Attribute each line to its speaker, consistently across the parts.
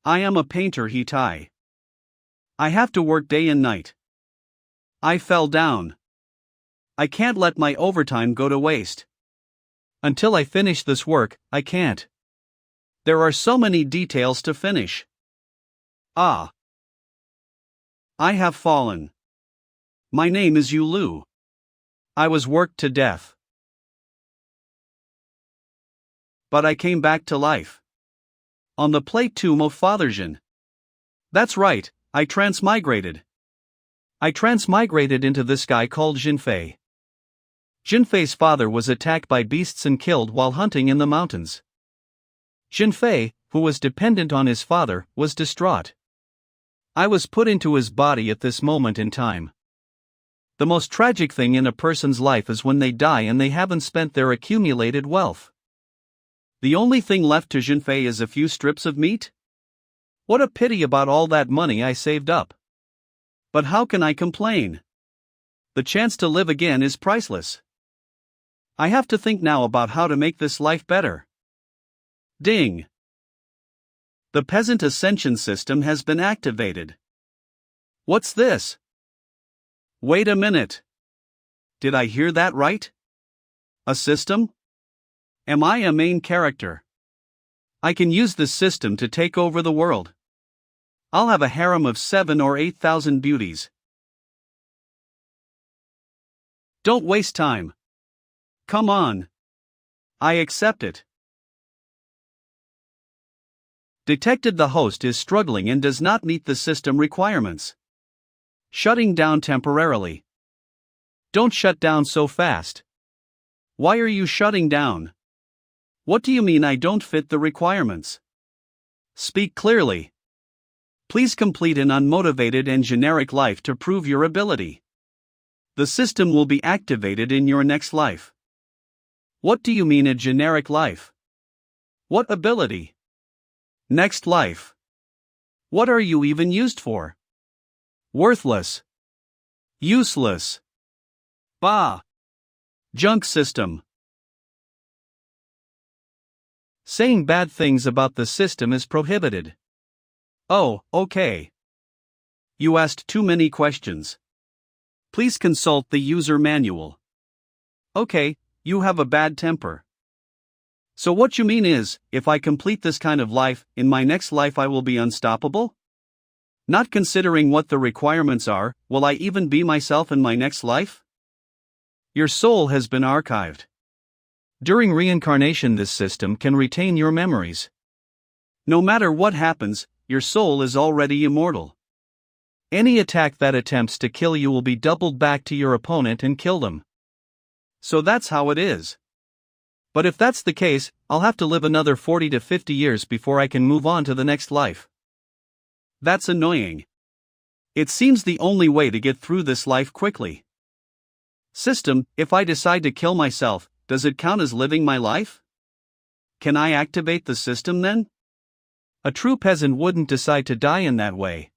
Speaker 1: I am a painter, he tai. I have to work day and night. I fell down. I can't let my overtime go to waste. Until I finish this work, I can't. There are so many details to finish. Ah. I have fallen. My name is Yulu. I was worked to death. But I came back to life. On the plate tomb of Father Jin. That's right, I transmigrated. I transmigrated into this guy called Jinfei. Jinfei's father was attacked by beasts and killed while hunting in the mountains. Jinfei, who was dependent on his father, was distraught. I was put into his body at this moment in time. The most tragic thing in a person's life is when they die and they haven't spent their accumulated wealth. The only thing left to Jinfei is a few strips of meat? What a pity about all that money I saved up. But how can I complain? The chance to live again is priceless. I have to think now about how to make this life better. Ding! The peasant ascension system has been activated. What's this? Wait a minute. Did I hear that right? A system? Am I a main character? I can use this system to take over the world. I'll have a harem of 7,000 or 8,000 beauties. Don't waste time. Come on. I accept it. Detected the host is struggling and does not meet the system requirements. Shutting down temporarily. Don't shut down so fast. Why are you shutting down? What do you mean I don't fit the requirements? Speak clearly. Please complete an unmotivated and generic life to prove your ability. The system will be activated in your next life. What do you mean a generic life? What ability? Next life. What are you even used for? Worthless. Useless. Bah. Junk system. Saying bad things about the system is prohibited. Oh, okay. You asked too many questions. Please consult the user manual. Okay, you have a bad temper. So what you mean is, if I complete this kind of life, in my next life I will be unstoppable? Not considering what the requirements are, will I even be myself in my next life? Your soul has been archived. During reincarnation, this system can retain your memories. No matter what happens, your soul is already immortal. Any attack that attempts to kill you will be doubled back to your opponent and kill them. So that's how it is. But if that's the case, I'll have to live another 40 to 50 years before I can move on to the next life. That's annoying. It seems the only way to get through this life quickly. System, if I decide to kill myself, does it count as living my life? Can I activate the system then? A true peasant wouldn't decide to die in that way.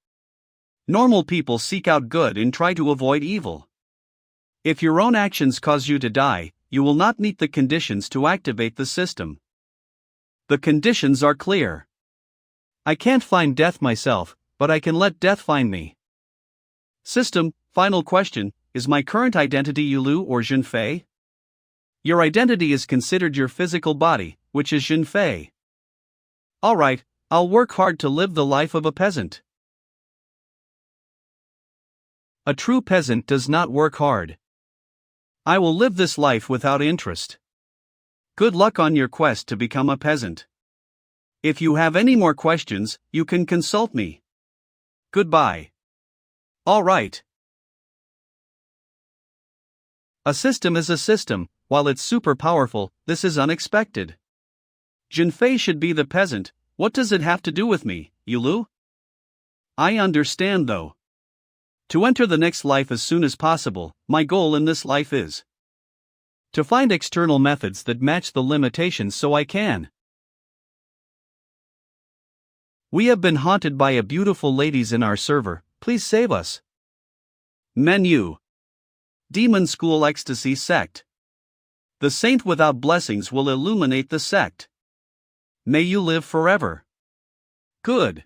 Speaker 1: Normal people seek out good and try to avoid evil. If your own actions cause you to die, you will not meet the conditions to activate the system. The conditions are clear. I can't find death myself, but I can let death find me. System, final question, is my current identity Yulu or Jinfei? Your identity is considered your physical body, which is Jinfei. Alright, I'll work hard to live the life of a peasant. A true peasant does not work hard. I will live this life without interest. Good luck on your quest to become a peasant. If you have any more questions, you can consult me. Goodbye. All right. A system is a system. While it's super powerful, this is unexpected. Jinfei should be the peasant. What does it have to do with me, Yulu? I understand though. To enter the next life as soon as possible, my goal in this life is to find external methods that match the limitations so I can. We have been haunted by a beautiful ladies in our server, please save us. Menu. Demon School Ecstasy Sect. The saint without blessings will illuminate the sect. May you live forever. Good.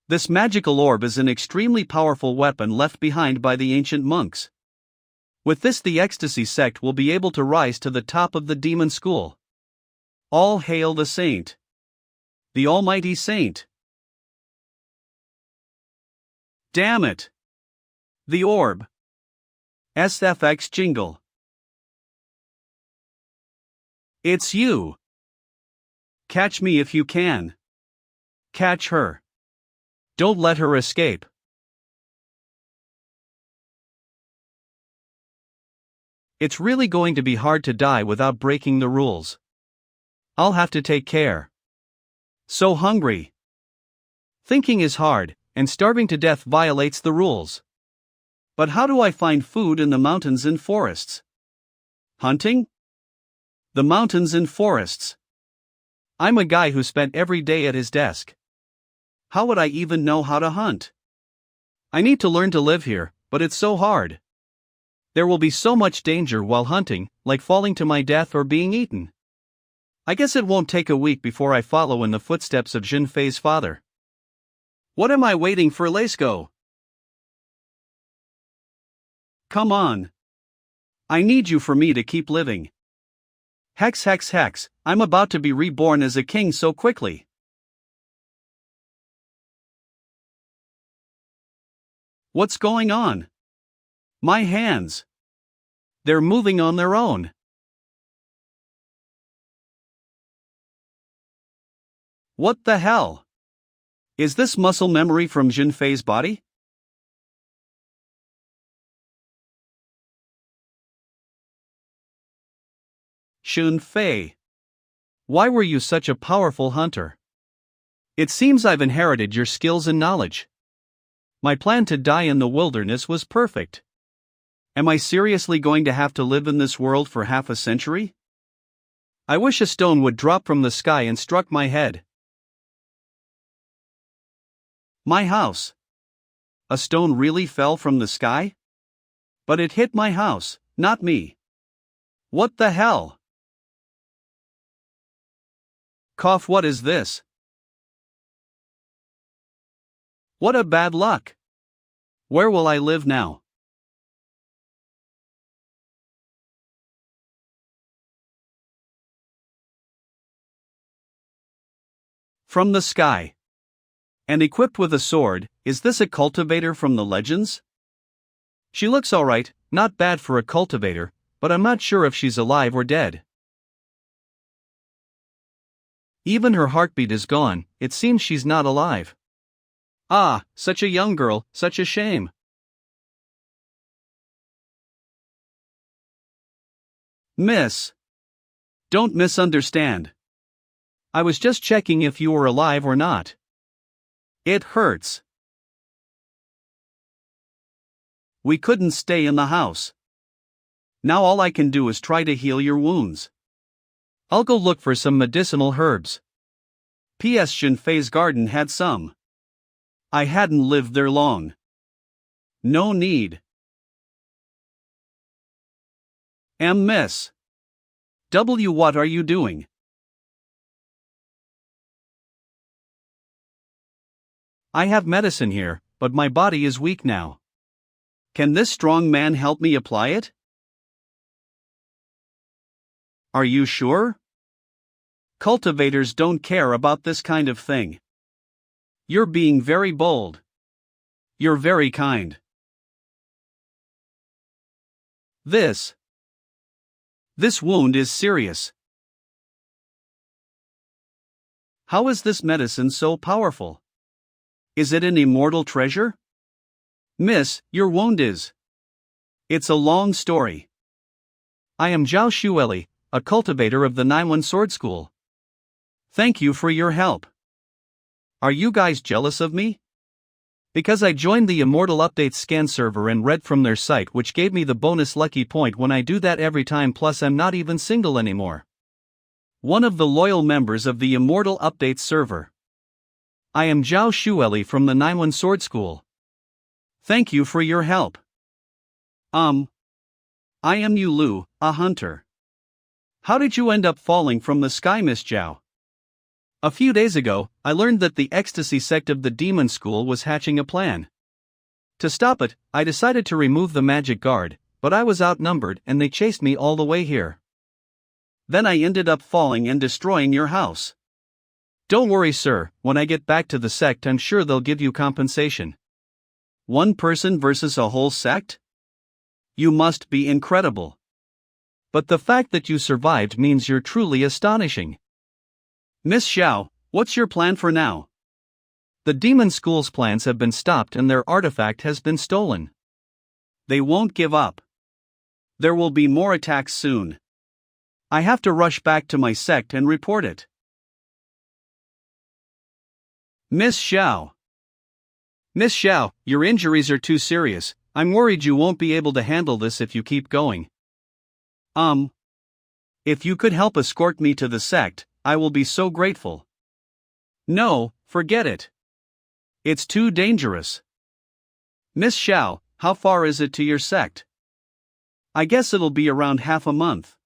Speaker 1: This magical orb is an extremely powerful weapon left behind by the ancient monks. With this, the ecstasy sect will be able to rise to the top of the demon school. All hail the saint. The almighty saint. Damn it. The orb. SFX jingle. It's you. Catch me if you can. Catch her. Don't let her escape. It's really going to be hard to die without breaking the rules. I'll have to take care. So hungry. Thinking is hard, and starving to death violates the rules. But how do I find food in the mountains and forests? Hunting? The mountains and forests. I'm a guy who spent every day at his desk. How would I even know how to hunt? I need to learn to live here, but it's so hard. There will be so much danger while hunting, like falling to my death or being eaten. I guess it won't take a week before I follow in the footsteps of Jinfei's father. What am I waiting for? Let's go. Come on. I need you for me to keep living. Hex hex hex, I'm about to be reborn as a king so quickly. What's going on? My hands. They're moving on their own. What the hell? Is this muscle memory from Jinfei's body? Jinfei. Why were you such a powerful hunter? It seems I've inherited your skills and knowledge. My plan to die in the wilderness was perfect. Am I seriously going to have to live in this world for half a century? I wish a stone would drop from the sky and struck my head. My house. A stone really fell from the sky? But it hit my house, not me. What the hell? Cough, what is this? What a bad luck. Where will I live now? From the sky. And equipped with a sword, is this a cultivator from the legends? She looks alright, not bad for a cultivator, but I'm not sure if she's alive or dead. Even her heartbeat is gone, it seems she's not alive. Ah, such a young girl, such a shame. Miss. Don't misunderstand. I was just checking if you were alive or not. It hurts. We couldn't stay in the house. Now all I can do is try to heal your wounds. I'll go look for some medicinal herbs. P.S. Jinfei's garden had some. I hadn't lived there long. No need. Miss. W. What are you doing? I have medicine here, but my body is weak now. Can this strong man help me apply it? Are you sure? Cultivators don't care about this kind of thing. You're being very bold. You're very kind. This wound is serious. How is this medicine so powerful? Is it an immortal treasure? Miss, your wound is. It's a long story. I am Zhao Shuelli, a cultivator of the Naiwan Sword School. Thank you for your help. Are you guys jealous of me? Because I joined the Immortal Updates scan server and read from their site, which gave me the bonus lucky point when I do that every time, plus I'm not even single anymore. One of the loyal members of the Immortal Updates server. I am Zhao Shuelli from the Naiwan Sword School. Thank you for your help. I am Yulu, a hunter. How did you end up falling from the sky, Miss Zhao? A few days ago, I learned that the ecstasy sect of the demon school was hatching a plan. To stop it, I decided to remove the magic guard, but I was outnumbered and they chased me all the way here. Then I ended up falling and destroying your house. Don't worry, sir, when I get back to the sect I'm sure they'll give you compensation. One person versus a whole sect? You must be incredible. But the fact that you survived means you're truly astonishing. Miss Xiao, what's your plan for now? The demon school's plans have been stopped and their artifact has been stolen. They won't give up. There will be more attacks soon. I have to rush back to my sect and report it. Miss Xiao. Miss Xiao, your injuries are too serious. I'm worried you won't be able to handle this if you keep going. If you could help escort me to the sect, I will be so grateful. No, forget it. It's too dangerous. Miss Xiao, how far is it to your sect? I guess it'll be around half a month.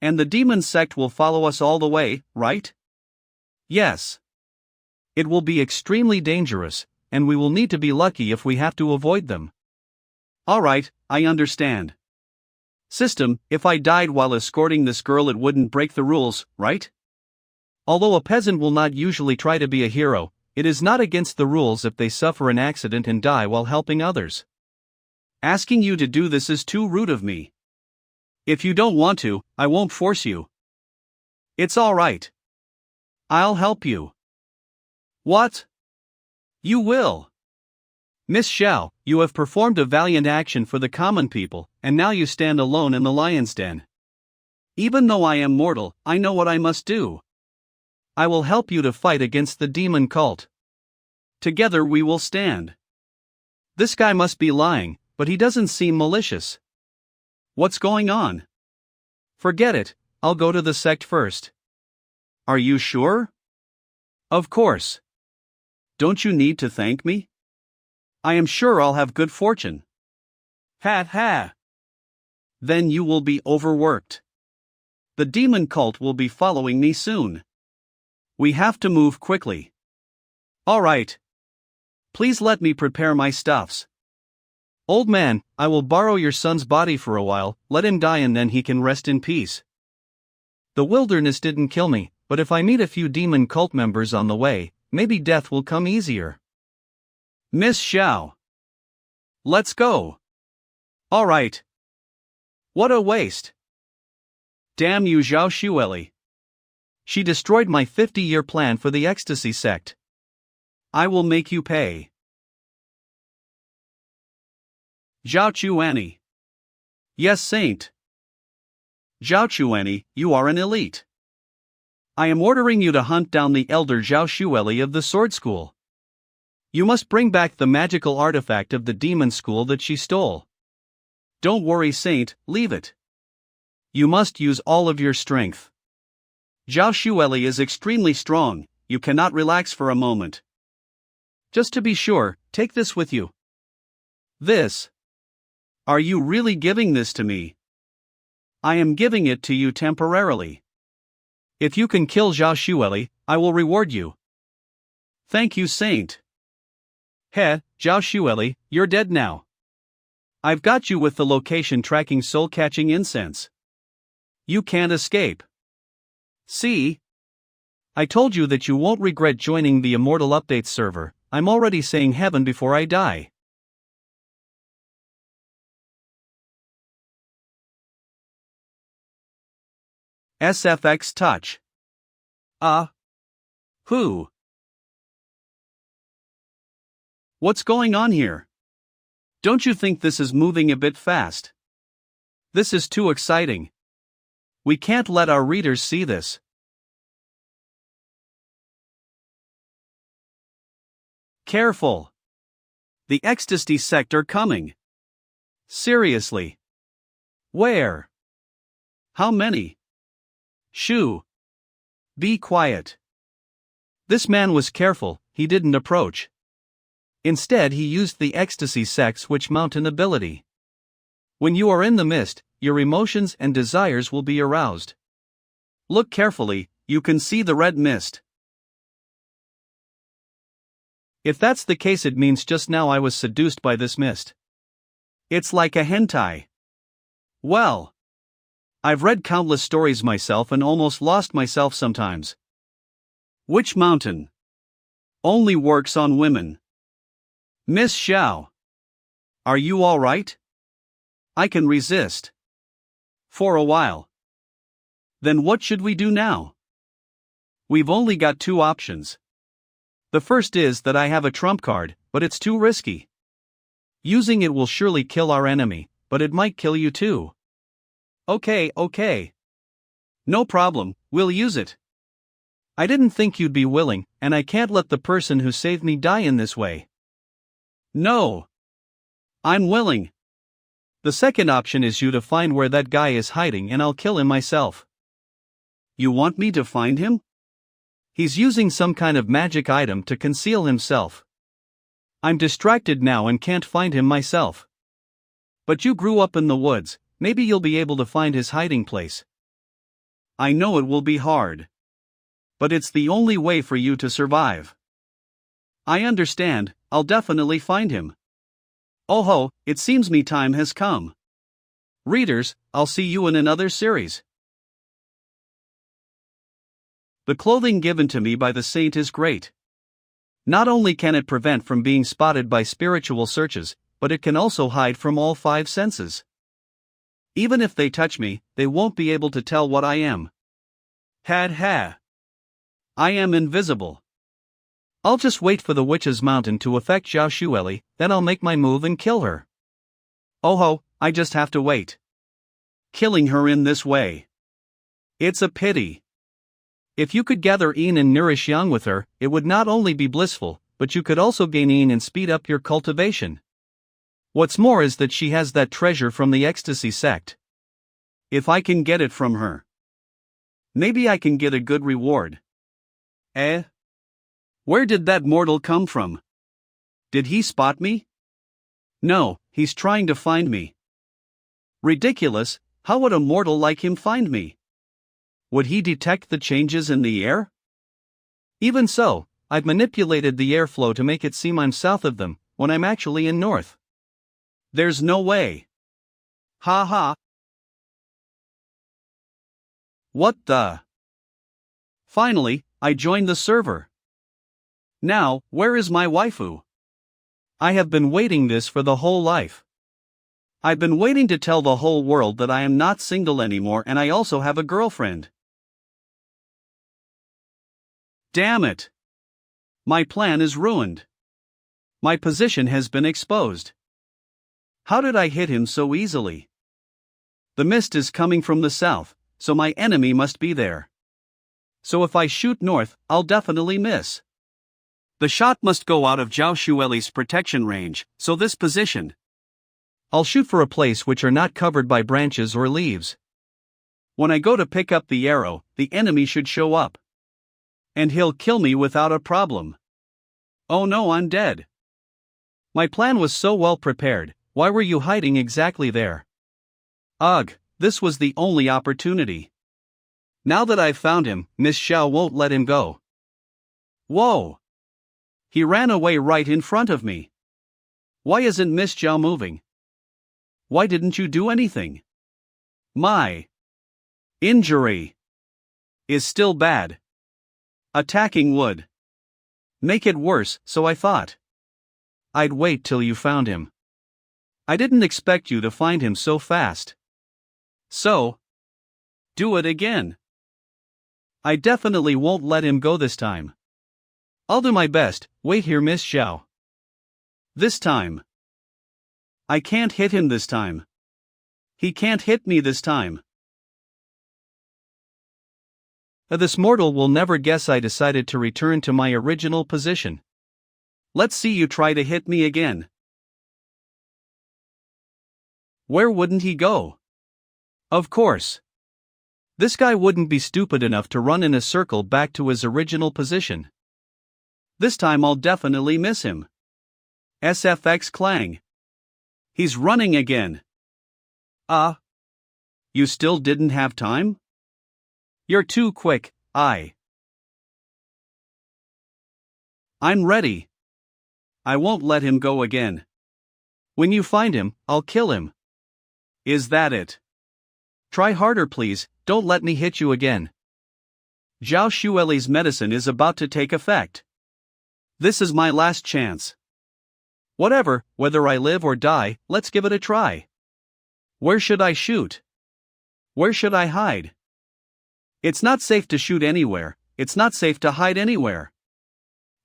Speaker 1: And the demon sect will follow us all the way, right? Yes. It will be extremely dangerous, and we will need to be lucky if we have to avoid them. Alright, I understand. System, if I died while escorting this girl it wouldn't break the rules, right? Although a peasant will not usually try to be a hero, it is not against the rules if they suffer an accident and die while helping others. Asking you to do this is too rude of me. If you don't want to, I won't force you. It's alright. I'll help you. What? You will. Miss Xiao, you have performed a valiant action for the common people, and now you stand alone in the lion's den. Even though I am mortal, I know what I must do. I will help you to fight against the demon cult. Together we will stand. This guy must be lying, but he doesn't seem malicious. What's going on? Forget it, I'll go to the sect first. Are you sure? Of course. Don't you need to thank me? I am sure I'll have good fortune. Ha ha. Then you will be overworked. The demon cult will be following me soon. We have to move quickly. Alright. Please let me prepare my stuffs. Old man, I will borrow your son's body for a while, let him die and then he can rest in peace. The wilderness didn't kill me, but if I meet a few demon cult members on the way, maybe death will come easier. Miss Xiao. Let's go. Alright. What a waste. Damn you, Zhao Shuelli. She destroyed my 50-year plan for the ecstasy sect. I will make you pay. Zhao Chuani. Yes, Saint. Zhao Chuani, you are an elite. I am ordering you to hunt down the elder Zhao Shuelli of the sword school. You must bring back the magical artifact of the demon school that she stole. Don't worry, Saint, leave it. You must use all of your strength. Zhao Shuelli is extremely strong, you cannot relax for a moment. Just to be sure, take this with you. This. Are you really giving this to me? I am giving it to you temporarily. If you can kill Zhao Shuelli, I will reward you. Thank you, Saint. Zhao Shuelli, you're dead now. I've got you with the location tracking soul-catching incense. You can't escape. See? I told you that you won't regret joining the Immortal Updates server. I'm already saying heaven before I die. SFX Touch. Who? What's going on here? Don't you think this is moving a bit fast? This is too exciting. We can't let our readers see this. Careful. The ecstasy sect are coming. Seriously. Where? How many? Shoo. Be quiet. This man was careful, he didn't approach. Instead he used the ecstasy sect's witch mountain ability. When you are in the mist, your emotions and desires will be aroused. Look carefully, you can see the red mist. If that's the case, it means just now I was seduced by this mist. It's like a hentai. Well, I've read countless stories myself and almost lost myself sometimes. Witch Mountain only works on women. Miss Xiao, are you all right? I can resist. For a while. Then what should we do now? We've only got two options. The first is that I have a trump card, but it's too risky. Using it will surely kill our enemy, but it might kill you too. Okay. No problem, we'll use it. I didn't think you'd be willing, and I can't let the person who saved me die in this way. No. I'm willing. The second option is you to find where that guy is hiding and I'll kill him myself. You want me to find him? He's using some kind of magic item to conceal himself. I'm distracted now and can't find him myself. But you grew up in the woods, maybe you'll be able to find his hiding place. I know it will be hard. But it's the only way for you to survive. I understand, I'll definitely find him. Oh ho, it seems me time has come. Readers, I'll see you in another series. The clothing given to me by the saint is great. Not only can it prevent from being spotted by spiritual searches, but it can also hide from all five senses. Even if they touch me, they won't be able to tell what I am. Ha. I am invisible. I'll just wait for the witch's mountain to affect Zhao Shuelli, then I'll make my move and kill her. Oh ho, I just have to wait. Killing her in this way. It's a pity. If you could gather yin and nourish yang with her, it would not only be blissful, but you could also gain yin and speed up your cultivation. What's more is that she has that treasure from the ecstasy sect. If I can get it from her, maybe I can get a good reward. Where did that mortal come from? Did he spot me? No, he's trying to find me. Ridiculous, how would a mortal like him find me? Would he detect the changes in the air? Even so, I've manipulated the airflow to make it seem I'm south of them, when I'm actually in north. There's no way. Ha. What the? Finally, I joined the server. Now, where is my waifu? I have been waiting this for the whole life. I've been waiting to tell the whole world that I am not single anymore and I also have a girlfriend. Damn it! My plan is ruined. My position has been exposed. How did I hit him so easily? The mist is coming from the south, so my enemy must be there. So if I shoot north, I'll definitely miss. The shot must go out of Zhao Shuelli's protection range, so this position. I'll shoot for a place which are not covered by branches or leaves. When I go to pick up the arrow, the enemy should show up. And he'll kill me without a problem. Oh no, I'm dead. My plan was so well prepared, why were you hiding exactly there? Ugh, this was the only opportunity. Now that I've found him, Miss Xiao won't let him go. Whoa! He ran away right in front of me. Why isn't Miss Xiao moving? Why didn't you do anything? My injury is still bad. Attacking would make it worse, so I thought I'd wait till you found him. I didn't expect you to find him so fast. So, do it again. I definitely won't let him go this time. I'll do my best, wait here, Miss Xiao. This time. I can't hit him this time. He can't hit me this time. This mortal will never guess I decided to return to my original position. Let's see you try to hit me again. Where wouldn't he go? Of course. This guy wouldn't be stupid enough to run in a circle back to his original position. This time I'll definitely miss him. SFX clang. He's running again. You still didn't have time? You're too quick, I'm ready. I won't let him go again. When you find him, I'll kill him. Is that it? Try harder, please, don't let me hit you again. Zhao Shuelli's medicine is about to take effect. This is my last chance. Whatever, whether I live or die, let's give it a try. Where should I shoot? Where should I hide? It's not safe to shoot anywhere, it's not safe to hide anywhere.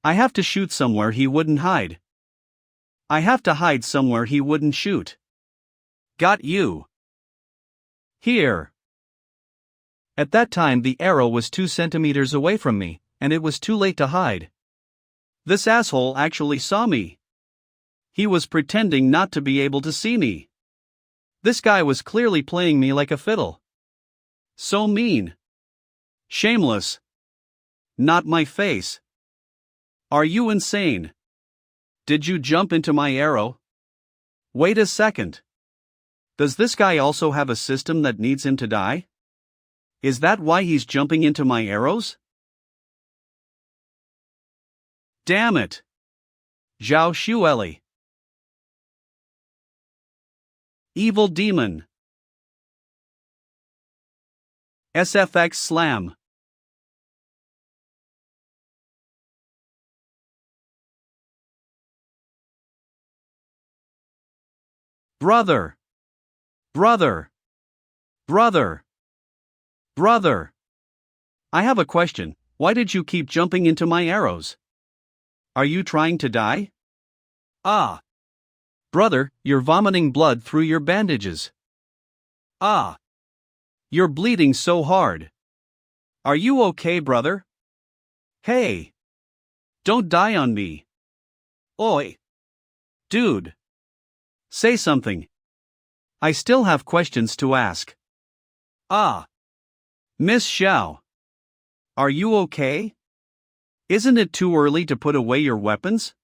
Speaker 1: I have to shoot somewhere he wouldn't hide. I have to hide somewhere he wouldn't shoot. Got you. Here. At that time the arrow was 2 centimeters away from me, and it was too late to hide. This asshole actually saw me. He was pretending not to be able to see me. This guy was clearly playing me like a fiddle. So mean. Shameless. Not my face. Are you insane? Did you jump into my arrow? Wait a second. Does this guy also have a system that needs him to die? Is that why he's jumping into my arrows? Damn it. Zhao Shuelli. Evil Demon. SFX Slam. Brother. Brother. Brother. Brother. I have a question. Why did you keep jumping into my arrows? Are you trying to die? Ah. Brother, you're vomiting blood through your bandages. Ah. You're bleeding so hard. Are you okay, brother? Hey. Don't die on me. Oi. Dude. Say something. I still have questions to ask. Ah. Miss Xiao. Are you okay? Isn't it too early to put away your weapons?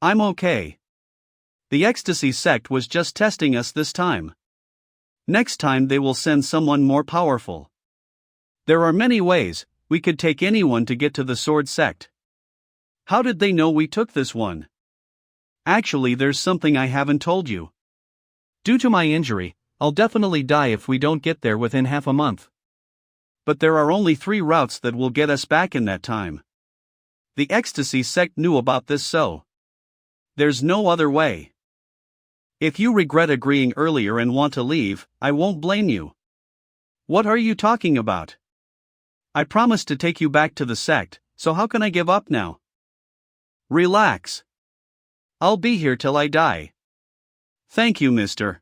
Speaker 1: I'm okay. The ecstasy sect was just testing us this time. Next time they will send someone more powerful. There are many ways, we could take anyone to get to the sword sect. How did they know we took this one? Actually, there's something I haven't told you. Due to my injury, I'll definitely die if we don't get there within half a month. But there are only 3 routes that will get us back in that time. The ecstasy sect knew about this, so there's no other way. If you regret agreeing earlier and want to leave, I won't blame you. What are you talking about? I promised to take you back to the sect, so how can I give up now? Relax. I'll be here till I die. Thank you, Mr.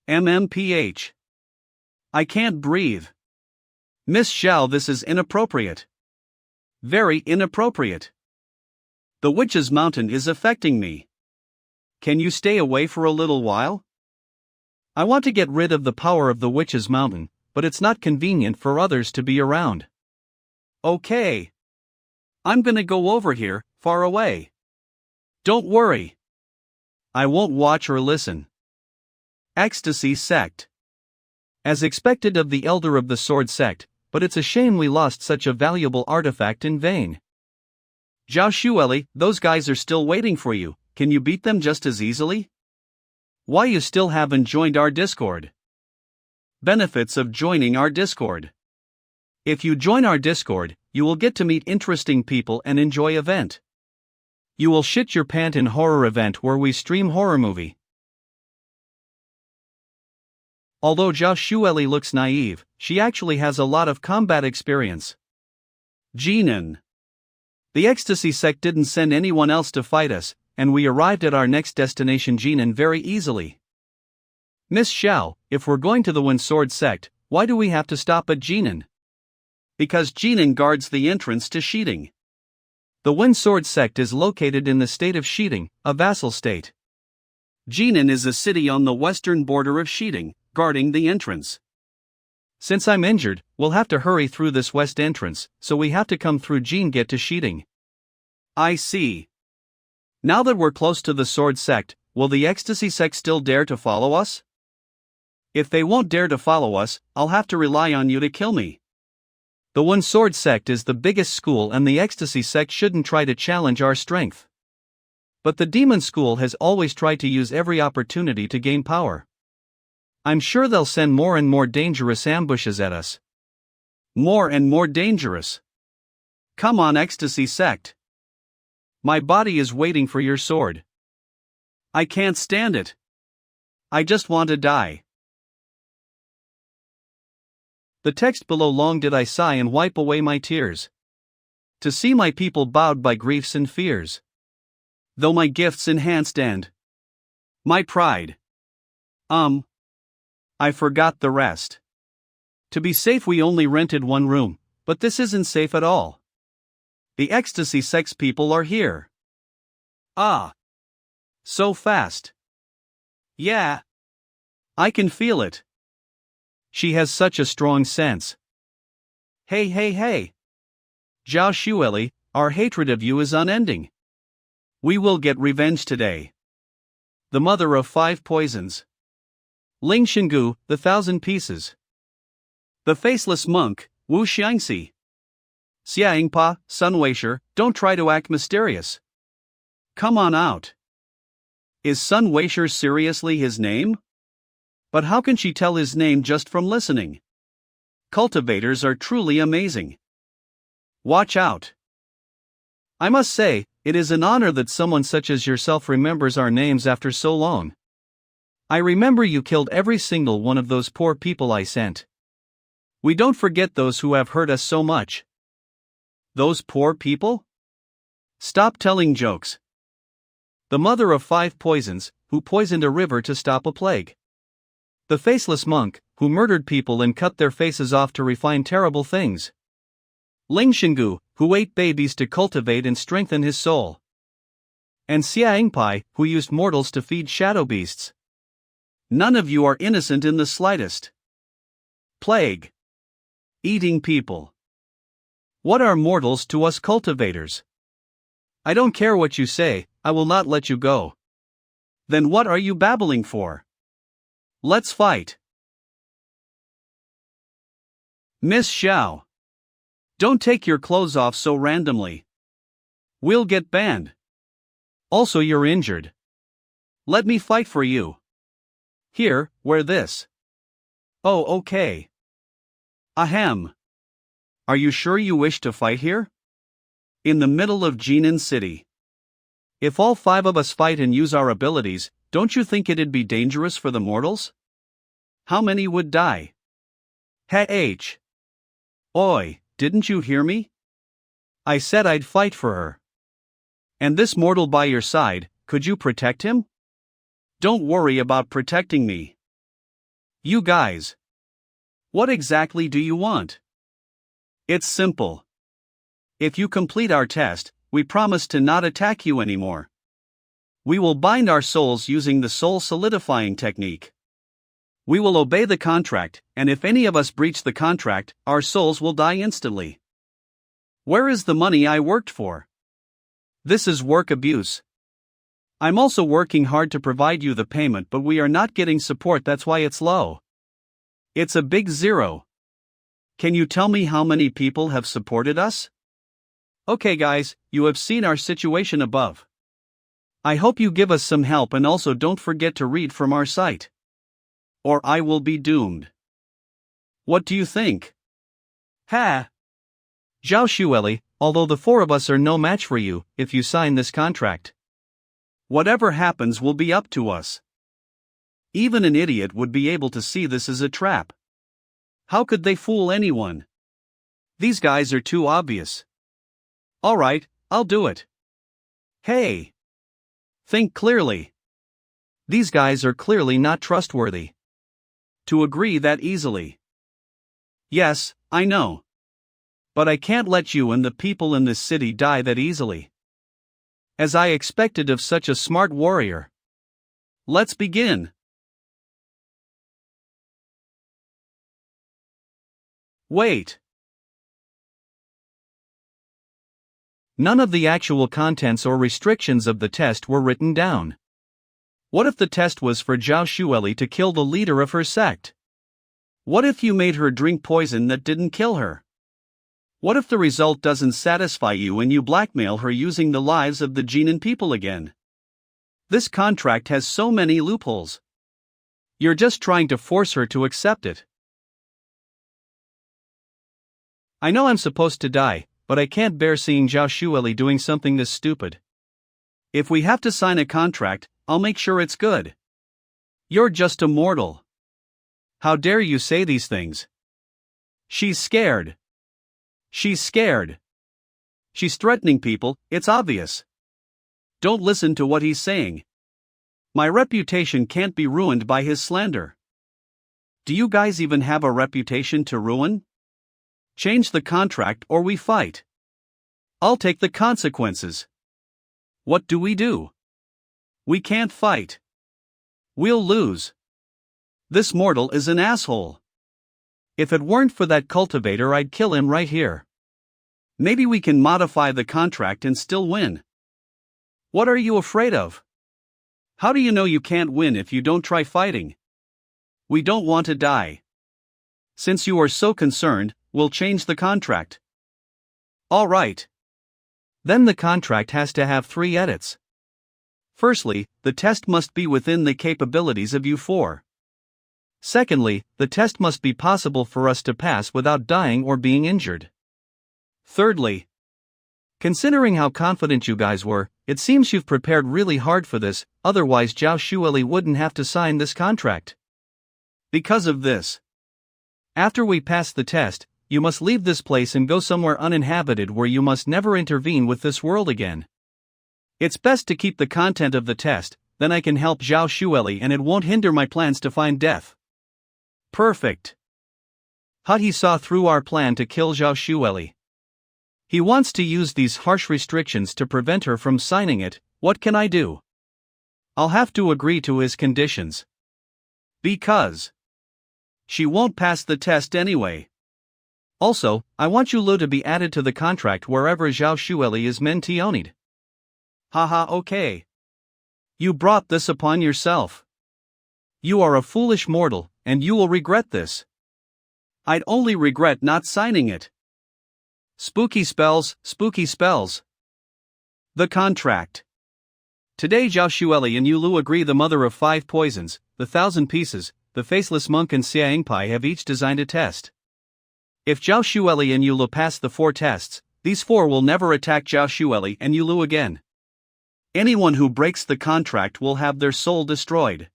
Speaker 1: MMPH. I can't breathe. Miss Xiao, this is inappropriate. Very inappropriate. The Witch's Mountain is affecting me. Can you stay away for a little while? I want to get rid of the power of the Witch's Mountain, but it's not convenient for others to be around. Okay. I'm gonna go over here, far away. Don't worry. I won't watch or listen. Ecstasy Sect. As expected of the Elder of the Sword Sect, but it's a shame we lost such a valuable artifact in vain. Zhao Shuelli, those guys are still waiting for you, can you beat them just as easily? Why you still haven't joined our Discord? Benefits of joining our Discord. If you join our Discord, you will get to meet interesting people and enjoy event. You will shit your pant in horror event where we stream horror movie. Although Zhao Shuelli looks naive, she actually has a lot of combat experience. Jin'an. The ecstasy sect didn't send anyone else to fight us, and we arrived at our next destination Jin'an very easily. Miss Xiao, if we're going to the Wind Sword sect, why do we have to stop at Jin'an? Because Jin'an guards the entrance to Shiding. The Wind Sword sect is located in the state of Shiding, a vassal state. Jin'an is a city on the western border of Shiding, guarding the entrance. Since I'm injured, we'll have to hurry through this west entrance, so we have to come through Jin'an get to Shiding. I see. Now that we're close to the sword sect, will the ecstasy sect still dare to follow us? If they won't dare to follow us, I'll have to rely on you to kill me. The One Sword sect is the biggest school and the ecstasy sect shouldn't try to challenge our strength. But the demon school has always tried to use every opportunity to gain power. I'm sure they'll send more and more dangerous ambushes at us. More and more dangerous. Come on, ecstasy sect. My body is waiting for your sword. I can't stand it. I just want to die. The text below. Long did I sigh and wipe away my tears, to see my people bowed by griefs and fears. Though my gifts enhanced and my pride, I forgot the rest. To be safe we only rented one room, but this isn't safe at all. The ecstasy sex people are here. Ah. So fast. Yeah. I can feel it. She has such a strong sense. Hey. Zhao Shuelli, our hatred of you is unending. We will get revenge today. The mother of 5 poisons. Ling Xinggu, the 1,000 pieces. The faceless monk, Wu Xiangxi. Xiaingpa, Sun Weisher, don't try to act mysterious. Come on out. Is Sun Weisher seriously his name? But how can she tell his name just from listening? Cultivators are truly amazing. Watch out. I must say, it is an honor that someone such as yourself remembers our names after so long. I remember you killed every single one of those poor people I sent. We don't forget those who have hurt us so much. Those poor people? Stop telling jokes. The mother of 5 poisons, who poisoned a river to stop a plague. The faceless monk, who murdered people and cut their faces off to refine terrible things. Ling Xinggu, who ate babies to cultivate and strengthen his soul. And Xiaingpai, who used mortals to feed shadow beasts. None of you are innocent in the slightest. Plague. Eating people. What are mortals to us cultivators? I don't care what you say, I will not let you go. Then what are you babbling for? Let's fight. Miss Xiao. Don't take your clothes off so randomly. We'll get banned. Also, you're injured. Let me fight for you. Here, wear this. Oh, okay. Ahem. Are you sure you wish to fight here? In the middle of Jin'an City. If all 5 of us fight and use our abilities, don't you think it'd be dangerous for the mortals? How many would die? H. Oi, didn't you hear me? I said I'd fight for her. And this mortal by your side, could you protect him? Don't worry about protecting me. You guys. What exactly do you want? It's simple. If you complete our test, we promise to not attack you anymore. We will bind our souls using the soul solidifying technique. We will obey the contract, and if any of us breach the contract, our souls will die instantly. Where is the money I worked for? This is work abuse. I'm also working hard to provide you the payment, but we are not getting support, that's why it's low. It's a big 0. Can you tell me how many people have supported us? Okay guys, you have seen our situation above. I hope you give us some help, and also don't forget to read from our site. Or I will be doomed. What do you think? Ha! Zhao Shuelli, although the 4 of us are no match for you, if you sign this contract. Whatever happens will be up to us. Even an idiot would be able to see this as a trap. How could they fool anyone? These guys are too obvious. Alright, I'll do it. Hey! Think clearly. These guys are clearly not trustworthy. To agree that easily. Yes, I know. But I can't let you and the people in this city die that easily. As I expected of such a smart warrior. Let's begin. Wait. None of the actual contents or restrictions of the test were written down. What if the test was for Zhao Shuelli to kill the leader of her sect? What if you made her drink poison that didn't kill her? What if the result doesn't satisfy you and you blackmail her using the lives of the Jin'an people again? This contract has so many loopholes. You're just trying to force her to accept it. I know I'm supposed to die, but I can't bear seeing Shuelli doing something this stupid. If we have to sign a contract, I'll make sure it's good. You're just a mortal. How dare you say these things? She's scared. She's scared. She's threatening people, it's obvious. Don't listen to what he's saying. My reputation can't be ruined by his slander. Do you guys even have a reputation to ruin? Change the contract or we fight. I'll take the consequences. What do? We can't fight. We'll lose. This mortal is an asshole. If it weren't for that cultivator, I'd kill him right here. Maybe we can modify the contract and still win. What are you afraid of? How do you know you can't win if you don't try fighting? We don't want to die. Since you are so concerned, we'll change the contract. All right. Then the contract has to have 3 edits. Firstly, the test must be within the capabilities of you 4. Secondly, the test must be possible for us to pass without dying or being injured. Thirdly, considering how confident you guys were, it seems you've prepared really hard for this, otherwise Shuelli wouldn't have to sign this contract. Because of this, after we pass the test, you must leave this place and go somewhere uninhabited where you must never intervene with this world again. It's best to keep the content of the test, then I can help Shuelli and it won't hinder my plans to find death. Perfect. He saw through our plan to kill Shuelli. He wants to use these harsh restrictions to prevent her from signing it. What can I do? I'll have to agree to his conditions. Because she won't pass the test anyway. Also, I want Yulu to be added to the contract wherever Shuelli is mentioned. Haha, okay. You brought this upon yourself. You are a foolish mortal, and you will regret this. I'd only regret not signing it. Spooky spells, spooky spells. The contract. Today Shuelli and Yulu agree the mother of 5 poisons, the 1,000 pieces, the faceless monk and Xiangpai have each designed a test. If Shuelli and Yulu pass the 4 tests, these 4 will never attack Shuelli and Yulu again. Anyone who breaks the contract will have their soul destroyed.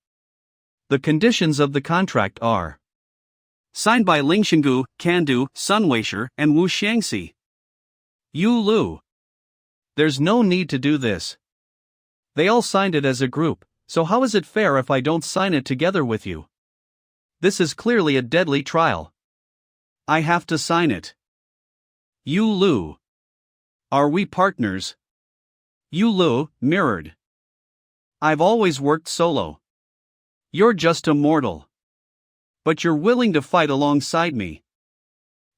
Speaker 1: The conditions of the contract are signed by Ling Xinggu, Kandu, Sun Weisher, and Wu Xiangxi. Yulu. There's no need to do this. They all signed it as a group, so how is it fair if I don't sign it together with you? This is clearly a deadly trial. I have to sign it. Yulu. Are we partners? Yulu, mirrored. I've always worked solo. You're just a mortal. But you're willing to fight alongside me.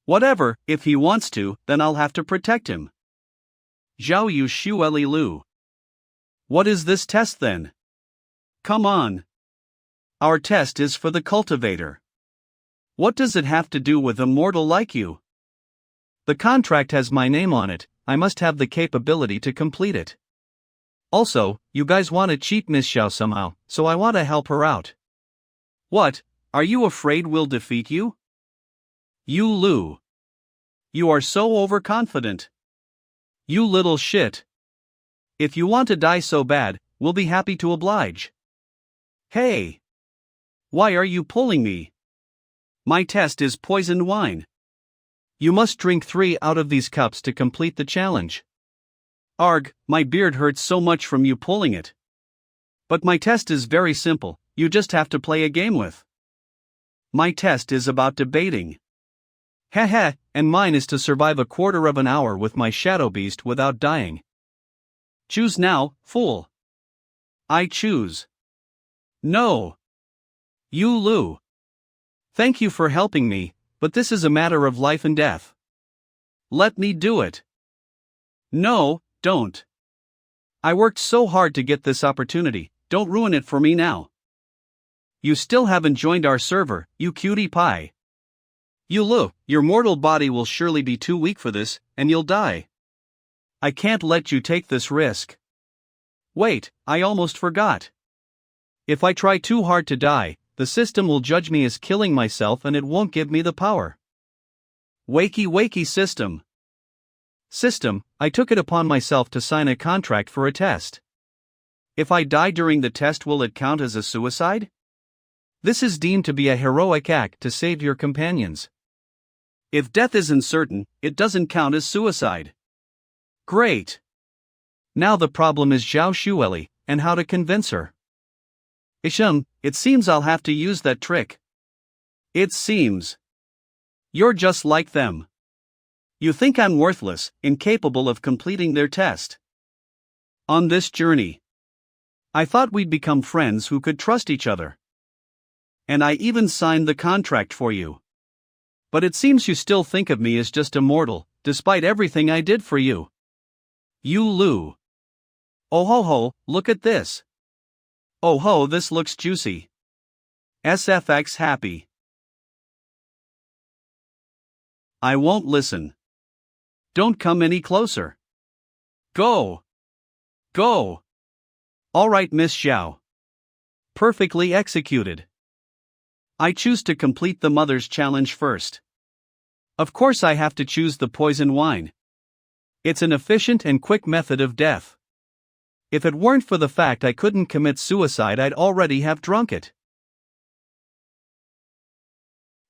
Speaker 1: Whatever, if he wants to, then I'll have to protect him. Shuelli Lu. What is this test then? Come on. Our test is for the cultivator. What does it have to do with a mortal like you? The contract has my name on it, I must have the capability to complete it. Also, you guys want to cheat Miss Xiao somehow, so I want to help her out. What? Are you afraid we'll defeat you? Yulu. You are so overconfident. You little shit. If you want to die so bad, we'll be happy to oblige. Hey! Why are you pulling me? My test is poisoned wine. You must drink 3 out of these cups to complete the challenge. Arg, my beard hurts so much from you pulling it. But my test is very simple, you just have to play a game with. My test is about debating. Heh, and mine is to survive a quarter of an hour with my shadow beast without dying. Choose now, fool. I choose. No. Yulu. Thank you for helping me, but this is a matter of life and death. Let me do it. No, don't. I worked so hard to get this opportunity, don't ruin it for me now. You still haven't joined our server, you cutie pie. Yulu, your mortal body will surely be too weak for this, and you'll die. I can't let you take this risk. Wait, I almost forgot. If I try too hard to die, the system will judge me as killing myself and it won't give me the power. Wakey wakey system. System, I took it upon myself to sign a contract for a test. If I die during the test, will it count as a suicide? This is deemed to be a heroic act to save your companions. If death isn't certain, it doesn't count as suicide. Great. Now the problem is Zhao Shuelli, and how to convince her. Isham, it seems I'll have to use that trick. It seems. You're just like them. You think I'm worthless, incapable of completing their test. On this journey, I thought we'd become friends who could trust each other. And I even signed the contract for you. But it seems you still think of me as just a mortal, despite everything I did for you. Yulu. Oh ho ho, look at this. Oh ho, this looks juicy. SFX happy. I won't listen. Don't come any closer. Go. Go. Alright, Miss Xiao. Perfectly executed. I choose to complete the mother's challenge first. Of course I have to choose the poison wine. It's an efficient and quick method of death. If it weren't for the fact I couldn't commit suicide, I'd already have drunk it.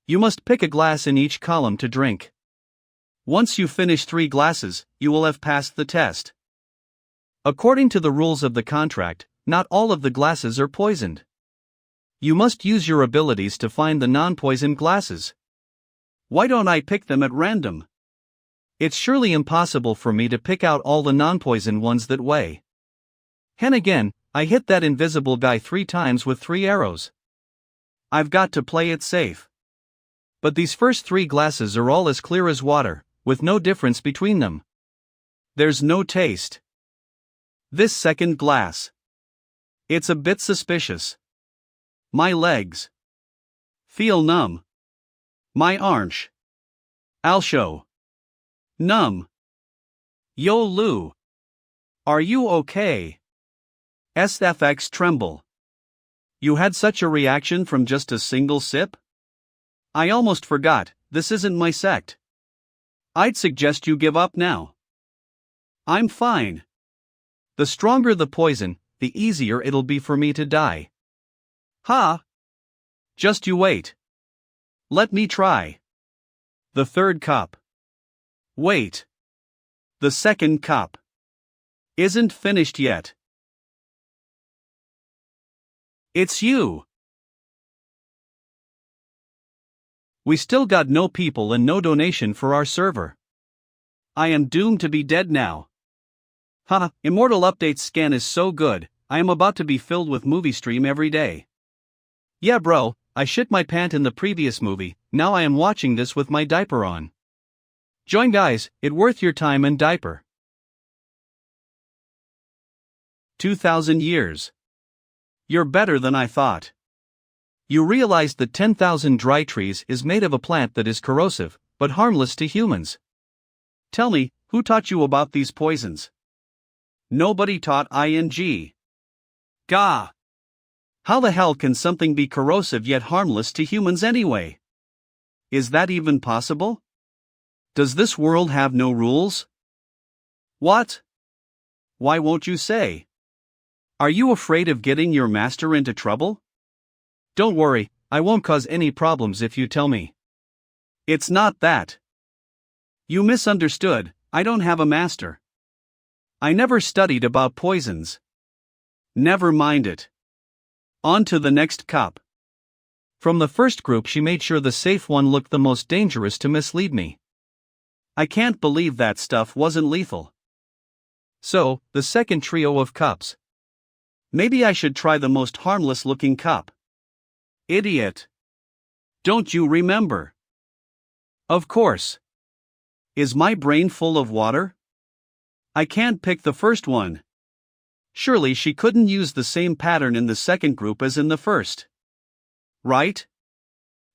Speaker 1: You must pick a glass in each column to drink. Once you finish 3 glasses, you will have passed the test. According to the rules of the contract, not all of the glasses are poisoned. You must use your abilities to find the non-poisoned glasses. Why don't I pick them at random? It's surely impossible for me to pick out all the non-poisoned ones that way. And again, I hit that invisible guy 3 times with 3 arrows. I've got to play it safe. But these first 3 glasses are all as clear as water, with no difference between them. There's no taste. This second glass. It's a bit suspicious. My legs feel numb. My arms. I'll show. Numb. Yo Lu. Are you okay? SFX tremble. You had such a reaction from just a single sip? I almost forgot, this isn't my sect. I'd suggest you give up now. I'm fine. The stronger the poison, the easier it'll be for me to die. Ha! Just you wait. Let me try. The 3rd cup. Wait. The 2nd cup. Isn't finished yet. It's you. We still got no people and no donation for our server. I am doomed to be dead now. Haha, Immortal Updates scan is so good, I am about to be filled with movie stream every day. Yeah bro, I shit my pant in the previous movie, now I am watching this with my diaper on. Join guys, it worth your time and diaper. 2000 years. You're better than I thought. You realized that 10,000 dry trees is made of a plant that is corrosive, but harmless to humans. Tell me, who taught you about these poisons? Nobody taught ing. Gah! How the hell can something be corrosive yet harmless to humans anyway? Is that even possible? Does this world have no rules? What? Why won't you say? Are you afraid of getting your master into trouble? Don't worry, I won't cause any problems if you tell me. It's not that. You misunderstood, I don't have a master. I never studied about poisons. Never mind it. On to the next cup. From the first group she made sure the safe one looked the most dangerous to mislead me. I can't believe that stuff wasn't lethal. So, the second trio of cups. Maybe I should try the most harmless looking cup. Idiot. Don't you remember? Of course. Is my brain full of water? I can't pick the first one. Surely she couldn't use the same pattern in the second group as in the first. Right?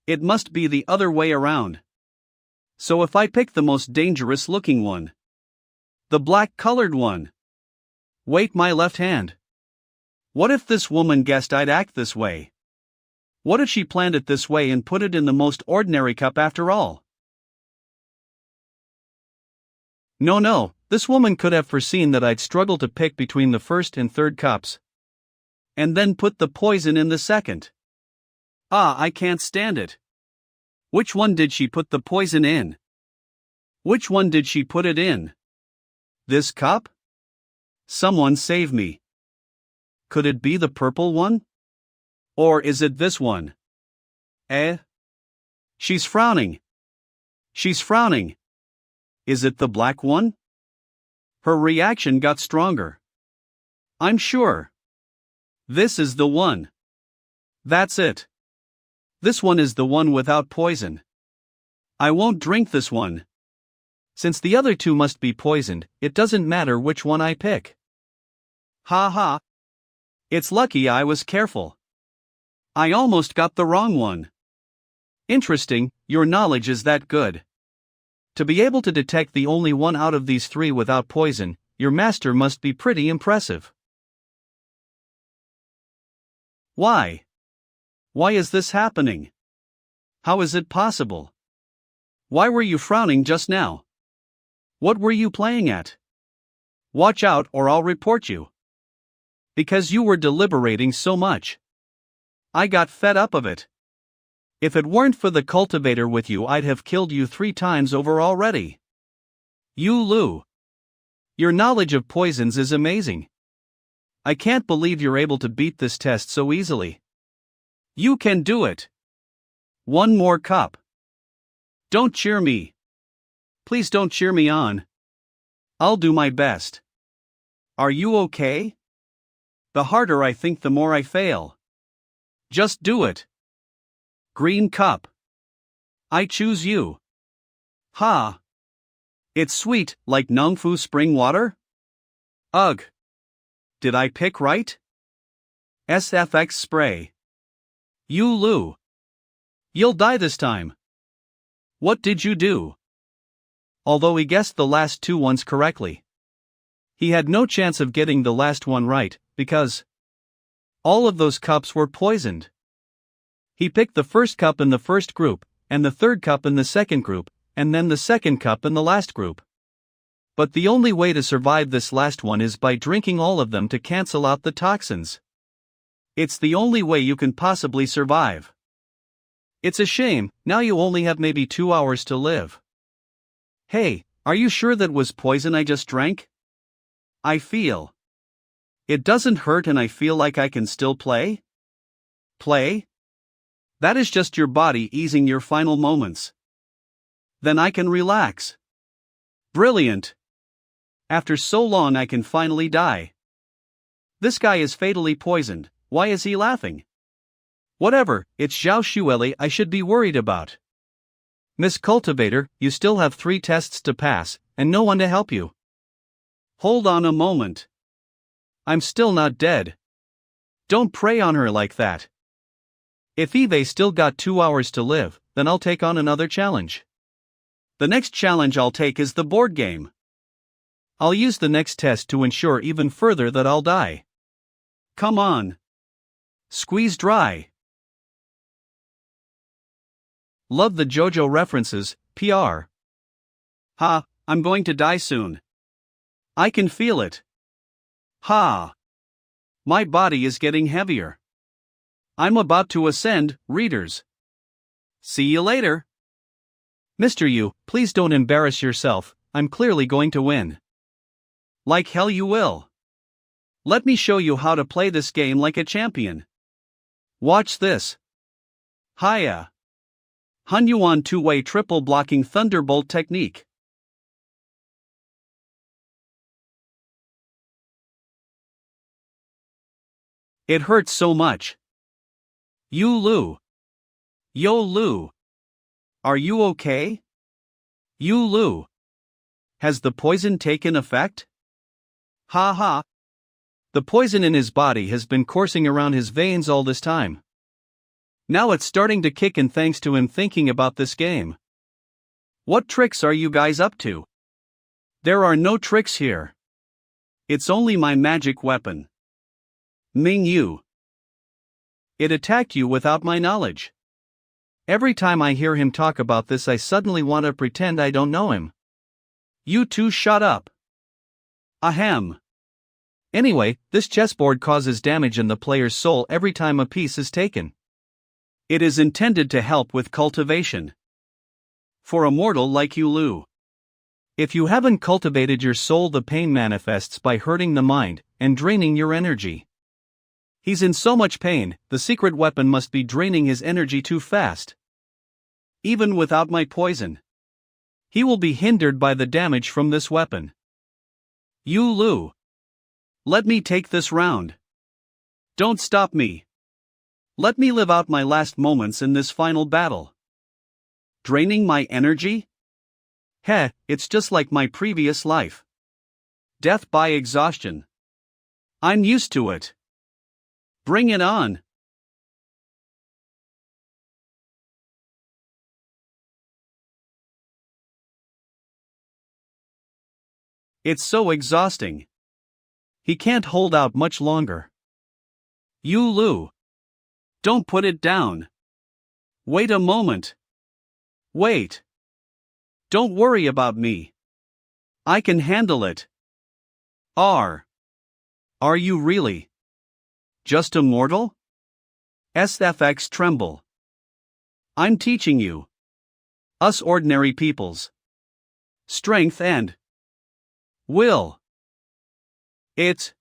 Speaker 1: It must be the other way around. So if I pick the most dangerous looking one. The black colored one. Wait, my left hand. What if this woman guessed I'd act this way? What if she planned it this way and put it in the most ordinary cup after all? No, this woman could have foreseen that I'd struggle to pick between the first and third cups. And then put the poison in the second. I can't stand it. Which one did she put the poison in? Which one did she put it in? This cup? Someone save me. Could it be the purple one? Or is it this one? She's frowning. She's frowning. Is it the black one? Her reaction got stronger. I'm sure. This is the one. That's it. This one is the one without poison. I won't drink this one. Since the other two must be poisoned, it doesn't matter which one I pick. Ha ha. It's lucky I was careful. I almost got the wrong one. Interesting, your knowledge is that good. To be able to detect the only one out of these three without poison, your master must be pretty impressive. Why? Why is this happening? How is it possible? Why were you frowning just now? What were you playing at? Watch out or I'll report you. Because you were deliberating so much. I got fed up of it. If it weren't for the cultivator with you, I'd have killed you 3 times over already. Yulu. Your knowledge of poisons is amazing. I can't believe you're able to beat this test so easily. You can do it. One more cup. Don't cheer me. Please don't cheer me on. I'll do my best. Are you okay? The harder I think, the more I fail. Just do it. Green cup. I choose you. Ha. It's sweet, like Nongfu spring water? Ugh. Did I pick right? SFX spray. Yulu. You'll die this time. What did you do? Although he guessed the last 2 ones correctly, he had no chance of getting the last one right, because all of those cups were poisoned. He picked the first cup in the first group, and the third cup in the second group, and then the second cup in the last group. But the only way to survive this last one is by drinking all of them to cancel out the toxins. It's the only way you can possibly survive. It's a shame, now you only have maybe 2 hours to live. Hey, are you sure that was poison I just drank? I feel. It doesn't hurt and I feel like I can still play? Play? That is just your body easing your final moments. Then I can relax. Brilliant. After so long I can finally die. This guy is fatally poisoned, why is he laughing? Whatever, it's Zhao Shuelli I should be worried about. Miss Cultivator, you still have 3 tests to pass, and no one to help you. Hold on a moment. I'm still not dead. Don't prey on her like that. If Eve still got 2 hours to live, then I'll take on another challenge. The next challenge I'll take is the board game. I'll use the next test to ensure even further that I'll die. Come on. Squeeze dry. Love the JoJo references, PR. Ha, I'm going to die soon. I can feel it. Ha. My body is getting heavier. I'm about to ascend, readers. See you later. Mr. Yu, please don't embarrass yourself, I'm clearly going to win. Like hell you will. Let me show you how to play this game like a champion. Watch this. Hiya. Hunyuan 2-way triple blocking thunderbolt technique. It hurts so much. Yulu. Yolu. Are you okay? Yulu. Has the poison taken effect? Ha ha. The poison in his body has been coursing around his veins all this time. Now it's starting to kick in thanks to him thinking about this game. What tricks are you guys up to? There are no tricks here. It's only my magic weapon. Ming Yu. It attacked you without my knowledge. Every time I hear him talk about this, I suddenly want to pretend I don't know him. You two shut up. Ahem. Anyway, this chessboard causes damage in the player's soul every time a piece is taken. It is intended to help with cultivation. For a mortal like Yulu. If you haven't cultivated your soul, the pain manifests by hurting the mind and draining your energy. He's in so much pain, the secret weapon must be draining his energy too fast. Even without my poison, he will be hindered by the damage from this weapon. Yulu. Let me take this round. Don't stop me. Let me live out my last moments in this final battle. Draining my energy? Heh, it's just like my previous life. Death by exhaustion. I'm used to it. Bring it on. It's so exhausting. He can't hold out much longer. Yulu. Don't put it down. Wait a moment. Wait. Don't worry about me. I can handle it. Are you really just a mortal? SFX tremble. I'm teaching you. Us ordinary peoples. Strength and will. It's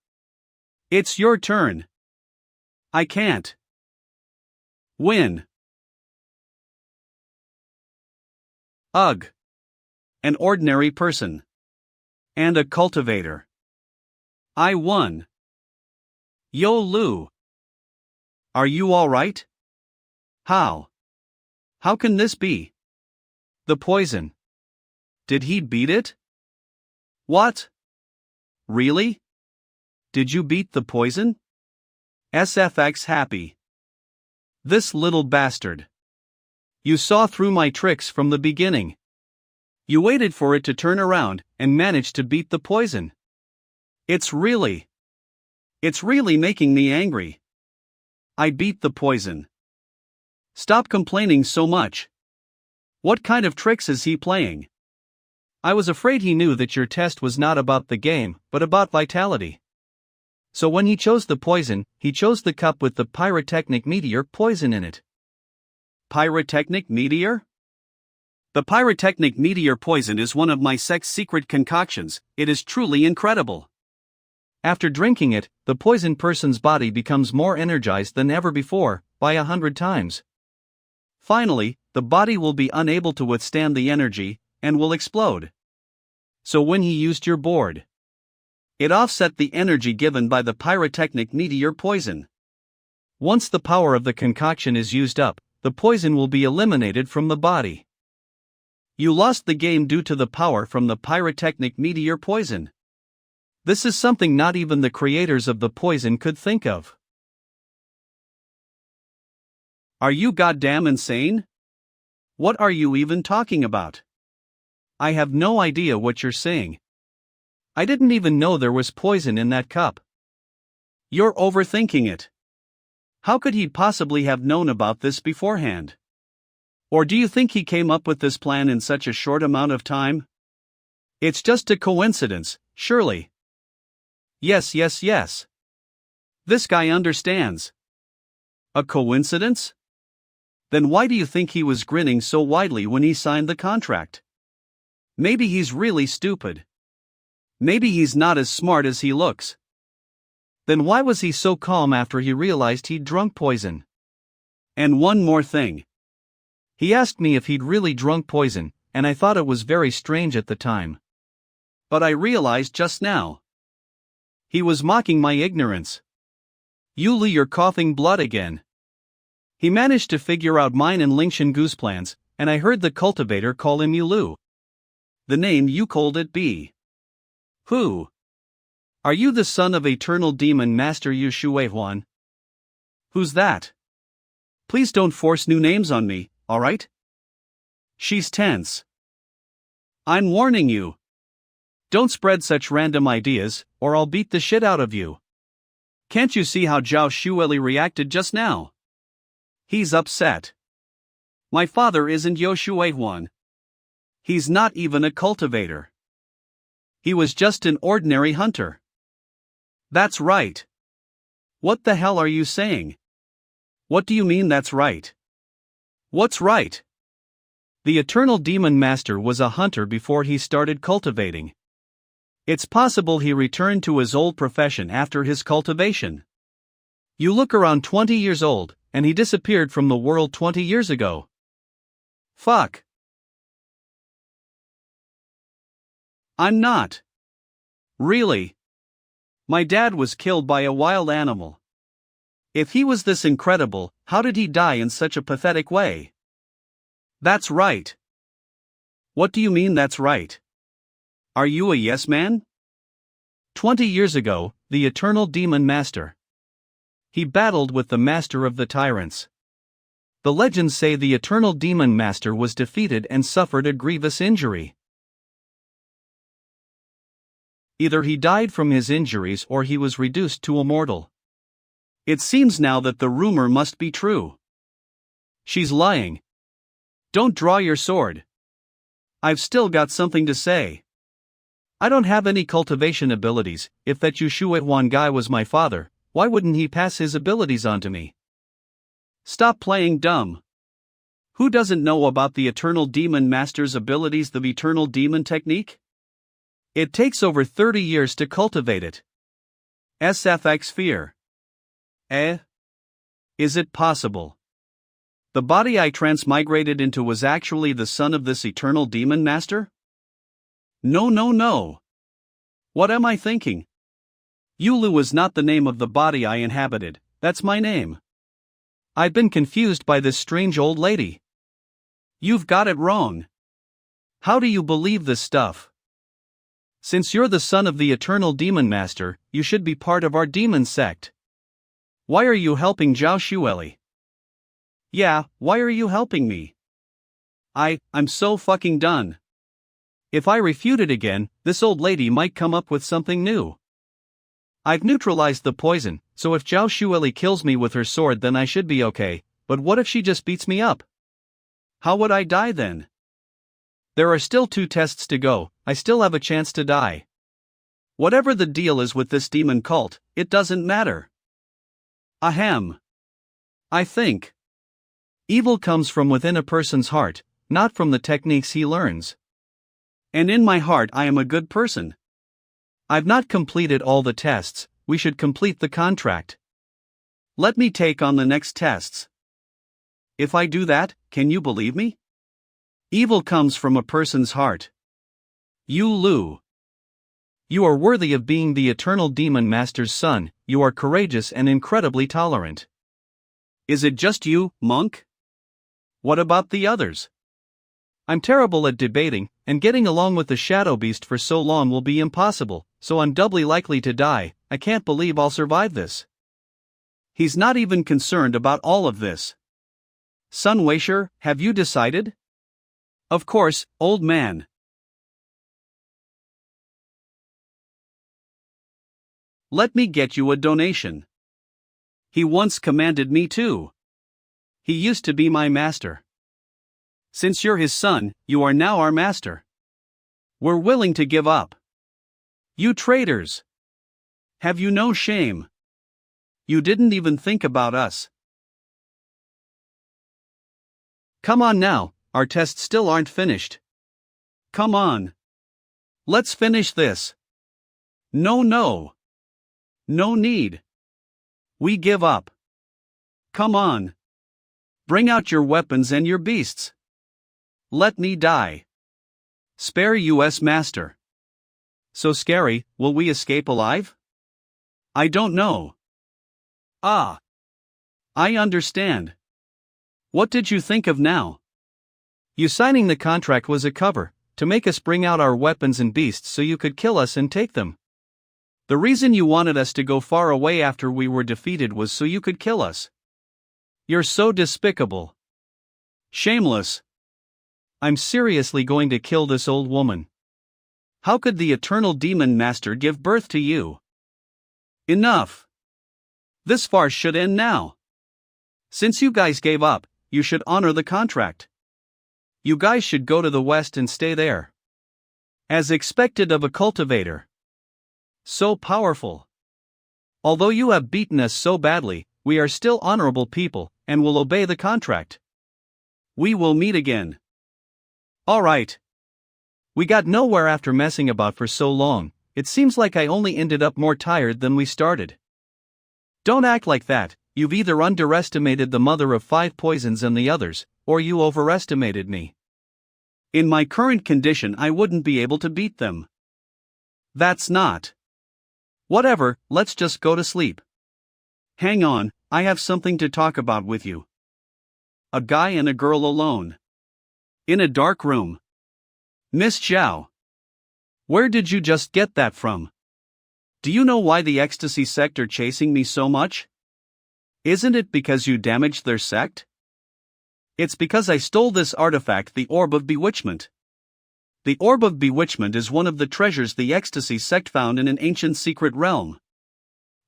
Speaker 1: your turn. I can't win. Ugh. An ordinary person. And a cultivator. I won. Yulu. Are you alright? How? How can this be? The poison. Did he beat it? What? Really? Did you beat the poison? SFX happy. This little bastard. You saw through my tricks from the beginning. You waited for it to turn around and managed to beat the poison. It's really making me angry. I beat the poison. Stop complaining so much. What kind of tricks is he playing? I was afraid he knew that your test was not about the game, but about vitality. So when he chose the poison, he chose the cup with the pyrotechnic meteor poison in it. Pyrotechnic meteor? The pyrotechnic meteor poison is one of my sect's secret concoctions. It is truly incredible. After drinking it, the poisoned person's body becomes more energized than ever before, by 100 times. Finally, the body will be unable to withstand the energy, and will explode. So when he used your board, it offset the energy given by the pyrotechnic meteor poison. Once the power of the concoction is used up, the poison will be eliminated from the body. You lost the game due to the power from the pyrotechnic meteor poison. This is something not even the creators of the poison could think of. Are you goddamn insane? What are you even talking about? I have no idea what you're saying. I didn't even know there was poison in that cup. You're overthinking it. How could he possibly have known about this beforehand? Or do you think he came up with this plan in such a short amount of time? It's just a coincidence, surely. Yes. This guy understands. A coincidence? Then why do you think he was grinning so widely when he signed the contract? Maybe he's really stupid. Maybe he's not as smart as he looks. Then why was he so calm after he realized he'd drunk poison? And one more thing. He asked me if he'd really drunk poison, and I thought it was very strange at the time. But I realized just now. He was mocking my ignorance. Yulu, you're coughing blood again. He managed to figure out mine and Lingshan Gu's plans, and I heard the cultivator call him Yulu. The name you called it be. Who? Are you the son of eternal demon master Yu Shuehuan? Who's that? Please don't force new names on me, alright? She's tense. I'm warning you. Don't spread such random ideas, or I'll beat the shit out of you. Can't you see how Zhao Shuelli reacted just now? He's upset. My father isn't Yo Shuehuan. He's not even a cultivator. He was just an ordinary hunter. That's right. What the hell are you saying? What do you mean that's right? What's right? The Eternal Demon Master was a hunter before he started cultivating. It's possible he returned to his old profession after his cultivation. You look around 20 years old, and he disappeared from the world 20 years ago. Fuck. I'm not. Really? My dad was killed by a wild animal. If he was this incredible, how did he die in such a pathetic way? That's right. What do you mean that's right? Are you a yes man? 20 years ago, the Eternal Demon Master. He battled with the Master of the Tyrants. The legends say the Eternal Demon Master was defeated and suffered a grievous injury. Either he died from his injuries or he was reduced to a mortal. It seems now that the rumor must be true. She's lying. Don't draw your sword. I've still got something to say. I don't have any cultivation abilities. If that Yushuetwan guy was my father, why wouldn't he pass his abilities on to me? Stop playing dumb. Who doesn't know about the Eternal Demon Master's abilities, the Eternal Demon Technique? It takes over 30 years to cultivate it. SFX fear. Is it possible? The body I transmigrated into was actually the son of this Eternal Demon Master? No. What am I thinking? Yulu was not the name of the body I inhabited, that's my name. I've been confused by this strange old lady. You've got it wrong. How do you believe this stuff? Since you're the son of the Eternal Demon Master, you should be part of our demon sect. Why are you helping Zhao Shuelli? Yeah, why are you helping me? I'm so fucking done. If I refute it again, this old lady might come up with something new. I've neutralized the poison, so if Zhao Shuelli kills me with her sword then I should be okay, but what if she just beats me up? How would I die then? There are still 2 tests to go, I still have a chance to die. Whatever the deal is with this demon cult, it doesn't matter. Ahem. I think evil comes from within a person's heart, not from the techniques he learns. And in my heart I am a good person. I've not completed all the tests, we should complete the contract. Let me take on the next tests. If I do that, can you believe me? Evil comes from a person's heart. Yulu. You are worthy of being the Eternal Demon Master's son, you are courageous and incredibly tolerant. Is it just you, monk? What about the others? I'm terrible at debating, and getting along with the Shadow Beast for so long will be impossible, so I'm doubly likely to die. I can't believe I'll survive this. He's not even concerned about all of this. Sun Weisher, have you decided? Of course, old man. Let me get you a donation. He once commanded me too. He used to be my master. Since you're his son, you are now our master. We're willing to give up. You traitors! Have you no shame? You didn't even think about us. Come on now, our tests still aren't finished. Come on. Let's finish this. No. No need. We give up. Come on. Bring out your weapons and your beasts. Let me die. Spare US Master. So scary, will we escape alive? I don't know. Ah. I understand. What did you think of now? You signing the contract was a cover, to make us bring out our weapons and beasts so you could kill us and take them. The reason you wanted us to go far away after we were defeated was so you could kill us. You're so despicable. Shameless. I'm seriously going to kill this old woman. How could the Eternal Demon Master give birth to you? Enough. This farce should end now. Since you guys gave up, you should honor the contract. You guys should go to the west and stay there. As expected of a cultivator. So powerful. Although you have beaten us so badly, we are still honorable people, and will obey the contract. We will meet again. Alright. We got nowhere after messing about for so long. It seems like I only ended up more tired than we started. Don't act like that. You've either underestimated the mother of 5 poisons and the others, or you overestimated me. In my current condition, I wouldn't be able to beat them. That's not. Whatever, let's just go to sleep. Hang on, I have something to talk about with you. A guy and a girl alone. In a dark room. Miss Zhao. Where did you just get that from? Do you know why the ecstasy sect are chasing me so much? Isn't it because you damaged their sect? It's because I stole this artifact, the Orb of Bewitchment. The Orb of Bewitchment is one of the treasures the ecstasy sect found in an ancient secret realm.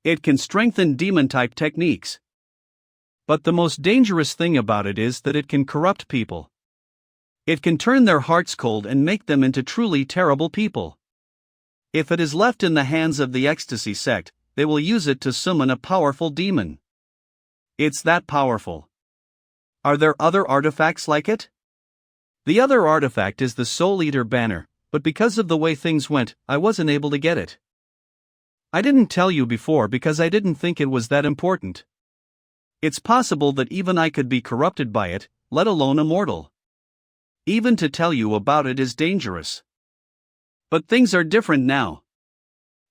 Speaker 1: It can strengthen demon-type techniques. But the most dangerous thing about it is that it can corrupt people. It can turn their hearts cold and make them into truly terrible people. If it is left in the hands of the ecstasy sect, they will use it to summon a powerful demon. It's that powerful. Are there other artifacts like it? The other artifact is the Soul Eater banner, but because of the way things went, I wasn't able to get it. I didn't tell you before because I didn't think it was that important. It's possible that even I could be corrupted by it, let alone immortal. Even to tell you about it is dangerous. But things are different now.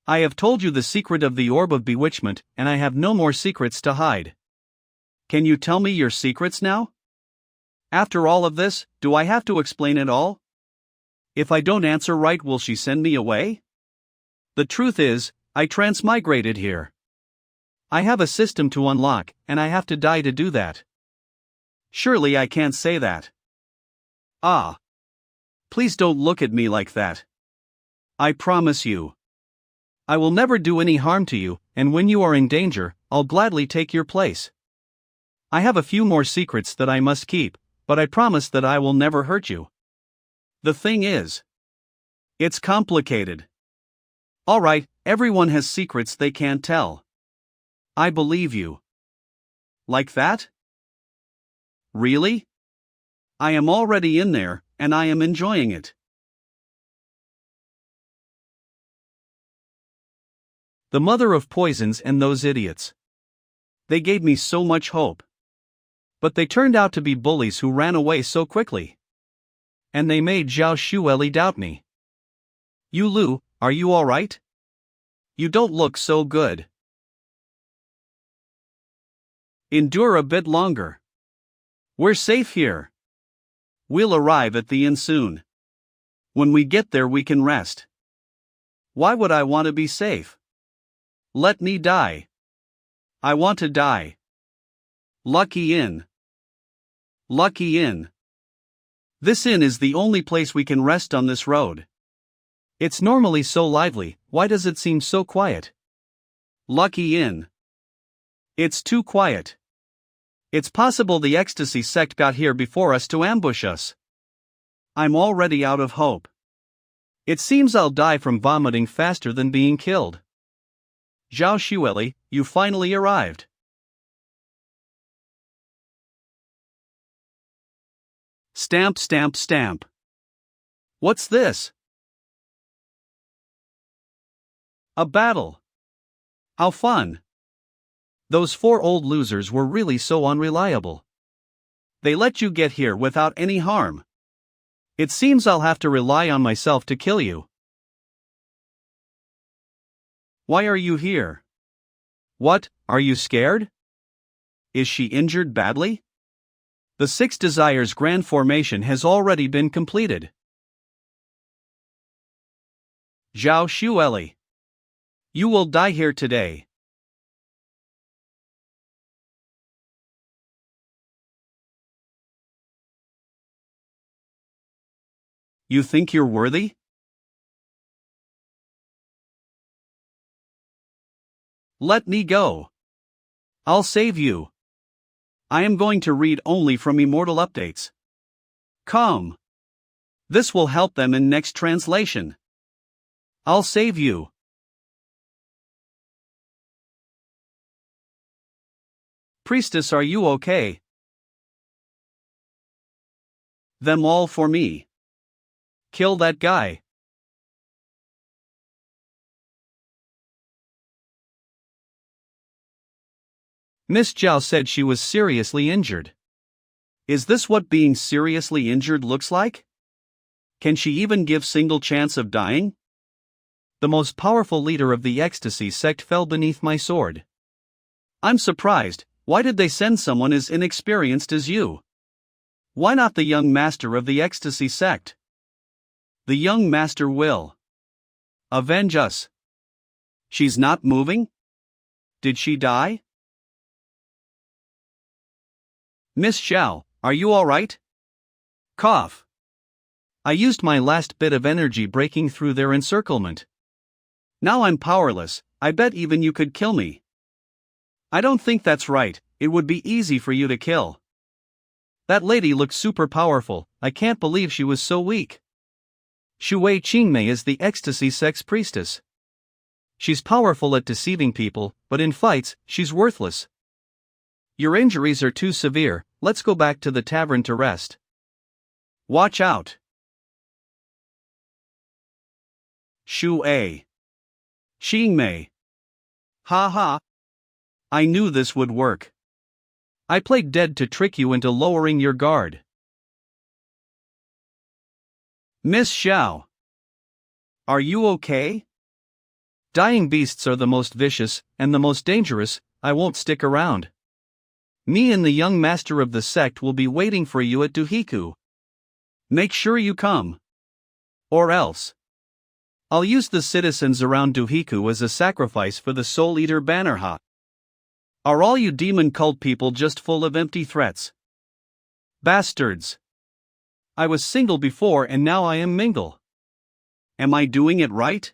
Speaker 1: I have told you the secret of the Orb of Bewitchment, and I have no more secrets to hide. Can you tell me your secrets now? After all of this, do I have to explain it all? If I don't answer right, will she send me away? The truth is, I transmigrated here. I have a system to unlock, and I have to die to do that. Surely I can't say that. Ah. Please don't look at me like that. I promise you. I will never do any harm to you, and when you are in danger, I'll gladly take your place. I have a few more secrets that I must keep, but I promise that I will never hurt you. The thing is, it's complicated. Alright, everyone has secrets they can't tell. I believe you. Like that? Really? I am already in there, and I am enjoying it. The mother of poisons and those idiots. They gave me so much hope. But they turned out to be bullies who ran away so quickly. And they made Zhao Shuelli doubt me. Yulu, are you alright? You don't look so good. Endure a bit longer. We're safe here. We'll arrive at the inn soon. When we get there, we can rest. Why would I want to be safe? Let me die. I want to die. Lucky Inn. Lucky Inn. This inn is the only place we can rest on this road. It's normally so lively, why does it seem so quiet? Lucky Inn. It's too quiet. It's possible the ecstasy sect got here before us to ambush us. I'm already out of hope. It seems I'll die from vomiting faster than being killed. Zhao Shuelli, you finally arrived. Stamp, stamp, stamp. What's this? A battle. How fun. Those 4 old losers were really so unreliable. They let you get here without any harm. It seems I'll have to rely on myself to kill you. Why are you here? What, are you scared? Is she injured badly? The 6 Desires Grand Formation has already been completed. Zhao Shuelli. You will die here today. You think you're worthy? Let me go. I'll save you. I am going to read only from immortal updates. Come. This will help them in next translation. I'll save you. Priestess, are you okay? Them all for me. Kill that guy. Miss Zhao said she was seriously injured. Is this what being seriously injured looks like? Can she even give single chance of dying? The most powerful leader of the ecstasy sect fell beneath my sword. I'm surprised. Why did they send someone as inexperienced as you? Why not the young master of the ecstasy sect? The young master will avenge us. She's not moving? Did she die? Miss Xiao, are you alright? Cough. I used my last bit of energy breaking through their encirclement. Now I'm powerless. I bet even you could kill me. I don't think that's right. It would be easy for you to kill. That lady looked super powerful. I can't believe she was so weak. Shuwei Qingmei is the ecstasy sect's priestess. She's powerful at deceiving people, but in fights, she's worthless. Your injuries are too severe. Let's go back to the tavern to rest. Watch out. Shuei Qingmei. Ha ha. I knew this would work. I played dead to trick you into lowering your guard. Miss Xiao. Are you okay? Dying beasts are the most vicious, and the most dangerous. I won't stick around. Me and the young master of the sect will be waiting for you at Duhiku. Make sure you come. Or else. I'll use the citizens around Duhiku as a sacrifice for the Soul Eater Manhwa. Are all you demon cult people just full of empty threats? Bastards. I was single before and now I am mingle. Am I doing it right?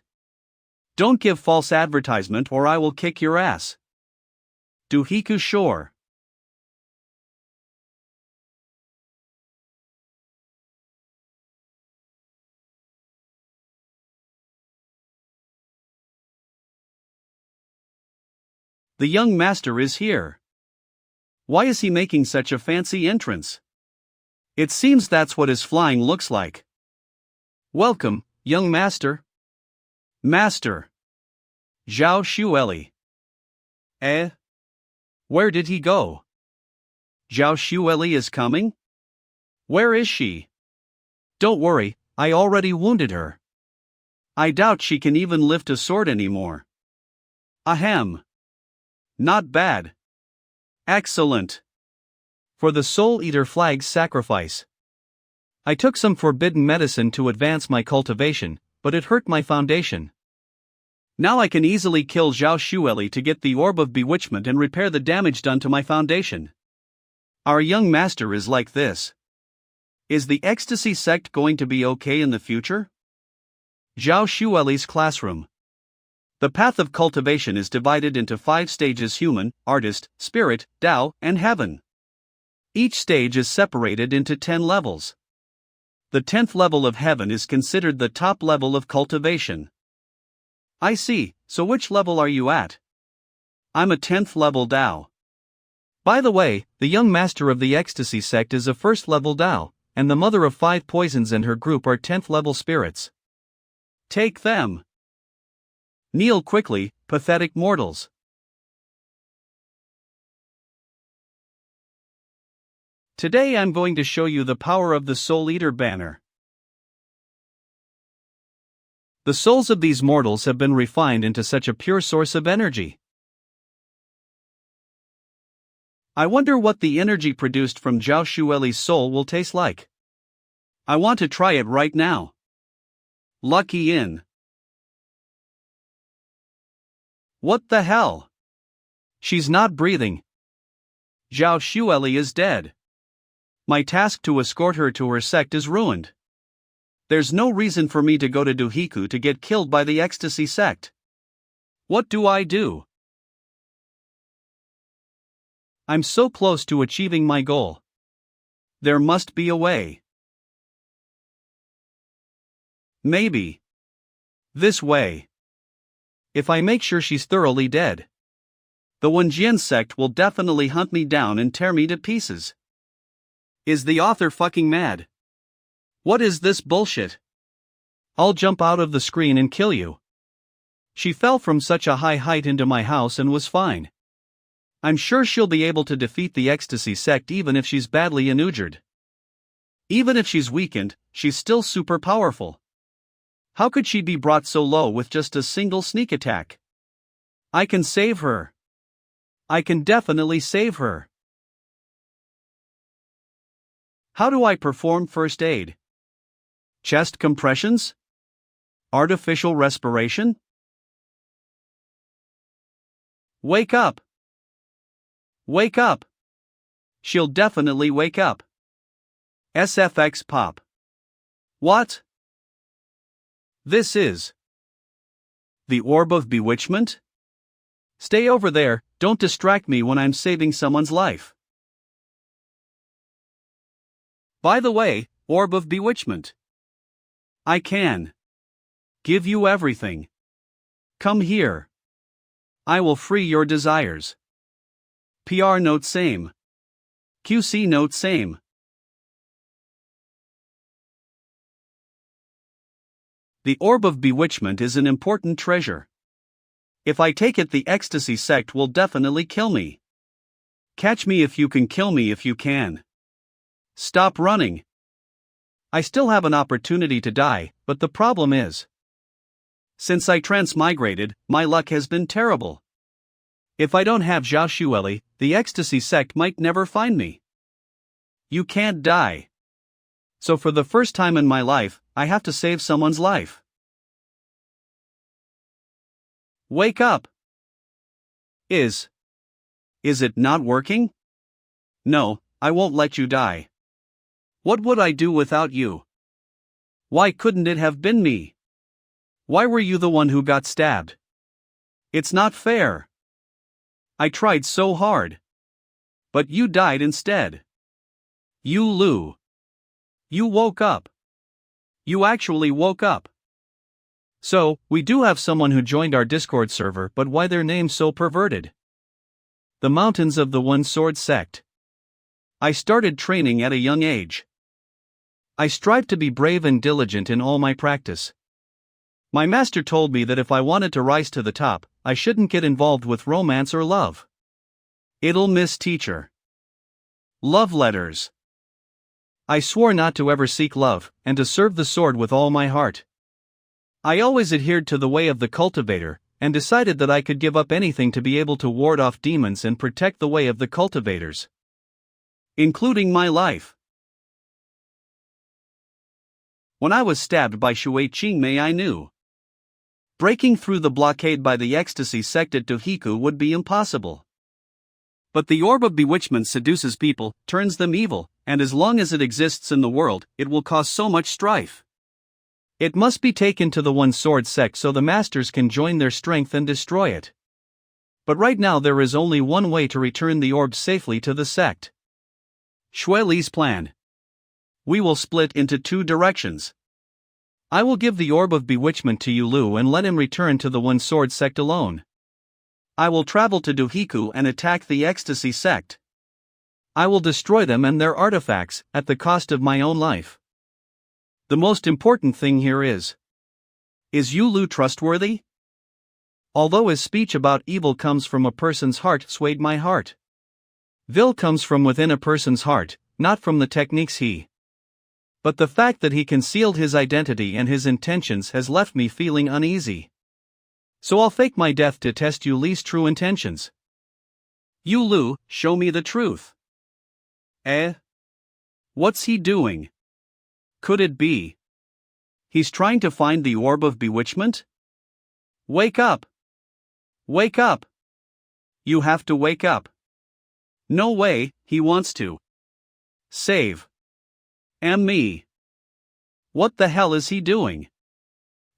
Speaker 1: Don't give false advertisement or I will kick your ass. Duhiku Shore. The young master is here. Why is he making such a fancy entrance? It seems that's what his flying looks like. Welcome, young master. Master. Zhao Shuelli. Where did he go? Zhao Shuelli is coming? Where is she? Don't worry, I already wounded her. I doubt she can even lift a sword anymore. Ahem. Not bad. Excellent. For the Soul Eater flag's sacrifice. I took some forbidden medicine to advance my cultivation, but it hurt my foundation. Now I can easily kill Zhao Shuelli to get the Orb of Bewitchment and repair the damage done to my foundation. Our young master is like this. Is the ecstasy sect going to be okay in the future? Zhao Shuelli's classroom. The path of cultivation is divided into 5 stages: human, artist, spirit, Tao, and heaven. Each stage is separated into 10 levels. The 10th level of heaven is considered the top level of cultivation. I see, so which level are you at? I'm a 10th level Tao. By the way, the young master of the ecstasy sect is a 1st level Tao, and the mother of 5 poisons and her group are 10th level spirits. Take them. Kneel quickly, pathetic mortals. Today I'm going to show you the power of the Soul Eater banner. The souls of these mortals have been refined into such a pure source of energy. I wonder what the energy produced from Zhao Shuelli's soul will taste like. I want to try it right now. Lucky in. What the hell? She's not breathing. Zhao Shuelli is dead. My task to escort her to her sect is ruined. There's no reason for me to go to Duhiku to get killed by the ecstasy sect. What do I do? I'm so close to achieving my goal. There must be a way. Maybe. This way. If I make sure she's thoroughly dead, the Jin'an sect will definitely hunt me down and tear me to pieces. Is the author fucking mad? What is this bullshit? I'll jump out of the screen and kill you. She fell from such a high height into my house and was fine. I'm sure she'll be able to defeat the ecstasy sect even if she's badly injured. Even if she's weakened, she's still super powerful. How could she be brought so low with just a single sneak attack? I can save her. I can definitely save her. How do I perform first aid? Chest compressions? Artificial respiration? Wake up! Wake up! She'll definitely wake up. SFX pop. What? This is the Orb of Bewitchment? Stay over there, don't distract me when I'm saving someone's life. By the way, Orb of Bewitchment. I can give you everything. Come here. I will free your desires. PR note same. QC note same. The Orb of Bewitchment is an important treasure. If I take it, the ecstasy sect will definitely kill me. Catch me if you can, kill me if you can. Stop running. I still have an opportunity to die, but the problem is, since I transmigrated, my luck has been terrible. If I don't have Shuelli, the ecstasy sect might never find me. You can't die. So for the first time in my life, I have to save someone's life. Wake up! Is it not working? No, I won't let you die. What would I do without you? Why couldn't it have been me? Why were you the one who got stabbed? It's not fair. I tried so hard. But you died instead. Yulu. You woke up. You actually woke up. So, we do have someone who joined our Discord server, but why their name's so perverted? The Mountains of the One Sword Sect. I started training at a young age. I strive to be brave and diligent in all my practice. My master told me that if I wanted to rise to the top, I shouldn't get involved with romance or love. It'll miss teacher. Love letters. I swore not to ever seek love, and to serve the sword with all my heart. I always adhered to the way of the cultivator, and decided that I could give up anything to be able to ward off demons and protect the way of the cultivators. Including my life. When I was stabbed by Shuelli, I knew breaking through the blockade by the ecstasy sect at Dohiku would be impossible. But the Orb of Bewitchment seduces people, turns them evil, and as long as it exists in the world, it will cause so much strife. It must be taken to the One Sword Sect so the masters can join their strength and destroy it. But right now there is only one way to return the orb safely to the sect. Shuelli's plan. We will split into two directions. I will give the Orb of Bewitchment to Yulu and let him return to the One Sword Sect alone. I will travel to Dohiku and attack the ecstasy sect. I will destroy them and their artifacts, at the cost of my own life. The most important thing here is Yulu trustworthy? Although his speech about evil comes from a person's heart swayed my heart. Vil comes from within a person's heart, not from the techniques he. But the fact that he concealed his identity and his intentions has left me feeling uneasy. So I'll fake my death to test Yuli's true intentions. Yulu, show me the truth. What's he doing? Could it be he's trying to find the Orb of Bewitchment? Wake up! Wake up! You have to wake up. No way, he wants to save me. What the hell is he doing?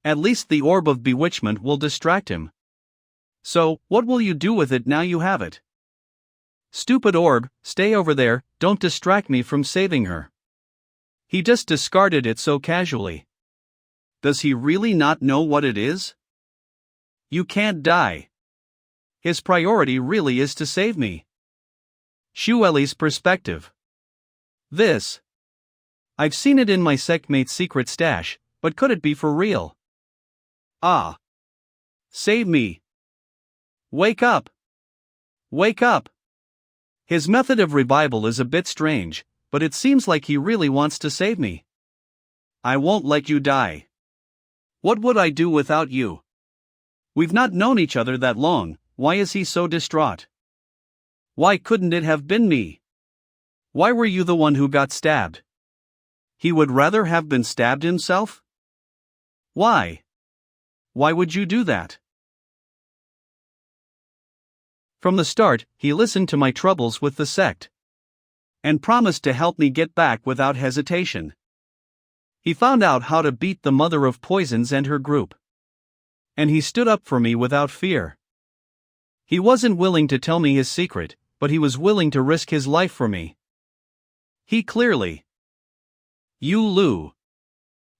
Speaker 1: At least the Orb of Bewitchment will distract him. So, what will you do with it now you have it? Stupid orb, stay over there, don't distract me from saving her. He just discarded it so casually. Does he really not know what it is? You can't die. His priority really is to save me. Shuelli's perspective. This. I've seen it in my sectmate's secret stash, but could it be for real? Ah. Save me. Wake up. Wake up. His method of revival is a bit strange, but it seems like he really wants to save me. I won't let you die. What would I do without you? We've not known each other that long, why is he so distraught? Why couldn't it have been me? Why were you the one who got stabbed? He would rather have been stabbed himself? Why? Why would you do that? From the start, he listened to my troubles with the sect and promised to help me get back without hesitation. He found out how to beat the mother of poisons and her group. And he stood up for me without fear. He wasn't willing to tell me his secret, but he was willing to risk his life for me. He clearly, Yulu,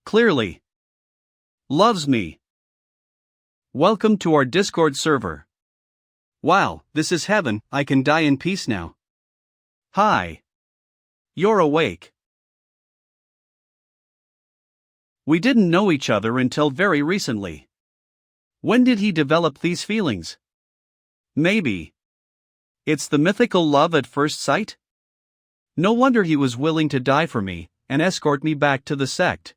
Speaker 1: clearly loves me. Welcome to our Discord server. Wow, this is heaven, I can die in peace now. Hi. You're awake. We didn't know each other until very recently. When did he develop these feelings? Maybe. It's the mythical love at first sight? No wonder he was willing to die for me, and escort me back to the sect.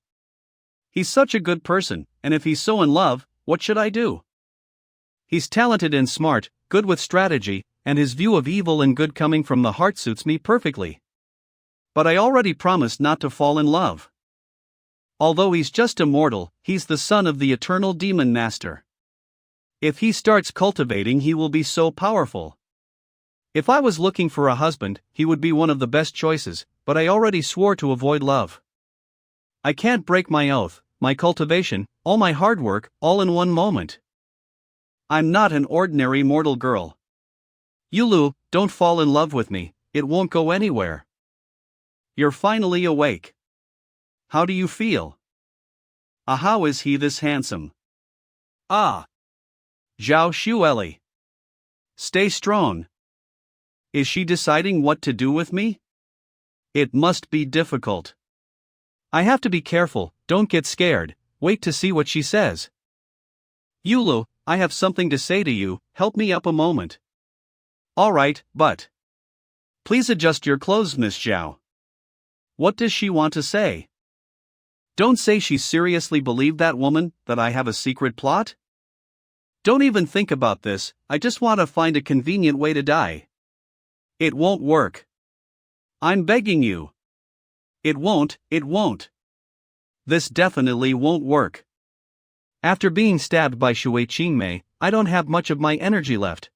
Speaker 1: He's such a good person, and if he's so in love, what should I do? He's talented and smart, good with strategy, and his view of evil and good coming from the heart suits me perfectly. But I already promised not to fall in love. Although he's just a mortal, he's the son of the eternal demon master. If he starts cultivating, he will be so powerful. If I was looking for a husband, he would be one of the best choices, but I already swore to avoid love. I can't break my oath, my cultivation, all my hard work, all in one moment. I'm not an ordinary mortal girl. Yulu, don't fall in love with me, it won't go anywhere. You're finally awake. How do you feel? How is he this handsome? Ah. Zhao Shuelli. Stay strong. Is she deciding what to do with me? It must be difficult. I have to be careful, don't get scared, wait to see what she says. Yulu, I have something to say to you, help me up a moment. Alright, but please adjust your clothes, Miss Zhao. What does she want to say? Don't say she seriously believed that woman, that I have a secret plot? Don't even think about this, I just want to find a convenient way to die. It won't work. I'm begging you. It won't. This definitely won't work. After being stabbed by Shui Qingmei, I don't have much of my energy left.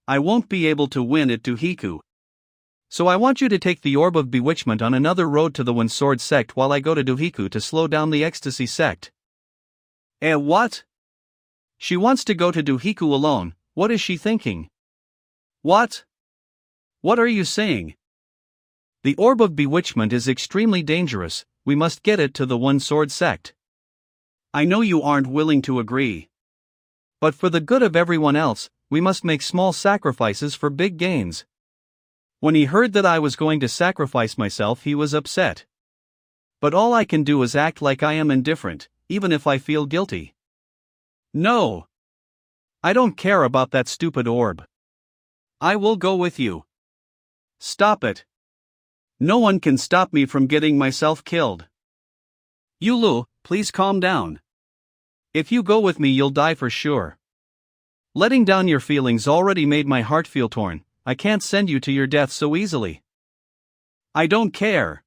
Speaker 1: I won't be able to win at Duhiku. So I want you to take the Orb of Bewitchment on another road to the One Sword sect while I go to Duhiku to slow down the Ecstasy sect. What? She wants to go to Duhiku alone, what is she thinking? What? What are you saying? The Orb of Bewitchment is extremely dangerous, we must get it to the One Sword sect. I know you aren't willing to agree. But for the good of everyone else, we must make small sacrifices for big gains. When he heard that I was going to sacrifice myself, he was upset. But all I can do is act like I am indifferent, even if I feel guilty. No. I don't care about that stupid orb. I will go with you. Stop it. No one can stop me from getting myself killed. Yulu, please calm down. If you go with me, you'll die for sure. Letting down your feelings already made my heart feel torn. I can't send you to your death so easily. I don't care.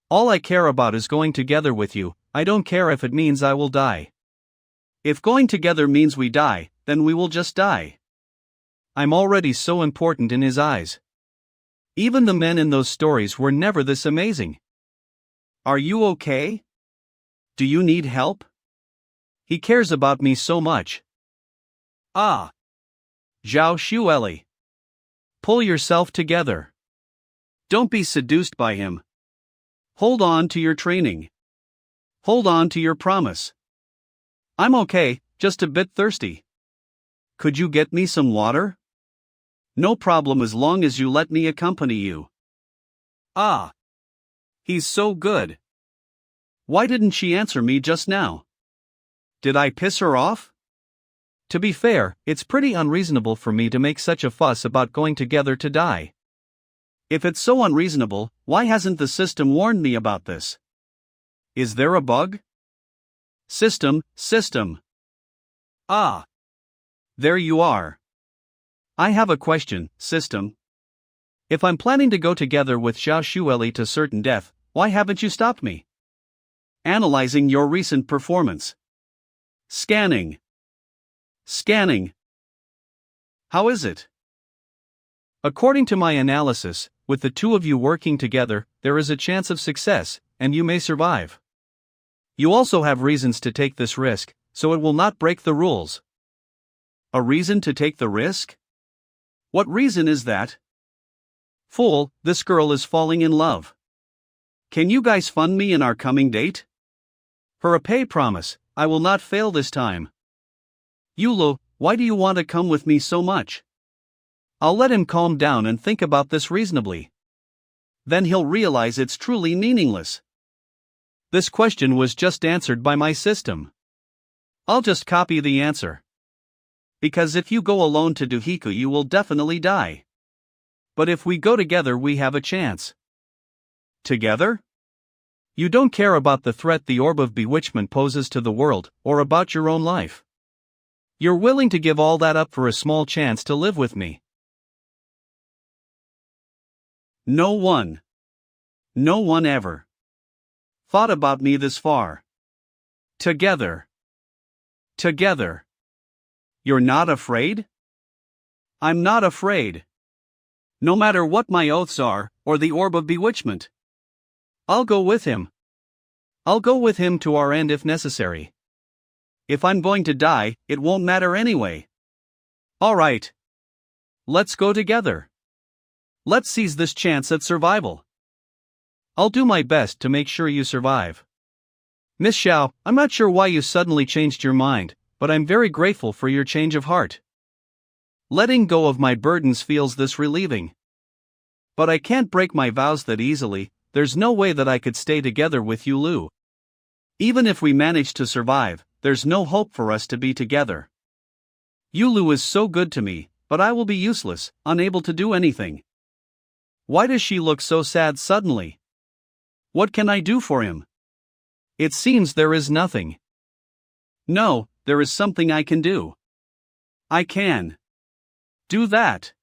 Speaker 1: All I care about is going together with you, I don't care if it means I will die. If going together means we die, then we will just die. I'm already so important in his eyes. Even the men in those stories were never this amazing. Are you okay? Do you need help? He cares about me so much. Ah. Zhao Shuelli. Pull yourself together. Don't be seduced by him. Hold on to your training. Hold on to your promise. I'm okay, just a bit thirsty. Could you get me some water? No problem as long as you let me accompany you. Ah. He's so good. Why didn't she answer me just now? Did I piss her off? To be fair, it's pretty unreasonable for me to make such a fuss about going together to die. If it's so unreasonable, why hasn't the system warned me about this? Is there a bug? System. Ah. There you are. I have a question, system. If I'm planning to go together with Shuelli to certain death, why haven't you stopped me? Analyzing your recent performance. Scanning. How is it? According to my analysis, with the two of you working together, there is a chance of success, and you may survive. You also have reasons to take this risk, so it will not break the rules. A reason to take the risk? What reason is that? Fool, this girl is falling in love. Can you guys fund me in our coming date? For a pay promise, I will not fail this time. Yulu, why do you want to come with me so much? I'll let him calm down and think about this reasonably. Then he'll realize it's truly meaningless. This question was just answered by my system. I'll just copy the answer. Because if you go alone to Duhiku you will definitely die. But if we go together we have a chance. Together? You don't care about the threat the orb of bewitchment poses to the world, or about your own life. You're willing to give all that up for a small chance to live with me. No one ever thought about me this far. Together. You're not afraid? I'm not afraid. No matter what my oaths are, or the orb of bewitchment. I'll go with him. I'll go with him to our end if necessary. If I'm going to die, it won't matter anyway. Alright. Let's go together. Let's seize this chance at survival. I'll do my best to make sure you survive. Miss Xiao, I'm not sure why you suddenly changed your mind, but I'm very grateful for your change of heart. Letting go of my burdens feels this relieving. But I can't break my vows that easily. There's no way that I could stay together with Yulu. Even if we manage to survive, there's no hope for us to be together. Yulu is so good to me, but I will be useless, unable to do anything. Why does she look so sad suddenly? What can I do for him? It seems there is nothing. No, there is something I can do. I can do that.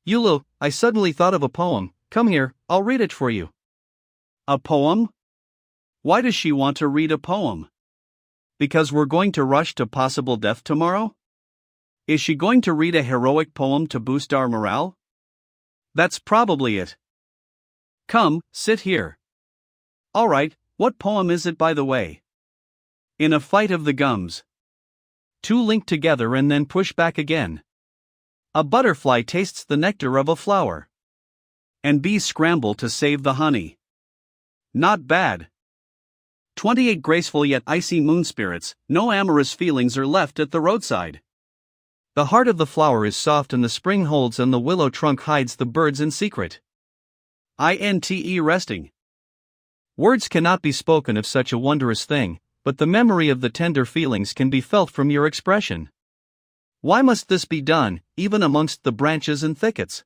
Speaker 1: Yulu, I suddenly thought of a poem. Come here, I'll read it for you. A poem? Why does she want to read a poem? Because we're going to rush to possible death tomorrow? Is she going to read a heroic poem to boost our morale? That's probably it. Come, sit here. Alright, what poem is it by the way? In a fight of the gums. Two link together and then push back again. A butterfly tastes the nectar of a flower. And bees scramble to save the honey. Not bad. 28 graceful yet icy moon spirits, no amorous feelings are left at the roadside. The heart of the flower is soft and the spring holds and the willow trunk hides the birds in secret. INTE resting. Words cannot be spoken of such a wondrous thing, but the memory of the tender feelings can be felt from your expression. Why must this be done, even amongst the branches and thickets?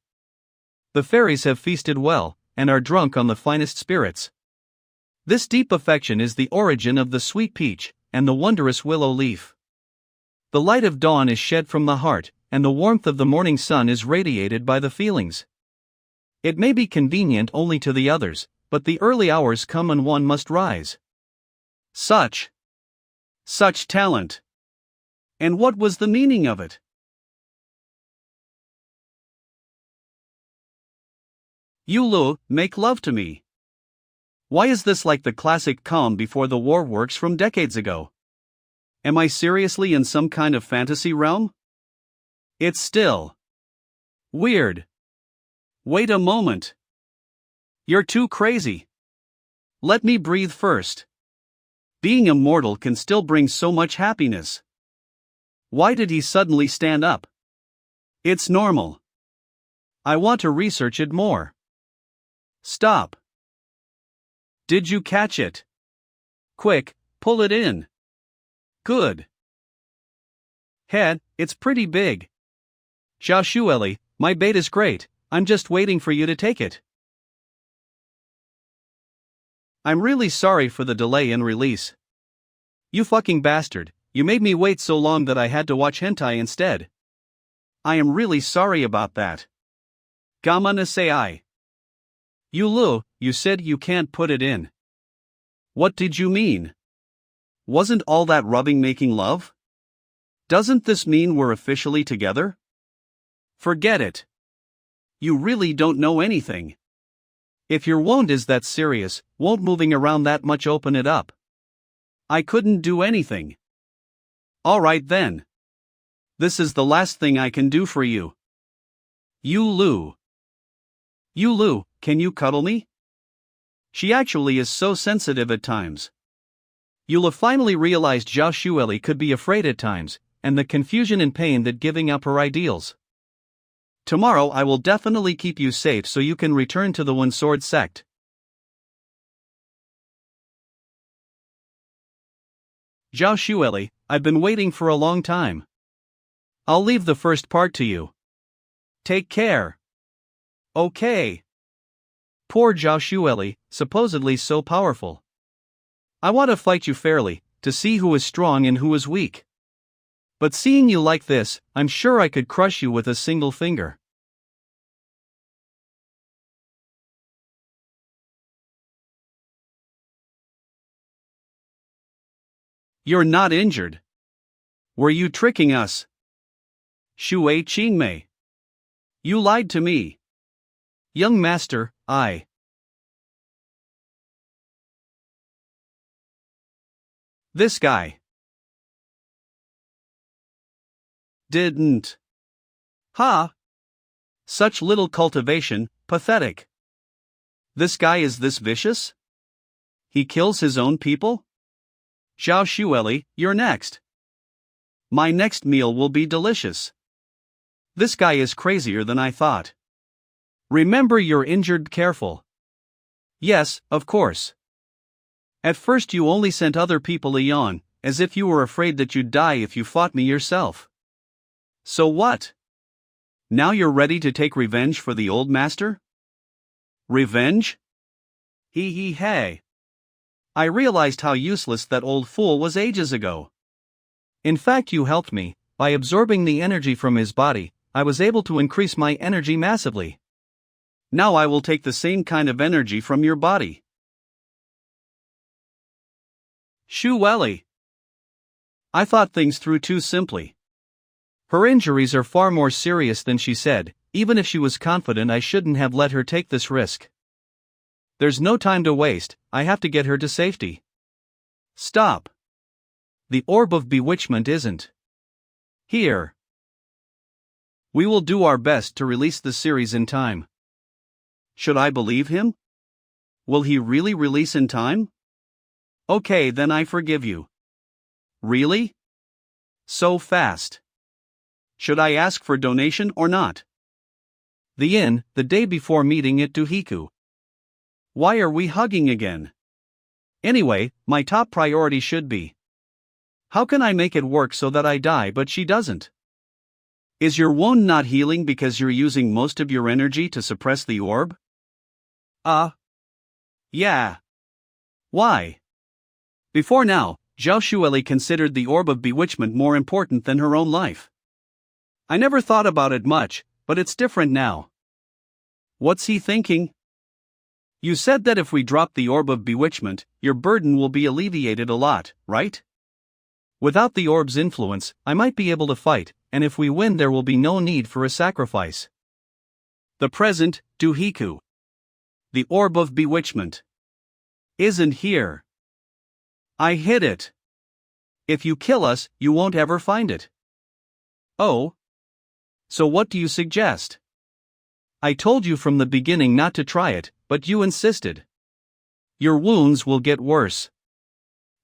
Speaker 1: The fairies have feasted well, and are drunk on the finest spirits. This deep affection is the origin of the sweet peach, and the wondrous willow leaf. The light of dawn is shed from the heart, and the warmth of the morning sun is radiated by the feelings. It may be convenient only to the others, but the early hours come and one must rise. Such talent! And what was the meaning of it? Yulu, make love to me. Why is this like the classic calm before the war works from decades ago? Am I seriously in some kind of fantasy realm? It's still weird. Wait a moment. You're too crazy. Let me breathe first. Being immortal can still bring so much happiness. Why did he suddenly stand up? It's normal. I want to research it more. Stop. Did you catch it? Quick, pull it in. Good. Head, it's pretty big. Shuelli, my bait is great, I'm just waiting for you to take it. I'm really sorry for the delay in release. You fucking bastard, you made me wait so long that I had to watch hentai instead. I am really sorry about that. Gamma nasei. Yulu, you said you can't put it in. What did you mean? Wasn't all that rubbing making love? Doesn't this mean we're officially together? Forget it. You really don't know anything. If your wound is that serious, won't moving around that much open it up? I couldn't do anything. Alright then. This is the last thing I can do for you. Yulu. Yulu, can you cuddle me? She actually is so sensitive at times. Yulu finally realized Shuelli could be afraid at times, and the confusion and pain that giving up her ideals. Tomorrow I will definitely keep you safe so you can return to the One Sword sect. Shuelli, I've been waiting for a long time. I'll leave the first part to you. Take care. Okay. Poor Shuelli, supposedly so powerful. I want to fight you fairly, to see who is strong and who is weak. But seeing you like this, I'm sure I could crush you with a single finger. You're not injured. Were you tricking us? Shui Qingmei. You lied to me. Young master, I. This guy. Didn't. Ha! Such little cultivation, pathetic. This guy is this vicious? He kills his own people? Shuelli, you're next. My next meal will be delicious. This guy is crazier than I thought. Remember you're injured, careful. Yes, of course. At first you only sent other people a yawn, as if you were afraid that you'd die if you fought me yourself. So what? Now you're ready to take revenge for the old master? Revenge? Hey. I realized how useless that old fool was ages ago. In fact, you helped me. By absorbing the energy from his body, I was able to increase my energy massively. Now I will take the same kind of energy from your body. Shuelli. I thought things through too simply. Her injuries are far more serious than she said, even if she was confident I shouldn't have let her take this risk. There's no time to waste, I have to get her to safety. Stop. The orb of bewitchment isn't here. We will do our best to release the series in time. Should I believe him? Will he really release in time? Okay, then I forgive you. Really? So fast. Should I ask for donation or not? The inn, the day before meeting at Duhiku. Why are we hugging again? Anyway, my top priority should be: how can I make it work so that I die but she doesn't? Is your wound not healing because you're using most of your energy to suppress the orb? Yeah. Why? Before now, Shuelli considered the orb of bewitchment more important than her own life. I never thought about it much, but it's different now. What's he thinking? You said that if we drop the orb of bewitchment, your burden will be alleviated a lot, right? Without the orb's influence, I might be able to fight, and if we win there will be no need for a sacrifice. The present, Duhiku. The orb of bewitchment. Isn't here. I hid it. If you kill us, you won't ever find it. Oh? So what do you suggest? I told you from the beginning not to try it, but you insisted. Your wounds will get worse.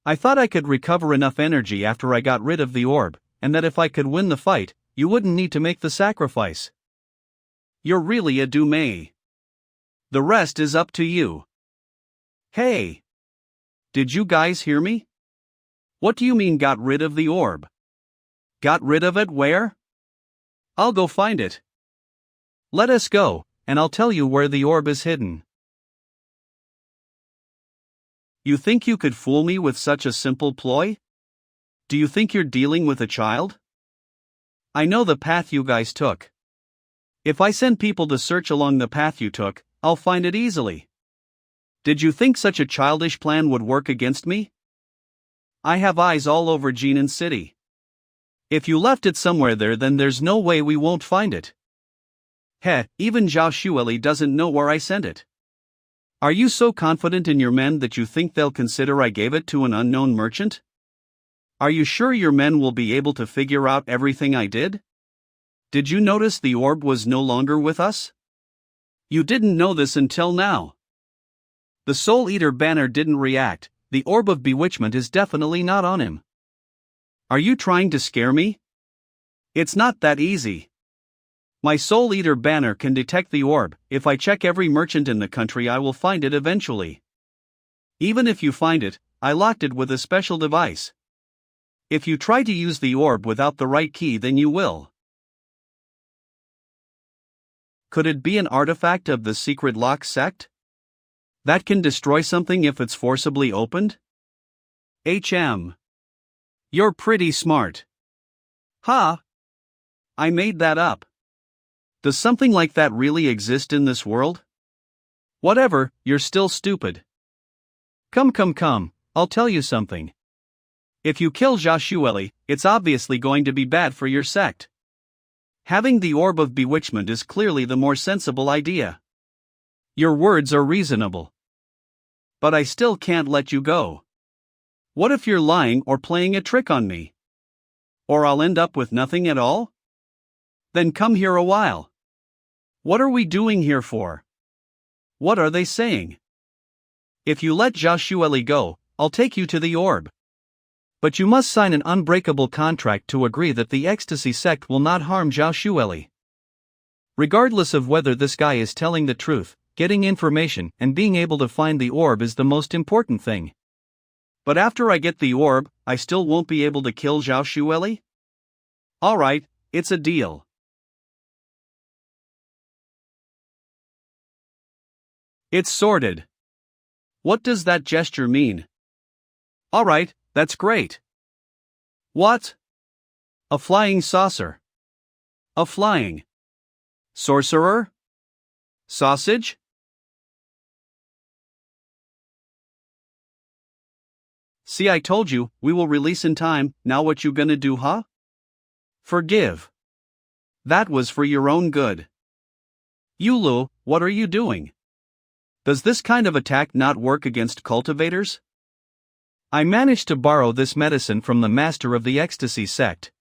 Speaker 1: I thought I could recover enough energy after I got rid of the orb, and that if I could win the fight, you wouldn't need to make the sacrifice. You're really a Dumei. The rest is up to you. Hey! Did you guys hear me? What do you mean got rid of the orb? Got rid of it where? I'll go find it. Let us go, and I'll tell you where the orb is hidden. You think you could fool me with such a simple ploy? Do you think you're dealing with a child? I know the path you guys took. If I send people to search along the path you took, I'll find it easily. Did you think such a childish plan would work against me? I have eyes all over Jin'an City. If you left it somewhere there, then there's no way we won't find it. Heh, even Zhao Shuelli doesn't know where I sent it. Are you so confident in your men that you think they'll consider I gave it to an unknown merchant? Are you sure your men will be able to figure out everything I did? Did you notice the orb was no longer with us? You didn't know this until now. The Soul Eater banner didn't react. The orb of bewitchment is definitely not on him. Are you trying to scare me? It's not that easy. My Soul Eater banner can detect the orb. If I check every merchant in the country, I will find it eventually. Even if you find it, I locked it with a special device. If you try to use the orb without the right key, then you will. Could it be an artifact of the secret lock sect? That can destroy something if it's forcibly opened? You're pretty smart. Ha! I made that up. Does something like that really exist in this world? Whatever, you're still stupid. Come, I'll tell you something. If you kill Zhao Shuelli, it's obviously going to be bad for your sect. Having the orb of bewitchment is clearly the more sensible idea. Your words are reasonable. But I still can't let you go. What if you're lying or playing a trick on me? Or I'll end up with nothing at all? Then come here a while. What are we doing here for? What are they saying? If you let Zhao Shuelli go, I'll take you to the orb. But you must sign an unbreakable contract to agree that the ecstasy sect will not harm Zhao Shuelli. Regardless of whether this guy is telling the truth, getting information and being able to find the orb is the most important thing. But after I get the orb, I still won't be able to kill Zhao Shuelli? Alright, it's a deal. It's sorted. What does that gesture mean? Alright, that's great. What? A flying saucer. A flying sorcerer? Sausage? See, I told you, we will release in time. Now what you gonna do, huh? Forgive. That was for your own good. Yulu, what are you doing? Does this kind of attack not work against cultivators? I managed to borrow this medicine from the master of the ecstasy sect.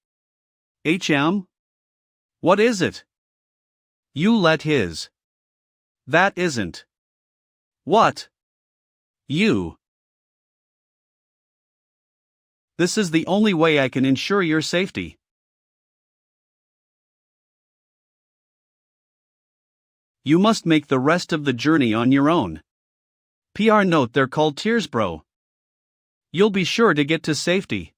Speaker 1: What is it? You let his. That isn't. What? You. This is the only way I can ensure your safety. You must make the rest of the journey on your own. PR note, they're called tears, bro. You'll be sure to get to safety.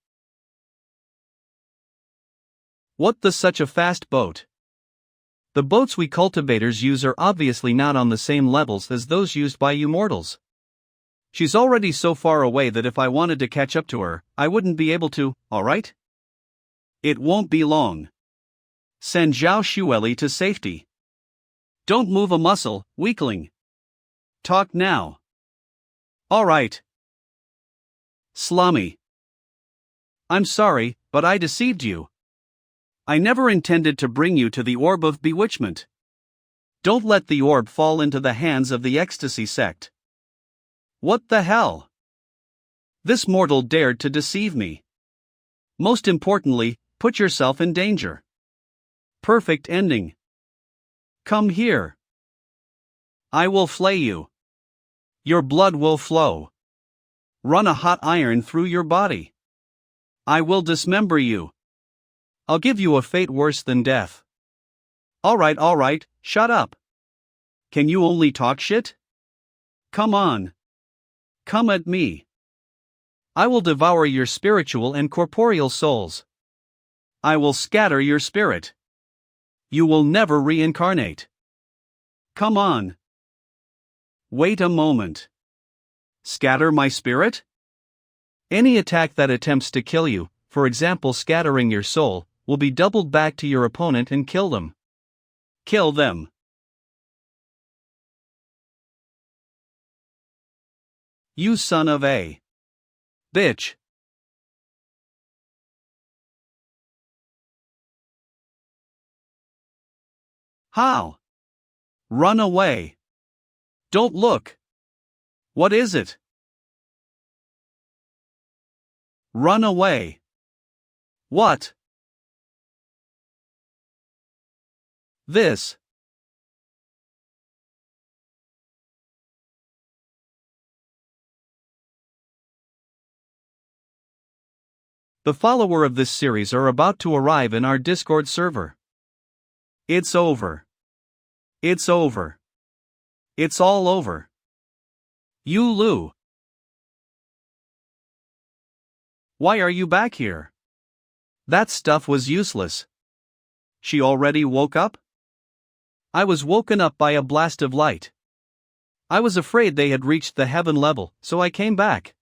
Speaker 1: What the such a fast boat? The boats we cultivators use are obviously not on the same levels as those used by you mortals. She's already so far away that if I wanted to catch up to her, I wouldn't be able to, alright? It won't be long. Send Zhao Shuelli to safety. Don't move a muscle, weakling. Talk now. Alright. Slummy. I'm sorry, but I deceived you. I never intended to bring you to the orb of bewitchment. Don't let the orb fall into the hands of the ecstasy sect. What the hell? This mortal dared to deceive me. Most importantly, put yourself in danger. Perfect ending. Come here. I will flay you. Your blood will flow. Run a hot iron through your body. I will dismember you. I'll give you a fate worse than death. Alright, shut up. Can you only talk shit? Come on. Come at me. I will devour your spiritual and corporeal souls. I will scatter your spirit. You will never reincarnate. Come on. Wait a moment. Scatter my spirit? Any attack that attempts to kill you, for example scattering your soul, will be doubled back to your opponent and kill them. Kill them. You son of a bitch. How? Run away. Don't look. What is it? Run away. What? This. The follower of this series are about to arrive in our Discord server. It's over. It's over. It's all over. Yulu. Why are you back here? That stuff was useless. She already woke up? I was woken up by a blast of light. I was afraid they had reached the heaven level, so I came back.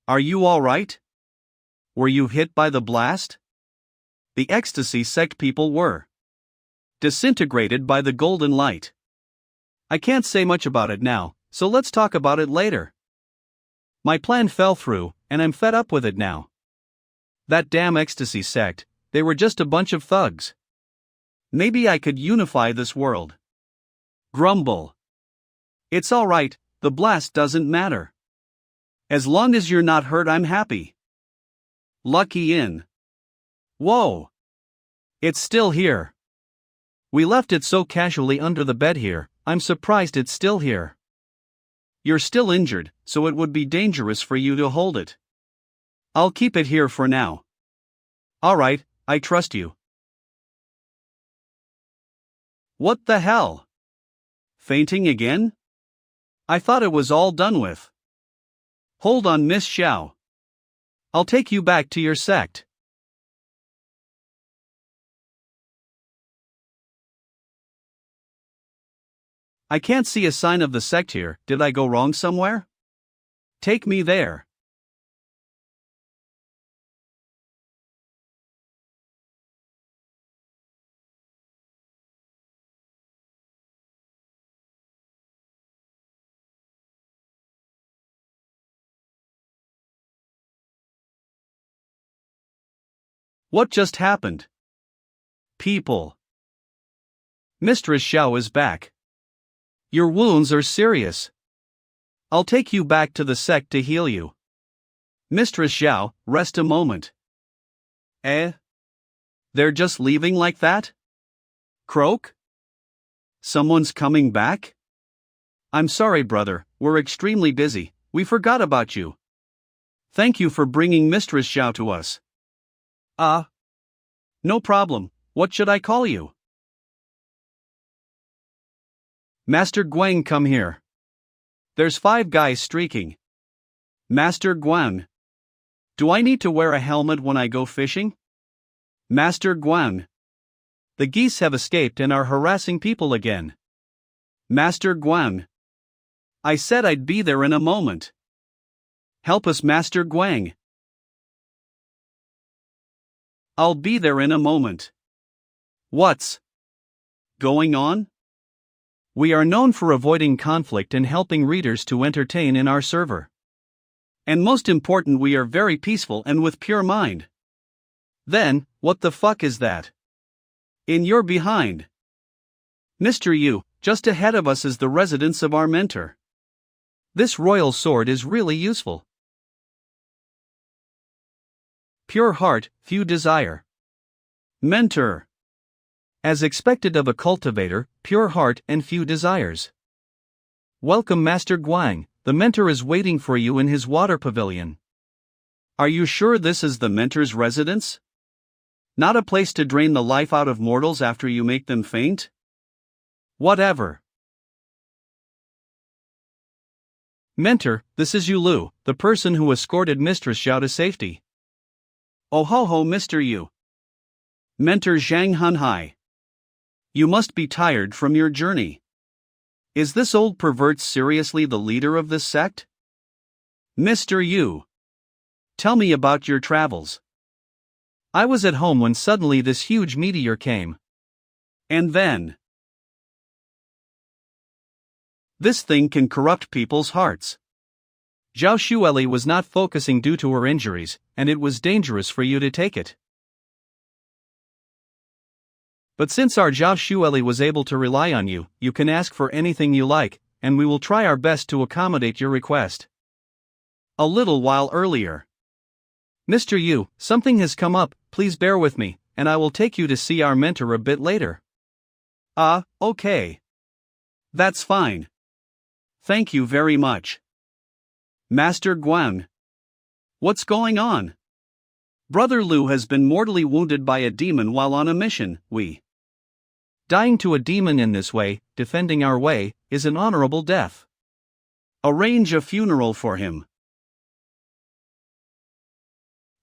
Speaker 1: Are you alright? Were you hit by the blast? The ecstasy sect people were disintegrated by the golden light. I can't say much about it now, so let's talk about it later. My plan fell through, and I'm fed up with it now. That damn ecstasy sect, they were just a bunch of thugs. Maybe I could unify this world. Grumble. It's alright, the blast doesn't matter. As long as you're not hurt, I'm happy. Lucky in. Whoa. It's still here. We left it so casually under the bed here, I'm surprised it's still here. You're still injured, so it would be dangerous for you to hold it. I'll keep it here for now. Alright, I trust you. What the hell? Fainting again? I thought it was all done with. Hold on, Miss Xiao. I'll take you back to your sect. I can't see a sign of the sect here, did I go wrong somewhere? Take me there. What just happened? People. Mistress Xiao is back. Your wounds are serious. I'll take you back to the sect to heal you. Mistress Xiao, rest a moment. Eh? They're just leaving like that? Croak? Someone's coming back? I'm sorry, brother, we're extremely busy, we forgot about you. Thank you for bringing Mistress Xiao to us. No problem, what should I call you? Master Guang, come here. There's 5 guys streaking. Master Guang. Do I need to wear a helmet when I go fishing? Master Guang. The geese have escaped and are harassing people again. Master Guang. I said I'd be there in a moment. Help us, Master Guang. I'll be there in a moment. What's going on? We are known for avoiding conflict and helping readers to entertain in our server. And most important, we are very peaceful and with pure mind. Then, what the fuck is that? In your behind. Mr. Yu, just ahead of us is the residence of our mentor. This royal sword is really useful. Pure heart, few desire. Mentor. As expected of a cultivator, pure heart and few desires. Welcome Master Guang, the mentor is waiting for you in his water pavilion. Are you sure this is the mentor's residence? Not a place to drain the life out of mortals after you make them faint? Whatever. Mentor, this is Yulu, the person who escorted Mistress Xiao to safety. Oh ho ho Mr. Yu. Mentor Zhang Hunhai. You must be tired from your journey. Is this old pervert seriously the leader of this sect? Mr. Yu. Tell me about your travels. I was at home when suddenly this huge meteor came. And then. This thing can corrupt people's hearts. Zhao Shuelli was not focusing due to her injuries, and it was dangerous for you to take it. But since our Zhao Shuelli was able to rely on you, you can ask for anything you like, and we will try our best to accommodate your request. A little while earlier. Mr. Yu, something has come up, please bear with me, and I will take you to see our mentor a bit later. Okay. That's fine. Thank you very much. Master Guan. What's going on? Brother Lu has been mortally wounded by a demon while on a mission, Dying to a demon in this way, defending our way, is an honorable death. Arrange a funeral for him.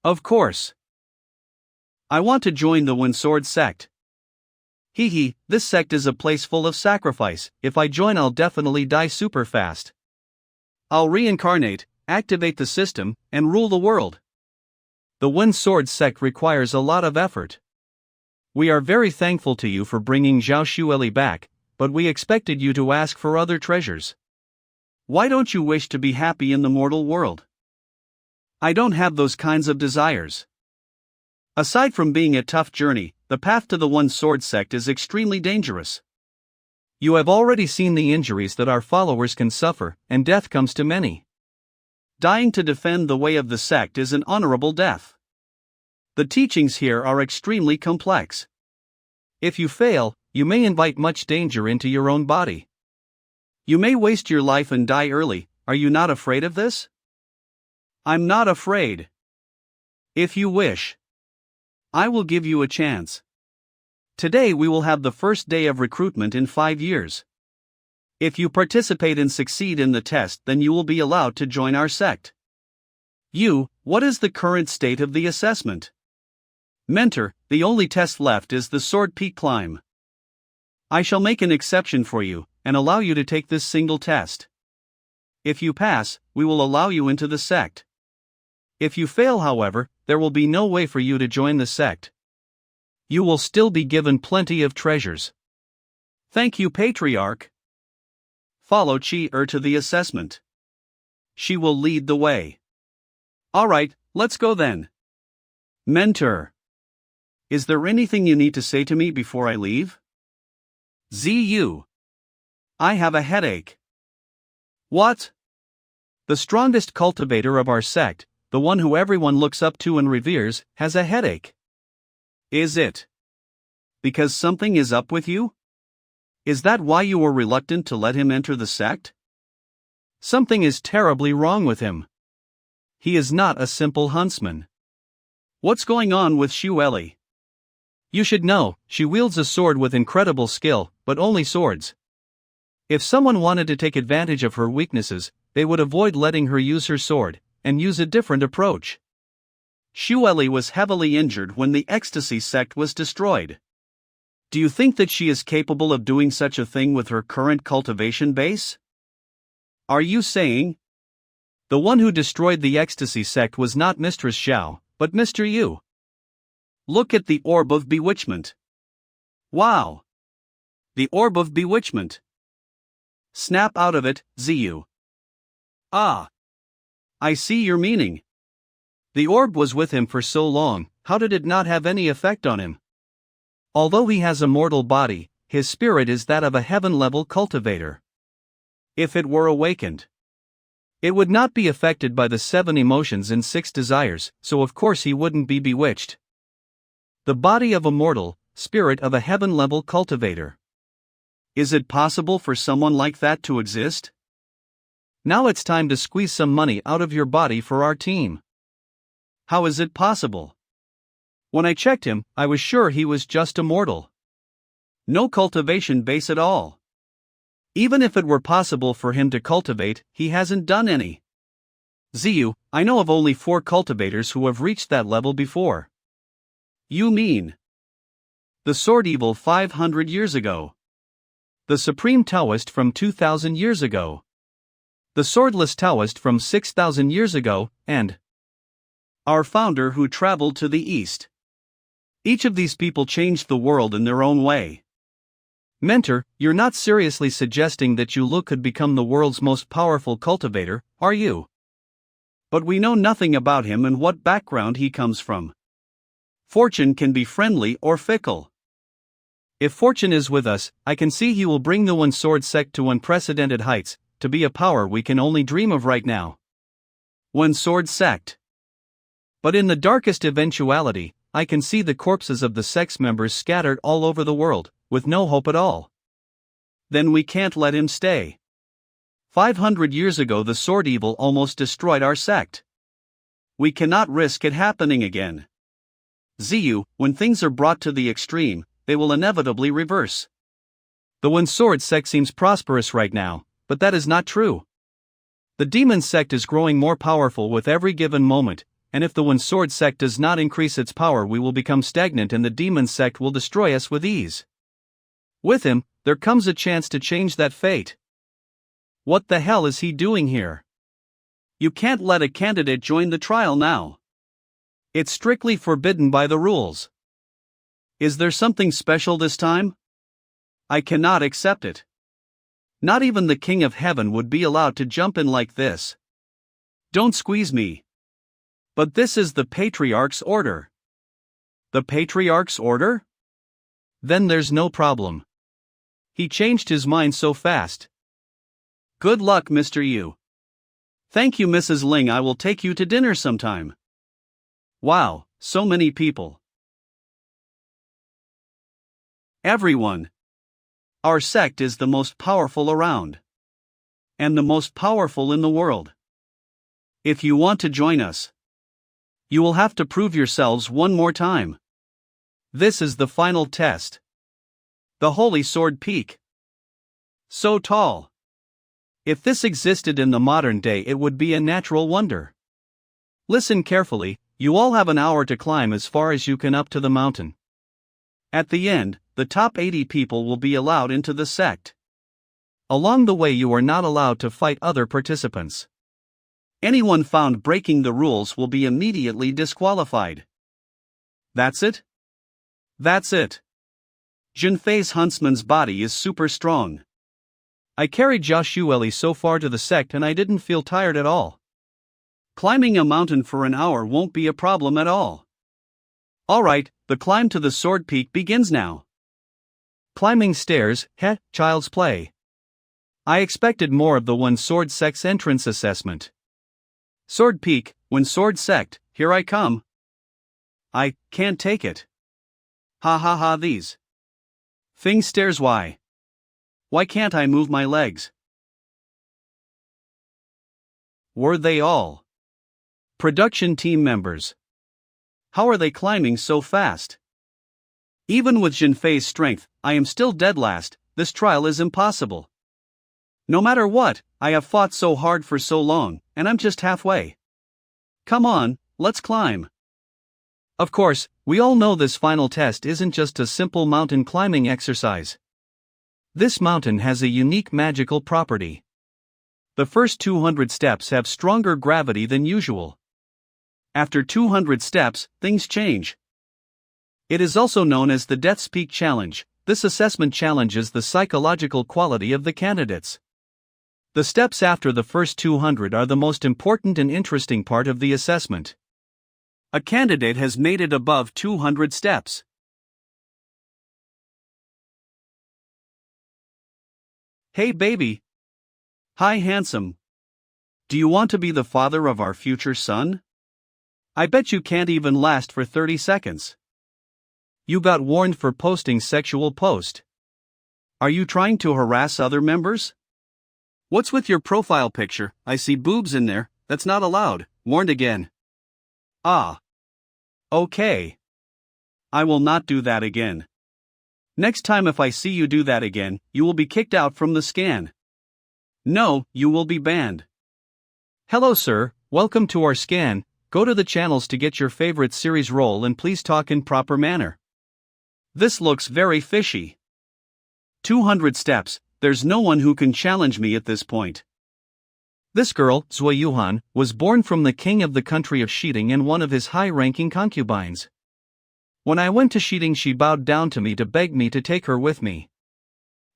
Speaker 1: Of course. I want to join the One Sword sect. This sect is a place full of sacrifice, if I join I'll definitely die super fast. I'll reincarnate, activate the system, and rule the world. The One Sword sect requires a lot of effort. We are very thankful to you for bringing Zhao Shuelli back, but we expected you to ask for other treasures. Why don't you wish to be happy in the mortal world? I don't have those kinds of desires. Aside from being a tough journey, the path to the One Sword sect is extremely dangerous. You have already seen the injuries that our followers can suffer, and death comes to many. Dying to defend the way of the sect is an honorable death. The teachings here are extremely complex. If you fail, you may invite much danger into your own body. You may waste your life and die early. Are you not afraid of this? I'm not afraid. If you wish, I will give you a chance. Today we will have the first day of recruitment in 5 years. If you participate and succeed in the test, then you will be allowed to join our sect. What is the current state of the assessment? Mentor, the only test left is the Sword Peak Climb. I shall make an exception for you, and allow you to take this single test. If you pass, we will allow you into the sect. If you fail, however, there will be no way for you to join the sect. You will still be given plenty of treasures. Thank you, Patriarch. Follow Chi-Er to the assessment. She will lead the way. Alright, let's go then. Mentor. Is there anything you need to say to me before I leave? ZU. I have a headache. What? The strongest cultivator of our sect, the one who everyone looks up to and reveres, has a headache. Is it because something is up with you? Is that why you were reluctant to let him enter the sect? Something is terribly wrong with him. He is not a simple huntsman. What's going on with Shuelli? You should know, she wields a sword with incredible skill, but only swords. If someone wanted to take advantage of her weaknesses, they would avoid letting her use her sword, and use a different approach. Shuelli was heavily injured when the ecstasy sect was destroyed. Do you think that she is capable of doing such a thing with her current cultivation base? Are you saying? The one who destroyed the ecstasy sect was not Mistress Xiao, but Mr. Yu. Look at the Orb of Bewitchment. Wow! The Orb of Bewitchment. Snap out of it, Ziyu. Ah! I see your meaning. The orb was with him for so long, how did it not have any effect on him? Although he has a mortal body, his spirit is that of a heaven-level cultivator. If it were awakened, it would not be affected by the 7 emotions and 6 desires, so of course he wouldn't be bewitched. The body of a mortal, spirit of a heaven-level cultivator. Is it possible for someone like that to exist? Now it's time to squeeze some money out of your body for our team. How is it possible? When I checked him, I was sure he was just a mortal. No cultivation base at all. Even if it were possible for him to cultivate, he hasn't done any. Ziyu, I know of only 4 cultivators who have reached that level before. You mean the Sword Evil 500 years ago, the Supreme Taoist from 2000 years ago, the Swordless Taoist from 6000 years ago, and our founder who traveled to the east. Each of these people changed the world in their own way. Mentor, you're not seriously suggesting that Yulu could become the world's most powerful cultivator, are you? But we know nothing about him and what background he comes from. Fortune can be friendly or fickle. If Fortune is with us, I can see he will bring the One Sword sect to unprecedented heights, to be a power we can only dream of right now. One Sword sect. But in the darkest eventuality, I can see the corpses of the sect's members scattered all over the world, with no hope at all. Then we can't let him stay. 500 years ago the Sword Evil almost destroyed our sect. We cannot risk it happening again. Ziyu, when things are brought to the extreme, they will inevitably reverse. The One Sword sect seems prosperous right now, but that is not true. The demon sect is growing more powerful with every given moment, and if the One Sword sect does not increase its power, we will become stagnant and the demon sect will destroy us with ease. With him, there comes a chance to change that fate. What the hell is he doing here? You can't let a candidate join the trial now. It's strictly forbidden by the rules. Is there something special this time? I cannot accept it. Not even the King of Heaven would be allowed to jump in like this. Don't squeeze me. But this is the Patriarch's order. The Patriarch's order? Then there's no problem. He changed his mind so fast. Good luck, Mr. Yu. Thank you, Mrs. Ling. I will take you to dinner sometime. Wow, so many people. Everyone. Our sect is the most powerful around. And the most powerful in the world. If you want to join us, you will have to prove yourselves one more time. This is the final test. The Holy Sword Peak. So tall. If this existed in the modern day, it would be a natural wonder. Listen carefully, you all have an hour to climb as far as you can up to the mountain. At the end, the top 80 people will be allowed into the sect. Along the way, you are not allowed to fight other participants. Anyone found breaking the rules will be immediately disqualified. That's it? That's it. Jinfei's huntsman's body is super strong. I carried Shuelli so far to the sect and I didn't feel tired at all. Climbing a mountain for an hour won't be a problem at all. Alright, the climb to the Sword Peak begins now. Climbing stairs, child's play. I expected more of the One Sword sect's entrance assessment. Sword Peak, One Sword sect, here I come. I can't take it. Ha ha ha, these thing stairs. Why can't I move my legs? Were they all production team members? How are they climbing so fast? Even with Jinfei's strength, I am still dead last. This trial is impossible. No matter what, I have fought so hard for so long, and I'm just halfway. Come on, let's climb. Of course, we all know this final test isn't just a simple mountain climbing exercise. This mountain has a unique magical property. The first 200 steps have stronger gravity than usual. After 200 steps, things change. It is also known as the Death's Peak Challenge. This assessment challenges the psychological quality of the candidates. The steps after the first 200 are the most important and interesting part of the assessment. A candidate has made it above 200 steps. Hey baby. Hi handsome. Do you want to be the father of our future son? I bet you can't even last for 30 seconds. You got warned for posting sexual post. Are you trying to harass other members? What's with your profile picture? I see boobs in there. That's not allowed. Warned again. Ah. Okay. I will not do that again. Next time if I see you do that again, you will be kicked out from the scan. No, you will be banned. Hello sir, welcome to our scan. Go to the channels to get your favorite series role and please talk in proper manner. This looks very fishy. 200 steps, there's no one who can challenge me at this point. This girl, Zhueyuhan, was born from the king of the country of Shiding and one of his high-ranking concubines. When I went to Shiding she bowed down to me to beg me to take her with me.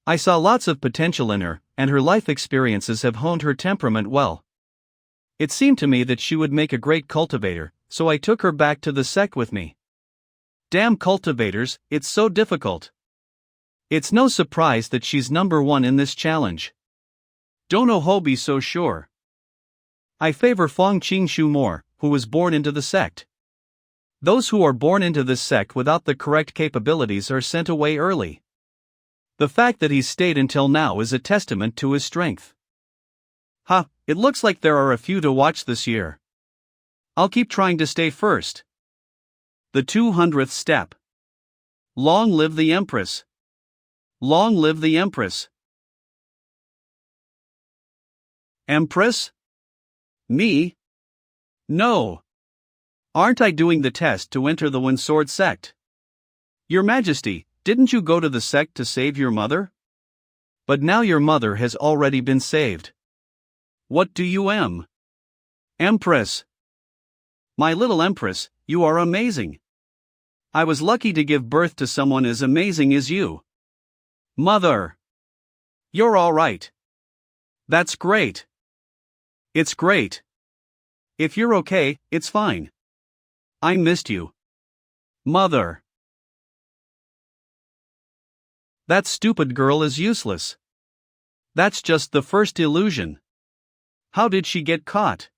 Speaker 1: I saw lots of potential in her, and her life experiences have honed her temperament well. It seemed to me that she would make a great cultivator, so I took her back to the sect with me. Damn cultivators, it's so difficult. It's no surprise that she's number one in this challenge. Don't Ho be so sure. I favor Fong Qingshu more, who was born into the sect. Those who are born into this sect without the correct capabilities are sent away early. The fact that he's stayed until now is a testament to his strength. Ha, it looks like there are a few to watch this year. I'll keep trying to stay first. The 200th step. Long live the Empress. Long live the Empress. Empress? Me? No. Aren't I doing the test to enter the One-Sword sect? Your Majesty, didn't you go to the sect to save your mother? But now your mother has already been saved. What do you Empress? My little Empress, you are amazing. I was lucky to give birth to someone as amazing as you. Mother. You're all right. That's great. It's great. If you're okay, it's fine. I missed you. Mother. That stupid girl is useless. That's just the first illusion. How did she get caught?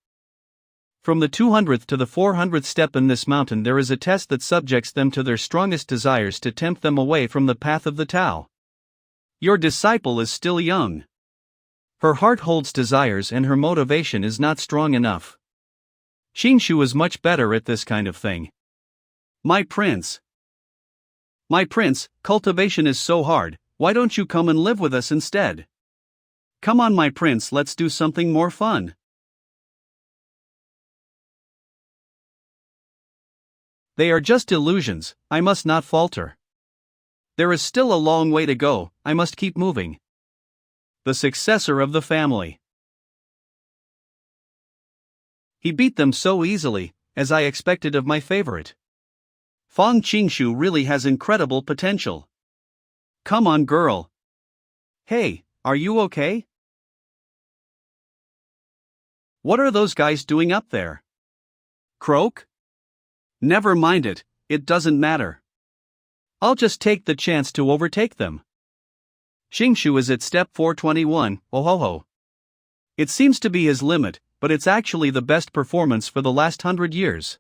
Speaker 1: From the 200th to the 400th step in this mountain there is a test that subjects them to their strongest desires to tempt them away from the path of the Tao. Your disciple is still young. Her heart holds desires and her motivation is not strong enough. Qingshu is much better at this kind of thing. My prince, cultivation is so hard, why don't you come and live with us instead? Come on my prince, let's do something more fun. They are just illusions, I must not falter. There is still a long way to go, I must keep moving. The successor of the family. He beat them so easily, as I expected of my favorite. Fong Qingshu really has incredible potential. Come on girl. Hey, are you okay? What are those guys doing up there? Croak? Never mind it, it doesn't matter. I'll just take the chance to overtake them. Qingshu is at step 421, oh ho ho. It seems to be his limit, but it's actually the best performance for the last 100 years.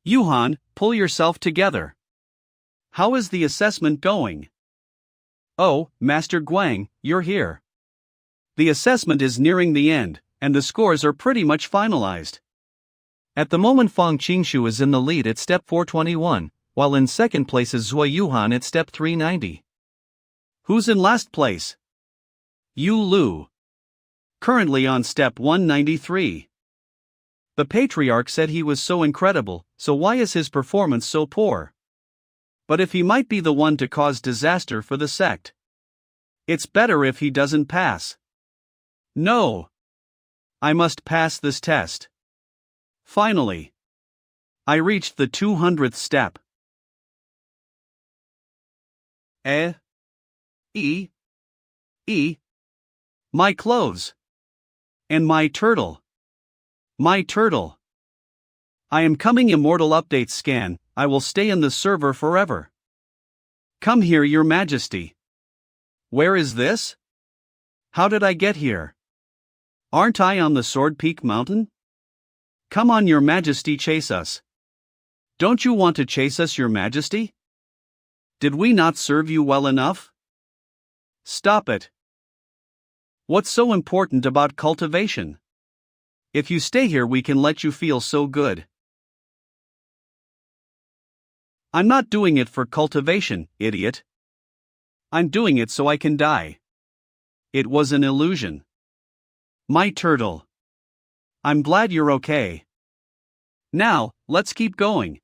Speaker 1: Yuhan, pull yourself together. How is the assessment going? Oh, Master Guang, you're here. The assessment is nearing the end, and the scores are pretty much finalized. At the moment Fong Qingshu is in the lead at step 421, while in second place is Zhueyuhan at step 390. Who's in last place? Yulu. Currently on step 193. The patriarch said he was so incredible, so why is his performance so poor? But if he might be the one to cause disaster for the sect. It's better if he doesn't pass. No. I must pass this test. Finally. I reached the 200th step. My clothes. And my turtle. My turtle. I am coming immortal update scan, I will stay in the server forever. Come here your majesty. Where is this? How did I get here? Aren't I on the Sword Peak Mountain? Come on your majesty, chase us. Don't you want to chase us your majesty? Did we not serve you well enough? Stop it. What's so important about cultivation? If you stay here, we can let you feel so good. I'm not doing it for cultivation, idiot. I'm doing it so I can die. It was an illusion. My turtle. I'm glad you're okay. Now, let's keep going.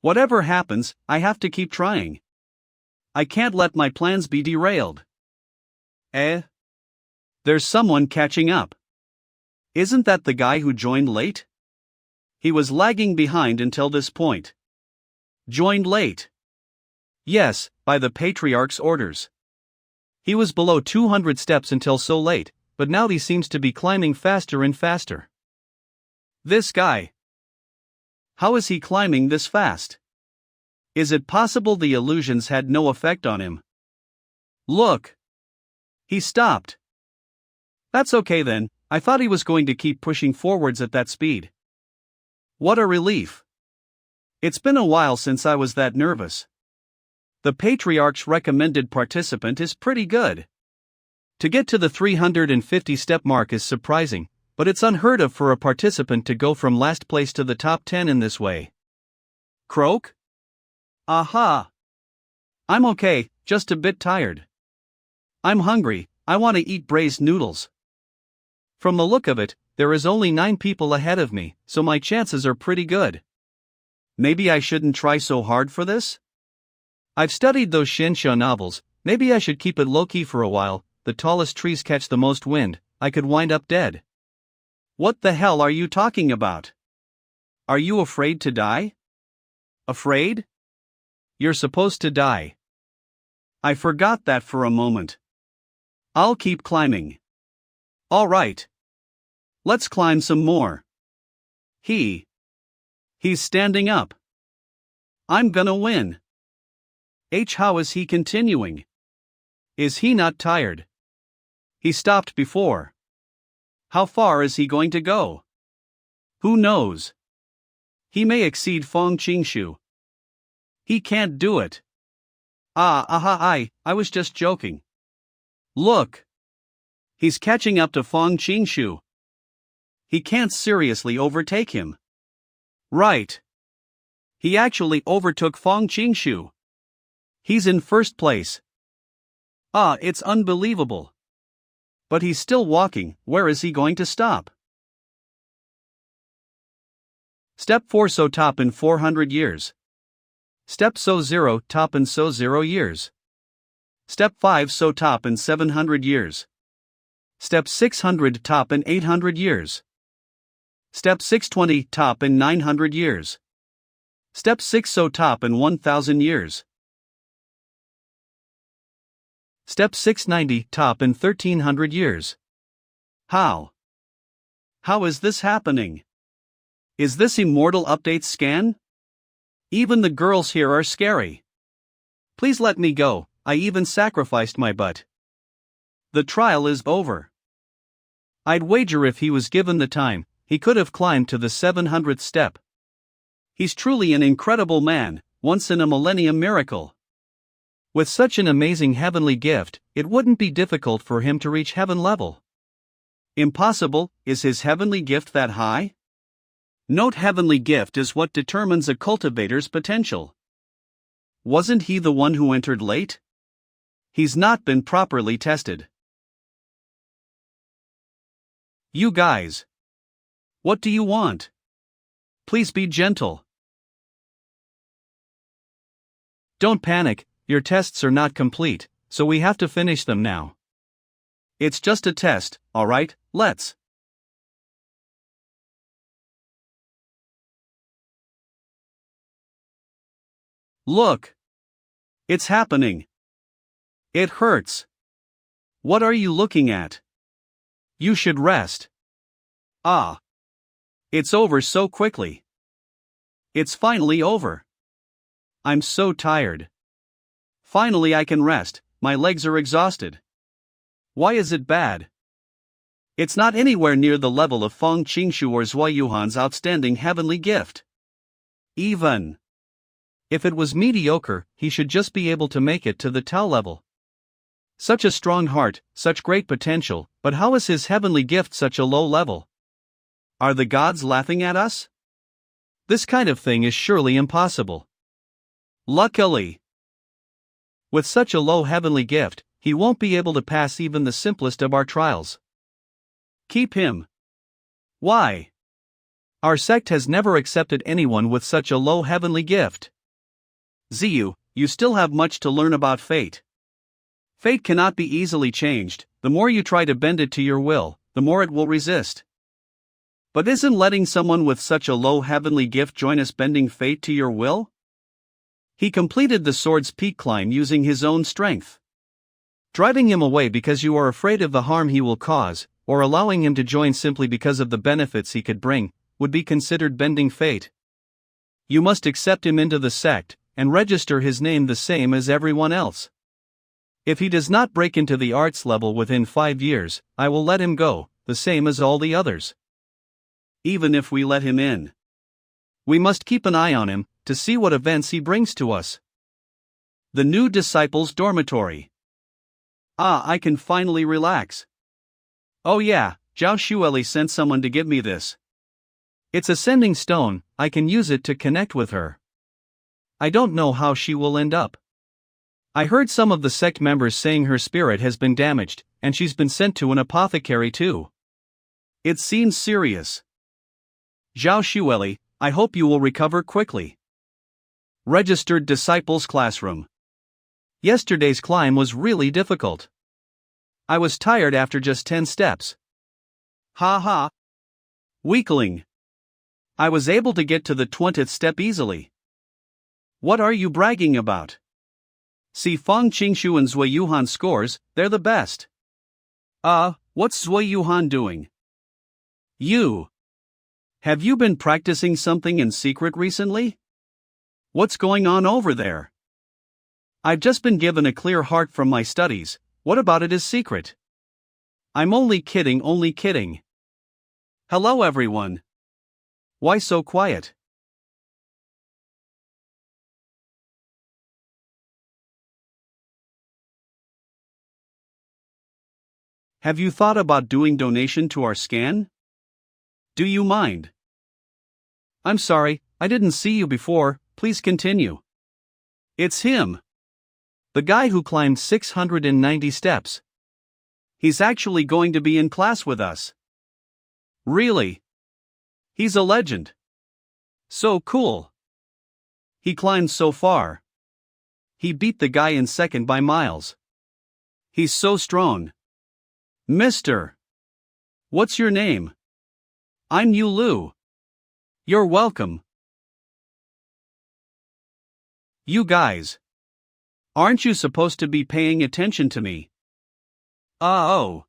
Speaker 1: Whatever happens, I have to keep trying. I can't let my plans be derailed. There's someone catching up. Isn't that the guy who joined late? He was lagging behind until this point. Joined late. Yes, by the patriarch's orders. He was below 200 steps until so late, but now he seems to be climbing faster and faster. This guy. How is he climbing this fast? Is it possible the illusions had no effect on him? Look. He stopped. That's okay then, I thought he was going to keep pushing forwards at that speed. What a relief. It's been a while since I was that nervous. The Patriarch's recommended participant is pretty good. To get to the 350 step mark is surprising, but it's unheard of for a participant to go from last place to the top 10 in this way. Croak? Aha! I'm okay, just a bit tired. I'm hungry, I want to eat braised noodles. From the look of it, there is only 9 people ahead of me, so my chances are pretty good. Maybe I shouldn't try so hard for this? I've studied those Shinsha novels, maybe I should keep it low-key for a while. The tallest trees catch the most wind, I could wind up dead. What the hell are you talking about? Are you afraid to die? Afraid? You're supposed to die. I forgot that for a moment. I'll keep climbing. All right. Let's climb some more. He's standing up. I'm gonna win. How is he continuing? Is he not tired? He stopped before. How far is he going to go? Who knows? He may exceed Fong Qingshu. He can't do it. I was just joking. Look. He's catching up to Fong Qingshu. He can't seriously overtake him. Right. He actually overtook Fong Qingshu. He's in first place. It's unbelievable. But he's still walking, where is he going to stop? Step 4 so top in 400 years. Step so 0 top in so 0 years. Step 5 so top in 700 years. Step 600 top in 800 years. Step 620 top in 900 years. Step 6 so top in 1000 years. Step 690 top in 1300 years. How? How is this happening? Is this immortal update scan? Even the girls here are scary. Please let me go, I even sacrificed my butt. The trial is over. I'd wager if he was given the time, he could have climbed to the 700th step. He's truly an incredible man, once in a millennium miracle. With such an amazing heavenly gift, it wouldn't be difficult for him to reach heaven level. Impossible, is his heavenly gift that high? Note heavenly gift is what determines a cultivator's potential. Wasn't he the one who entered late? He's not been properly tested. You guys. What do you want? Please be gentle. Don't panic, your tests are not complete, so we have to finish them now. It's just a test, alright, let's. Look. It's happening. It hurts. What are you looking at? You should rest. It's over so quickly. It's finally over. I'm so tired. Finally I can rest, my legs are exhausted. Why is it bad? It's not anywhere near the level of Fong Qingshu or Zhuo Yuhan's outstanding heavenly gift. Even. If it was mediocre, he should just be able to make it to the Tao level. Such a strong heart, such great potential, but how is his heavenly gift such a low level? Are the gods laughing at us? This kind of thing is surely impossible. Luckily, with such a low heavenly gift, he won't be able to pass even the simplest of our trials. Keep him. Why? Our sect has never accepted anyone with such a low heavenly gift. Ziyu, you still have much to learn about fate. Fate cannot be easily changed. The more you try to bend it to your will, the more it will resist. But isn't letting someone with such a low heavenly gift join us bending fate to your will? He completed the sword's peak climb using his own strength. Driving him away because you are afraid of the harm he will cause, or allowing him to join simply because of the benefits he could bring, would be considered bending fate. You must accept him into the sect, and register his name the same as everyone else. If he does not break into the arts level within 5 years, I will let him go, the same as all the others. Even if we let him in, we must keep an eye on him, to see what events he brings to us. The new disciples' dormitory. I can finally relax. Oh yeah, Zhao Shuelli sent someone to give me this. It's a sending stone, I can use it to connect with her. I don't know how she will end up. I heard some of the sect members saying her spirit has been damaged, and she's been sent to an apothecary too. It seems serious. Zhao Shuelli, I hope you will recover quickly. Registered Disciples Classroom. Yesterday's climb was really difficult. I was tired after just 10 steps. Ha ha. Weakling. I was able to get to the 20th step easily. What are you bragging about? See Fang Qingshu and Zui Yuhan scores, they're the best. What's Zui Yuhan doing? You. Have you been practicing something in secret recently? What's going on over there? I've just been given a clear heart from my studies, what about it is secret? I'm only kidding. Hello everyone. Why so quiet? Have you thought about doing donation to our scan? Do you mind? I'm sorry, I didn't see you before, please continue. It's him. The guy who climbed 690 steps. He's actually going to be in class with us. Really? He's a legend. So cool. He climbed so far. He beat the guy in second by miles. He's so strong. Mister. What's your name? I'm Yulu. You're welcome. You guys. Aren't you supposed to be paying attention to me? Oh.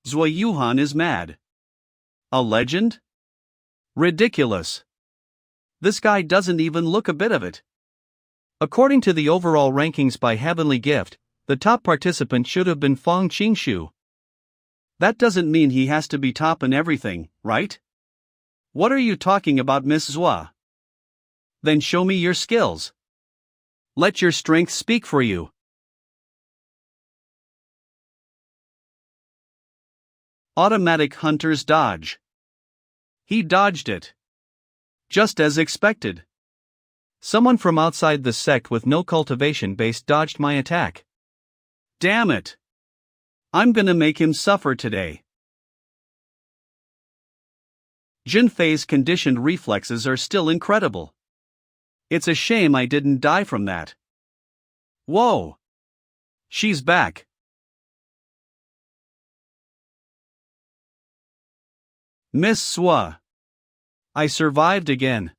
Speaker 1: Zui Yuhan is mad. A legend? Ridiculous. This guy doesn't even look a bit of it. According to the overall rankings by Heavenly Gift, the top participant should have been Fang Qingshu. That doesn't mean he has to be top in everything, right? What are you talking about, Miss Zua? Then show me your skills. Let your strength speak for you. Automatic Hunter's Dodge. He dodged it. Just as expected. Someone from outside the sect with no cultivation base dodged my attack. Damn it. I'm gonna make him suffer today. Jinfei's conditioned reflexes are still incredible. It's a shame I didn't die from that. Whoa. She's back. Miss Sua. I survived again.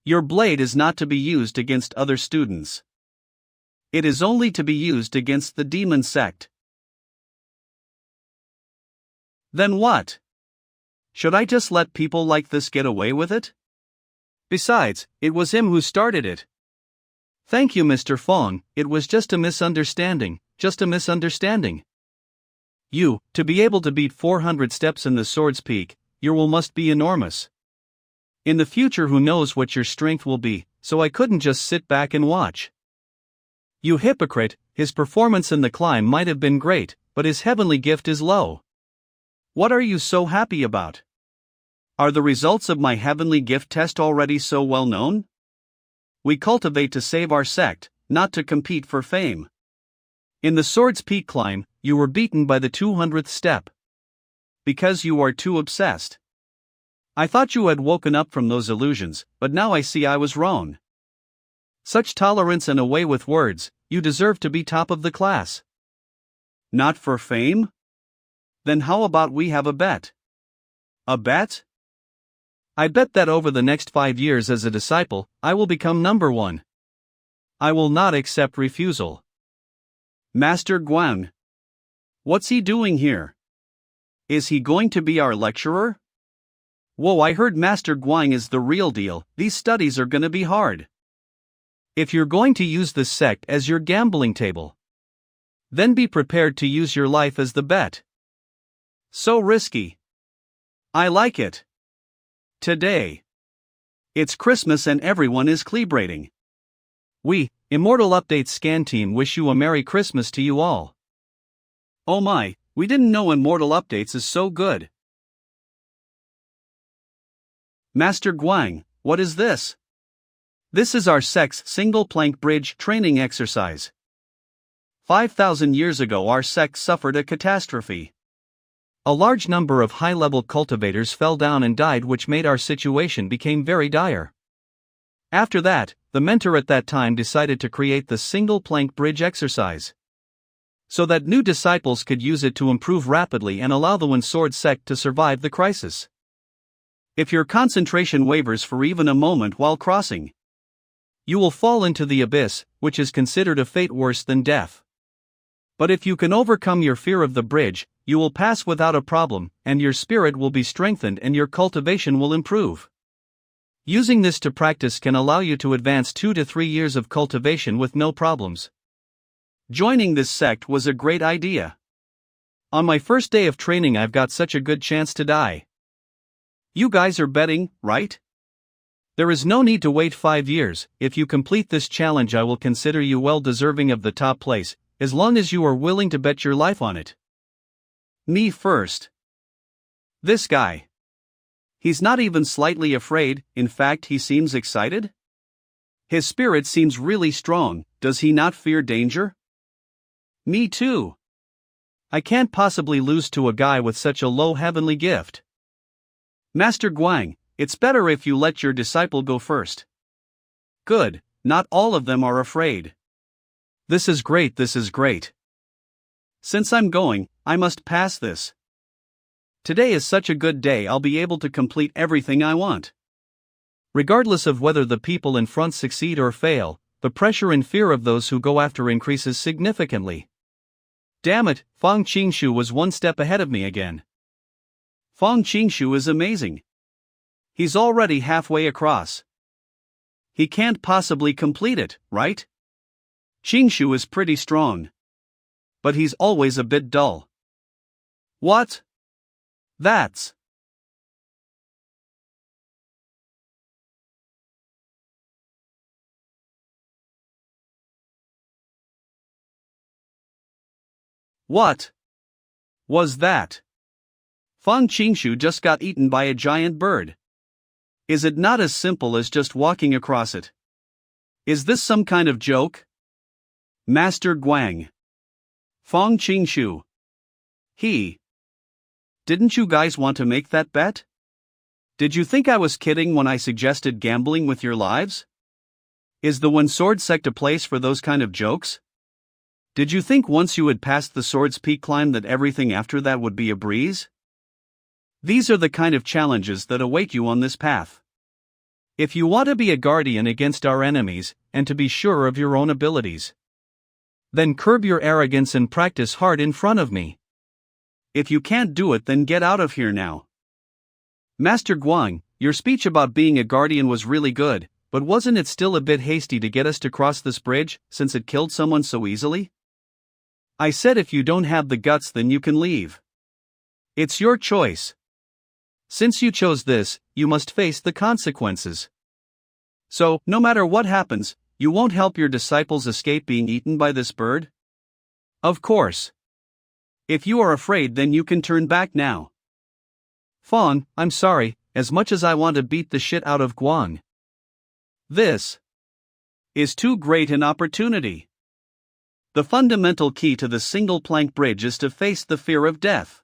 Speaker 1: Your blade is not to be used against other students. It is only to be used against the demon sect. Then what? Should I just let people like this get away with it? Besides, it was him who started it. Thank you, Mr. Fong, it was just a misunderstanding, You, to be able to beat 400 steps in the sword's peak, your will must be enormous. In the future, who knows what your strength will be, so I couldn't just sit back and watch. You hypocrite, his performance in the climb might have been great, but his heavenly gift is low. What are you so happy about? Are the results of my heavenly gift test already so well known? We cultivate to save our sect, not to compete for fame. In the Sword's Peak climb, you were beaten by the 200th step. Because you are too obsessed. I thought you had woken up from those illusions, but now I see I was wrong. Such tolerance and a way with words, you deserve to be top of the class. Not for fame? Then how about we have a bet? A bet? I bet that over the next 5 years as a disciple, I will become number one. I will not accept refusal. Master Guang. What's he doing here? Is he going to be our lecturer? Whoa, I heard Master Guang is the real deal. These studies are gonna be hard. If you're going to use this sect as your gambling table, then be prepared to use your life as the bet. So risky. I like it. Today. It's Christmas and everyone is celebrating. We, Immortal Update Scan Team, wish you a Merry Christmas to you all. Oh my, we didn't know Immortal Updates is so good. Master Guang, what is this? This is our sect's single plank bridge training exercise. 5,000 years ago our sect suffered a catastrophe. A large number of high-level cultivators fell down and died, which made our situation became very dire. After that, the mentor at that time decided to create the single plank bridge exercise, so that new disciples could use it to improve rapidly and allow the One Sword sect to survive the crisis. If your concentration wavers for even a moment while crossing, you will fall into the abyss, which is considered a fate worse than death. But if you can overcome your fear of the bridge, you will pass without a problem, and your spirit will be strengthened and your cultivation will improve. Using this to practice can allow you to advance 2 to 3 years of cultivation with no problems. Joining this sect was a great idea. On my first day of training I've got such a good chance to die. You guys are betting, right? There is no need to wait 5 years. If you complete this challenge I will consider you well deserving of the top place, as long as you are willing to bet your life on it. Me first. This guy. He's not even slightly afraid, in fact he seems excited. His spirit seems really strong, does he not fear danger? Me too. I can't possibly lose to a guy with such a low heavenly gift. Master Guang, it's better if you let your disciple go first. Good, not all of them are afraid. This is great, this is great. Since I'm going, I must pass this. Today is such a good day I'll be able to complete everything I want. Regardless of whether the people in front succeed or fail, the pressure and fear of those who go after increases significantly. Damn it, Fang Qingshu was one step ahead of me again. Fang Qingshu is amazing. He's already halfway across. He can't possibly complete it, right? Qingshu is pretty strong. But he's always a bit dull. What? That's. What was that? Fang Qingshu just got eaten by a giant bird. Is it not as simple as just walking across it? Is this some kind of joke? Master Guang. Fang Qingshu. Didn't you guys want to make that bet? Did you think I was kidding when I suggested gambling with your lives? Is the One Sword sect a place for those kind of jokes? Did you think once you had passed the Sword's Peak climb that everything after that would be a breeze? These are the kind of challenges that await you on this path. If you want to be a guardian against our enemies, and to be sure of your own abilities, then curb your arrogance and practice hard in front of me. If you can't do it, then get out of here now. Master Guang, your speech about being a guardian was really good, but wasn't it still a bit hasty to get us to cross this bridge, since it killed someone so easily? I said if you don't have the guts then you can leave. It's your choice. Since you chose this, you must face the consequences. So, no matter what happens, You won't help your disciples escape being eaten by this bird? Of course. If you are afraid, then you can turn back now. Fawn, I'm sorry, as much as I want to beat the shit out of Guang. This is too great an opportunity. The fundamental key to the single plank bridge is to face the fear of death.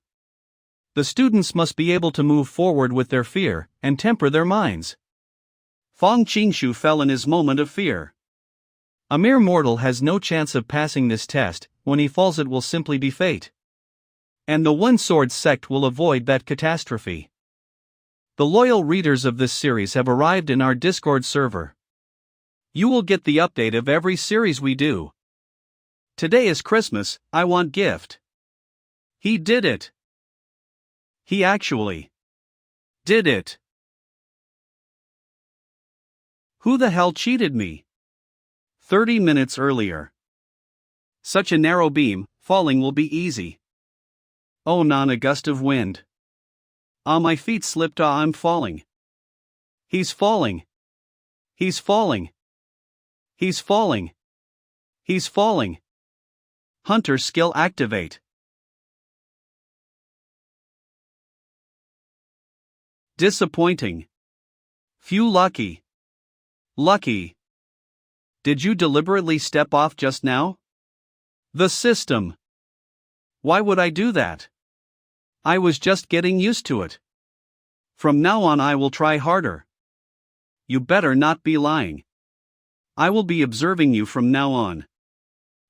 Speaker 1: The students must be able to move forward with their fear and temper their minds. Fong Qingshu fell in his moment of fear. A mere mortal has no chance of passing this test. When he falls, it will simply be fate. And the One Sword sect will avoid that catastrophe. The loyal readers of this series have arrived in our Discord server. You will get the update of every series we do. Today is Christmas, I want gift. He did it. He actually did it. Who the hell cheated me? 30 minutes earlier. Such a narrow beam, falling will be easy. Oh, non, a gust of wind. Ah, my feet slipped, ah, I'm falling. He's falling. He's falling. He's falling. He's falling. Hunter skill activate. Disappointing. Few lucky. Lucky. Did you deliberately step off just now? The system. Why would I do that? I was just getting used to it. From now on I will try harder. You better not be lying. I will be observing you from now on.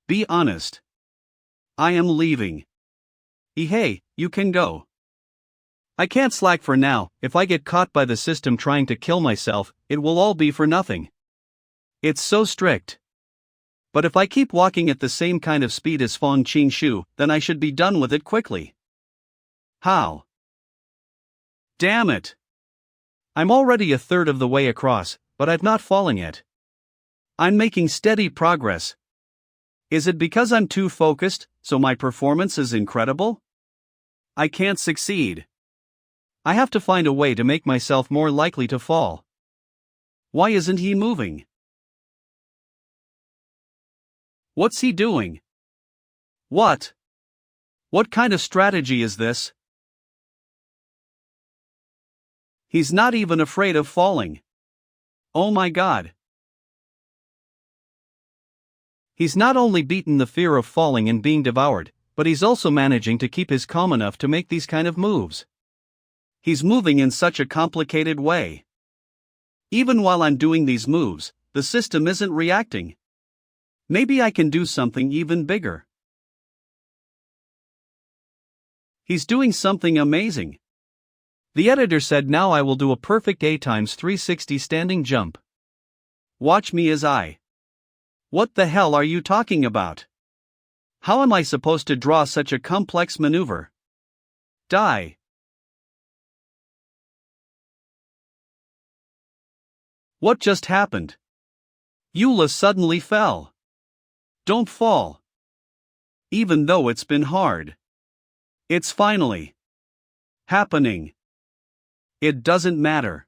Speaker 1: Be honest. I am leaving. Hey, you can go. I can't slack for now. If I get caught by the system trying to kill myself, it will all be for nothing. It's so strict. But if I keep walking at the same kind of speed as Fong Qingshu, then I should be done with it quickly. How? Damn it! I'm already a third of the way across, but I'm not falling yet. I'm making steady progress. Is it because I'm too focused, so my performance is incredible? I can't succeed. I have to find a way to make myself more likely to fall. Why isn't he moving? What's he doing? What? What kind of strategy is this? He's not even afraid of falling. Oh my God. He's not only beaten the fear of falling and being devoured, but he's also managing to keep his calm enough to make these kind of moves. He's moving in such a complicated way. Even while I'm doing these moves, the system isn't reacting. Maybe I can do something even bigger. He's doing something amazing. The editor said now I will do a perfect A times 360 standing jump. Watch me as I. What the hell are you talking about? How am I supposed to draw such a complex maneuver? Die. What just happened? Yulu suddenly fell. Don't fall. Even though it's been hard. It's finally happening. It doesn't matter.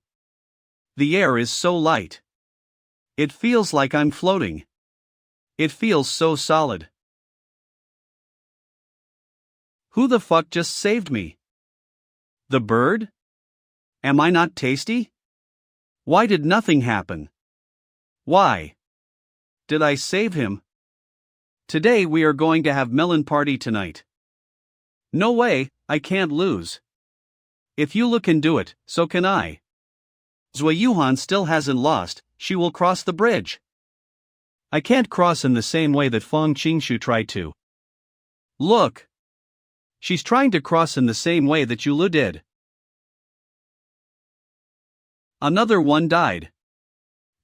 Speaker 1: The air is so light. It feels like I'm floating. It feels so solid. Who the fuck just saved me? The bird? Am I not tasty? Why did nothing happen? Why? Did I save him? Today we are going to have melon party tonight. No way, I can't lose. If Yulu can do it, so can I. Yuhan still hasn't lost, she will cross the bridge. I can't cross in the same way that Fong Qingshu tried to. Look. She's trying to cross in the same way that Yulu did. Another one died.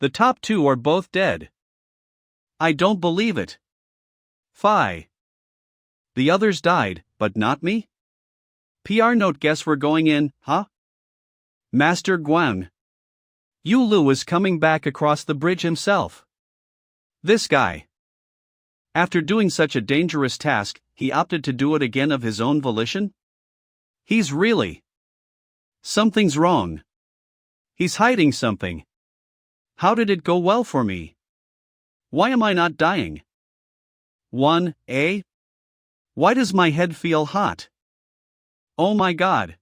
Speaker 1: The top two are both dead. I don't believe it. Phi. The others died, but not me? PR note, guess we're going in, huh? Master Guan. Yulu is coming back across the bridge himself. This guy. After doing such a dangerous task, he opted to do it again of his own volition? He's really. Something's wrong. He's hiding something. How did it go well for me? Why am I not dying? 1a. Why does my head feel hot? Oh my god.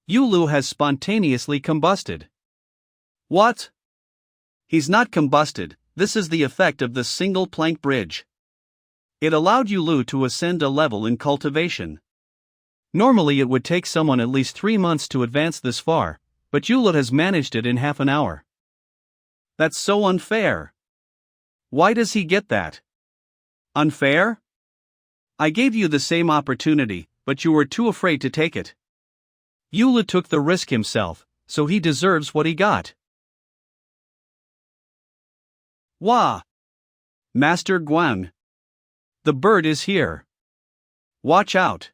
Speaker 1: Yulu has spontaneously combusted. What? He's not combusted, this is the effect of the single plank bridge. It allowed Yulu to ascend a level in cultivation. Normally it would take someone at least 3 months to advance this far, but Yulu has managed it in half an hour. That's so unfair. Why does he get that? Unfair? I gave you the same opportunity, but you were too afraid to take it. Yulu took the risk himself, so he deserves what he got. Wah! Master Guang. The bird is here. Watch out.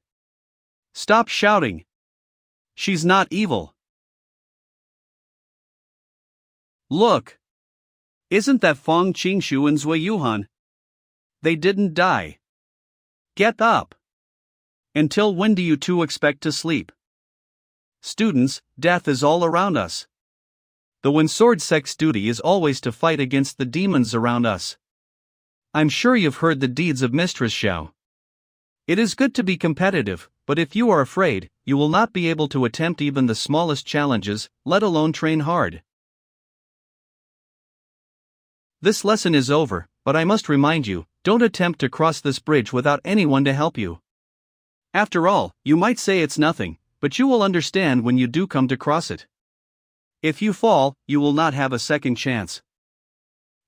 Speaker 1: Stop shouting. She's not evil. Look. Isn't that Fong Qingshu and Zui Yuhan? They didn't die. Get up. Until when do you two expect to sleep? Students, death is all around us. The Wind Sword sect's duty is always to fight against the demons around us. I'm sure you've heard the deeds of Mistress Xiao. It is good to be competitive, but if you are afraid, you will not be able to attempt even the smallest challenges, let alone train hard. This lesson is over, but I must remind you, don't attempt to cross this bridge without anyone to help you. After all, you might say it's nothing, but you will understand when you do come to cross it. If you fall, you will not have a second chance.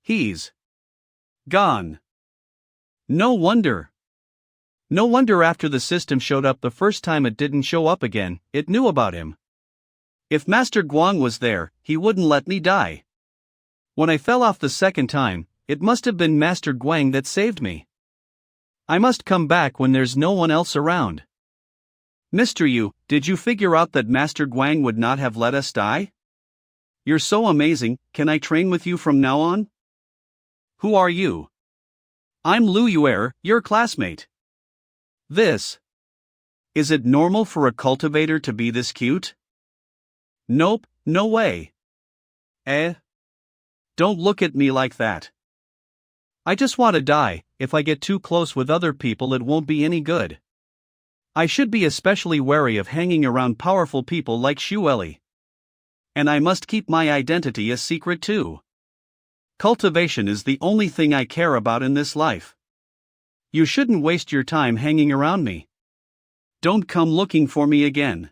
Speaker 1: He's gone. No wonder. No wonder after the system showed up the first time it didn't show up again, it knew about him. If Master Guang was there, he wouldn't let me die. When I fell off the second time, it must have been Master Guang that saved me. I must come back when there's no one else around. Mr. Yu, did you figure out that Master Guang would not have let us die? You're so amazing, can I train with you from now on? Who are you? I'm Lu Yuer, your classmate. This. Is it normal for a cultivator to be this cute? Nope, no way. Don't look at me like that. I just want to die. If I get too close with other people it won't be any good. I should be especially wary of hanging around powerful people like Shuelli. And I must keep my identity a secret too. Cultivation is the only thing I care about in this life. You shouldn't waste your time hanging around me. Don't come looking for me again.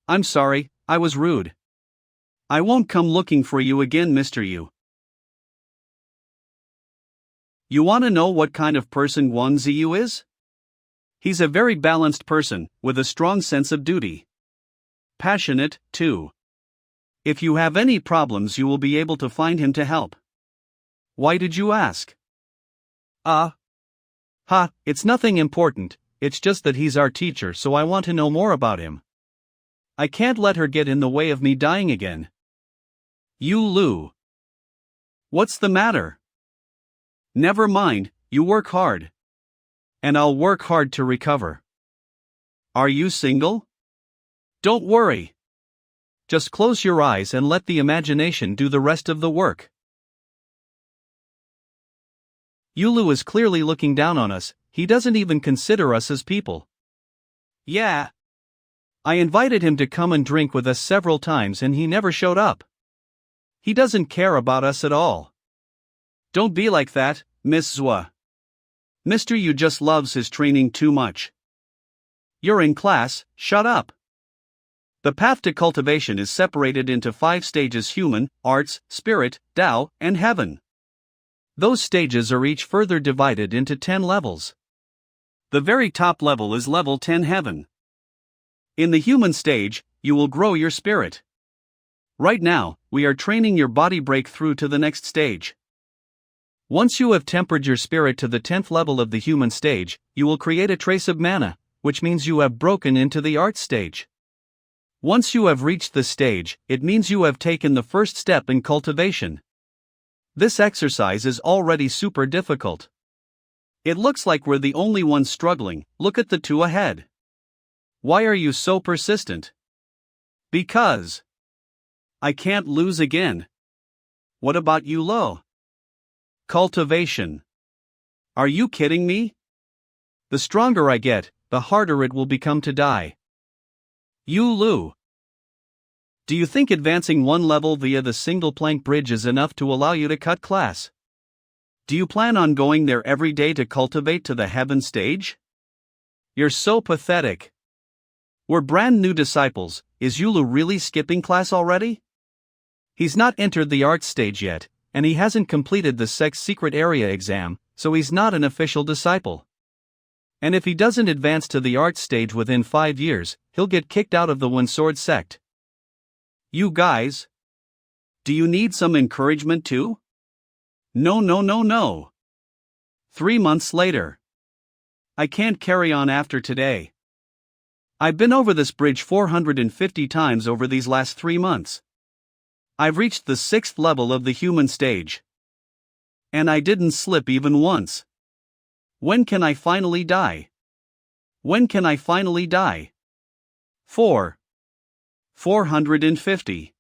Speaker 1: I'm sorry, I was rude. I won't come looking for you again, Mr. Yu. You want to know what kind of person Wang Ziyu is? He's a very balanced person, with a strong sense of duty. Passionate, too. If you have any problems you will be able to find him to help. Why did you ask? It's nothing important, it's just that he's our teacher so I want to know more about him. I can't let her get in the way of me dying again. Yulu. What's the matter? Never mind, you work hard. And I'll work hard to recover. Are you single? Don't worry. Just close your eyes and let the imagination do the rest of the work. Yulu is clearly looking down on us, he doesn't even consider us as people. Yeah. I invited him to come and drink with us several times and he never showed up. He doesn't care about us at all. Don't be like that, Miss Zua. Mr. Yu just loves his training too much. You're in class, shut up. The path to cultivation is separated into 5 stages: human, arts, spirit, Tao, and heaven. Those stages are each further divided into 10 levels. The very top level is level 10 heaven. In the human stage, you will grow your spirit. Right now, we are training your body break through to the next stage. Once you have tempered your spirit to the 10th level of the human stage, you will create a trace of mana, which means you have broken into the art stage. Once you have reached this stage, it means you have taken the first step in cultivation. This exercise is already super difficult. It looks like we're the only ones struggling, look at the 2 ahead. Why are you so persistent? Because I can't lose again. What about you, Lo? Cultivation. Are you kidding me? The stronger I get, the harder it will become to die. Yulu. Do you think advancing one level via the single plank bridge is enough to allow you to cut class? Do you plan on going there every day to cultivate to the heaven stage? You're so pathetic. We're brand new disciples. Is Yulu really skipping class already? He's not entered the arts stage yet, and he hasn't completed the sect's secret area exam, so he's not an official disciple. And if he doesn't advance to the arts stage within 5 years, he'll get kicked out of the One Sword sect. You guys? Do you need some encouragement too? No. 3 months later. I can't carry on after today. I've been over this bridge 450 times over these last 3 months. I've reached the 6th level of the human stage. And I didn't slip even once. When can I finally die? When can I finally die? 450.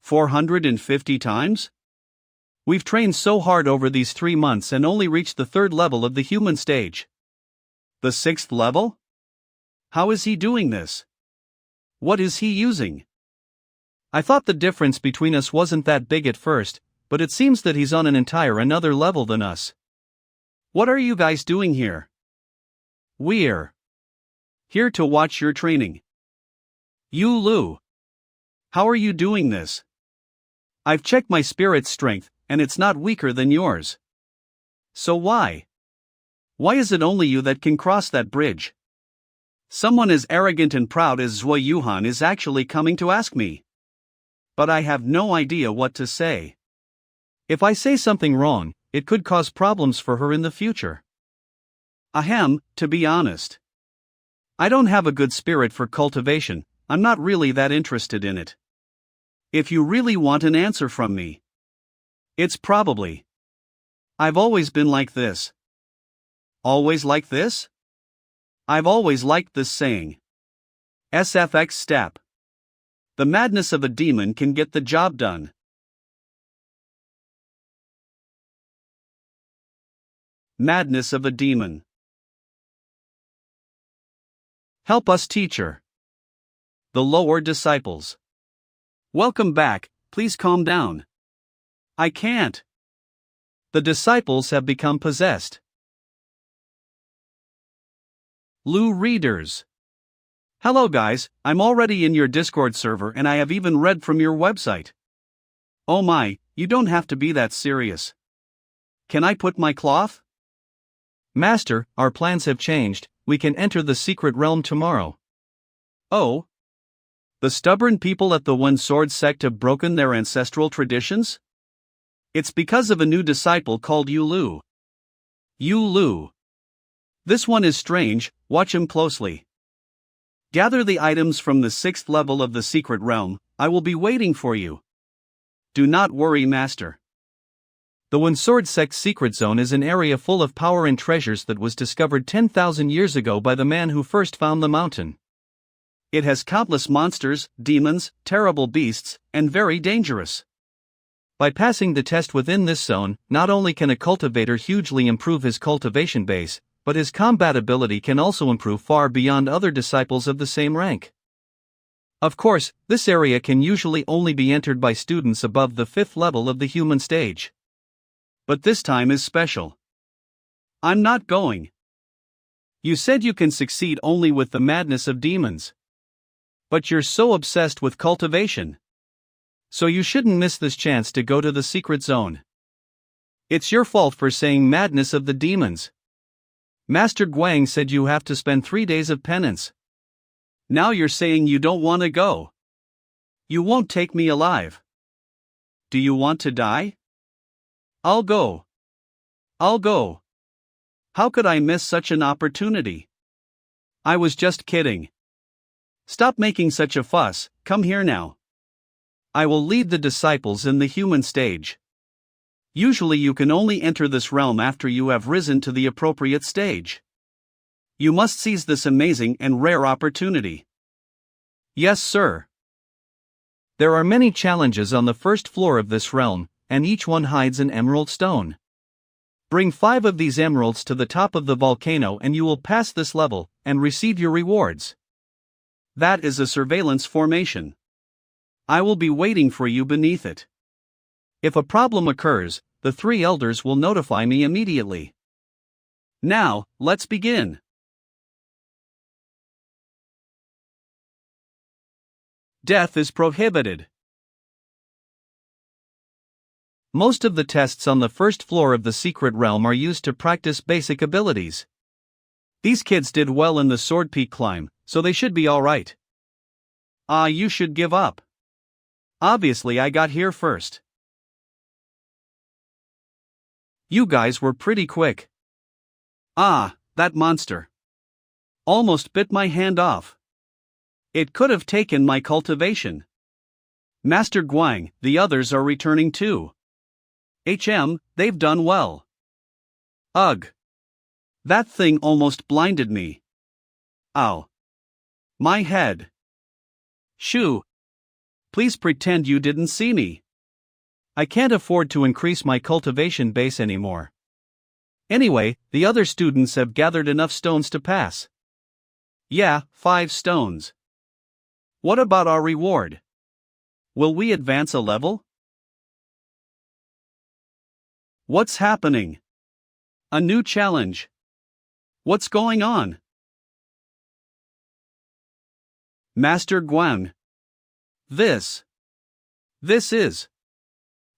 Speaker 1: 450 times? We've trained so hard over these 3 months and only reached the 3rd level of the human stage. The 6th level? How is he doing this? What is he using? I thought the difference between us wasn't that big at first, but it seems that he's on an entire another level than us. What are you guys doing here? We're here to watch your training. Yulu. How are you doing this? I've checked my spirit strength, and it's not weaker than yours. So why? Why is it only you that can cross that bridge? Someone as arrogant and proud as Zhuo Yuhan is actually coming to ask me. But I have no idea what to say. If I say something wrong, it could cause problems for her in the future. Ahem, to be honest. I don't have a good spirit for cultivation. I'm not really that interested in it. If you really want an answer from me, it's probably, I've always been like this. Always like this? I've always liked this saying. SFX step. The madness of a demon can get the job done. Madness of a demon. Help us, teacher. The lower disciples. Welcome back, please calm down. I can't. The disciples have become possessed. Lu readers. Hello guys, I'm already in your Discord server and I have even read from your website. Oh my, you don't have to be that serious. Can I put my cloth? Master, our plans have changed, we can enter the secret realm tomorrow. Oh? The stubborn people at the One Sword sect have broken their ancestral traditions? It's because of a new disciple called Yulu. Yulu. This one is strange, watch him closely. Gather the items from the 6th level of the secret realm, I will be waiting for you. Do not worry, Master. The One Sword sect's secret zone is an area full of power and treasures that was discovered 10,000 years ago by the man who first found the mountain. It has countless monsters, demons, terrible beasts, and very dangerous. By passing the test within this zone, not only can a cultivator hugely improve his cultivation base, but his combat ability can also improve far beyond other disciples of the same rank. Of course, this area can usually only be entered by students above the 5th level of the human stage. But this time is special. I'm not going. You said you can succeed only with the madness of demons. But you're so obsessed with cultivation. So you shouldn't miss this chance to go to the secret zone. It's your fault for saying madness of the demons. Master Guang said you have to spend 3 days of penance. Now you're saying you don't want to go. You won't take me alive. Do you want to die? I'll go. I'll go. How could I miss such an opportunity? I was just kidding. Stop making such a fuss, come here now. I will lead the disciples in the human stage. Usually you can only enter this realm after you have risen to the appropriate stage. You must seize this amazing and rare opportunity. Yes, sir. There are many challenges on the 1st floor of this realm, and each one hides an emerald stone. Bring 5 of these emeralds to the top of the volcano and you will pass this level and receive your rewards. That is a surveillance formation. I will be waiting for you beneath it. If a problem occurs, the 3 elders will notify me immediately. Now, let's begin. Death is prohibited. Most of the tests on the first floor of the secret realm are used to practice basic abilities. These kids did well in the sword peak climb, so they should be alright. You should give up. Obviously I got here first. You guys were pretty quick. That monster. Almost bit my hand off. It could have taken my cultivation. Master Guang, the others are returning too. They've done well. Ugh. That thing almost blinded me. Ow. My head. Shoo. Please pretend you didn't see me. I can't afford to increase my cultivation base anymore. Anyway, the other students have gathered enough stones to pass. Yeah, 5 stones. What about our reward? Will we advance a level? What's happening? A new challenge. What's going on? Master Guan. This is.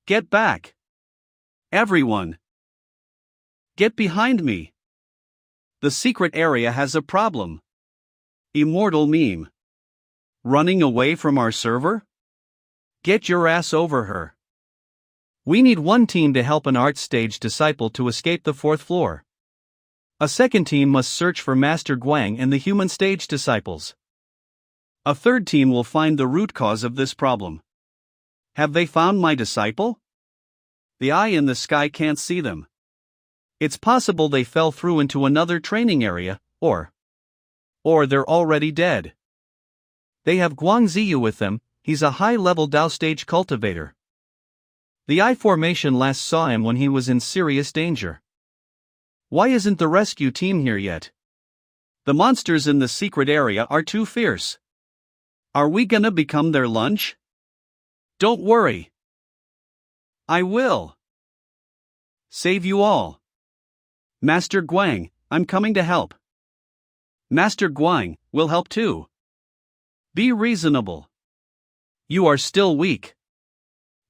Speaker 1: Get back. Everyone. Get behind me. The secret area has a problem. Immortal meme. Running away from our server? Get your ass over her. We need one team to help an art stage disciple to escape the 4th floor. A second team must search for Master Guang and the human stage disciples. A third team will find the root cause of this problem. Have they found my disciple? The eye in the sky can't see them. It's possible they fell through into another training area, or they're already dead. They have Guang Ziyu with them. He's a high-level Dao stage cultivator. The eye formation last saw him when he was in serious danger. Why isn't the rescue team here yet? The monsters in the secret area are too fierce. Are we gonna become their lunch? Don't worry. I will. Save you all. Master Guang, I'm coming to help. Master Guang will help too. Be reasonable. You are still weak.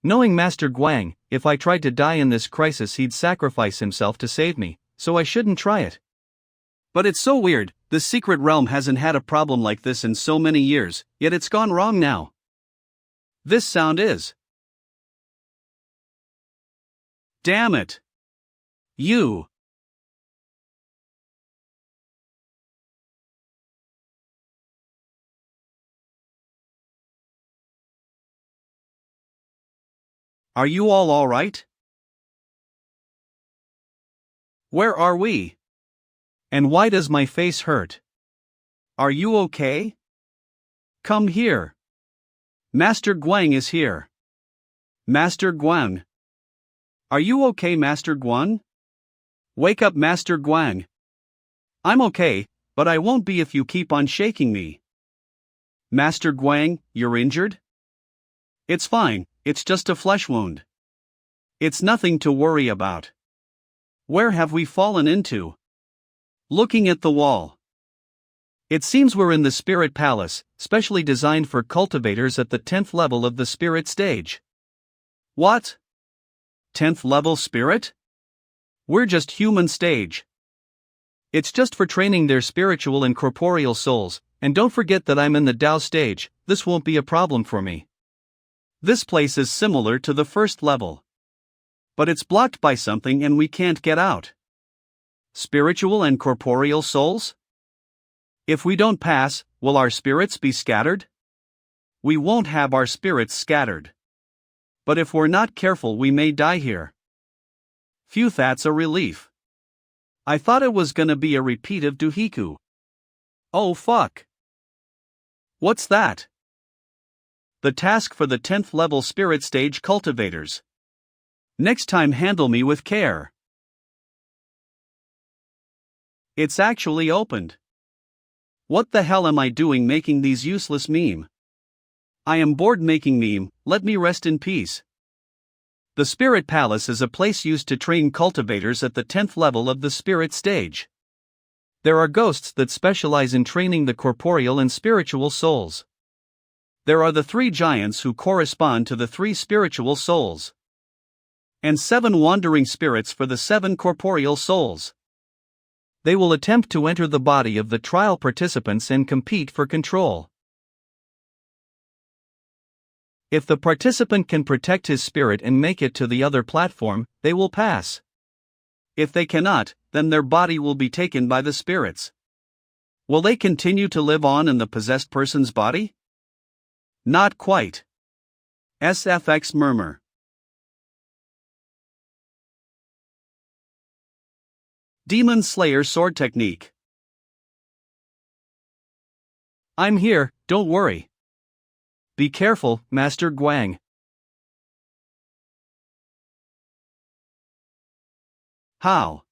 Speaker 1: Knowing Master Guang, if I tried to die in this crisis he'd sacrifice himself to save me, so I shouldn't try it. But it's so weird, the secret realm hasn't had a problem like this in so many years, yet it's gone wrong now. This sound is. Damn it. You. Are you all alright? Where are we? And why does my face hurt? Are you okay? Come here. Master Guang is here. Master Guang. Are you okay, Master Guang? Wake up, Master Guang. I'm okay, but I won't be if you keep on shaking me. Master Guang, you're injured? It's fine, it's just a flesh wound. It's nothing to worry about. Where have we fallen into? Looking at the wall. It seems we're in the Spirit Palace, specially designed for cultivators at the 10th level of the Spirit stage. What? 10th level Spirit? We're just human stage. It's just for training their spiritual and corporeal souls, and don't forget that I'm in the Dao stage, this won't be a problem for me. This place is similar to the first level. But it's blocked by something and we can't get out. Spiritual and corporeal souls? If we don't pass, will our spirits be scattered? We won't have our spirits scattered. But if we're not careful we may die here. Phew, that's a relief. I thought it was gonna be a repeat of Duhiku. Oh fuck. What's that? The task for the 10th level spirit stage cultivators. Next time handle me with care. It's actually opened. What the hell am I doing making these useless meme? I am bored making meme, let me rest in peace. The Spirit Palace is a place used to train cultivators at the 10th level of the spirit stage. There are ghosts that specialize in training the corporeal and spiritual souls. There are the 3 giants who correspond to the 3 spiritual souls. And 7 wandering spirits for the 7 corporeal souls. They will attempt to enter the body of the trial participants and compete for control. If the participant can protect his spirit and make it to the other platform, they will pass. If they cannot, then their body will be taken by the spirits. Will they continue to live on in the possessed person's body? Not quite. SFX murmur. Demon Slayer Sword Technique. I'm here, don't worry. Be careful, Master Guang. How?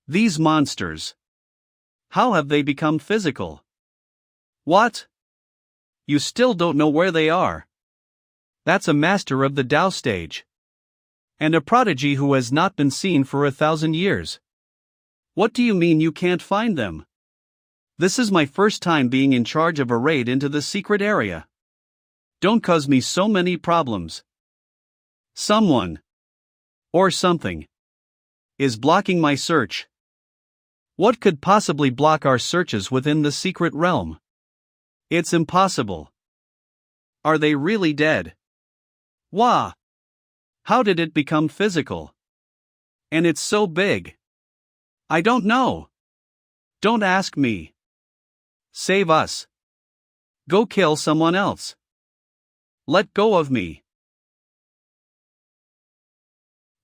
Speaker 1: These monsters. How have they become physical? What? You still don't know where they are. That's a master of the Tao stage. And a prodigy who has not been seen for 1,000 years. What do you mean you can't find them? This is my first time being in charge of a raid into the secret area. Don't cause me so many problems. Someone, or something, is blocking my search. What could possibly block our searches within the secret realm? It's impossible. Are they really dead? Wah! How did it become physical? And it's so big. I don't know. Don't ask me. Save us. Go kill someone else. Let go of me.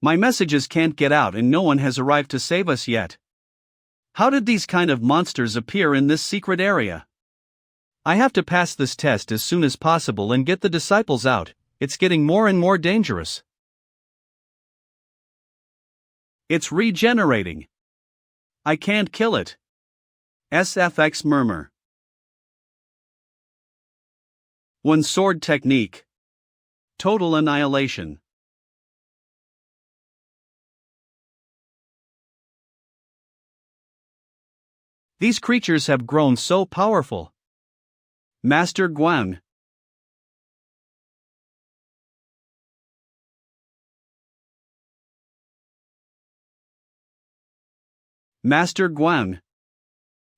Speaker 1: My messages can't get out and no one has arrived to save us yet. How did these kind of monsters appear in this secret area? I have to pass this test as soon as possible and get the disciples out. It's getting more and more dangerous. It's regenerating. I can't kill it. SFX murmur. One sword technique. Total annihilation. These creatures have grown so powerful. Master Guan. Master Guan.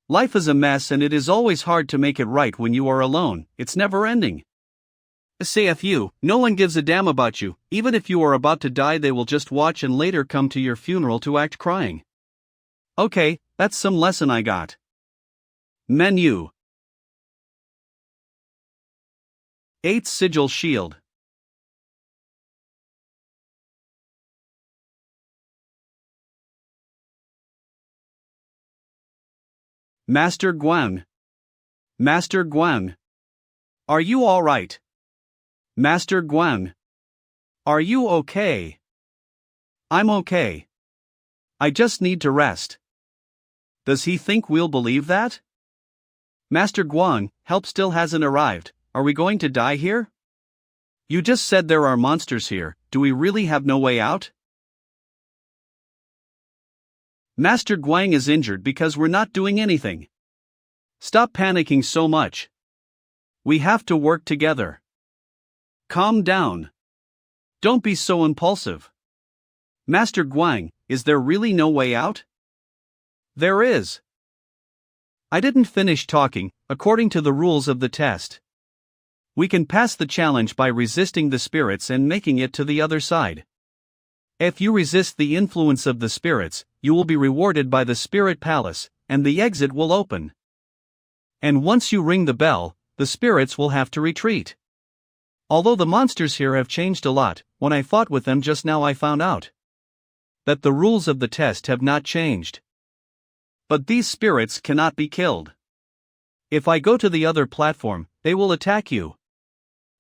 Speaker 1: Life is a mess and it is always hard to make it right when you are alone, it's never ending. CFU, no one gives a damn about you, even if you are about to die they will just watch and later come to your funeral to act crying. Okay, that's some lesson I got. Menu. 8th Sigil Shield. Master Guan. Master Guan. Are you alright? Master Guan. Are you okay? I'm okay. I just need to rest. Does he think we'll believe that? Master Guan, help still hasn't arrived. Are we going to die here? You just said there are monsters here, do we really have no way out? Master Guang is injured because we're not doing anything. Stop panicking so much. We have to work together. Calm down. Don't be so impulsive. Master Guang, is there really no way out? There is. I didn't finish talking, according to the rules of the test. We can pass the challenge by resisting the spirits and making it to the other side. If you resist the influence of the spirits, you will be rewarded by the Spirit Palace, and the exit will open. And once you ring the bell, the spirits will have to retreat. Although the monsters here have changed a lot, when I fought with them just now I found out that the rules of the test have not changed. But these spirits cannot be killed. If I go to the other platform, they will attack you.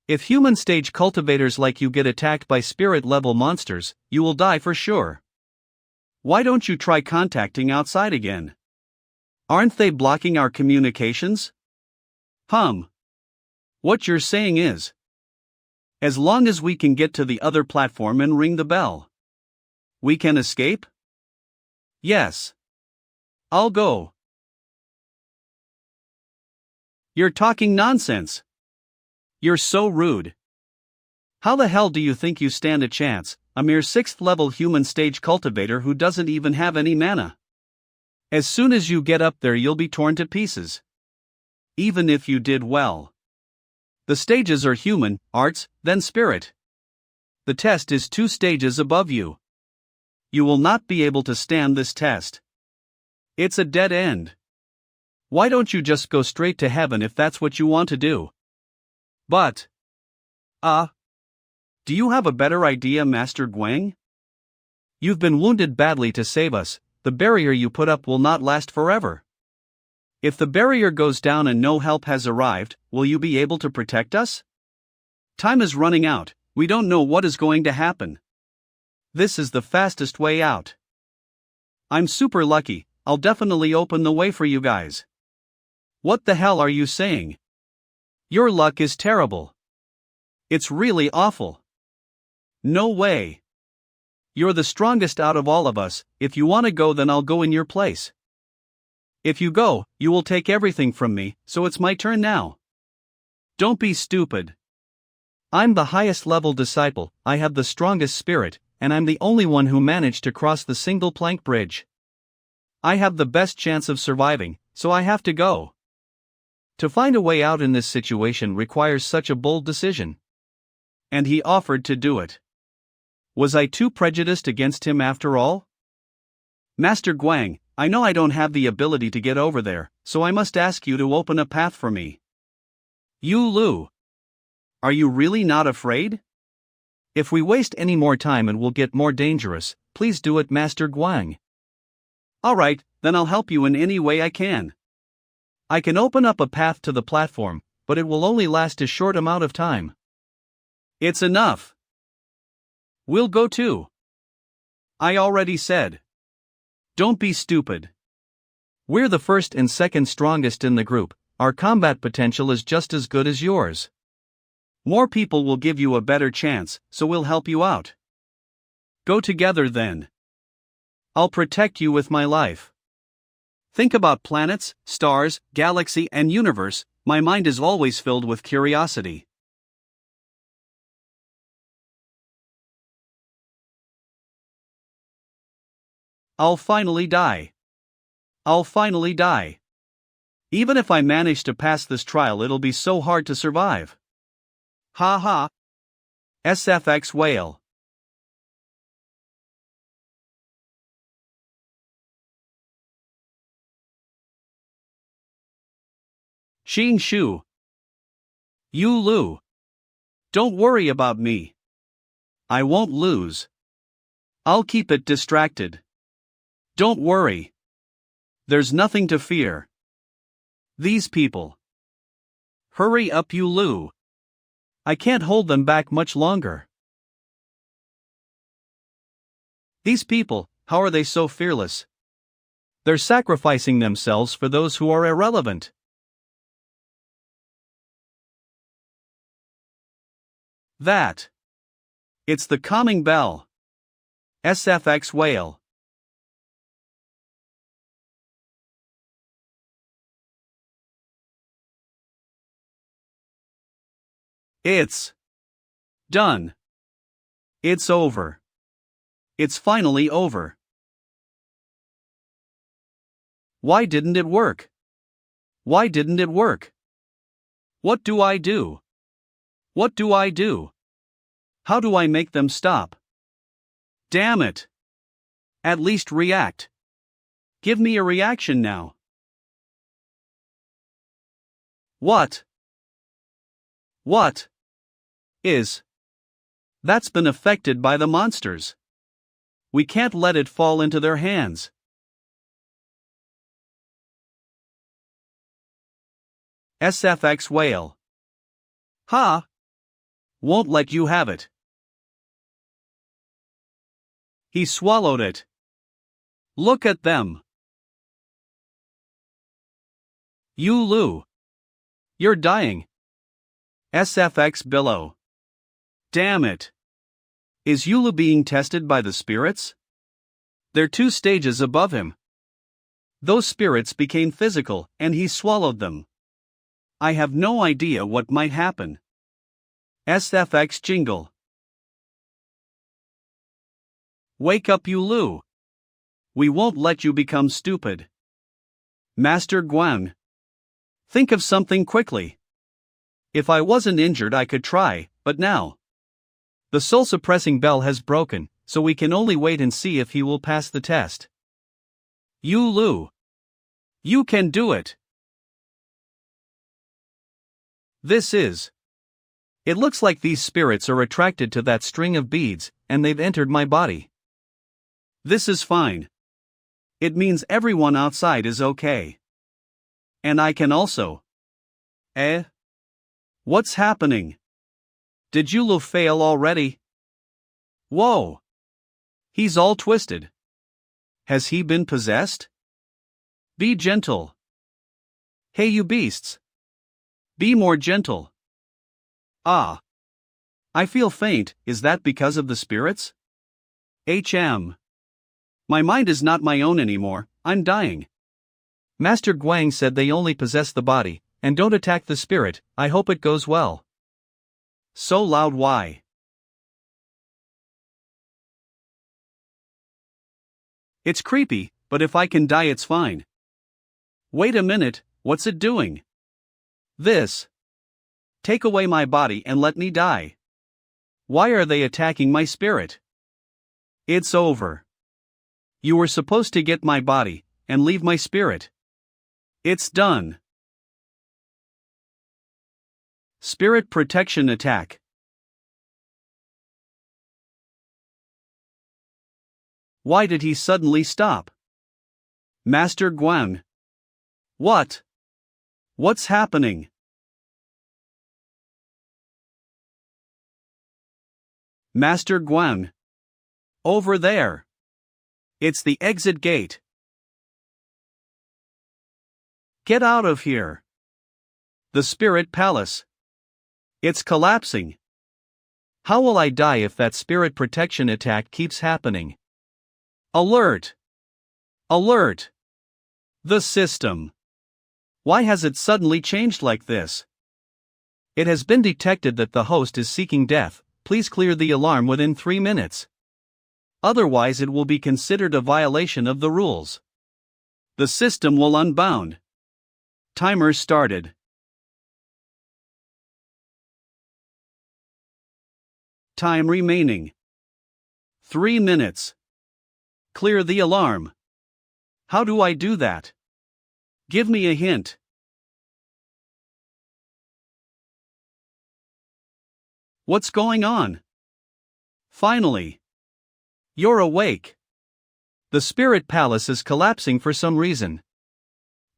Speaker 1: If human stage cultivators like you get attacked by spirit level monsters, you will die for sure. Why don't you try contacting outside again? Aren't they blocking our communications? What you're saying is, as long as we can get to the other platform and ring the bell, we can escape? Yes. I'll go. You're talking nonsense. You're so rude. How the hell do you think you stand a chance, a mere 6th level human stage cultivator who doesn't even have any mana? As soon as you get up there, you'll be torn to pieces. Even if you did well. The stages are human, arts, then spirit. The test is 2 stages above you. You will not be able to stand this test. It's a dead end. Why don't you just go straight to heaven if that's what you want to do? But, do you have a better idea, Master Guang? You've been wounded badly to save us. The barrier you put up will not last forever. If the barrier goes down and no help has arrived, will you be able to protect us? Time is running out, we don't know what is going to happen. This is the fastest way out. I'm super lucky, I'll definitely open the way for you guys. What the hell are you saying? Your luck is terrible. It's really awful. No way. You're the strongest out of all of us. If you want to go, then I'll go in your place. If you go, you will take everything from me, so it's my turn now. Don't be stupid. I'm the highest level disciple, I have the strongest spirit, and I'm the only one who managed to cross the single plank bridge. I have the best chance of surviving, so I have to go. To find a way out in this situation requires such a bold decision. And he offered to do it. Was I too prejudiced against him after all? Master Guang, I know I don't have the ability to get over there, so I must ask you to open a path for me. Yulu. Are you really not afraid? If we waste any more time and will get more dangerous, please do it, Master Guang. Alright, then I'll help you in any way I can. I can open up a path to the platform, but it will only last a short amount of time. It's enough. We'll go too. I already said. Don't be stupid. We're the first and second strongest in the group, our combat potential is just as good as yours. More people will give you a better chance, so we'll help you out. Go together then. I'll protect you with my life. Think about planets, stars, galaxy, and universe, my mind is always filled with curiosity. I'll finally die. I'll finally die. Even if I manage to pass this trial, it'll be so hard to survive. Ha ha. SFX whale. Xing Shu. Yulu. Don't worry about me. I won't lose. I'll keep it distracted. Don't worry. There's nothing to fear. These people. Hurry up, Yulu. I can't hold them back much longer. These people, how are they so fearless? They're sacrificing themselves for those who are irrelevant. That. It's the calming bell. SFX whale. It's done. It's over. It's finally over. Why didn't it work? Why didn't it work? What do I do? What do I do? How do I make them stop? Damn it! At least react. Give me a reaction now. What? What? Is. That's been affected by the monsters. We can't let it fall into their hands. SFX whale. Ha! Won't let you have it. He swallowed it. Look at them. Yulu. You're dying. SFX below. Damn it. Is Yulu being tested by the spirits? They're 2 stages above him. Those spirits became physical, and he swallowed them. I have no idea what might happen. SFX jingle. Wake up, Yulu. We won't let you become stupid. Master Guan. Think of something quickly. If I wasn't injured, I could try, but now. The soul-suppressing bell has broken, so we can only wait and see if he will pass the test. Yulu. You can do it. This is. It looks like these spirits are attracted to that string of beads, and they've entered my body. This is fine. It means everyone outside is okay. And I can also. What's happening? Did Yulu fail already? Whoa. He's all twisted. Has he been possessed? Be gentle. Hey, you beasts. Be more gentle. Ah. I feel faint. Is that because of the spirits? My mind is not my own anymore. I'm dying. Master Guang said they only possess the body, and don't attack the spirit. I hope it goes well. So loud, why? It's creepy, but if I can die, it's fine. Wait a minute, what's it doing? This. Take away my body and let me die. Why are they attacking my spirit? It's over. You were supposed to get my body and leave my spirit. It's done. Spirit protection attack. Why did he suddenly stop? Master Guan. What? What's happening? Master Guan. Over there. It's the exit gate. Get out of here. The spirit palace. It's collapsing. How will I die if that spirit protection attack keeps happening? Alert! Alert! The system. Why has it suddenly changed like this? It has been detected that the host is seeking death. Please clear the alarm within 3 minutes. Otherwise, it will be considered a violation of the rules. The system will unbound. Timer started. Time remaining. 3 minutes. Clear the alarm. How do I do that? Give me a hint. What's going on? Finally. You're awake. The spirit palace is collapsing for some reason.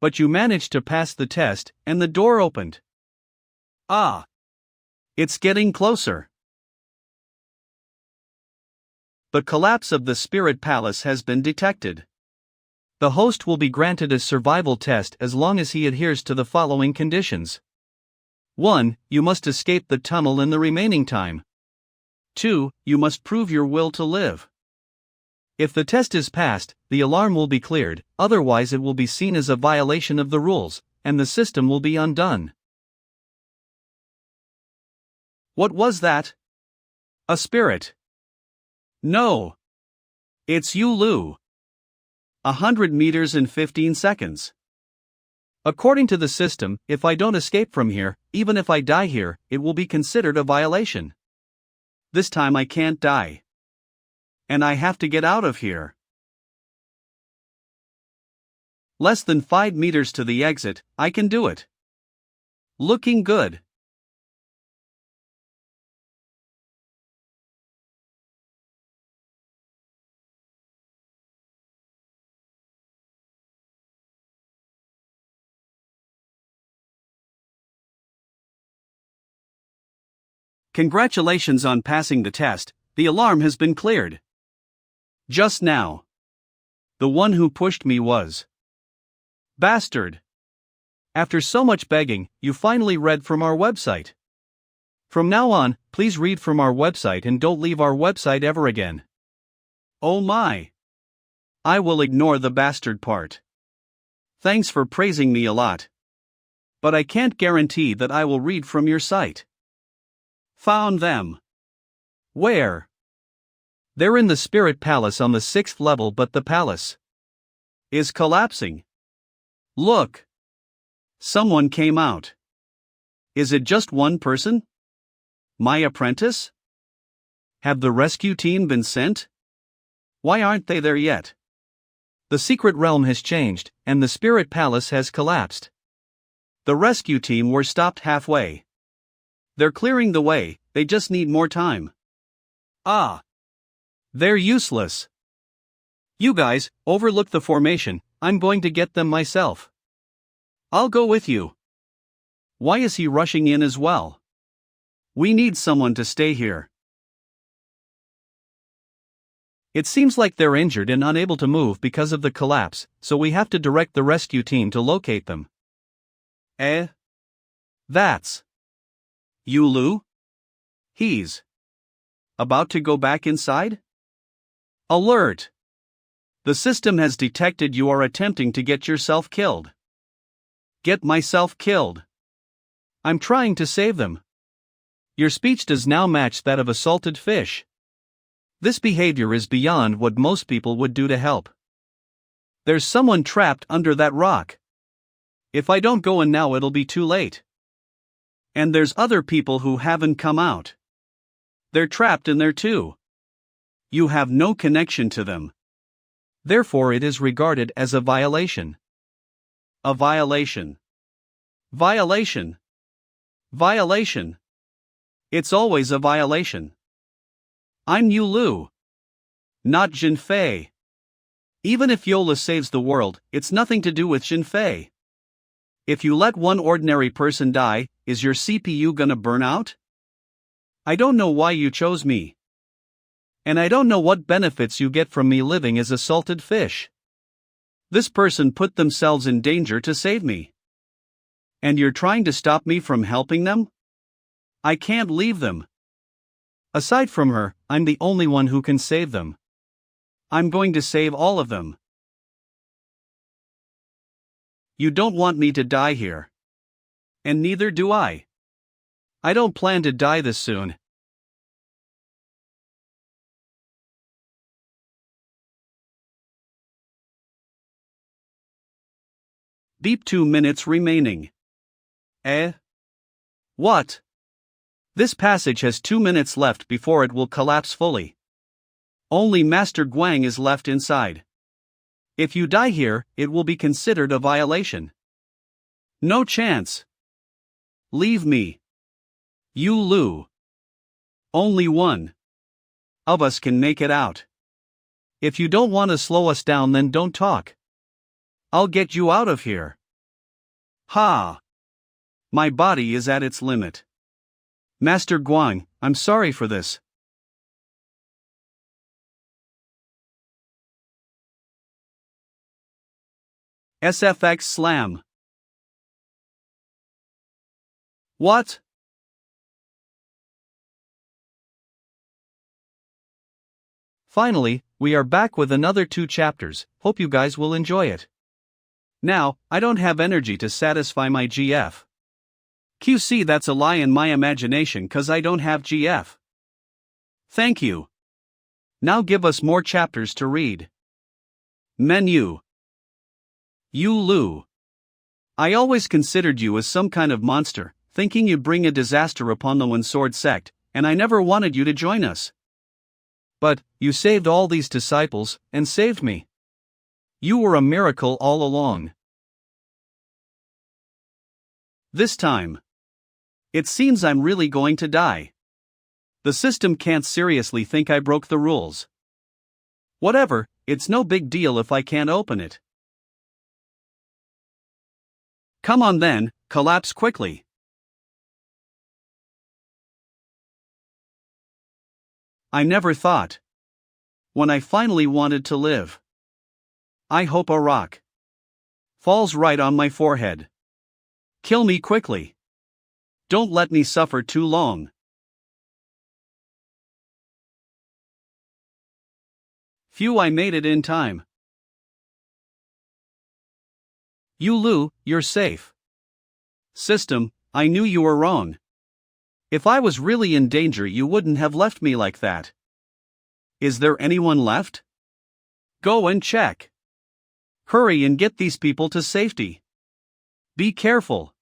Speaker 1: But you managed to pass the test, and the door opened. Ah! It's getting closer. The collapse of the spirit palace has been detected. The host will be granted a survival test as long as he adheres to the following conditions. 1. You must escape the tunnel in the remaining time. 2. You must prove your will to live. If the test is passed, the alarm will be cleared, otherwise it will be seen as a violation of the rules, and the system will be undone. What was that? A spirit. No. It's Yulu. 100 meters in 15 seconds. According to the system, if I don't escape from here, even if I die here, it will be considered a violation. This time I can't die. And I have to get out of here. Less than 5 meters to the exit, I can do it. Looking good. Congratulations on passing the test, the alarm has been cleared. Just now. The one who pushed me was. Bastard. After so much begging, you finally read from our website. From now on, please read from our website and don't leave our website ever again. Oh my! I will ignore the bastard part. Thanks for praising me a lot. But I can't guarantee that I will read from your site. Found them. Where? They're in the spirit palace on the 6th level, but the palace is collapsing. Look. Someone came out. Is it just one person? My apprentice? Have the rescue team been sent? Why aren't they there yet? The secret realm has changed, and the spirit palace has collapsed. The rescue team were stopped halfway. They're clearing the way, they just need more time. Ah. They're useless. You guys, overlook the formation, I'm going to get them myself. I'll go with you. Why is he rushing in as well? We need someone to stay here. It seems like they're injured and unable to move because of the collapse, so we have to direct the rescue team to locate them. That's Yulu? He's about to go back inside? Alert! The system has detected you are attempting to get yourself killed. Get myself killed. I'm trying to save them. Your speech does now match that of a salted fish. This behavior is beyond what most people would do to help. There's someone trapped under that rock. If I don't go in now, it'll be too late. And there's other people who haven't come out. They're trapped in there too. You have no connection to them. Therefore, it is regarded as a violation. A violation. Violation. Violation. It's always a violation. I'm Yulu. Not Jinfei. Even if Yola saves the world, it's nothing to do with Jinfei. If you let one ordinary person die, is your CPU gonna burn out? I don't know why you chose me. And I don't know what benefits you get from me living as a salted fish. This person put themselves in danger to save me. And you're trying to stop me from helping them? I can't leave them. Aside from her, I'm the only one who can save them. I'm going to save all of them. You don't want me to die here. And neither do I. I don't plan to die this soon. Deep 2 minutes remaining. What? This passage has 2 minutes left before it will collapse fully. Only Master Guang is left inside. If you die here, it will be considered a violation. No chance. Leave me. Yulu. Only one of us can make it out. If you don't want to slow us down, then don't talk. I'll get you out of here. Ha! My body is at its limit. Master Guang, I'm sorry for this. SFX Slam. What? Finally, we are back with another 2 chapters, hope you guys will enjoy it. Now, I don't have energy to satisfy my GF. QC, that's a lie in my imagination, cause I don't have GF. Thank you. Now give us more chapters to read. Menu. Yulu. I always considered you as some kind of monster, thinking you'd bring a disaster upon the One Sword sect, and I never wanted you to join us. But, you saved all these disciples, and saved me. You were a miracle all along. This time. It seems I'm really going to die. The system can't seriously think I broke the rules. Whatever, it's no big deal if I can't open it. Come on then, collapse quickly. I never thought. When I finally wanted to live. I hope a rock falls right on my forehead. Kill me quickly. Don't let me suffer too long. Phew, I made it in time. Yulu, you're safe. System, I knew you were wrong. If I was really in danger, you wouldn't have left me like that. Is there anyone left? Go and check. Hurry and get these people to safety. Be careful.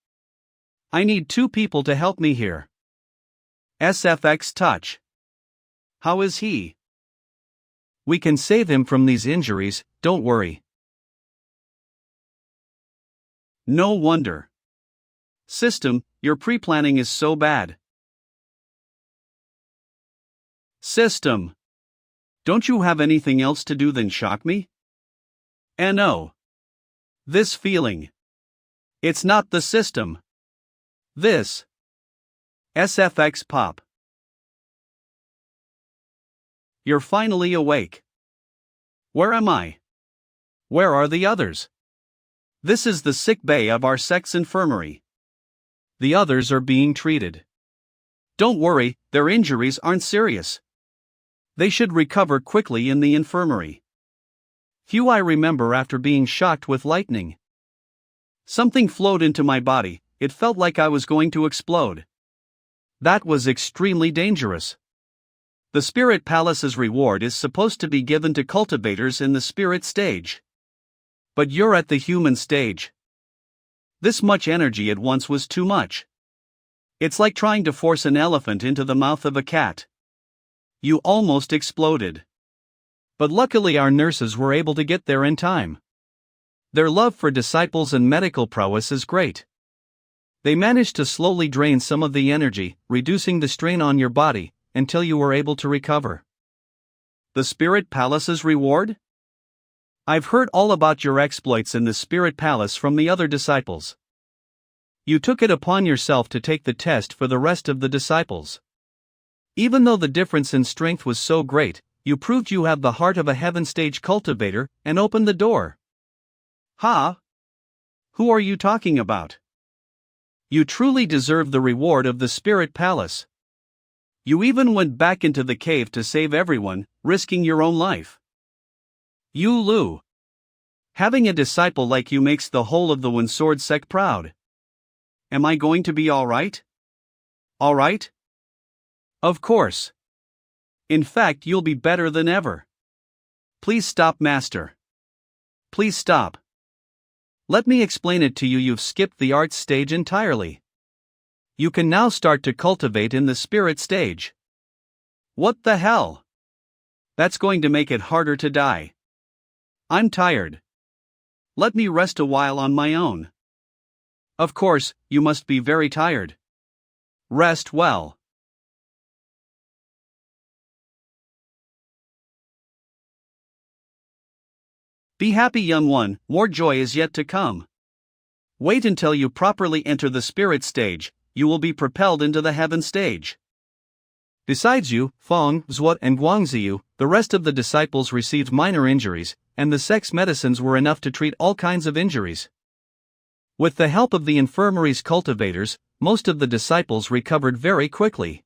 Speaker 1: I need 2 people to help me here. SFX touch. How is he? We can save him from these injuries, don't worry. No wonder. System, your pre-planning is so bad. System. Don't you have anything else to do than shock me? No. This feeling. It's not the system. This. SFX pop. You're finally awake. Where am I? Where are the others? This is the sick bay of our sect's infirmary. The others are being treated. Don't worry, their injuries aren't serious. They should recover quickly in the infirmary. Few I remember after being shocked with lightning. Something flowed into my body, it felt like I was going to explode. That was extremely dangerous. The Spirit Palace's reward is supposed to be given to cultivators in the spirit stage. But you're at the human stage. This much energy at once was too much. It's like trying to force an elephant into the mouth of a cat. You almost exploded. But luckily our nurses were able to get there in time. Their love for disciples and medical prowess is great. They managed to slowly drain some of the energy, reducing the strain on your body, until you were able to recover. The Spirit Palace's reward? I've heard all about your exploits in the Spirit Palace from the other disciples. You took it upon yourself to take the test for the rest of the disciples. Even though the difference in strength was so great, you proved you have the heart of a heaven stage cultivator and opened the door. Ha! Who are you talking about? You truly deserve the reward of the Spirit Palace. You even went back into the cave to save everyone, risking your own life. Yulu. Having a disciple like you makes the whole of the One Sword sect proud. Am I going to be alright? Alright? Of course. In fact, you'll be better than ever. Please stop, Master. Please stop. Let me explain it to you. You've skipped the art stage entirely. You can now start to cultivate in the spirit stage. What the hell? That's going to make it harder to die. I'm tired. Let me rest a while on my own. Of course, you must be very tired. Rest well. Be happy, young one, more joy is yet to come. Wait until you properly enter the spirit stage, you will be propelled into the heaven stage. Besides you, Fong, Zwat and Guangziyu, the rest of the disciples received minor injuries, and the sect's medicines were enough to treat all kinds of injuries. With the help of the infirmary's cultivators, most of the disciples recovered very quickly.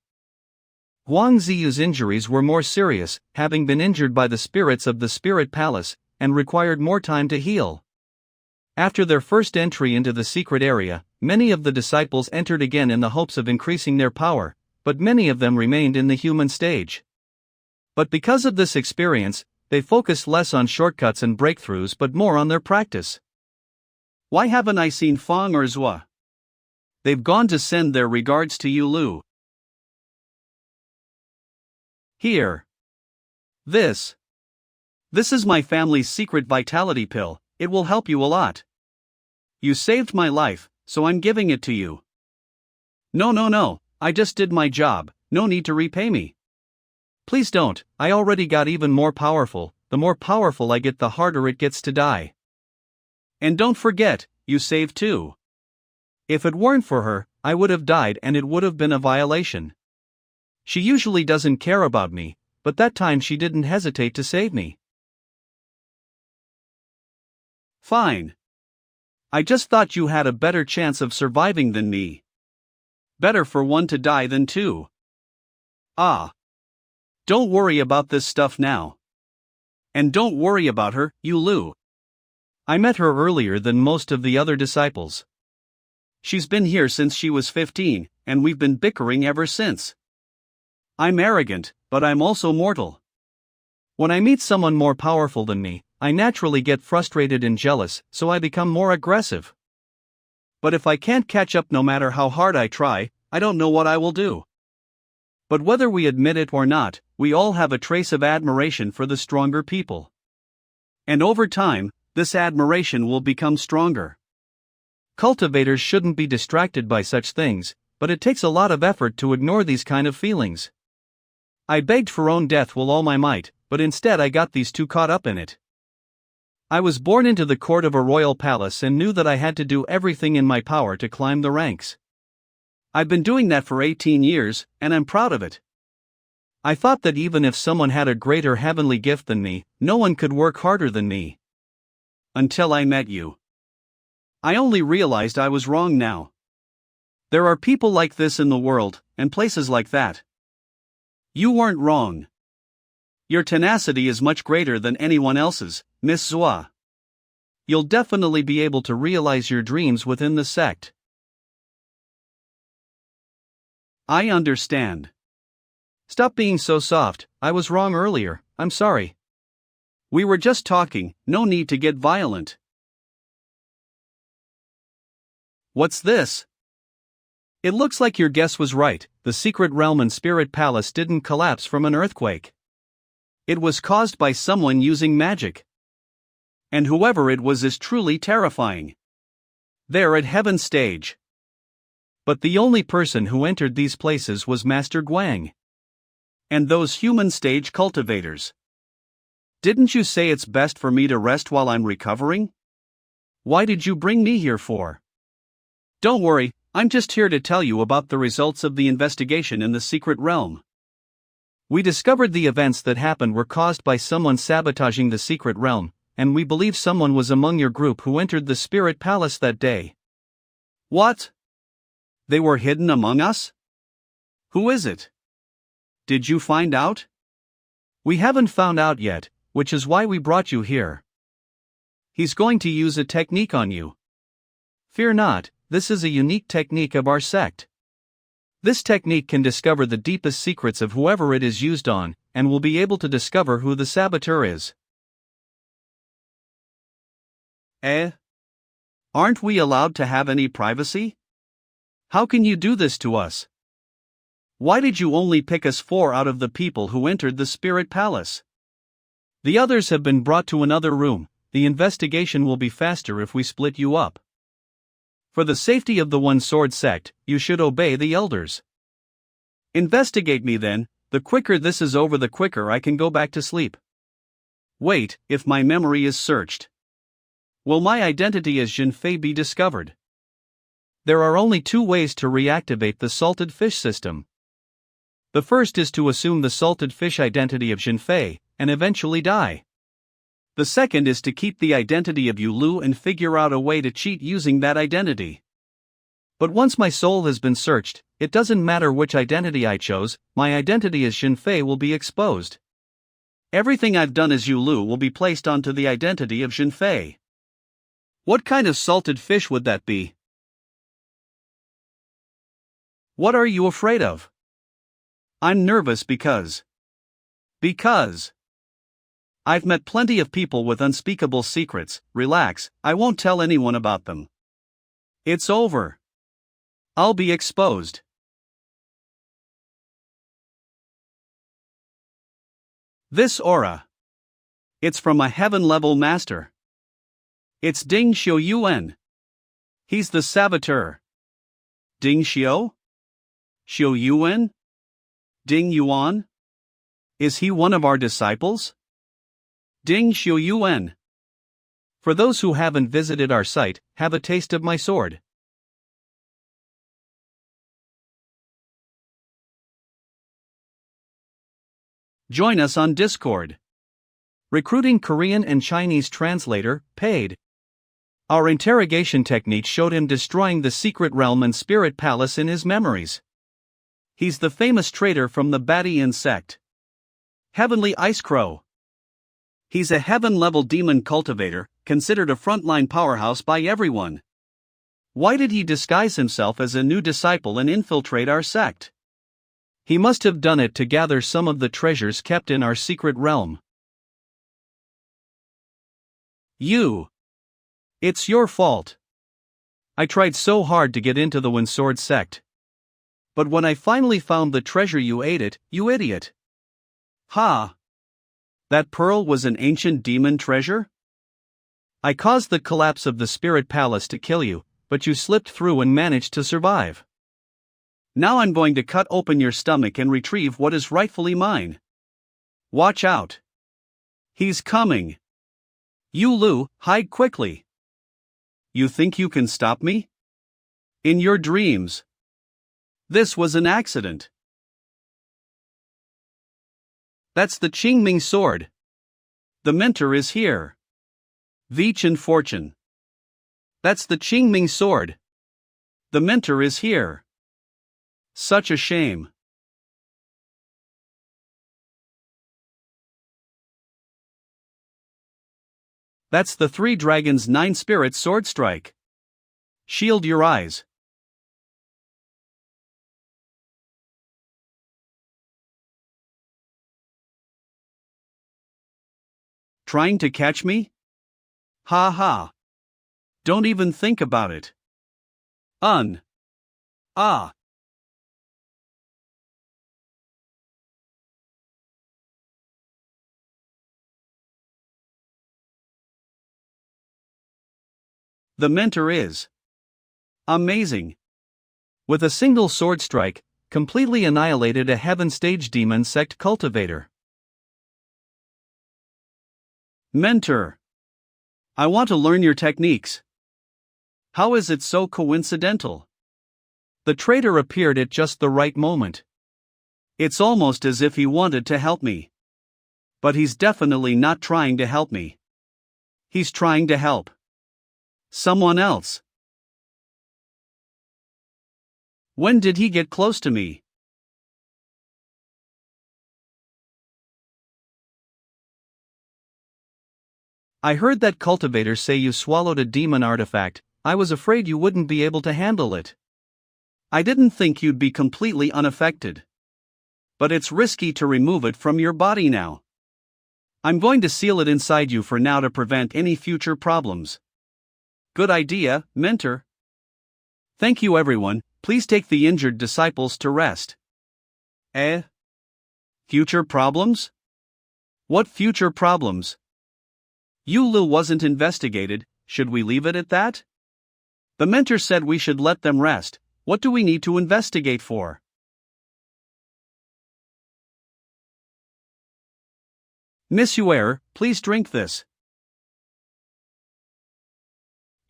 Speaker 1: Guangziyu's injuries were more serious, having been injured by the spirits of the Spirit Palace, and required more time to heal. After their first entry into the secret area, many of the disciples entered again in the hopes of increasing their power, but many of them remained in the human stage. But because of this experience, they focused less on shortcuts and breakthroughs but more on their practice. Why haven't I seen Fong or Zhua? They've gone to send their regards to Yulu. Here. This is my family's secret vitality pill, it will help you a lot. You saved my life, so I'm giving it to you. No, I just did my job, no need to repay me. Please don't, I already got even more powerful, the more powerful I get the harder it gets to die. And don't forget, you saved too. If it weren't for her, I would have died and it would have been a violation. She usually doesn't care about me, but that time she didn't hesitate to save me. Fine. I just thought you had a better chance of surviving than me. Better for one to die than two. Ah. Don't worry about this stuff now. And don't worry about her, Yulu. I met her earlier than most of the other disciples. She's been here since she was 15, and we've been bickering ever since. I'm arrogant, but I'm also mortal. When I meet someone more powerful than me, I naturally get frustrated and jealous, so I become more aggressive. But if I can't catch up no matter how hard I try, I don't know what I will do. But whether we admit it or not, we all have a trace of admiration for the stronger people. And over time, this admiration will become stronger. Cultivators shouldn't be distracted by such things, but it takes a lot of effort to ignore these kind of feelings. I begged for own death with all my might, but instead I got these two caught up in it. I was born into the court of a royal palace and knew that I had to do everything in my power to climb the ranks. I've been doing that for 18 years, and I'm proud of it. I thought that even if someone had a greater heavenly gift than me, no one could work harder than me. Until I met you. I only realized I was wrong now. There are people like this in the world, and places like that. You weren't wrong. Your tenacity is much greater than anyone else's, Miss Zua. You'll definitely be able to realize your dreams within the sect. I understand. Stop being so soft, I was wrong earlier, I'm sorry. We were just talking, no need to get violent. What's this? It looks like your guess was right, the secret realm and spirit palace didn't collapse from an earthquake. It was caused by someone using magic. And whoever it was is truly terrifying. They're at heaven's stage. But the only person who entered these places was Master Guang. And those human stage cultivators. Didn't you say it's best for me to rest while I'm recovering? Why did you bring me here for? Don't worry, I'm just here to tell you about the results of the investigation in the secret realm. We discovered the events that happened were caused by someone sabotaging the secret realm, and we believe someone was among your group who entered the spirit palace that day. What? They were hidden among us? Who is it? Did you find out? We haven't found out yet, which is why we brought you here. He's going to use a technique on you. Fear not, this is a unique technique of our sect. This technique can discover the deepest secrets of whoever it is used on, and will be able to discover who the saboteur is. Aren't we allowed to have any privacy? How can you do this to us? Why did you only pick us 4 out of the people who entered the spirit palace? The others have been brought to another room. The investigation will be faster if we split you up. For the safety of the One Sword sect, you should obey the elders. Investigate me then, the quicker this is over the quicker I can go back to sleep. Wait, if my memory is searched. Will my identity as Jinfei be discovered? There are only 2 ways to reactivate the salted fish system. The first is to assume the salted fish identity of Jinfei, and eventually die. The second is to keep the identity of Yulu and figure out a way to cheat using that identity. But once my soul has been searched, it doesn't matter which identity I chose, my identity as Jinfei will be exposed. Everything I've done as Yulu will be placed onto the identity of Jinfei. What kind of salted fish would that be? What are you afraid of? I'm nervous because I've met plenty of people with unspeakable secrets. Relax, I won't tell anyone about them. It's over. I'll be exposed. This aura. It's from a heaven-level master. It's Ding Xiuyuan. He's the saboteur. Ding Xiu? Xiuyuan? Ding Yuan? Is he one of our disciples? Ding Xiuyuan. For those who haven't visited our site, have a taste of my sword. Join us on Discord. Recruiting Korean and Chinese translator, paid. Our interrogation technique showed him destroying the secret realm and spirit palace in his memories. He's the famous traitor from the Badian sect. Heavenly Ice Crow. He's a heaven-level demon cultivator, considered a frontline powerhouse by everyone. Why did he disguise himself as a new disciple and infiltrate our sect? He must have done it to gather some of the treasures kept in our secret realm. You. It's your fault. I tried so hard to get into the Winsword sect. But when I finally found the treasure, you ate it, you idiot. Ha! That pearl was an ancient demon treasure? I caused the collapse of the spirit palace to kill you, but you slipped through and managed to survive. Now I'm going to cut open your stomach and retrieve what is rightfully mine. Watch out. He's coming. Yulu, hide quickly. You think you can stop me? In your dreams. This was an accident. That's the Qingming sword. The mentor is here. Veach and Fortune. That's the Qingming sword. The mentor is here. Such a shame. That's the Three Dragons' Nine Spirits sword strike. Shield your eyes. Trying to catch me? Ha ha. Don't even think about it. Ah. The mentor is amazing. With a single sword strike, completely annihilated a heaven stage demon sect cultivator. Mentor. I want to learn your techniques. How is it so coincidental? The traitor appeared at just the right moment. It's almost as if he wanted to help me. But he's definitely not trying to help me. He's trying to help someone else. When did he get close to me? I heard that cultivator say you swallowed a demon artifact. I was afraid you wouldn't be able to handle it. I didn't think you'd be completely unaffected. But it's risky to remove it from your body now. I'm going to seal it inside you for now to prevent any future problems. Good idea, mentor. Thank you everyone, please take the injured disciples to rest. Future problems? What future problems? Yulu wasn't investigated, should we leave it at that? The mentor said we should let them rest. What do we need to investigate for? Miss Yuer, please drink this.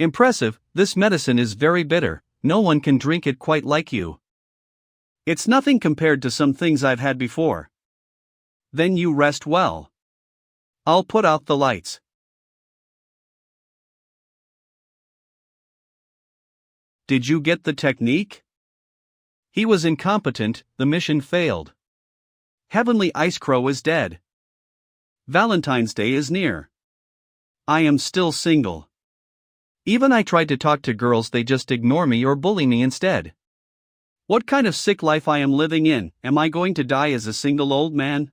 Speaker 1: Impressive, this medicine is very bitter, no one can drink it quite like you. It's nothing compared to some things I've had before. Then you rest well. I'll put out the lights. Did you get the technique? He was incompetent, the mission failed. Heavenly Ice Crow is dead. Valentine's Day is near. I am still single. Even I tried to talk to girls, they just ignore me or bully me instead. What kind of sick life I am living in? Am I going to die as a single old man?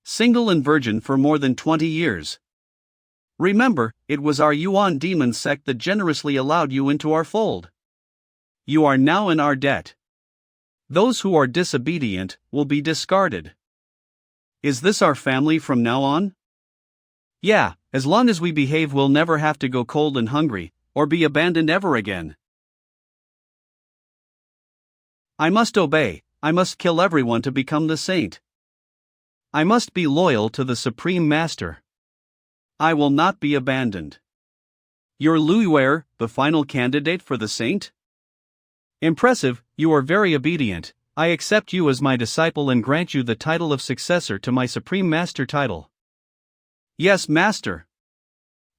Speaker 1: Single and virgin for more than 20 years. Remember, it was our Yuan demon sect that generously allowed you into our fold. You are now in our debt. Those who are disobedient will be discarded. Is this our family from now on? Yeah, as long as we behave, we'll never have to go cold and hungry, or be abandoned ever again. I must obey, I must kill everyone to become the saint. I must be loyal to the Supreme Master. I will not be abandoned. You're Luiwer, the final candidate for the saint? Impressive, you are very obedient. I accept you as my disciple and grant you the title of successor to my Supreme Master title. Yes, Master.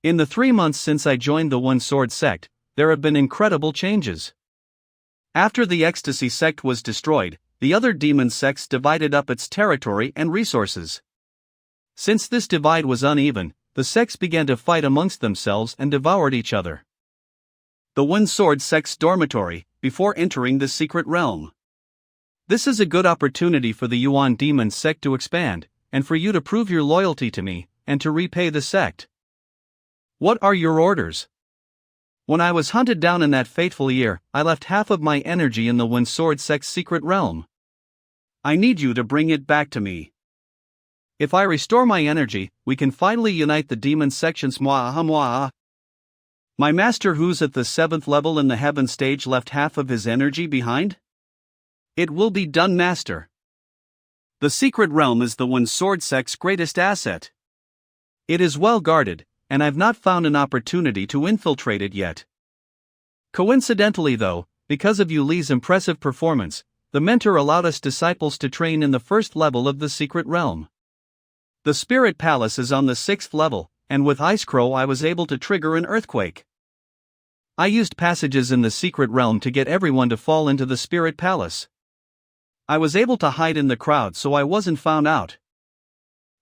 Speaker 1: In the 3 months since I joined the One Sword sect, there have been incredible changes. After the Ecstasy sect was destroyed, the other demon sects divided up its territory and resources. Since this divide was uneven, the sects began to fight amongst themselves and devoured each other. The One Sword sect's dormitory, before entering the secret realm. This is a good opportunity for the Yuan demon sect to expand, and for you to prove your loyalty to me, and to repay the sect. What are your orders? When I was hunted down in that fateful year, I left half of my energy in the One Sword sect's secret realm. I need you to bring it back to me. If I restore my energy, we can finally unite the demon sections. My master who's at the 7th level in the heaven stage left half of his energy behind? It will be done, master. The secret realm is the One Sword sect's greatest asset. It is well guarded, and I've not found an opportunity to infiltrate it yet. Coincidentally though, because of Yuli's impressive performance, the mentor allowed us disciples to train in the 1st level of the secret realm. The Spirit Palace is on the 6th level, and with Ice Crow I was able to trigger an earthquake. I used passages in the secret realm to get everyone to fall into the Spirit Palace. I was able to hide in the crowd so I wasn't found out.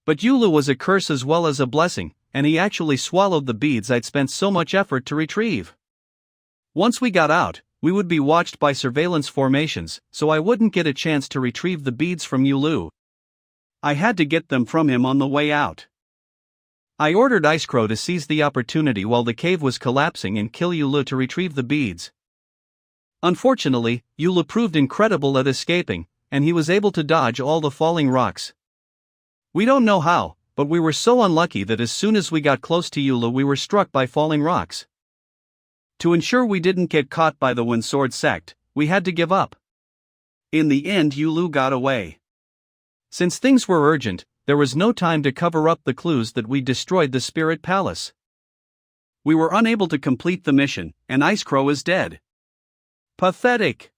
Speaker 1: But Yulu was a curse as well as a blessing, and he actually swallowed the beads I'd spent so much effort to retrieve. Once we got out, we would be watched by surveillance formations, so I wouldn't get a chance to retrieve the beads from Yulu. I had to get them from him on the way out. I ordered Ice Crow to seize the opportunity while the cave was collapsing and kill Yulu to retrieve the beads. Unfortunately, Yulu proved incredible at escaping, and he was able to dodge all the falling rocks. We don't know how, but we were so unlucky that as soon as we got close to Yulu we were struck by falling rocks. To ensure we didn't get caught by the One Sword sect, we had to give up. In the end Yulu got away. Since things were urgent, there was no time to cover up the clues that we destroyed the Spirit Palace. We were unable to complete the mission, and Ice Crow is dead. Pathetic!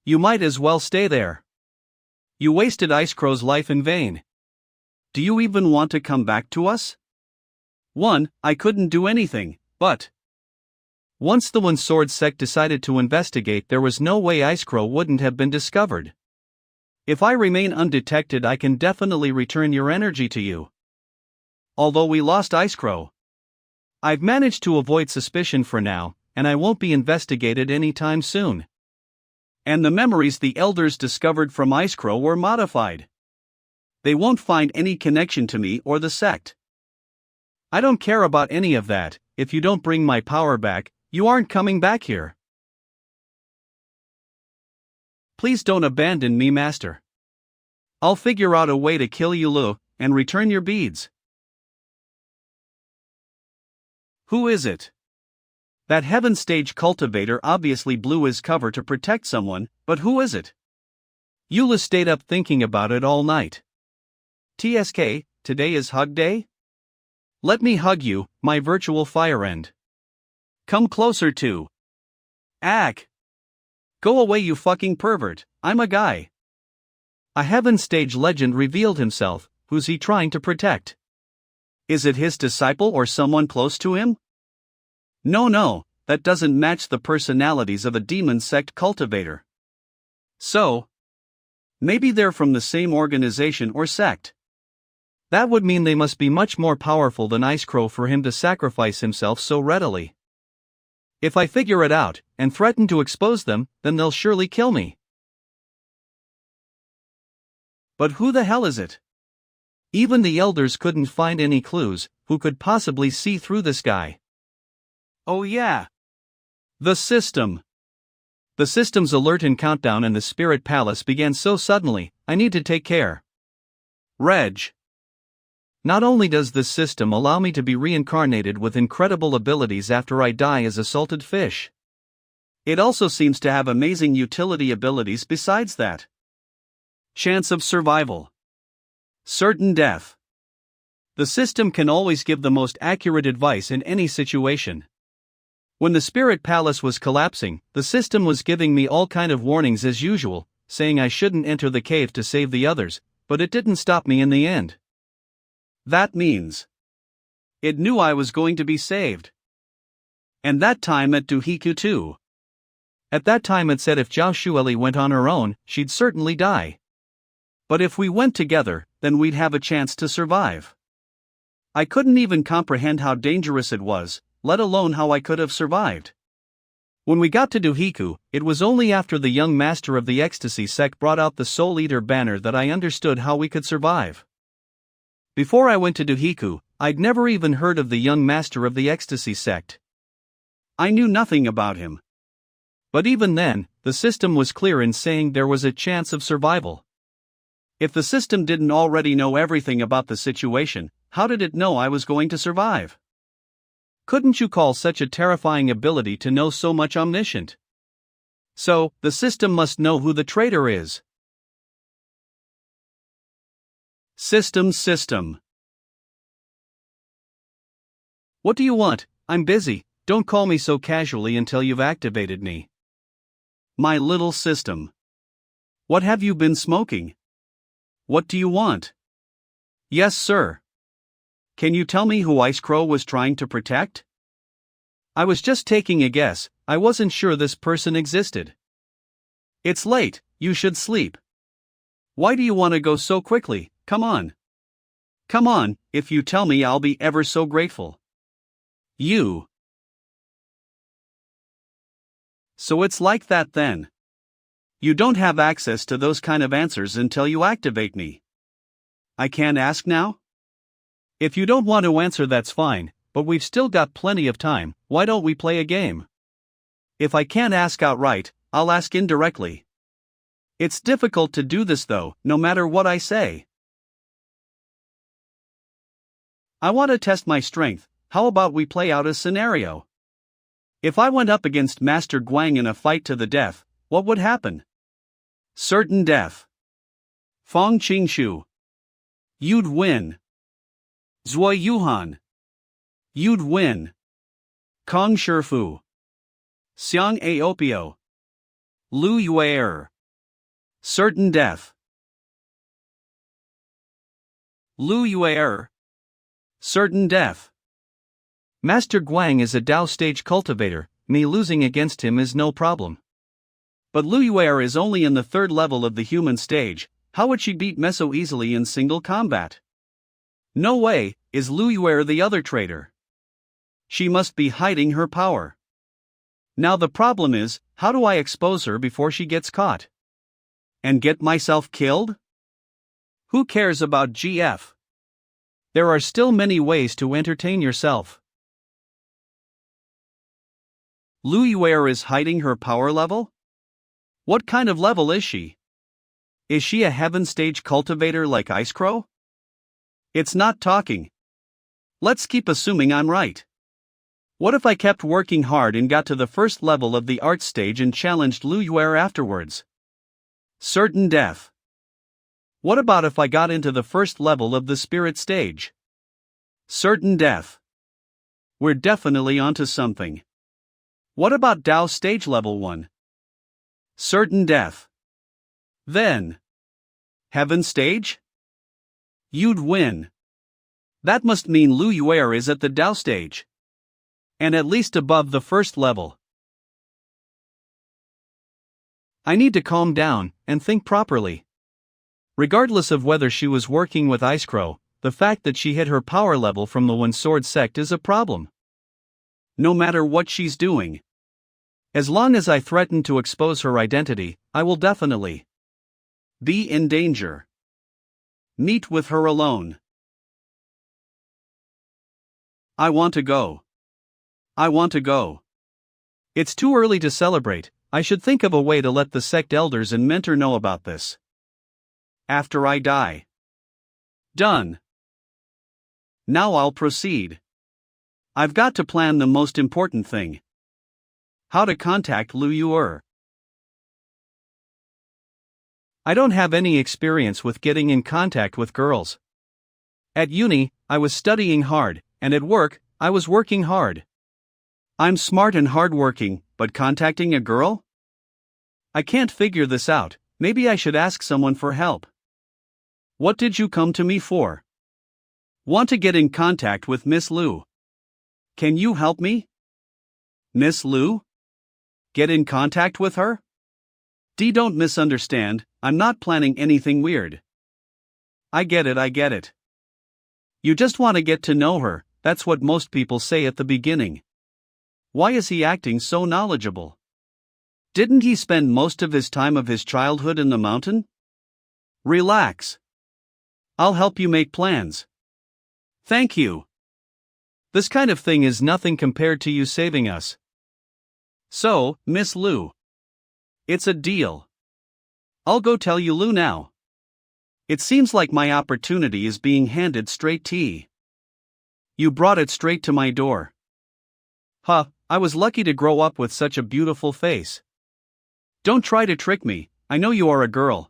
Speaker 1: You might as well stay there. You wasted Ice Crow's life in vain. Do you even want to come back to us? 1. I couldn't do anything, but once the One Sword sect decided to investigate, there was no way Ice Crow wouldn't have been discovered. If I remain undetected, I can definitely return your energy to you. Although we lost Ice Crow, I've managed to avoid suspicion for now, and I won't be investigated anytime soon. And the memories the elders discovered from Ice Crow were modified. They won't find any connection to me or the sect. I don't care about any of that. If you don't bring my power back, you aren't coming back here. Please don't abandon me, master. I'll figure out a way to kill Yulu and return your beads. Who is it? That heaven stage cultivator obviously blew his cover to protect someone, but who is it? Yulu stayed up thinking about it all night. TSK, today is hug day? Let me hug you, my virtual fire end. Come closer to. Ack. Go away, you fucking pervert, I'm a guy. A heaven stage legend revealed himself. Who's he trying to protect? Is it his disciple or someone close to him? No, that doesn't match the personalities of a demon sect cultivator. So, maybe they're from the same organization or sect. That would mean they must be much more powerful than Ice Crow for him to sacrifice himself so readily. If I figure it out, and threaten to expose them, then they'll surely kill me. But who the hell is it? Even the elders couldn't find any clues. Who could possibly see through this guy? Oh yeah. The system. The system's alert and countdown in the Spirit Palace began so suddenly, I need to take care. Reg. Not only does this system allow me to be reincarnated with incredible abilities after I die as a salted fish, it also seems to have amazing utility abilities besides that. Chance of survival. Certain death. The system can always give the most accurate advice in any situation. When the Spirit Palace was collapsing, the system was giving me all kind of warnings as usual, saying I shouldn't enter the cave to save the others, but it didn't stop me in the end. That means It knew I was going to be saved. And that time at Duhiku too. At that time it said if Zhao Shuelli went on her own, she'd certainly die. But if we went together, then we'd have a chance to survive. I couldn't even comprehend how dangerous it was, let alone how I could have survived. When we got to Duhiku, it was only after the young master of the ecstasy sect brought out the Soul Eater banner that I understood how we could survive. Before I went to Duhiku, I'd never even heard of the young master of the ecstasy sect. I knew nothing about him. But even then, the system was clear in saying there was a chance of survival. If the system didn't already know everything about the situation, how did it know I was going to survive? Couldn't you call such a terrifying ability to know so much omniscient? So, the system must know who the traitor is. System. What do you want? I'm busy, don't call me so casually until you've activated me. My little system. What have you been smoking? What do you want? Yes, sir. Can you tell me who Ice Crow was trying to protect? I was just taking a guess, I wasn't sure this person existed. It's late, you should sleep. Why do you want to go so quickly? Come on. Come on, if you tell me I'll be ever so grateful. You. So it's like that then. You don't have access to those kind of answers until you activate me. I can't ask now? If you don't want to answer, that's fine, but we've still got plenty of time, why don't we play a game? If I can't ask outright, I'll ask indirectly. It's difficult to do this though, no matter what I say. I want to test my strength, how about we play out a scenario? If I went up against Master Guang in a fight to the death, what would happen? Certain death. Fong Qingshu. You'd win. Zui Yuhan. You'd win. Kong Shifu. Xiang Aopio. Lu Yuer. Certain death. Lu Yuer. Certain death. Master Guang is a Dao stage cultivator, me losing against him is no problem. But Lu Yuer is only in the third level of the human stage, how would she beat me so easily in single combat? No way, is Lu Yuer the other traitor? She must be hiding her power. Now the problem is, how do I expose her before she gets caught? And get myself killed? Who cares about GF? There are still many ways to entertain yourself. Lu Yuer is hiding her power level? What kind of level is she? Is she a heaven stage cultivator like Ice Crow? It's not talking. Let's keep assuming I'm right. What if I kept working hard and got to the first level of the art stage and challenged Lu Yuer afterwards? Certain death. What about if I got into the first level of the spirit stage? Certain death. We're definitely onto something. What about Dao stage level 1? Certain death. Then. Heaven stage? You'd win. That must mean Lu Yuer is at the Dao stage. And at least above the first level. I need to calm down and think properly. Regardless of whether she was working with Ice Crow, the fact that she hid her power level from the One Sword sect is a problem. No matter what she's doing. As long as I threaten to expose her identity, I will definitely be in danger. Meet with her alone. I want to go. I want to go. It's too early to celebrate, I should think of a way to let the sect elders and mentor know about this. After I die. Done. Now I'll proceed. I've got to plan the most important thing. How to contact Lu Yuer. I don't have any experience with getting in contact with girls. At uni, I was studying hard, and at work, I was working hard. I'm smart and hardworking, but contacting a girl? I can't figure this out, maybe I should ask someone for help. What did you come to me for? Want to get in contact with Miss Lu. Can you help me? Miss Lu? Get in contact with her? Don't misunderstand, I'm not planning anything weird. I get it. You just want to get to know her, that's what most people say at the beginning. Why is he acting so knowledgeable? Didn't he spend most of his time of his childhood in the mountain? Relax. I'll help you make plans. Thank you. This kind of thing is nothing compared to you saving us. So, Miss Lu. It's a deal. I'll go tell Yulu now. It seems like my opportunity is being handed straight to you. You brought it straight to my door. Huh, I was lucky to grow up with such a beautiful face. Don't try to trick me, I know you are a girl.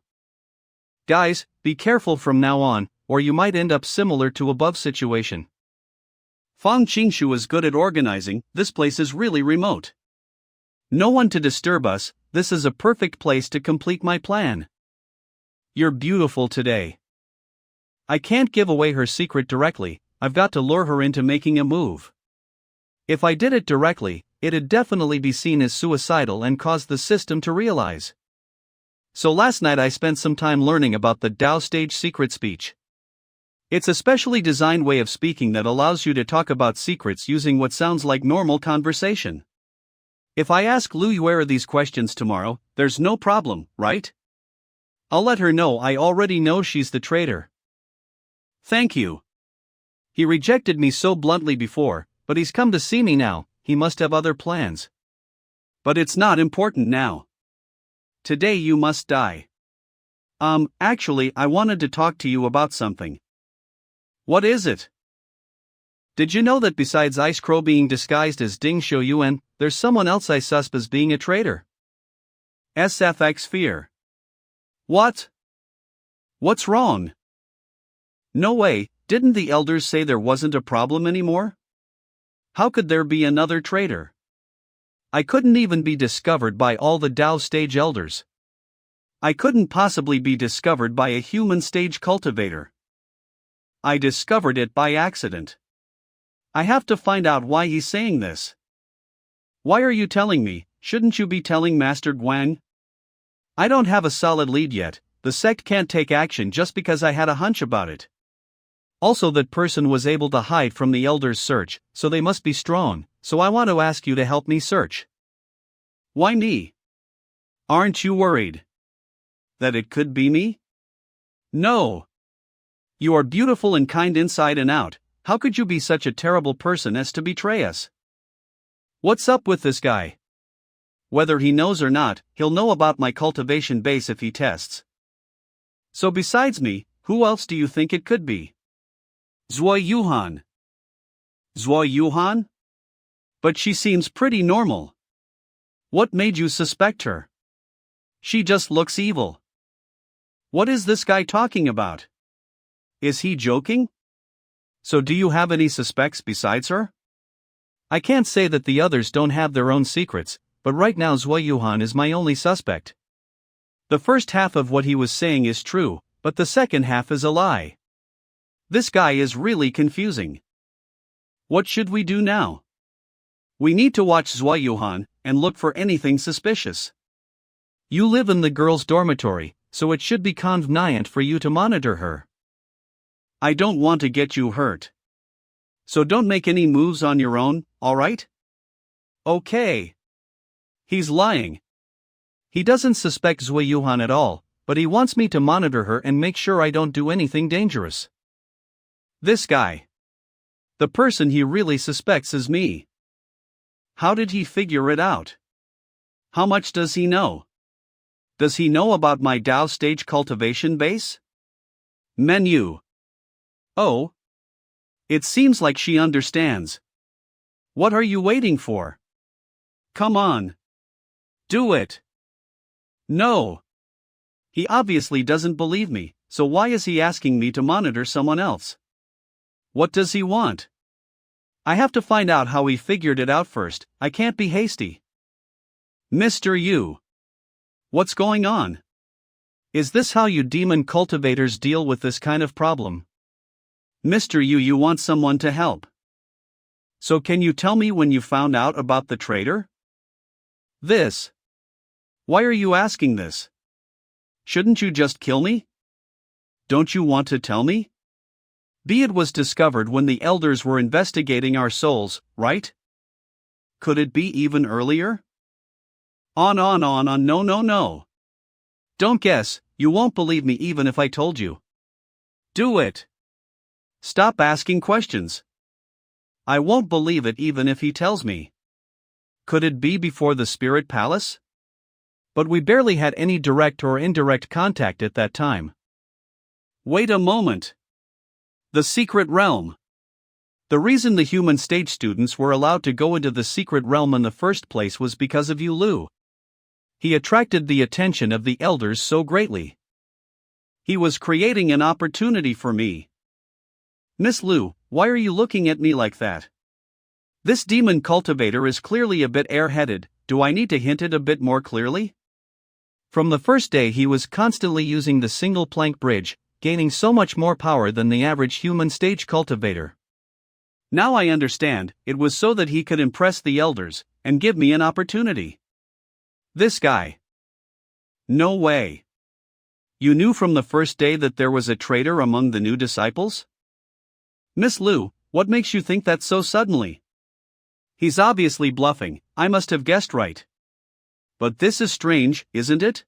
Speaker 1: Guys, be careful from now on, or you might end up similar to above situation. Fang Qingshu is good at organizing, this place is really remote. No one to disturb us, this is a perfect place to complete my plan. You're beautiful today. I can't give away her secret directly, I've got to lure her into making a move. If I did it directly, it'd definitely be seen as suicidal and cause the system to realize. So last night I spent some time learning about the Tao stage secret speech. It's a specially designed way of speaking that allows you to talk about secrets using what sounds like normal conversation. If I ask Lu Yuera these questions tomorrow, there's no problem, right? I'll let her know I already know she's the traitor. Thank you. He rejected me so bluntly before, but he's come to see me now, he must have other plans. But it's not important now. Today you must die. Actually, I wanted to talk to you about something. What is it? Did you know that besides Ice Crow being disguised as Ding Shouyuan, there's someone else I susp as being a traitor? SFX Fear. What? What's wrong? No way, didn't the elders say there wasn't a problem anymore? How could there be another traitor? I couldn't even be discovered by all the Tao stage elders. I couldn't possibly be discovered by a human stage cultivator. I discovered it by accident. I have to find out why he's saying this. Why are you telling me? Shouldn't you be telling Master Guang? I don't have a solid lead yet, the sect can't take action just because I had a hunch about it. Also, that person was able to hide from the elders' search, so they must be strong, so I want to ask you to help me search. Why me? Aren't you worried that it could be me? No. You are beautiful and kind inside and out, how could you be such a terrible person as to betray us? What's up with this guy? Whether he knows or not, he'll know about my cultivation base if he tests. So besides me, who else do you think it could be? Zhuo Yuhan. Zhuo Yuhan? But she seems pretty normal. What made you suspect her? She just looks evil. What is this guy talking about? Is he joking? So do you have any suspects besides her? I can't say that the others don't have their own secrets, but right now Zhuo Yuhan is my only suspect. The first half of what he was saying is true, but the second half is a lie. This guy is really confusing. What should we do now? We need to watch Zhuo Yuhan and look for anything suspicious. You live in the girls' dormitory, so it should be convenient for you to monitor her. I don't want to get you hurt. So don't make any moves on your own, alright? Okay. He's lying. He doesn't suspect Zhuo Yuhan at all, but he wants me to monitor her and make sure I don't do anything dangerous. This guy. The person he really suspects is me. How did he figure it out? How much does he know? Does he know about my Tao stage cultivation base? Menu. Oh. It seems like she understands. What are you waiting for? Come on. Do it. No. He obviously doesn't believe me, so why is he asking me to monitor someone else? What does he want? I have to find out how he figured it out first, I can't be hasty. Mr. Yu. What's going on? Is this how you demon cultivators deal with this kind of problem? Mr. Yu, you want someone to help. So can you tell me when you found out about the traitor? This. Why are you asking this? Shouldn't you just kill me? Don't you want to tell me? It was discovered when the elders were investigating our souls, right? Could it be even earlier? On, no. Don't guess, you won't believe me even if I told you. Do it. Stop asking questions. I won't believe it even if he tells me. Could it be before the spirit palace? But we barely had any direct or indirect contact at that time. Wait a moment. The secret realm. The reason the human stage students were allowed to go into the secret realm in the first place was because of Yulu. He attracted the attention of the elders so greatly. He was creating an opportunity for me. Miss Lu, why are you looking at me like that? This demon cultivator is clearly a bit airheaded. Do I need to hint it a bit more clearly? From the first day he was constantly using the single plank bridge, gaining so much more power than the average human stage cultivator. Now I understand, it was so that he could impress the elders, and give me an opportunity. This guy. No way. You knew from the first day that there was a traitor among the new disciples? Miss Lu, what makes you think that so suddenly? He's obviously bluffing, I must have guessed right. But this is strange, isn't it?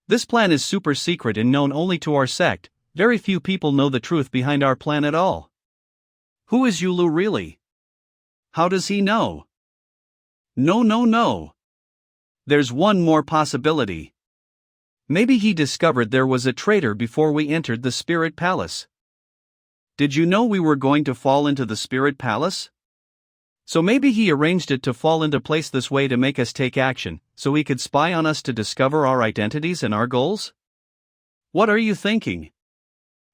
Speaker 1: This plan is super secret and known only to our sect. Very few people know the truth behind our plan at all. Who is Yulu really? How does he know? No. There's one more possibility. Maybe he discovered there was a traitor before we entered the spirit palace. Did you know we were going to fall into the spirit palace? So maybe he arranged it to fall into place this way to make us take action, so he could spy on us to discover our identities and our goals? What are you thinking?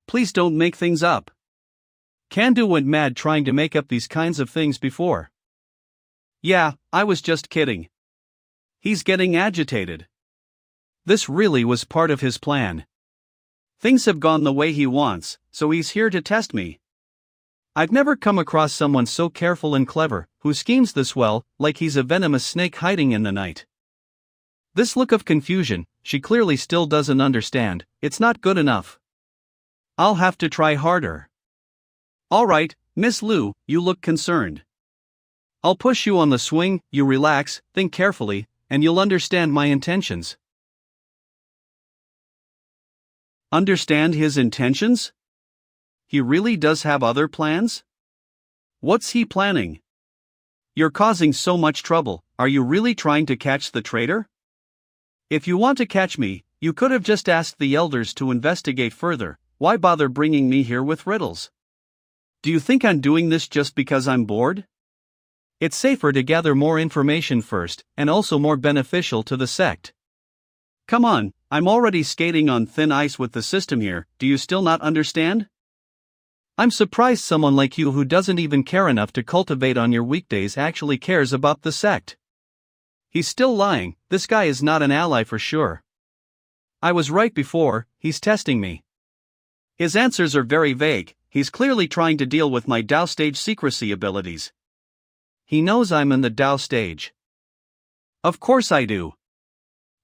Speaker 1: Please don't make things up. Kandu went mad trying to make up these kinds of things before. Yeah, I was just kidding. He's getting agitated. This really was part of his plan. Things have gone the way he wants, so he's here to test me. I've never come across someone so careful and clever, who schemes this well, like he's a venomous snake hiding in the night. This look of confusion, she clearly still doesn't understand. It's not good enough. I'll have to try harder. Alright, Miss Lu, you look concerned. I'll push you on the swing, you relax, think carefully, and you'll understand my intentions. Understand his intentions? He really does have other plans? What's he planning? You're causing so much trouble, are you really trying to catch the traitor? If you want to catch me, you could have just asked the elders to investigate further. Why bother bringing me here with riddles? Do you think I'm doing this just because I'm bored? It's safer to gather more information first, and also more beneficial to the sect. Come on, I'm already skating on thin ice with the system here, do you still not understand? I'm surprised someone like you who doesn't even care enough to cultivate on your weekdays actually cares about the sect. He's still lying, this guy is not an ally for sure. I was right before, he's testing me. His answers are very vague, he's clearly trying to deal with my Dao stage secrecy abilities. He knows I'm in the Dao stage. Of course I do.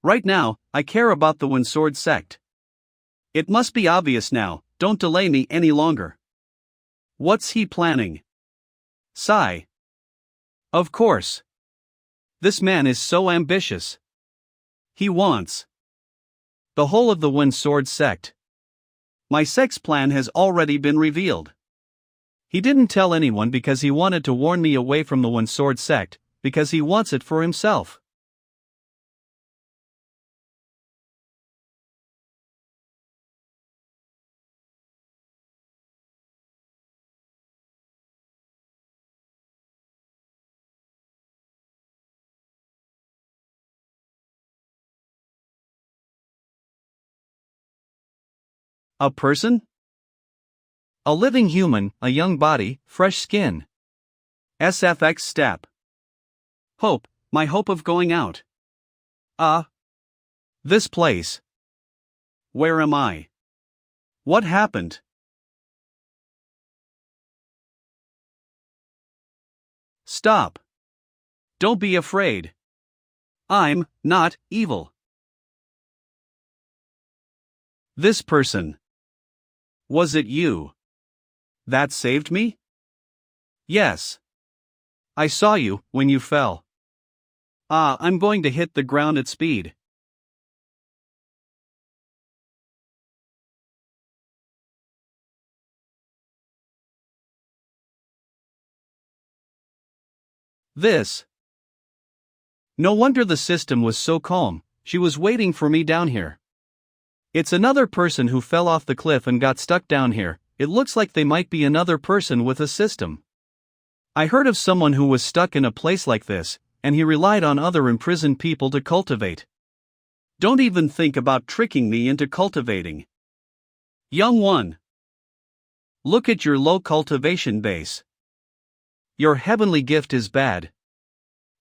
Speaker 1: Right now, I care about the One Sword sect. It must be obvious now, don't delay me any longer. What's he planning? Sigh. Of course. This man is so ambitious. He wants the whole of the One Sword sect. My sect's plan has already been revealed. He didn't tell anyone because he wanted to warn me away from the One Sword sect, because he wants it for himself. A person? A living human, a young body, fresh skin. SFX step. Hope, my hope of going out. This place. Where am I? What happened? Stop. Don't be afraid. I'm not evil. This person. Was it you that saved me? Yes. I saw you when you fell. I'm going to hit the ground at speed. This. No wonder the system was so calm, she was waiting for me down here. It's another person who fell off the cliff and got stuck down here. It looks like they might be another person with a system. I heard of someone who was stuck in a place like this, and he relied on other imprisoned people to cultivate. Don't even think about tricking me into cultivating. Young one. Look at your low cultivation base. Your heavenly gift is bad.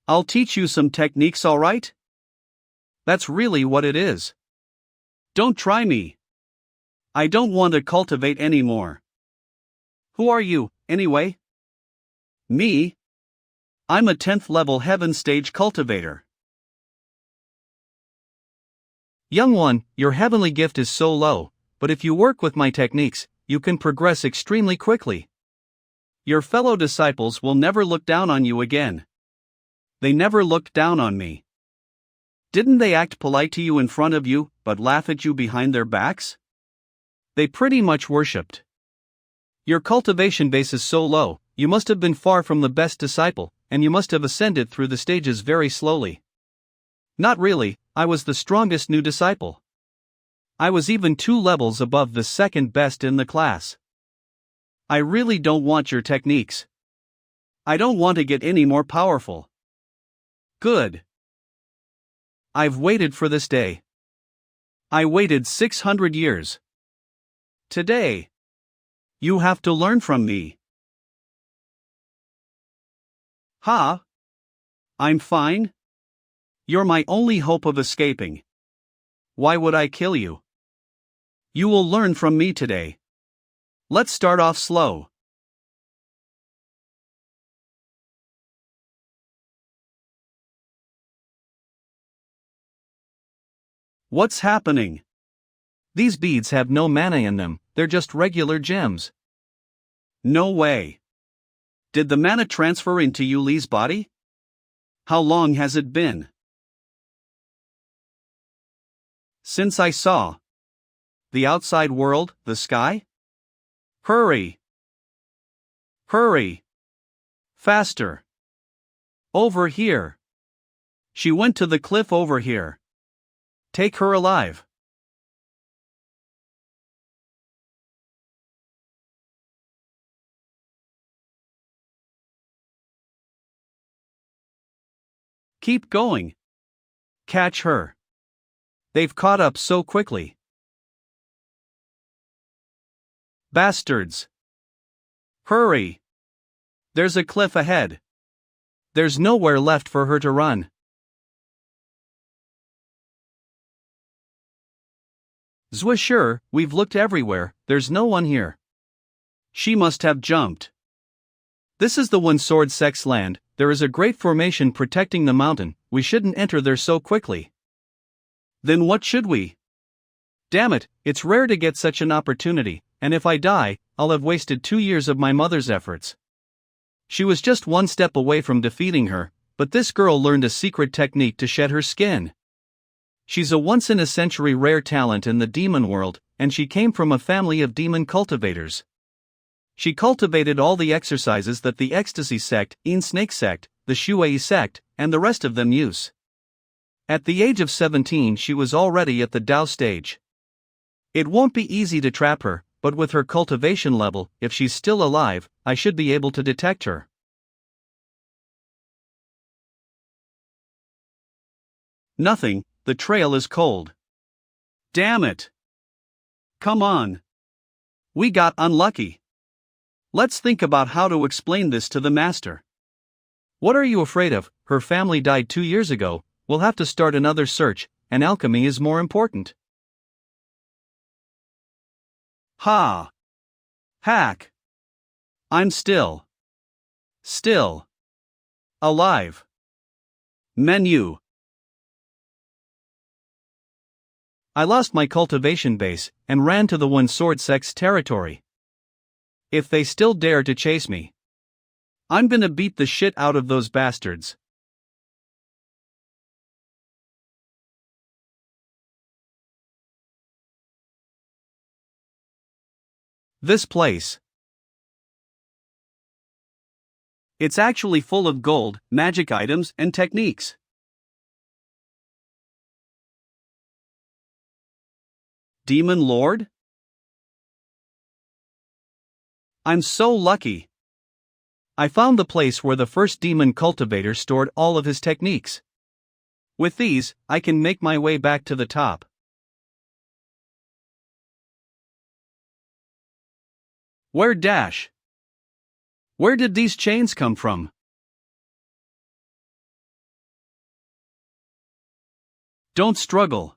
Speaker 1: I'll teach you some techniques, alright? That's really what it is. Don't try me. I don't want to cultivate anymore. Who are you, anyway? Me? I'm a 10th level heaven stage cultivator. Young one, your heavenly gift is so low, but if you work with my techniques, you can progress extremely quickly. Your fellow disciples will never look down on you again. They never looked down on me. Didn't they act polite to you in front of you, but laugh at you behind their backs? They pretty much worshipped. Your cultivation base is so low, you must have been far from the best disciple, and you must have ascended through the stages very slowly. Not really, I was the strongest new disciple. I was even 2 levels above the second best in the class. I really don't want your techniques. I don't want to get any more powerful. Good. I've waited for this day. I waited 600 years. Today. You have to learn from me. Ha? I'm fine? You're my only hope of escaping. Why would I kill you? You will learn from me today. Let's start off slow. What's happening? These beads have no mana in them, they're just regular gems. No way. Did the mana transfer into Yuli's body? How long has it been? Since I saw the outside world, the sky? Hurry! Hurry! Faster! Over here! She went to the cliff over here. Take her alive. Keep going. Catch her. They've caught up so quickly. Bastards! Hurry! There's a cliff ahead. There's nowhere left for her to run. Sure, we've looked everywhere, there's no one here. She must have jumped. This is the One Sword Sect's land, there is a great formation protecting the mountain, we shouldn't enter there so quickly. Then what should we? Damn it, it's rare to get such an opportunity, and if I die, I'll have wasted 2 years of my mother's efforts. She was just one step away from defeating her, but this girl learned a secret technique to shed her skin. She's a once-in-a-century rare talent in the demon world, and she came from a family of demon cultivators. She cultivated all the exercises that the Ecstasy Sect, Snake Sect, the Shuelli Sect, and the rest of them use. At the age of 17 she was already at the Dao stage. It won't be easy to trap her, but with her cultivation level, if she's still alive, I should be able to detect her. Nothing, the trail is cold. Damn it! Come on. We got unlucky. Let's think about how to explain this to the master. What are you afraid of? Her family died 2 years ago, we'll have to start another search, and alchemy is more important. Ha! Hack! I'm still. Still. Alive. Menu. I lost my cultivation base and ran to the One Sword Sect's territory. If they still dare to chase me, I'm gonna beat the shit out of those bastards. This place. It's actually full of gold, magic items, and techniques. Demon Lord? I'm so lucky. I found the place where the first demon cultivator stored all of his techniques. With these, I can make my way back to the top. Where dash? Where did these chains come from? Don't struggle.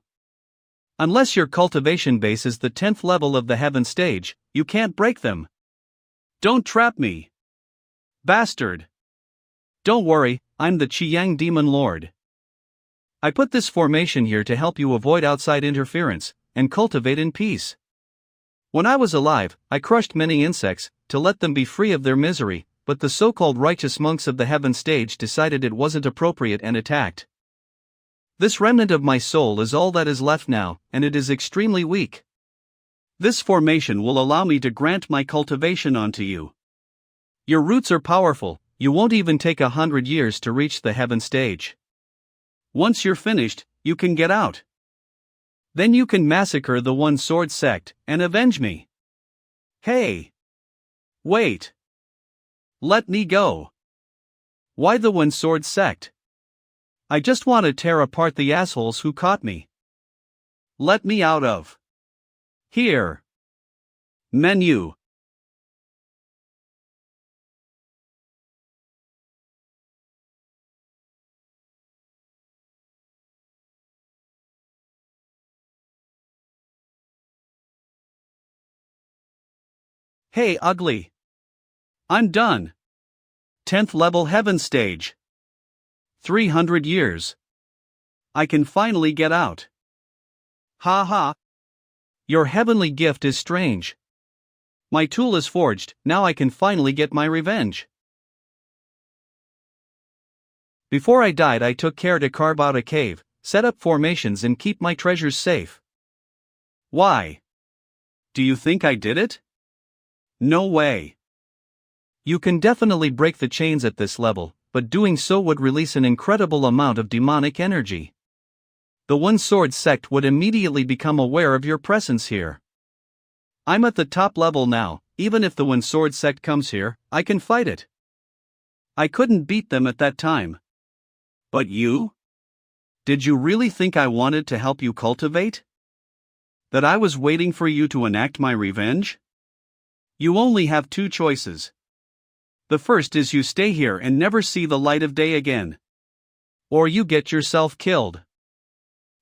Speaker 1: Unless your cultivation base is the 10th level of the heaven stage, you can't break them. Don't trap me. Bastard. Don't worry, I'm the Qiyang Demon Lord. I put this formation here to help you avoid outside interference and cultivate in peace. When I was alive, I crushed many insects to let them be free of their misery, but the so-called righteous monks of the heaven stage decided it wasn't appropriate and attacked. This remnant of my soul is all that is left now, and it is extremely weak. This formation will allow me to grant my cultivation onto you. Your roots are powerful, you won't even take 100 years to reach the heaven stage. Once you're finished, you can get out. Then you can massacre the One Sword Sect and avenge me. Hey! Wait! Let me go. Why the One Sword Sect? I just want to tear apart the assholes who caught me. Let me out of here. Menu. Hey ugly. I'm done. 10th level heaven stage. 300 years. I can finally get out. Ha ha. Your heavenly gift is strange. My tool is forged, now I can finally get my revenge. Before I died, I took care to carve out a cave, set up formations, and keep my treasures safe. Why? Do you think I did it? No way. You can definitely break the chains at this level, but doing so would release an incredible amount of demonic energy. The One Sword Sect would immediately become aware of your presence here. I'm at the top level now, even if the One Sword Sect comes here, I can fight it. I couldn't beat them at that time. But you? Did you really think I wanted to help you cultivate? That I was waiting for you to enact my revenge? You only have two choices. The first is you stay here and never see the light of day again. Or you get yourself killed.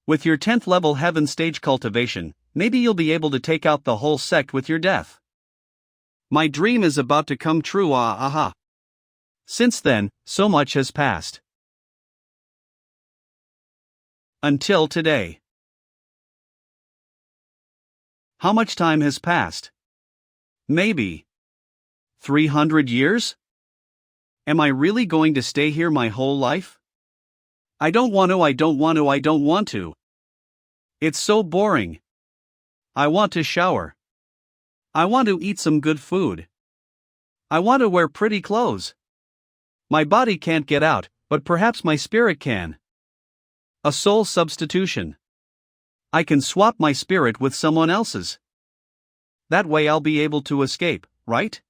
Speaker 1: With your 10th level heaven stage cultivation, maybe you'll be able to take out the whole sect with your death. My dream is about to come true, aha. Since then, so much has passed. Until today. How much time has passed? Maybe 300 years? Am I really going to stay here my whole life? I don't want to. It's so boring. I want to shower. I want to eat some good food. I want to wear pretty clothes. My body can't get out, but perhaps my spirit can. A soul substitution. I can swap my spirit with someone else's. That way I'll be able to escape, right?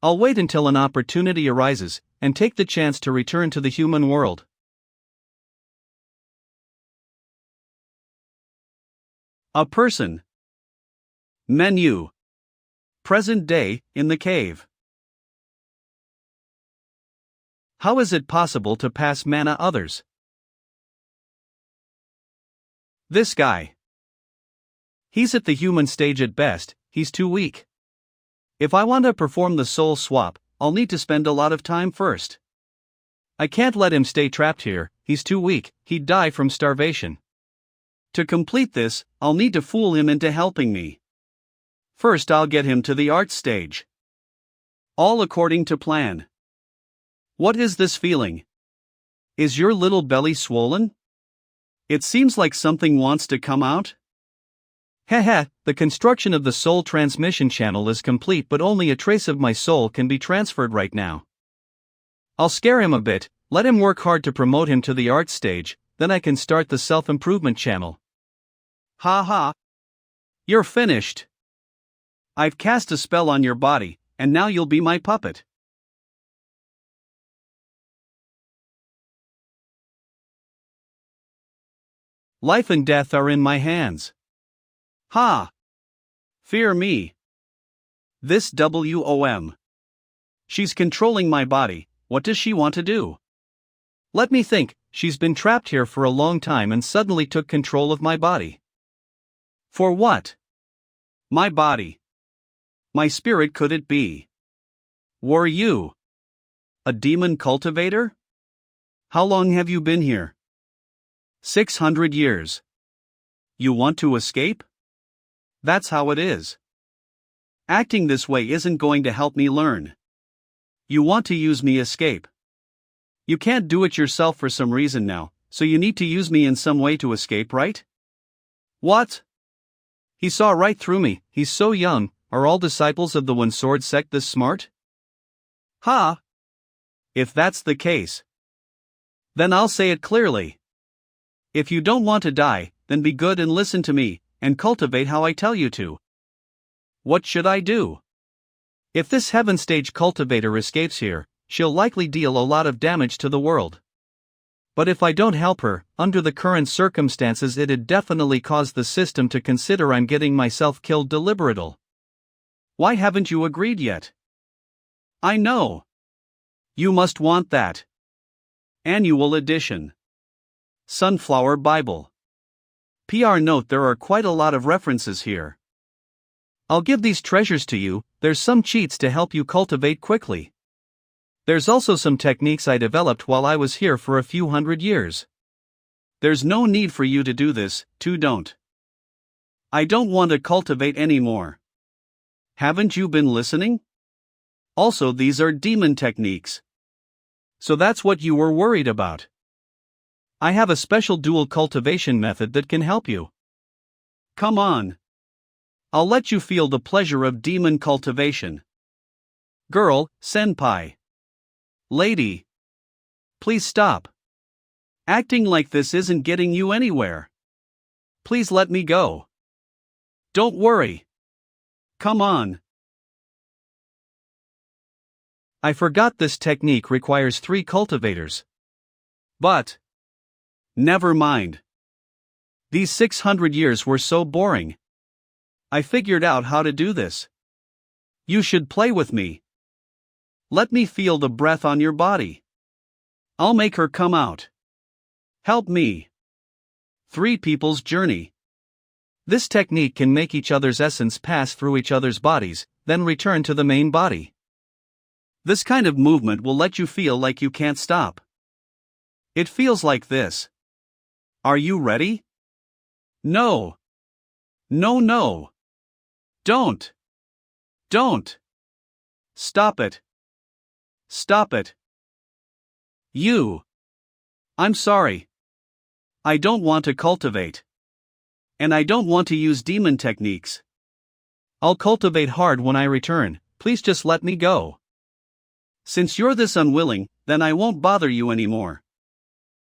Speaker 1: I'll wait until an opportunity arises, and take the chance to return to the human world. A person. Menu. Present day, in the cave. How is it possible to pass mana others? This guy. He's at the human stage at best, he's too weak. If I want to perform the soul swap, I'll need to spend a lot of time first. I can't let him stay trapped here, he's too weak, he'd die from starvation. To complete this, I'll need to fool him into helping me. First, I'll get him to the art stage. All according to plan. What is this feeling? Is your little belly swollen? It seems like something wants to come out. Haha, the construction of the soul transmission channel is complete, but only a trace of my soul can be transferred right now. I'll scare him a bit, let him work hard to promote him to the art stage, then I can start the self-improvement channel. Ha ha. You're finished. I've cast a spell on your body, and now you'll be my puppet. Life and death are in my hands. Ha! Fear me. This WOM. She's controlling my body, what does she want to do? Let me think, she's been trapped here for a long time and suddenly took control of my body. For what? My body. My spirit, could it be? Were you a demon cultivator? How long have you been here? 600 years. You want to escape? That's how it is. Acting this way isn't going to help me learn. You want to use me escape. You can't do it yourself for some reason now, so you need to use me in some way to escape, right? What? He saw right through me, he's so young. Are all disciples of the One Sword sect this smart? Ha! If that's the case, then I'll say it clearly. If you don't want to die, then be good and listen to me, and cultivate how I tell you to. What should I do? If this heaven stage cultivator escapes here, she'll likely deal a lot of damage to the world. But if I don't help her, under the current circumstances, it'd definitely cause the system to consider I'm getting myself killed deliberately. Why haven't you agreed yet? I know. You must want that. Annual edition. Sunflower Bible. PR note: there are quite a lot of references here. I'll give these treasures to you, there's some cheats to help you cultivate quickly. There's also some techniques I developed while I was here for a few hundred years. There's no need for you to do this, don't. I don't want to cultivate anymore. Haven't you been listening? Also, these are demon techniques. So that's what you were worried about. I have a special dual cultivation method that can help you. Come on. I'll let you feel the pleasure of demon cultivation. Girl, senpai. Lady. Please stop. Acting like this isn't getting you anywhere. Please let me go. Don't worry. Come on. I forgot this technique requires 3 cultivators. But never mind. These 600 years were so boring. I figured out how to do this. You should play with me. Let me feel the breath on your body. I'll make her come out. Help me. 3 people's journey. This technique can make each other's essence pass through each other's bodies, then return to the main body. This kind of movement will let you feel like you can't stop. It feels like this. Are you ready? No. No, no. Don't. Don't. Stop it. Stop it. You. I'm sorry. I don't want to cultivate. And I don't want to use demon techniques. I'll cultivate hard when I return, please just let me go. Since you're this unwilling, then I won't bother you anymore.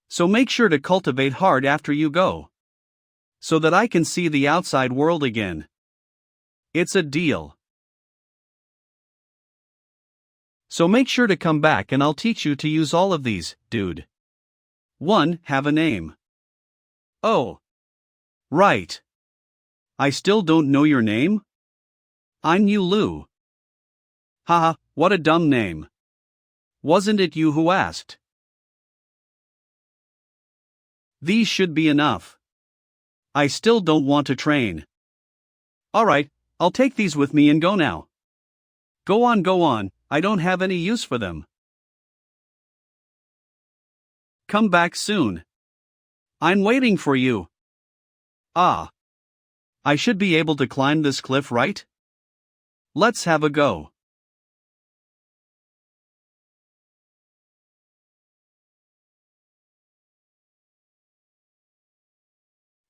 Speaker 1: So make sure to cultivate hard after you go. So that I can see the outside world again. It's a deal. So make sure to come back and I'll teach you to use all of these, dude. 1. Have a name. Oh. Right. I still don't know your name? I'm Yulu. Haha, what a dumb name. Wasn't it you who asked? These should be enough. I still don't want to train. Alright, I'll take these with me and go now. Go on, I don't have any use for them. Come back soon. I'm waiting for you. Ah. I should be able to climb this cliff, right? Let's have a go.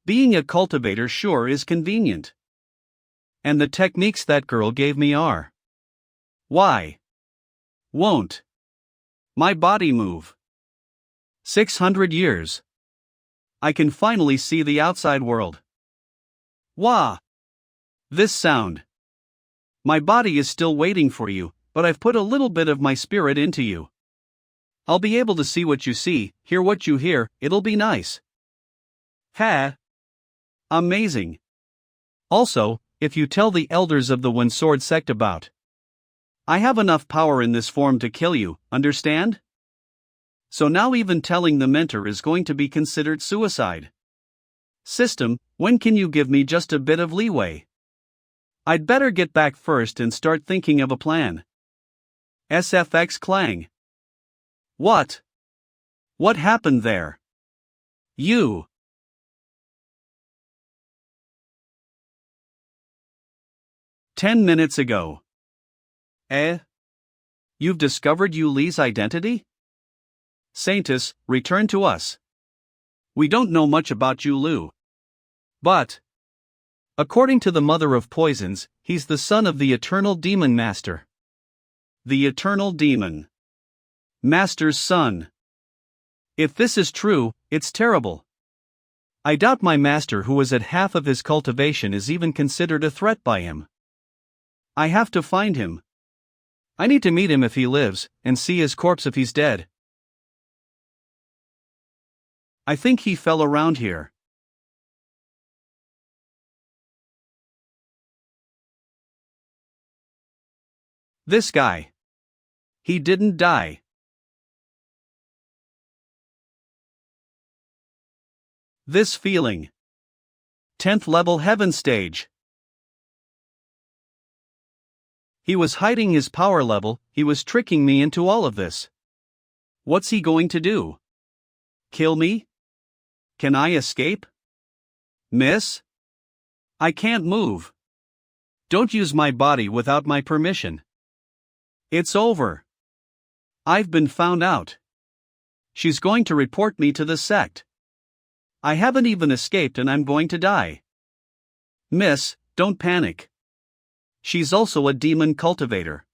Speaker 1: Being a cultivator sure is convenient. And the techniques that girl gave me are. Why? Won't my body move? 600 years. I can finally see the outside world. Wah! This sound. My body is still waiting for you, but I've put a little bit of my spirit into you. I'll be able to see what you see, hear what you hear, it'll be nice. Ha! Amazing. Also, if you tell the elders of the One Sword sect about. I have enough power in this form to kill you, understand? So now even telling the mentor is going to be considered suicide. System, when can you give me just a bit of leeway? I'd better get back first and start thinking of a plan. SFX clang. What? What happened there? You. "10 minutes ago. You've discovered Yuli's identity? Saintess, return to us. We don't know much about Yulu. But, according to the Mother of Poisons, he's the son of the Eternal Demon Master. The Eternal Demon Master's son. If this is true, it's terrible. I doubt my master, who is at half of his cultivation, is even considered a threat by him. I have to find him. I need to meet him if he lives, and see his corpse if he's dead. I think he fell around here. This guy. He didn't die. This feeling. 10th level heaven stage. He was hiding his power level, he was tricking me into all of this. What's he going to do? Kill me? Can I escape? Miss? I can't move. Don't use my body without my permission. It's over. I've been found out. She's going to report me to the sect. I haven't even escaped and I'm going to die. Miss, don't panic. She's also a demon cultivator.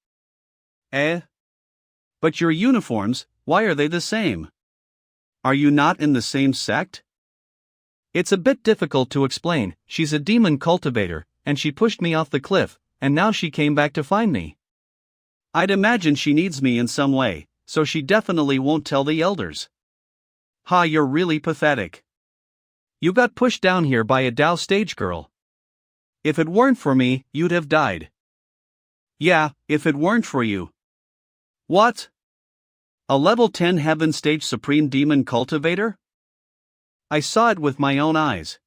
Speaker 1: But your uniforms, why are they the same? Are you not in the same sect? It's a bit difficult to explain. She's a demon cultivator, and she pushed me off the cliff, and now she came back to find me. I'd imagine she needs me in some way, so she definitely won't tell the elders. Ha, you're really pathetic. You got pushed down here by a Dao stage girl. If it weren't for me, you'd have died. Yeah, if it weren't for you. What? A level 10 heaven stage supreme demon cultivator? I saw it with my own eyes.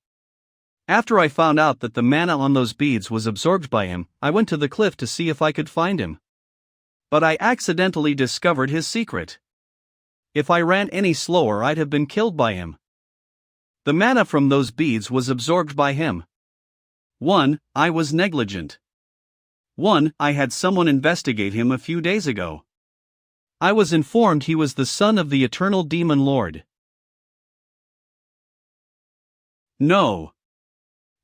Speaker 1: After I found out that the mana on those beads was absorbed by him, I went to the cliff to see if I could find him. But I accidentally discovered his secret. If I ran any slower, I'd have been killed by him. The mana from those beads was absorbed by him. 1. I was negligent. 1. I had someone investigate him a few days ago. I was informed he was the son of the Eternal Demon Lord. No.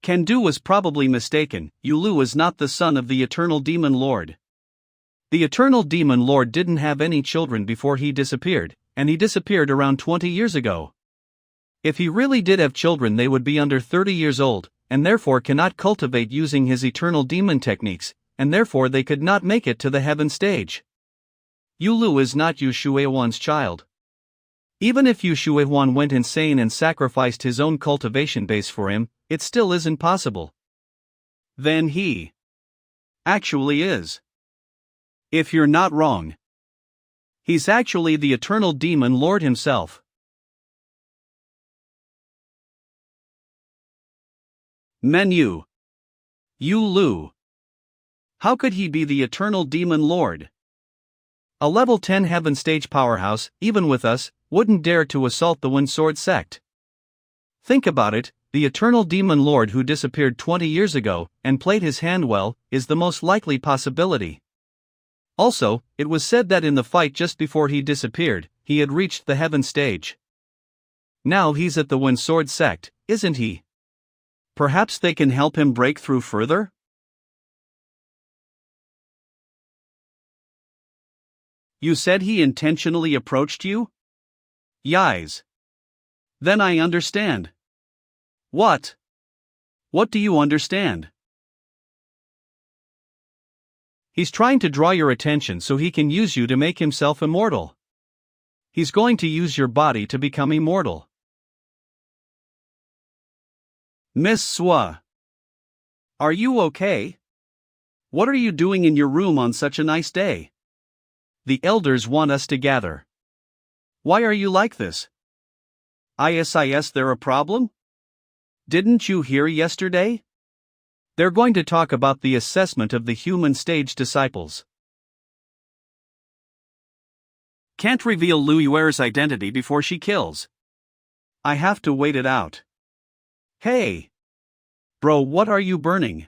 Speaker 1: Kendu was probably mistaken. Yulu is not the son of the Eternal Demon Lord. The Eternal Demon Lord didn't have any children before he disappeared, and he disappeared around 20 years ago. If he really did have children, they would be under 30 years old, and therefore cannot cultivate using his eternal demon techniques, and therefore they could not make it to the heaven stage. Yulu is not Yu Shuehuan's child. Even if Yu Shuehuan went insane and sacrificed his own cultivation base for him, it still isn't possible. Then he actually is. If you're not wrong. He's actually the Eternal Demon Lord himself. Menu. Yulu. How could he be the Eternal Demon Lord? A level 10 heaven stage powerhouse, even with us, wouldn't dare to assault the Wind Sword sect. Think about it, the eternal demon lord who disappeared 20 years ago, and played his hand well, is the most likely possibility. Also, it was said that in the fight just before he disappeared, he had reached the heaven stage. Now he's at the Wind Sword sect, isn't he? Perhaps they can help him break through further? You said he intentionally approached you? Yes. Then I understand. What? What do you understand? He's trying to draw your attention so he can use you to make himself immortal. He's going to use your body to become immortal. Miss Swa. Are you okay? What are you doing in your room on such a nice day? The elders want us to gather. Why are you like this? Is there a problem? Didn't you hear yesterday? They're going to talk about the assessment of the human stage disciples. Can't reveal Lu Yuer's identity before she kills. I have to wait it out. Hey! Bro, what are you burning?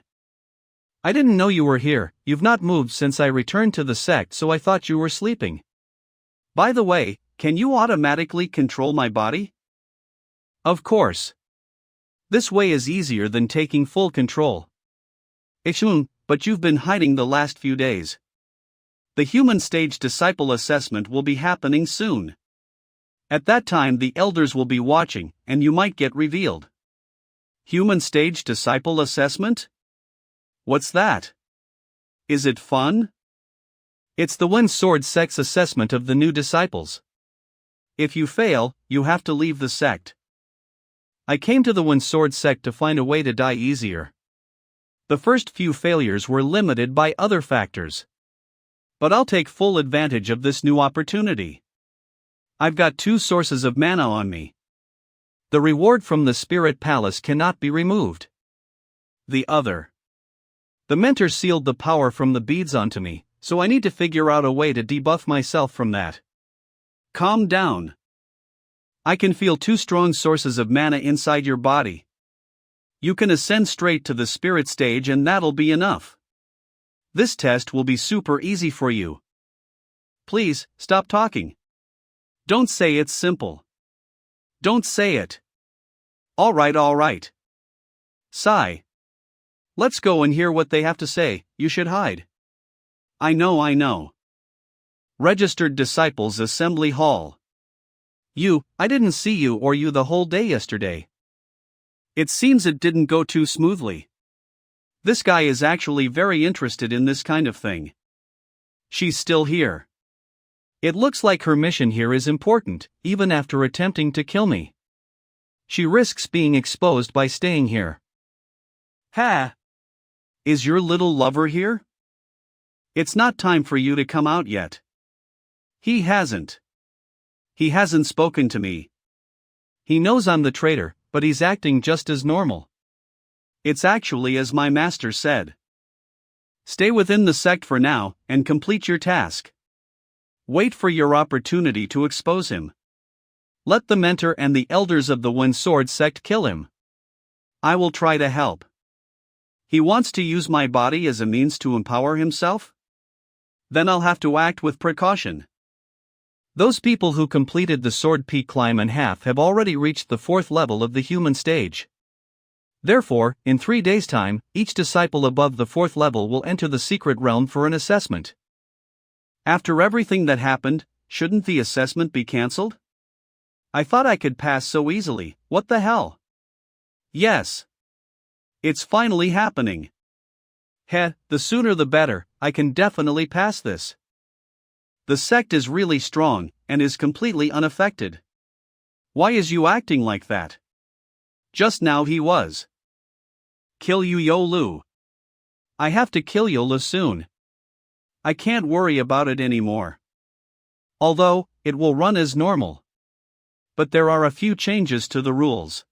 Speaker 1: I didn't know you were here. You've not moved since I returned to the sect, so I thought you were sleeping. By the way, can you automatically control my body? Of course. This way is easier than taking full control. Ishun, but you've been hiding the last few days. The human stage disciple assessment will be happening soon. At that time the elders will be watching, and you might get revealed. Human stage disciple assessment? What's that? Is it fun? It's the Wind Sword sect's assessment of the new disciples. If you fail, you have to leave the sect. I came to the Wind Sword sect to find a way to die easier. The first few failures were limited by other factors. But I'll take full advantage of this new opportunity. I've got 2 sources of mana on me. The reward from the Spirit Palace cannot be removed. The other. The mentor sealed the power from the beads onto me, so I need to figure out a way to debuff myself from that. Calm down. I can feel 2 strong sources of mana inside your body. You can ascend straight to the spirit stage and that'll be enough. This test will be super easy for you. Please, stop talking. Don't say it's simple. Don't say it. Alright. Sigh. Let's go and hear what they have to say. You should hide. I know. Registered Disciples Assembly Hall. I didn't see you or you the whole day yesterday. It seems it didn't go too smoothly. This guy is actually very interested in this kind of thing. She's still here. It looks like her mission here is important, even after attempting to kill me. She risks being exposed by staying here. Ha! Is your little lover here? It's not time for you to come out yet. He hasn't spoken to me. He knows I'm the traitor, but he's acting just as normal. It's actually as my master said. Stay within the sect for now, and complete your task. Wait for your opportunity to expose him. Let the mentor and the elders of the Wind Sword sect kill him. I will try to help. He wants to use my body as a means to empower himself? Then I'll have to act with precaution. Those people who completed the Sword Peak climb in half have already reached the 4th level of the human stage. Therefore, in 3 days' time, each disciple above the 4th level will enter the secret realm for an assessment. After everything that happened, shouldn't the assessment be cancelled? I thought I could pass so easily. What the hell? Yes. It's finally happening. The sooner the better. I can definitely pass this. The sect is really strong, and is completely unaffected. Why is you acting like that? Just now he was. Kill you Yulu. I have to kill Yulu soon. I can't worry about it anymore. Although, it will run as normal. But there are a few changes to the rules.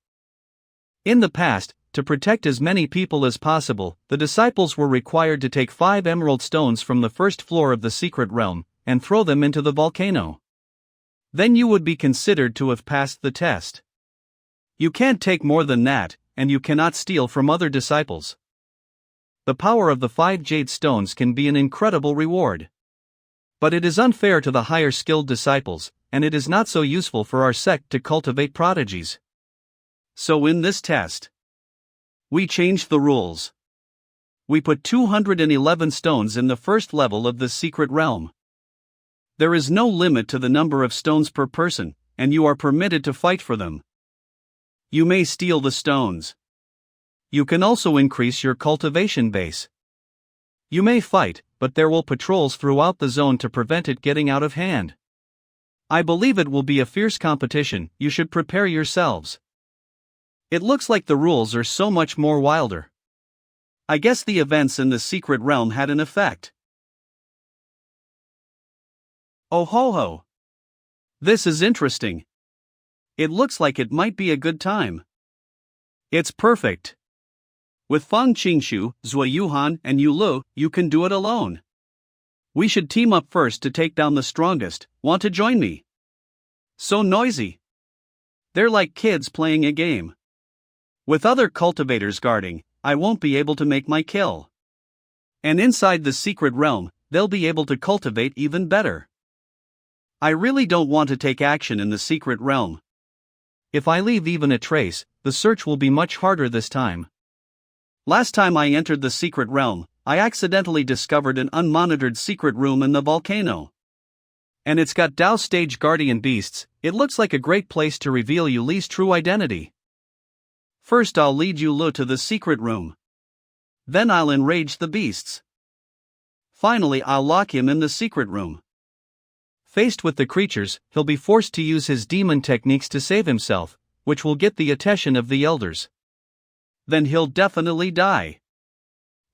Speaker 1: In the past, to protect as many people as possible, the disciples were required to take 5 emerald stones from the 1st floor of the secret realm, and throw them into the volcano. Then you would be considered to have passed the test. You can't take more than that, and you cannot steal from other disciples. The power of the 5 jade stones can be an incredible reward. But it is unfair to the higher skilled disciples, and it is not so useful for our sect to cultivate prodigies. So in this test, we changed the rules. We put 211 stones in the first level of the secret realm. There is no limit to the number of stones per person, and you are permitted to fight for them. You may steal the stones. You can also increase your cultivation base. You may fight, but there will patrols throughout the zone to prevent it getting out of hand. I believe it will be a fierce competition. You should prepare yourselves. It looks like the rules are so much more wilder. I guess the events in the secret realm had an effect. Oh ho ho! This is interesting. It looks like it might be a good time. It's perfect. With Fang Qingshu, Zui Yuhan, and Yulu, you can do it alone. We should team up first to take down the strongest. Want to join me? So noisy. They're like kids playing a game. With other cultivators guarding, I won't be able to make my kill. And inside the secret realm, they'll be able to cultivate even better. I really don't want to take action in the secret realm. If I leave even a trace, the search will be much harder this time. Last time I entered the secret realm, I accidentally discovered an unmonitored secret room in the volcano. And it's got Dao stage guardian beasts. It looks like a great place to reveal Yuli's true identity. First I'll lead Yulu to the secret room. Then I'll enrage the beasts. Finally I'll lock him in the secret room. Faced with the creatures, he'll be forced to use his demon techniques to save himself, which will get the attention of the elders. Then he'll definitely die.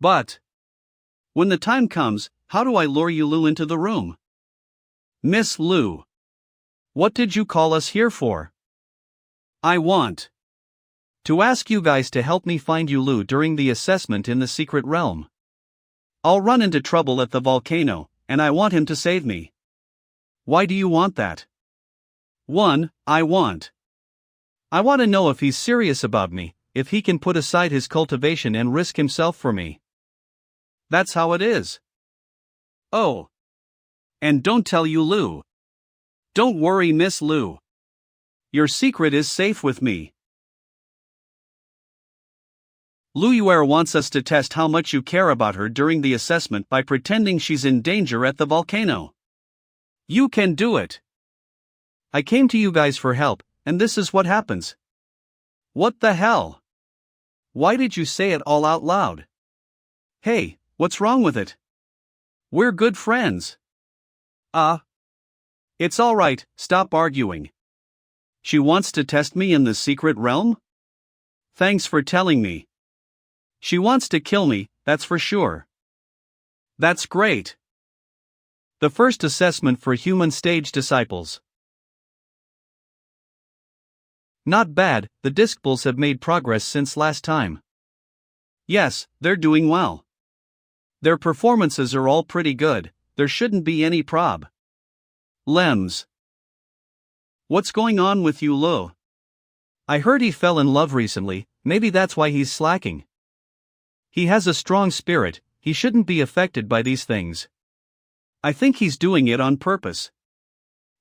Speaker 1: But when the time comes, how do I lure Yulu into the room? Miss Lu, what did you call us here for? I want to ask you guys to help me find Yulu during the assessment in the secret realm. I'll run into trouble at the volcano, and I want him to save me. Why do you want that? 1. I want to know if he's serious about me, if he can put aside his cultivation and risk himself for me. That's how it is. Oh. And don't tell Yulu. Don't worry, Miss Lu. Your secret is safe with me. Lu Yuer wants us to test how much you care about her during the assessment by pretending she's in danger at the volcano. You can do it. I came to you guys for help, and this is what happens. What the hell? Why did you say it all out loud? Hey, what's wrong with it? We're good friends. It's alright, stop arguing. She wants to test me in the secret realm? Thanks for telling me. She wants to kill me, that's for sure. That's great. The first assessment for human stage disciples. Not bad, the disc bulls have made progress since last time. Yes, they're doing well. Their performances are all pretty good, there shouldn't be any prob. Lems. What's going on with Yulu? I heard he fell in love recently, maybe that's why he's slacking. He has a strong spirit, he shouldn't be affected by these things. I think he's doing it on purpose.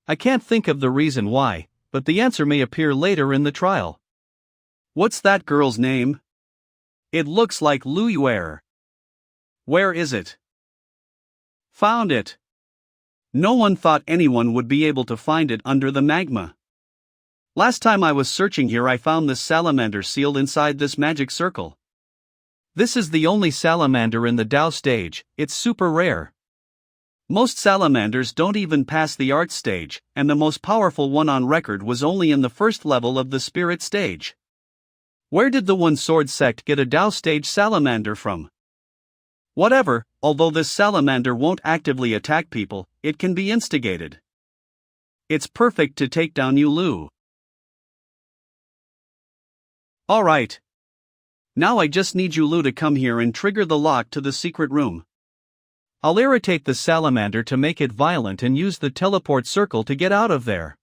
Speaker 1: I can't think of the reason why, but the answer may appear later in the trial. What's that girl's name? It looks like Lu Yuer. Where is it? Found it. No one thought anyone would be able to find it under the magma. Last time I was searching here I found this salamander sealed inside this magic circle. This is the only salamander in the Dao stage, it's super rare. Most salamanders don't even pass the art stage, and the most powerful one on record was only in the first level of the spirit stage. Where did the One Sword sect get a Dao stage salamander from? Whatever, although this salamander won't actively attack people, it can be instigated. It's perfect to take down Yulu. Alright. Now I just need Yulu to come here and trigger the lock to the secret room. I'll irritate the salamander to make it violent and use the teleport circle to get out of there.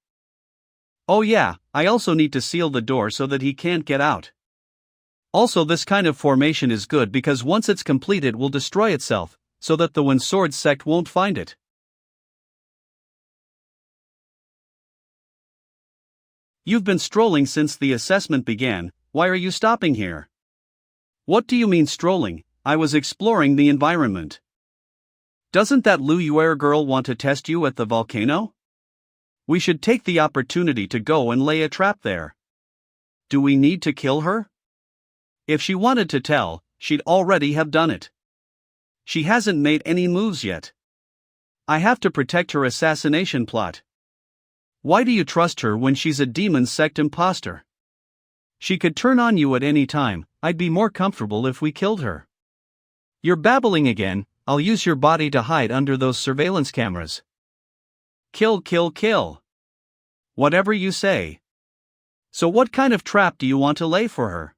Speaker 1: Oh yeah, I also need to seal the door so that he can't get out. Also, this kind of formation is good because once it's complete it will destroy itself, so that the One Sword sect won't find it. You've been strolling since the assessment began, why are you stopping here? What do you mean strolling? I was exploring the environment. Doesn't that Lu Yuer girl want to test you at the volcano? We should take the opportunity to go and lay a trap there. Do we need to kill her? If she wanted to tell, she'd already have done it. She hasn't made any moves yet. I have to protect her assassination plot. Why do you trust her when she's a demon sect imposter? She could turn on you at any time. I'd be more comfortable if we killed her. You're babbling again. I'll use your body to hide under those surveillance cameras. Kill, kill, kill. Whatever you say. So what kind of trap do you want to lay for her?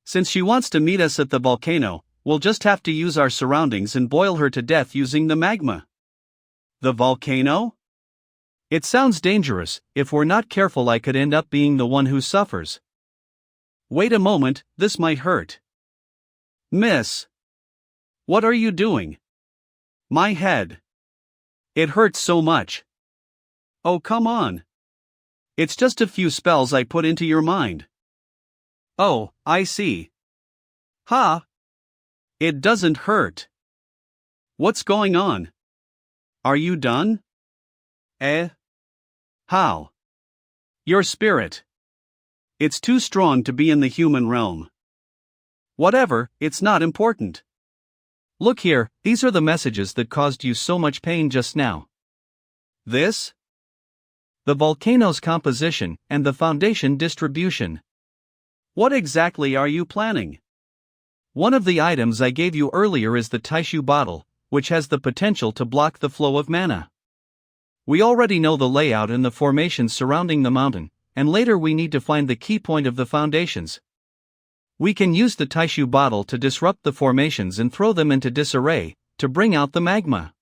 Speaker 1: Since she wants to meet us at the volcano, we'll just have to use our surroundings and boil her to death using the magma. The volcano? It sounds dangerous. If we're not careful, I could end up being the one who suffers. Wait a moment, this might hurt. Miss. What are you doing? My head. It hurts so much. Oh, come on. It's just a few spells I put into your mind. Oh, I see. Ha! It doesn't hurt. What's going on? Are you done? How? Your spirit. It's too strong to be in the human realm. Whatever, it's not important. Look here, these are the messages that caused you so much pain just now. This? The volcano's composition and the foundation distribution. What exactly are you planning? One of the items I gave you earlier is the Taishu bottle, which has the potential to block the flow of mana. We already know the layout and the formations surrounding the mountain, and later we need to find the key point of the foundations. We can use the Taishu bottle to disrupt the formations and throw them into disarray, to bring out the magma.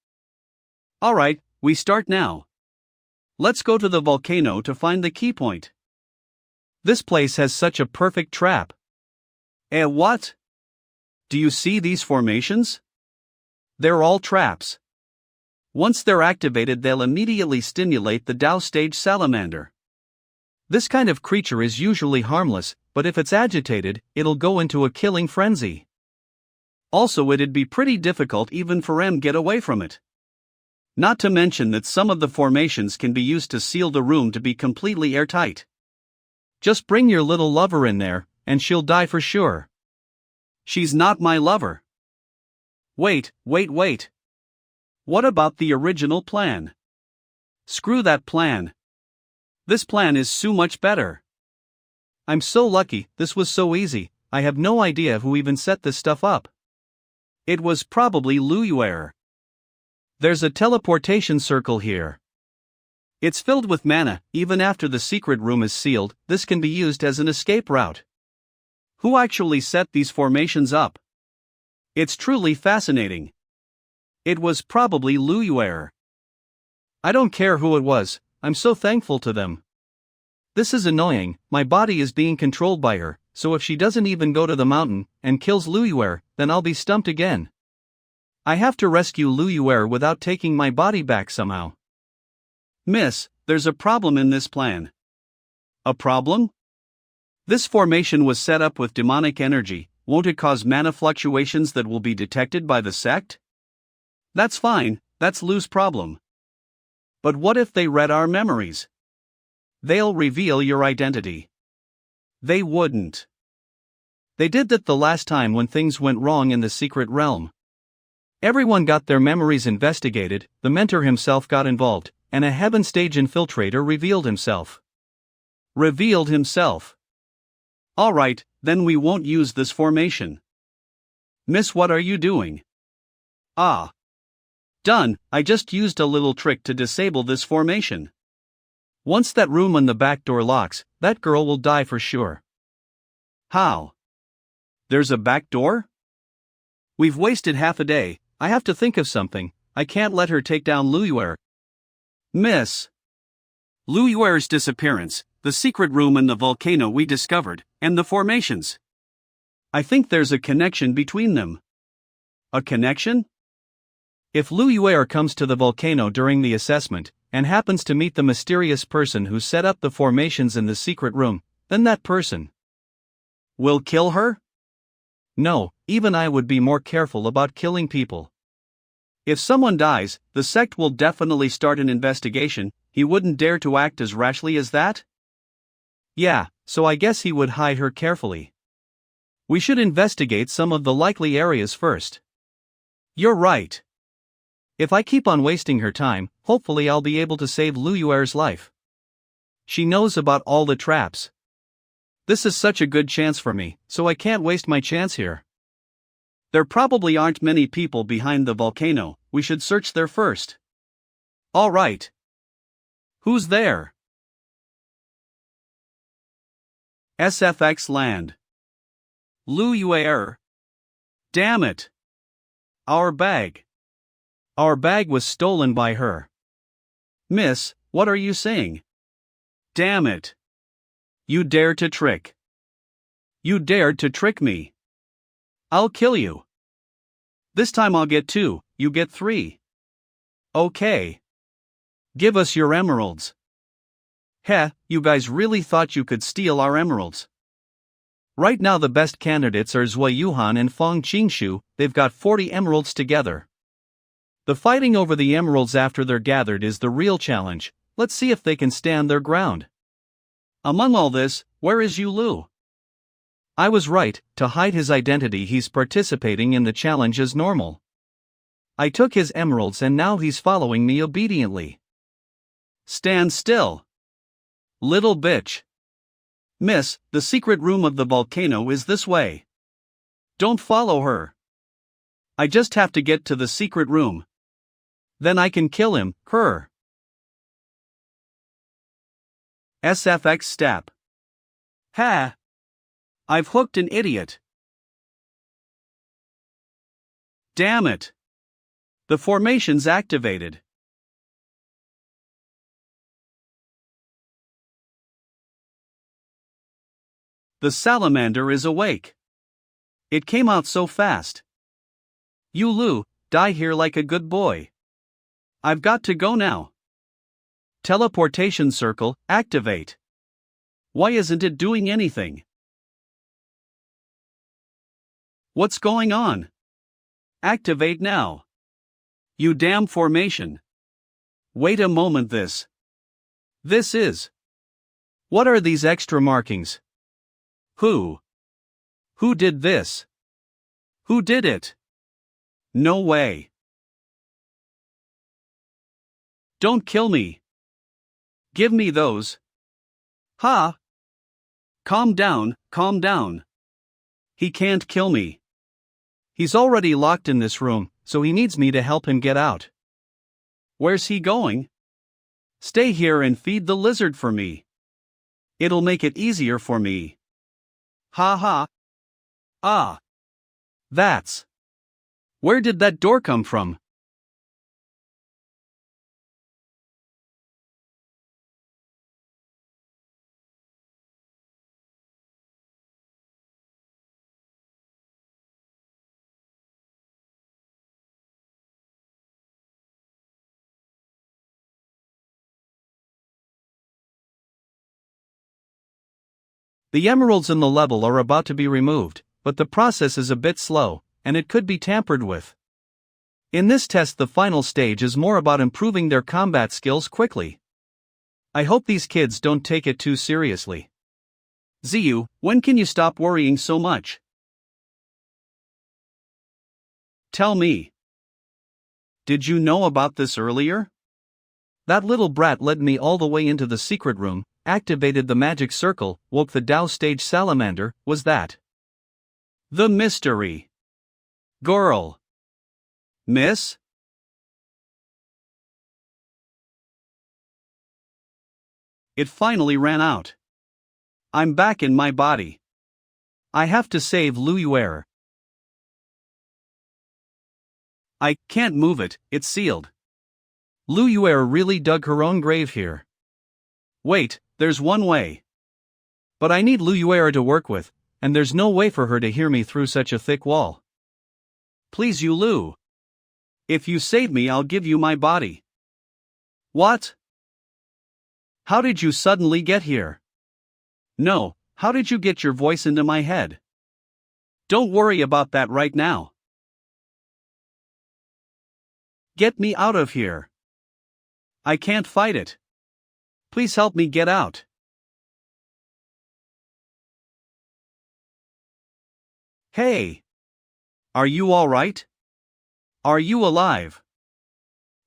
Speaker 1: Alright, we start now. Let's go to the volcano to find the key point. This place has such a perfect trap. What? Do you see these formations? They're all traps. Once they're activated, they'll immediately stimulate the Dao stage salamander. This kind of creature is usually harmless, but if it's agitated, it'll go into a killing frenzy. Also, it'd be pretty difficult even for M get away from it. Not to mention that some of the formations can be used to seal the room to be completely airtight. Just bring your little lover in there, and she'll die for sure. She's not my lover. Wait. What about the original plan? Screw that plan. This plan is so much better. I'm so lucky, this was so easy, I have no idea who even set this stuff up. It was probably Lu Yuer. There's a teleportation circle here. It's filled with mana. Even after the secret room is sealed, this can be used as an escape route. Who actually set these formations up? It's truly fascinating. It was probably Lu Yuer. I don't care who it was, I'm so thankful to them. This is annoying, my body is being controlled by her, so if she doesn't even go to the mountain and kills Lu Yuer, then I'll be stumped again. I have to rescue Lu Yuer without taking my body back somehow. Miss, there's a problem in this plan. A problem? This formation was set up with demonic energy. Won't it cause mana fluctuations that will be detected by the sect? That's fine, that's Lu's problem. But what if they read our memories? They'll reveal your identity. They wouldn't. They did that the last time when things went wrong in the secret realm. Everyone got their memories investigated, the mentor himself got involved, and a heaven stage infiltrator revealed himself. Revealed himself. Alright, then we won't use this formation. Miss, what are you doing? Ah. Done, I just used a little trick to disable this formation. Once that room on the back door locks, that girl will die for sure. How? There's a back door? We've wasted half a day, I have to think of something, I can't let her take down Lu Yuer. Miss. Lu Yuer's disappearance, the secret room in the volcano we discovered, and the formations. I think there's a connection between them. A connection? If Lu Yuer comes to the volcano during the assessment, and happens to meet the mysterious person who set up the formations in the secret room, then that person will kill her? No, even I would be more careful about killing people. If someone dies, the sect will definitely start an investigation. He wouldn't dare to act as rashly as that? Yeah, so I guess he would hide her carefully. We should investigate some of the likely areas first. You're right. If I keep on wasting her time, hopefully I'll be able to save Lu Yuer's life. She knows about all the traps. This is such a good chance for me, so I can't waste my chance here. There probably aren't many people behind the volcano. We should search there first. All right. Who's there? SFX land. Lu Yuer. Damn it. Our bag. Our bag was stolen by her. Miss, what are you saying? Damn it. You dared to trick. You dared to trick me. I'll kill you. This time I'll get 2, you get 3. Okay. Give us your emeralds. Heh, you guys really thought you could steal our emeralds. Right now the best candidates are Zui Yuhan and Feng Qingshu. They've got 40 emeralds together. The fighting over the emeralds after they're gathered is the real challenge. Let's see if they can stand their ground. Among all this, where is Yulu? I was right, to hide his identity he's participating in the challenge as normal. I took his emeralds and now he's following me obediently. Stand still. Little bitch. Miss, the secret room of the volcano is this way. Don't follow her. I just have to get to the secret room. Then I can kill him, her. SFX step. Ha! I've hooked an idiot. Damn it. The formation's activated. The salamander is awake. It came out so fast. Yulu, die here like a good boy. I've got to go now. Teleportation circle, activate. Why isn't it doing anything? What's going on? Activate now. You damn formation. Wait a moment, this is. What are these extra markings? Who did this? Who did it? No way. Don't kill me. Give me those. Ha! Calm down, calm down. He can't kill me. He's already locked in this room, so he needs me to help him get out. Where's he going? Stay here and feed the lizard for me. It'll make it easier for me. Ha ha. Ah. That's. Where did that door come from? The emeralds in the level are about to be removed, but the process is a bit slow, and it could be tampered with. In this test, the final stage is more about improving their combat skills quickly. I hope these kids don't take it too seriously. Ziyu, when can you stop worrying so much? Tell me. Did you know about this earlier? That little brat led me all the way into the secret room, activated the magic circle, woke the Dao stage salamander. Was that the mystery girl? Miss? It finally ran out. I'm back in my body. I have to save Lu Yuer. I can't move it, it's sealed. Lu Yuer really dug her own grave here. Wait, there's one way. But I need Luyuera to work with, and there's no way for her to hear me through such a thick wall. Please, Yulu. If you save me, I'll give you my body. What? How did you suddenly get here? No, how did you get your voice into my head? Don't worry about that right now. Get me out of here. I can't fight it. Please help me get out. Hey! Are you alright? Are you alive?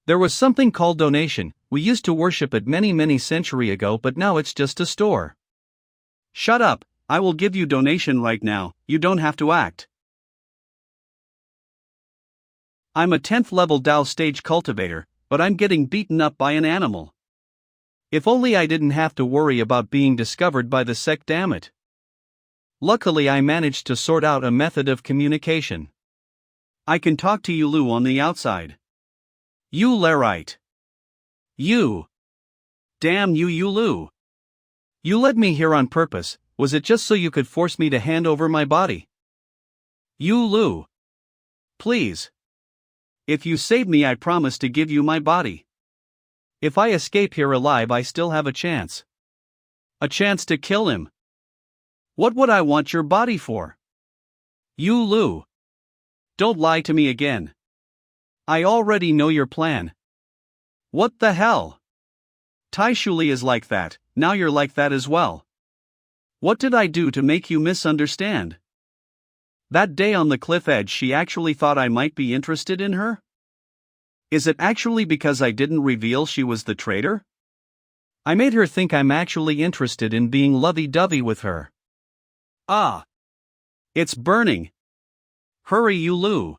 Speaker 1: There was something called donation. We used to worship it many centuries ago, but now it's just a store. Shut up, I will give you donation right now, you don't have to act. I'm a 10th level Dao stage cultivator, but I'm getting beaten up by an animal. If only I didn't have to worry about being discovered by the sect, damn it. Luckily I managed to sort out a method of communication. I can talk to Yulu on the outside. You Larite. You. Damn you, Yulu. You led me here on purpose. Was it just so you could force me to hand over my body? Yulu. Please. If you save me, I promise to give you my body. If I escape here alive, I still have a chance. A chance to kill him. What would I want your body for? Yulu. Don't lie to me again. I already know your plan. What the hell? Shuelli is like that, now you're like that as well. What did I do to make you misunderstand? That day on the cliff edge, she actually thought I might be interested in her? Is it actually because I didn't reveal she was the traitor? I made her think I'm actually interested in being lovey-dovey with her. Ah! It's burning! Hurry, Yulu!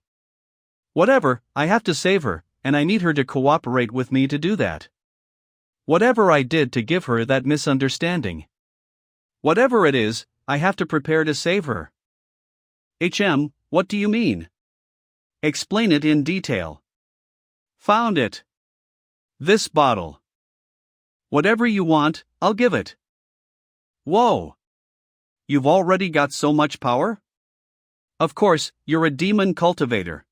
Speaker 1: Whatever, I have to save her, and I need her to cooperate with me to do that. Whatever I did to give her that misunderstanding. Whatever it is, I have to prepare to save her. What do you mean? Explain it in detail. Found it. This bottle. Whatever you want, I'll give it. Whoa! You've already got so much power? Of course, you're a demon cultivator.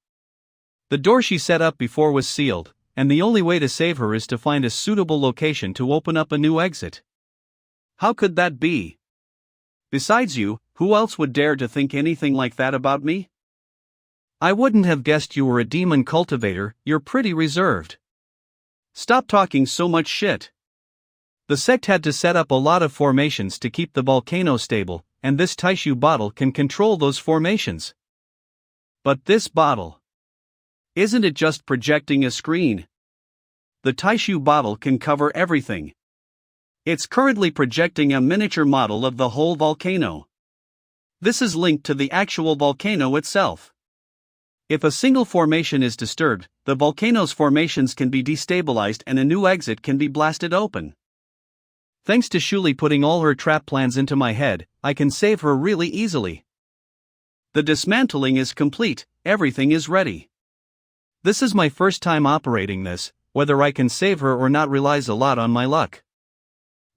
Speaker 1: The door she set up before was sealed, and the only way to save her is to find a suitable location to open up a new exit. How could that be? Besides you, who else would dare to think anything like that about me? I wouldn't have guessed you were a demon cultivator, you're pretty reserved. Stop talking so much shit. The sect had to set up a lot of formations to keep the volcano stable, and this tissue bottle can control those formations. But this bottle. Isn't it just projecting a screen? The tissue bottle can cover everything. It's currently projecting a miniature model of the whole volcano. This is linked to the actual volcano itself. If a single formation is disturbed, the volcano's formations can be destabilized and a new exit can be blasted open. Thanks to Shuelli putting all her trap plans into my head, I can save her really easily. The dismantling is complete, everything is ready. This is my first time operating this, whether I can save her or not relies a lot on my luck.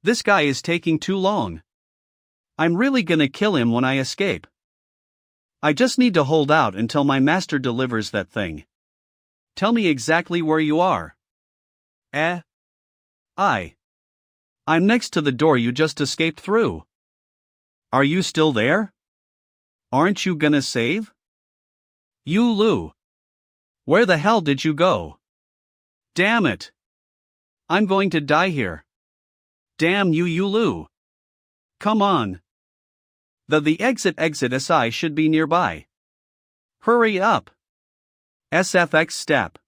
Speaker 1: This guy is taking too long. I'm really gonna kill him when I escape. I just need to hold out until my master delivers that thing. Tell me exactly where you are. I'm next to the door you just escaped through. Are you still there? Aren't you gonna save? Yulu. Where the hell did you go? Damn it. I'm going to die here. Damn you, Yulu. Come on. The exit SI should be nearby. Hurry up. SFX step.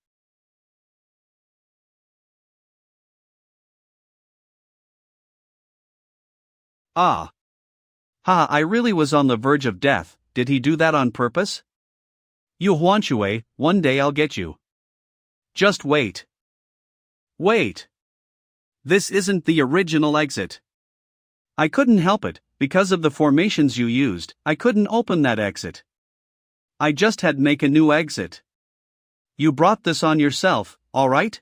Speaker 1: Ah. Ha, I really was on the verge of death. Did he do that on purpose? You Huanchue, one day I'll get you. Just wait. Wait. This isn't the original exit. I couldn't help it, because of the formations you used, I couldn't open that exit. I just had to make a new exit. You brought this on yourself, alright?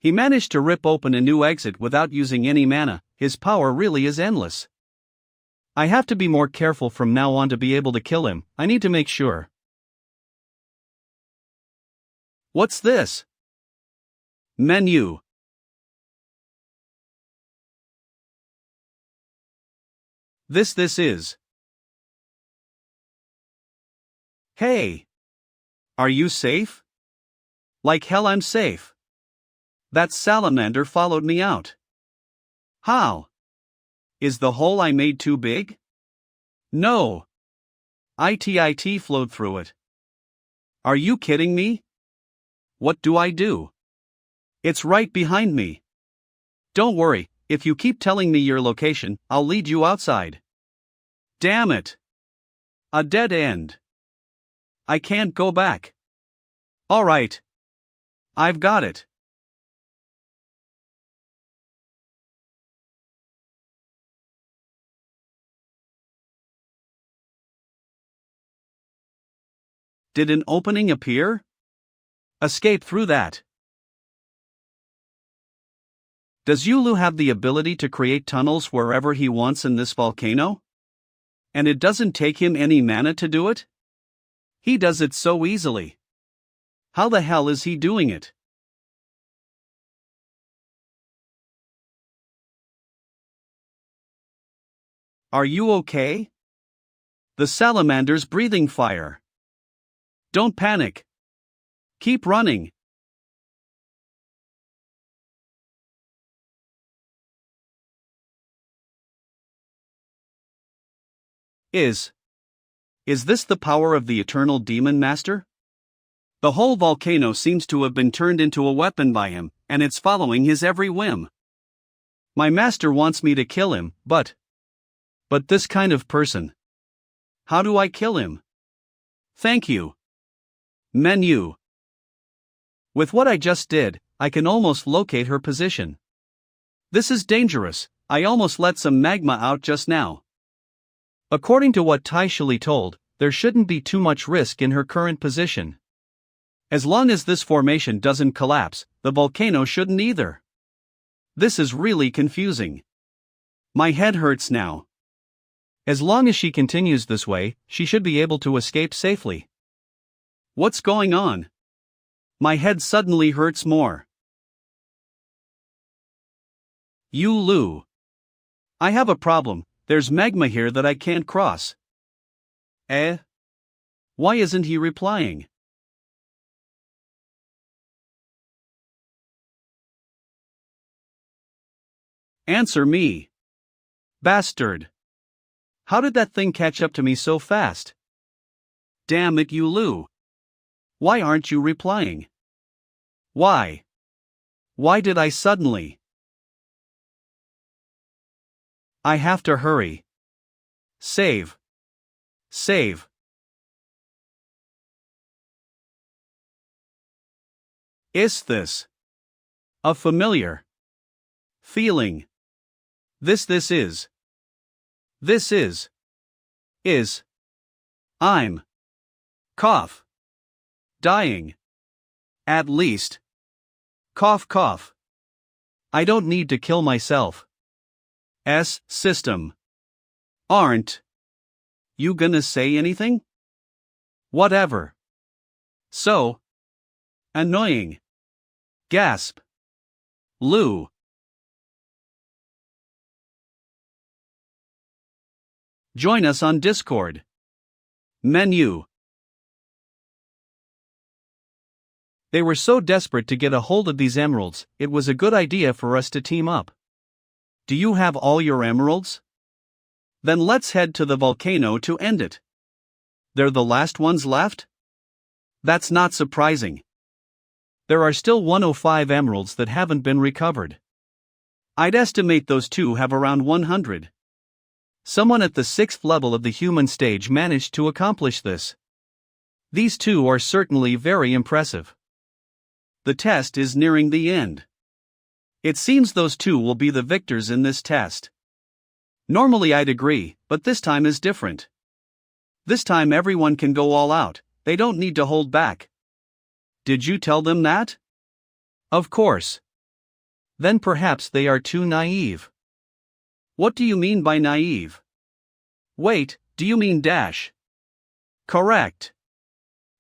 Speaker 1: He managed to rip open a new exit without using any mana. His power really is endless. I have to be more careful from now on to be able to kill him. I need to make sure. What's this? Menu. This is. Hey! Are you safe? Like hell I'm safe. That salamander followed me out. How? Is the hole I made too big? No. It flowed through it. Are you kidding me? What do I do? It's right behind me. Don't worry, if you keep telling me your location, I'll lead you outside. Damn it. A dead end. I can't go back. Alright. I've got it. Did an opening appear? Escape through that. Does Yulu have the ability to create tunnels wherever he wants in this volcano? And it doesn't take him any mana to do it? He does it so easily. How the hell is he doing it? Are you okay? The salamander's breathing fire. Don't panic. Keep running. Is this the power of the eternal demon master? The whole volcano seems to have been turned into a weapon by him, and it's following his every whim. My master wants me to kill him, but this kind of person. How do I kill him? Thank you. Menu. With what I just did, I can almost locate her position. This is dangerous. I almost let some magma out just now. According to what Shuelli told, there shouldn't be too much risk in her current position. As long as this formation doesn't collapse, the volcano shouldn't either. This is really confusing. My head hurts now. As long as she continues this way, she should be able to escape safely. What's going on? My head suddenly hurts more. Yulu. I have a problem. There's magma here that I can't cross. Why isn't he replying? Answer me. Bastard. How did that thing catch up to me so fast? Damn it, Yulu. Why aren't you replying? Why? Why did I suddenly? I have to hurry. Save. Save. Is this a familiar feeling? This is. I'm dying. At least. Cough. I don't need to kill myself. System. Aren't you gonna say anything? Whatever. So annoying. Gasp. Lou. Join us on Discord. Menu. They were so desperate to get a hold of these emeralds, it was a good idea for us to team up. Do you have all your emeralds? Then let's head to the volcano to end it. They're the last ones left? That's not surprising. There are still 105 emeralds that haven't been recovered. I'd estimate those two have around 100. Someone at the 6th level of the human stage managed to accomplish this. These two are certainly very impressive. The test is nearing the end. It seems those two will be the victors in this test. Normally I'd agree, but this time is different. This time everyone can go all out, they don't need to hold back. Did you tell them that? Of course. Then perhaps they are too naive. What do you mean by naive? Wait, do you mean dash? Correct.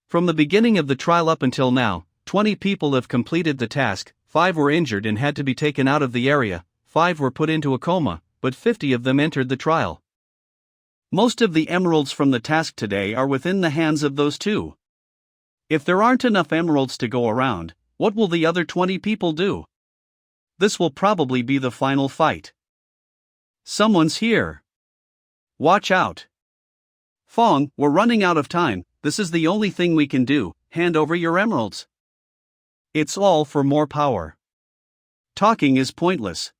Speaker 1: From the beginning of the trial up until now, 20 people have completed the task, 5 were injured and had to be taken out of the area, 5 were put into a coma, but 50 of them entered the trial. Most of the emeralds from the task today are within the hands of those 2. If there aren't enough emeralds to go around, what will the other 20 people do? This will probably be the final fight. Someone's here. Watch out. Fong, we're running out of time, this is the only thing we can do, hand over your emeralds. It's all for more power. Talking is pointless.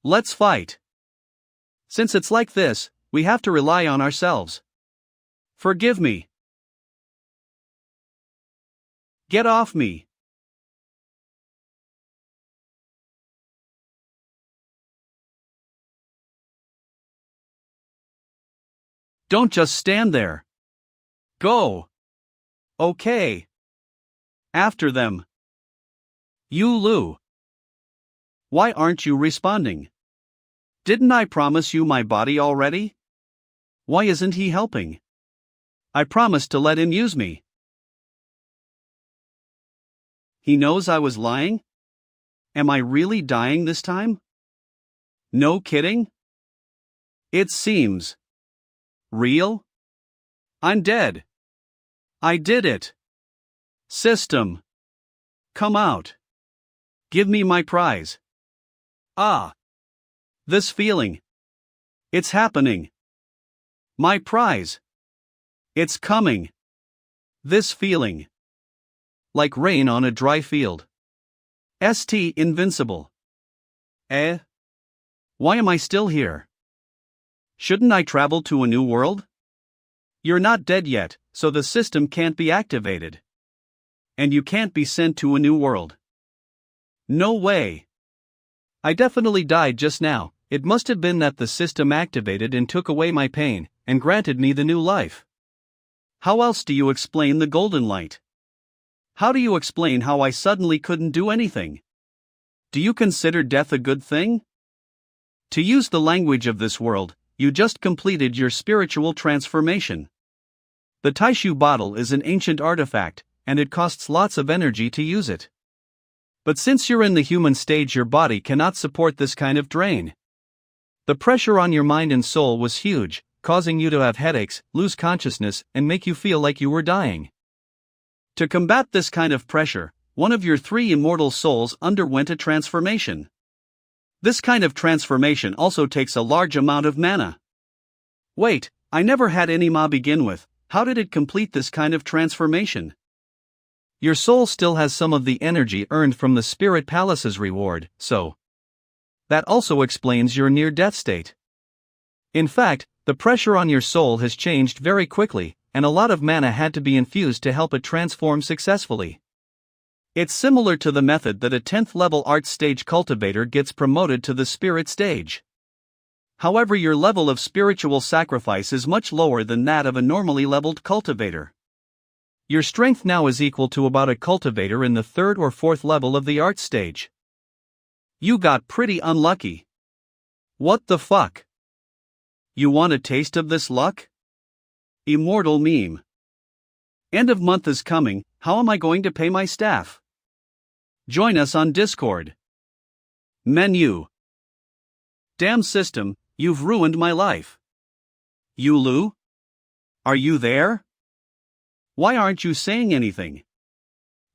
Speaker 1: Let's fight. Since it's like this, we have to rely on ourselves. Forgive me. Get off me. Don't just stand there. Go. Okay. After them. Yulu. Why aren't you responding? Didn't I promise you my body already? Why isn't he helping? I promised to let him use me. He knows I was lying? Am I really dying this time? No kidding? It seems real? I'm dead. I did it. System. Come out. Give me my prize. Ah. This feeling. It's happening. My prize. It's coming. This feeling. Like rain on a dry field. St. Invincible. Why am I still here? Shouldn't I travel to a new world? You're not dead yet, so the system can't be activated. And you can't be sent to a new world. No way. I definitely died just now, it must have been that the system activated and took away my pain, and granted me the new life. How else do you explain the golden light? How do you explain how I suddenly couldn't do anything? Do you consider death a good thing? To use the language of this world, you just completed your spiritual transformation. The Taishu bottle is an ancient artifact, and it costs lots of energy to use it. But since you're in the human stage, your body cannot support this kind of drain. The pressure on your mind and soul was huge, causing you to have headaches, lose consciousness, and make you feel like you were dying. To combat this kind of pressure, one of your 3 immortal souls underwent a transformation. This kind of transformation also takes a large amount of mana. Wait, I never had any ma begin with, how did it complete this kind of transformation? Your soul still has some of the energy earned from the Spirit Palace's reward, so that also explains your near-death state. In fact, the pressure on your soul has changed very quickly, and a lot of mana had to be infused to help it transform successfully. It's similar to the method that a 10th level art stage cultivator gets promoted to the spirit stage. However, your level of spiritual sacrifice is much lower than that of a normally leveled cultivator. Your strength now is equal to about a cultivator in the 3rd or 4th level of the art stage. You got pretty unlucky. What the fuck? You want a taste of this luck? Immortal meme. End of month is coming, how am I going to pay my staff? Join us on Discord. Menu. Damn system, you've ruined my life. Yulu? Are you there? Why aren't you saying anything?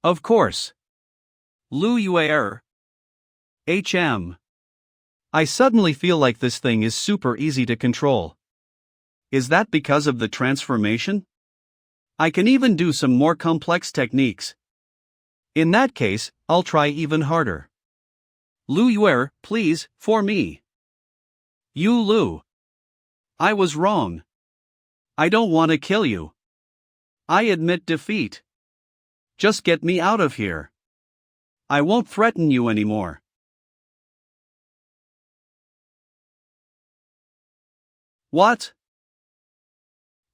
Speaker 1: Of course. Lu Yuer. HM. I suddenly feel like this thing is super easy to control. Is that because of the transformation? I can even do some more complex techniques. In that case, I'll try even harder. Lu Yuer, please, for me. Yulu. I was wrong. I don't want to kill you. I admit defeat. Just get me out of here. I won't threaten you anymore. What?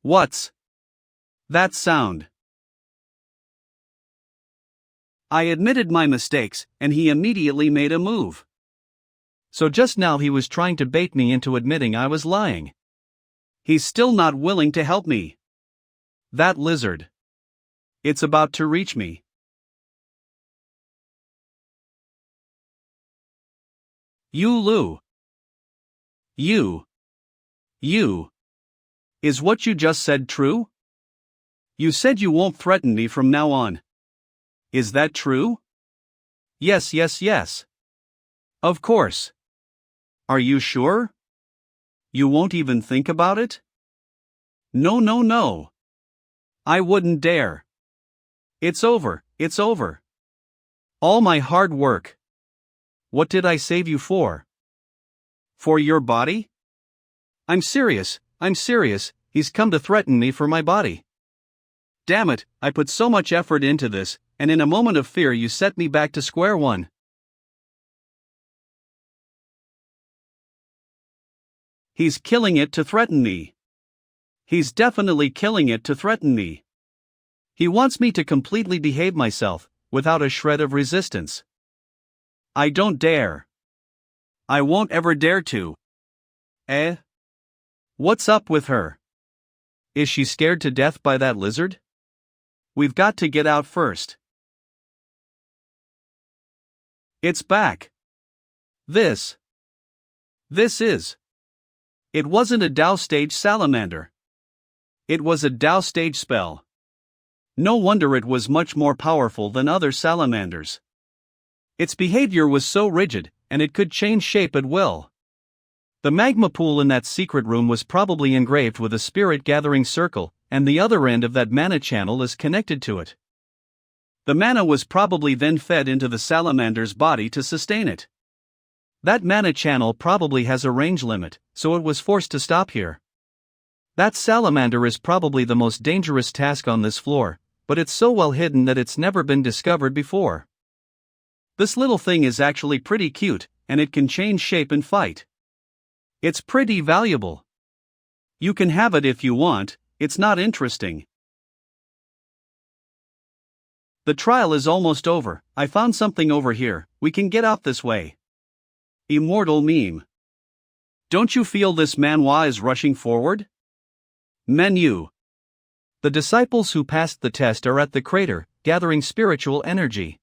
Speaker 1: What's that sound? I admitted my mistakes, and he immediately made a move. So just now he was trying to bait me into admitting I was lying. He's still not willing to help me. That lizard. It's about to reach me. Yulu. You. Is what you just said true? You said you won't threaten me from now on. Is that true? Yes. Of course. Are you sure? You won't even think about it? No. I wouldn't dare. It's over. All my hard work. What did I save you for? For your body? I'm serious. He's come to threaten me for my body. Damn it, I put so much effort into this, and in a moment of fear you set me back to square one. He's killing it to threaten me. He's definitely killing it to threaten me. He wants me to completely behave myself, without a shred of resistance. I don't dare. I won't ever dare to. What's up with her? Is she scared to death by that lizard? We've got to get out first. It's back. This is. It wasn't a Dao stage salamander. It was a Dao stage spell. No wonder it was much more powerful than other salamanders. Its behavior was so rigid, and it could change shape at will. The magma pool in that secret room was probably engraved with a spirit-gathering circle, and the other end of that mana channel is connected to it. The mana was probably then fed into the salamander's body to sustain it. That mana channel probably has a range limit, so it was forced to stop here. That salamander is probably the most dangerous task on this floor, but it's so well hidden that it's never been discovered before. This little thing is actually pretty cute, and it can change shape and fight. It's pretty valuable. You can have it if you want, it's not interesting. The trial is almost over. I found something over here, we can get out this way. Immortal meme. Don't you feel this manhwa is rushing forward? Menu. The disciples who passed the test are at the crater, gathering spiritual energy.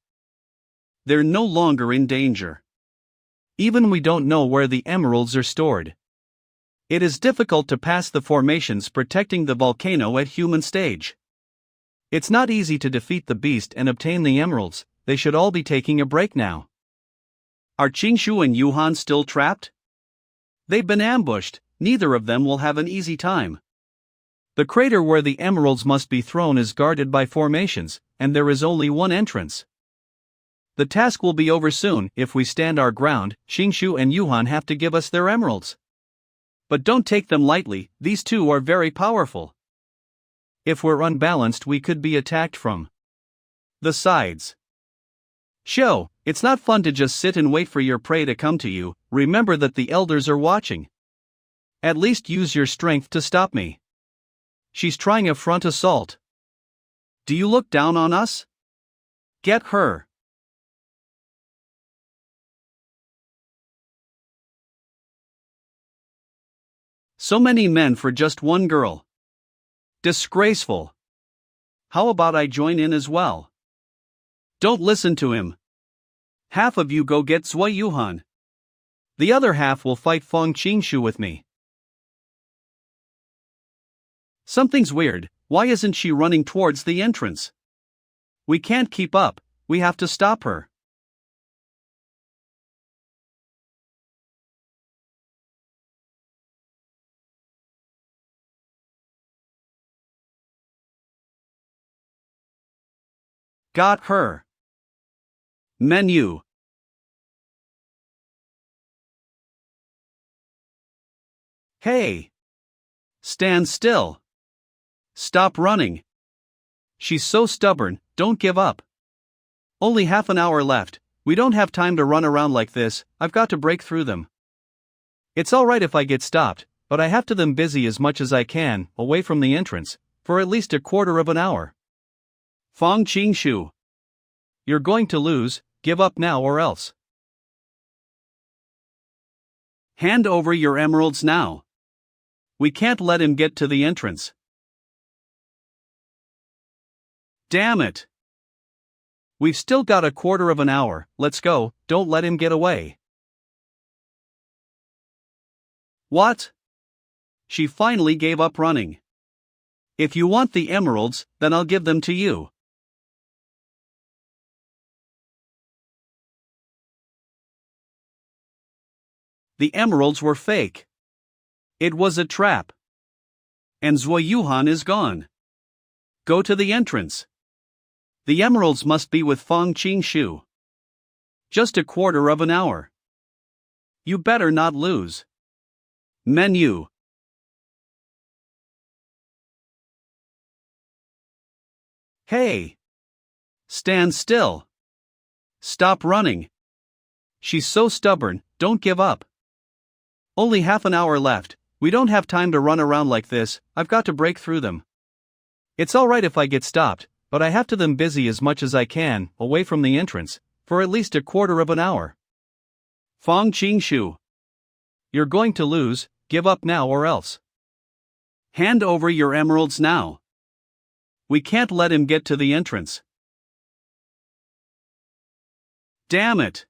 Speaker 1: They're no longer in danger. Even we don't know where the emeralds are stored. It is difficult to pass the formations protecting the volcano at human stage. It's not easy to defeat the beast and obtain the emeralds, they should all be taking a break now. Are Qingshu and Yuhan still trapped? They've been ambushed, neither of them will have an easy time. The crater where the emeralds must be thrown is guarded by formations, and there is only one entrance. The task will be over soon. If we stand our ground, Qingshu and Yuhan have to give us their emeralds. But don't take them lightly, these two are very powerful. If we're unbalanced, we could be attacked from the sides. It's not fun to just sit and wait for your prey to come to you. Remember that the elders are watching. At least use your strength to stop me. She's trying a front assault. Do you look down on us? Get her. So many men for just one girl. Disgraceful. How about I join in as well? Don't listen to him. Half of you go get Zui Yuhan. The other half will fight Feng Qingshu with me. Something's weird, why isn't she running towards the entrance? We can't keep up, we have to stop her. Got her. Menu. Hey! Stand still. Stop running. She's so stubborn, don't give up. Only half an hour left, we don't have time to run around like this, I've got to break through them. It's alright if I get stopped, but I have to them busy as much as I can, away from the entrance, for at least a quarter of an hour. Feng Qingshu. You're going to lose, give up now or else. Hand over your emeralds now. We can't let him get to the entrance. Damn it! We've still got a quarter of an hour, let's go, don't let him get away. What? She finally gave up running. If you want the emeralds, then I'll give them to you. The emeralds were fake. It was a trap. And Yuhan is gone. Go to the entrance. The emeralds must be with Feng Qingshu. Just a quarter of an hour. You better not lose. Menu. Hey! Stand still. Stop running. She's so stubborn, don't give up. Only half an hour left, we don't have time to run around like this, I've got to break through them. It's alright if I get stopped, but I have to them busy as much as I can, away from the entrance, for at least a quarter of an hour. Feng Qingshu. You're going to lose, give up now or else. Hand over your emeralds now. We can't let him get to the entrance. Damn it!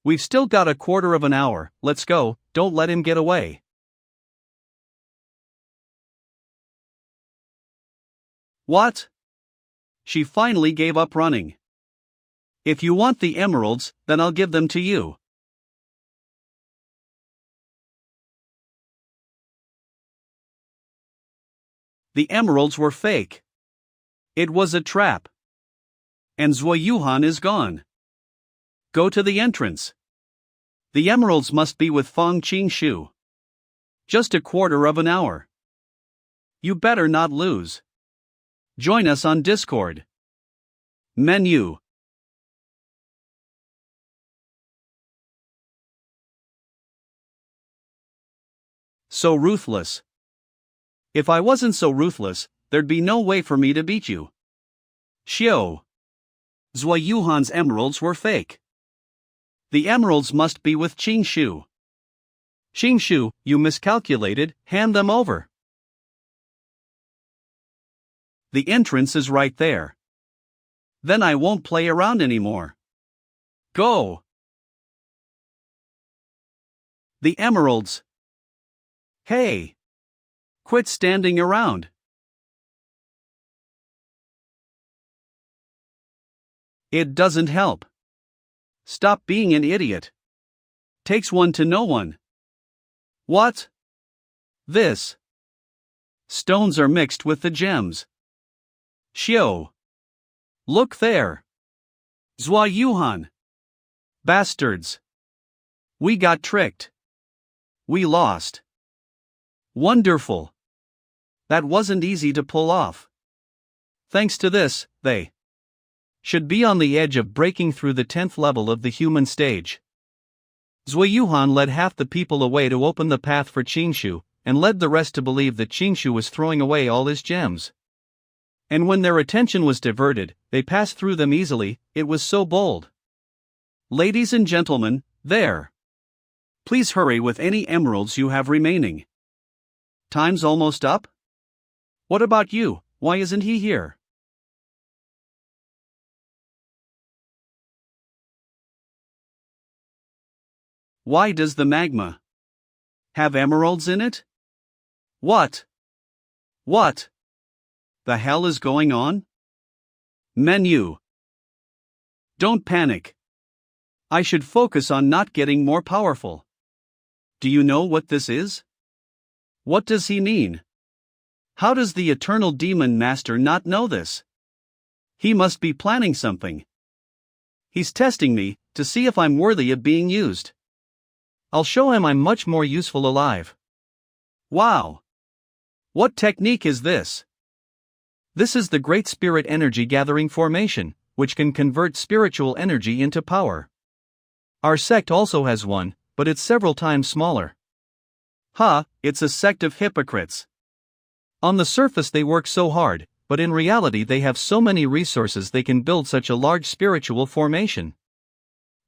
Speaker 1: We've still got a quarter of an hour, let's go, don't let him get away. What? She finally gave up running. If you want the emeralds, then I'll give them to you. The emeralds were fake. It was a trap. And Yuhan is gone. Go to the entrance. The emeralds must be with Feng Qingshu. Just a quarter of an hour. You better not lose. Join us on Discord. Menu. So ruthless. If I wasn't so ruthless, there'd be no way for me to beat you. Xiao. Yuhan's emeralds were fake. The emeralds must be with Qingshu. Qingshu, you miscalculated, hand them over. The entrance is right there. Then I won't play around anymore. Go! The emeralds. Hey! Quit standing around. It doesn't help. Stop being an idiot. Takes one to know one. What? This. Stones are mixed with the gems. Xiao. Look there. Yuhan. Bastards. We got tricked. We lost. Wonderful. That wasn't easy to pull off. Thanks to this, they should be on the edge of breaking through the 10th level of the human stage. Yuhan led half the people away to open the path for Qingshu, and led the rest to believe that Qingshu was throwing away all his gems. And when their attention was diverted, they passed through them easily, it was so bold. Ladies and gentlemen, there. Please hurry with any emeralds you have remaining. Time's almost up? What about you, why isn't he here? Why does the magma have emeralds in it? What? What the hell is going on? Menu. Don't panic. I should focus on not getting more powerful. Do you know what this is? What does he mean? How does the eternal demon master not know this? He must be planning something. He's testing me, to see if I'm worthy of being used. I'll show him I'm much more useful alive. Wow! What technique is this? This is the Great Spirit Energy Gathering Formation, which can convert spiritual energy into power. Our sect also has one, but it's several times smaller. It's a sect of hypocrites. On the surface they work so hard, but in reality they have so many resources they can build such a large spiritual formation.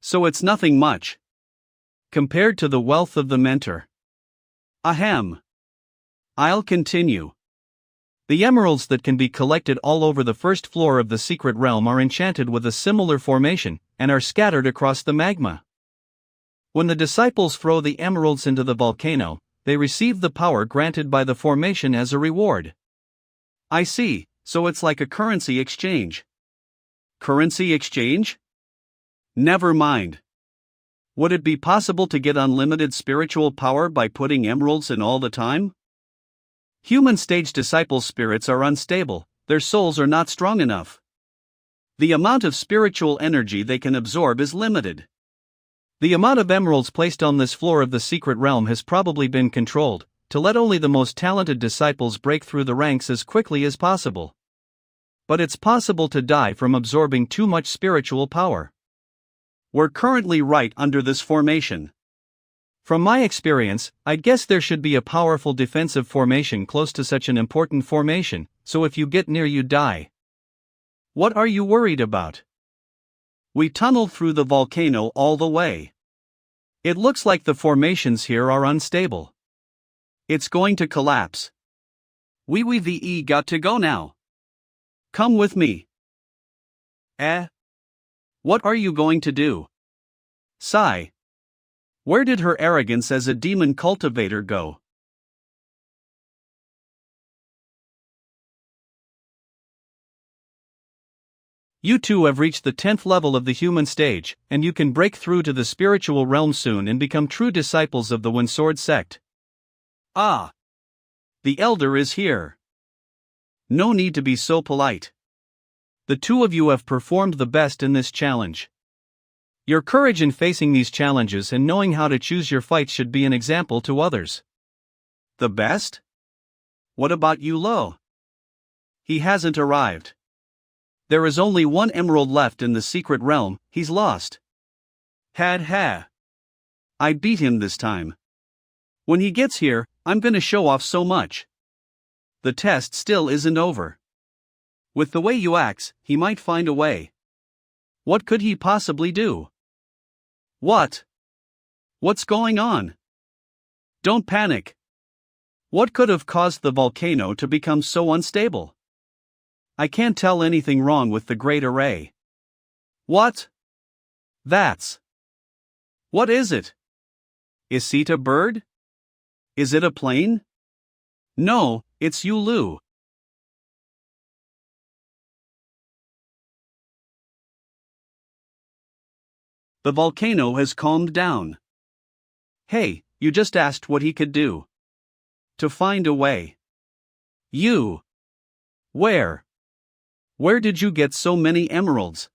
Speaker 1: So it's nothing much compared to the wealth of the mentor. Ahem. I'll continue. The emeralds that can be collected all over the first floor of the secret realm are enchanted with a similar formation, and are scattered across the magma. When the disciples throw the emeralds into the volcano, they receive the power granted by the formation as a reward. I see, so it's like a currency exchange. Currency exchange? Never mind. Would it be possible to get unlimited spiritual power by putting emeralds in all the time? Human stage disciples' spirits are unstable, their souls are not strong enough. The amount of spiritual energy they can absorb is limited. The amount of emeralds placed on this floor of the secret realm has probably been controlled, to let only the most talented disciples break through the ranks as quickly as possible. But it's possible to die from absorbing too much spiritual power. We're currently right under this formation. From my experience, I'd guess there should be a powerful defensive formation close to such an important formation, so if you get near you die. What are you worried about? We tunneled through the volcano all the way. It looks like the formations here are unstable. It's going to collapse. We got to go now. Come with me. What are you going to do? Sigh. Where did her arrogance as a demon cultivator go? You two have reached the 10th level of the human stage, and you can break through to the spiritual realm soon and become true disciples of the One-Sword sect. Ah! The elder is here. No need to be so polite. The two of you have performed the best in this challenge. Your courage in facing these challenges and knowing how to choose your fights should be an example to others. The best? What about Yulu? He hasn't arrived. There is only one emerald left in the secret realm, he's lost. I beat him this time. When he gets here, I'm gonna show off so much. The test still isn't over. With the way you act, he might find a way. What could he possibly do? What? What's going on? Don't panic. What could have caused the volcano to become so unstable? I can't tell anything wrong with the great array. What? What is it? Is it a bird? Is it a plane? No, it's Yulu. The volcano has calmed down. Hey, you just asked what he could do. To find a way. You. Where? Where did you get so many emeralds?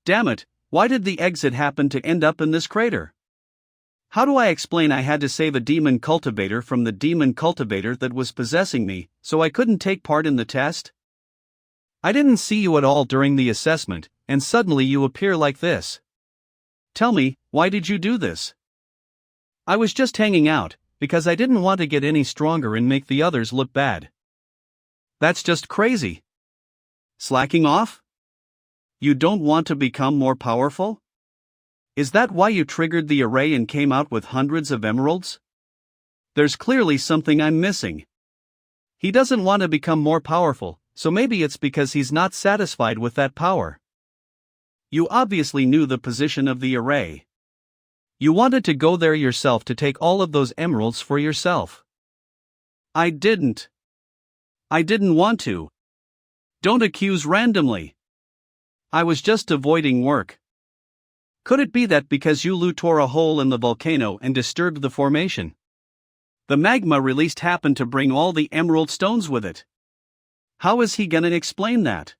Speaker 1: Damn it, why did the exit happen to end up in this crater? How do I explain I had to save a demon cultivator from the demon cultivator that was possessing me, so I couldn't take part in the test? I didn't see you at all during the assessment, and suddenly you appear like this. Tell me, why did you do this? I was just hanging out, because I didn't want to get any stronger and make the others look bad. That's just crazy. Slacking off? You don't want to become more powerful? Is that why you triggered the array and came out with hundreds of emeralds? There's clearly something I'm missing. He doesn't want to become more powerful, so maybe it's because he's not satisfied with that power. You obviously knew the position of the array. You wanted to go there yourself to take all of those emeralds for yourself. I didn't want to. Don't accuse randomly. I was just avoiding work. Could it be that because Yulu tore a hole in the volcano and disturbed the formation? The magma released happened to bring all the emerald stones with it. How is he gonna explain that?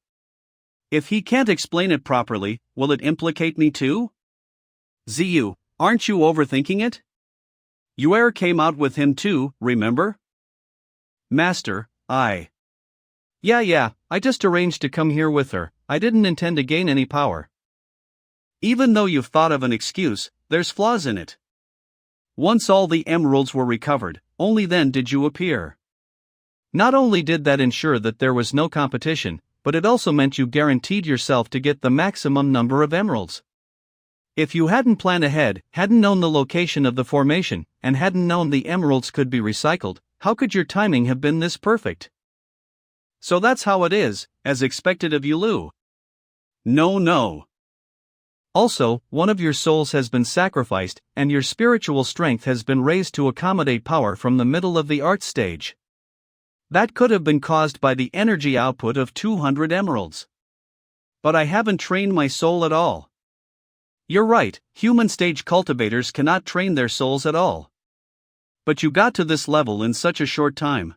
Speaker 1: If he can't explain it properly, will it implicate me too? Ziyu, aren't you overthinking it? Yuer came out with him too, remember? Master, Yeah, I just arranged to come here with her, I didn't intend to gain any power. Even though you've thought of an excuse, there's flaws in it. Once all the emeralds were recovered, only then did you appear. Not only did that ensure that there was no competition, but it also meant you guaranteed yourself to get the maximum number of emeralds. If you hadn't planned ahead, hadn't known the location of the formation, and hadn't known the emeralds could be recycled, how could your timing have been this perfect? So that's how it is, as expected of Yulu. No. Also, one of your souls has been sacrificed, and your spiritual strength has been raised to accommodate power from the middle of the art stage. That could have been caused by the energy output of 200 emeralds. But I haven't trained my soul at all. You're right, human stage cultivators cannot train their souls at all. But you got to this level in such a short time.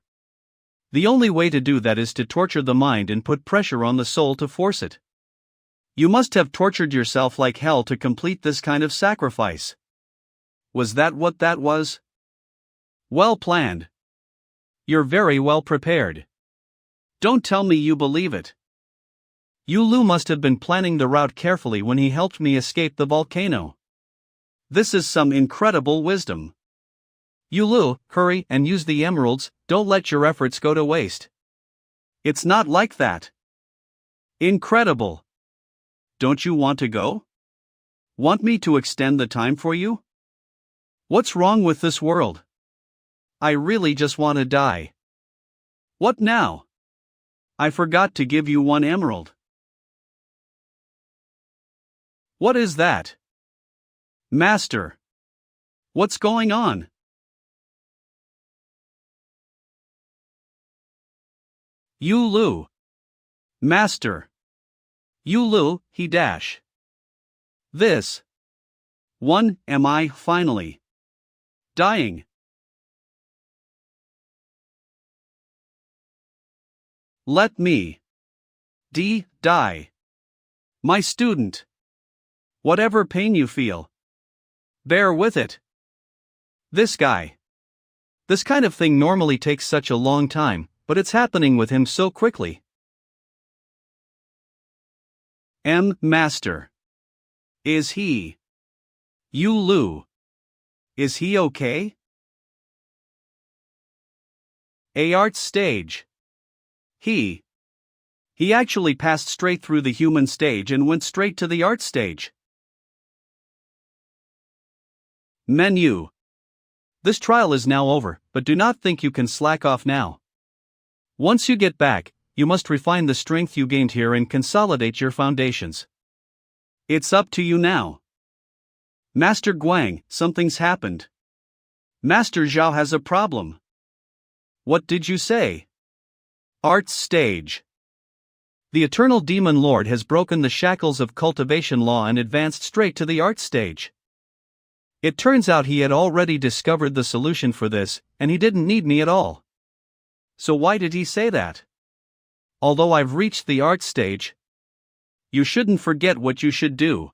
Speaker 1: The only way to do that is to torture the mind and put pressure on the soul to force it. You must have tortured yourself like hell to complete this kind of sacrifice. Was that what that was? Well planned. You're very well prepared. Don't tell me you believe it. Yulu must have been planning the route carefully when he helped me escape the volcano. This is some incredible wisdom. Yulu, hurry and use the emeralds, don't let your efforts go to waste. It's not like that. Incredible. Don't you want to go? Want me to extend the time for you? What's wrong with this world? I really just want to die. What now? I forgot to give you one emerald. What is that? Master. What's going on? Yulu. Master. Yulu, he dash. This. One, am I finally dying? Let me die. My student. Whatever pain you feel, bear with it. This guy. This kind of thing normally takes such a long time, but it's happening with him so quickly. Master. Is he? Yulu. Is he okay? Art stage. He actually passed straight through the human stage and went straight to the art stage. Menu. This trial is now over, but do not think you can slack off now. Once you get back, you must refine the strength you gained here and consolidate your foundations. It's up to you now. Master Guang, something's happened. Master Zhao has a problem. What did you say? Art stage. The Eternal Demon Lord has broken the shackles of cultivation law and advanced straight to the art stage. It turns out he had already discovered the solution for this, and he didn't need me at all. So why did he say that? Although I've reached the art stage, you shouldn't forget what you should do.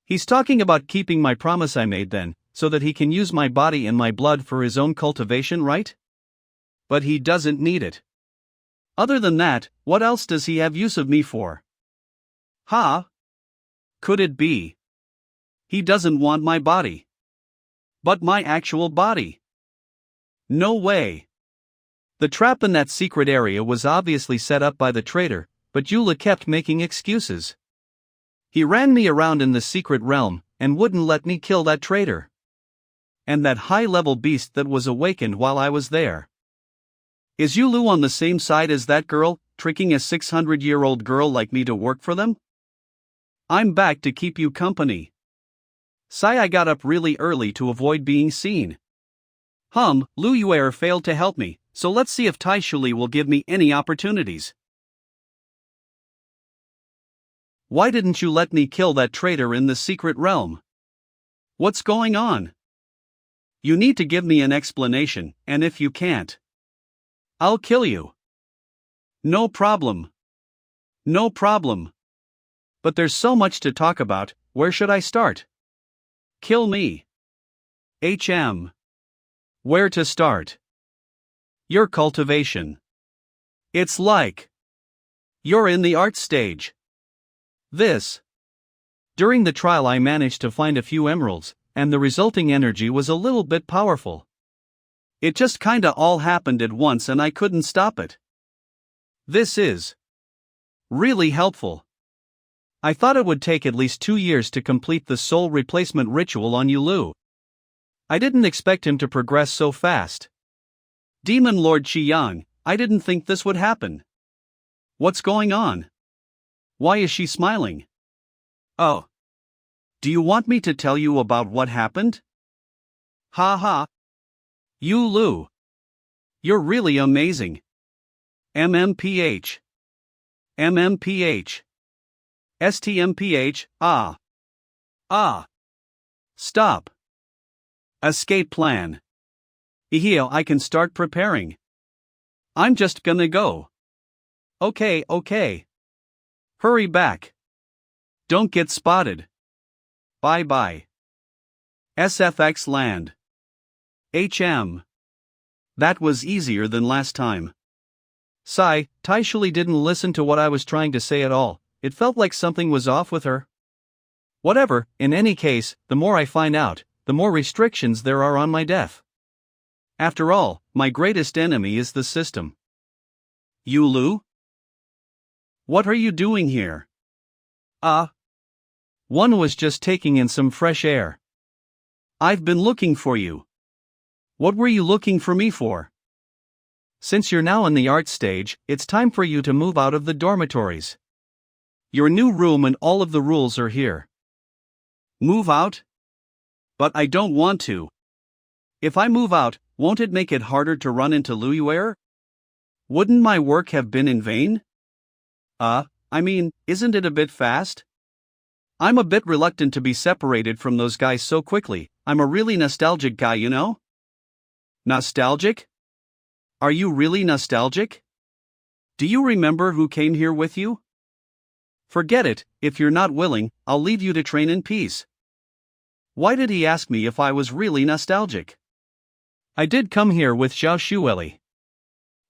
Speaker 1: He's talking about keeping my promise I made then, so that he can use my body and my blood for his own cultivation, right? But he doesn't need it. Other than that, what else does he have use of me for? Could it be? He doesn't want my body. But my actual body. No way. The trap in that secret area was obviously set up by the traitor, but Yulu kept making excuses. He ran me around in the secret realm, and wouldn't let me kill that traitor. And that high-level beast that was awakened while I was there. Is Yulu on the same side as that girl, tricking a 600-year-old girl like me to work for them? I'm back to keep you company. I got up really early to avoid being seen. Lu Yuer failed to help me, so let's see if Shuelli will give me any opportunities. Why didn't you let me kill that traitor in the secret realm? What's going on? You need to give me an explanation, and if you can't, I'll kill you. No problem. No problem. But there's so much to talk about, where should I start? Kill me. Where to start? Your cultivation. It's like you're in the art stage. During the trial I managed to find a few emeralds, and the resulting energy was a little bit powerful. It just kinda all happened at once and I couldn't stop it. This is really helpful. I thought it would take at least 2 years to complete the soul replacement ritual on Yulu. I didn't expect him to progress so fast. Demon Lord Qiyang, I didn't think this would happen. What's going on? Why is she smiling? Oh. Do you want me to tell you about what happened? Ha ha. Yulu. You're really amazing. MMPH. MMPH. STMPH, ah. Ah. Stop. Escape plan. Here I can start preparing. I'm just gonna go. Okay. Hurry back. Don't get spotted. Bye bye. SFX land. HM. That was easier than last time. Sigh, Shuelli didn't listen to what I was trying to say at all. It felt like something was off with her. Whatever, in any case, the more I find out, the more restrictions there are on my death. After all, my greatest enemy is the system. Yulu? What are you doing here? One was just taking in some fresh air. I've been looking for you. What were you looking for me for? Since you're now in the art stage, it's time for you to move out of the dormitories. Your new room and all of the rules are here. Move out? But I don't want to. If I move out, won't it make it harder to run into Luyuer? Wouldn't my work have been in vain? Isn't it a bit fast? I'm a bit reluctant to be separated from those guys so quickly. I'm a really nostalgic guy, you know? Nostalgic? Are you really nostalgic? Do you remember who came here with you? Forget it, if you're not willing, I'll leave you to train in peace. Why did he ask me if I was really nostalgic? I did come here with Shuelli.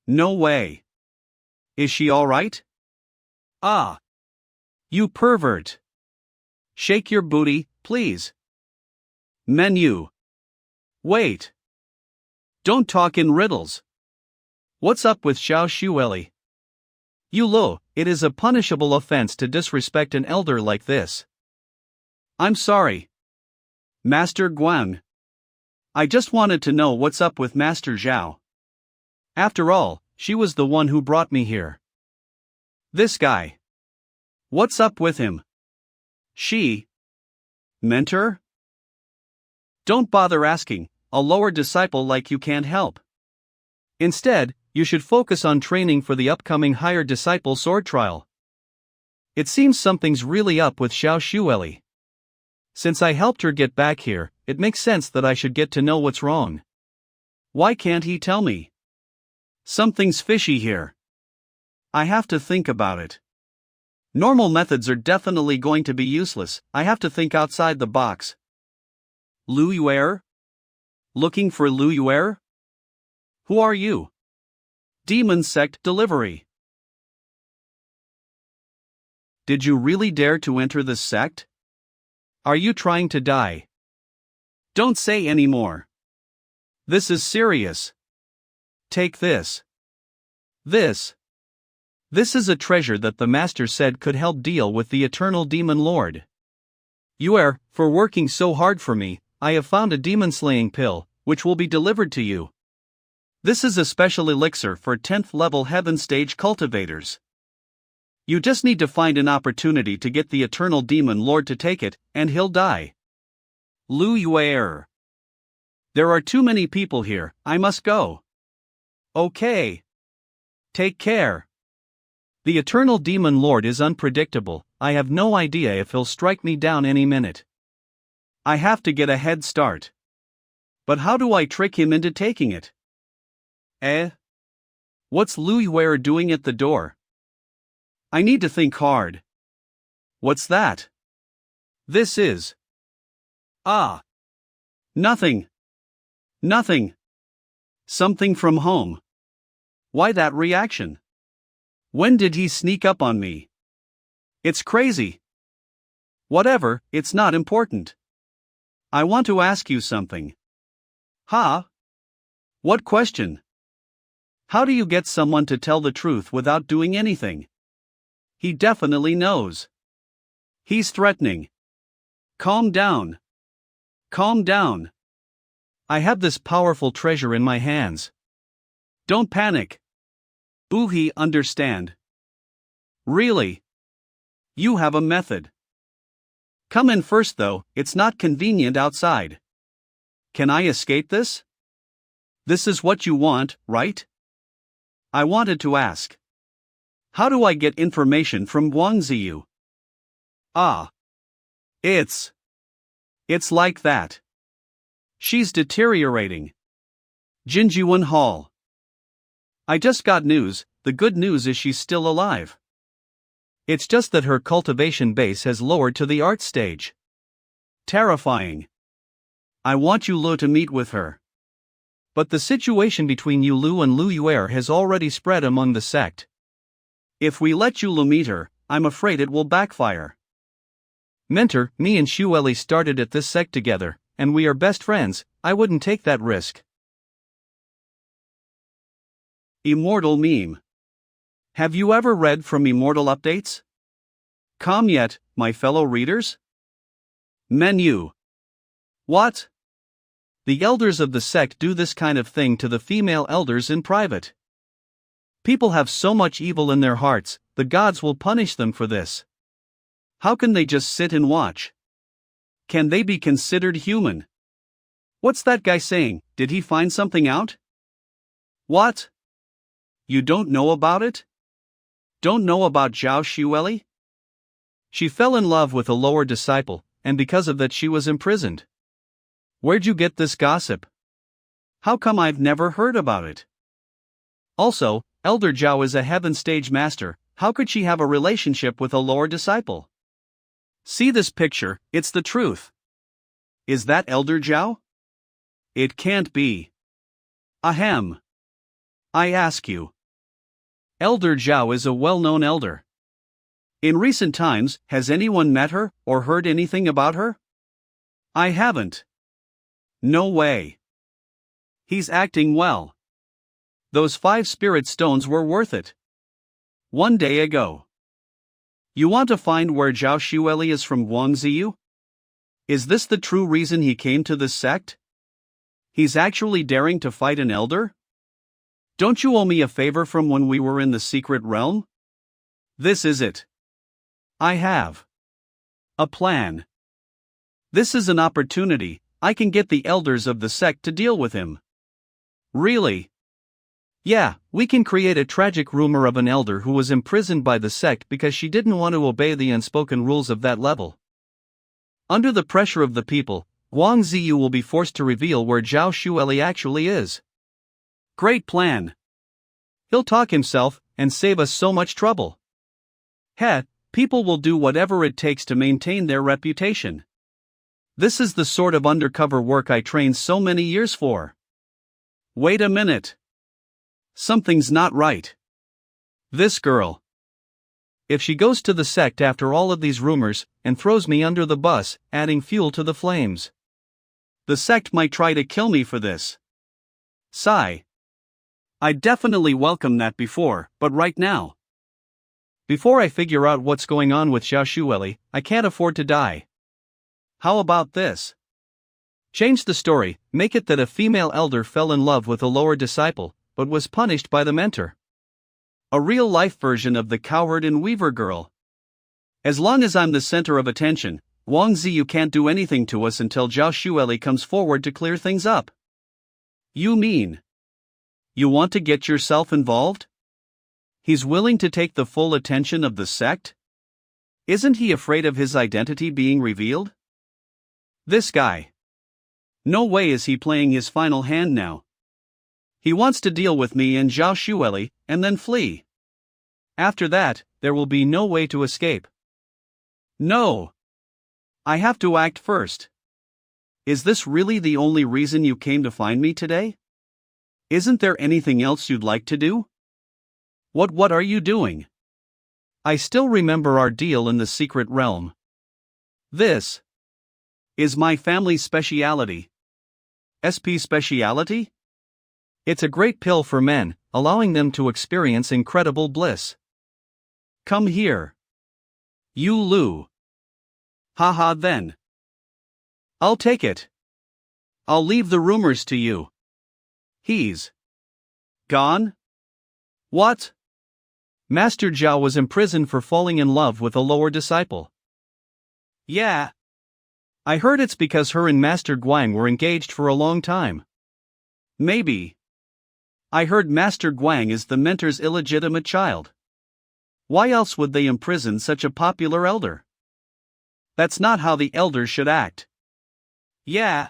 Speaker 1: No way. Is she alright? You pervert. Shake your booty, please. Menu. Wait. Don't talk in riddles. What's up with Shuelli? Yulu, it is a punishable offense to disrespect an elder like this. I'm sorry. Master Guan. I just wanted to know what's up with Master Zhao. After all, she was the one who brought me here. This guy. What's up with him? She. Mentor? Don't bother asking, a lower disciple like you can't help. Instead, you should focus on training for the upcoming higher disciple sword trial. It seems something's really up with Shuelli. Since I helped her get back here, it makes sense that I should get to know what's wrong. Why can't he tell me? Something's fishy here. I have to think about it. Normal methods are definitely going to be useless. I have to think outside the box. Luyuer? Looking for Luyuer? Who are you? Demon Sect Delivery. Did you really dare to enter this sect? Are you trying to die? Don't say any more. This is serious. Take this. This is a treasure that the Master said could help deal with the Eternal Demon Lord. For working so hard for me, I have found a demon-slaying pill, which will be delivered to you. This is a special elixir for 10th level heaven stage cultivators. You just need to find an opportunity to get the Eternal Demon Lord to take it, and he'll die. Luyuer. There are too many people here, I must go. Okay. Take care. The Eternal Demon Lord is unpredictable, I have no idea if he'll strike me down any minute. I have to get a head start. But how do I trick him into taking it? What's Luyuer doing at the door? I need to think hard. What's that? This is. Nothing. Something from home. Why that reaction? When did he sneak up on me? It's crazy. Whatever, it's not important. I want to ask you something. What question? How do you get someone to tell the truth without doing anything? He definitely knows. He's threatening. Calm down. Calm down. I have this powerful treasure in my hands. Don't panic. Boohee, understand. Really? You have a method. Come in first though, it's not convenient outside. Can I escape this? This is what you want, right? I wanted to ask. How do I get information from Guangziyu? Ah. It's like that. She's deteriorating. Jin'an Hall. I just got news, the good news is she's still alive. It's just that her cultivation base has lowered to the art stage. Terrifying. I want Yulu to meet with her. But the situation between Yulu and Lu Yuer has already spread among the sect. If we let Yulu meet her, I'm afraid it will backfire. Mentor, me and Shuelli started at this sect together, and we are best friends. I wouldn't take that risk. Immortal meme. Have you ever read from Immortal Updates? Come yet, my fellow readers? Menu. What? The elders of the sect do this kind of thing to the female elders in private. People have so much evil in their hearts, the gods will punish them for this. How can they just sit and watch? Can they be considered human? What's that guy saying? Did he find something out? What? You don't know about it? Don't know about Zhao Shuelli? She fell in love with a lower disciple, and because of that she was imprisoned. Where'd you get this gossip? How come I've never heard about it? Also, Elder Zhao is a heaven stage master, how could she have a relationship with a lower disciple? See this picture, it's the truth. Is that Elder Zhao? It can't be. Ahem. I ask you. Elder Zhao is a well-known elder. In recent times, has anyone met her, or heard anything about her? I haven't. No way. He's acting well. Those 5 spirit stones were worth it. 1 day ago. You want to find where Zhao Shuelli is from Guangziyu? Is this the true reason he came to this sect? He's actually daring to fight an elder? Don't you owe me a favor from when we were in the secret realm? This is it. I have a plan. This is an opportunity, I can get the elders of the sect to deal with him. Really? Yeah, we can create a tragic rumor of an elder who was imprisoned by the sect because she didn't want to obey the unspoken rules of that level. Under the pressure of the people, Wang Ziyu will be forced to reveal where Zhao Shuelli actually is. Great plan. He'll talk himself, and save us so much trouble. People will do whatever it takes to maintain their reputation. This is the sort of undercover work I trained so many years for. Wait a minute. Something's not right. This girl. If she goes to the sect after all of these rumors, and throws me under the bus, adding fuel to the flames. The sect might try to kill me for this. Sigh. I definitely welcome that before, but right now. Before I figure out what's going on with Zhao Shuelli, I can't afford to die. How about this? Change the story, make it that a female elder fell in love with a lower disciple, but was punished by the mentor. A real-life version of the cowherd and weaver girl. As long as I'm the center of attention, Wang Ziyu can't do anything to us until Zhao Shuelli comes forward to clear things up. You mean? You want to get yourself involved? He's willing to take the full attention of the sect? Isn't he afraid of his identity being revealed? This guy. No way is he playing his final hand now. He wants to deal with me and Zhao Shuelli, and then flee. After that, there will be no way to escape. No. I have to act first. Is this really the only reason you came to find me today? Isn't there anything else you'd like to do? What are you doing? I still remember our deal in the secret realm. This is my family's speciality. SP speciality? It's a great pill for men, allowing them to experience incredible bliss. Come here. Yulu. Haha then. I'll take it. I'll leave the rumors to you. He's gone? What? Master Zhao was imprisoned for falling in love with a lower disciple. Yeah. I heard it's because her and Master Guang were engaged for a long time. Maybe. I heard Master Guang is the mentor's illegitimate child. Why else would they imprison such a popular elder? That's not how the elders should act. Yeah.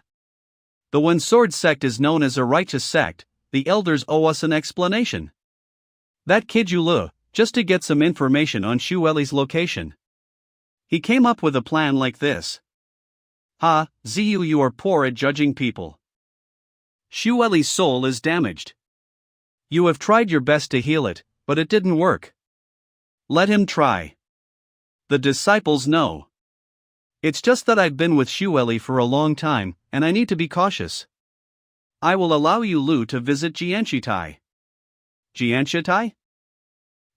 Speaker 1: The One Sword sect is known as a righteous sect. The elders owe us an explanation. That kid Yulu, just to get some information on Shuelli's location. He came up with a plan like this. Ha, Ziyu, you are poor at judging people. Shuelli's soul is damaged. You have tried your best to heal it, but it didn't work. Let him try. The disciples know. It's just that I've been with Shuelli for a long time, and I need to be cautious. I will allow Yulu to visit Jianshitai. Jianshitai?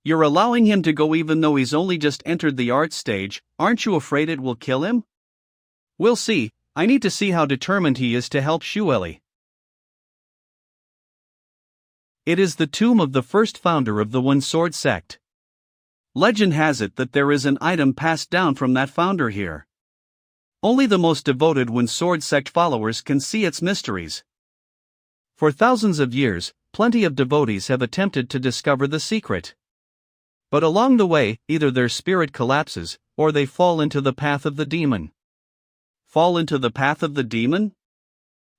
Speaker 1: You're allowing him to go even though he's only just entered the art stage, aren't you afraid it will kill him? We'll see, I need to see how determined he is to help Shuelli. It is the tomb of the first founder of the One Sword sect. Legend has it that there is an item passed down from that founder here. Only the most devoted One Sword sect followers can see its mysteries. For thousands of years, plenty of devotees have attempted to discover the secret. But along the way, either their spirit collapses, or they fall into the path of the demon. Fall into the path of the demon?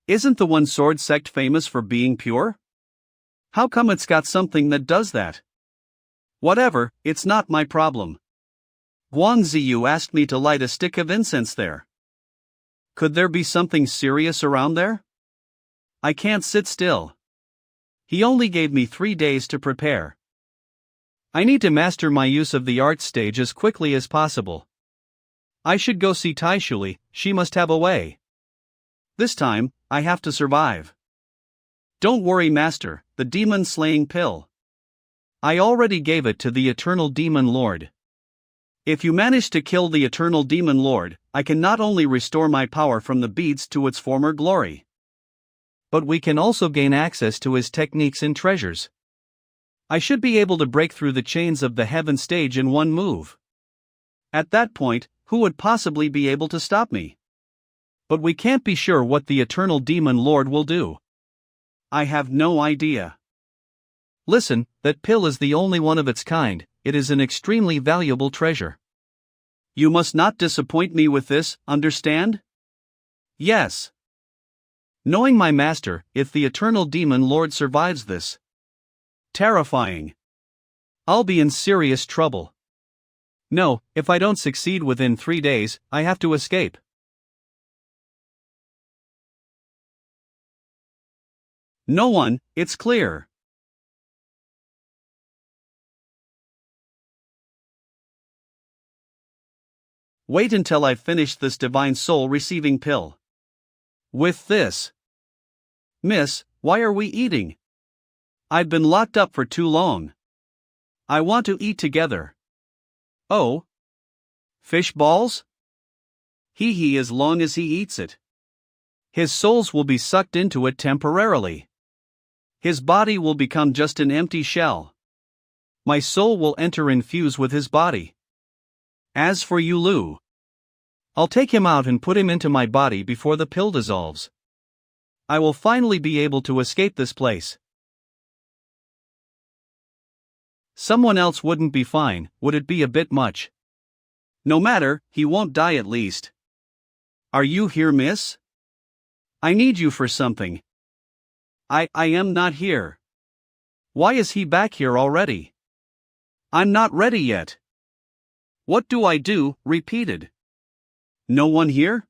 Speaker 1: Isn't the One Sword sect famous for being pure? How come it's got something that does that? Whatever, it's not my problem. Guang Ziyu asked me to light a stick of incense there. Could there be something serious around there? I can't sit still. He only gave me 3 days to prepare. I need to master my use of the art stage as quickly as possible. I should go see Taishuli, she must have a way. This time, I have to survive. Don't worry, Master, the demon-slaying pill. I already gave it to the Eternal Demon Lord. If you manage to kill the Eternal Demon Lord, I can not only restore my power from the beads to its former glory, but we can also gain access to his techniques and treasures. I should be able to break through the chains of the heaven stage in one move. At that point, who would possibly be able to stop me? But we can't be sure what the Eternal Demon Lord will do. I have no idea. Listen, that pill is the only one of its kind, it is an extremely valuable treasure. You must not disappoint me with this, understand? Yes. Knowing my master, if the Eternal Demon Lord survives this. Terrifying. I'll be in serious trouble. No, if I don't succeed within 3 days, I have to escape. No one, it's clear. Wait until I've finished this divine soul receiving pill. With this. Miss, why are we eating? I've been locked up for too long. I want to eat together. Oh? Fish balls? Hee as long as he eats it. His souls will be sucked into it temporarily. His body will become just an empty shell. My soul will enter and fuse with his body. As for Yulu, I'll take him out and put him into my body before the pill dissolves. I will finally be able to escape this place. Someone else wouldn't be fine, would it be a bit much? No matter, he won't die at least. Are you here, miss? I need you for something. I am not here. Why is he back here already? I'm not ready yet. What do I do? Repeated. No one here?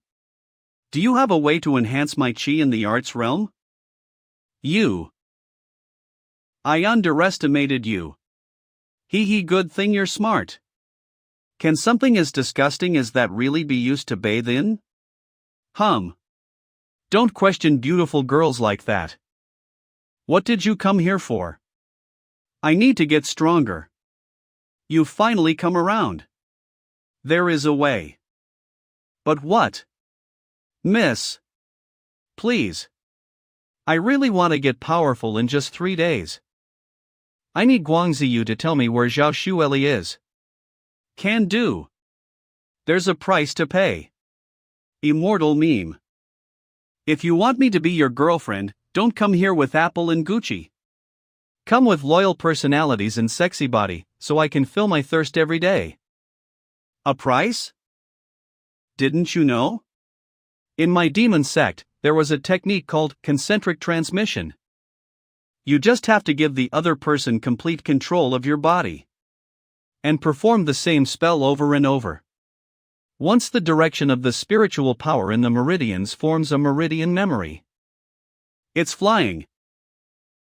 Speaker 1: Do you have a way to enhance my chi in the arts realm? You. I underestimated you. Good thing you're smart. Can something as disgusting as that really be used to bathe in? Don't question beautiful girls like that. What did you come here for? I need to get stronger. You've finally come around. There is a way. But what? Miss. Please. I really want to get powerful in just 3 days. I need Guangziyu to tell me where Zhao Shuelli is. Can do. There's a price to pay. Immortal meme. If you want me to be your girlfriend, don't come here with Apple and Gucci. Come with loyal personalities and sexy body, so I can fill my thirst every day. A price? Didn't you know? In my demon sect, there was a technique called concentric transmission. You just have to give the other person complete control of your body. And perform the same spell over and over. Once the direction of the spiritual power in the meridians forms a meridian memory. It's flying.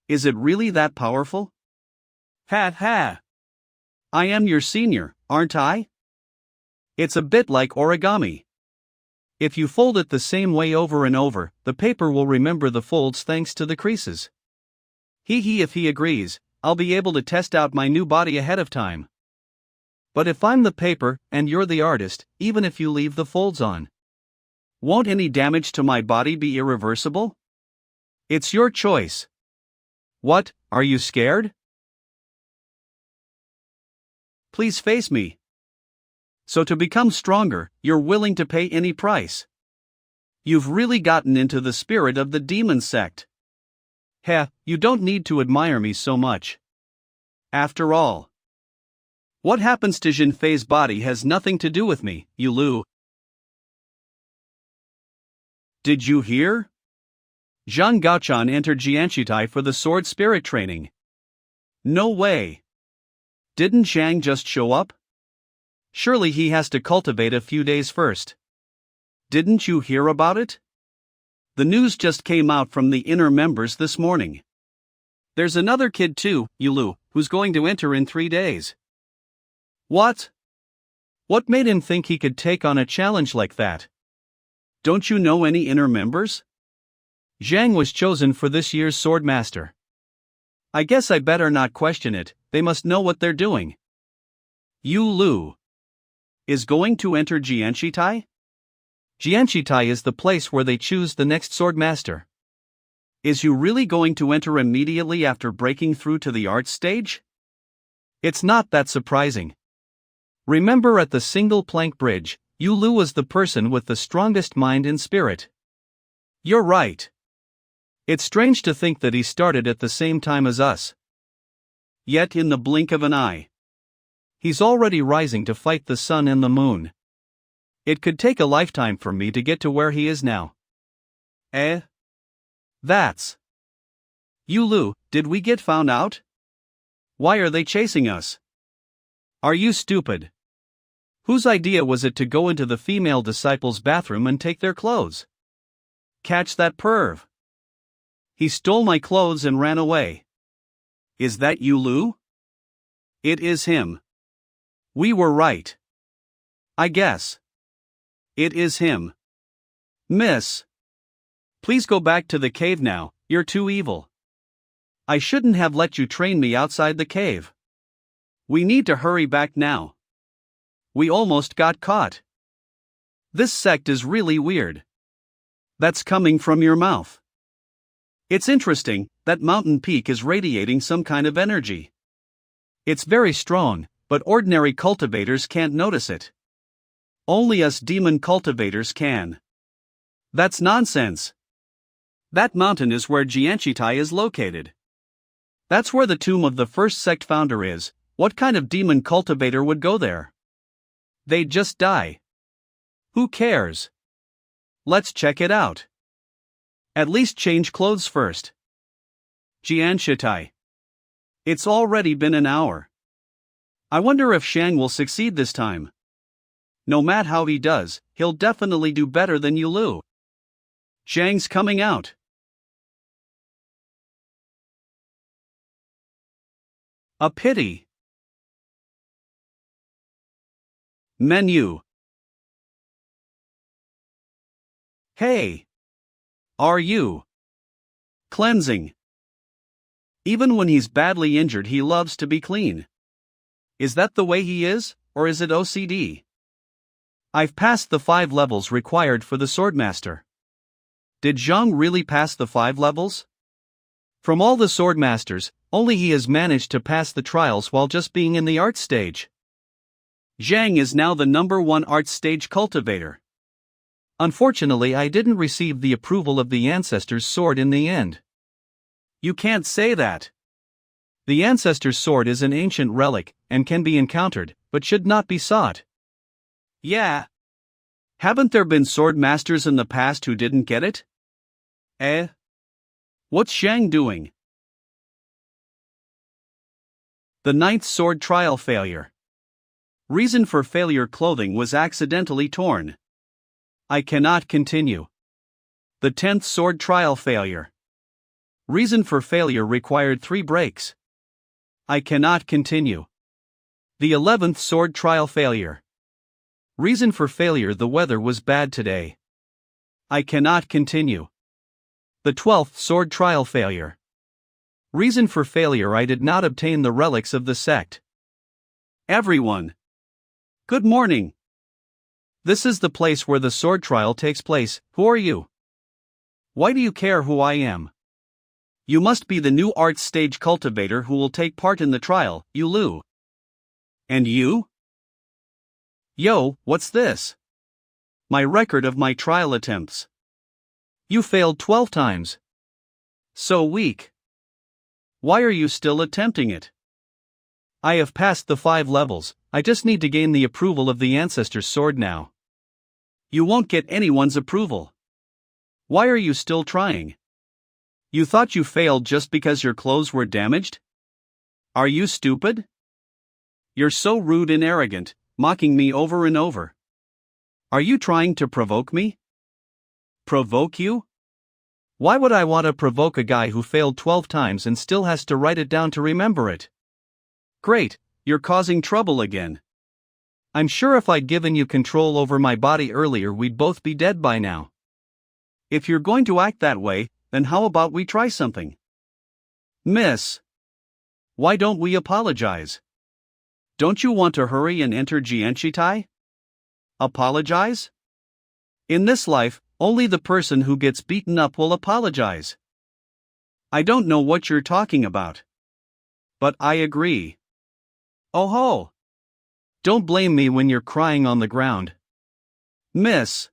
Speaker 1: Is it really that powerful? Ha ha! I am your senior, aren't I? It's a bit like origami. If you fold it the same way over and over, the paper will remember the folds thanks to the creases. If he agrees, I'll be able to test out my new body ahead of time. But if I'm the paper, and you're the artist, even if you leave the folds on, won't any damage to my body be irreversible? It's your choice. What, are you scared? Please face me. So to become stronger, you're willing to pay any price. You've really gotten into the spirit of the demon sect. You don't need to admire me so much. After all, what happens to Jinfei's body has nothing to do with me, Yulu. Did you hear? Zhang Gaochan entered Jianshitai for the sword spirit training. No way. Didn't Zhang just show up? Surely he has to cultivate a few days first. Didn't you hear about it? The news just came out from the inner members this morning. There's another kid too, Yulu, who's going to enter in 3 days. What? What made him think he could take on a challenge like that? Don't you know any inner members? Zhang was chosen for this year's sword master. I guess I better not question it, they must know what they're doing. Yulu is going to enter Jianshitai? Jianshitai is the place where they choose the next sword master. Is you really going to enter immediately after breaking through to the arts stage? It's not that surprising. Remember at the single plank bridge, Yulu was the person with the strongest mind and spirit. You're right. It's strange to think that he started at the same time as us. Yet in the blink of an eye, he's already rising to fight the sun and the moon. It could take a lifetime for me to get to where he is now. That's. Yulu, did we get found out? Why are they chasing us? Are you stupid? Whose idea was it to go into the female disciples' bathroom and take their clothes? Catch that perv. He stole my clothes and ran away. Is that Yulu? It is him. We were right. I guess. It is him. Miss. Please go back to the cave now, you're too evil. I shouldn't have let you train me outside the cave. We need to hurry back now. We almost got caught. This sect is really weird. That's coming from your mouth. It's interesting, that mountain peak is radiating some kind of energy. It's very strong, but ordinary cultivators can't notice it. Only us demon cultivators can. That's nonsense. That mountain is where Jianshitai is located. That's where the tomb of the first sect founder is. What kind of demon cultivator would go there? They'd just die. Who cares? Let's check it out. At least change clothes first. Jianshitai. It's already been an hour. I wonder if Shang will succeed this time. No matter how he does, he'll definitely do better than Yulu. Shang's coming out. A pity. Menu. Hey. Are you cleansing? Even when he's badly injured, he loves to be clean. Is that the way he is, or is it OCD? I've passed the 5 levels required for the Swordmaster. Did Zhang really pass the 5 levels? From all the Swordmasters, only he has managed to pass the trials while just being in the art stage. Zhang is now the #1 art stage cultivator. Unfortunately, I didn't receive the approval of the Ancestor's sword in the end. You can't say that. The Ancestor's sword is an ancient relic, and can be encountered, but should not be sought. Yeah. Haven't there been sword masters in the past who didn't get it? What's Zhang doing? The 9th sword trial failure. Reason for failure: clothing was accidentally torn. I cannot continue. The 10th sword trial failure. Reason for failure: required 3 breaks. I cannot continue. The 11th sword trial failure. Reason for failure: the weather was bad today. I cannot continue. The 12th sword trial failure. Reason for failure: I did not obtain the relics of the sect. Everyone. Good morning. This is the place where the sword trial takes place. Who are you? Why do you care who I am? You must be the new art stage cultivator who will take part in the trial, Yulu. And you? Yo, what's this? My record of my trial attempts. You failed 12 times. So weak. Why are you still attempting it? I have passed the 5 levels, I just need to gain the approval of the Ancestor's sword now. You won't get anyone's approval. Why are you still trying? You thought you failed just because your clothes were damaged? Are you stupid? You're so rude and arrogant, mocking me over and over. Are you trying to provoke me? Provoke you? Why would I want to provoke a guy who failed 12 times and still has to write it down to remember it? Great, you're causing trouble again. I'm sure if I'd given you control over my body earlier, we'd both be dead by now. If you're going to act that way, then how about we try something? Miss. Why don't we apologize? Don't you want to hurry and enter Jianshitai? Apologize? In this life, only the person who gets beaten up will apologize. I don't know what you're talking about. But I agree. Oh ho! Don't blame me when you're crying on the ground. Miss.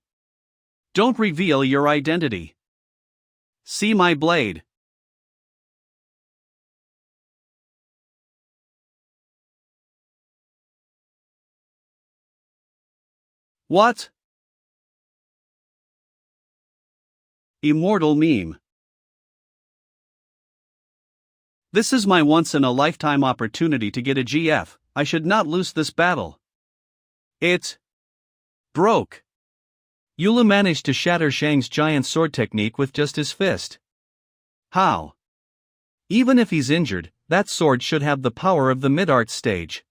Speaker 1: Don't reveal your identity. See my blade. What? Immortal meme. This is my once-in-a-lifetime opportunity to get a GF, I should not lose this battle. It broke. Yulu managed to shatter Shang's giant sword technique with just his fist. How? Even if he's injured, that sword should have the power of the mid-art stage.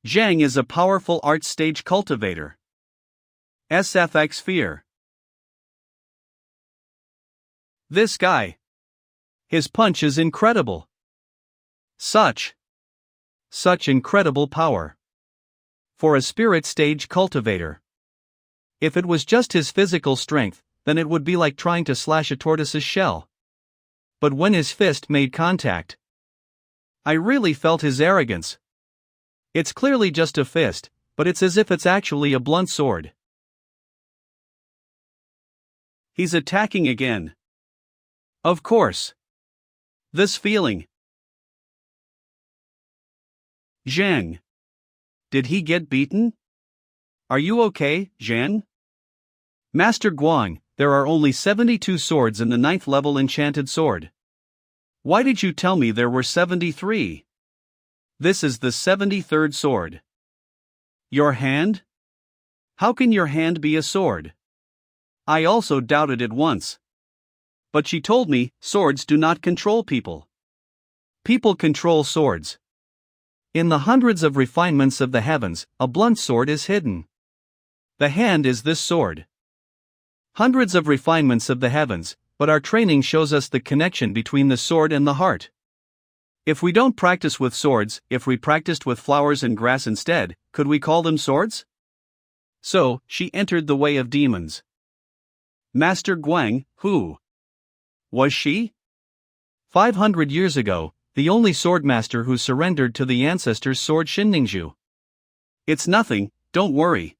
Speaker 1: Zhang is a powerful art stage cultivator. SFX fear. This guy. His punch is incredible. Such incredible power. For a spirit stage cultivator. If it was just his physical strength, then it would be like trying to slash a tortoise's shell. But when his fist made contact, I really felt his arrogance. It's clearly just a fist, but it's as if it's actually a blunt sword. He's attacking again. Of course. This feeling. Zhang. Did he get beaten? Are you okay, Zhang? Master Guang, there are only 72 swords in the 9th level enchanted sword. Why did you tell me there were 73? This is the 73rd sword. Your hand? How can your hand be a sword? I also doubted it once. But she told me, swords do not control people. People control swords. In the hundreds of refinements of the heavens, a blunt sword is hidden. The hand is this sword. Hundreds of refinements of the heavens, but our training shows us the connection between the sword and the heart. If we don't practice with swords, if we practiced with flowers and grass instead, could we call them swords? So, she entered the way of demons. Master Guang, who was she? 500 years ago, the only swordmaster who surrendered to the ancestors' sword Shinningzhu. It's nothing, don't worry.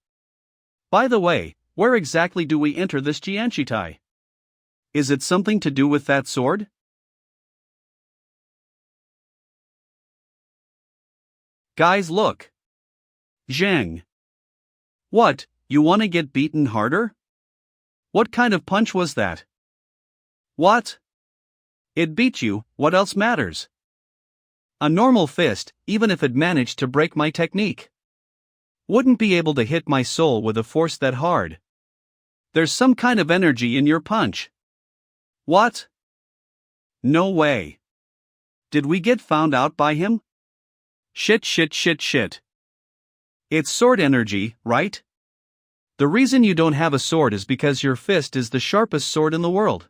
Speaker 1: By the way, where exactly do we enter this Jianshitai? Is it something to do with that sword? Guys, look. Zhang. What, you wanna get beaten harder? What kind of punch was that? What? It beat you, what else matters? A normal fist, even if it managed to break my technique, wouldn't be able to hit my soul with a force that hard. There's some kind of energy in your punch. What? No way. Did we get found out by him? Shit. It's sword energy, right? The reason you don't have a sword is because your fist is the sharpest sword in the world.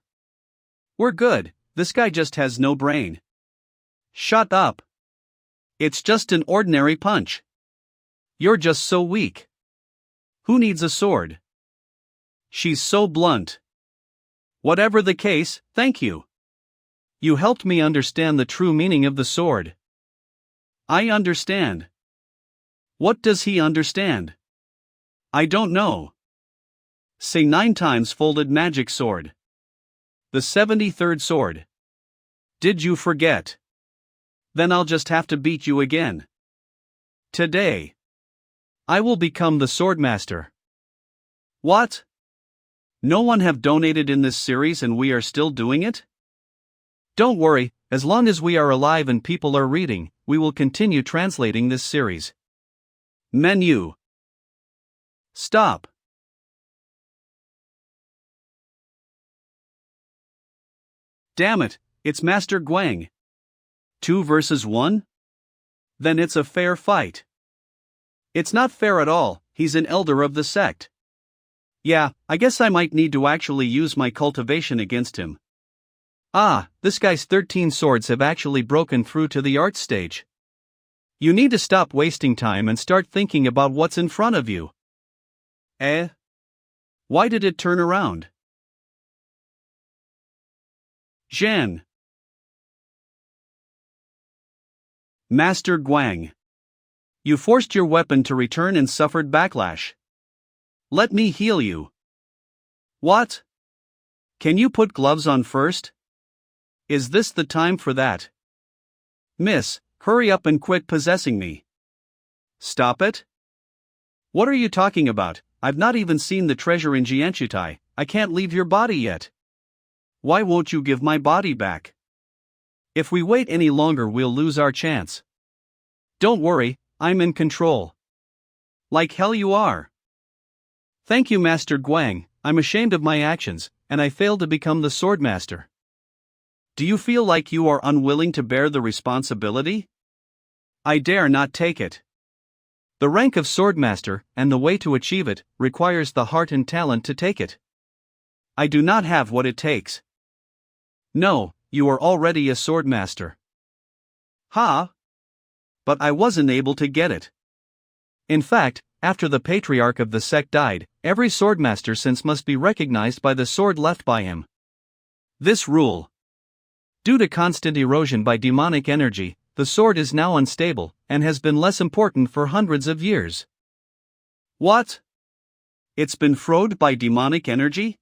Speaker 1: We're good, this guy just has no brain. Shut up. It's just an ordinary punch. You're just so weak. Who needs a sword? She's so blunt. Whatever the case, thank you. You helped me understand the true meaning of the sword. I understand. What does he understand? I don't know. Say 9 times folded magic sword. The 73rd sword. Did you forget? Then I'll just have to beat you again. Today. I will become the swordmaster. What? No one have donated in this series and we are still doing it? Don't worry, as long as we are alive and people are reading, we will continue translating this series. Menu. Stop. Damn it, it's Master Guang. 2 versus 1? Then it's a fair fight. It's not fair at all, he's an elder of the sect. Yeah, I guess I might need to actually use my cultivation against him. Ah, this guy's 13 swords have actually broken through to the art stage. You need to stop wasting time and start thinking about what's in front of you. Why did it turn around? Zhan. Master Guang. You forced your weapon to return and suffered backlash. Let me heal you. What? Can you put gloves on first? Is this the time for that? Miss, hurry up and quit possessing me. Stop it? What are you talking about? I've not even seen the treasure in Jianshitai. I can't leave your body yet. Why won't you give my body back? If we wait any longer, we'll lose our chance. Don't worry, I'm in control. Like hell you are. Thank you, Master Guang. I'm ashamed of my actions, and I failed to become the swordmaster. Do you feel like you are unwilling to bear the responsibility? I dare not take it. The rank of swordmaster, and the way to achieve it, requires the heart and talent to take it. I do not have what it takes. No, you are already a swordmaster. Ha! But I wasn't able to get it. In fact, after the patriarch of the sect died, every swordmaster since must be recognized by the sword left by him. This rule. Due to constant erosion by demonic energy, the sword is now unstable, and has been less important for hundreds of years. What? It's been frowed by demonic energy?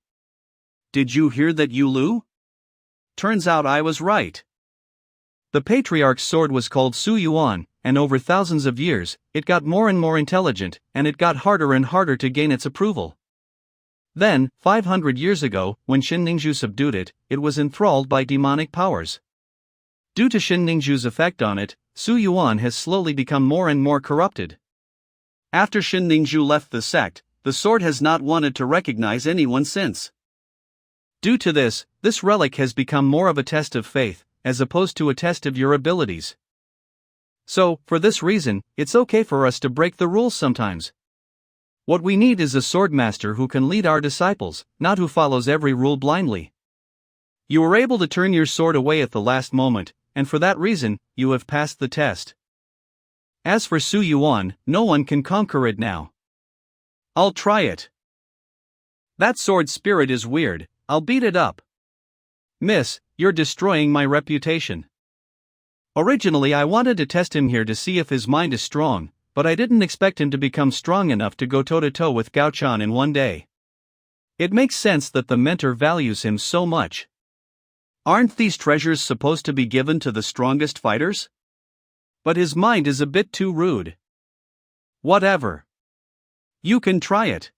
Speaker 1: Did you hear that, Yulu? Turns out I was right. The patriarch's sword was called Su Yuan, and over thousands of years, it got more and more intelligent, and it got harder and harder to gain its approval. Then, 500 years ago, when Shinningzhu subdued it, it was enthralled by demonic powers. Due to Shinningzhu's effect on it, Su Yuan has slowly become more and more corrupted. After Shinningzhu left the sect, the sword has not wanted to recognize anyone since. Due to this relic has become more of a test of faith, as opposed to a test of your abilities. So, for this reason, it's okay for us to break the rules sometimes. What we need is a swordmaster who can lead our disciples, not who follows every rule blindly. You were able to turn your sword away at the last moment, and for that reason, you have passed the test. As for Su Yuan, no one can conquer it now. I'll try it. That sword spirit is weird, I'll beat it up. Miss, you're destroying my reputation. Originally I wanted to test him here to see if his mind is strong, but I didn't expect him to become strong enough to go toe-to-toe with Gao Chan in one day. It makes sense that the mentor values him so much. Aren't these treasures supposed to be given to the strongest fighters? But his mind is a bit too rude. Whatever. You can try it.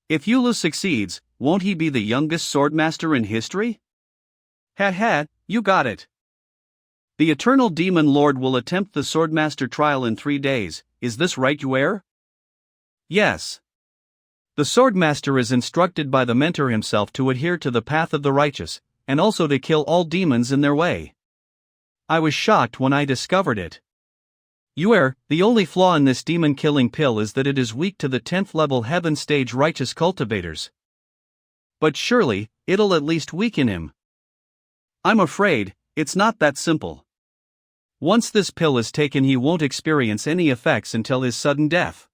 Speaker 1: If Yulu succeeds, won't he be the youngest swordmaster in history? Ha, you got it. The Eternal Demon Lord will attempt the Swordmaster trial in 3 days, is this right, Yuer? Yes. The Swordmaster is instructed by the mentor himself to adhere to the path of the righteous, and also to kill all demons in their way. I was shocked when I discovered it. Yuer, the only flaw in this demon-killing pill is that it is weak to the 10th level heaven stage righteous cultivators. But surely, it'll at least weaken him. I'm afraid, it's not that simple. Once this pill is taken, he won't experience any effects until his sudden death.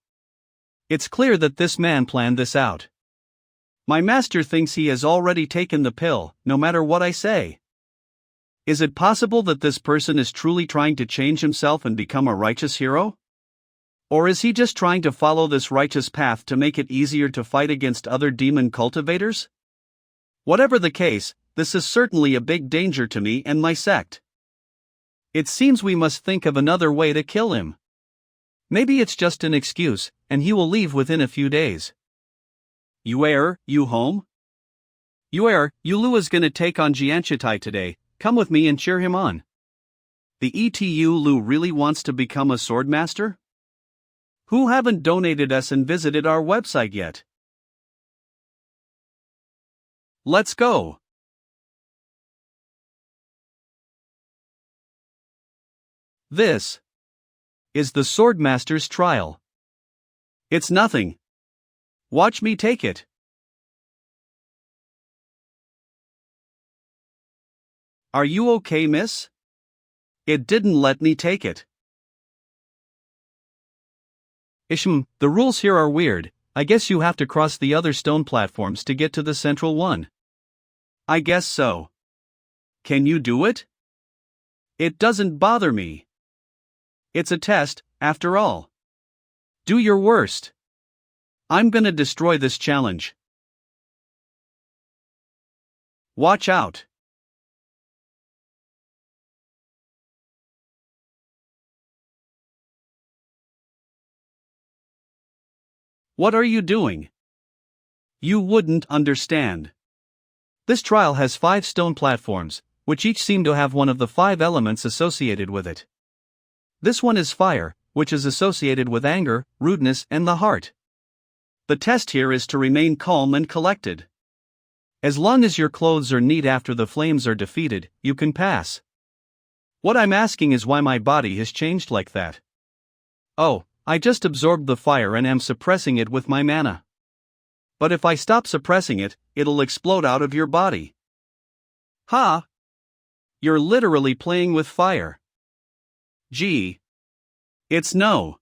Speaker 1: It's clear that this man planned this out. My master thinks he has already taken the pill, no matter what I say. Is it possible that this person is truly trying to change himself and become a righteous hero? Or is he just trying to follow this righteous path to make it easier to fight against other demon cultivators? Whatever the case, this is certainly a big danger to me and my sect. It seems we must think of another way to kill him. Maybe it's just an excuse, and he will leave within a few days. Yuer, you home? Yuer, Yulu is gonna take on Jianchitai today, come with me and cheer him on. The Yulu really wants to become a swordmaster? Who haven't donated us and visited our website yet? Let's go! This is the Swordmaster's trial. It's nothing. Watch me take it. Are you okay, miss? It didn't let me take it. The rules here are weird. I guess you have to cross the other stone platforms to get to the central one. I guess so. Can you do it? It doesn't bother me. It's a test, after all. Do your worst. I'm gonna destroy this challenge. Watch out. What are you doing? You wouldn't understand. This trial has 5 stone platforms, which each seem to have one of the 5 elements associated with it. This one is fire, which is associated with anger, rudeness, and the heart. The test here is to remain calm and collected. As long as your clothes are neat after the flames are defeated, you can pass. What I'm asking is why my body has changed like that. Oh, I just absorbed the fire and am suppressing it with my mana. But if I stop suppressing it, it'll explode out of your body. Ha! You're literally playing with fire. Gee. It's no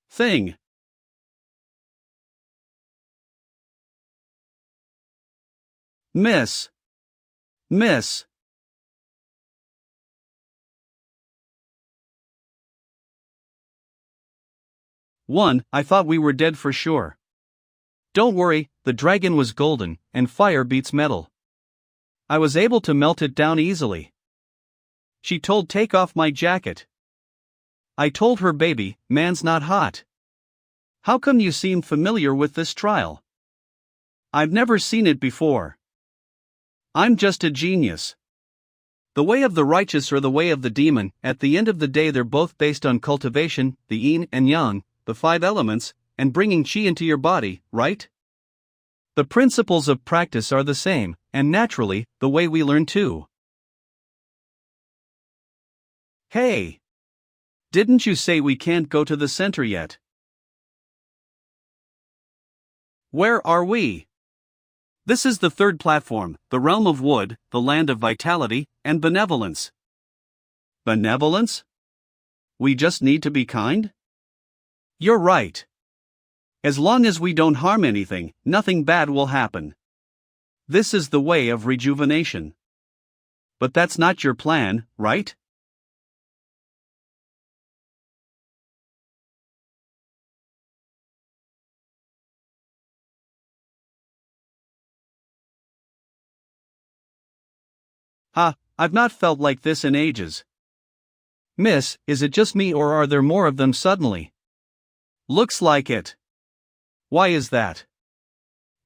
Speaker 1: thing. Miss. 1. I thought we were dead for sure. Don't worry, the dragon was golden, and fire beats metal. I was able to melt it down easily. She told take off my jacket. I told her baby, man's not hot. How come you seem familiar with this trial? I've never seen it before. I'm just a genius. The way of the righteous or the way of the demon, at the end of the day they're both based on cultivation, the yin and yang, the 5 elements, and bringing chi into your body, right? The principles of practice are the same, and naturally, the way we learn too. Hey! Didn't you say we can't go to the center yet? Where are we? This is the third platform, the realm of wood, the land of vitality and benevolence. Benevolence? We just need to be kind? You're right. As long as we don't harm anything, nothing bad will happen. This is the way of rejuvenation. But that's not your plan, right? I've not felt like this in ages. Miss, is it just me or are there more of them suddenly? Looks like it. Why is that?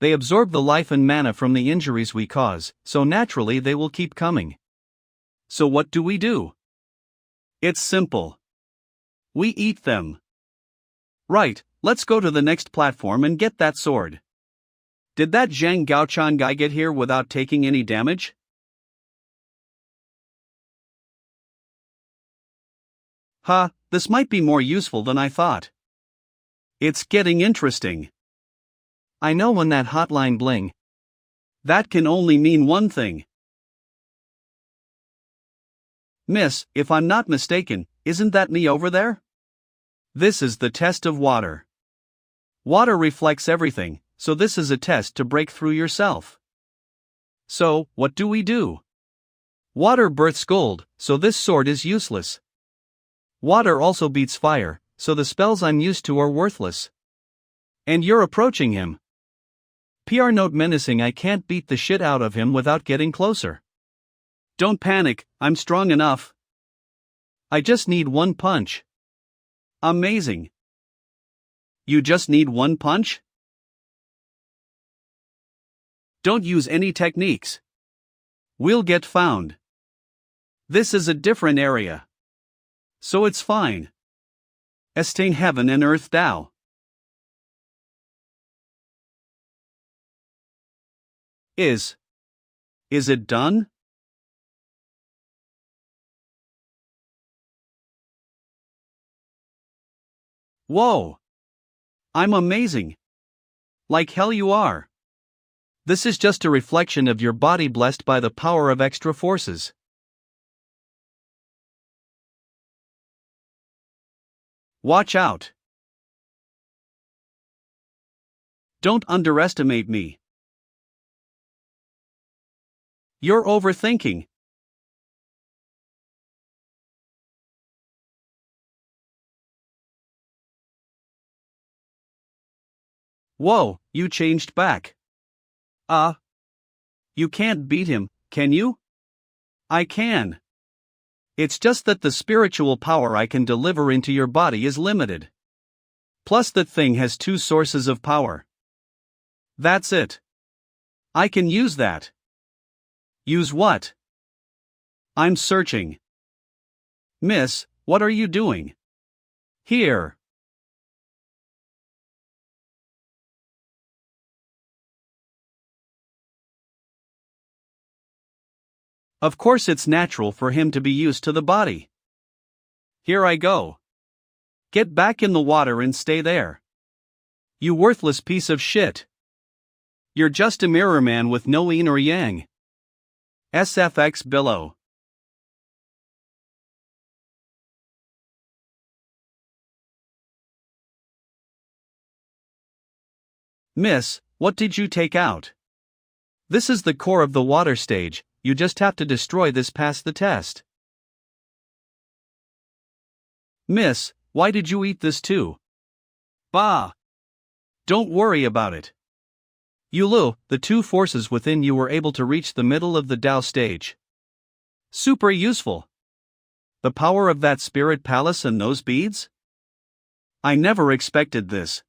Speaker 1: They absorb the life and mana from the injuries we cause, so naturally they will keep coming. So what do we do? It's simple. We eat them. Right, let's go to the next platform and get that sword. Did that Zhang Gaochan guy get here without taking any damage? This might be more useful than I thought. It's getting interesting. I know when that hotline bling. That can only mean one thing. Miss, if I'm not mistaken, isn't that me over there? This is the test of water. Water reflects everything, so this is a test to break through yourself. So, what do we do? Water births gold, so this sword is useless. Water also beats fire, so the spells I'm used to are worthless. And you're approaching him. PR note menacing. I can't beat the shit out of him without getting closer. Don't panic, I'm strong enough. I just need one punch. Amazing. You just need one punch? Don't use any techniques. We'll get found. This is a different area. So it's fine. Estain heaven and earth Tao. Is it done? Whoa! I'm amazing. Like hell you are. This is just a reflection of your body blessed by the power of extra forces. Watch out. Don't underestimate me. You're overthinking. Whoa, you changed back. You can't beat him, can you? I can. It's just that the spiritual power I can deliver into your body is limited. Plus that thing has two sources of power. That's it. I can use that. Use what? I'm searching. Miss, what are you doing? Here. Of course it's natural for him to be used to the body. Here I go. Get back in the water and stay there. You worthless piece of shit. You're just a mirror man with no yin or yang. SFX below. Miss, what did you take out? This is the core of the water stage, you just have to destroy this past the test. Miss, why did you eat this too? Bah! Don't worry about it. Yulu, the two forces within you were able to reach the middle of the Tao stage. Super useful. The power of that spirit palace and those beads? I never expected this.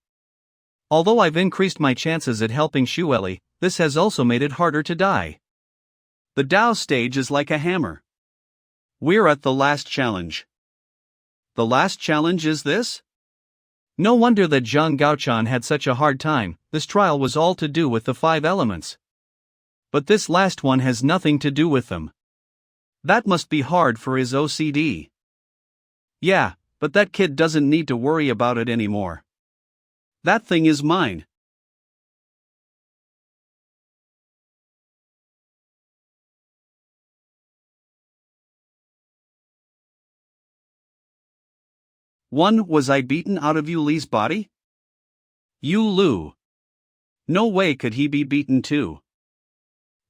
Speaker 1: Although I've increased my chances at helping Shuelli, this has also made it harder to die. The Tao stage is like a hammer. We're at the last challenge. The last challenge is this? No wonder that Zhang Gaochan had such a hard time. This trial was all to do with the 5 elements. But this last one has nothing to do with them. That must be hard for his OCD. Yeah, but that kid doesn't need to worry about it anymore. That thing is mine. Was I beaten out of Yuli's body? Yulu. No way could he be beaten too.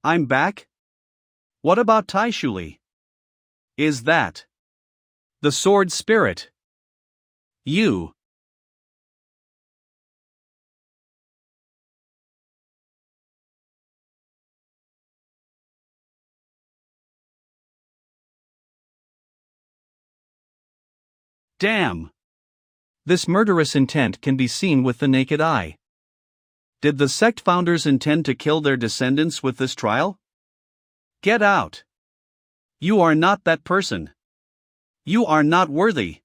Speaker 1: I'm back? What about Shuelli? Is that the sword spirit? You. Damn. This murderous intent can be seen with the naked eye. Did the sect founders intend to kill their descendants with this trial? Get out. You are not that person. You are not worthy.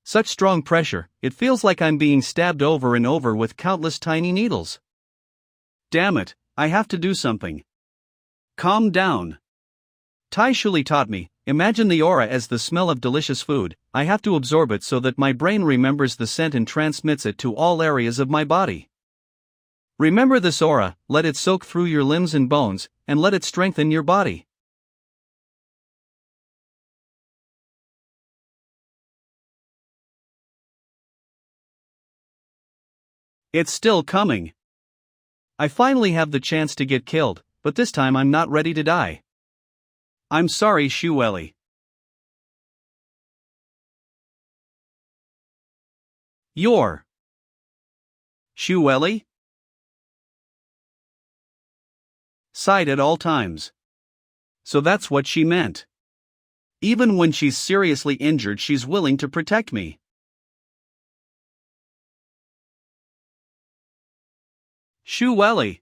Speaker 1: Such strong pressure, it feels like I'm being stabbed over and over with countless tiny needles. Damn it, I have to do something. Calm down. Shuelli taught me, imagine the aura as the smell of delicious food. I have to absorb it so that my brain remembers the scent and transmits it to all areas of my body. Remember this aura, let it soak through your limbs and bones, and let it strengthen your body. It's still coming. I finally have the chance to get killed, but this time I'm not ready to die. I'm sorry, Shuelli. You're Shuelli? Sighed at all times. So that's what she meant. Even when she's seriously injured, she's willing to protect me. Shuelli.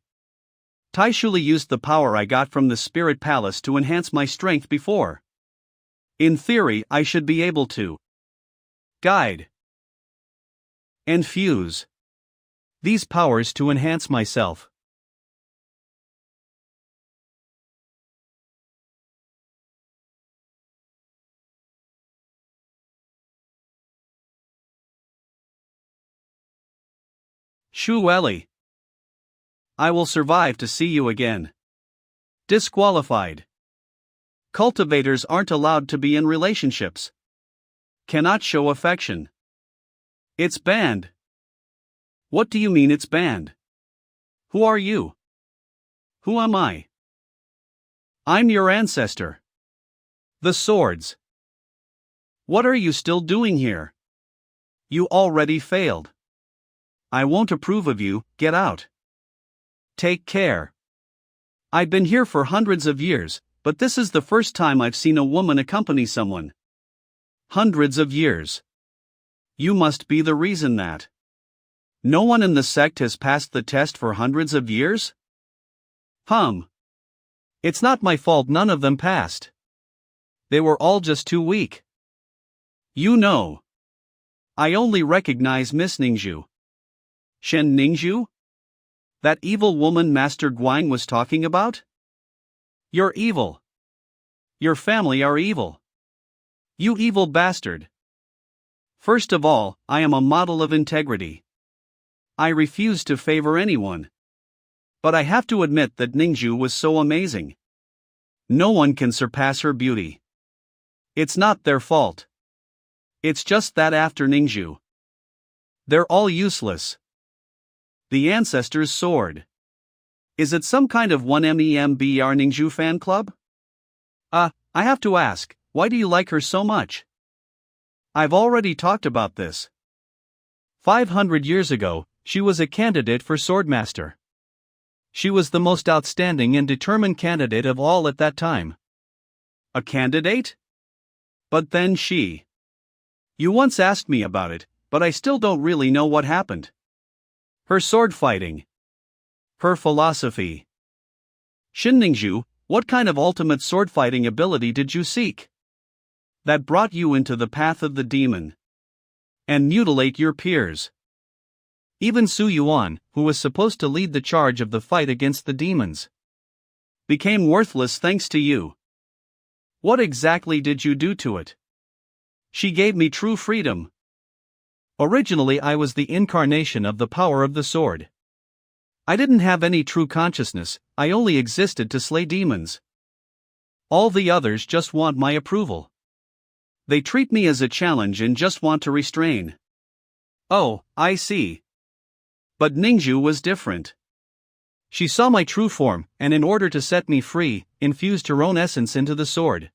Speaker 1: Shuelli used the power I got from the spirit palace to enhance my strength before. In theory, I should be able to guide and fuse these powers to enhance myself. Shuelli. I will survive to see you again. Disqualified. Cultivators aren't allowed to be in relationships. Cannot show affection. It's banned. What do you mean it's banned? Who are you? Who am I? I'm your ancestor. The swords. What are you still doing here? You already failed. I won't approve of you, get out. Take care. I've been here for hundreds of years, but this is the first time I've seen a woman accompany someone. Hundreds of years. You must be the reason that no one in the sect has passed the test for hundreds of years? It's not my fault none of them passed. They were all just too weak. You know. I only recognize Miss Ningzhu. Shen Ningzhu? That evil woman Master Guang was talking about? You're evil. Your family are evil. You evil bastard. First of all, I am a model of integrity. I refuse to favor anyone. But I have to admit that Ningzhu was so amazing. No one can surpass her beauty. It's not their fault. It's just that after Ningzhu, they're all useless. The Ancestor's Sword. Is it some kind of 1MEMBR Ningzhu fan club? I have to ask, why do you like her so much? I've already talked about this. 500 years ago, she was a candidate for Swordmaster. She was the most outstanding and determined candidate of all at that time. A candidate? But then You once asked me about it, but I still don't really know what happened. Her sword fighting. Her philosophy. Shin Ningzhu, what kind of ultimate sword fighting ability did you seek that brought you into the path of the demon and mutilate your peers? Even Su Yuan, who was supposed to lead the charge of the fight against the demons, became worthless thanks to you. What exactly did you do to it? She gave me true freedom. Originally I was the incarnation of the power of the sword. I didn't have any true consciousness, I only existed to slay demons. All the others just want my approval. They treat me as a challenge and just want to restrain. Oh, I see. But Ningju was different. She saw my true form, and in order to set me free, infused her own essence into the sword.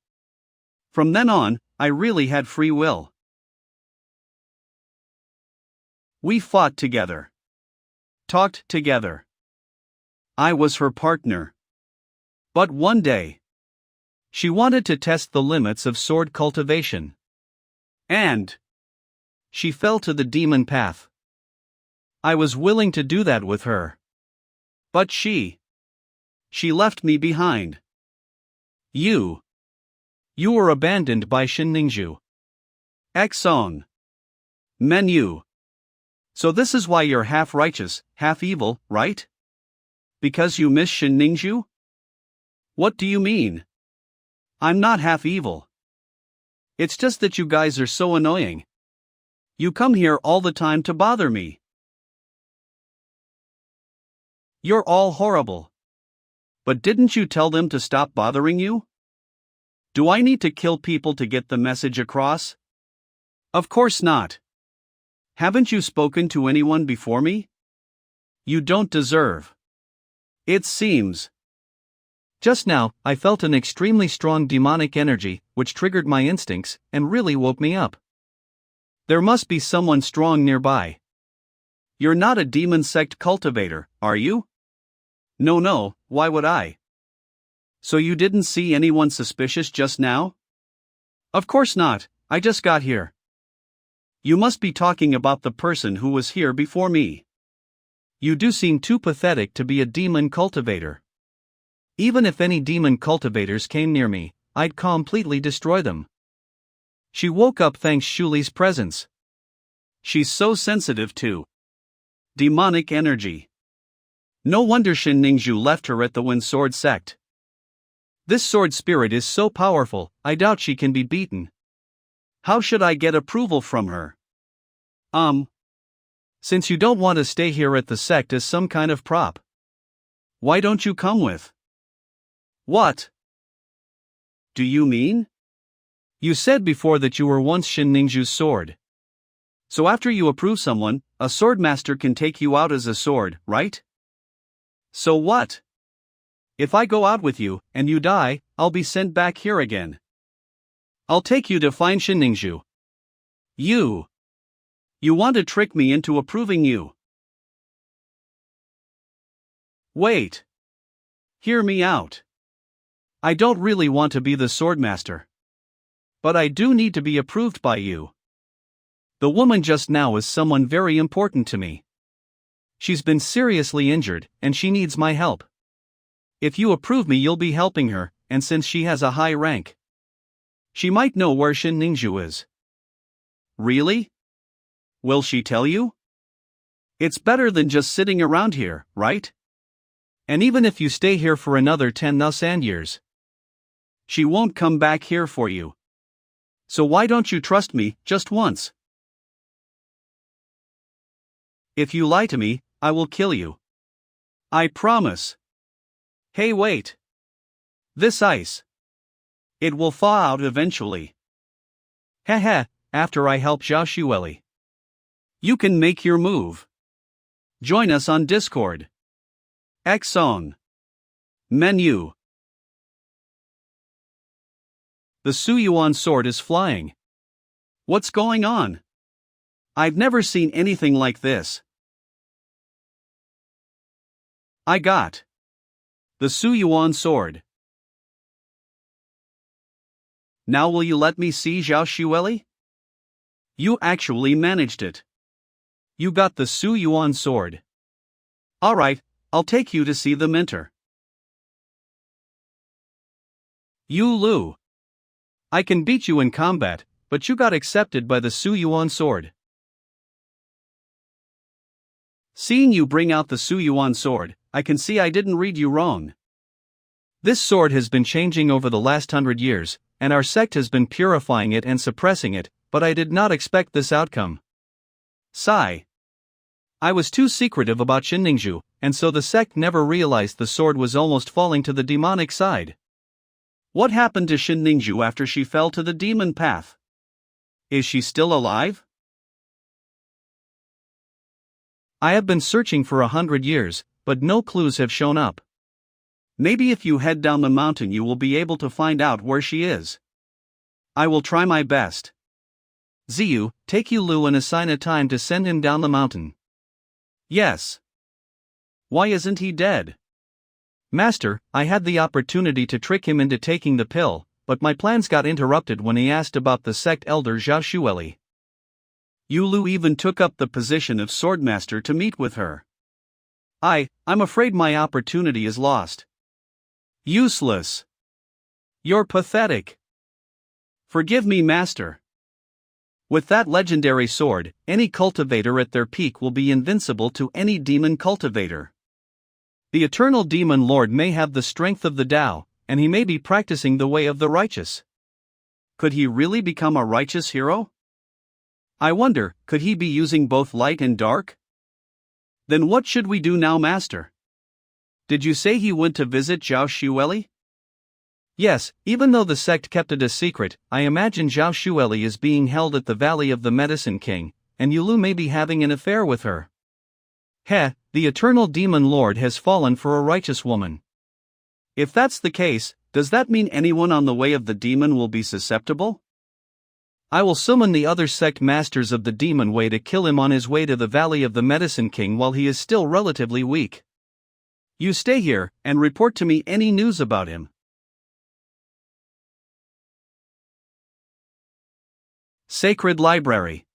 Speaker 1: From then on, I really had free will. We fought together. Talked together. I was her partner. But one day, she wanted to test the limits of sword cultivation. And she fell to the demon path. I was willing to do that with her. But she left me behind. You were abandoned by Shinningshu. Exong. Menu. So this is why you're half righteous, half evil, right? Because you miss Shinningshu? What do you mean? I'm not half evil. It's just that you guys are so annoying. You come here all the time to bother me. You're all horrible. But didn't you tell them to stop bothering you? Do I need to kill people to get the message across? Of course not. Haven't you spoken to anyone before me? You don't deserve. It seems. Just now, I felt an extremely strong demonic energy, which triggered my instincts, and really woke me up. There must be someone strong nearby. You're not a demon sect cultivator, are you? No, why would I? So you didn't see anyone suspicious just now? Of course not, I just got here. You must be talking about the person who was here before me. You do seem too pathetic to be a demon cultivator. Even if any demon cultivators came near me, I'd completely destroy them. She woke up thanks Shuelli's presence. She's so sensitive to demonic energy. No wonder Shinningshu left her at the Wind Sword sect. This sword spirit is so powerful, I doubt she can be beaten. How should I get approval from her? Since you don't want to stay here at the sect as some kind of prop, why don't you come with? What do you mean? You said before that you were once Shinningshu's sword. So after you approve someone, a swordmaster can take you out as a sword, right? So what? If I go out with you, and you die, I'll be sent back here again. I'll take you to find Shinningshu. You want to trick me into approving you. Wait. Hear me out. I don't really want to be the swordmaster. But I do need to be approved by you. The woman just now is someone very important to me. She's been seriously injured, and she needs my help. If you approve me, you'll be helping her, and since she has a high rank, she might know where Shinningshu is. Really? Will she tell you? It's better than just sitting around here, right? And even if you stay here for another 10,000 years, she won't come back here for you. So why don't you trust me, just once? If you lie to me, I will kill you. I promise. Hey, wait. This ice. It will thaw out eventually. Haha, after I help Shuelli. You can make your move. Join us on Discord. Exong. Menu. The Suyuan sword is flying. What's going on? I've never seen anything like this. I got the Suyuan sword. Now will you let me see Shuelli? You actually managed it. You got the Suyuan sword. Alright, I'll take you to see the mentor. Yulu. I can beat you in combat, but you got accepted by the Suyuan sword. Seeing you bring out the Suyuan sword, I can see I didn't read you wrong. This sword has been changing over the last 100 years, and our sect has been purifying it and suppressing it, but I did not expect this outcome. Sigh. I was too secretive about Shinningshu, and so the sect never realized the sword was almost falling to the demonic side. What happened to Shinningshu after she fell to the demon path? Is she still alive? I have been searching for 100 years, but no clues have shown up. Maybe if you head down the mountain you will be able to find out where she is. I will try my best. Ziyu, take Yulu and assign a time to send him down the mountain. Yes. Why isn't he dead? Master, I had the opportunity to trick him into taking the pill, but my plans got interrupted when he asked about the sect elder Shuelli. Yulu even took up the position of swordmaster to meet with her. I'm afraid my opportunity is lost. Useless. You're pathetic. Forgive me, master. With that legendary sword, any cultivator at their peak will be invincible to any demon cultivator. The eternal demon lord may have the strength of the Tao, and he may be practicing the way of the righteous. Could he really become a righteous hero? I wonder, could he be using both light and dark? Then what should we do now, master? Did you say he went to visit Shuelli? Yes, even though the sect kept it a secret, I imagine Shuelli is being held at the Valley of the Medicine King, and Yulu may be having an affair with her. Heh, the eternal demon lord has fallen for a righteous woman. If that's the case, does that mean anyone on the way of the demon will be susceptible? I will summon the other sect masters of the demon way to kill him on his way to the Valley of the Medicine King while he is still relatively weak. You stay here, and report to me any news about him. Sacred Library.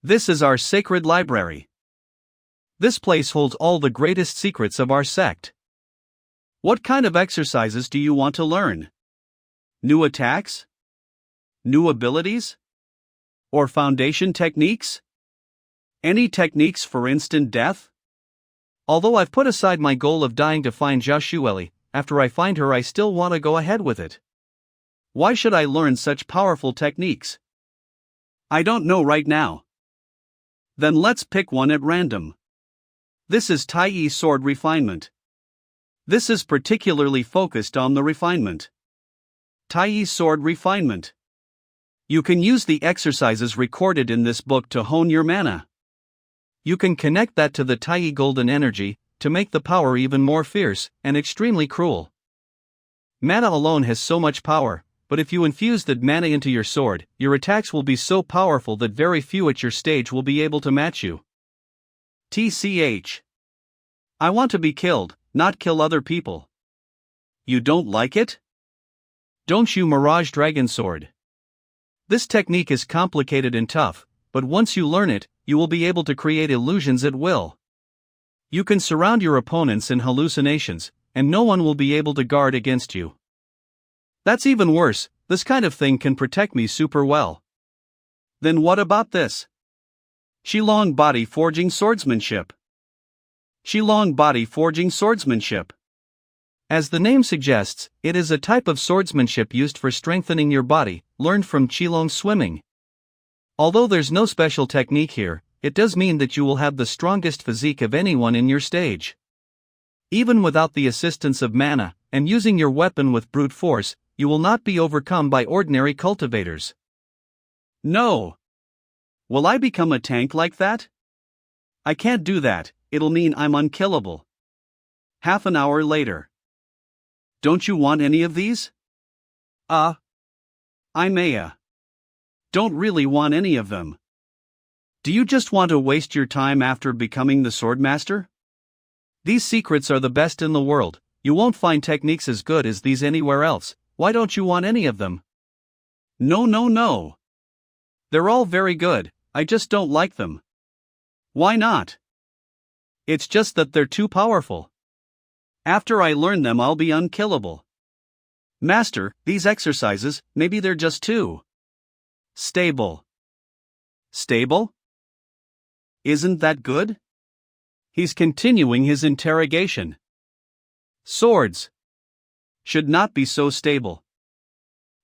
Speaker 1: This is our sacred library. This place holds all the greatest secrets of our sect. What kind of exercises do you want to learn? New attacks? New abilities? Or foundation techniques? Any techniques for instant death? Although I've put aside my goal of dying to find Shuelli, after I find her I still want to go ahead with it. Why should I learn such powerful techniques? I don't know right now. Then let's pick one at random. This is Tai Sword Refinement. This is particularly focused on the refinement. Tai Sword Refinement. You can use the exercises recorded in this book to hone your mana. You can connect that to the Tai Golden Energy, to make the power even more fierce, and extremely cruel. Mana alone has so much power, but if you infuse that mana into your sword, your attacks will be so powerful that very few at your stage will be able to match you. TCH. I want to be killed, not kill other people. You don't like it? Don't you, Mirage Dragon Sword? This technique is complicated and tough, but once you learn it, you will be able to create illusions at will. You can surround your opponents in hallucinations, and no one will be able to guard against you. That's even worse, this kind of thing can protect me super well. Then what about this? Shilong Body Forging Swordsmanship. Shilong Body Forging Swordsmanship. As the name suggests, it is a type of swordsmanship used for strengthening your body, learned from Qilong swimming. Although there's no special technique here, it does mean that you will have the strongest physique of anyone in your stage. Even without the assistance of mana, and using your weapon with brute force, you will not be overcome by ordinary cultivators. No. Will I become a tank like that? I can't do that, it'll mean I'm unkillable. Half an hour later. Don't you want any of these? I don't really want any of them. Do you just want to waste your time after becoming the swordmaster? These secrets are the best in the world, you won't find techniques as good as these anywhere else, why don't you want any of them? No. They're all very good, I just don't like them. Why not? It's just that they're too powerful. After I learn them I'll be unkillable. Master, these exercises, maybe they're just too stable. Stable? Isn't that good? He's continuing his interrogation. Swords should not be so stable.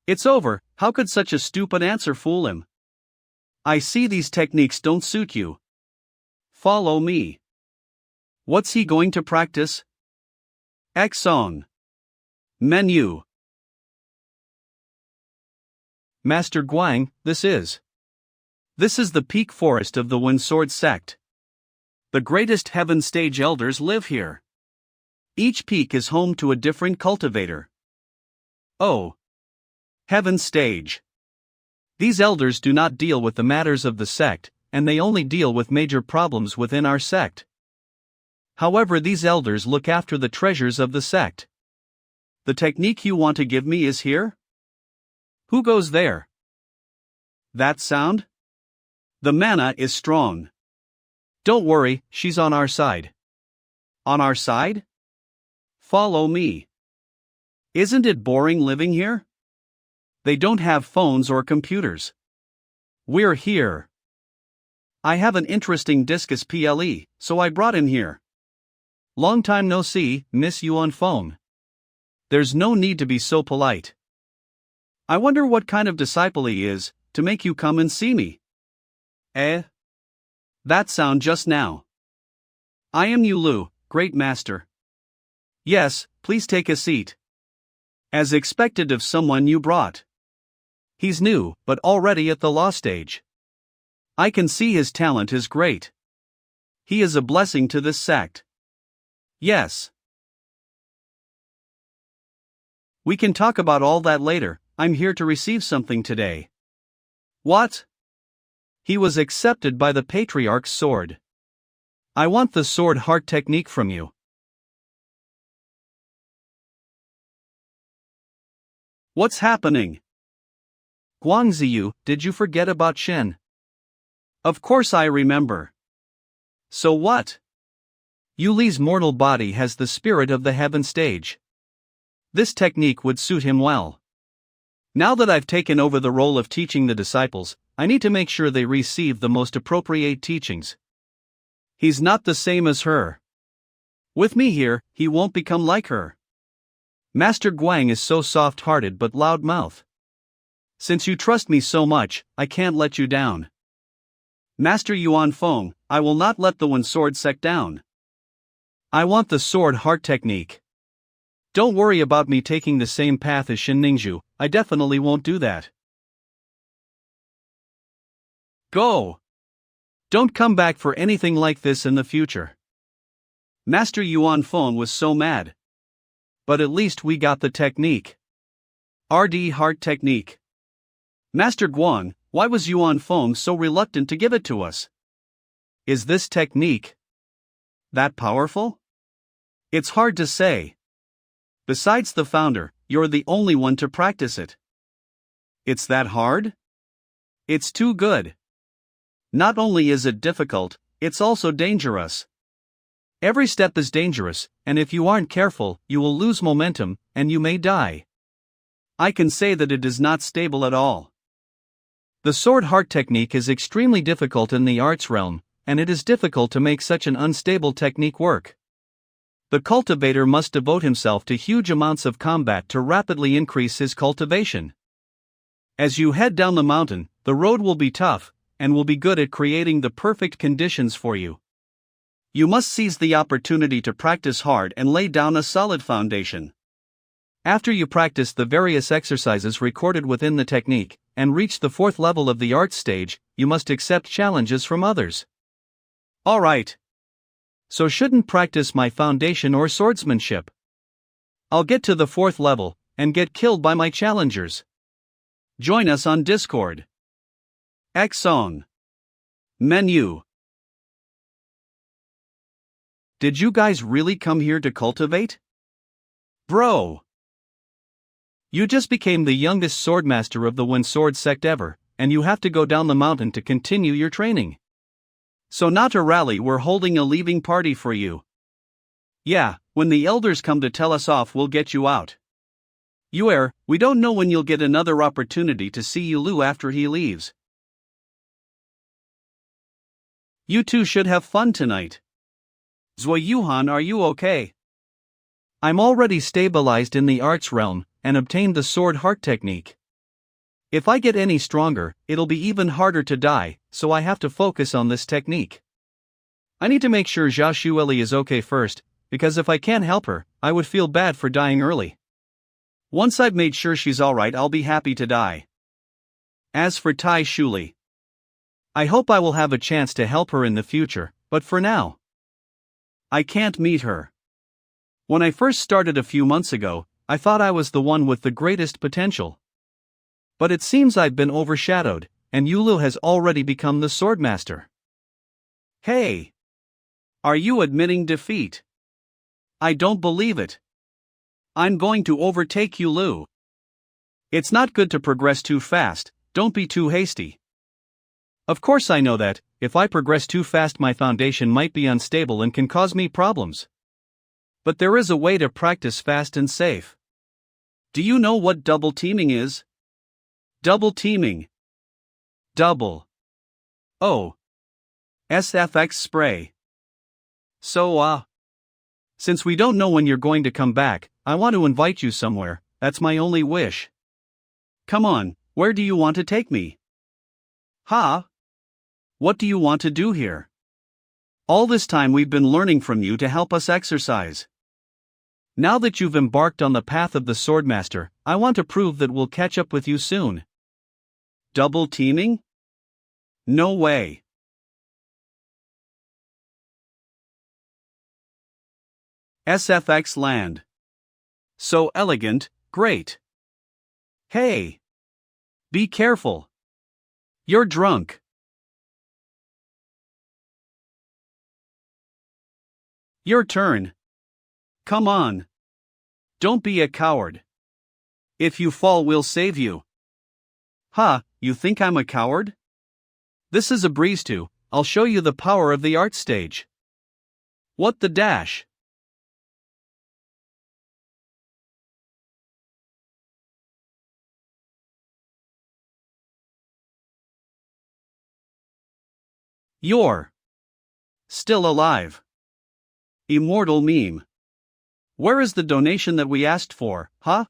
Speaker 1: It's over, how could such a stupid answer fool him? I see these techniques don't suit you. Follow me. What's he going to practice? Exong. Menu. Master Guang, this is the peak forest of the Windsword sect. The greatest heaven stage elders live here. Each peak is home to a different cultivator. Oh. Heaven stage. These elders do not deal with the matters of the sect, and they only deal with major problems within our sect. However, these elders look after the treasures of the sect. The technique you want to give me is here? Who goes there? That sound? The mana is strong. Don't worry, she's on our side. On our side? Follow me. Isn't it boring living here? They don't have phones or computers. We're here. I have an interesting discus PLE, so I brought him here. Long time no see, miss you on phone. There's no need to be so polite. I wonder what kind of disciple he is, to make you come and see me. Eh? That sound just now. I am Yulu, great master. Yes, please take a seat. As expected of someone you brought. He's new, but already at the law stage. I can see his talent is great. He is a blessing to this sect. Yes. We can talk about all that later. I'm here to receive something today. What? He was accepted by the Patriarch's sword. I want the sword heart technique from you. What's happening? Guangziyu, did you forget about Shen? Of course I remember. So what? Yuli's mortal body has the spirit of the heaven stage. This technique would suit him well. Now that I've taken over the role of teaching the disciples, I need to make sure they receive the most appropriate teachings. He's not the same as her. With me here, he won't become like her. Master Guang is so soft-hearted but loud-mouthed. Since you trust me so much, I can't let you down. Master Yuan Feng, I will not let the Windsword sect down. I want the sword heart technique. Don't worry about me taking the same path as Shin Ningzhu, I definitely won't do that. Go! Don't come back for anything like this in the future. Master Yuan Feng was so mad. But at least we got the technique. RD heart technique. Master Guang, why was Yuan Feng so reluctant to give it to us? Is this technique that powerful? It's hard to say. Besides the founder, you're the only one to practice it. It's that hard? It's too good. Not only is it difficult, it's also dangerous. Every step is dangerous, and if you aren't careful, you will lose momentum, and you may die. I can say that it is not stable at all. The sword heart technique is extremely difficult in the arts realm, and it is difficult to make such an unstable technique work. The cultivator must devote himself to huge amounts of combat to rapidly increase his cultivation. As you head down the mountain, the road will be tough, and will be good at creating the perfect conditions for you. You must seize the opportunity to practice hard and lay down a solid foundation. After you practice the various exercises recorded within the technique, and reach the 4th level of the art stage, you must accept challenges from others. Alright. So shouldn't practice my foundation or swordsmanship. I'll get to the 4th level, and get killed by my challengers. Join us on Discord. Xsong. Menu. Did you guys really come here to cultivate? Bro. You just became the youngest swordmaster of the Windsword sect ever, and you have to go down the mountain to continue your training. So not a rally, we're holding a leaving party for you. Yeah, when the elders come to tell us off we'll get you out. We don't know when you'll get another opportunity to see Yulu after he leaves. You two should have fun tonight. Zui Yuhan, are you okay? I'm already stabilized in the arts realm, and obtained the sword heart technique. If I get any stronger, it'll be even harder to die, so I have to focus on this technique. I need to make sure Shuelli is okay first, because if I can't help her, I would feel bad for dying early. Once I've made sure she's alright, I'll be happy to die. As for Tai Shuelli, I hope I will have a chance to help her in the future, but for now, I can't meet her. When I first started a few months ago, I thought I was the one with the greatest potential. But it seems I've been overshadowed, and Yulu has already become the swordmaster. Hey! Are you admitting defeat? I don't believe it. I'm going to overtake Yulu. It's not good to progress too fast, don't be too hasty. Of course I know that, if I progress too fast my foundation might be unstable and can cause me problems. But there is a way to practice fast and safe. Do you know what double teaming is? Double teaming. Double. Oh. SFX spray. So, since we don't know when you're going to come back, I want to invite you somewhere, that's my only wish. Come on, where do you want to take me? Huh? What do you want to do here? All this time we've been learning from you to help us exercise. Now that you've embarked on the path of the Swordmaster, I want to prove that we'll catch up with you soon. Double teaming? No way. SFX land. So elegant, great. Hey! Be careful. You're drunk. Your turn. Come on. Don't be a coward. If you fall, we'll save you. Huh, you think I'm a coward? This is a breeze too, I'll show you the power of the art stage. What the dash? You're still alive. Immortal meme. Where is the donation that we asked for, huh?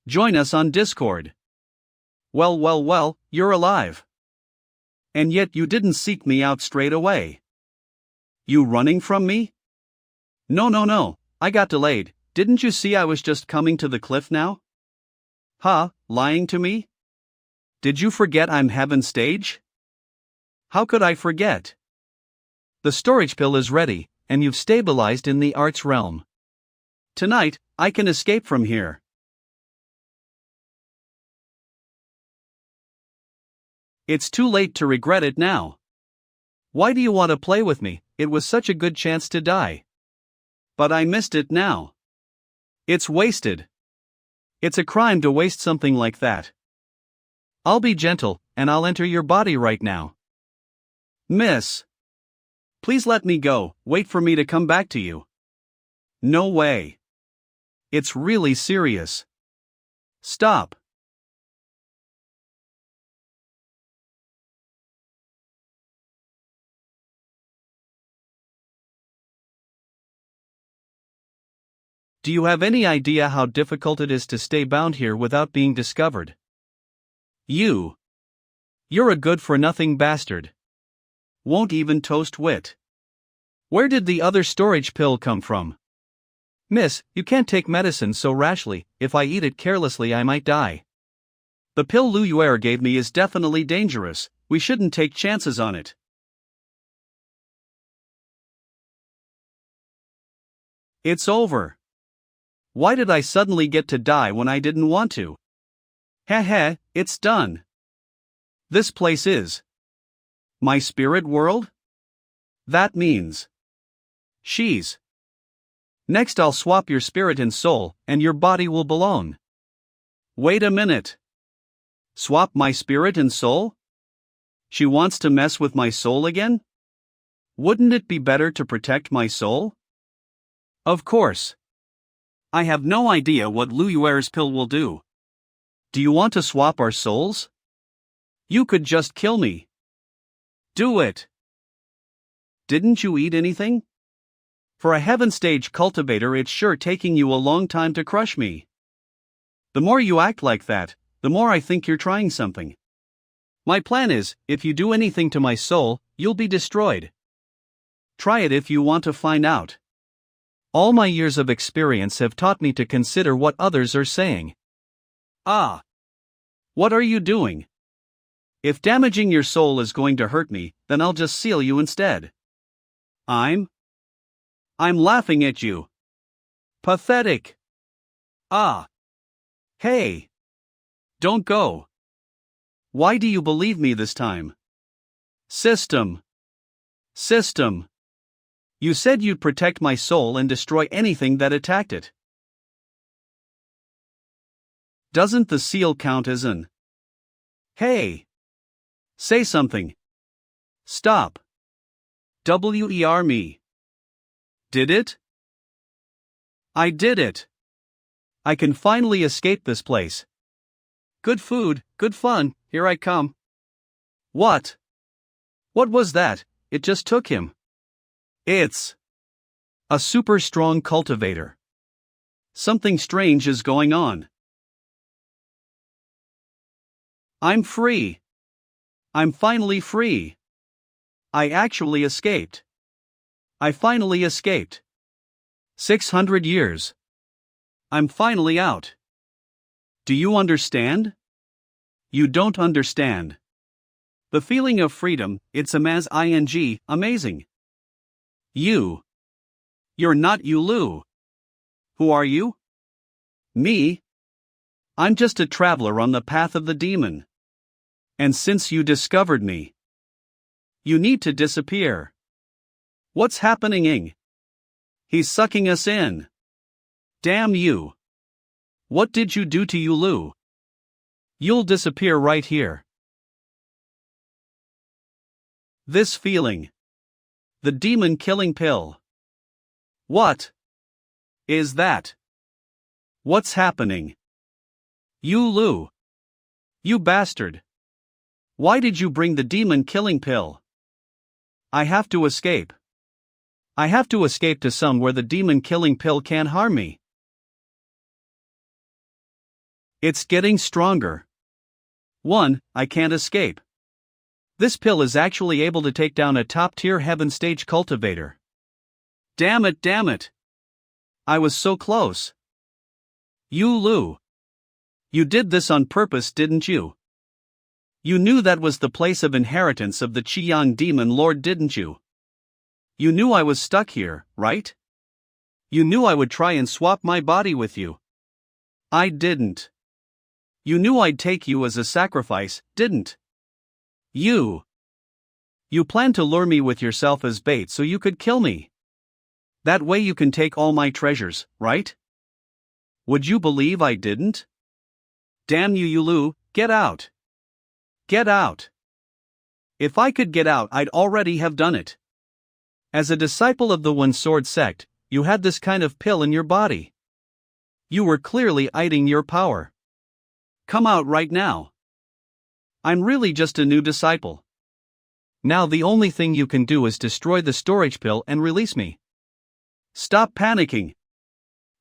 Speaker 1: Join us on Discord. Well, you're alive. And yet you didn't seek me out straight away. You running from me? No, I got delayed, didn't you see I was just coming to the cliff now? Huh, lying to me? Did you forget I'm heaven stage? How could I forget? The storage pill is ready, and you've stabilized in the arts realm. Tonight, I can escape from here. It's too late to regret it now. Why do you want to play with me? It was such a good chance to die. But I missed it now. It's wasted. It's a crime to waste something like that. I'll be gentle, and I'll enter your body right now. Miss. Please let me go, wait for me to come back to you. No way. It's really serious. Stop. Do you have any idea how difficult it is to stay bound here without being discovered? You're a good-for-nothing bastard. Won't even toast wit. Where did the other storage pill come from? Miss, you can't take medicine so rashly, if I eat it carelessly I might die. The pill Lu Yuer gave me is definitely dangerous, we shouldn't take chances on it. It's over. Why did I suddenly get to die when I didn't want to? Heh, it's done. This place is my spirit world? That means she's. Next I'll swap your spirit and soul, and your body will belong. Wait a minute. Swap my spirit and soul? She wants to mess with my soul again? Wouldn't it be better to protect my soul? Of course. I have no idea what Lu Yuer's pill will do. Do you want to swap our souls? You could just kill me. Do it. Didn't you eat anything? For a heaven stage cultivator, it's sure taking you a long time to crush me. The more you act like that, the more I think you're trying something. My plan is, if you do anything to my soul, you'll be destroyed. Try it if you want to find out. All my years of experience have taught me to consider what others are saying. Ah! What are you doing? If damaging your soul is going to hurt me, then I'll just seal you instead. I'm laughing at you. Pathetic. Ah. Hey. Don't go. Why do you believe me this time? System. You said you'd protect my soul and destroy anything that attacked it. Doesn't the seal count as an? Hey. Say something. Stop. WER me. Did it? I did it. I can finally escape this place. Good food, good fun, here I come. What? What was that? It just took him. It's a super strong cultivator. Something strange is going on. I'm free. I'm finally free. I actually escaped. I finally escaped. 600 years. I'm finally out. Do you understand? You don't understand. The feeling of freedom, it's amazing. You're not Yulu. Who are you? Me? I'm just a traveler on the path of the demon. And since you discovered me, you need to disappear. What's happening? He's sucking us in. Damn you. What did you do to Yulu? You'll disappear right here. This feeling. The demon killing pill. What is that? What's happening? Yulu. You bastard. Why did you bring the demon killing pill? I have to escape. I have to escape to somewhere the demon killing pill can't harm me. It's getting stronger. 1. I can't escape. This pill is actually able to take down a top-tier heaven stage cultivator. Damn it. I was so close. Yulu. You did this on purpose, didn't you? You knew that was the place of inheritance of the Qiyang demon lord, didn't you? You knew I was stuck here, right? You knew I would try and swap my body with you. I didn't. You knew I'd take you as a sacrifice, didn't you? You planned to lure me with yourself as bait so you could kill me. That way you can take all my treasures, right? Would you believe I didn't? Damn you, Yulu, get out. Get out. If I could get out, I'd already have done it. As a disciple of the One Sword sect, you had this kind of pill in your body. You were clearly hiding your power. Come out right now. I'm really just a new disciple. Now the only thing you can do is destroy the storage pill and release me. Stop panicking.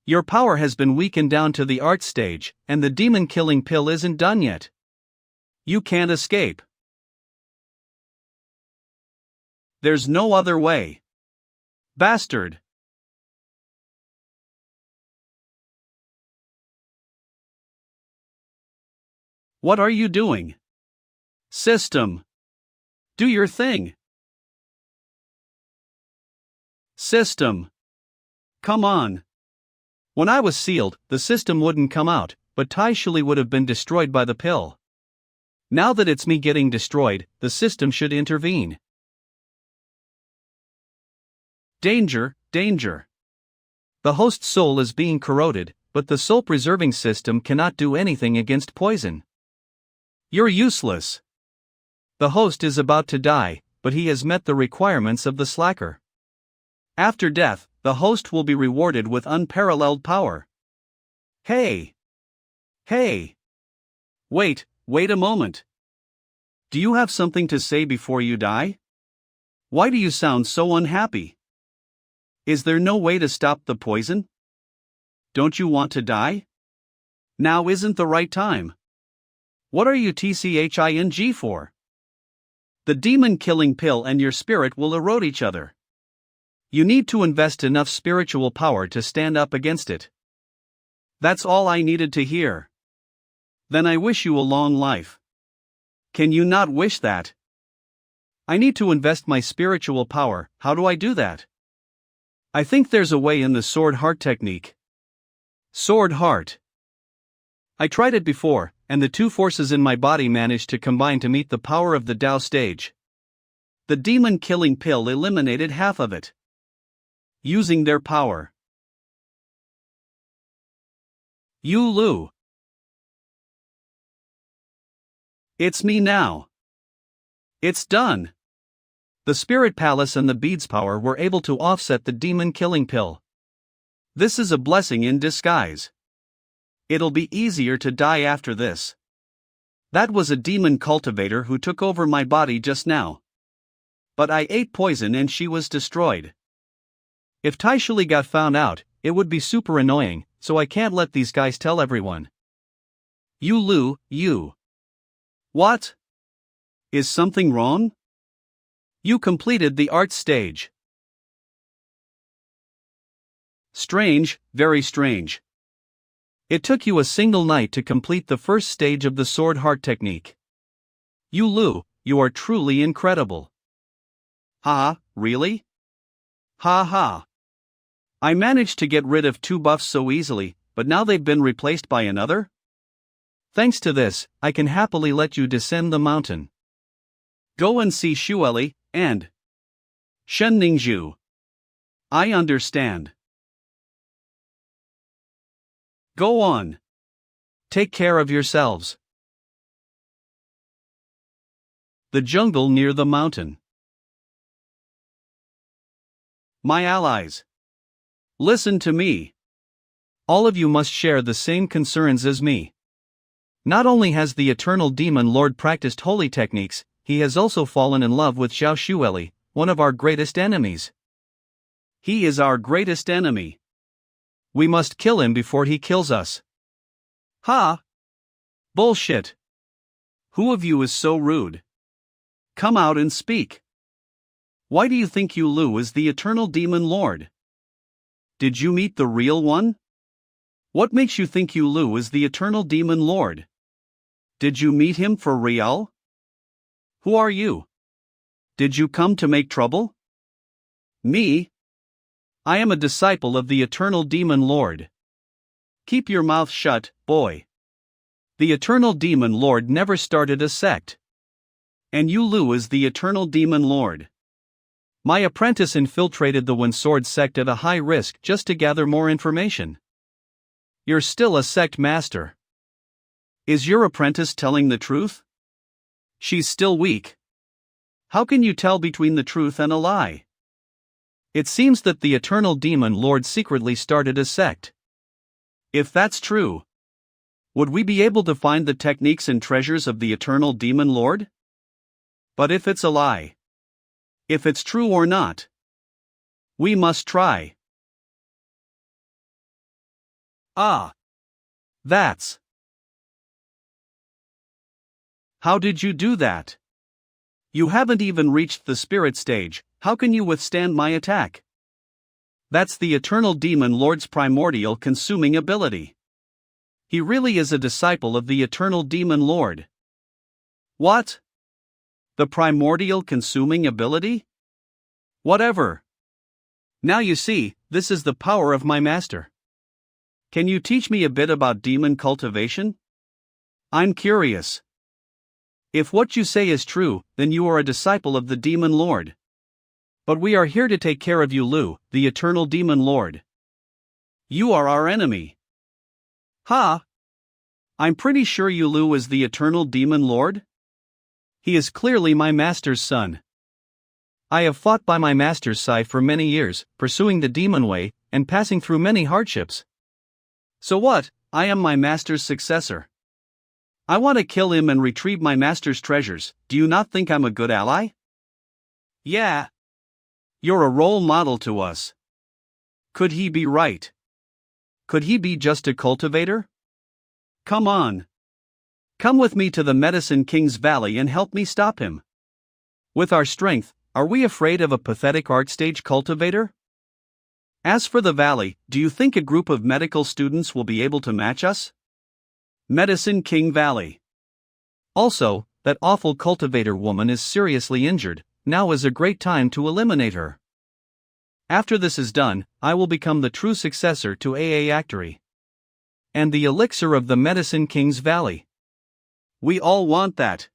Speaker 1: Your power has been weakened down to the art stage, and the demon killing pill isn't done yet. You can't escape. There's no other way. Bastard. What are you doing? System. Do your thing. System. Come on. When I was sealed, the system wouldn't come out, but Shuelli would have been destroyed by the pill. Now that it's me getting destroyed, the system should intervene. Danger. The host soul is being corroded, but the soul preserving system cannot do anything against poison. You're useless. The host is about to die, but he has met the requirements of the slacker. After death, the host will be rewarded with unparalleled power. Hey! Wait a moment. Do you have something to say before you die? Why do you sound so unhappy? Is there no way to stop the poison? Don't you want to die? Now isn't the right time. What are you tching for? The demon killing pill and your spirit will erode each other. You need to invest enough spiritual power to stand up against it. That's all I needed to hear. Then I wish you a long life. Can you not wish that? I need to invest my spiritual power. How do I do that? I think there's a way in the sword heart technique. Sword heart. I tried it before, and the two forces in my body managed to combine to meet the power of the Tao stage. The demon-killing pill eliminated half of it. Using their power. Yulu. It's me now. It's done. The Spirit Palace and the bead's power were able to offset the demon-killing pill. This is a blessing in disguise. It'll be easier to die after this. That was a demon cultivator who took over my body just now. But I ate poison and she was destroyed. If Shuelli got found out, it would be super annoying, so I can't let these guys tell everyone. Yulu, you. What? Is something wrong? You completed the art stage. Strange, very strange. It took you a single night to complete the first stage of the sword heart technique. Yulu, you are truly incredible. Ha, really? Ha ha. I managed to get rid of 2 buffs so easily, but now they've been replaced by another? Thanks to this, I can happily let you descend the mountain. Go and see Shuelli, and Shenningshu. I understand. Go on. Take care of yourselves. The jungle near the mountain. My allies. Listen to me. All of you must share the same concerns as me. Not only has the Eternal Demon Lord practiced holy techniques, he has also fallen in love with Shuelli, one of our greatest enemies. He is our greatest enemy. We must kill him before he kills us. Ha! Bullshit. Who of you is so rude? Come out and speak. Why do you think Yulu is the Eternal Demon Lord? Did you meet the real one? What makes you think Yulu is the Eternal Demon Lord? Did you meet him for real? Who are you? Did you come to make trouble? Me? I am a disciple of the Eternal Demon Lord. Keep your mouth shut, boy. The Eternal Demon Lord never started a sect. And Yulu is the Eternal Demon Lord. My apprentice infiltrated the One Sword sect at a high risk just to gather more information. You're still a sect master. Is your apprentice telling the truth? She's still weak. How can you tell between the truth and a lie? It seems that the Eternal Demon Lord secretly started a sect. If that's true, would we be able to find the techniques and treasures of the Eternal Demon Lord? But if it's a lie, if it's true or not, we must try. Ah. That's. How did you do that? You haven't even reached the spirit stage, how can you withstand my attack? That's the Eternal Demon Lord's primordial consuming ability. He really is a disciple of the Eternal Demon Lord. What? The primordial consuming ability? Whatever. Now you see, this is the power of my master. Can you teach me a bit about demon cultivation? I'm curious. If what you say is true, then you are a disciple of the Demon Lord. But we are here to take care of Yulu, the Eternal Demon Lord. You are our enemy. Ha! I'm pretty sure Yulu is the Eternal Demon Lord. He is clearly my master's son. I have fought by my master's side for many years, pursuing the demon way, and passing through many hardships. So what? I am my master's successor. I want to kill him and retrieve my master's treasures. Do you not think I'm a good ally? Yeah. You're a role model to us. Could he be right? Could he be just a cultivator? Come on. Come with me to the Medicine King's Valley and help me stop him. With our strength, are we afraid of a pathetic art stage cultivator? As for the valley, do you think a group of medical students will be able to match us? Medicine King Valley. Also, that awful cultivator woman is seriously injured. Now is a great time to eliminate her. After this is done, I will become the true successor to AA Actory. And the elixir of the Medicine King's Valley. We all want that.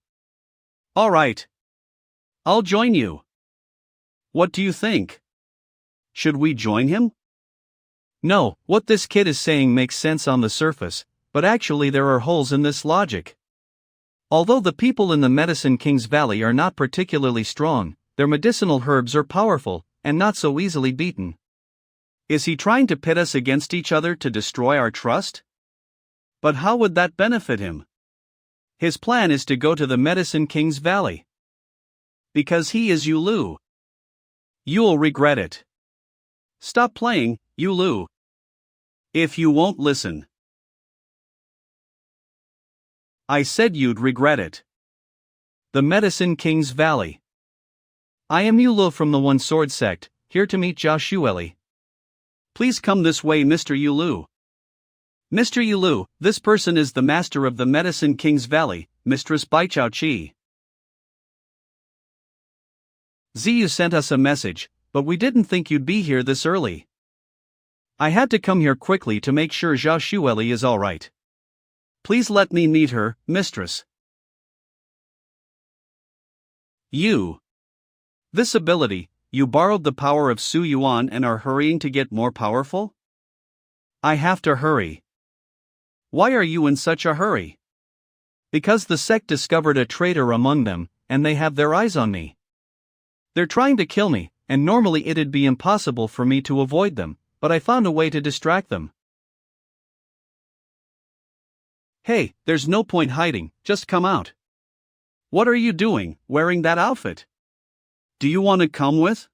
Speaker 1: Alright. I'll join you. What do you think? Should we join him? No, what this kid is saying makes sense on the surface, but actually there are holes in this logic. Although the people in the Medicine King's Valley are not particularly strong, their medicinal herbs are powerful, and not so easily beaten. Is he trying to pit us against each other to destroy our trust? But how would that benefit him? His plan is to go to the Medicine King's Valley. Because he is Yulu. You'll regret it. Stop playing, Yulu. If you won't listen. I said you'd regret it. The Medicine King's Valley. I am Yulu from the One Sword sect, here to meet Shuelli. Please come this way, Mr. Yulu. Mr. Yulu, this person is the master of the Medicine King's Valley, Mistress Baichao Chi. Ziyu sent us a message, but we didn't think you'd be here this early. I had to come here quickly to make sure Shuelli is alright. Please let me meet her, mistress. You. This ability, you borrowed the power of Su Yuan and are hurrying to get more powerful? I have to hurry. Why are you in such a hurry? Because the sect discovered a traitor among them, and they have their eyes on me. They're trying to kill me, and normally it'd be impossible for me to avoid them, but I found a way to distract them. Hey, there's no point hiding, just come out. What are you doing, wearing that outfit? Do you want to come with?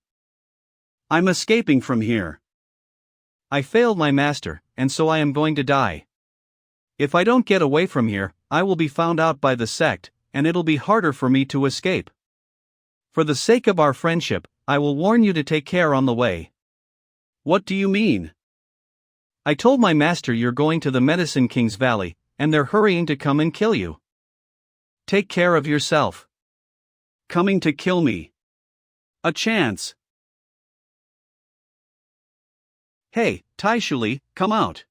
Speaker 1: I'm escaping from here. I failed my master, and so I am going to die. If I don't get away from here, I will be found out by the sect, and it'll be harder for me to escape. For the sake of our friendship, I will warn you to take care on the way. What do you mean? I told my master you're going to the Medicine King's Valley, and they're hurrying to come and kill you. Take care of yourself. Coming to kill me. A chance. Hey, Shuelli, come out.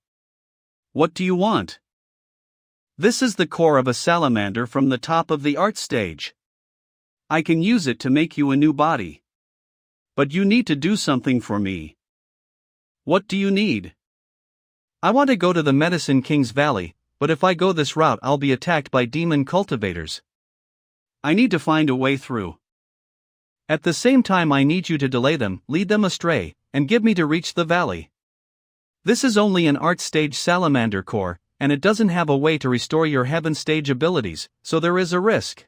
Speaker 1: What do you want? This is the core of a salamander from the top of the art stage. I can use it to make you a new body. But you need to do something for me. What do you need? I want to go to the Medicine King's Valley, but if I go this route I'll be attacked by demon cultivators. I need to find a way through. At the same time I need you to delay them, lead them astray, and give me to reach the valley. This is only an art stage salamander core, and it doesn't have a way to restore your heaven stage abilities, so there is a risk.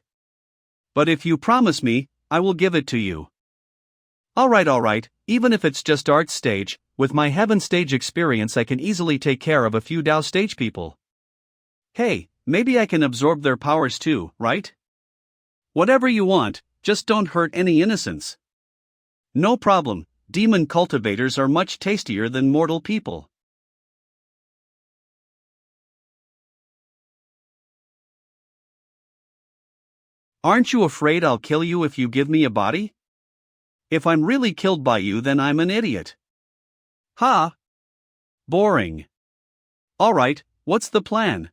Speaker 1: But if you promise me, I will give it to you. Alright, even if it's just art stage, with my heaven stage experience I can easily take care of a few Dao stage people. Hey, maybe I can absorb their powers too, right? Whatever you want, just don't hurt any innocents. No problem, demon cultivators are much tastier than mortal people. Aren't you afraid I'll kill you if you give me a body? If I'm really killed by you then I'm an idiot. Ha! Boring. Alright, what's the plan?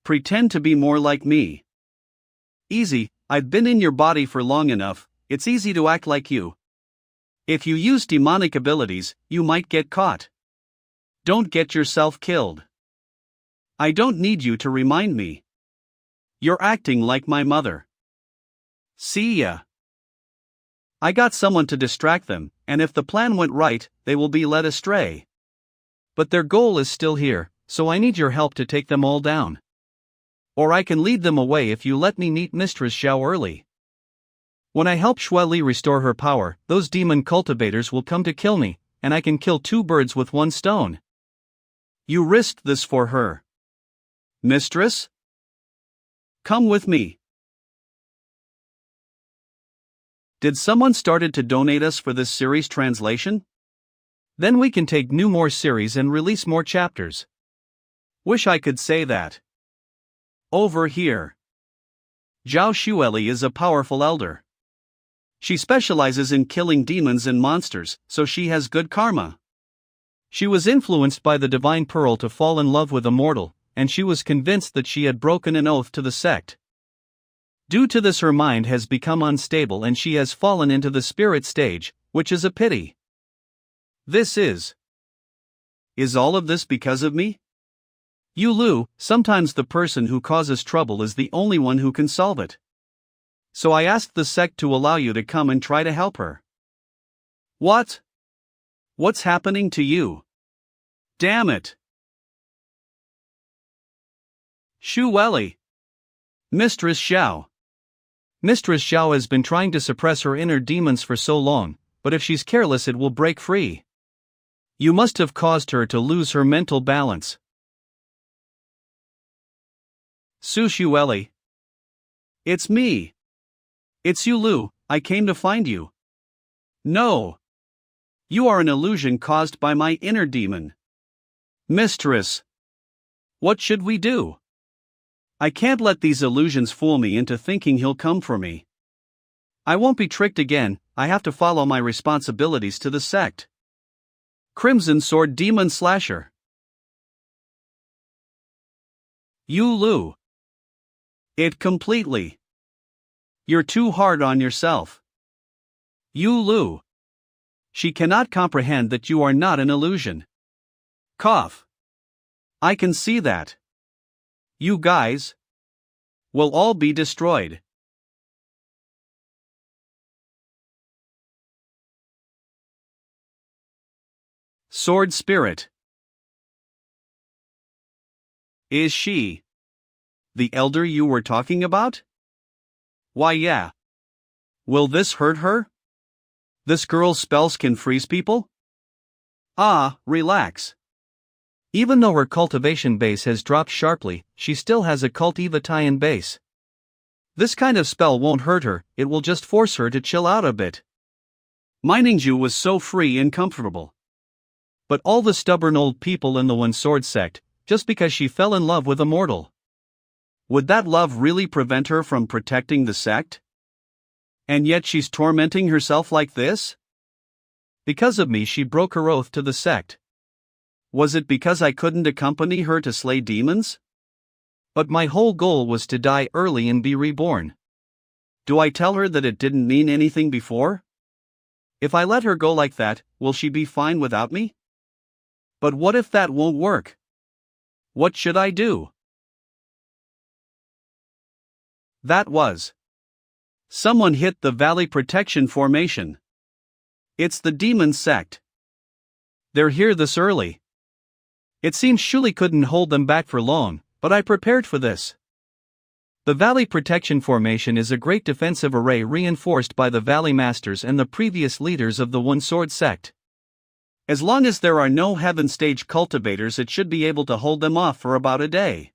Speaker 1: Pretend to be more like me. Easy, I've been in your body for long enough, it's easy to act like you. If you use demonic abilities, you might get caught. Don't get yourself killed. I don't need you to remind me. You're acting like my mother. See ya. I got someone to distract them, and if the plan went right, they will be led astray. But their goal is still here, so I need your help to take them all down. Or I can lead them away if you let me meet Mistress Xiao early. When I help Shuelli restore her power, those demon cultivators will come to kill me, and I can kill 2 birds with 1 stone. You risked this for her. Mistress? Come with me. Did someone started to donate us for this series translation? Then we can take new more series and release more chapters. Wish I could say that. Over here. Zhao Shuelli is a powerful elder. She specializes in killing demons and monsters, so she has good karma. She was influenced by the divine pearl to fall in love with a mortal, and she was convinced that she had broken an oath to the sect. Due to this, her mind has become unstable and she has fallen into the spirit stage, which is a pity. Is all of this because of me? Yulu, sometimes the person who causes trouble is the only one who can solve it. So I asked the sect to allow you to come and try to help her. What? What's happening to you? Damn it! Shuelli. Mistress Xiao. Mistress Xiao has been trying to suppress her inner demons for so long, but if she's careless it will break free. You must have caused her to lose her mental balance. Shuelli. It's me. It's Yulu, I came to find you. No. You are an illusion caused by my inner demon. Mistress. What should we do? I can't let these illusions fool me into thinking he'll come for me. I won't be tricked again, I have to follow my responsibilities to the sect. Crimson Sword Demon Slasher. Yulu. It completely. You're too hard on yourself. Yulu. She cannot comprehend that you are not an illusion. Cough. I can see that. You guys will all be destroyed. Sword Spirit. Is she the elder you were talking about? Why, yeah. Will this hurt her? This girl's spells can freeze people? Ah, relax. Even though her cultivation base has dropped sharply, she still has a cultivator base. This kind of spell won't hurt her, it will just force her to chill out a bit. Miningju was so free and comfortable. But all the stubborn old people in the One Sword sect, just because she fell in love with a mortal. Would that love really prevent her from protecting the sect? And yet she's tormenting herself like this? Because of me she broke her oath to the sect. Was it because I couldn't accompany her to slay demons? But my whole goal was to die early and be reborn. Do I tell her that it didn't mean anything before? If I let her go like that, will she be fine without me? But what if that won't work? What should I do? That was. Someone hit the Valley Protection Formation. It's the demon sect. They're here this early. It seems Shuelli couldn't hold them back for long, but I prepared for this. The Valley Protection Formation is a great defensive array reinforced by the Valley Masters and the previous leaders of the One Sword sect. As long as there are no Heaven Stage cultivators, it should be able to hold them off for about a day.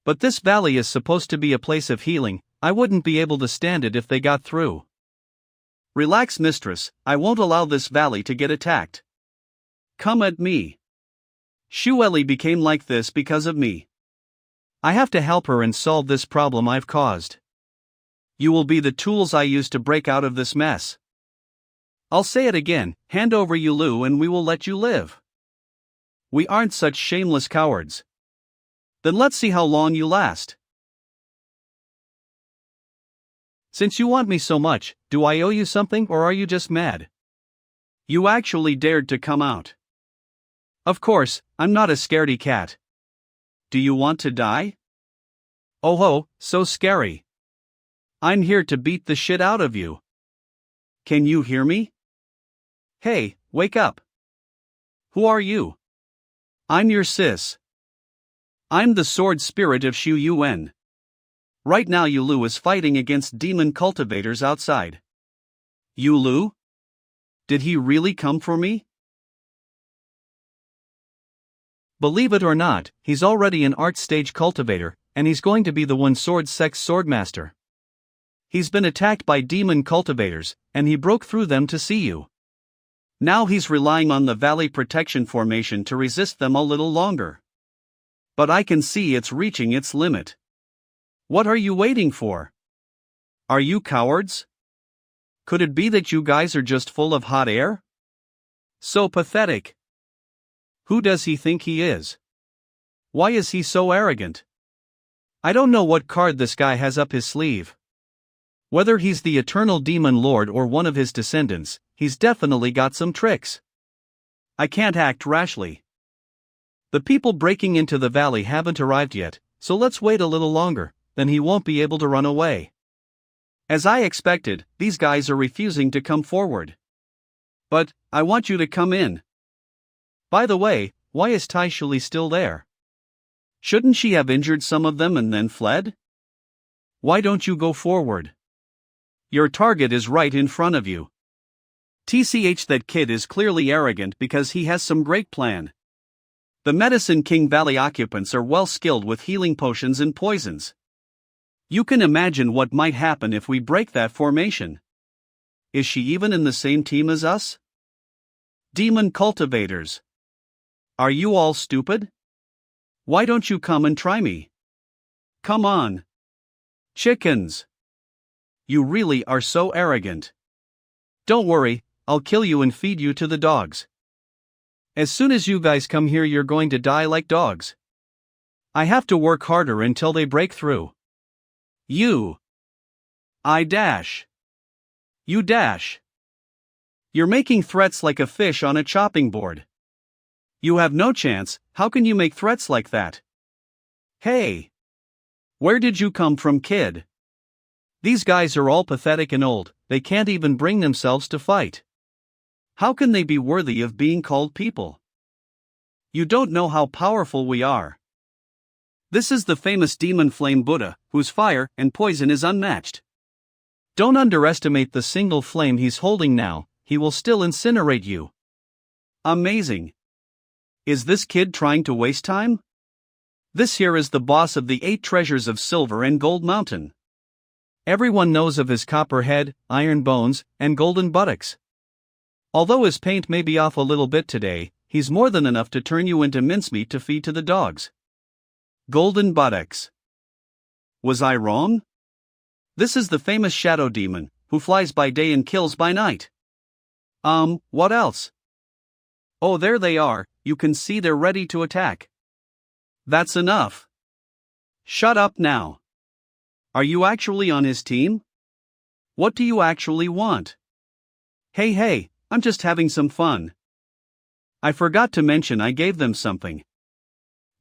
Speaker 1: But this valley is supposed to be a place of healing, I wouldn't be able to stand it if they got through. Relax, mistress, I won't allow this valley to get attacked. Come at me. Shuelli became like this because of me. I have to help her and solve this problem I've caused. You will be the tools I use to break out of this mess. I'll say it again, hand over Yulu and we will let you live. We aren't such shameless cowards. Then let's see how long you last. Since you want me so much, do I owe you something or are you just mad? You actually dared to come out. Of course, I'm not a scaredy cat. Do you want to die? Oh ho, so scary. I'm here to beat the shit out of you. Can you hear me? Hey, wake up. Who are you? I'm your sis. I'm the sword spirit of Shu Yuan. Right now Yulu is fighting against demon cultivators outside. Yulu? Did he really come for me? Believe it or not, he's already an art stage cultivator, and he's going to be the One Sword Sect's swordmaster. He's been attacked by demon cultivators, and he broke through them to see you. Now he's relying on the Valley Protection Formation to resist them a little longer. But I can see it's reaching its limit. What are you waiting for? Are you cowards? Could it be that you guys are just full of hot air? So pathetic. Who does he think he is? Why is he so arrogant? I don't know what card this guy has up his sleeve. Whether he's the eternal demon lord or one of his descendants, he's definitely got some tricks. I can't act rashly. The people breaking into the valley haven't arrived yet, so let's wait a little longer, then he won't be able to run away. As I expected, these guys are refusing to come forward. But, I want you to come in. By the way, why is Shuelli still there? Shouldn't she have injured some of them and then fled? Why don't you go forward? Your target is right in front of you. TCH, that kid is clearly arrogant because he has some great plan. The Medicine King Valley occupants are well skilled with healing potions and poisons. You can imagine what might happen if we break that formation. Is she even in the same team as us? Demon cultivators. Are you all stupid? Why don't you come and try me? Come on. Chickens. You really are so arrogant. Don't worry, I'll kill you and feed you to the dogs. As soon as you guys come here, you're going to die like dogs. I have to work harder until they break through. I dash. You dash. You're making threats like a fish on a chopping board. You have no chance. How can you make threats like that? Hey! Where did you come from, kid? These guys are all pathetic and old, they can't even bring themselves to fight. How can they be worthy of being called people? You don't know how powerful we are. This is the famous Demon Flame Buddha, whose fire and poison is unmatched. Don't underestimate the single flame he's holding now, he will still incinerate you. Amazing. Is this kid trying to waste time? This here is the boss of the 8 treasures of Silver and Gold Mountain. Everyone knows of his copper head, iron bones, and golden buttocks. Although his paint may be off a little bit today, he's more than enough to turn you into mincemeat to feed to the dogs. Golden buttocks. Was I wrong? This is the famous shadow demon, who flies by day and kills by night. What else? Oh, there they are, you can see they're ready to attack. That's enough. Shut up now. Are you actually on his team? What do you actually want? Hey, I'm just having some fun. I forgot to mention I gave them something.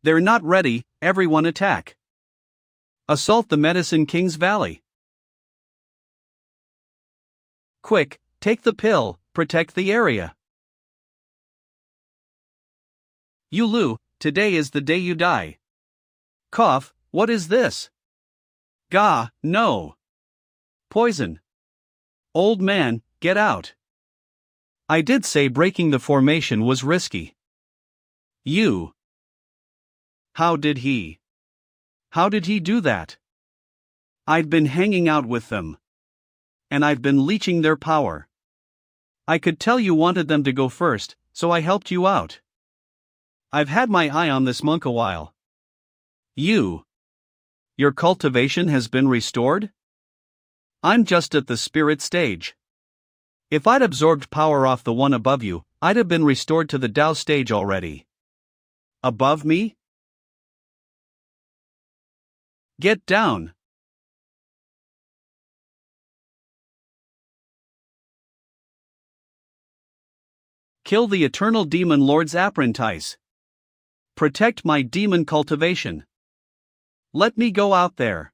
Speaker 1: They're not ready, everyone attack. Assault the Medicine King's Valley. Quick, take the pill, protect the area. Yulu, today is the day you die. Cough, what is this? Gah, no. Poison. Old man, get out. I did say breaking the formation was risky. You. How did he do that? I'd been hanging out with them. And I've been leeching their power. I could tell you wanted them to go first, so I helped you out. I've had my eye on this monk a while. Your cultivation has been restored? I'm just at the spirit stage. If I'd absorbed power off the one above you, I'd have been restored to the Tao stage already. Above me? Get down. Kill the eternal demon lord's apprentice. Protect my demon cultivation. Let me go out there.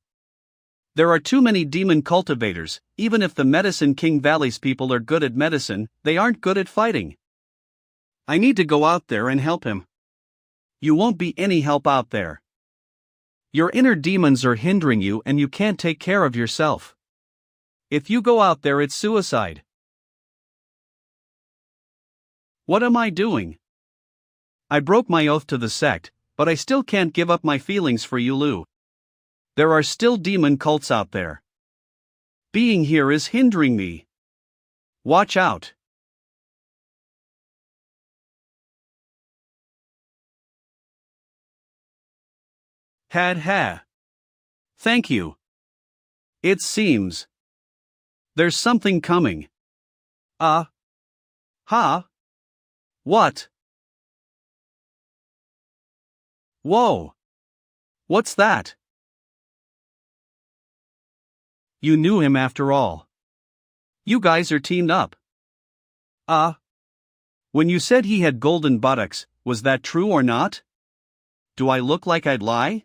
Speaker 1: There are too many demon cultivators. Even if the Medicine King Valley's people are good at medicine, they aren't good at fighting. I need to go out there and help him. You won't be any help out there. Your inner demons are hindering you and you can't take care of yourself. If you go out there, it's suicide. What am I doing? I broke my oath to the sect, but I still can't give up my feelings for Yulu. There are still demon cults out there. Being here is hindering me. Watch out. Ha. Thank you. It seems There's something coming. Huh? What? Whoa! What's that? You knew him after all. You guys are teamed up. When you said he had golden buttocks, was that true or not? Do I look like I'd lie?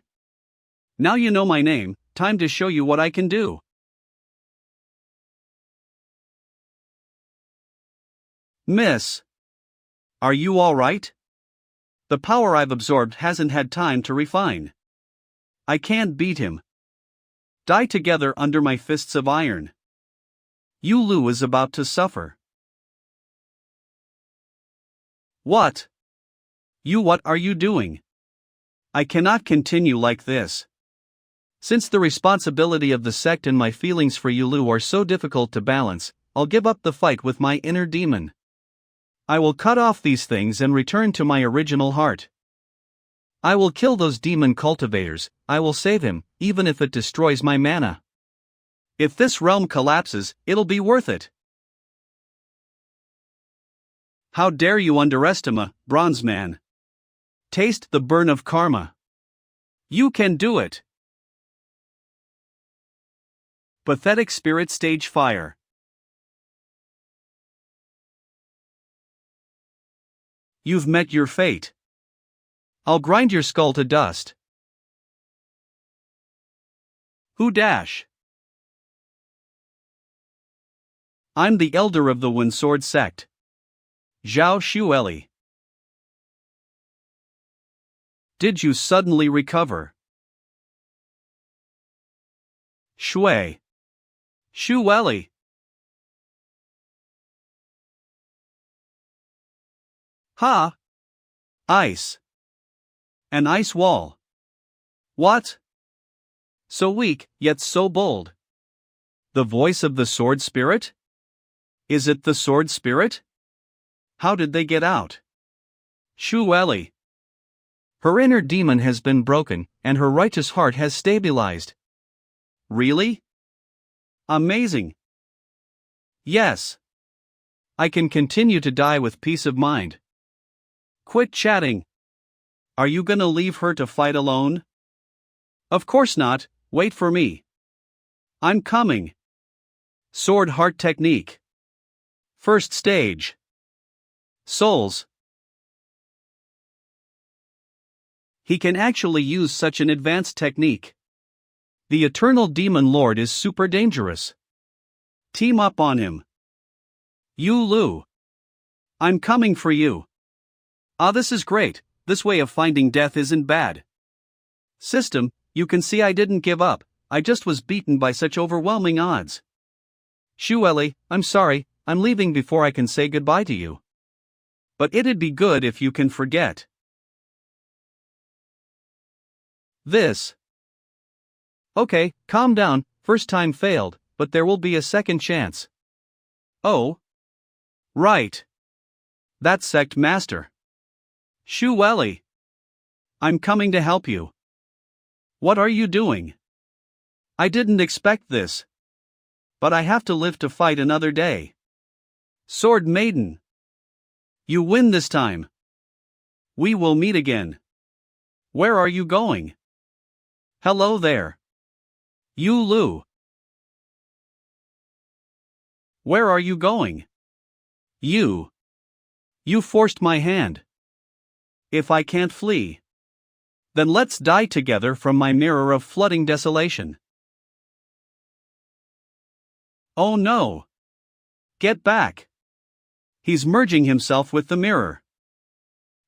Speaker 1: Now you know my name, time to show you what I can do. Miss. Are you alright? The power I've absorbed hasn't had time to refine. I can't beat him. Die together under my fists of iron. Yulu is about to suffer. What? What are you doing? I cannot continue like this. Since the responsibility of the sect and my feelings for Yulu are so difficult to balance, I'll give up the fight with my inner demon. I will cut off these things and return to my original heart. I will kill those demon cultivators, I will save him, even if it destroys my mana. If this realm collapses, it'll be worth it. How dare you underestimate, Bronze Man? Taste the burn of karma. You can do it. Pathetic Spirit Stage Fire. You've met your fate. I'll grind your skull to dust. Who dash? I'm the elder of the One-Sword sect. Shuelli. Did you suddenly recover? Shuelli. Ha! Ice. An ice wall. What? So weak, yet so bold. The voice of the sword spirit? Is it the sword spirit? How did they get out? Shuelli. Her inner demon has been broken, and her righteous heart has stabilized. Really? Amazing. Yes. I can continue to die with peace of mind. Quit chatting. Are you gonna leave her to fight alone? Of course not, wait for me. I'm coming. Sword Heart Technique. First stage. Souls. He can actually use such an advanced technique. The Eternal Demon Lord is super dangerous. Team up on him. Yulu. I'm coming for you. This is great, this way of finding death isn't bad. System, you can see I didn't give up, I just was beaten by such overwhelming odds. Shuelli, I'm sorry, I'm leaving before I can say goodbye to you. But it'd be good if you can forget this. Okay, calm down, first time failed, but there will be a second chance. Oh. Right. That's Sect Master. Shuelli. I'm coming to help you. What are you doing? I didn't expect this. But I have to live to fight another day. Sword Maiden. You win this time. We will meet again. Where are you going? Hello there. Yulu. Where are you going? You forced my hand. If I can't flee, then let's die together from my mirror of flooding desolation. Oh no! Get back! He's merging himself with the mirror.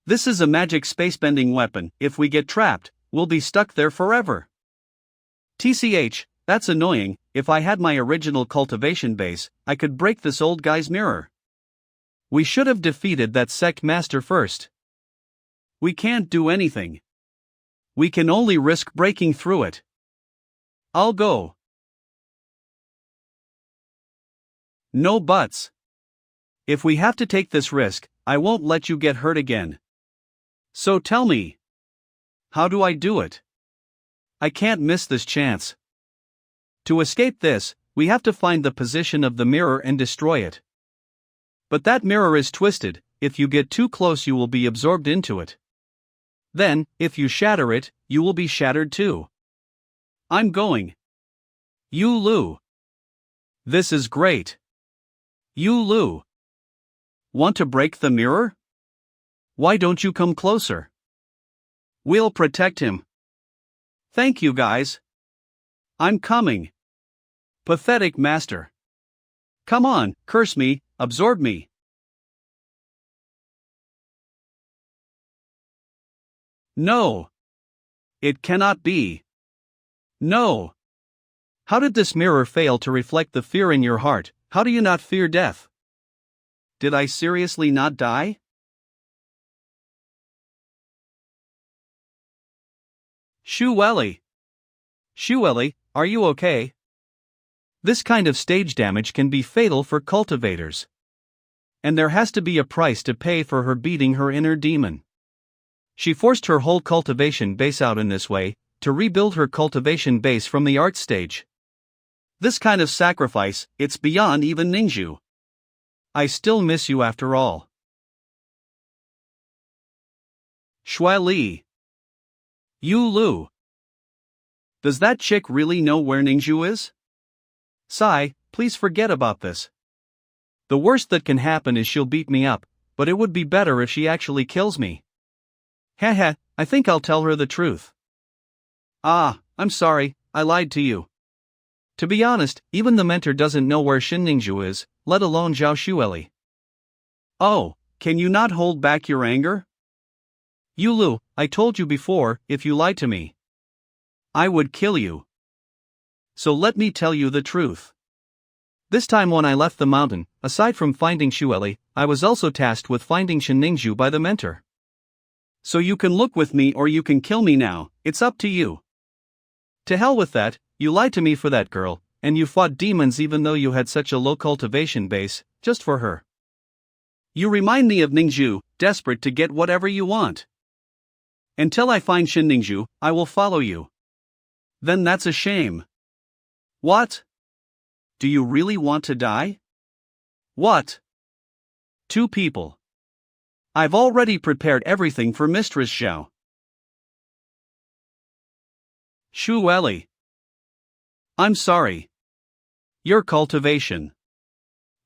Speaker 1: This is a magic spacebending weapon. If we get trapped, we'll be stuck there forever. TCH, that's annoying. If I had my original cultivation base, I could break this old guy's mirror. We should have defeated that sect master first. We can't do anything. We can only risk breaking through it. I'll go. No buts. If we have to take this risk, I won't let you get hurt again. So tell me. How do I do it? I can't miss this chance. To escape this, we have to find the position of the mirror and destroy it. But that mirror is twisted, if you get too close you will be absorbed into it. Then, if you shatter it, you will be shattered too. I'm going. Yulu. This is great. Yulu. Want to break the mirror? Why don't you come closer? We'll protect him. Thank you guys. I'm coming. Pathetic master. Come on, curse me, absorb me. No. It cannot be. No. How did this mirror fail to reflect the fear in your heart? How do you not fear death? Did I seriously not die? Shuelli. Shuelli, are you okay? This kind of stage damage can be fatal for cultivators. And there has to be a price to pay for her beating her inner demon. She forced her whole cultivation base out in this way, to rebuild her cultivation base from the art stage. This kind of sacrifice, it's beyond even ninju. I still miss you after all. Shuelli. Yulu. Does that chick really know where Ningju is? Sai, please forget about this. The worst that can happen is she'll beat me up, but it would be better if she actually kills me. Haha, I think I'll tell her the truth. Ah, I'm sorry, I lied to you. To be honest, even the mentor doesn't know where Shin Ningju is, let alone Zhao Shuelli. Oh, can you not hold back your anger? Yulu, I told you before, if you lied to me, I would kill you. So let me tell you the truth. This time when I left the mountain, aside from finding Shuelli, I was also tasked with finding Shin Ningju by the mentor. So you can look with me or you can kill me now, it's up to you. To hell with that, you lied to me for that girl, and you fought demons even though you had such a low cultivation base, just for her. You remind me of Ningju, desperate to get whatever you want. Until I find Shin Ningju, I will follow you. Then that's a shame. What? Do you really want to die? What? 2 people. I've already prepared everything for Mistress Zhao. Shuelli. I'm sorry. Your cultivation.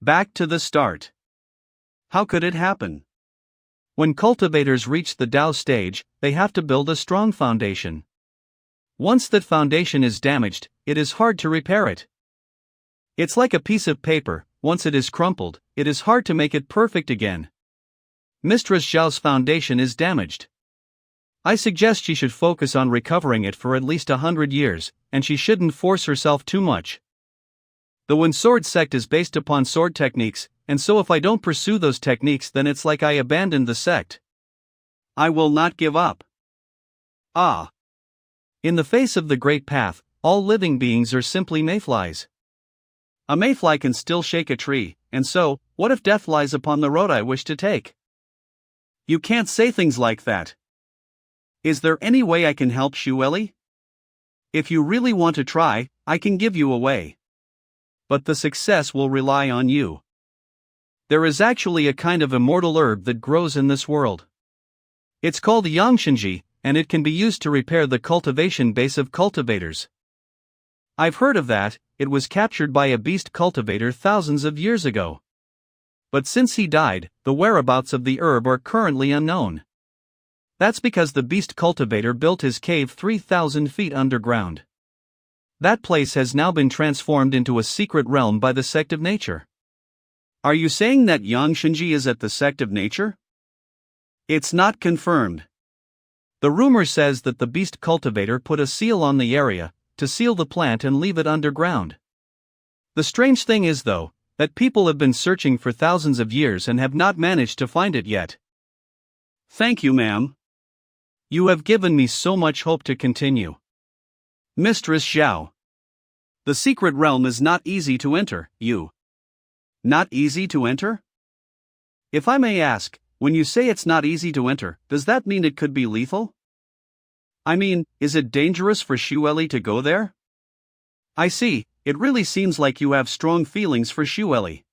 Speaker 1: Back to the start. How could it happen? When cultivators reach the Dao stage, they have to build a strong foundation. Once that foundation is damaged, it is hard to repair it. It's like a piece of paper, once it is crumpled, it is hard to make it perfect again. Mistress Zhao's foundation is damaged. I suggest she should focus on recovering it for at least 100 years, and she shouldn't force herself too much. The One Sword sect is based upon sword techniques, and so if I don't pursue those techniques then it's like I abandoned the sect. I will not give up. Ah. In the face of the great path, all living beings are simply mayflies. A mayfly can still shake a tree, and so, what if death lies upon the road I wish to take? You can't say things like that. Is there any way I can help Shuelli? If you really want to try, I can give you a way. But the success will rely on you. There is actually a kind of immortal herb that grows in this world. It's called Yangshinji, and it can be used to repair the cultivation base of cultivators. I've heard of that, it was captured by a beast cultivator thousands of years ago. But since he died, the whereabouts of the herb are currently unknown. That's because the beast cultivator built his cave 3,000 feet underground. That place has now been transformed into a secret realm by the sect of nature. Are you saying that Yangshinji is at the sect of nature? It's not confirmed. The rumor says that the beast cultivator put a seal on the area, to seal the plant and leave it underground. The strange thing is though, that people have been searching for thousands of years and have not managed to find it yet. Thank you, ma'am. You have given me so much hope to continue. Mistress Zhao. The secret realm is not easy to enter, you. Not easy to enter? If I may ask, when you say it's not easy to enter, does that mean it could be lethal? I mean, is it dangerous for Shuelli to go there? I see, it really seems like you have strong feelings for Shuelli.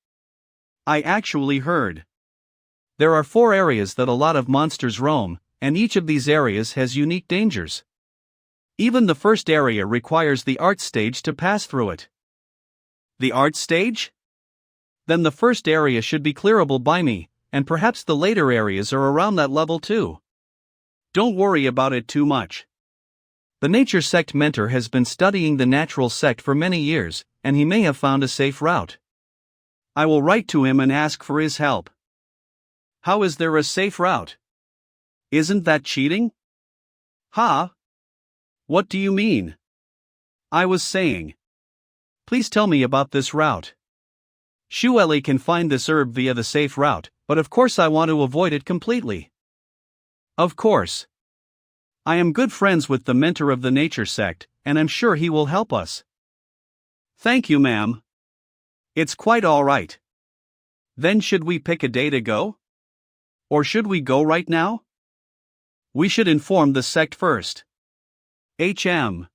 Speaker 1: I actually heard. There are 4 areas that a lot of monsters roam, and each of these areas has unique dangers. Even the first area requires the art stage to pass through it. The art stage? Then the first area should be clearable by me, and perhaps the later areas are around that level too. Don't worry about it too much. The nature sect mentor has been studying the natural sect for many years, and he may have found a safe route. I will write to him and ask for his help. How is there a safe route? Isn't that cheating? Huh? What do you mean? I was saying. Please tell me about this route. Shuelli can find this herb via the safe route, but of course I want to avoid it completely. Of course. I am good friends with the mentor of the nature sect, and I'm sure he will help us. Thank you, ma'am. It's quite all right. Then should we pick a day to go? Or should we go right now? We should inform the sect first. Even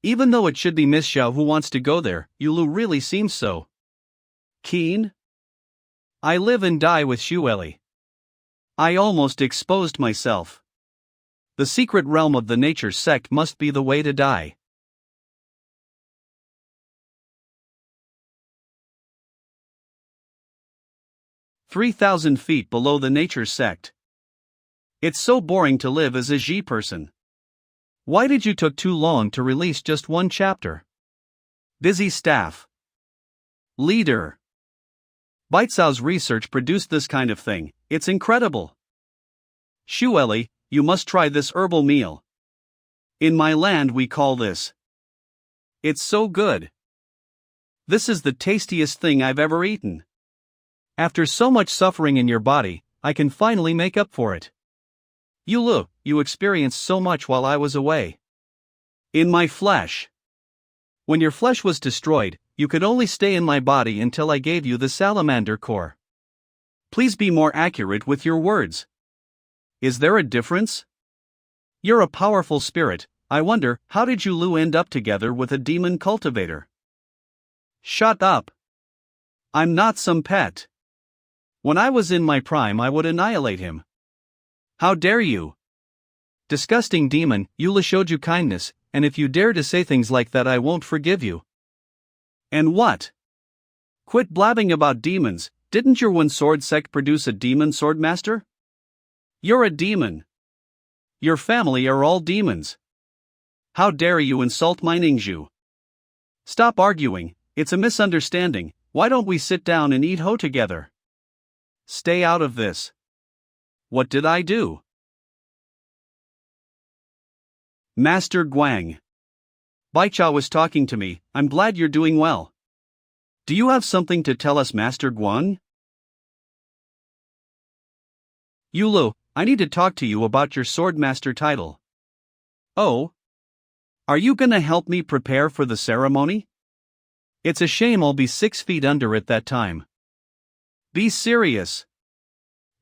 Speaker 1: though it should be Miss Xiao who wants to go there, Yulu really seems so keen. I live and die with Shuelli. I almost exposed myself. The secret realm of the nature sect must be the way to die. "3,000 feet below the nature sect. It's so boring to live as a G person. Why did you took too long to release just 1 chapter? Busy staff. Leader. Baitsao's research produced this kind of thing, it's incredible. Shuelli, you must try this herbal meal. In my land we call this. It's so good. This is the tastiest thing I've ever eaten. After so much suffering in your body, I can finally make up for it. Yulu, you experienced so much while I was away. In my flesh. When your flesh was destroyed, you could only stay in my body until I gave you the salamander core. Please be more accurate with your words. Is there a difference? You're a powerful spirit. I wonder, how did Yulu end up together with a demon cultivator? Shut up. I'm not some pet. When I was in my prime I would annihilate him. How dare you? Disgusting demon, Yulu showed you kindness, and if you dare to say things like that I won't forgive you. And what? Quit blabbing about demons. Didn't your one sword sect produce a demon swordmaster? You're a demon. Your family are all demons. How dare you insult my Ningzhu? Stop arguing, it's a misunderstanding. Why don't we sit down and eat ho together? Stay out of this. What did I do? Master Guang. Baichao was talking to me. I'm glad you're doing well. Do you have something to tell us, Master Guang? Yulu, I need to talk to you about your swordmaster title. Oh? Are you gonna help me prepare for the ceremony? It's a shame I'll be 6 feet under at that time. Be serious.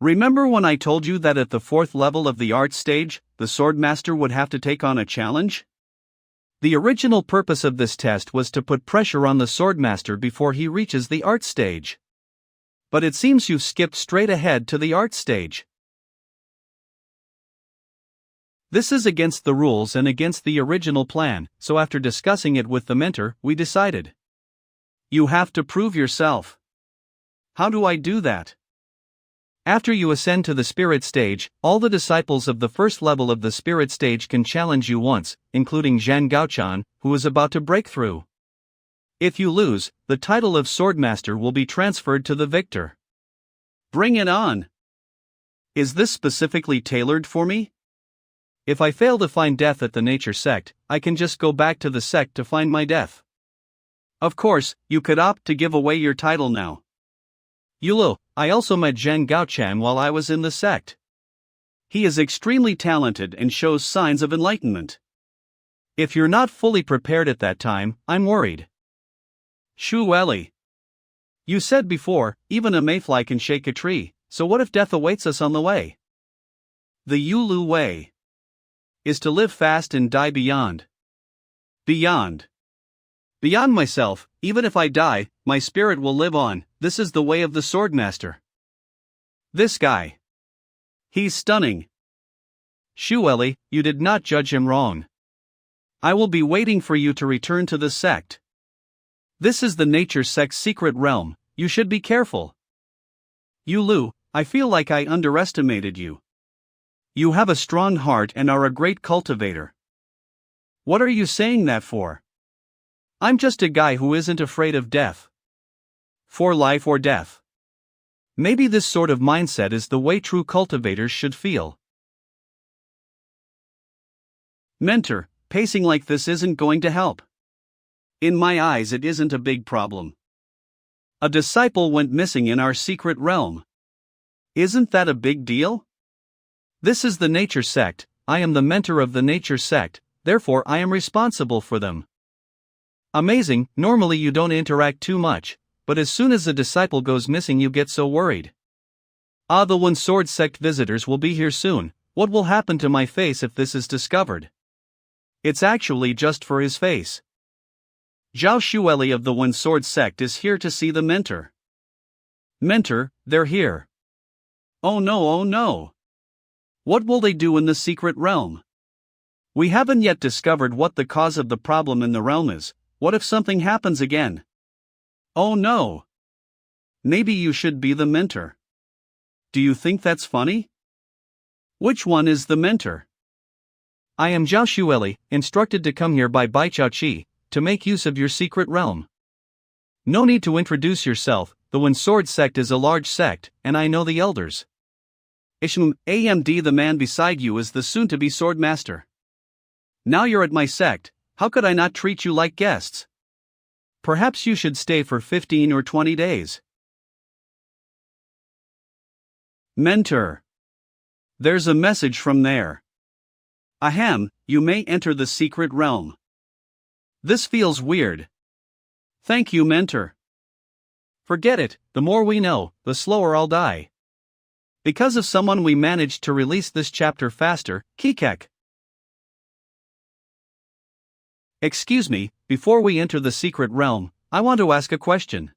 Speaker 1: Remember when I told you that at the 4th level of the art stage, the swordmaster would have to take on a challenge? The original purpose of this test was to put pressure on the swordmaster before he reaches the art stage. But it seems you've skipped straight ahead to the art stage. This is against the rules and against the original plan, so after discussing it with the mentor, we decided. You have to prove yourself. How do I do that? After you ascend to the spirit stage, all the disciples of the 1st level of the spirit stage can challenge you once, including Zhang Gaochan, who is about to break through. If you lose, the title of swordmaster will be transferred to the victor. Bring it on! Is this specifically tailored for me? If I fail to find death at the nature sect, I can just go back to the sect to find my death. Of course, you could opt to give away your title now. Yulu, I also met Zhang Gaochan while I was in the sect. He is extremely talented and shows signs of enlightenment. If you're not fully prepared at that time, I'm worried. Shuelli. You said before, even a mayfly can shake a tree, so what if death awaits us on the way? The Yulu way is to live fast and die beyond. Beyond. Beyond myself, even if I die, my spirit will live on. This is the way of the Swordmaster. This guy. He's stunning. Shuelli, you did not judge him wrong. I will be waiting for you to return to the sect. This is the nature sect's secret realm, you should be careful. Yulu, I feel like I underestimated you. You have a strong heart and are a great cultivator. What are you saying that for? I'm just a guy who isn't afraid of death. For life or death. Maybe this sort of mindset is the way true cultivators should feel. Mentor, pacing like this isn't going to help. In my eyes, it isn't a big problem. A disciple went missing in our secret realm. Isn't that a big deal? This is the nature sect, I am the mentor of the nature sect, therefore I am responsible for them. Amazing, normally you don't interact too much, but as soon as a disciple goes missing you get so worried. The One Sword sect visitors will be here soon, what will happen to my face if this is discovered? It's actually just for his face. Zhao Shuelli of the One Sword sect is here to see the mentor. Mentor, they're here. Oh no, oh no. What will they do in the secret realm? We haven't yet discovered what the cause of the problem in the realm is. What if something happens again? Oh no. Maybe you should be the mentor. Do you think that's funny? Which one is the mentor? I am Zhao Shuelli, instructed to come here by Bai Chaoqi, to make use of your secret realm. No need to introduce yourself, the One Sword sect is a large sect, and I know the elders. AMD, the man beside you is the soon-to-be swordmaster. Now you're at my sect, how could I not treat you like guests? Perhaps you should stay for 15 or 20 days. Mentor. There's a message from there. Ahem, you may enter the secret realm. This feels weird. Thank you, mentor. Forget it, the more we know, the slower I'll die. Because of someone we managed to release this chapter faster, Kikek. Excuse me, before we enter the secret realm, I want to ask a question.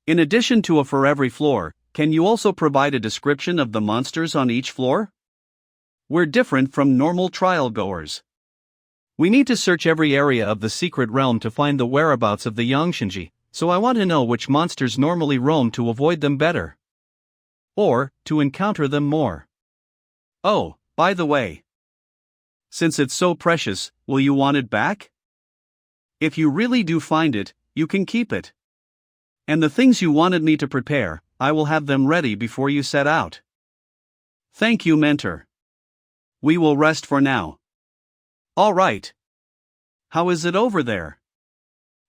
Speaker 1: In addition to a for every floor, can you also provide a description of the monsters on each floor? We're different from normal trial goers. We need to search every area of the secret realm to find the whereabouts of the Yangshinji, so I want to know which monsters normally roam to avoid them better. Or, to encounter them more. Oh, by the way. Since it's so precious, will you want it back? If you really do find it, you can keep it. And the things you wanted me to prepare, I will have them ready before you set out. Thank you, mentor. We will rest for now. All right. How is it over there?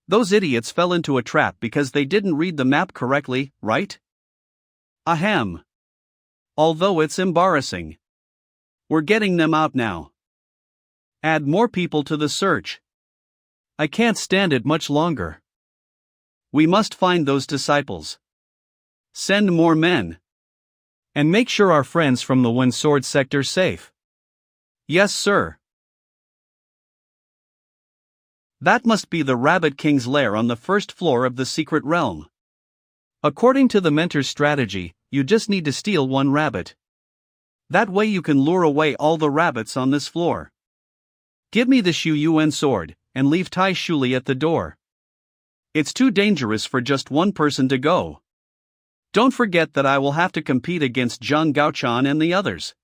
Speaker 1: Those idiots fell into a trap because they didn't read the map correctly, right? Ahem. Although it's embarrassing. We're getting them out now. Add more people to the search. I can't stand it much longer. We must find those disciples. Send more men. And make sure our friends from the One Sword sector safe. Yes, sir. That must be the Rabbit King's lair on the first floor of the secret realm. According to the mentor's strategy, you just need to steal one rabbit. That way you can lure away all the rabbits on this floor. Give me the Shu Yuan sword, and leave Tai Shuli at the door. It's too dangerous for just one person to go. Don't forget that I will have to compete against Zhang Gaochan and the others.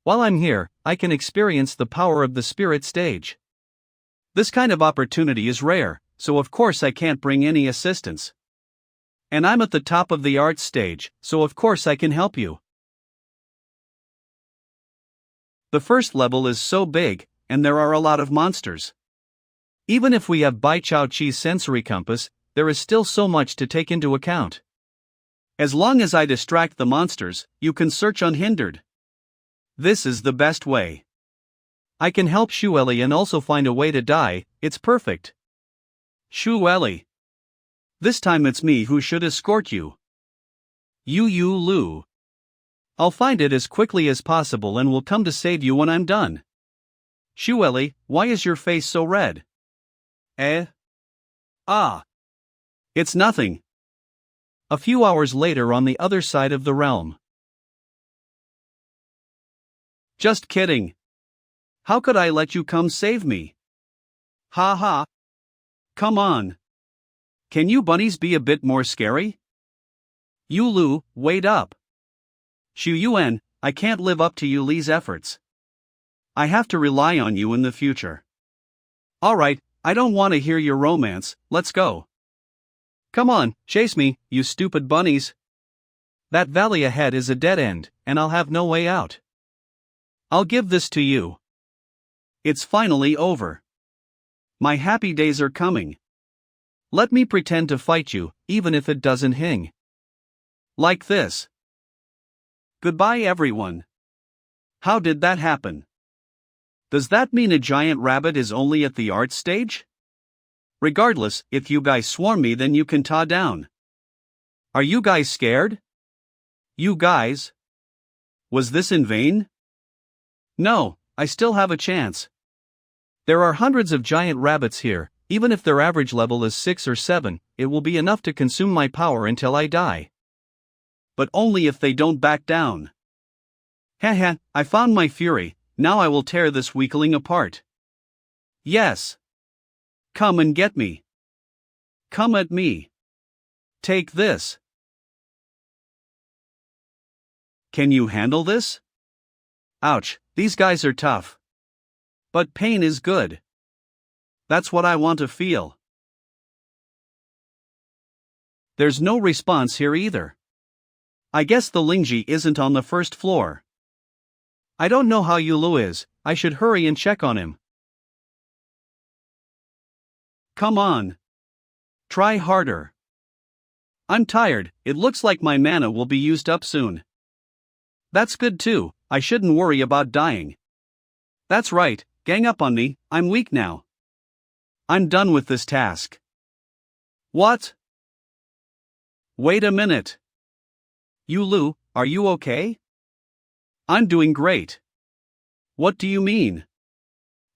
Speaker 1: While I'm here, I can experience the power of the spirit stage. This kind of opportunity is rare, so of course I can't bring any assistance. And I'm at the top of the art stage, so of course I can help you. The first level is so big, and there are a lot of monsters. Even if we have Bai Chaoqi's sensory compass, there is still so much to take into account. As long as I distract the monsters, you can search unhindered. This is the best way. I can help Shuelli and also find a way to die, it's perfect. Shuelli. This time it's me who should escort you. Yulu. I'll find it as quickly as possible and will come to save you when I'm done. Shuelli, why is your face so red? Ah! It's nothing. A few hours later on the other side of the realm. Just kidding. How could I let you come save me? Ha ha. Come on. Can you bunnies be a bit more scary? Yulu, wait up. Shuelli, I can't live up to Yuli's efforts. I have to rely on you in the future. Alright, I don't want to hear your romance, let's go. Come on, chase me, you stupid bunnies. That valley ahead is a dead end, and I'll have no way out. I'll give this to you. It's finally over. My happy days are coming. Let me pretend to fight you, even if it doesn't hing. Like this. Goodbye everyone. How did that happen? Does that mean a giant rabbit is only at the art stage? Regardless, if you guys swarm me then you can taw down. Are you guys scared? You guys? Was this in vain? No, I still have a chance. There are hundreds of giant rabbits here, even if their average level is 6 or 7, it will be enough to consume my power until I die. But only if they don't back down. Haha, I found my fury, now I will tear this weakling apart. Yes. Come and get me. Come at me. Take this. Can you handle this? Ouch, these guys are tough. But pain is good. That's what I want to feel. There's no response here either. I guess the Lingji isn't on the first floor. I don't know how Yulu is, I should hurry and check on him. Come on. Try harder. I'm tired, it looks like my mana will be used up soon. That's good too, I shouldn't worry about dying. That's right, gang up on me, I'm weak now. I'm done with this task. What? Wait a minute. Yulu, are you okay? I'm doing great. What do you mean?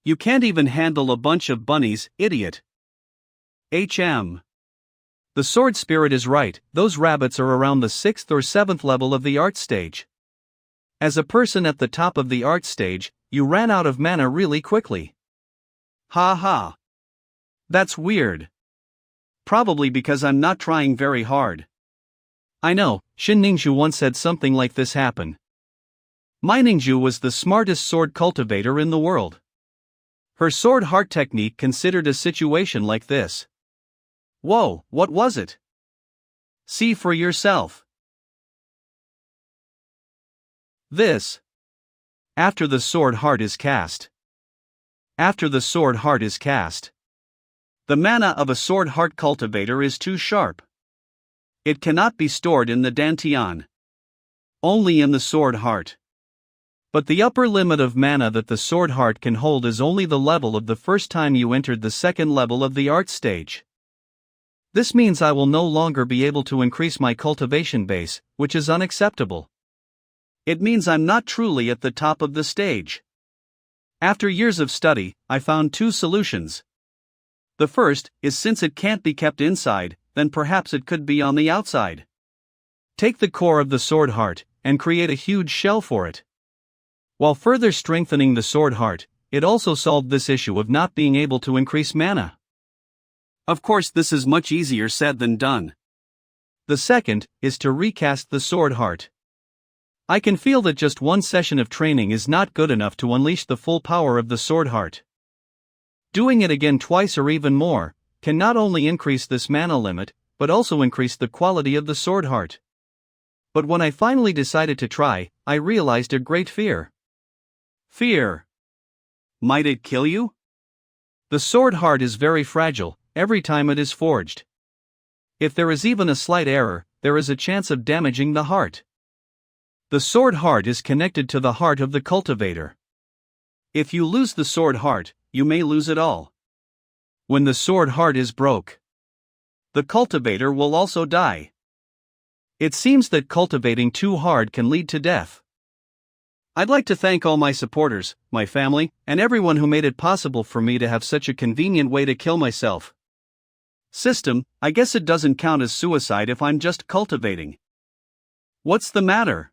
Speaker 1: You can't even handle a bunch of bunnies, idiot. The sword spirit is right, those rabbits are around the 6th or 7th level of the art stage. As a person at the top of the art stage, you ran out of mana really quickly. Ha ha. That's weird. Probably because I'm not trying very hard. I know, Shin Ningzhu once said something like this happen. My Ningzhu was the smartest sword cultivator in the world. Her sword heart technique considered a situation like this. Whoa, what was it? See for yourself. This. After the sword heart is cast. After the sword heart is cast. The mana of a sword heart cultivator is too sharp. It cannot be stored in the dantian. Only in the sword heart. But the upper limit of mana that the sword heart can hold is only the level of the first time you entered the second level of the art stage. This means I will no longer be able to increase my cultivation base, which is unacceptable. It means I'm not truly at the top of the stage. After years of study, I found two solutions. The first is since it can't be kept inside, then perhaps it could be on the outside. Take the core of the sword heart, and create a huge shell for it. While further strengthening the sword heart, it also solved this issue of not being able to increase mana. Of course, this is much easier said than done. The second is to recast the sword heart. I can feel that just one session of training is not good enough to unleash the full power of the sword heart. Doing it again twice or even more can not only increase this mana limit, but also increase the quality of the sword heart. But when I finally decided to try, I realized a great fear. Fear. Might it kill you? The sword heart is very fragile every time it is forged. If there is even a slight error, there is a chance of damaging the heart. The sword heart is connected to the heart of the cultivator. If you lose the sword heart, you may lose it all. When the sword heart is broke, the cultivator will also die. It seems that cultivating too hard can lead to death. I'd like to thank all my supporters, my family, and everyone who made it possible for me to have such a convenient way to kill myself. System, I guess it doesn't count as suicide if I'm just cultivating. What's the matter?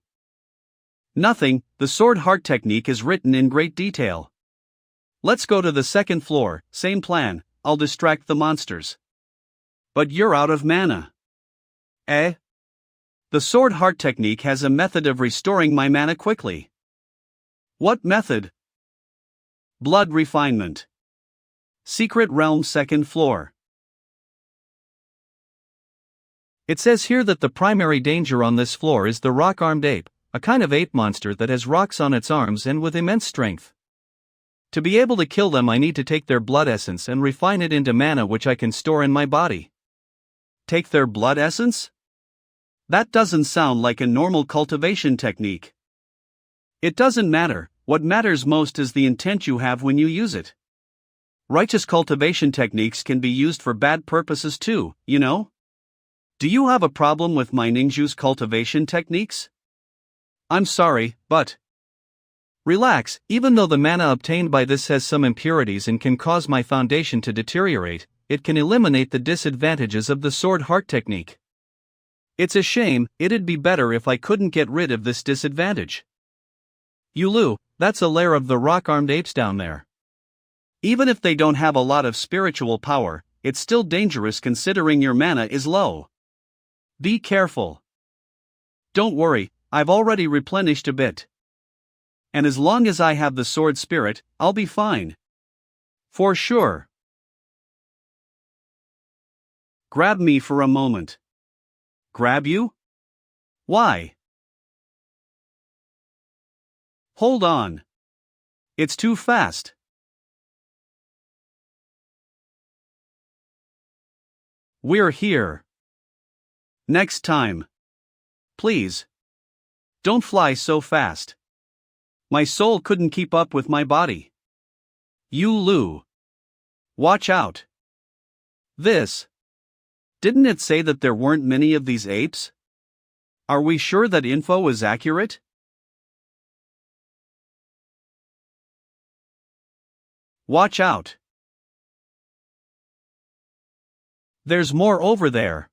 Speaker 1: Nothing, the sword heart technique is written in great detail. Let's go to the second floor, same plan, I'll distract the monsters. But you're out of mana. Eh? The sword heart technique has a method of restoring my mana quickly. What method? Blood refinement. Secret realm second floor. It says here that the primary danger on this floor is the rock-armed ape, a kind of ape monster that has rocks on its arms and with immense strength. To be able to kill them I need to take their blood essence and refine it into mana which I can store in my body. Take their blood essence? That doesn't sound like a normal cultivation technique. It doesn't matter, what matters most is the intent you have when you use it. Righteous cultivation techniques can be used for bad purposes too, you know? Do you have a problem with my ninju's cultivation techniques? I'm sorry, but... Relax, even though the mana obtained by this has some impurities and can cause my foundation to deteriorate, it can eliminate the disadvantages of the sword heart technique. It's a shame, it'd be better if I couldn't get rid of this disadvantage. Yulu, that's a lair of the rock-armed apes down there. Even if they don't have a lot of spiritual power, it's still dangerous considering your mana is low. Be careful. Don't worry, I've already replenished a bit. And as long as I have the sword spirit, I'll be fine. For sure. Grab me for a moment. Grab you? Why? Hold on. It's too fast. We're here. Next time. Please. Don't fly so fast. My soul couldn't keep up with my body. Yulu. Watch out. This. Didn't it say that there weren't many of these apes? Are we sure that info is accurate? Watch out. There's more over there.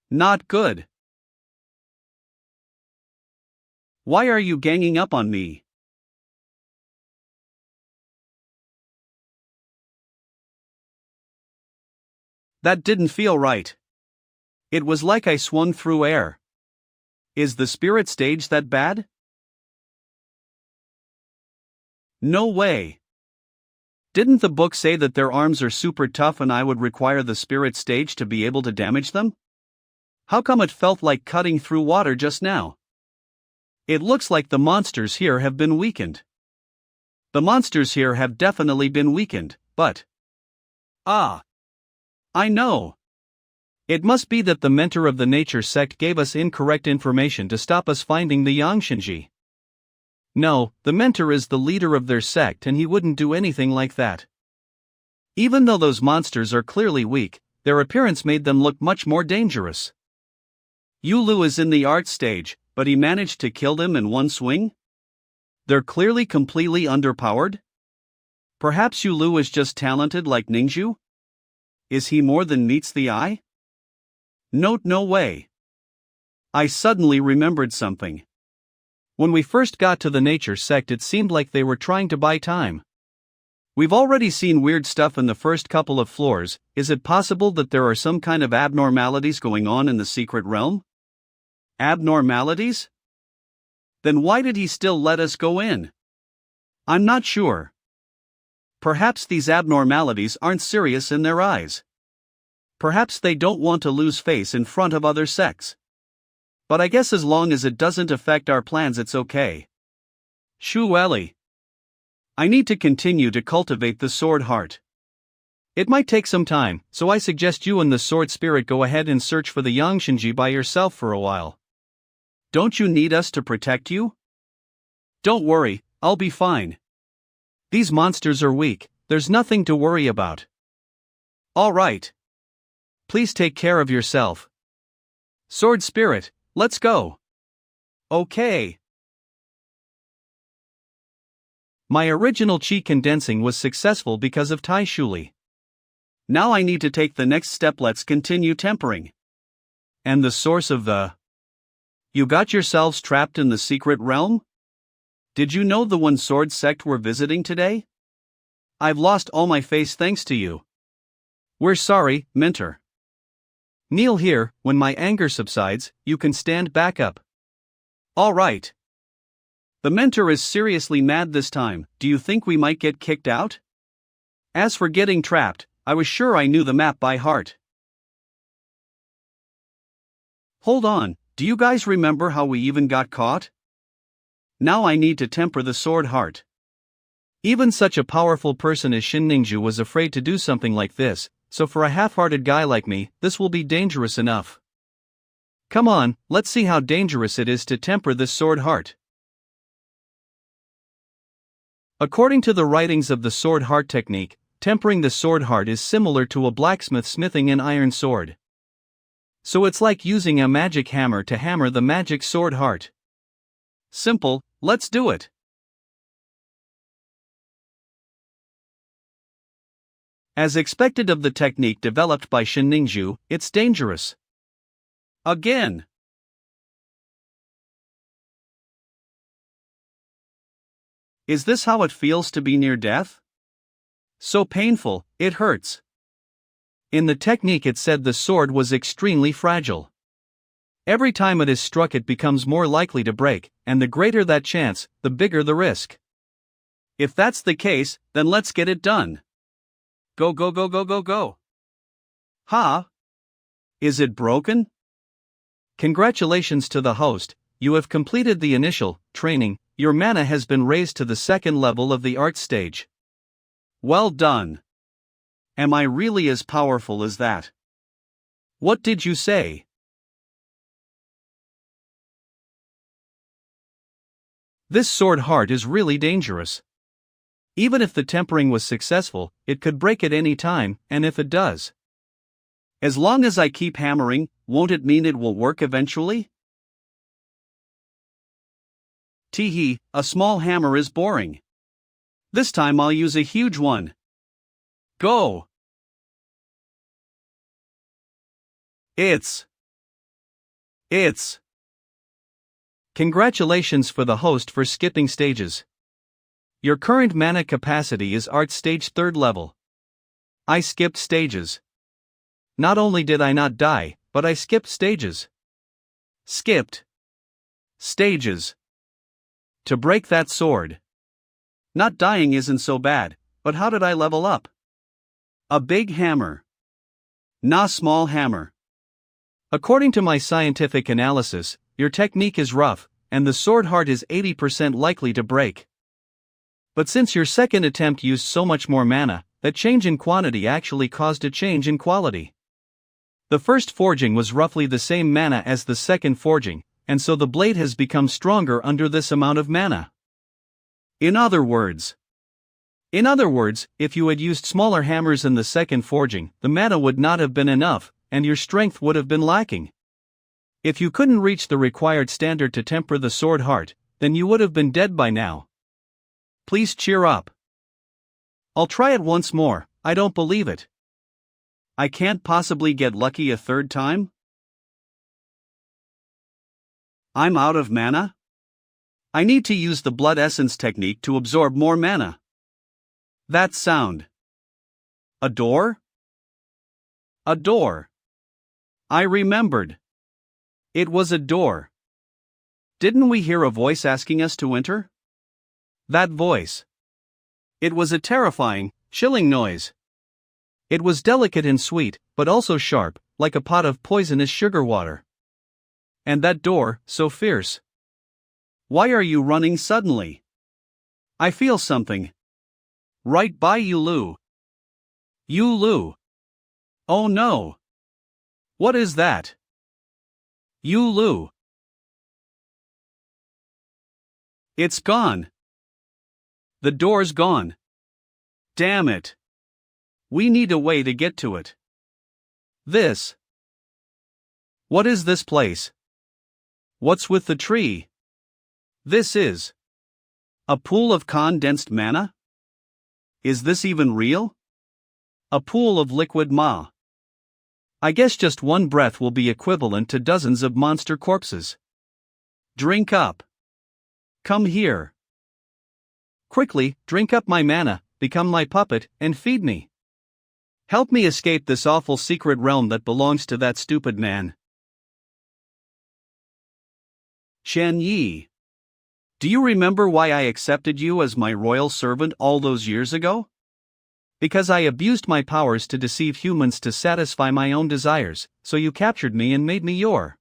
Speaker 1: Not good. Why are you ganging up on me? That didn't feel right. It was like I swung through air. Is the spirit stage that bad? No way. Didn't the book say that their arms are super tough and I would require the spirit stage to be able to damage them? How come it felt like cutting through water just now? It looks like the monsters here have been weakened. The monsters here have definitely been weakened, but... Ah! I know! It must be that the mentor of the nature sect gave us incorrect information to stop us finding the Yangshinji. No, the mentor is the leader of their sect and he wouldn't do anything like that. Even though those monsters are clearly weak, their appearance made them look much more dangerous. Yulu is in the art stage, but he managed to kill them in one swing? They're clearly completely underpowered? Perhaps Yulu is just talented like Ningju? Is he more than meets the eye? No way. I suddenly remembered something. When we first got to the nature sect it seemed like they were trying to buy time. We've already seen weird stuff in the first couple of floors, is it possible that there are some kind of abnormalities going on in the secret realm? Abnormalities? Then why did he still let us go in? I'm not sure. Perhaps these abnormalities aren't serious in their eyes. Perhaps they don't want to lose face in front of other sects. But I guess as long as it doesn't affect our plans it's okay. Shuelli. I need to continue to cultivate the sword heart. It might take some time, so I suggest you and the sword spirit go ahead and search for the Yangshinji by yourself for a while. Don't you need us to protect you? Don't worry, I'll be fine. These monsters are weak, there's nothing to worry about. All right. Please take care of yourself. Sword spirit, let's go. Okay. My original chi condensing was successful because of Tai Shuelli. Now I need to take the next step. Let's continue tempering. And the source of the... You got yourselves trapped in the secret realm? Did you know the one sword sect we're visiting today? I've lost all my face thanks to you. We're sorry, Mentor. Kneel here. When my anger subsides, you can stand back up. All right. The Mentor is seriously mad this time. Do you think we might get kicked out? As for getting trapped, I was sure I knew the map by heart. Hold on, do you guys remember how we even got caught? Now I need to temper the sword heart. Even such a powerful person as Shinningshu was afraid to do something like this, so for a half-hearted guy like me, this will be dangerous enough. Come on, let's see how dangerous it is to temper this sword heart. According to the writings of the sword heart technique, tempering the sword heart is similar to a blacksmith smithing an iron sword. So it's like using a magic hammer to hammer the magic sword heart. Simple, let's do it. As expected of the technique developed by Shinningshu, it's dangerous. Again. Is this how it feels to be near death? So painful, it hurts. In the technique it said the sword was extremely fragile. Every time it is struck it becomes more likely to break, and the greater that chance, the bigger the risk. If that's the case, then let's get it done. Go go go go go go. Ha! Is it broken? Congratulations to the host, you have completed the initial training, your mana has been raised to the second level of the art stage. Well done. Am I really as powerful as that? What did you say? This sword heart is really dangerous. Even if the tempering was successful, it could break at any time, and if it does. As long as I keep hammering, won't it mean it will work eventually? Teehee, a small hammer is boring. This time I'll use a huge one. Go! It's. Congratulations for the host for skipping stages. Your current mana capacity is art stage 3rd level. I skipped stages. Not only did I not die, but I skipped stages. Skipped stages. To break that sword. Not dying isn't so bad, but how did I level up? A big hammer. Nah, small hammer. According to my scientific analysis, your technique is rough, and the sword heart is 80% likely to break. But since your second attempt used so much more mana, that change in quantity actually caused a change in quality. The first forging was roughly the same mana as the second forging, and so the blade has become stronger under this amount of mana. In other words, if you had used smaller hammers in the second forging, the mana would not have been enough, and your strength would have been lacking. If you couldn't reach the required standard to temper the sword heart, then you would have been dead by now. Please cheer up. I'll try it once more, I don't believe it. I can't possibly get lucky a third time? I'm out of mana? I need to use the blood essence technique to absorb more mana. That sound. A door? A door. I remembered. It was a door. Didn't we hear a voice asking us to enter? That voice. It was a terrifying, chilling noise. It was delicate and sweet, but also sharp, like a pot of poisonous sugar water. And that door, so fierce. Why are you running suddenly? I feel something. Right by Yulu. Yulu. Oh no. What is that? Yulu. It's gone. The door's gone. Damn it. We need a way to get to it. This. What is this place? What's with the tree? This is. A pool of condensed mana? Is this even real? A pool of liquid ma. I guess just one breath will be equivalent to dozens of monster corpses. Drink up. Come here. Quickly, drink up my mana, become my puppet, and feed me. Help me escape this awful secret realm that belongs to that stupid man. Shan Yi. Do you remember why I accepted you as my royal servant all those years ago? Because I abused my powers to deceive humans to satisfy my own desires, so you captured me and made me your.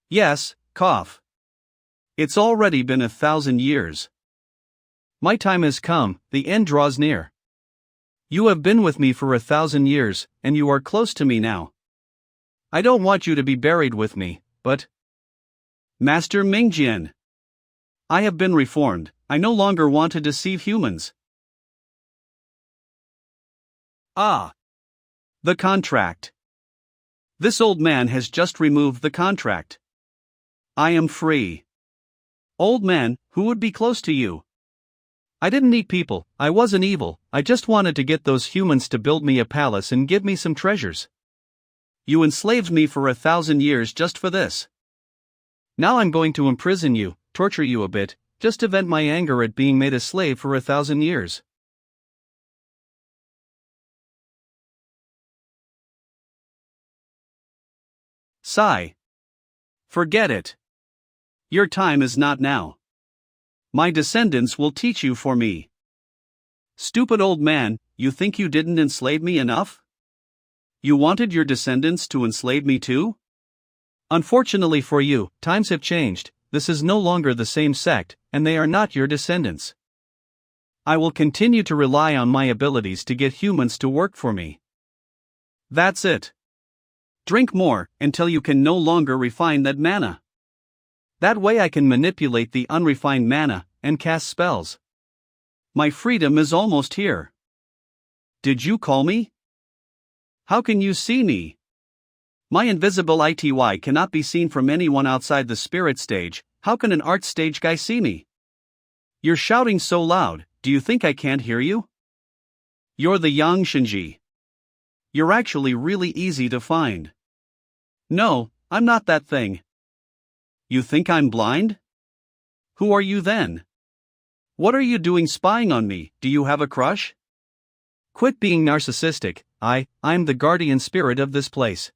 Speaker 1: Yes, cough. It's already been 1,000 years. My time has come, the end draws near. You have been with me for 1,000 years, and you are close to me now. I don't want you to be buried with me, but... Master Mingjian. I have been reformed, I no longer want to deceive humans. Ah. The contract. This old man has just removed the contract. I am free. Old man, who would be close to you? I didn't need people, I wasn't evil, I just wanted to get those humans to build me a palace and give me some treasures. You enslaved me for 1,000 years just for this. Now I'm going to imprison you, torture you a bit, just to vent my anger at being made a slave for 1,000 years. Sigh. Forget it. Your time is not now. My descendants will teach you for me. Stupid old man, you think you didn't enslave me enough? You wanted your descendants to enslave me too? Unfortunately for you, times have changed, this is no longer the same sect, and they are not your descendants. I will continue to rely on my abilities to get humans to work for me. That's it. Drink more, until you can no longer refine that mana. That way I can manipulate the unrefined mana, and cast spells. My freedom is almost here. Did you call me? How can you see me? My invisible ITY cannot be seen from anyone outside the spirit stage, how can an art stage guy see me? You're shouting so loud, do you think I can't hear you? You're the Yang Shinji. You're actually really easy to find. No, I'm not that thing. You think I'm blind? Who are you then? What are you doing spying on me, do you have a crush? Quit being narcissistic, I'm the guardian spirit of this place.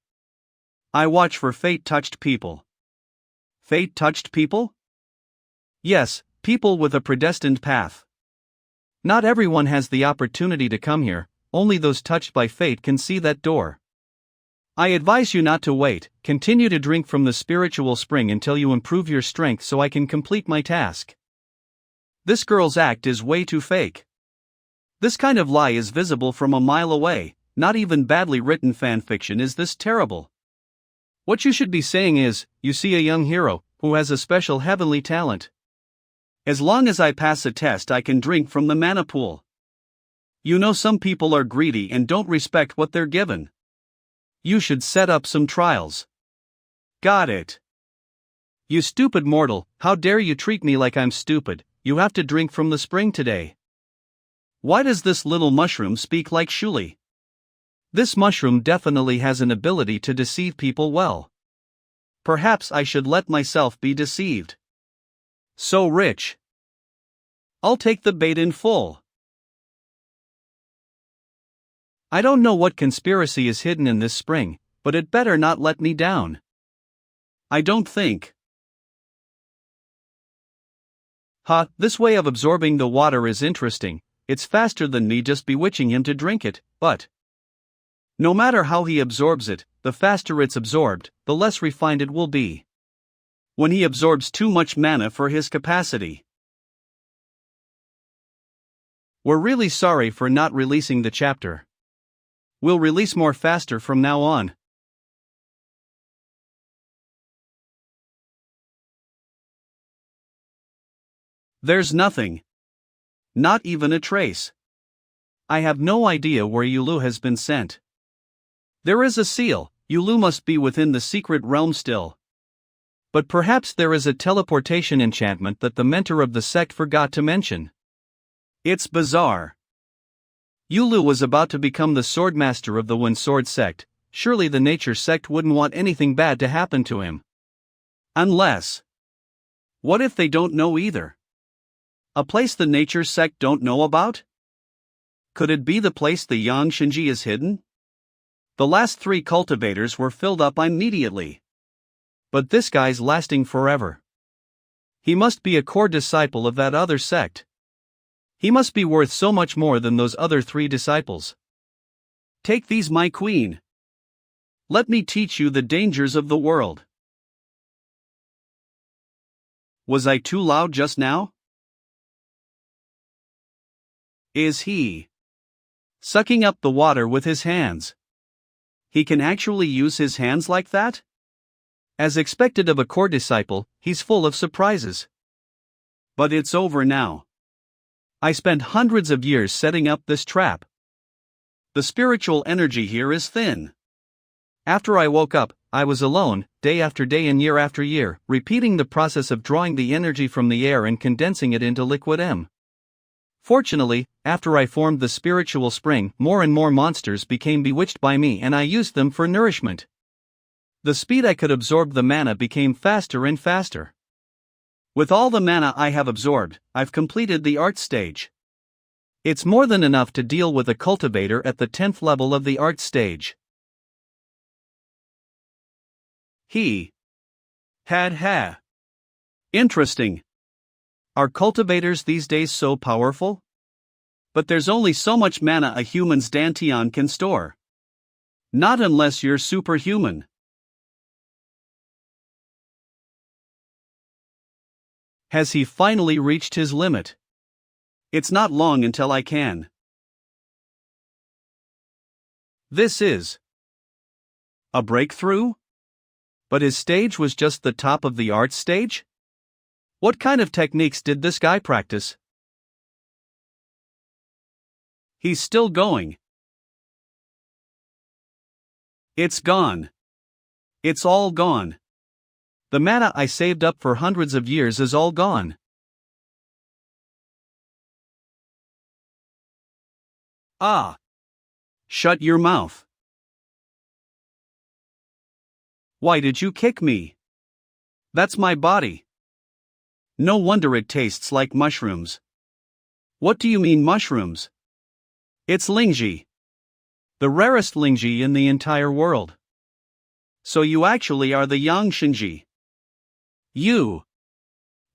Speaker 1: I watch for fate-touched people. Fate-touched people? Yes, people with a predestined path. Not everyone has the opportunity to come here, only those touched by fate can see that door. I advise you not to wait, continue to drink from the spiritual spring until you improve your strength so I can complete my task. This girl's act is way too fake. This kind of lie is visible from a mile away, not even badly written fanfiction is this terrible. What you should be saying is, you see a young hero, who has a special heavenly talent. As long as I pass a test I can drink from the mana pool. You know some people are greedy and don't respect what they're given. You should set up some trials. Got it. You stupid mortal, how dare you treat me like I'm stupid, you have to drink from the spring today. Why does this little mushroom speak like Shuelli? This mushroom definitely has an ability to deceive people well. Perhaps I should let myself be deceived. So rich. I'll take the bait in full. I don't know what conspiracy is hidden in this spring, but it better not let me down. I don't think. This way of absorbing the water is interesting, it's faster than me just bewitching him to drink it, but no matter how he absorbs it, the faster it's absorbed, the less refined it will be. When he absorbs too much mana for his capacity. We're really sorry for not releasing the chapter. We'll release more faster from now on. There's nothing. Not even a trace. I have no idea where Yulu has been sent. There is a seal, Yulu must be within the secret realm still. But perhaps there is a teleportation enchantment that the mentor of the sect forgot to mention. It's bizarre. Yulu was about to become the swordmaster of the One Sword sect. Surely the nature sect wouldn't want anything bad to happen to him. Unless. What if they don't know either? A place the nature sect don't know about? Could it be the place the Yang Shinji is hidden? The last 3 cultivators were filled up immediately. But this guy's lasting forever. He must be a core disciple of that other sect. He must be worth so much more than those other 3 disciples. Take these, my queen. Let me teach you the dangers of the world. Was I too loud just now? Is he sucking up the water with his hands? He can actually use his hands like that? As expected of a core disciple, he's full of surprises. But it's over now. I spent hundreds of years setting up this trap. The spiritual energy here is thin. After I woke up, I was alone, day after day and year after year, repeating the process of drawing the energy from the air and condensing it into liquid M. Fortunately, after I formed the spiritual spring, more and more monsters became bewitched by me and I used them for nourishment. The speed I could absorb the mana became faster and faster. With all the mana I have absorbed, I've completed the art stage. It's more than enough to deal with a cultivator at the 10th level of the art stage. He had. Interesting. Are cultivators these days so powerful? But there's only so much mana a human's dantian can store. Not unless you're superhuman. Has he finally reached his limit? It's not long until I can. This is a breakthrough? But his stage was just the top of the art stage? What kind of techniques did this guy practice? He's still going. It's gone. It's all gone. The mana I saved up for hundreds of years is all gone. Ah! Shut your mouth. Why did you kick me? That's my body. No wonder it tastes like mushrooms. What do you mean mushrooms? It's lingji. The rarest lingji in the entire world. So you actually are the Yang Shinji. You.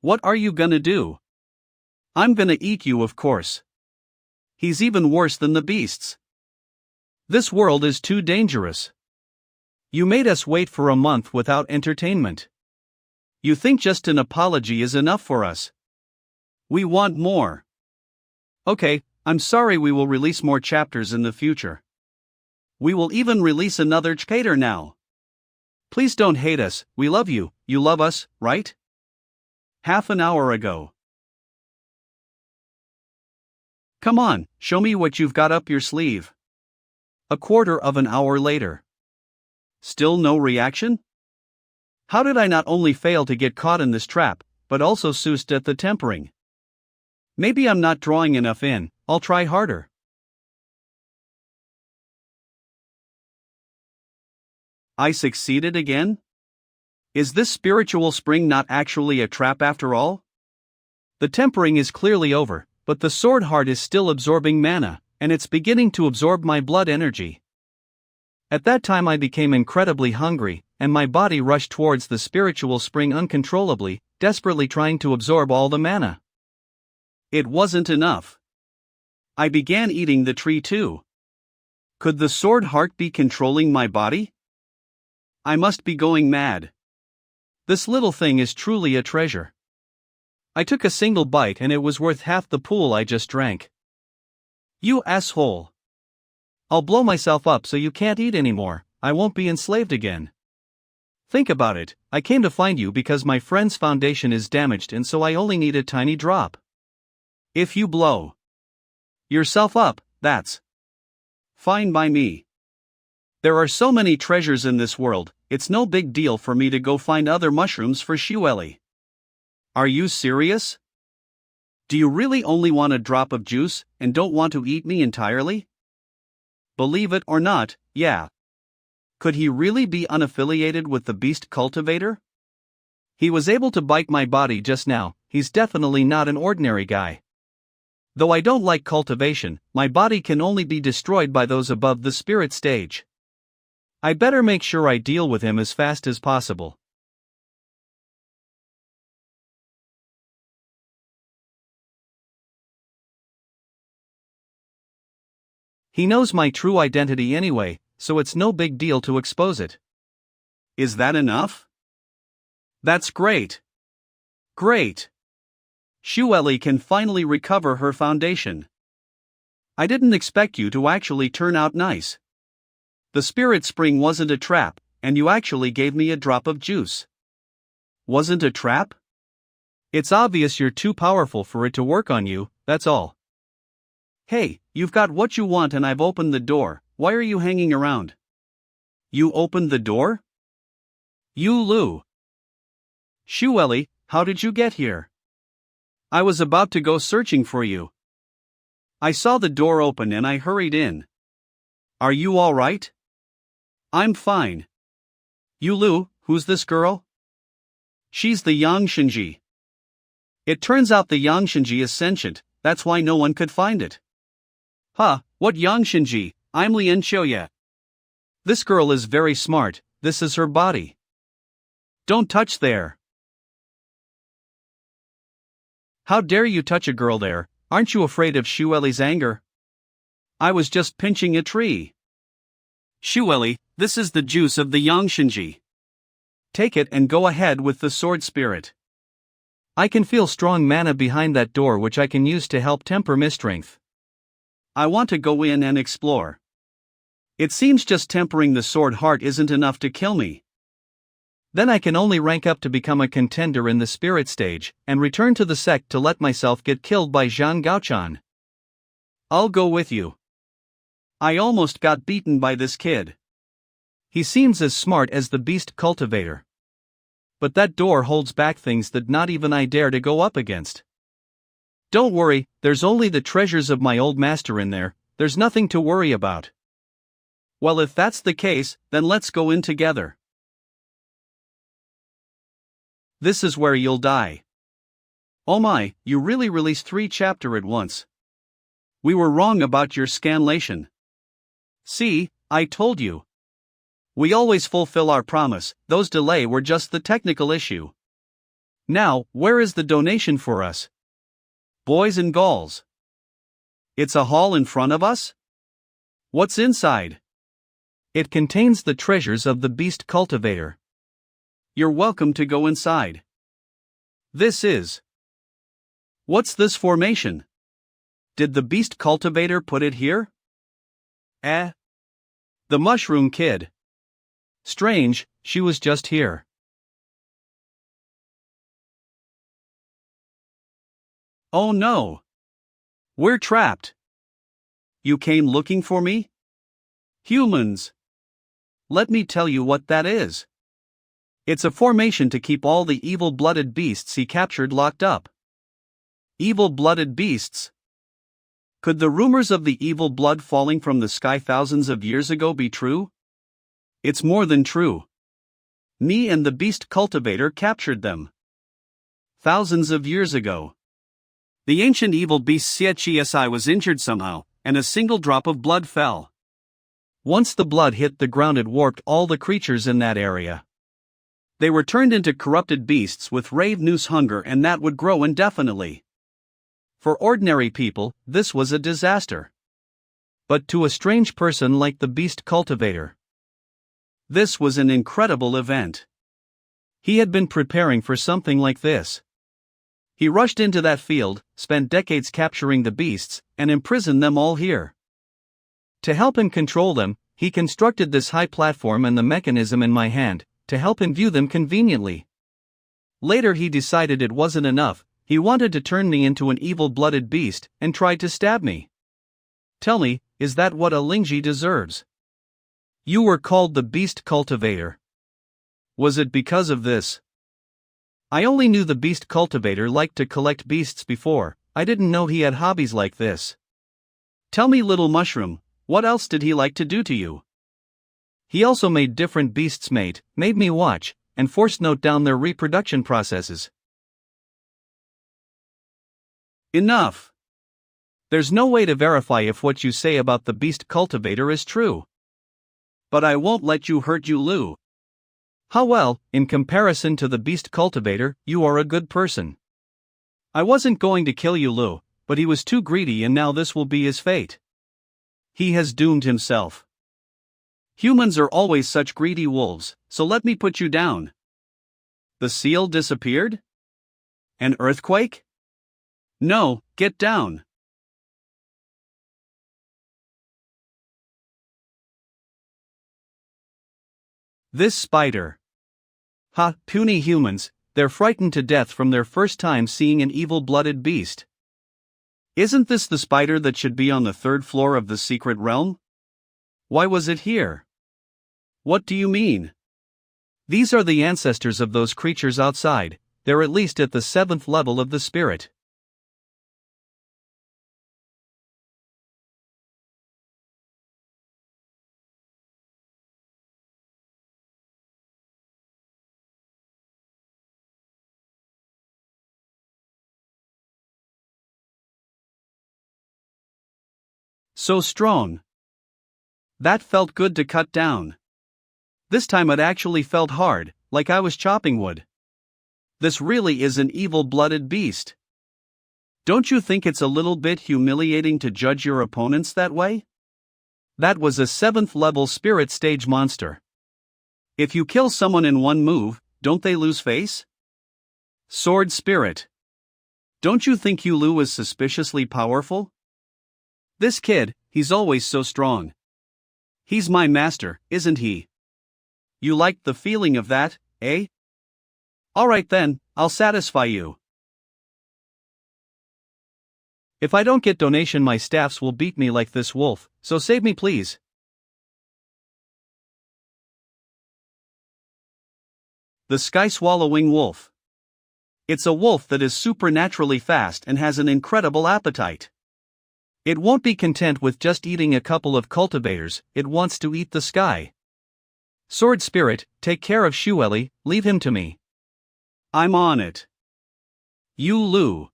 Speaker 1: What are you gonna do? I'm gonna eat you, of course. He's even worse than the beasts. This world is too dangerous. You made us wait for a month without entertainment. You think just an apology is enough for us? We want more. Okay, I'm sorry, we will release more chapters in the future. We will even release another chapter now. Please don't hate us, we love you, you love us, right? Half an hour ago. Come on, show me what you've got up your sleeve. A quarter of an hour later. Still no reaction? How did I not only fail to get caught in this trap, but also soused at the tempering? Maybe I'm not drawing enough in, I'll try harder. I succeeded again? Is this spiritual spring not actually a trap after all? The tempering is clearly over, but the sword heart is still absorbing mana, and it's beginning to absorb my blood energy. At that time I became incredibly hungry, and my body rushed towards the spiritual spring uncontrollably, desperately trying to absorb all the mana. It wasn't enough. I began eating the tree too. Could the sword heart be controlling my body? I must be going mad. This little thing is truly a treasure. I took a single bite and it was worth half the pool I just drank. You asshole. I'll blow myself up so you can't eat anymore, I won't be enslaved again. Think about it, I came to find you because my friend's foundation is damaged and so I only need a tiny drop. If you blow yourself up, that's fine by me. There are so many treasures in this world, it's no big deal for me to go find other mushrooms for Shuelli. Are you serious? Do you really only want a drop of juice and don't want to eat me entirely? Believe it or not, yeah. Could he really be unaffiliated with the beast cultivator? He was able to bite my body just now, he's definitely not an ordinary guy. Though I don't like cultivation, my body can only be destroyed by those above the spirit stage. I better make sure I deal with him as fast as possible. He knows my true identity anyway, so it's no big deal to expose it. Is that enough? That's great. Great. Shuelli can finally recover her foundation. I didn't expect you to actually turn out nice. The spirit spring wasn't a trap, and you actually gave me a drop of juice. Wasn't a trap? It's obvious you're too powerful for it to work on you, that's all. Hey, you've got what you want and I've opened the door, why are you hanging around? You opened the door? Yulu. Shuelli, how did you get here? I was about to go searching for you. I saw the door open and I hurried in. Are you all right? I'm fine. Yulu, who's this girl? She's the Yangshinji. It turns out the Yangshinji is sentient, that's why no one could find it. Huh, what Yangshinji? I'm Lian Choya. This girl is very smart, this is her body. Don't touch there. How dare you touch a girl there, aren't you afraid of Shuelli's anger? I was just pinching a tree. Shuelli, this is the juice of the Yangshinji. Take it and go ahead with the sword spirit. I can feel strong mana behind that door which I can use to help temper my strength. I want to go in and explore. It seems just tempering the sword heart isn't enough to kill me. Then I can only rank up to become a contender in the spirit stage, and return to the sect to let myself get killed by Zhang Gaochan. I'll go with you. I almost got beaten by this kid. He seems as smart as the beast cultivator. But that door holds back things that not even I dare to go up against. Don't worry, there's only the treasures of my old master in there, there's nothing to worry about. Well, if that's the case, then let's go in together. This is where you'll die. Oh my, you really released 3 chapters at once. We were wrong about your scanlation. See, I told you. We always fulfill our promise, those delays were just the technical issue. Now, where is the donation for us? Boys and girls. It's a hall in front of us? What's inside? It contains the treasures of the beast cultivator. You're welcome to go inside. This is. What's this formation? Did the beast cultivator put it here? The mushroom kid. Strange, she was just here. Oh no. We're trapped. You came looking for me? Humans. Let me tell you what that is. It's a formation to keep all the evil-blooded beasts he captured locked up. Evil-blooded beasts? Could the rumors of the evil blood falling from the sky thousands of years ago be true? It's more than true. Me and the beast cultivator captured them. Thousands of years ago. The ancient evil beast Chetsi was injured somehow, and a single drop of blood fell. Once the blood hit the ground, it warped all the creatures in that area. They were turned into corrupted beasts with ravenous hunger, and that would grow indefinitely. For ordinary people, this was a disaster. But to a strange person like the beast cultivator, this was an incredible event. He had been preparing for something like this. He rushed into that field, spent decades capturing the beasts, and imprisoned them all here. To help him control them, he constructed this high platform and the mechanism in my hand, to help him view them conveniently. Later he decided it wasn't enough, he wanted to turn me into an evil-blooded beast, and tried to stab me. Tell me, is that what a Lingji deserves? You were called the beast cultivator. Was it because of this? I only knew the beast cultivator liked to collect beasts before, I didn't know he had hobbies like this. Tell me, little mushroom, what else did he like to do to you? He also made different beasts mate, made me watch, and forced note down their reproduction processes. Enough! There's no way to verify if what you say about the beast cultivator is true. But I won't let you hurt Yulu. How well, in comparison to the beast cultivator, you are a good person. I wasn't going to kill Yulu, but he was too greedy and now this will be his fate. He has doomed himself. Humans are always such greedy wolves, so let me put you down. The seal disappeared? An earthquake? No, get down. This spider. Ha, puny humans, they're frightened to death from their first time seeing an evil-blooded beast. Isn't this the spider that should be on the 3rd floor of the secret realm? Why was it here? What do you mean? These are the ancestors of those creatures outside, they're at least at the 7th level of the spirit. So strong. That felt good to cut down. This time it actually felt hard, like I was chopping wood. This really is an evil-blooded beast. Don't you think it's a little bit humiliating to judge your opponents that way? That was a 7th level spirit stage monster. If you kill someone in one move, don't they lose face? Sword spirit. Don't you think Yulu is suspiciously powerful? This kid, he's always so strong. He's my master, isn't he? You liked the feeling of that, eh? Alright then, I'll satisfy you. If I don't get donation, my staffs will beat me like this wolf, so save me please. The sky-swallowing wolf. It's a wolf that is supernaturally fast and has an incredible appetite. It won't be content with just eating a couple of cultivators, it wants to eat the sky. Sword spirit, take care of Shuelli, leave him to me. I'm on it. Yulu.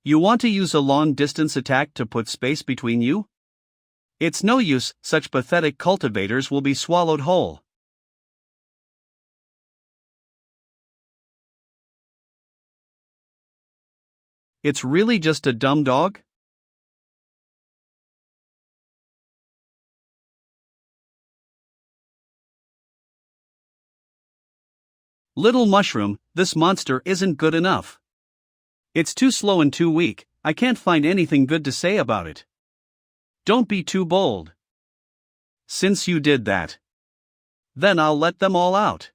Speaker 1: You want to use a long-distance attack to put space between you? It's no use, such pathetic cultivators will be swallowed whole. It's really just a dumb dog? Little mushroom, this monster isn't good enough. It's too slow and too weak, I can't find anything good to say about it. Don't be too bold. Since you did that, then I'll let them all out.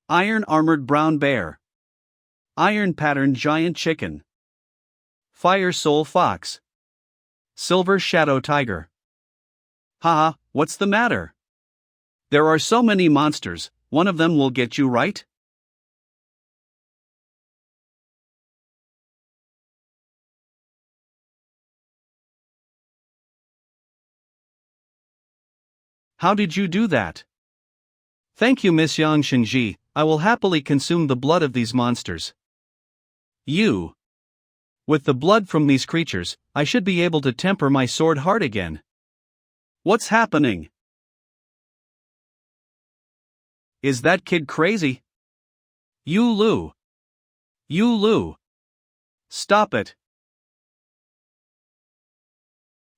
Speaker 1: Iron armored brown bear. Iron patterned giant chicken. Fire soul fox. Silver shadow tiger. Haha, what's the matter? There are so many monsters, one of them will get you right? How did you do that? Thank you, Miss Yang Shinji, I will happily consume the blood of these monsters. You. With the blood from these creatures, I should be able to temper my sword heart again. What's happening? Is that kid crazy? Yulu. Yulu. Stop it.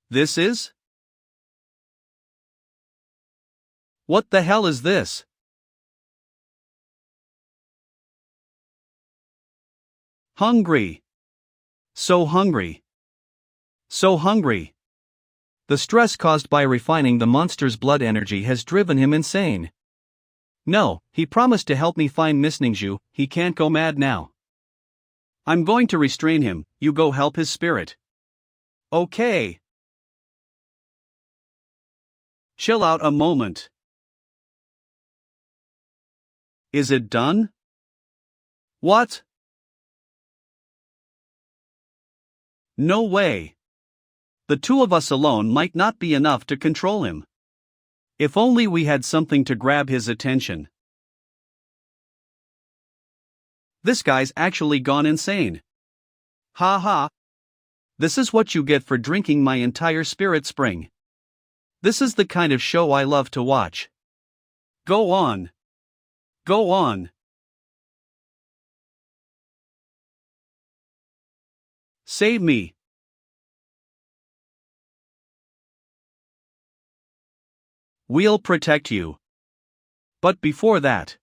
Speaker 1: This is? What the hell is this? Hungry. So hungry. So hungry. The stress caused by refining the monster's blood energy has driven him insane. No, he promised to help me find Miss Ningju, he can't go mad now. I'm going to restrain him, you go help his spirit. Okay. Chill out a moment. Is it done? What? No way. The two of us alone might not be enough to control him. If only we had something to grab his attention. This guy's actually gone insane. Ha ha. This is what you get for drinking my entire spirit spring. This is the kind of show I love to watch. Go on. Go on. Save me. We'll protect you. But before that,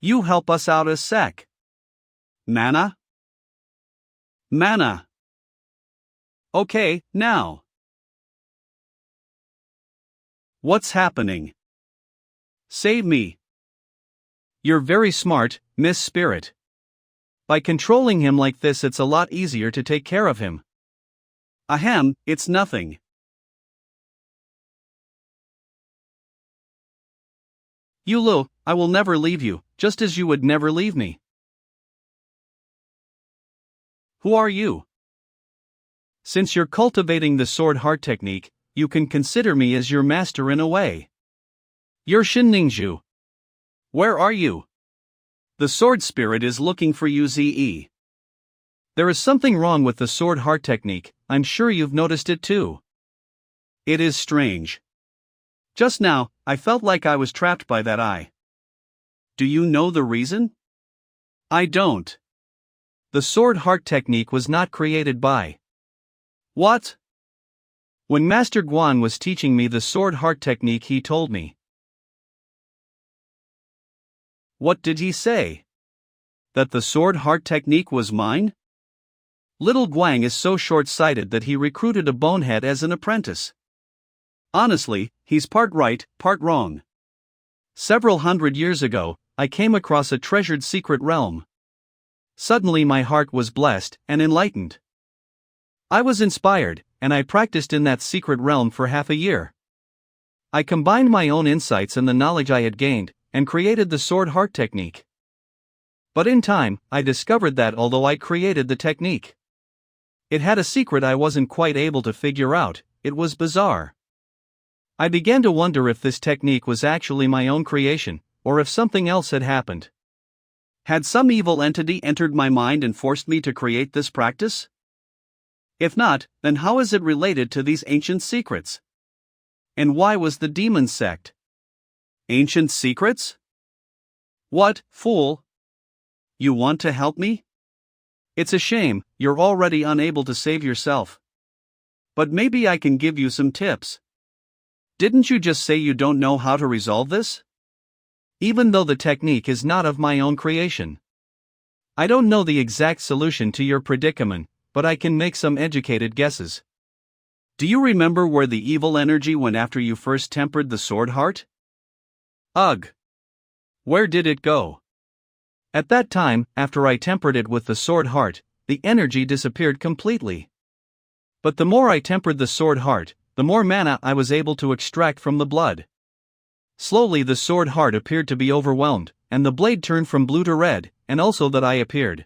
Speaker 1: you help us out as sect. Mana? Mana. Okay, now. What's happening? Save me. You're very smart, Miss Spirit. By controlling him like this, it's a lot easier to take care of him. Ahem, it's nothing. Yulu, I will never leave you, just as you would never leave me. Who are you? Since you're cultivating the sword heart technique, you can consider me as your master in a way. You're Shinningshu. Where are you? The sword spirit is looking for you, ZE. There is something wrong with the sword heart technique, I'm sure you've noticed it too. It is strange. Just now, I felt like I was trapped by that eye. Do you know the reason? I don't. The sword heart technique was not created by. What? When Master Guan was teaching me the sword heart technique, he told me. What did he say? That the sword heart technique was mine? Little Guang is so short-sighted that he recruited a bonehead as an apprentice. Honestly, he's part right, part wrong. Several hundred years ago, I came across a treasured secret realm. Suddenly my heart was blessed and enlightened. I was inspired, and I practiced in that secret realm for half a year. I combined my own insights and the knowledge I had gained, and created the sword heart technique. But in time, I discovered that although I created the technique, it had a secret I wasn't quite able to figure out. It was bizarre. I began to wonder if this technique was actually my own creation, or if something else had happened. Had some evil entity entered my mind and forced me to create this practice? If not, then how is it related to these ancient secrets? And why was the demon sect? Ancient secrets? What, fool? You want to help me? It's a shame, you're already unable to save yourself. But maybe I can give you some tips. Didn't you just say you don't know how to resolve this? Even though the technique is not of my own creation. I don't know the exact solution to your predicament, but I can make some educated guesses. Do you remember where the evil energy went after you first tempered the sword heart? Ugh! Where did it go? At that time, after I tempered it with the sword heart, the energy disappeared completely. But the more I tempered the sword heart, the more mana I was able to extract from the blood. Slowly the sword heart appeared to be overwhelmed, and the blade turned from blue to red, and also that I appeared.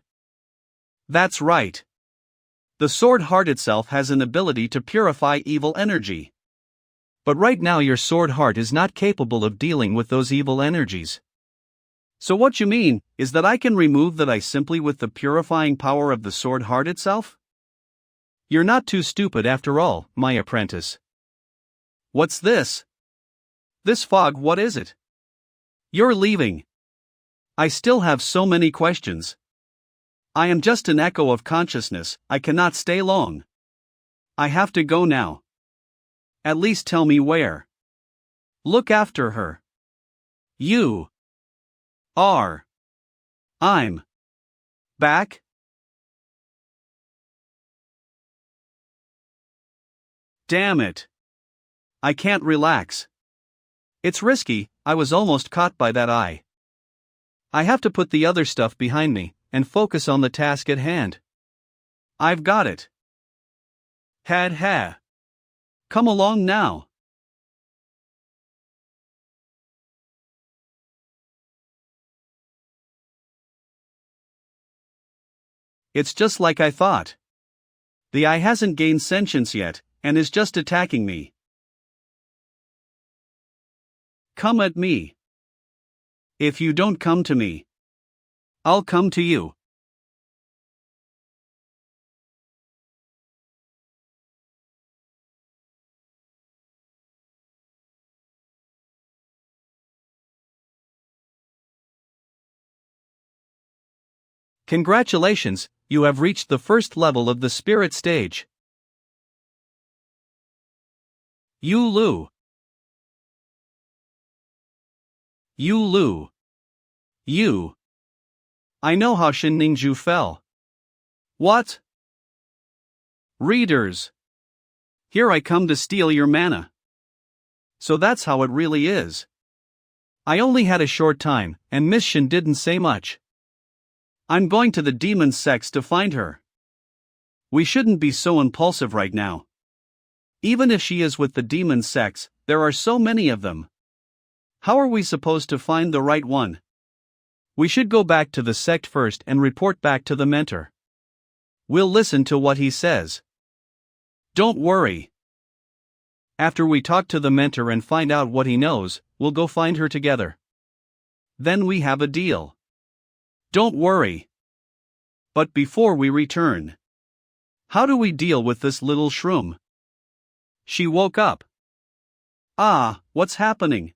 Speaker 1: That's right. The sword heart itself has an ability to purify evil energy. But right now your sword heart is not capable of dealing with those evil energies. So what you mean, is that I can remove that I simply with the purifying power of the sword heart itself? You're not too stupid after all, my apprentice. What's this? This fog, what is it? You're leaving. I still have so many questions. I am just an echo of consciousness, I cannot stay long. I have to go now. At least tell me where. Look after her. You are. I'm back. Damn it. I can't relax. It's risky, I was almost caught by that eye. I have to put the other stuff behind me, and focus on the task at hand. I've got it. Had ha. Come along now. It's just like I thought. The eye hasn't gained sentience yet, and is just attacking me. Come at me. If you don't come to me, I'll come to you. Congratulations, you have reached the first level of the spirit stage. Yulu. Yulu. You. I know how Shinningshu fell. What? Readers. Here I come to steal your mana. So that's how it really is. I only had a short time, and Miss Shin didn't say much. I'm going to the demon sects to find her. We shouldn't be so impulsive right now. Even if she is with the demon sects, there are so many of them. How are we supposed to find the right one? We should go back to the sect first and report back to the mentor. We'll listen to what he says. Don't worry. After we talk to the mentor and find out what he knows, we'll go find her together. Then we have a deal. Don't worry. But before we return, how do we deal with this little shroom? She woke up. Ah, what's happening?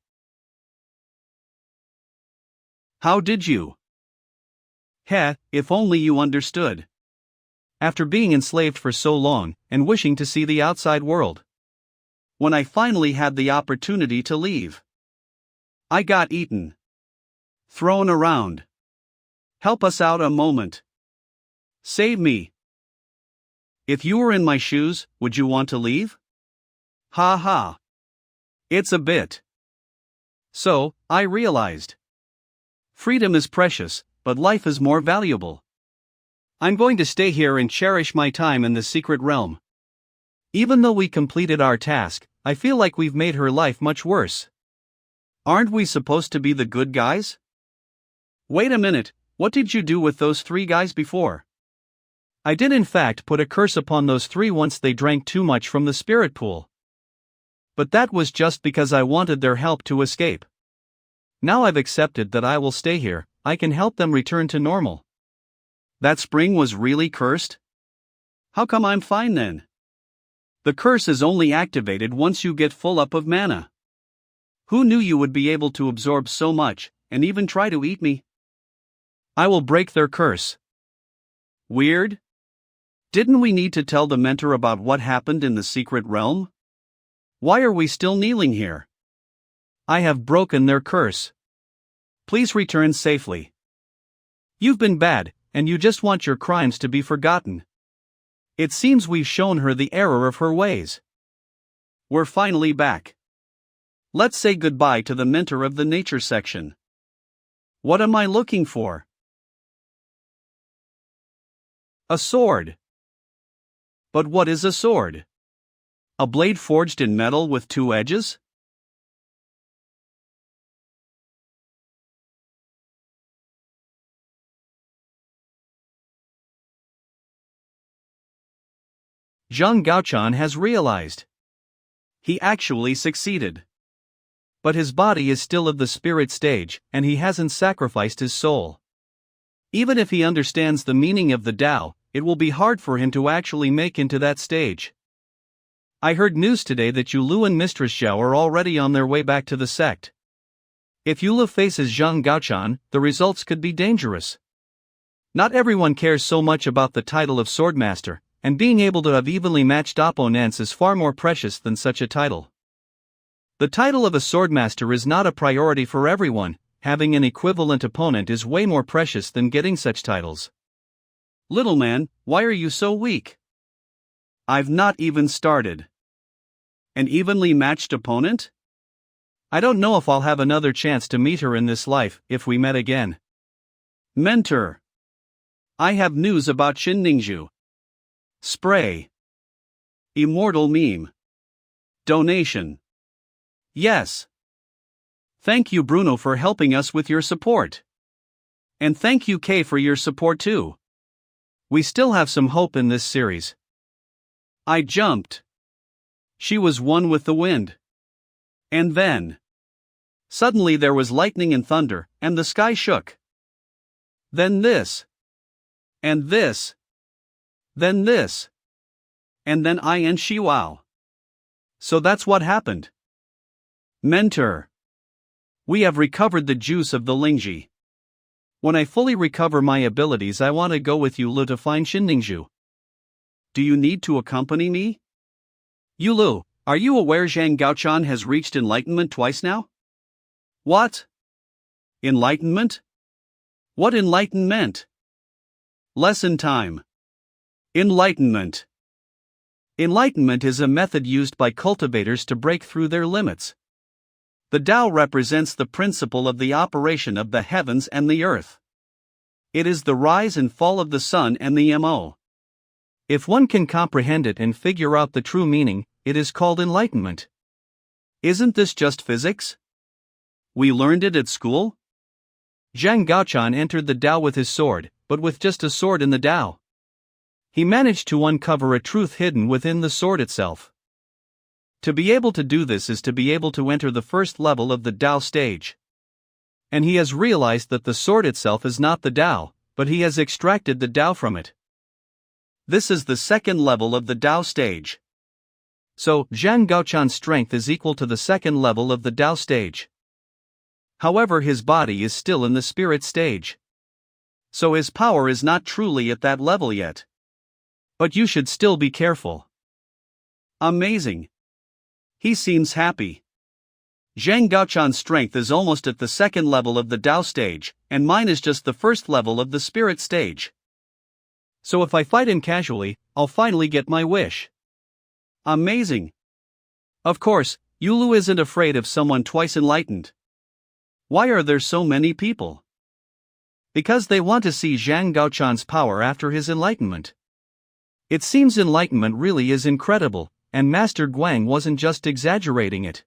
Speaker 1: How did you? Heh, if only you understood. After being enslaved for so long, and wishing to see the outside world. When I finally had the opportunity to leave, I got eaten. Thrown around. Help us out a moment. Save me. If you were in my shoes, would you want to leave? Ha ha. It's a bit. So, I realized. Freedom is precious, but life is more valuable. I'm going to stay here and cherish my time in the secret realm. Even though we completed our task, I feel like we've made her life much worse. Aren't we supposed to be the good guys? Wait a minute. What did you do with those 3 guys before? I did in fact put a curse upon those 3 once they drank too much from the spirit pool. But that was just because I wanted their help to escape. Now I've accepted that I will stay here, I can help them return to normal. That spring was really cursed? How come I'm fine then? The curse is only activated once you get full up of mana. Who knew you would be able to absorb so much, and even try to eat me? I will break their curse. Weird? Didn't we need to tell the mentor about what happened in the secret realm? Why are we still kneeling here? I have broken their curse. Please return safely. You've been bad, and you just want your crimes to be forgotten. It seems we've shown her the error of her ways. We're finally back. Let's say goodbye to the mentor of the nature section. What am I looking for? A sword. But what is a sword? A blade forged in metal with 2 edges? Zhang Gaochan has realized. He actually succeeded. But his body is still of the spirit stage, and he hasn't sacrificed his soul. Even if he understands the meaning of the Tao, it will be hard for him to actually make into that stage. I heard news today that Yulu and Mistress Zhao are already on their way back to the sect. If Yulu faces Zhang Gaochan, the results could be dangerous. Not everyone cares so much about the title of Swordmaster, and being able to have evenly matched opponents is far more precious than such a title. The title of a Swordmaster is not a priority for everyone, having an equivalent opponent is way more precious than getting such titles. Little man, why are you so weak? I've not even started. An evenly matched opponent? I don't know if I'll have another chance to meet her in this life if we met again. Mentor. I have news about Shinningshu. Spray. Immortal meme. Donation. Yes. Thank you Bruno for helping us with your support. And thank you Kay for your support too. We still have some hope in this series. I jumped. She was one with the wind. And then. Suddenly there was lightning and thunder, and the sky shook. Then this. And this. Then this. And then I and she wow. So that's what happened. Mentor. We have recovered the juice of the Lingji. When I fully recover my abilities I want to go with Yulu to find Shinningshu. Do you need to accompany me? Yulu, are you aware Zhang Gaochan has reached enlightenment twice now? What? Enlightenment? What enlightenment? Lesson time. Enlightenment. Enlightenment is a method used by cultivators to break through their limits. The Tao represents the principle of the operation of the heavens and the earth. It is the rise and fall of the sun and the MO. If one can comprehend it and figure out the true meaning, it is called enlightenment. Isn't this just physics? We learned it at school? Zhang Gaochan entered the Tao with his sword, but with just a sword in the Tao. He managed to uncover a truth hidden within the sword itself. To be able to do this is to be able to enter the first level of the Tao stage. And he has realized that the sword itself is not the Tao, but he has extracted the Tao from it. This is the second level of the Tao stage. So, Zhang Gaochan's strength is equal to the second level of the Tao stage. However, his body is still in the spirit stage. So his power is not truly at that level yet. But you should still be careful. Amazing. He seems happy. Zhang Gaochan's strength is almost at the second level of the Tao stage, and mine is just the first level of the spirit stage. So if I fight him casually, I'll finally get my wish. Amazing. Of course, Yulu isn't afraid of someone twice enlightened. Why are there so many people? Because they want to see Zhang Gaochan's power after his enlightenment. It seems enlightenment really is incredible, and Master Guang wasn't just exaggerating it.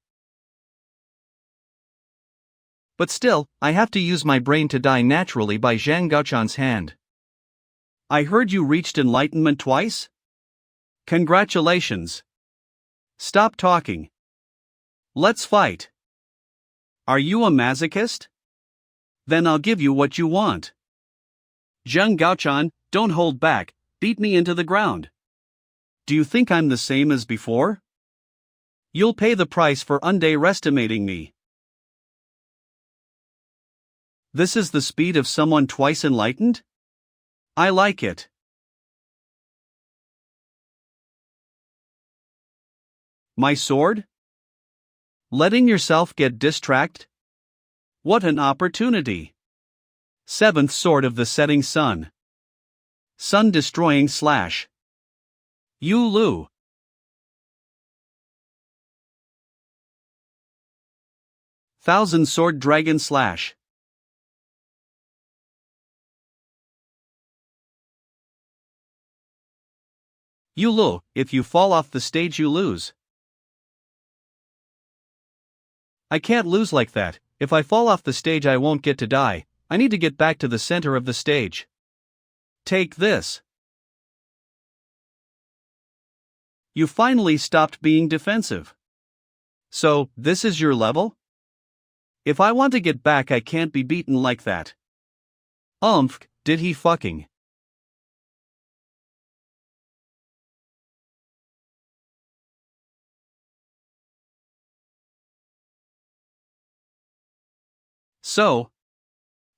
Speaker 1: But still, I have to use my brain to die naturally by Zhang Gaochan's hand. I heard you reached enlightenment twice? Congratulations. Stop talking. Let's fight. Are you a masochist? Then I'll give you what you want. Zhang Gaochan, don't hold back, beat me into the ground. Do you think I'm the same as before? You'll pay the price for underestimating me. This is the speed of someone twice enlightened? I like it. My sword? Letting yourself get distracted? What an opportunity! Seventh sword of the setting sun. Sun destroying slash. Yulu. Thousand sword dragon slash. Yulu, if you fall off the stage you lose. I can't lose like that. If I fall off the stage I won't get to die. I need to get back to the center of the stage. Take this. You finally stopped being defensive. So, this is your level? If I want to get back I can't be beaten like that. Did he fucking.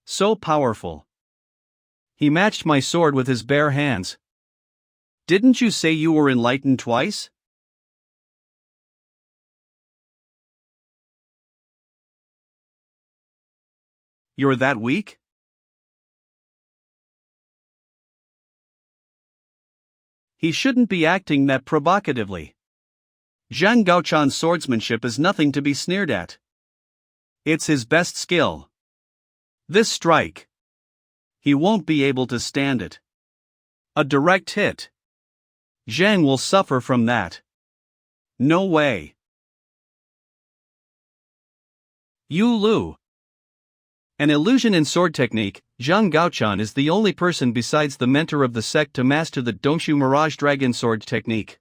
Speaker 1: So powerful. He matched my sword with his bare hands. Didn't you say you were enlightened twice? You're that weak? He shouldn't be acting that provocatively. Zhang Gaochan's swordsmanship is nothing to be sneered at. It's his best skill. This strike. He won't be able to stand it. A direct hit. Zhang will suffer from that. No way. Yulu. An illusion in sword technique, Zhang Gaochan is the only person besides the mentor of the sect to master the Dongshu Mirage Dragon Sword technique.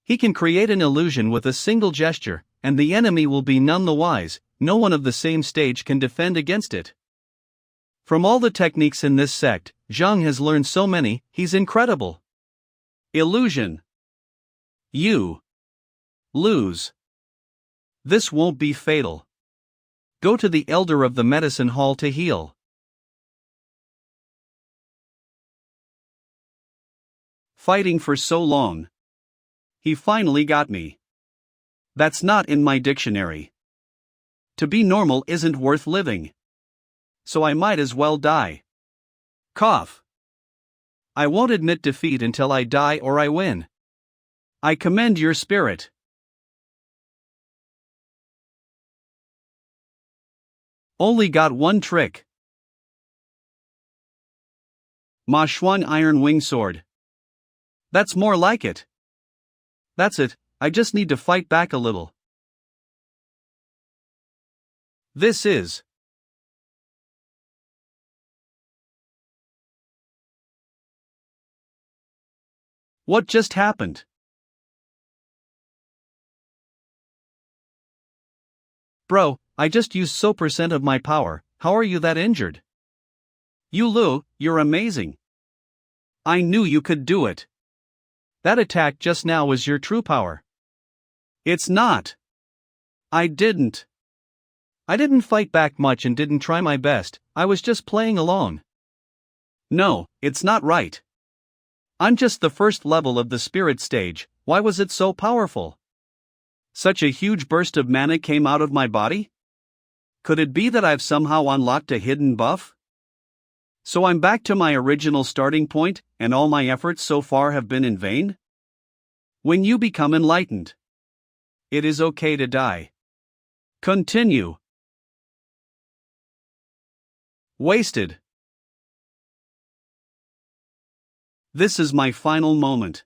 Speaker 1: He can create an illusion with a single gesture, and the enemy will be none the wise. No one of the same stage can defend against it. From all the techniques in this sect, Zhang has learned so many, he's incredible. Illusion. You lose. This won't be fatal. Go to the elder of the medicine hall to heal. Fighting for so long. He finally got me. That's not in my dictionary. To be normal isn't worth living. So I might as well die. Cough. I won't admit defeat until I die or I win. I commend your spirit. Only got one trick. Ma Xuan Iron Wing Sword. That's more like it. That's it, I just need to fight back a little. This is. What just happened? Bro, I just used so % of my power, how are you that injured? Yulu, you're amazing. I knew you could do it. That attack just now was your true power. It's not. I didn't fight back much and didn't try my best, I was just playing along. No, it's not right. I'm just the first level of the spirit stage, why was it so powerful? Such a huge burst of mana came out of my body? Could it be that I've somehow unlocked a hidden buff? So I'm back to my original starting point, and all my efforts so far have been in vain? When you become enlightened, it is okay to die. Continue. Wasted. This is my final moment.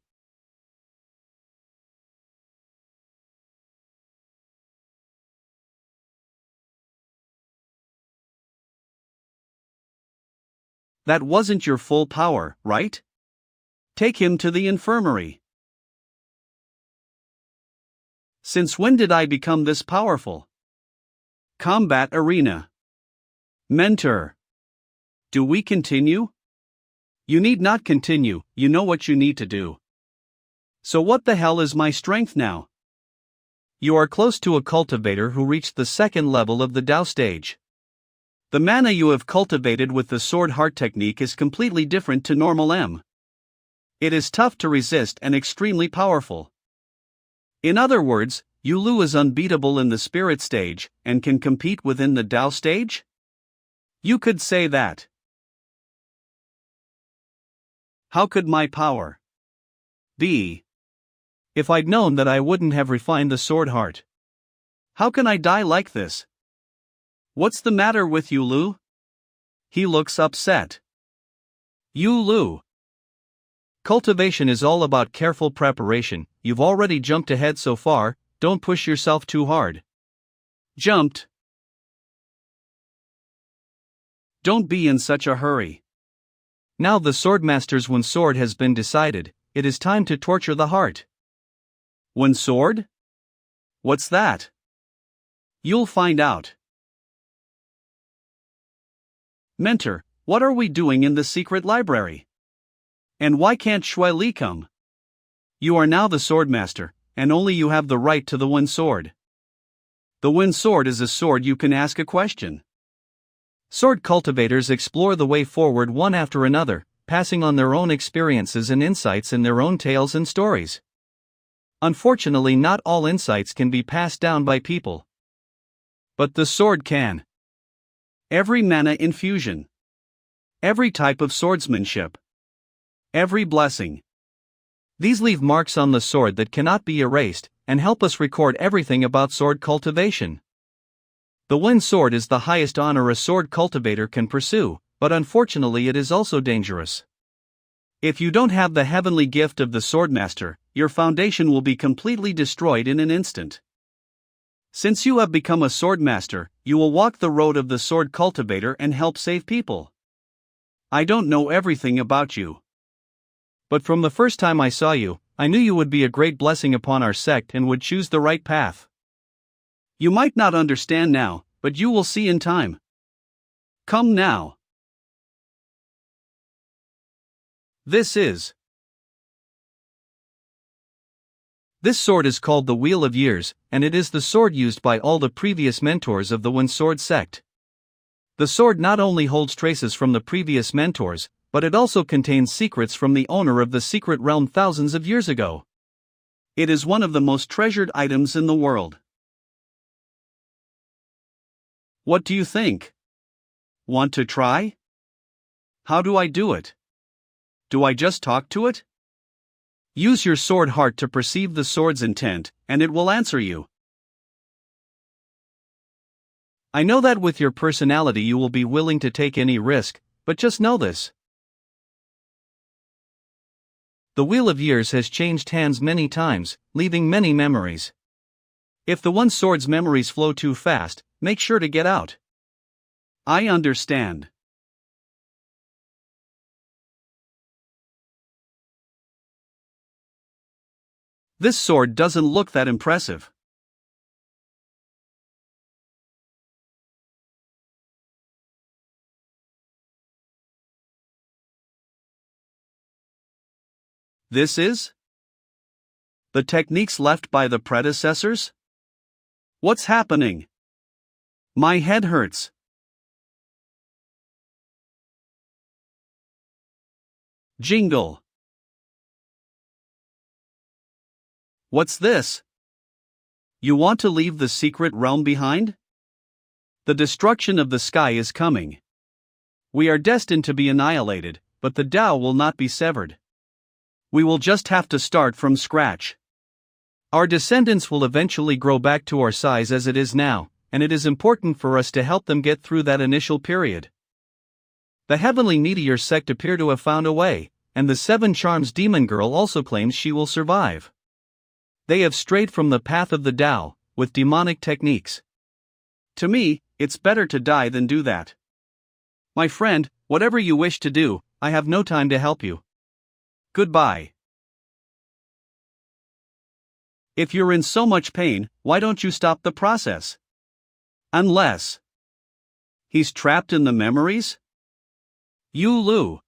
Speaker 1: That wasn't your full power, right? Take him to the infirmary. Since when did I become this powerful? Combat arena. Mentor. Do we continue? You need not continue, you know what you need to do. So what the hell is my strength now? You are close to a cultivator who reached the second level of the Dao stage. The mana you have cultivated with the sword heart technique is completely different to normal M. It is tough to resist and extremely powerful. In other words, Yulu is unbeatable in the spirit stage, and can compete within the Dao stage? You could say that. How could my power be? If I'd known that I wouldn't have refined the sword heart. How can I die like this? What's the matter with Yulu? He looks upset. Yulu. Cultivation is all about careful preparation, you've already jumped ahead so far, don't push yourself too hard. Jumped. Don't be in such a hurry. Now the Swordmaster's One Sword has been decided, it is time to torture the heart. One Sword? What's that? You'll find out. Mentor, what are we doing in the secret library? And why can't Shuelli come? You are now the Swordmaster, and only you have the right to the One Sword. The One Sword is a sword you can ask a question. Sword cultivators explore the way forward one after another, passing on their own experiences and insights in their own tales and stories. Unfortunately, not all insights can be passed down by people. But the sword can. Every mana infusion. Every type of swordsmanship. Every blessing. These leave marks on the sword that cannot be erased, and help us record everything about sword cultivation. The One Sword is the highest honor a sword cultivator can pursue, but unfortunately it is also dangerous. If you don't have the heavenly gift of the Swordmaster, your foundation will be completely destroyed in an instant. Since you have become a Swordmaster, you will walk the road of the Sword Cultivator and help save people. I don't know everything about you. But from the first time I saw you, I knew you would be a great blessing upon our sect and would choose the right path. You might not understand now, but you will see in time. Come now. This sword is called the Wheel of Years, and it is the sword used by all the previous mentors of the One Sword sect. The sword not only holds traces from the previous mentors, but it also contains secrets from the owner of the secret realm thousands of years ago. It is one of the most treasured items in the world. What do you think? Want to try? How do I do it? Do I just talk to it? Use your sword heart to perceive the sword's intent, and it will answer you. I know that with your personality you will be willing to take any risk, but just know this. The Wheel of Years has changed hands many times, leaving many memories. If the One Sword's memories flow too fast, make sure to get out. I understand. This sword doesn't look that impressive. This is? The techniques left by the predecessors? What's happening? My head hurts. Jingle. What's this? You want to leave the secret realm behind? The destruction of the sky is coming. We are destined to be annihilated, but the Tao will not be severed. We will just have to start from scratch. Our descendants will eventually grow back to our size as it is now, and it is important for us to help them get through that initial period. The Heavenly Meteor sect appear to have found a way, and the Seven Charms Demon Girl also claims she will survive. They have strayed from the path of the Tao, with demonic techniques. To me, it's better to die than do that. My friend, whatever you wish to do, I have no time to help you. Goodbye. If you're in so much pain, why don't you stop the process? Unless he's trapped in the memories? Yulu.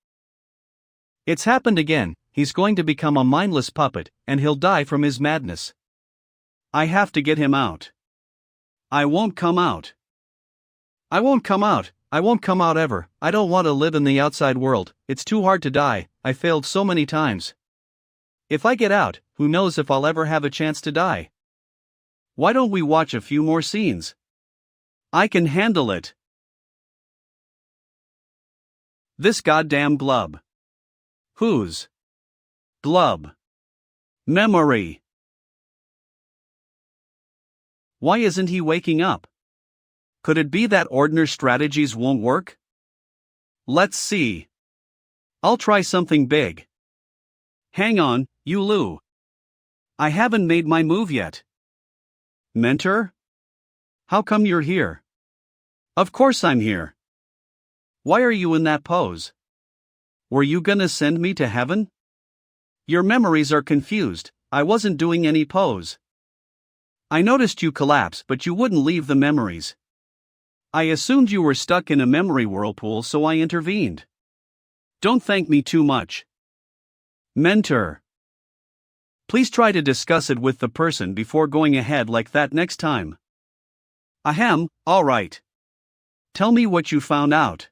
Speaker 1: It's happened again. He's going to become a mindless puppet, and he'll die from his madness. I have to get him out. I won't come out. I won't come out. I won't come out ever. I don't want to live in the outside world. It's too hard to die. I failed so many times. If I get out, who knows if I'll ever have a chance to die. Why don't we watch a few more scenes? I can handle it. This goddamn glub. Whose? Glub. Memory. Why isn't he waking up? Could it be that ordinary strategies won't work? Let's see. I'll try something big. Hang on, Yulu. I haven't made my move yet. Mentor? How come you're here? Of course I'm here. Why are you in that pose? Were you gonna send me to heaven? Your memories are confused. I wasn't doing any pose. I noticed you collapse, but you wouldn't leave the memories. I assumed you were stuck in a memory whirlpool, so I intervened. Don't thank me too much. Mentor. Please try to discuss it with the person before going ahead like that next time. Ahem, alright. Tell me what you found out.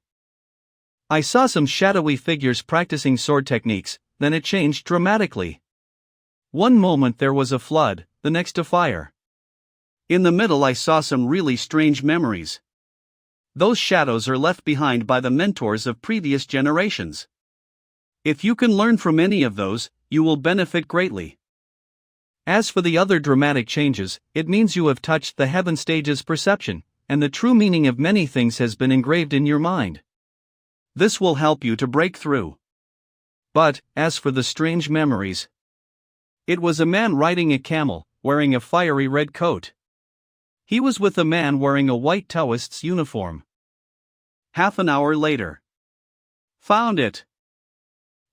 Speaker 1: I saw some shadowy figures practicing sword techniques, then it changed dramatically. One moment there was a flood, the next a fire. In the middle I saw some really strange memories. Those shadows are left behind by the mentors of previous generations. If you can learn from any of those, you will benefit greatly. As for the other dramatic changes, it means you have touched the heaven stage's perception, and the true meaning of many things has been engraved in your mind. This will help you to break through. But, as for the strange memories, it was a man riding a camel, wearing a fiery red coat. He was with a man wearing a white Taoist's uniform. Half an hour later. Found it.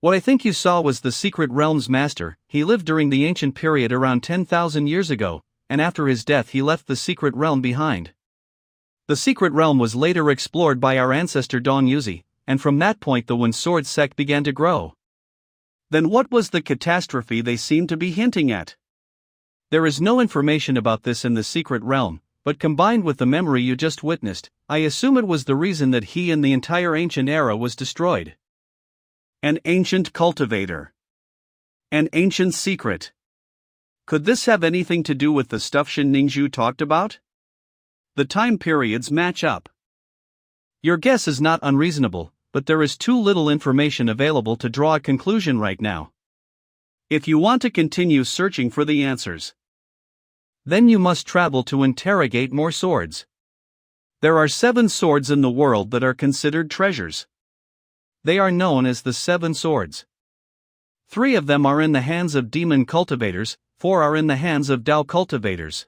Speaker 1: What I think you saw was the Secret Realm's master. He lived during the ancient period around 10,000 years ago, and after his death he left the Secret Realm behind. The Secret Realm was later explored by our ancestor Dong Yuzi, and from that point the One Sword sect began to grow. Then what was the catastrophe they seemed to be hinting at? There is no information about this in the Secret Realm, but combined with the memory you just witnessed, I assume it was the reason that he and the entire ancient era was destroyed. An ancient cultivator. An ancient secret. Could this have anything to do with the stuff Shin Ningzhu talked about? The time periods match up. Your guess is not unreasonable, but there is too little information available to draw a conclusion right now. If you want to continue searching for the answers, then you must travel to interrogate more swords. There are 7 swords in the world that are considered treasures. They are known as the 7 swords. 3 of them are in the hands of demon cultivators, 4 are in the hands of Dao cultivators.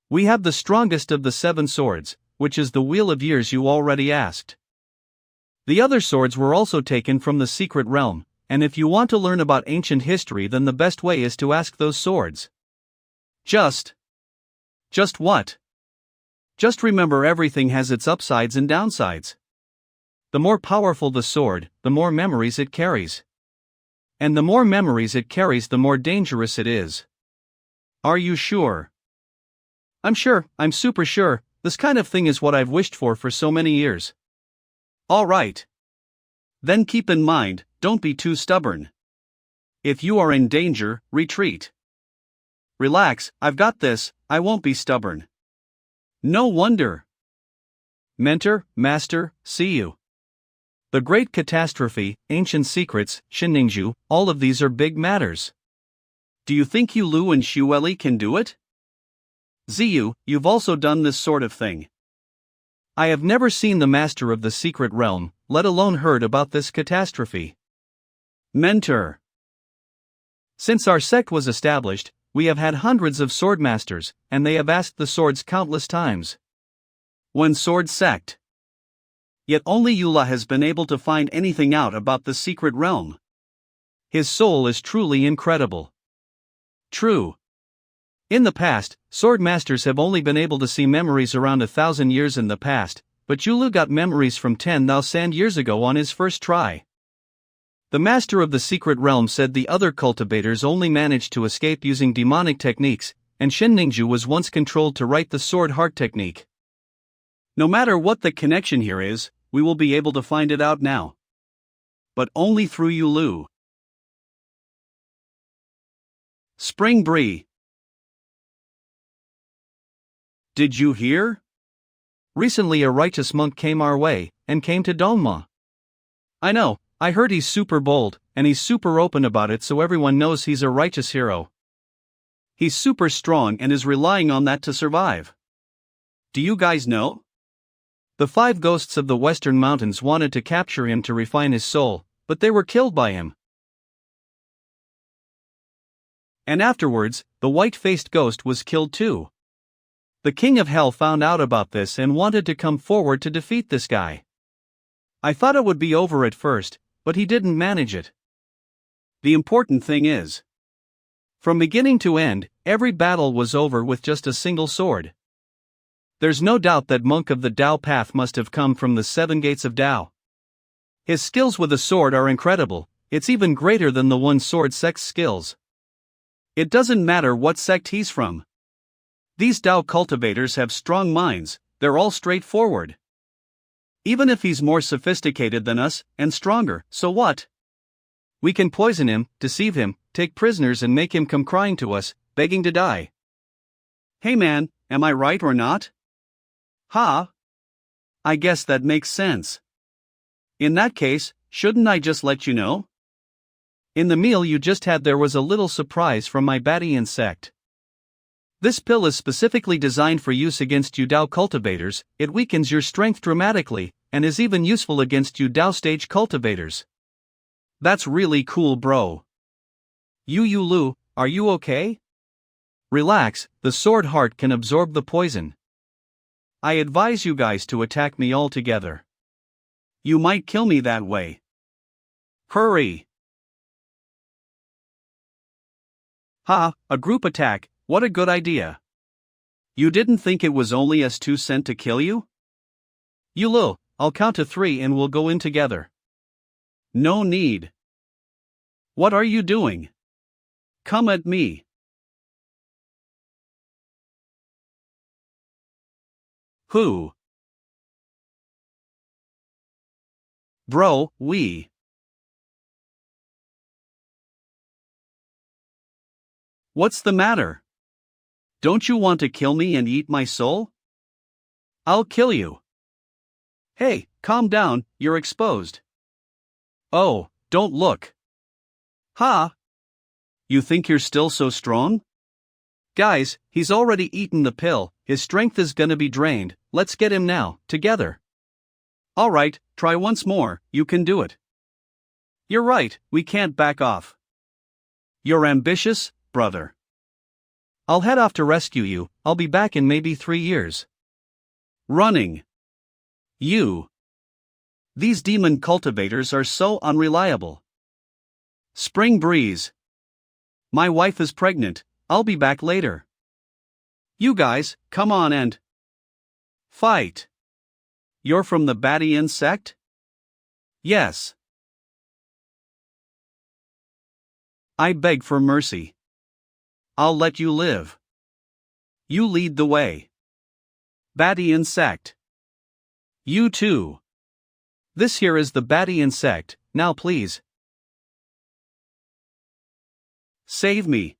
Speaker 1: We have the strongest of the 7 swords, which is the Wheel of Years you already asked. The other swords were also taken from the Secret Realm, and if you want to learn about ancient history, then the best way is to ask those swords. Just what? Just remember, everything has its upsides and downsides. The more powerful the sword, the more memories it carries. And the more memories it carries, the more dangerous it is. Are you sure? I'm sure, I'm super sure. This kind of thing is what I've wished for so many years. Alright. Then keep in mind, don't be too stubborn. If you are in danger, retreat. Relax, I've got this, I won't be stubborn. No wonder. Mentor, Master, see you. The Great Catastrophe, Ancient Secrets, Shin Ningzhu, all of these are big matters. Do you think Yulu and Shuelli can do it? Ziyu, you've also done this sort of thing. I have never seen the Master of the Secret Realm, let alone heard about this catastrophe. Mentor. Since our sect was established, we have had hundreds of sword masters, and they have asked the swords countless times. One sword sect. Yet only Yula has been able to find anything out about the Secret Realm. His soul is truly incredible. True. In the past, sword masters have only been able to see memories around 1,000 years in the past, but Yulu got memories from 10,000 years ago on his first try. The Master of the Secret Realm said the other cultivators only managed to escape using demonic techniques, and Shin Ningzhu was once controlled to write the sword heart technique. No matter what the connection here is, we will be able to find it out now. But only through Yulu. Spring Bree. Did you hear? Recently a righteous monk came our way, and came to Dongma. I know, I heard he's super bold, and he's super open about it, so everyone knows he's a righteous hero. He's super strong and is relying on that to survive. Do you guys know? The 5 ghosts of the Western Mountains wanted to capture him to refine his soul, but they were killed by him. And afterwards, the white-faced ghost was killed too. The King of Hell found out about this and wanted to come forward to defeat this guy. I thought it would be over at first, but he didn't manage it. The important thing is, from beginning to end, every battle was over with just a single sword. There's no doubt that monk of the Dao path must have come from the 7 gates of Dao. His skills with a sword are incredible, it's even greater than the One Sword sect's skills. It doesn't matter what sect he's from. These Dao cultivators have strong minds, they're all straightforward. Even if he's more sophisticated than us, and stronger, so what? We can poison him, deceive him, take prisoners and make him come crying to us, begging to die. Hey man, am I right or not? Huh? I guess that makes sense. In that case, shouldn't I just let you know? In the meal you just had there was a little surprise from my Badian sect. This pill is specifically designed for use against you Dao cultivators, it weakens your strength dramatically, and is even useful against Yudao stage cultivators. That's really cool, bro. Yulu, are you okay? Relax, the sword heart can absorb the poison. I advise you guys to attack me all together. You might kill me that way. Hurry! Ha, a group attack, what a good idea. You didn't think it was only us two sent to kill you? Yulu, I'll count to 3 and we'll go in together. No need. What are you doing? Come at me. Who? Bro, we. What's the matter? Don't you want to kill me and eat my soul? I'll kill you. Hey, calm down, you're exposed. Oh, don't look. Ha! You think you're still so strong? Guys, he's already eaten the pill, his strength is gonna be drained, let's get him now, together. Alright, try once more, you can do it. You're right, we can't back off. You're ambitious, brother. I'll head off to rescue you, I'll be back in maybe 3 years. Running. You. These demon cultivators are so unreliable. Spring breeze. My wife is pregnant, I'll be back later. You guys, come on and fight. You're from the Badian sect? Yes. I beg for mercy. I'll let you live. You lead the way. Badian sect. You too. This here is the Badian sect, now please. Save me.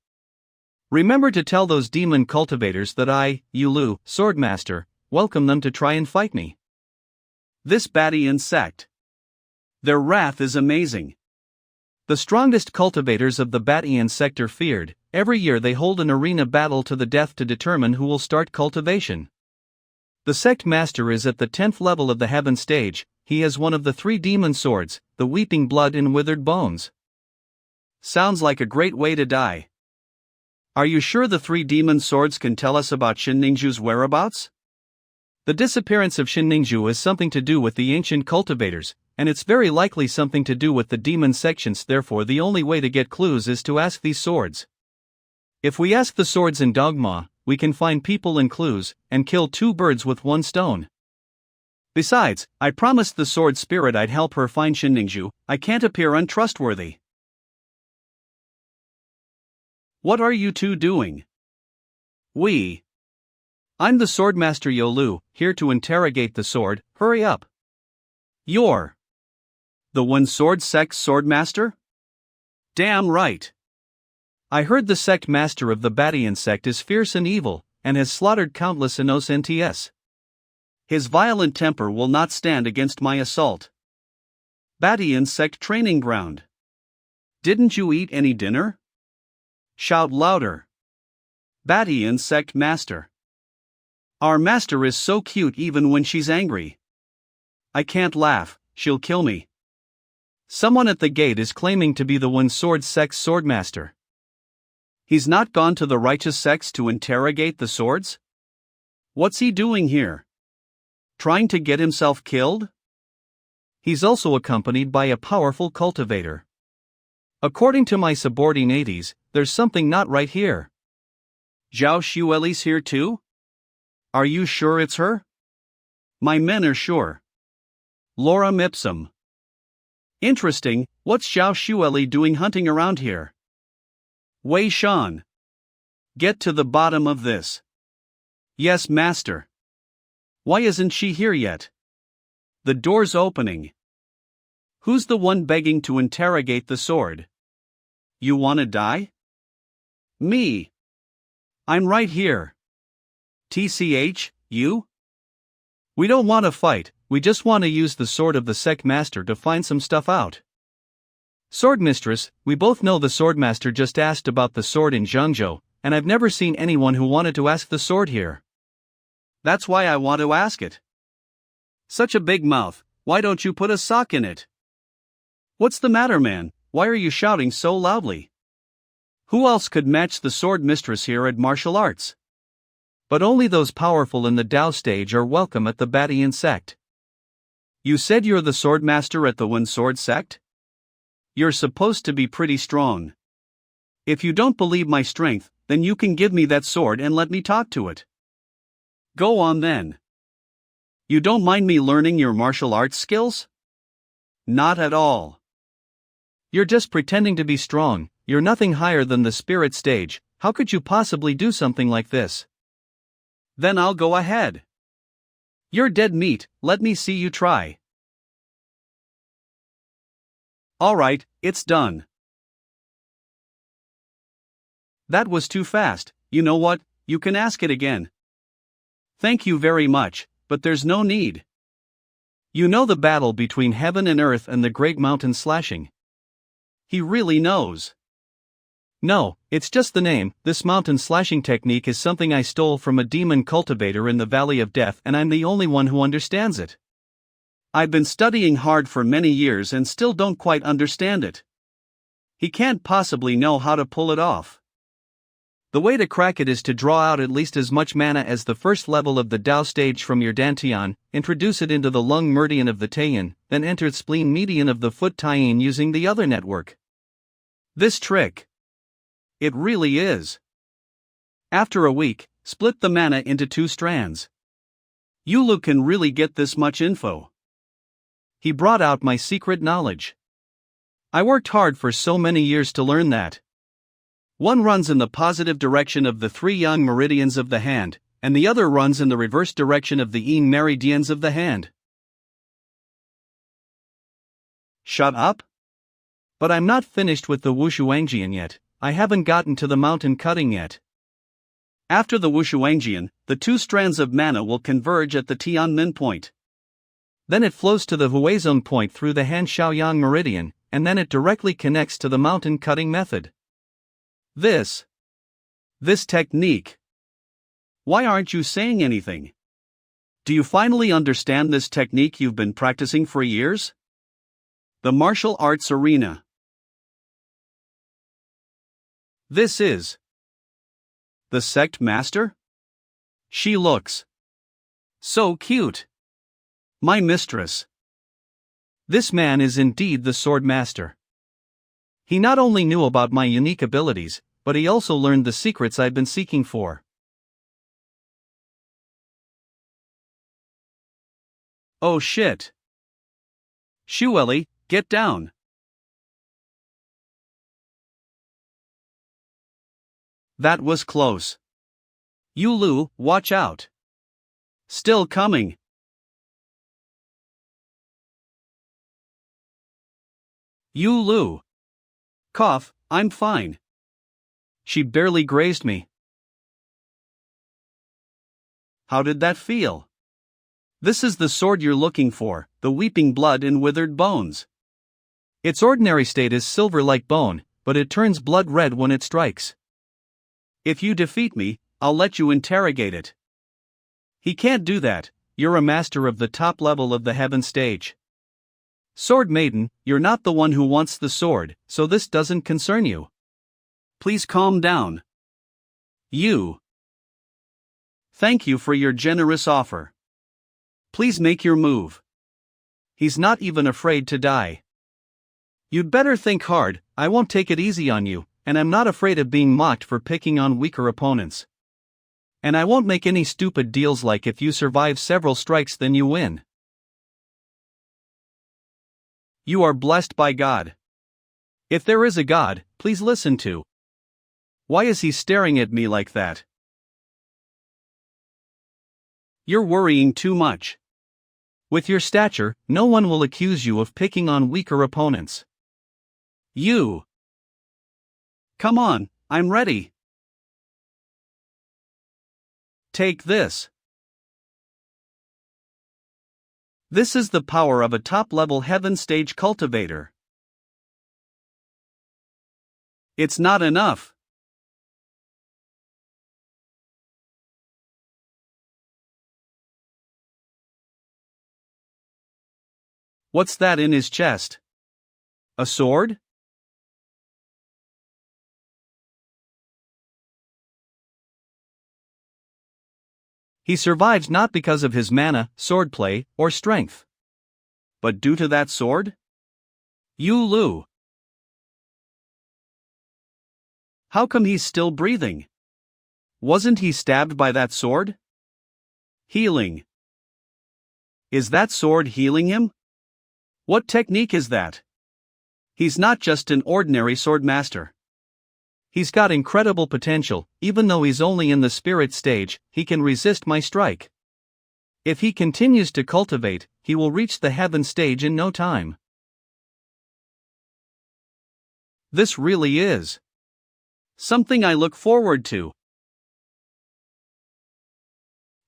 Speaker 1: Remember to tell those demon cultivators that I, Yulu, Swordmaster, welcome them to try and fight me. This Badian sect. Their wrath is amazing. The strongest cultivators of the Badian sect are feared. Every year they hold an arena battle to the death to determine who will start cultivation. The sect master is at the 10th level of the heaven stage. He has one of the 3 demon swords, the weeping blood and withered bones. Sounds like a great way to die. Are you sure the 3 demon swords can tell us about Shinningshu's whereabouts? The disappearance of Shinningshu has something to do with the ancient cultivators, and it's very likely something to do with the demon sections. Therefore the only way to get clues is to ask these swords. If we ask the swords in Dogma, we can find people and clues, and kill 2 birds with 1 stone. Besides, I promised the sword spirit I'd help her find Shinningshu. I can't appear untrustworthy. What are you two doing? I'm the Swordmaster Yulu, here to interrogate the sword, hurry up. You're the One Sword Sect Swordmaster? Damn right. I heard the sect master of the Badian sect is fierce and evil, and has slaughtered countless innocents. His violent temper will not stand against my assault. Badian sect training ground. Didn't you eat any dinner? Shout louder. Badian sect master. Our master is so cute even when she's angry. I can't laugh, she'll kill me. Someone at the gate is claiming to be the One Sword Sect Swordmaster. He's not gone to the righteous sects to interrogate the swords? What's he doing here? Trying to get himself killed? He's also accompanied by a powerful cultivator. According to my subordinates, there's something not right here. Zhao Shuelli's here too? Are you sure it's her? My men are sure. Lorem ipsum. Interesting, what's Zhao Shuelli doing hunting around here? Wei Shan. Get to the bottom of this. Yes, master. Why isn't she here yet? The door's opening. Who's the one begging to interrogate the sword? You wanna die? Me. I'm right here. TCH, you? We don't want to fight, we just want to use the sword of the sect master to find some stuff out. Swordmistress, we both know the swordmaster just asked about the sword in Zhengzhou, and I've never seen anyone who wanted to ask the sword here. That's why I want to ask it. Such a big mouth, why don't you put a sock in it? What's the matter, man? Why are you shouting so loudly? Who else could match the sword mistress here at martial arts? But only those powerful in the Tao stage are welcome at the Badian sect. You said you're the sword master at the One Sword sect? You're supposed to be pretty strong. If you don't believe my strength, then you can give me that sword and let me talk to it. Go on then. You don't mind me learning your martial arts skills? Not at all. You're just pretending to be strong, you're nothing higher than the spirit stage, how could you possibly do something like this? Then I'll go ahead. You're dead meat, let me see you try. Alright, it's done. That was too fast, you know what, you can ask it again. Thank you very much, but there's no need. You know the battle between heaven and earth and the great mountain slashing. He really knows. No, it's just the name. This mountain slashing technique is something I stole from a demon cultivator in the Valley of Death, and I'm the only one who understands it. I've been studying hard for many years and still don't quite understand it. He can't possibly know how to pull it off. The way to crack it is to draw out at least as much mana as the first level of the Tao stage from your Dantian, introduce it into the lung meridian of the Taiyin, then enter the spleen median of the foot Taiyin using the other network. This trick. It really is. After a week, split the mana into 2 strands. Yulu can really get this much info. He brought out my secret knowledge. I worked hard for so many years to learn that. One runs in the positive direction of the 3 yang meridians of the hand, and the other runs in the reverse direction of the yin meridians of the hand. Shut up? But I'm not finished with the Wushuangjian yet, I haven't gotten to the mountain cutting yet. After the Wushuangjian, the 2 strands of mana will converge at the Tianmin point. Then it flows to the Huizong point through the Han Shaoyang meridian, and then it directly connects to the mountain cutting method. This technique. Why aren't you saying anything? Do you finally understand this technique you've been practicing for years? The martial arts arena. This is the sect master? She looks so cute. My mistress. This man is indeed the sword master. He not only knew about my unique abilities, but he also learned the secrets I've been seeking for. Oh shit. Shuelli, get down. That was close. Yulu, watch out. Still coming. Yulu. Cough, I'm fine. She barely grazed me. How did that feel? This is the sword you're looking for, the weeping blood and withered bones. Its ordinary state is silver like bone, but it turns blood red when it strikes. If you defeat me, I'll let you interrogate it. He can't do that, you're a master of the top level of the heaven stage. Sword Maiden, you're not the one who wants the sword, so this doesn't concern you. Please calm down. Thank you for your generous offer. Please make your move. He's not even afraid to die. You'd better think hard, I won't take it easy on you, and I'm not afraid of being mocked for picking on weaker opponents. And I won't make any stupid deals like if you survive several strikes then you win. You are blessed by God. If there is a God, please listen to. Why is he staring at me like that? You're worrying too much. With your stature, no one will accuse you of picking on weaker opponents. Come on, I'm ready. Take this. This is the power of a top-level heaven stage cultivator. It's not enough. What's that in his chest? A sword? He survives not because of his mana, swordplay, or strength, but due to that sword? Yulu. How come he's still breathing? Wasn't he stabbed by that sword? Healing. Is that sword healing him? What technique is that? He's not just an ordinary sword master. He's got incredible potential. Even though he's only in the spirit stage, he can resist my strike. If he continues to cultivate, he will reach the heaven stage in no time. This really is something I look forward to.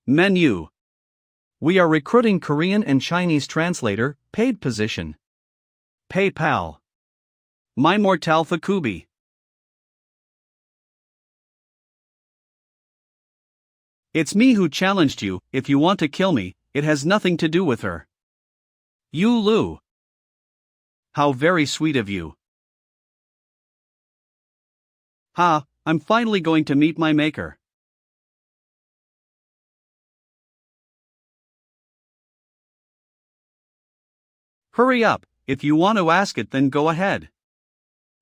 Speaker 1: Menu. We are recruiting Korean and Chinese translator, paid position. PayPal. My Mortal Fakubi. It's me who challenged you. If you want to kill me, it has nothing to do with her. Yulu. How very sweet of you. Ha, I'm finally going to meet my maker. Hurry up, if you want to ask it then go ahead.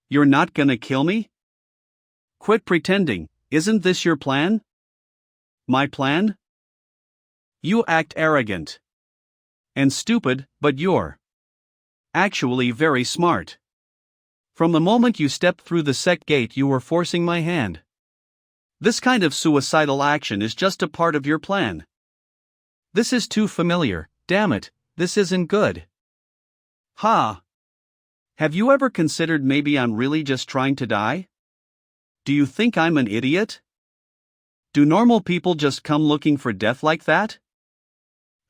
Speaker 1: You're not gonna kill me? Quit pretending, isn't this your plan? My plan? You act arrogant and stupid, but you're actually very smart. From the moment you stepped through the sect gate you were forcing my hand. This kind of suicidal action is just a part of your plan. This is too familiar, damn it, this isn't good. Ha! Have you ever considered maybe I'm really just trying to die? Do you think I'm an idiot? Do normal people just come looking for death like that?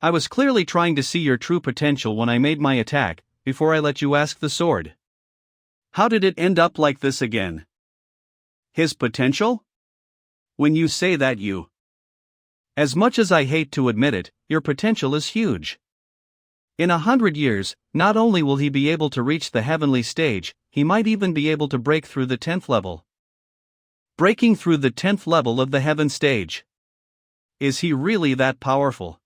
Speaker 1: I was clearly trying to see your true potential when I made my attack, before I let you ask the sword. How did it end up like this again? His potential? When you say that you... As much as I hate to admit it, your potential is huge. In 100 years, not only will he be able to reach the heavenly stage, he might even be able to break through the 10th level. Breaking through the 10th level of the heaven stage. Is he really that powerful?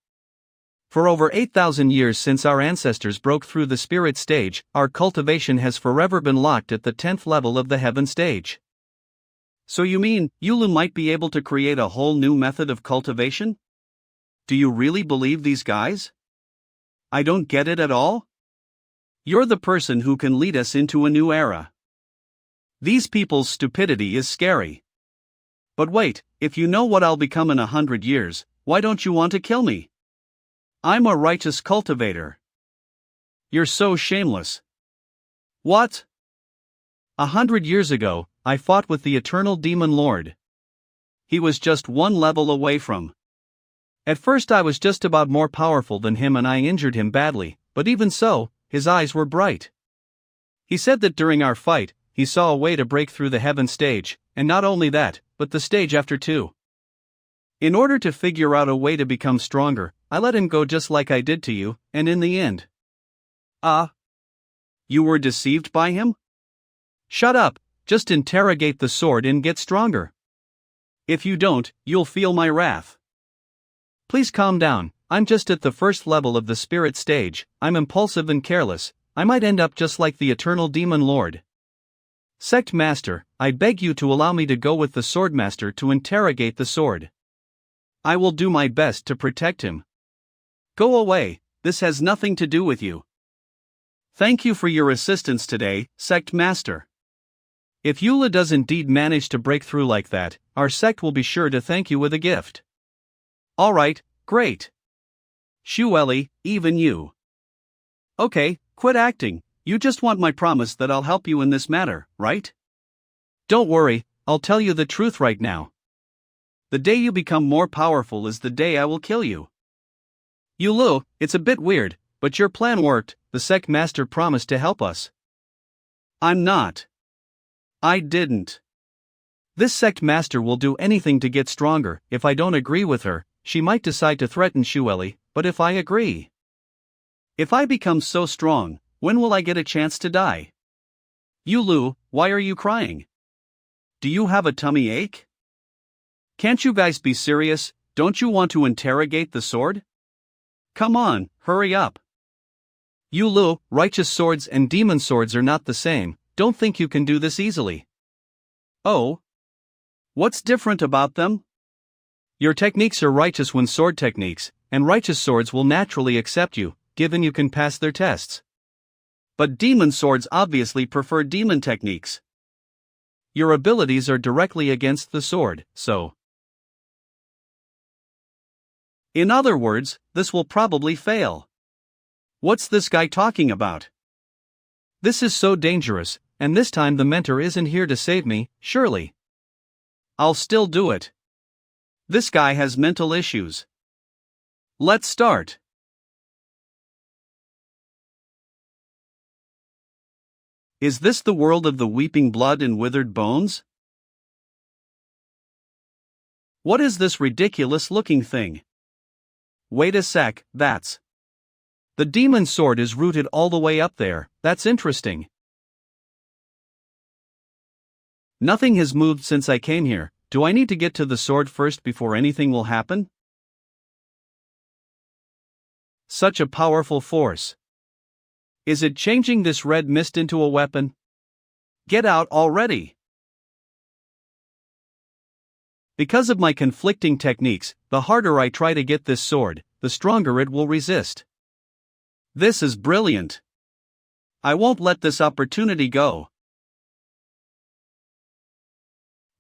Speaker 1: For over 8,000 years since our ancestors broke through the spirit stage, our cultivation has forever been locked at the 10th level of the heaven stage. So you mean, Yulu might be able to create a whole new method of cultivation? Do you really believe these guys? I don't get it at all? You're the person who can lead us into a new era. These people's stupidity is scary. But wait, if you know what I'll become in 100 years, why don't you want to kill me? I'm a righteous cultivator. You're so shameless. What? 100 years ago, I fought with the Eternal Demon Lord. He was just one level away from. At first I was just about more powerful than him and I injured him badly, but even so, his eyes were bright. He said that during our fight, he saw a way to break through the heaven stage, and not only that, but the stage after too. In order to figure out a way to become stronger, I let him go just like I did to you, and in the end. You were deceived by him? Shut up, just interrogate the sword and get stronger. If you don't, you'll feel my wrath. Please calm down, I'm just at the first level of the spirit stage, I'm impulsive and careless, I might end up just like the Eternal Demon Lord. Sect Master, I beg you to allow me to go with the Sword Master to interrogate the sword. I will do my best to protect him. Go away, this has nothing to do with you. Thank you for your assistance today, Sect Master. If Yulu does indeed manage to break through like that, our sect will be sure to thank you with a gift. Alright, great. Shuelli, even you. Okay, quit acting, you just want my promise that I'll help you in this matter, right? Don't worry, I'll tell you the truth right now. The day you become more powerful is the day I will kill you. Yulu, it's a bit weird, but your plan worked, the sect master promised to help us. I'm not. I didn't. This sect master will do anything to get stronger. If I don't agree with her, she might decide to threaten Shuelli, but if I agree. If I become so strong, when will I get a chance to die? Yulu, why are you crying? Do you have a tummy ache? Can't you guys be serious? Don't you want to interrogate the sword? Come on, hurry up. Yulu, righteous swords and demon swords are not the same, don't think you can do this easily. Oh? What's different about them? Your techniques are righteous when sword techniques, and righteous swords will naturally accept you, given you can pass their tests. But demon swords obviously prefer demon techniques. Your abilities are directly against the sword, so. In other words, this will probably fail. What's this guy talking about? This is so dangerous, and this time the mentor isn't here to save me, surely. I'll still do it. This guy has mental issues. Let's start. Is this the world of the weeping blood and withered bones? What is this ridiculous-looking thing? Wait a sec, that's... The demon sword is rooted all the way up there, that's interesting. Nothing has moved since I came here. Do I need to get to the sword first before anything will happen? Such a powerful force. Is it changing this red mist into a weapon? Get out already! Because of my conflicting techniques, the harder I try to get this sword, the stronger it will resist. This is brilliant. I won't let this opportunity go.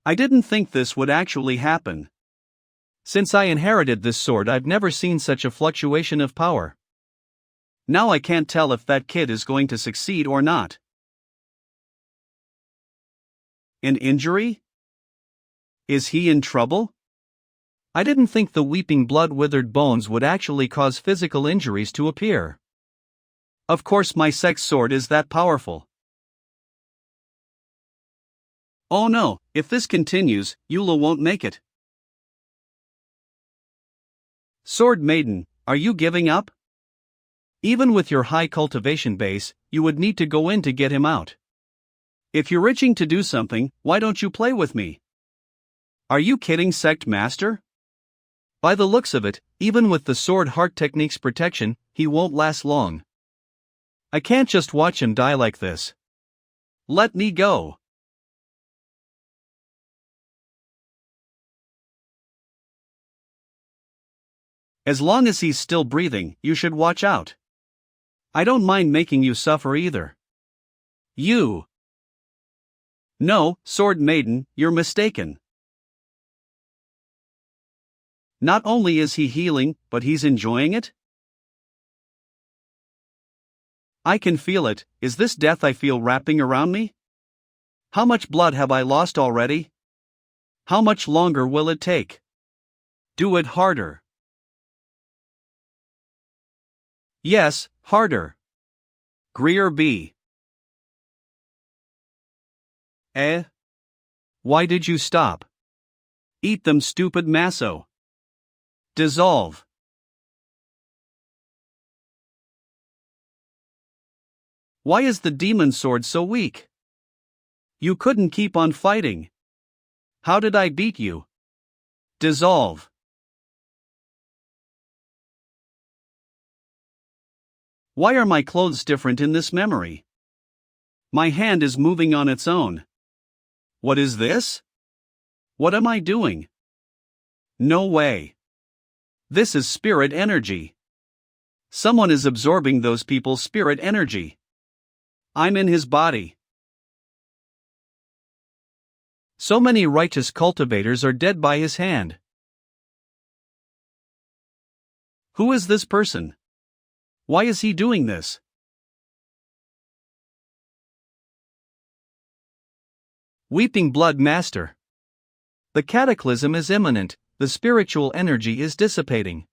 Speaker 1: I didn't think this would actually happen. Since I inherited this sword, I've never seen such a fluctuation of power. Now I can't tell if that kid is going to succeed or not. An injury? Is he in trouble? I didn't think the weeping blood withered bones would actually cause physical injuries to appear. Of course my sect sword is that powerful. Oh no, if this continues, Yulu won't make it. Sword Maiden, are you giving up? Even with your high cultivation base, you would need to go in to get him out. If you're itching to do something, why don't you play with me? Are you kidding, Sect Master? By the looks of it, even with the sword heart technique's protection, he won't last long. I can't just watch him die like this. Let me go. As long as he's still breathing, you should watch out. I don't mind making you suffer either. You. No, Sword Maiden, you're mistaken. Not only is he healing, but he's enjoying it? I can feel it. Is this death I feel wrapping around me? How much blood have I lost already? How much longer will it take? Do it harder. Yes, harder. Greer B. Why did you stop? Eat them, stupid Masso. Dissolve. Why is the demon sword so weak? You couldn't keep on fighting. How did I beat you? Dissolve. Why are my clothes different in this memory? My hand is moving on its own. What is this? What am I doing? No way. This is spirit energy. Someone is absorbing those people's spirit energy. I'm in his body. So many righteous cultivators are dead by his hand. Who is this person? Why is he doing this? Weeping Blood Master. The cataclysm is imminent, the spiritual energy is dissipating.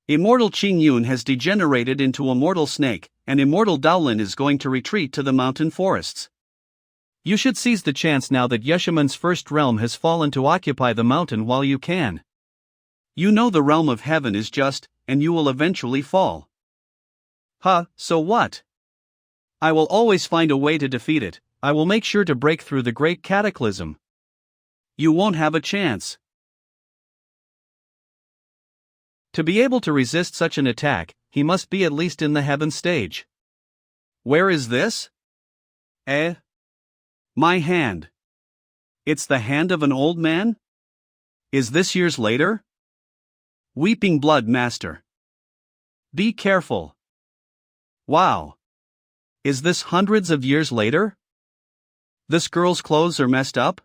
Speaker 1: Immortal Qing Yun has degenerated into a mortal snake, and Immortal Daolin is going to retreat to the mountain forests. You should seize the chance now that Yeshaman's first realm has fallen to occupy the mountain while you can. You know the realm of heaven is just, and you will eventually fall. Huh, so what? I will always find a way to defeat it. I will make sure to break through the great cataclysm. You won't have a chance. To be able to resist such an attack, he must be at least in the heaven stage. Where is this? My hand. It's the hand of an old man? Is this years later? Weeping blood master. Be careful. Wow. Is this hundreds of years later? This girl's clothes are messed up?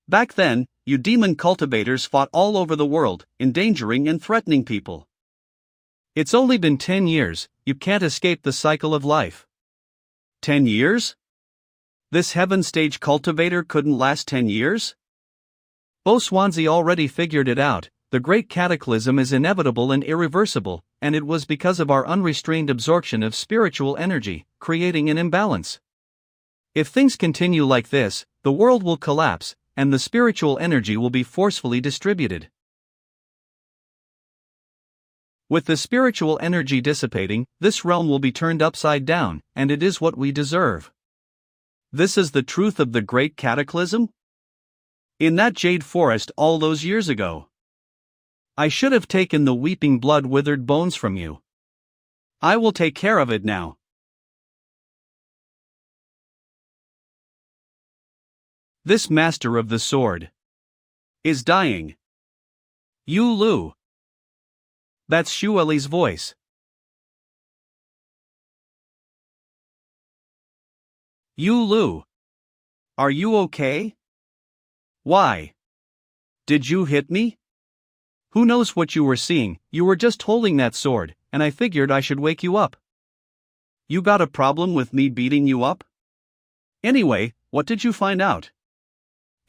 Speaker 1: Back then, you demon cultivators fought all over the world, endangering and threatening people. It's only been 10 years, you can't escape the cycle of life. 10 years? This heaven stage cultivator couldn't last 10 years? Bo Swansea already figured it out. The great cataclysm is inevitable and irreversible, and it was because of our unrestrained absorption of spiritual energy, creating an imbalance. If things continue like this, the world will collapse, and the spiritual energy will be forcefully distributed. With the spiritual energy dissipating, this realm will be turned upside down, and it is what we deserve. This is the truth of the great cataclysm? In that jade forest all those years ago. I should have taken the weeping blood withered bones from you. I will take care of it now. This master of the sword is dying. Yulu. That's Shuelli's voice. Yulu. Are you okay? Why? Did you hit me? Who knows what you were seeing? You were just holding that sword, and I figured I should wake you up. You got a problem with me beating you up? Anyway, what did you find out?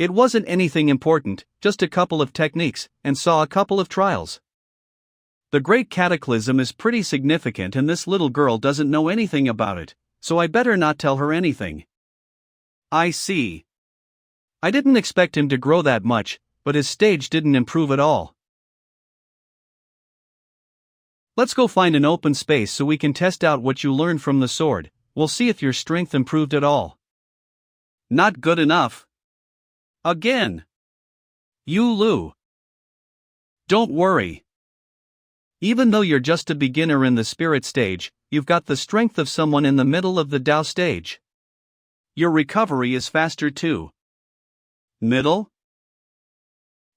Speaker 1: It wasn't anything important, just a couple of techniques, and saw a couple of trials. The great cataclysm is pretty significant and this little girl doesn't know anything about it, so I better not tell her anything. I see. I didn't expect him to grow that much, but his stage didn't improve at all. Let's go find an open space so we can test out what you learned from the sword. We'll see if your strength improved at all. Not good enough. Again. Yulu. Don't worry. Even though you're just a beginner in the spirit stage, you've got the strength of someone in the middle of the Tao stage. Your recovery is faster too. Middle?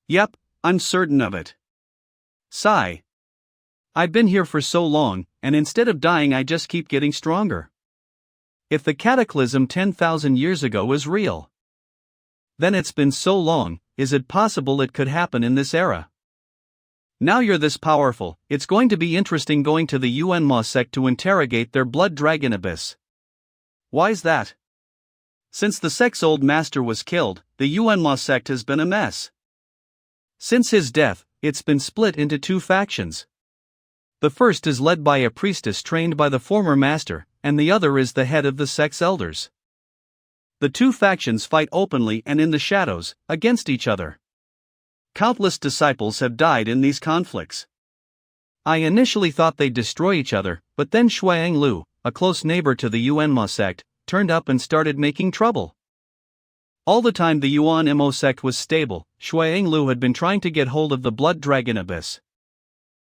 Speaker 1: Yep, I'm certain of it. Sigh. I've been here for so long, and instead of dying I just keep getting stronger. If the cataclysm 10,000 years ago is real, then it's been so long, is it possible it could happen in this era? Now you're this powerful, it's going to be interesting going to the Manhwa sect to interrogate their blood dragon abyss. Why's that? Since the sect's old master was killed, the Manhwa sect has been a mess. Since his death, it's been split into two factions. The first is led by a priestess trained by the former master, and the other is the head of the sect's elders. The two factions fight openly and in the shadows, against each other. Countless disciples have died in these conflicts. I initially thought they'd destroy each other, but then Shuelli, a close neighbor to the Manhwa sect, turned up and started making trouble. All the time the Manhwa sect was stable, Shuelli had been trying to get hold of the blood dragon abyss.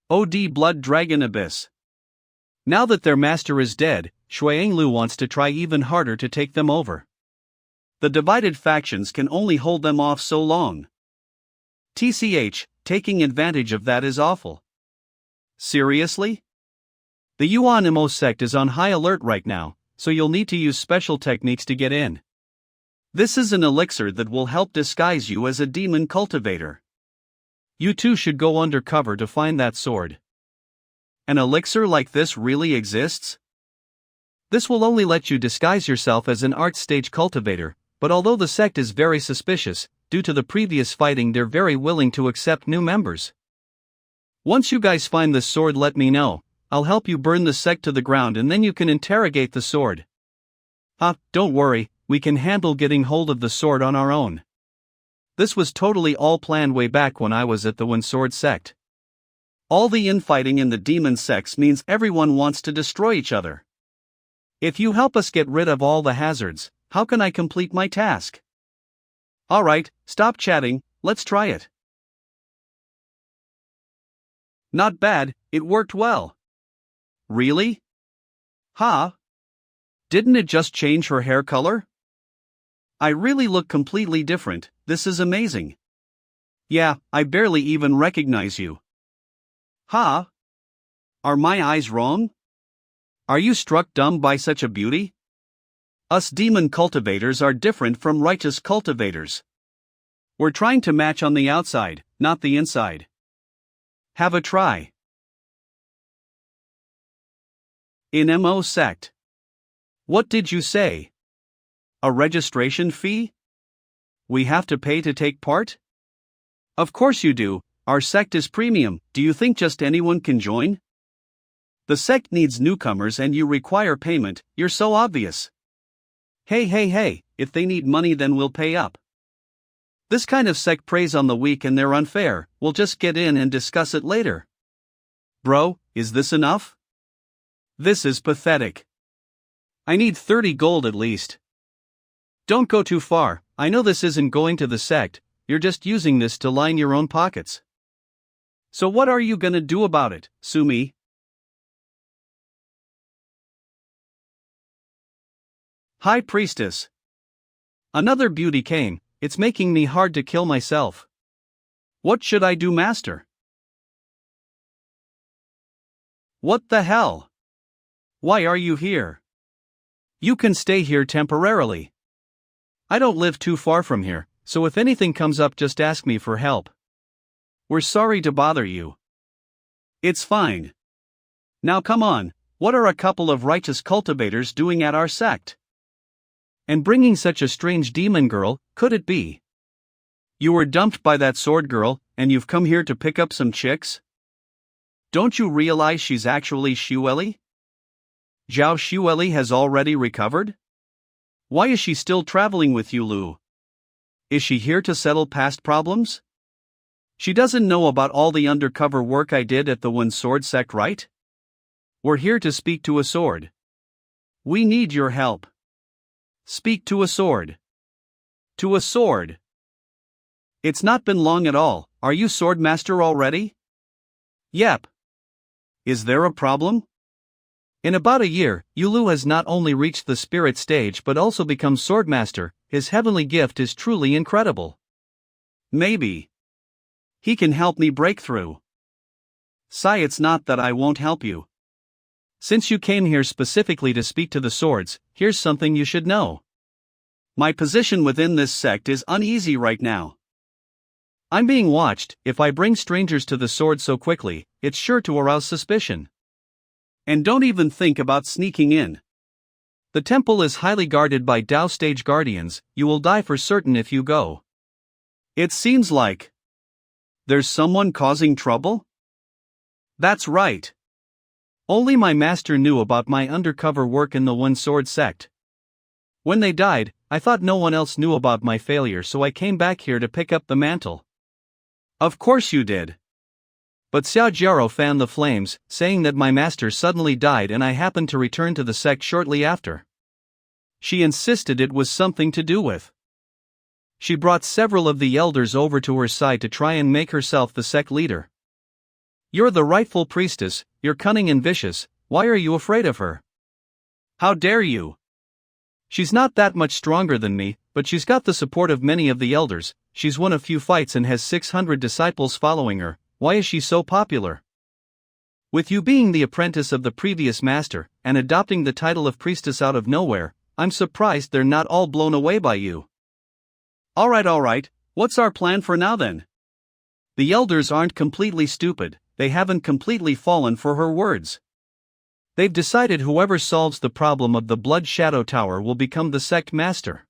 Speaker 1: Blood dragon abyss. Now that their master is dead, Shuelli wants to try even harder to take them over. The divided factions can only hold them off so long. TCH, taking advantage of that is awful. Seriously? The Manhwa sect is on high alert right now, so you'll need to use special techniques to get in. This is an elixir that will help disguise you as a demon cultivator. You too should go undercover to find that sword. An elixir like this really exists? This will only let you disguise yourself as an art stage cultivator, but although the sect is very suspicious, due to the previous fighting they're very willing to accept new members. Once you guys find this sword let me know, I'll help you burn the sect to the ground and then you can interrogate the sword. Don't worry, we can handle getting hold of the sword on our own. This was totally all planned way back when I was at the One Sword sect. All the infighting in the demon sects means everyone wants to destroy each other. If you help us get rid of all the hazards, how can I complete my task? Alright, stop chatting, let's try it. Not bad, it worked well. Really? Huh? Didn't it just change her hair color? I really look completely different, this is amazing. Yeah, I barely even recognize you. Huh? Are my eyes wrong? Are you struck dumb by such a beauty? Us demon cultivators are different from righteous cultivators. We're trying to match on the outside, not the inside. Have a try. In MO sect. What did you say? A registration fee? We have to pay to take part? Of course you do, our sect is premium, do you think just anyone can join? The sect needs newcomers and you require payment, you're so obvious. Hey, if they need money then we'll pay up. This kind of sect preys on the weak and they're unfair, we'll just get in and discuss it later. Bro, is this enough? This is pathetic. I need 30 gold at least. Don't go too far, I know this isn't going to the sect, you're just using this to line your own pockets. So what are you gonna do about it, Sumi? High Priestess. Another beauty came, it's making me hard to kill myself. What should I do, Master? What the hell? Why are you here? You can stay here temporarily. I don't live too far from here, so if anything comes up just ask me for help. We're sorry to bother you. It's fine. Now come on, what are a couple of righteous cultivators doing at our sect? And bringing such a strange demon girl, could it be? You were dumped by that sword girl, and you've come here to pick up some chicks? Don't you realize she's actually Shuelli? Zhao Shuelli has already recovered? Why is she still traveling with Yulu? Is she here to settle past problems? She doesn't know about all the undercover work I did at the One Sword sect, right? We're here to speak to a sword. We need your help. Speak to a sword. To a sword. It's not been long at all, are you swordmaster already? Yep. Is there a problem? In about a year, Yulu has not only reached the spirit stage but also become swordmaster, his heavenly gift is truly incredible. Maybe. He can help me break through. Sai, it's not that I won't help you. Since you came here specifically to speak to the swords, here's something you should know. My position within this sect is uneasy right now. I'm being watched, if I bring strangers to the sword so quickly, it's sure to arouse suspicion. And don't even think about sneaking in. The temple is highly guarded by Dao stage guardians, you will die for certain if you go. It seems like there's someone causing trouble? That's right. Only my master knew about my undercover work in the One Sword sect. When they died, I thought no one else knew about my failure, so I came back here to pick up the mantle. Of course you did. But Xiao Jiaro fanned the flames, saying that my master suddenly died and I happened to return to the sect shortly after. She insisted it was something to do with. She brought several of the elders over to her side to try and make herself the sect leader. You're the rightful priestess, you're cunning and vicious, why are you afraid of her? How dare you? She's not that much stronger than me, but she's got the support of many of the elders, she's won a few fights and has 600 disciples following her, why is she so popular? With you being the apprentice of the previous master, and adopting the title of priestess out of nowhere, I'm surprised they're not all blown away by you. Alright, what's our plan for now then? The elders aren't completely stupid, they haven't completely fallen for her words. They've decided whoever solves the problem of the Blood Shadow Tower will become the sect master.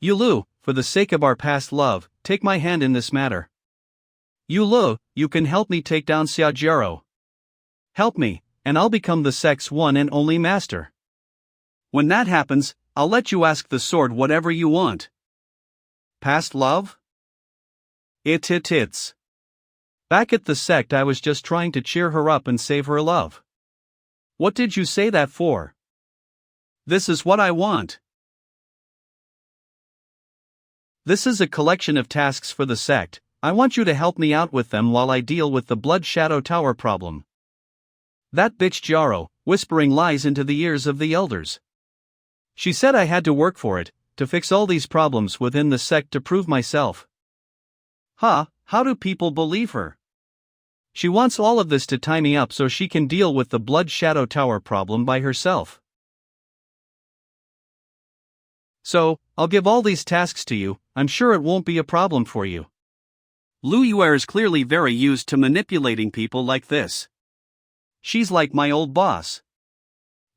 Speaker 1: Yulu, for the sake of our past love, take my hand in this matter. Yulu, you can help me take down Xiao Jiaro. Help me, and I'll become the sect's one and only master. When that happens, I'll let you ask the sword whatever you want. Past love? It's. Back at the sect, I was just trying to cheer her up and save her love. What did you say that for? This is what I want. This is a collection of tasks for the sect. I want you to help me out with them while I deal with the Blood Shadow Tower problem. That bitch Jaro, whispering lies into the ears of the elders. She said I had to work for it, to fix all these problems within the sect to prove myself. Huh, how do people believe her? She wants all of this to tie me up so she can deal with the Blood Shadow Tower problem by herself. So, I'll give all these tasks to you. I'm sure it won't be a problem for you. Lu Yuer is clearly very used to manipulating people like this. She's like my old boss.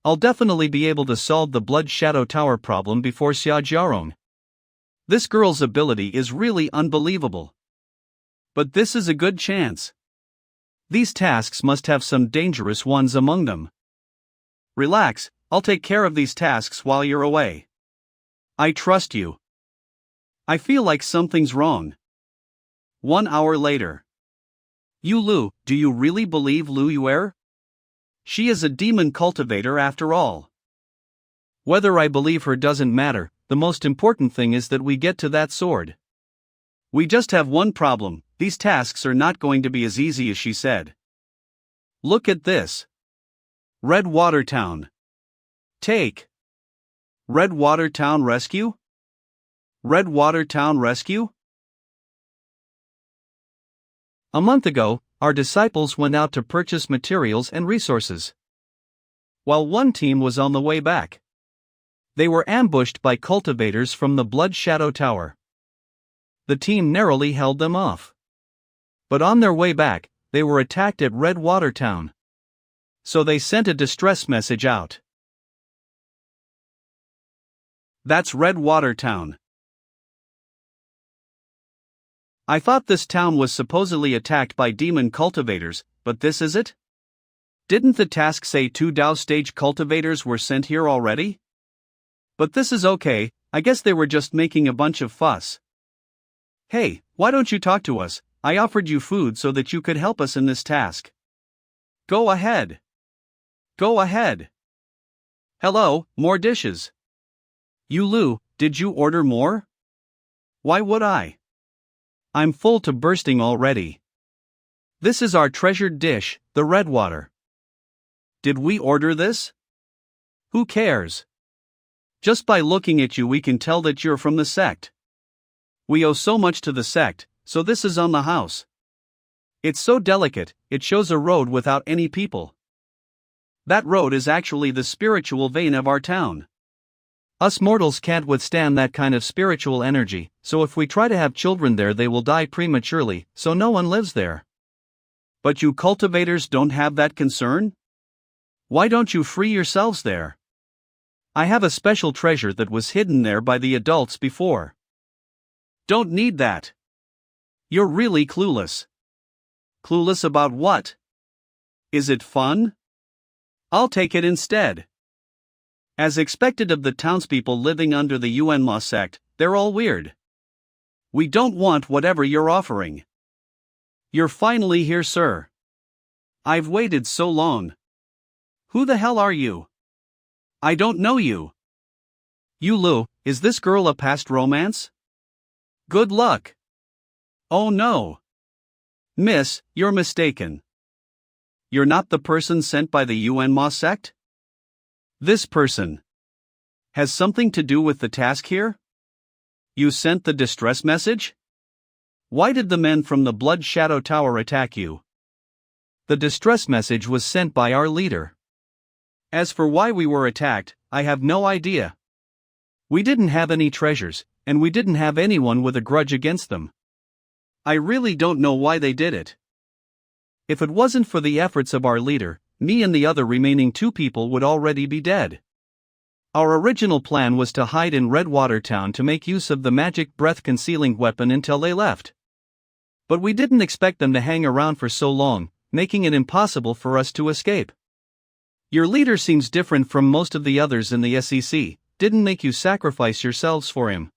Speaker 1: I'll definitely be able to solve the Blood Shadow Tower problem before Xia Jiarong. This girl's ability is really unbelievable. But this is a good chance. These tasks must have some dangerous ones among them. Relax, I'll take care of these tasks while you're away. I trust you. I feel like something's wrong. 1 hour later. Yulu, do you really believe Lu Yuer? She is a demon cultivator after all. Whether I believe her doesn't matter, the most important thing is that we get to that sword. We just have one problem, these tasks are not going to be as easy as she said. Look at this. Red Water Town. Take. Red Water Town Rescue? Red Water Town Rescue? A month ago, our disciples went out to purchase materials and resources. While one team was on the way back, they were ambushed by cultivators from the Blood Shadow Tower. The team narrowly held them off. But on their way back, they were attacked at Red Water Town. So they sent a distress message out. That's Red Water Town. I thought this town was supposedly attacked by demon cultivators, but this is it? Didn't the task say 2 Dao stage cultivators were sent here already? But this is okay, I guess they were just making a bunch of fuss. Hey, why don't you talk to us? I offered you food so that you could help us in this task. Go ahead. Go ahead. Hello, more dishes. Yulu, did you order more? Why would I? I'm full to bursting already. This is our treasured dish, the red water. Did we order this? Who cares? Just by looking at you we can tell that you're from the sect. We owe so much to the sect, so this is on the house. It's so delicate, it shows a road without any people. That road is actually the spiritual vein of our town. Us mortals can't withstand that kind of spiritual energy, so if we try to have children there they will die prematurely, so no one lives there. But you cultivators don't have that concern? Why don't you free yourselves there? I have a special treasure that was hidden there by the adults before. Don't need that. You're really clueless. Clueless about what? Is it fun? I'll take it instead. As expected of the townspeople living under the Manhwa sect, they're all weird. We don't want whatever you're offering. You're finally here, sir. I've waited so long. Who the hell are you? I don't know you. Yulu, is this girl a past romance? Good luck. Oh no. Miss, you're mistaken. You're not the person sent by the Manhwa sect? This person has something to do with the task here? You sent the distress message? Why did the men from the Blood Shadow Tower attack you? The distress message was sent by our leader. As for why we were attacked, I have no idea. We didn't have any treasures, and we didn't have anyone with a grudge against them. I really don't know why they did it. If it wasn't for the efforts of our leader, me and the other remaining 2 people would already be dead. Our original plan was to hide in Red Water Town to make use of the magic breath-concealing weapon until they left. But we didn't expect them to hang around for so long, making it impossible for us to escape. Your leader seems different from most of the others in the SEC, didn't make you sacrifice yourselves for him.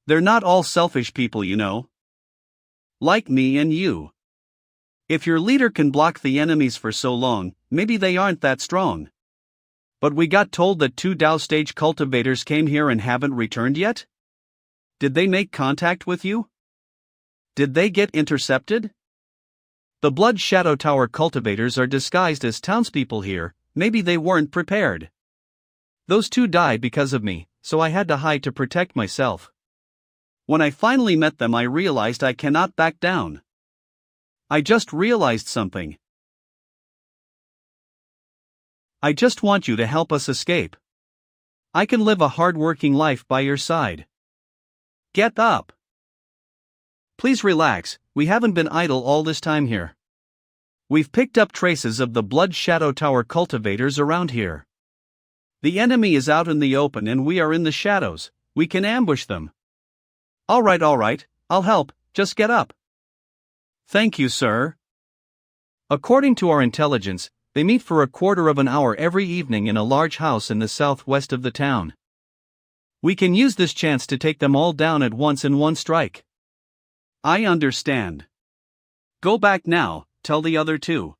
Speaker 1: They're not all selfish people, you know. Like me and you. If your leader can block the enemies for so long, maybe they aren't that strong. But we got told that 2 Dao stage cultivators came here and haven't returned yet? Did they make contact with you? Did they get intercepted? The Blood Shadow Tower cultivators are disguised as townspeople here, maybe they weren't prepared. Those 2 died because of me, so I had to hide to protect myself. When I finally met them, I realized I cannot back down. I just realized something. I just want you to help us escape. I can live a hard-working life by your side. Get up. Please relax, we haven't been idle all this time here. We've picked up traces of the Blood Shadow Tower cultivators around here. The enemy is out in the open and we are in the shadows, we can ambush them. Alright, I'll help, just get up. Thank you, sir. According to our intelligence, they meet for a quarter of an hour every evening in a large house in the southwest of the town. We can use this chance to take them all down at once in one strike. I understand. Go back now, tell the other 2.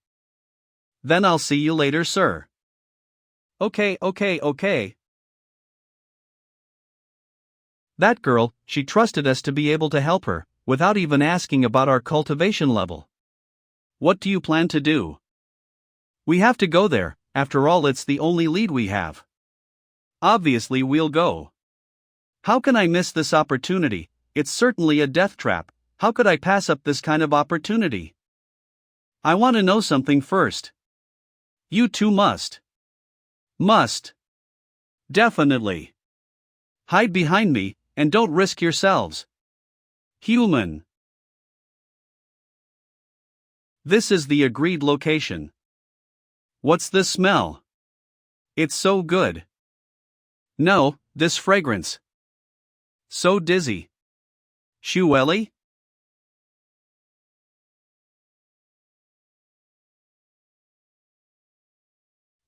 Speaker 1: Then I'll see you later, sir. Okay. That girl, she trusted us to be able to help her, without even asking about our cultivation level. What do you plan to do? We have to go there, after all it's the only lead we have. Obviously we'll go. How can I miss this opportunity? It's certainly a death trap, how could I pass up this kind of opportunity? I want to know something first. You 2 must. Definitely. Hide behind me, and don't risk yourselves. Human. This is the agreed location. What's this smell? It's so good. No, this fragrance. So dizzy. Shuelli?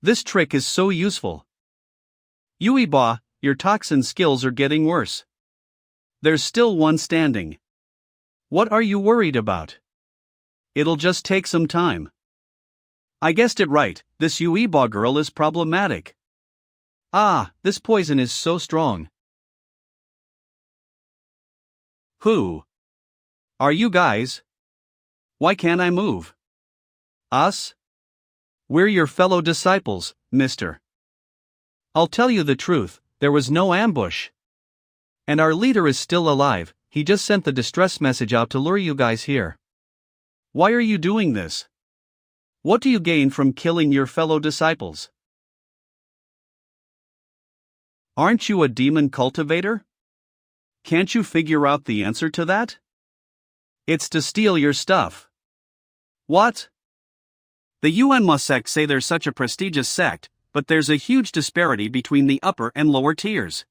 Speaker 1: This trick is so useful. Yuiba, your toxin skills are getting worse. There's still one standing. What are you worried about? It'll just take some time. I guessed it right, this Yuiba girl is problematic. Ah, this poison is so strong. Who? Are you guys? Why can't I move? Us? We're your fellow disciples, mister. I'll tell you the truth, there was no ambush. And our leader is still alive, he just sent the distress message out to lure you guys here. Why are you doing this? What do you gain from killing your fellow disciples? Aren't you a demon cultivator? Can't you figure out the answer to that? It's to steal your stuff. What? The Manhwa sect say they're such a prestigious sect, but there's a huge disparity between the upper and lower tiers.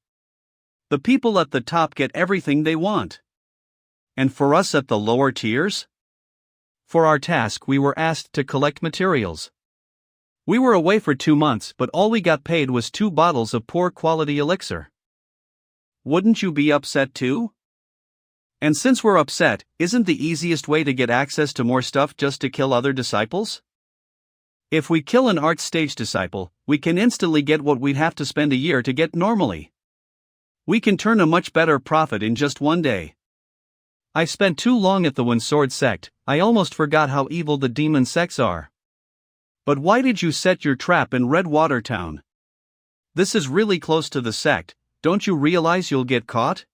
Speaker 1: The people at the top get everything they want. And for us at the lower tiers? For our task we were asked to collect materials. We were away for 2 months but all we got paid was 2 bottles of poor quality elixir. Wouldn't you be upset too? And since we're upset, isn't the easiest way to get access to more stuff just to kill other disciples? If we kill an art stage disciple, we can instantly get what we'd have to spend a year to get normally. We can turn a much better profit in just 1 day. I spent too long at the One Sword sect, I almost forgot how evil the demon sects are. But why did you set your trap in Redwater Town? This is really close to the sect, don't you realize you'll get caught?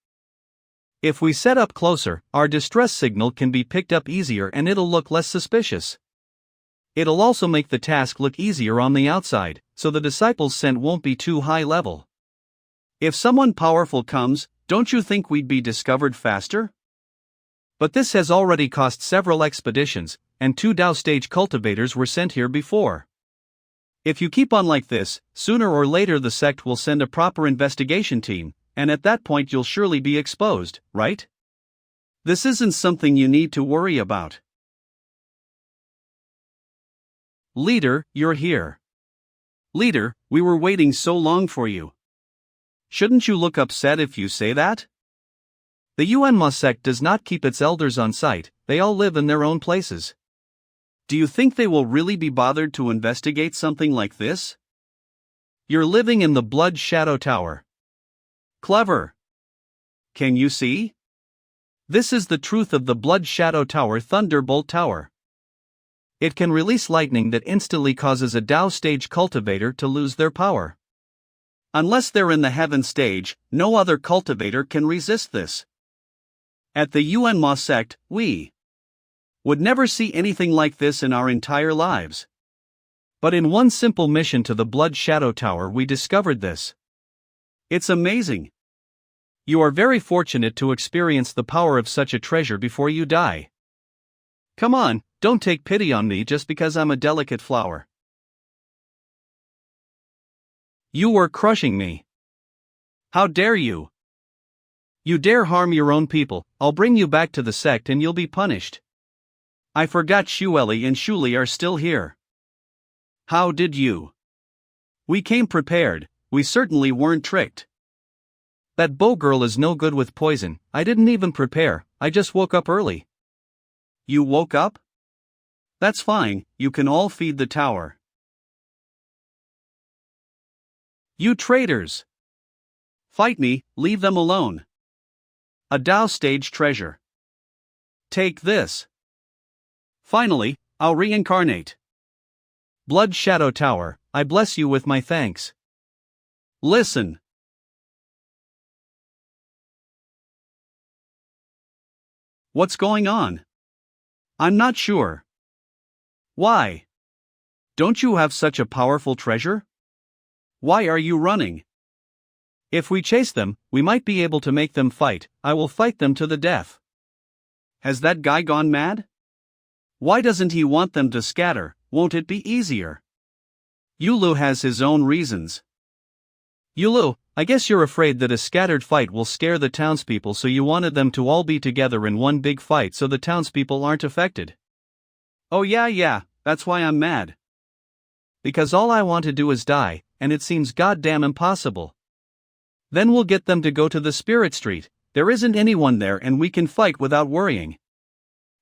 Speaker 1: If we set up closer, our distress signal can be picked up easier and it'll look less suspicious. It'll also make the task look easier on the outside, so the disciples sent won't be too high level. If someone powerful comes, don't you think we'd be discovered faster? But this has already cost several expeditions, and 2 Dao stage cultivators were sent here before. If you keep on like this, sooner or later the sect will send a proper investigation team, and at that point you'll surely be exposed, right? This isn't something you need to worry about. Leader, you're here. Leader, we were waiting so long for you. Shouldn't you look upset if you say that? The Manhwa sect does not keep its elders on site, they all live in their own places. Do you think they will really be bothered to investigate something like this? You're living in the Blood Shadow Tower. Clever. Can you see? This is the truth of the Blood Shadow Tower Thunderbolt Tower. It can release lightning that instantly causes a Dao stage cultivator to lose their power. Unless they're in the heaven stage, no other cultivator can resist this. At the Manhwa sect, we would never see anything like this in our entire lives. But in one simple mission to the Blood Shadow Tower we discovered this. It's amazing. You are very fortunate to experience the power of such a treasure before you die. Come on, don't take pity on me just because I'm a delicate flower. You were crushing me. How dare you? You dare harm your own people, I'll bring you back to the sect and you'll be punished. I forgot Shuelli and Shuelli are still here. How did you? We came prepared, we certainly weren't tricked. That bow girl is no good with poison, I didn't even prepare, I just woke up early. You woke up? That's fine, you can all feed the tower. You traitors! Fight me, leave them alone. A Dao stage treasure. Take this. Finally, I'll reincarnate. Blood Shadow Tower, I bless you with my thanks. Listen. What's going on? I'm not sure. Why? Don't you have such a powerful treasure? Why are you running? If we chase them, we might be able to make them fight, I will fight them to the death. Has that guy gone mad? Why doesn't he want them to scatter, won't it be easier? Yulu has his own reasons. Yulu, I guess you're afraid that a scattered fight will scare the townspeople, so you wanted them to all be together in one big fight so the townspeople aren't affected. Oh yeah, that's why I'm mad. Because all I want to do is die, and it seems goddamn impossible. Then we'll get them to go to the Spirit Street, there isn't anyone there and we can fight without worrying.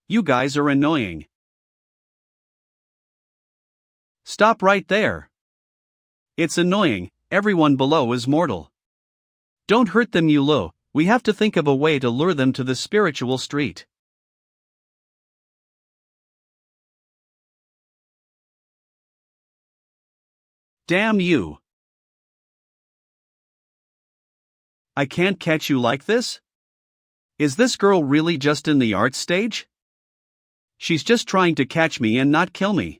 Speaker 1: You guys are annoying. Stop right there. It's annoying, everyone below is mortal. Don't hurt them, Yulu, we have to think of a way to lure them to the spiritual street. Damn you. I can't catch you like this? Is this girl really just in the art stage? She's just trying to catch me and not kill me.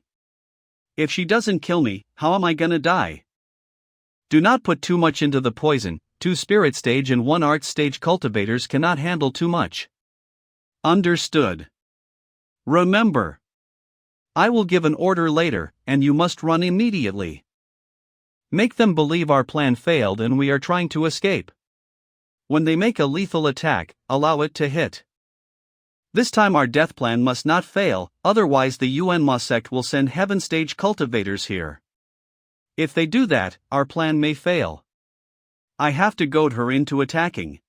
Speaker 1: If she doesn't kill me, how am I gonna die? Do not put too much into the poison, 2 spirit stage and 1 art stage cultivators cannot handle too much. Understood. Remember. I will give an order later, and you must run immediately. Make them believe our plan failed and we are trying to escape. When they make a lethal attack, allow it to hit. This time our death plan must not fail, otherwise the Manhwa sect will send heaven stage cultivators here. If they do that, our plan may fail. I have to goad her into attacking.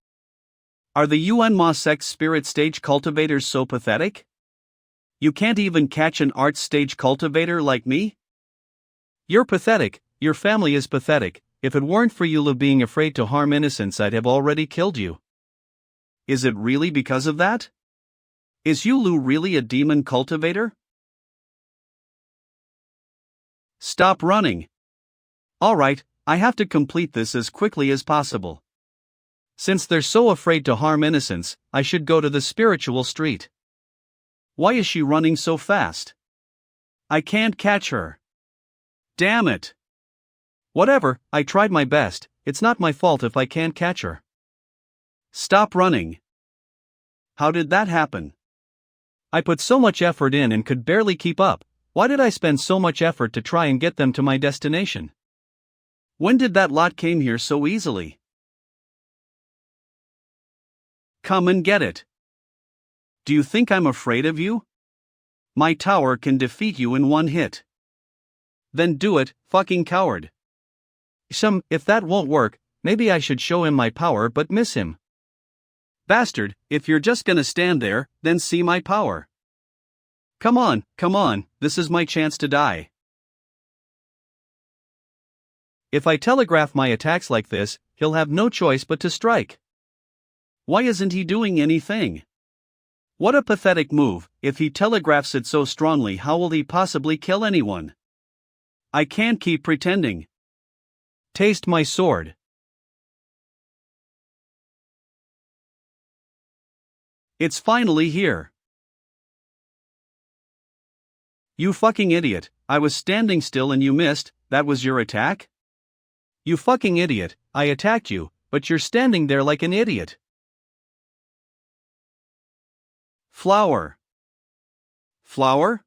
Speaker 1: Are the Manhwa sect spirit stage cultivators so pathetic? You can't even catch an art stage cultivator like me? You're pathetic, your family is pathetic. If it weren't for Yulu being afraid to harm innocents, I'd have already killed you. Is it really because of that? Is Yulu really a demon cultivator? Stop running. Alright, I have to complete this as quickly as possible. Since they're so afraid to harm innocents, I should go to the spiritual street. Why is she running so fast? I can't catch her. Damn it. Whatever, I tried my best, it's not my fault if I can't catch her. Stop running. How did that happen? I put so much effort in and could barely keep up. Why did I spend so much effort to try and get them to my destination? When did that lot came here so easily? Come and get it. Do you think I'm afraid of you? My tower can defeat you in 1 hit. Then do it, fucking coward. If that won't work, maybe I should show him my power but miss him. Bastard, if you're just gonna stand there, then see my power. Come on, this is my chance to die. If I telegraph my attacks like this, he'll have no choice but to strike. Why isn't he doing anything? What a pathetic move. If he telegraphs it so strongly, how will he possibly kill anyone? I can't keep pretending. Taste my sword. It's finally here. You fucking idiot, I was standing still and you missed, that was your attack? You fucking idiot, I attacked you, but you're standing there like an idiot. Flower. Flower?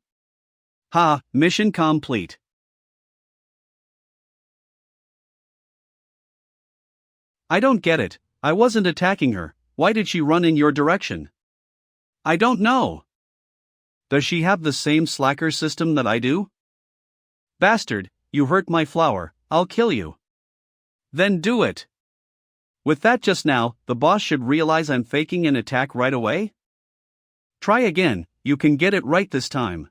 Speaker 1: Ha, mission complete. I don't get it, I wasn't attacking her, why did she run in your direction? I don't know. Does she have the same slacker system that I do? Bastard, you hurt my flower, I'll kill you. Then do it. With that just now, the boss should realize I'm faking an attack right away? Try again, you can get it right this time.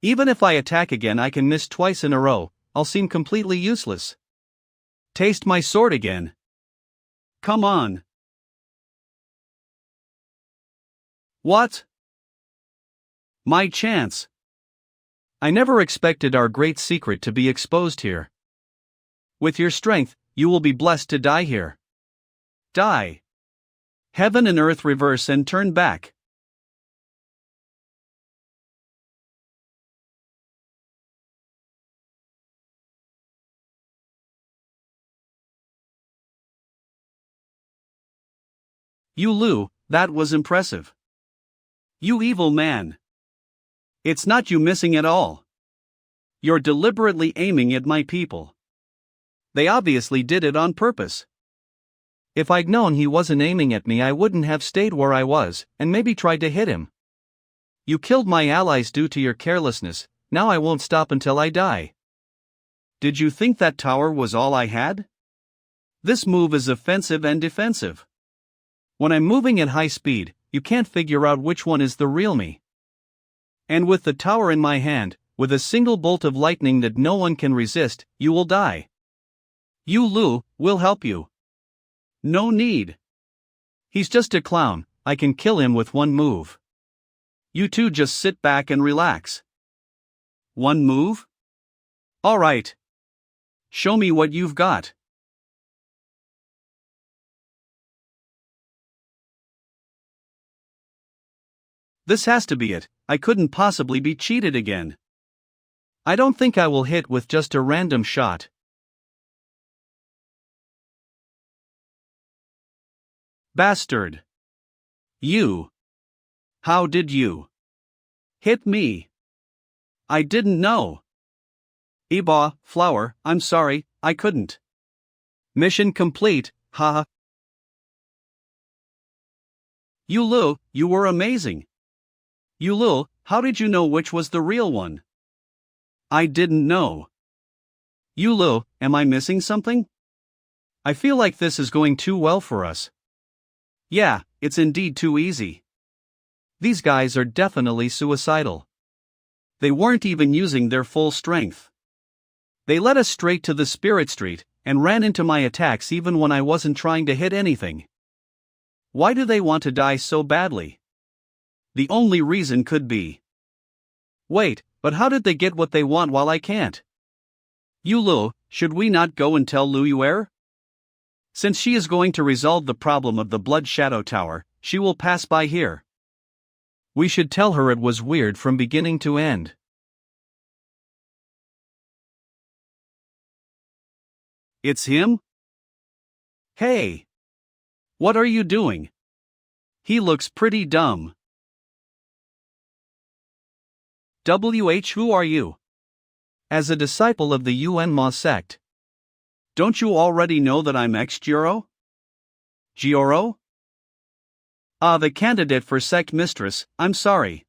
Speaker 1: Even if I attack again, I can miss twice in a row, I'll seem completely useless. Taste my sword again. Come on. What? My chance. I never expected our great secret to be exposed here. With your strength, you will be blessed to die here. Die. Heaven and earth reverse and turn back. Yulu, that was impressive. You evil man. It's not you missing at all. You're deliberately aiming at my people. They obviously did it on purpose. If I'd known he wasn't aiming at me, I wouldn't have stayed where I was, and maybe tried to hit him. You killed my allies due to your carelessness, now I won't stop until I die. Did you think that tower was all I had? This move is offensive and defensive. When I'm moving at high speed, you can't figure out which one is the real me. And with the tower in my hand, with a single bolt of lightning that no one can resist, you will die. Yulu will help you. No need. He's just a clown, I can kill him with one move. You two just sit back and relax. One move? Alright. Show me what you've got. This has to be it, I couldn't possibly be cheated again. I don't think I will hit with just a random shot. Bastard. You. How did you hit me? I didn't know. Eba, flower, I'm sorry, I couldn't. Mission complete, haha. Yulu, you were amazing. Yulu, how did you know which was the real one? I didn't know. Yulu, am I missing something? I feel like this is going too well for us. Yeah, it's indeed too easy. These guys are definitely suicidal. They weren't even using their full strength. They led us straight to the Spirit Street, and ran into my attacks even when I wasn't trying to hit anything. Why do they want to die so badly? The only reason could be. Wait, but how did they get what they want while I can't? Yulu, should we not go and tell Luyuer? Since she is going to resolve the problem of the Blood Shadow Tower, she will pass by here. We should tell her it was weird from beginning to end. It's him? Hey! What are you doing? He looks pretty dumb. Who are you? As a disciple of the Manhwa sect. Don't you already know that I'm ex-Gioro? Gioro? Ah, the candidate for sect mistress, I'm sorry.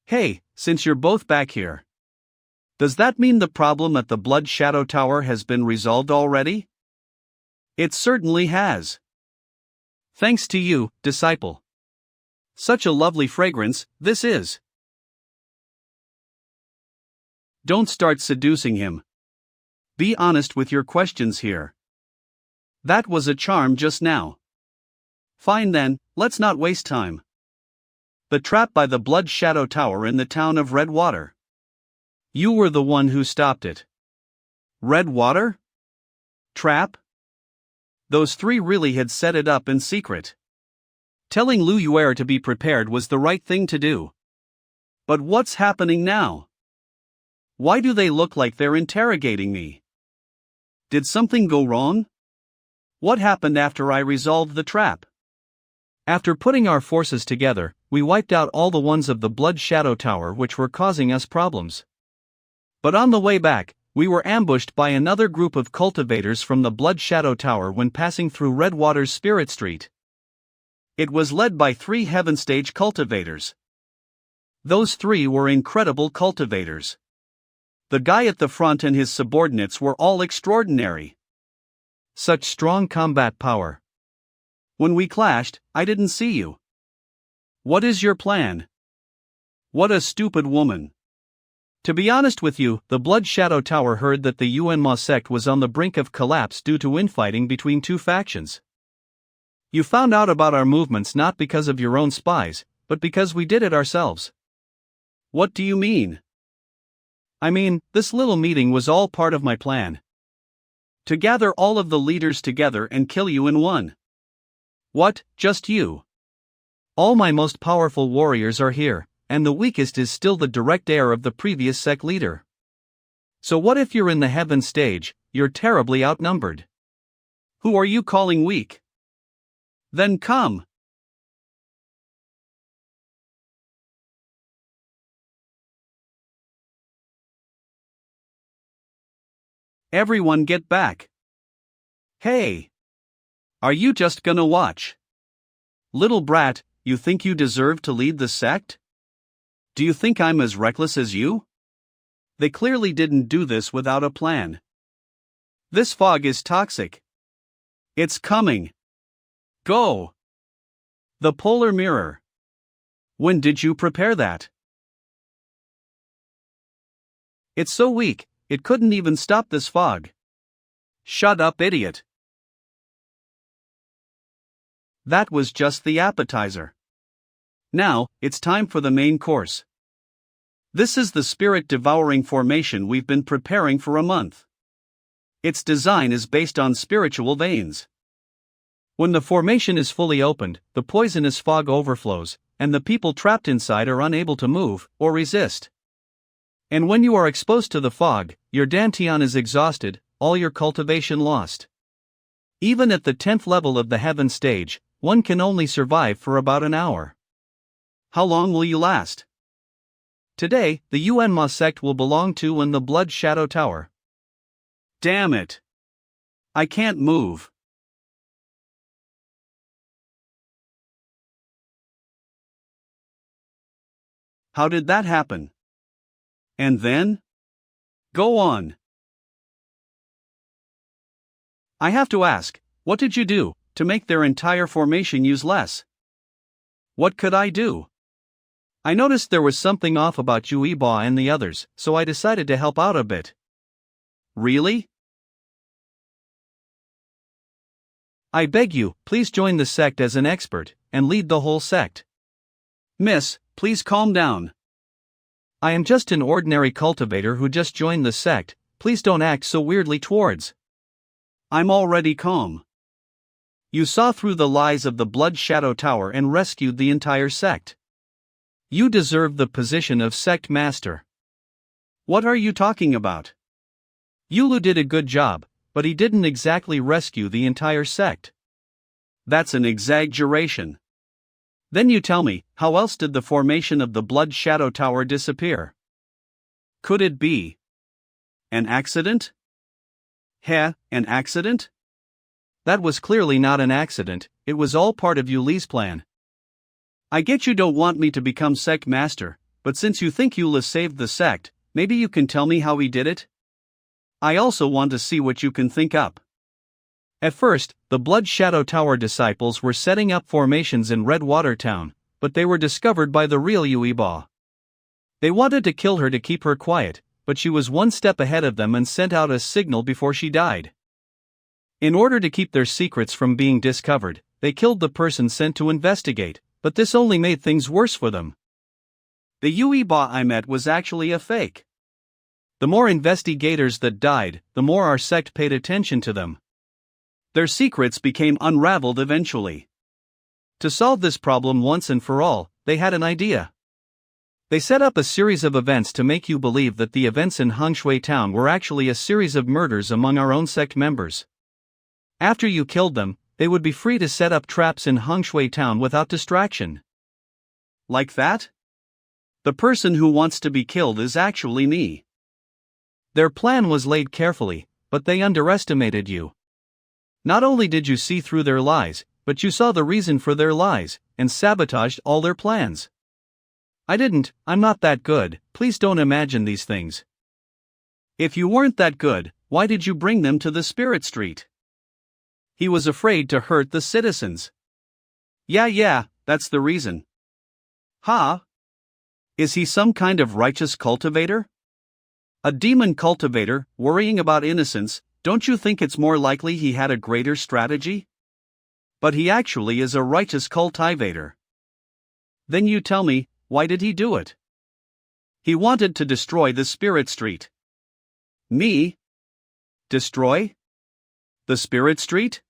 Speaker 1: Hey, since you're both back here. Does that mean the problem at the Blood Shadow Tower has been resolved already? It certainly has. Thanks to you, disciple. Such a lovely fragrance, this is. Don't start seducing him. Be honest with your questions here. That was a charm just now. Fine then, let's not waste time. The trap by the Blood Shadow Tower in the town of Redwater. You were the one who stopped it. Redwater? Trap? Those three really had set it up in secret. Telling Lu Yuer to be prepared was the right thing to do. But what's happening now? Why do they look like they're interrogating me? Did something go wrong? What happened after I resolved the trap? After putting our forces together, we wiped out all the ones of the Blood Shadow Tower which were causing us problems. But on the way back, we were ambushed by another group of cultivators from the Blood Shadow Tower when passing through Redwater's Spirit Street. It was led by 3 Heaven Stage cultivators. Those 3 were incredible cultivators. The guy at the front and his subordinates were all extraordinary. Such strong combat power. When we clashed, I didn't see you. What is your plan? What a stupid woman. To be honest with you, the Blood Shadow Tower heard that the Manhwa sect was on the brink of collapse due to infighting between 2 factions. You found out about our movements not because of your own spies, but because we did it ourselves. What do you mean? I mean, this little meeting was all part of my plan. To gather all of the leaders together and kill you in one. What, just you? All my most powerful warriors are here, and the weakest is still the direct heir of the previous sect leader. So what if you're in the heaven stage, you're terribly outnumbered? Who are you calling weak? Then come. Everyone get back. Hey! Are you just gonna watch? Little brat, you think you deserve to lead the sect? Do you think I'm as reckless as you? They clearly didn't do this without a plan. This fog is toxic. It's coming. Go! The polar mirror. When did you prepare that? It's so weak, it couldn't even stop this fog. Shut up, idiot. That was just the appetizer. Now, it's time for the main course. This is the spirit-devouring formation we've been preparing for a month. Its design is based on spiritual veins. When the formation is fully opened, the poisonous fog overflows, and the people trapped inside are unable to move or resist. And when you are exposed to the fog, your dantian is exhausted, all your cultivation lost. Even at the 10th level of the heaven stage, one can only survive for about an hour. How long will you last? Today, the Manhwa sect will belong to in the Blood Shadow Tower. Damn it! I can't move. How did that happen? And then? Go on. I have to ask, what did you do to make their entire formation use less? What could I do? I noticed there was something off about Yuiba and the others, so I decided to help out a bit. Really? I beg you, please join the sect as an expert, and lead the whole sect. Miss, please calm down. I am just an ordinary cultivator who just joined the sect, please don't act so weirdly towards. I'm already calm. You saw through the lies of the Blood Shadow Tower and rescued the entire sect. You deserve the position of sect master. What are you talking about? Yulu did a good job, but he didn't exactly rescue the entire sect. That's an exaggeration. Then you tell me, how else did the formation of the Blood Shadow Tower disappear? Could it be an accident? An accident? That was clearly not an accident, it was all part of Yuli's plan. I get you don't want me to become sect master, but since you think Yula saved the sect, maybe you can tell me how he did it? I also want to see what you can think up. At first, the Blood Shadow Tower disciples were setting up formations in Redwater Town, but they were discovered by the real Yuiba. They wanted to kill her to keep her quiet, but she was one step ahead of them and sent out a signal before she died. In order to keep their secrets from being discovered, they killed the person sent to investigate, but this only made things worse for them. The Yue Ba I met was actually a fake. The more investigators that died, the more our sect paid attention to them. Their secrets became unraveled eventually. To solve this problem once and for all, they had an idea. They set up a series of events to make you believe that the events in Hengshui town were actually a series of murders among our own sect members. After you killed them, they would be free to set up traps in Hengshui town without distraction. Like that? The person who wants to be killed is actually me. Their plan was laid carefully, but they underestimated you. Not only did you see through their lies, but you saw the reason for their lies, and sabotaged all their plans. I'm not that good, please don't imagine these things. If you weren't that good, why did you bring them to the Spirit Street? He was afraid to hurt the citizens. Yeah, that's the reason. Huh? Is he some kind of righteous cultivator? A demon cultivator, worrying about innocence, don't you think it's more likely he had a greater strategy? But he actually is a righteous cultivator. Then you tell me, why did he do it? He wanted to destroy the Spirit Street. Me? Destroy? The Spirit Street?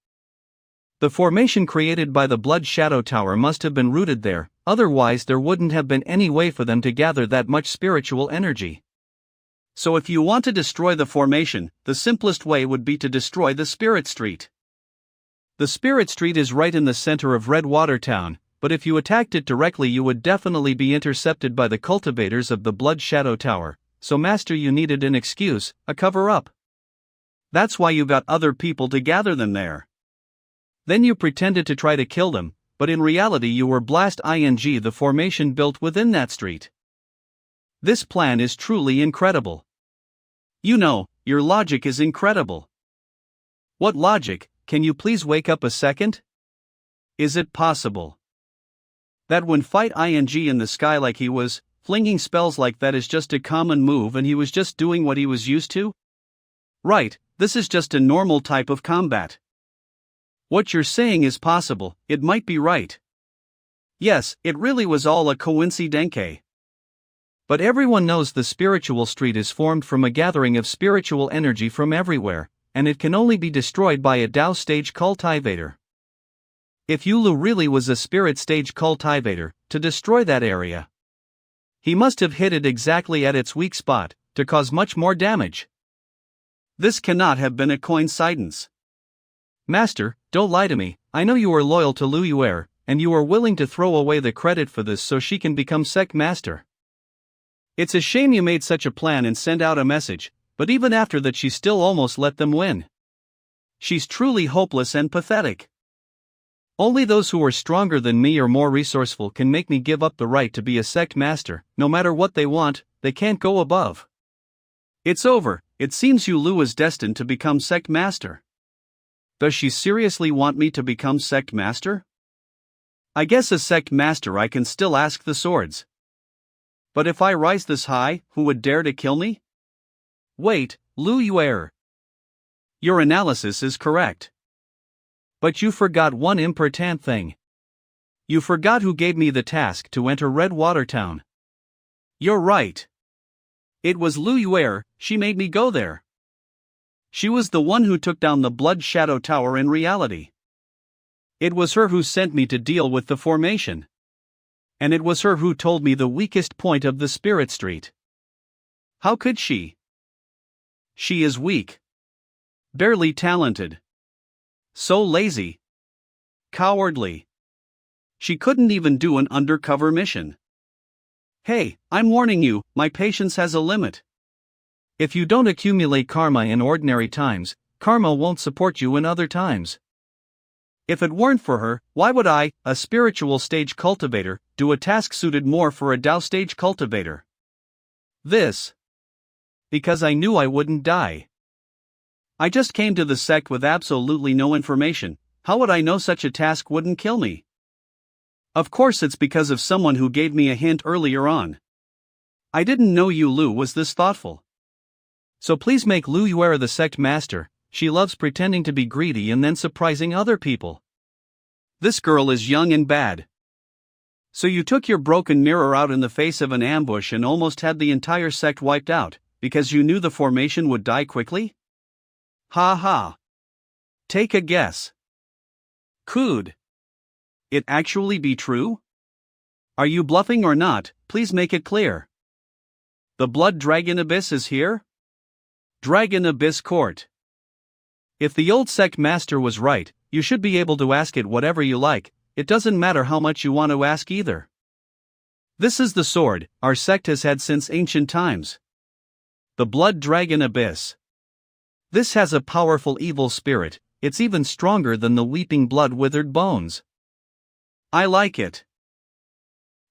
Speaker 1: The formation created by the Blood Shadow Tower must have been rooted there, otherwise there wouldn't have been any way for them to gather that much spiritual energy. So if you want to destroy the formation, the simplest way would be to destroy the Spirit Street. The Spirit Street is right in the center of Redwater Town, but if you attacked it directly you would definitely be intercepted by the cultivators of the Blood Shadow Tower, so Master, you needed an excuse, a cover-up. That's why you got other people to gather them there. Then you pretended to try to kill them, but in reality you were the formation built within that street. This plan is truly incredible. You know, your logic is incredible. What logic? Can you please wake up a second? Is it possible that when fight in the sky like he was, flinging spells like that is just a common move and he was just doing what he was used to? Right, this is just a normal type of combat. What you're saying is possible, it might be right. Yes, it really was all a coincidence. But everyone knows the spiritual street is formed from a gathering of spiritual energy from everywhere, and it can only be destroyed by a Tao stage cultivator. If Yulu really was a spirit stage cultivator, to destroy that area, he must have hit it exactly at its weak spot, to cause much more damage. This cannot have been a coincidence. Master, don't lie to me, I know you are loyal to Lu Yuer, and you are willing to throw away the credit for this so she can become sect master. It's a shame you made such a plan and sent out a message, but even after that she still almost let them win. She's truly hopeless and pathetic. Only those who are stronger than me or more resourceful can make me give up the right to be a sect master. No matter what they want, they can't go above. It's over, it seems Yulu is destined to become sect master. Does she seriously want me to become sect master? I guess as sect master I can still ask the swords. But if I rise this high, who would dare to kill me? Wait, Lu Yuer. Your analysis is correct. But you forgot one important thing. You forgot who gave me the task to enter Redwater Town. You're right. It was Lu Yuer, she made me go there. She was the one who took down the Blood Shadow Tower in reality. It was her who sent me to deal with the formation. And it was her who told me the weakest point of the Spirit Street. How could she? She is weak. Barely talented. So lazy. Cowardly. She couldn't even do an undercover mission. Hey, I'm warning you, my patience has a limit. If you don't accumulate karma in ordinary times, karma won't support you in other times. If it weren't for her, why would I, a spiritual stage cultivator, do a task suited more for a Tao stage cultivator? This. Because I knew I wouldn't die. I just came to the sect with absolutely no information. How would I know such a task wouldn't kill me? Of course it's because of someone who gave me a hint earlier on. I didn't know Yulu was this thoughtful. So please make Lu Yuera the sect master. She loves pretending to be greedy and then surprising other people. This girl is young and bad. So you took your broken mirror out in the face of an ambush and almost had the entire sect wiped out, because you knew the formation would die quickly? Ha ha. Take a guess. Could it actually be true? Are you bluffing or not? Please make it clear. The Blood Dragon Abyss is here? Dragon Abyss Court. If the old sect master was right, you should be able to ask it whatever you like. It doesn't matter how much you want to ask either. This is the sword our sect has had since ancient times. The Blood Dragon Abyss. This has a powerful evil spirit. It's even stronger than the weeping blood withered bones. I like it.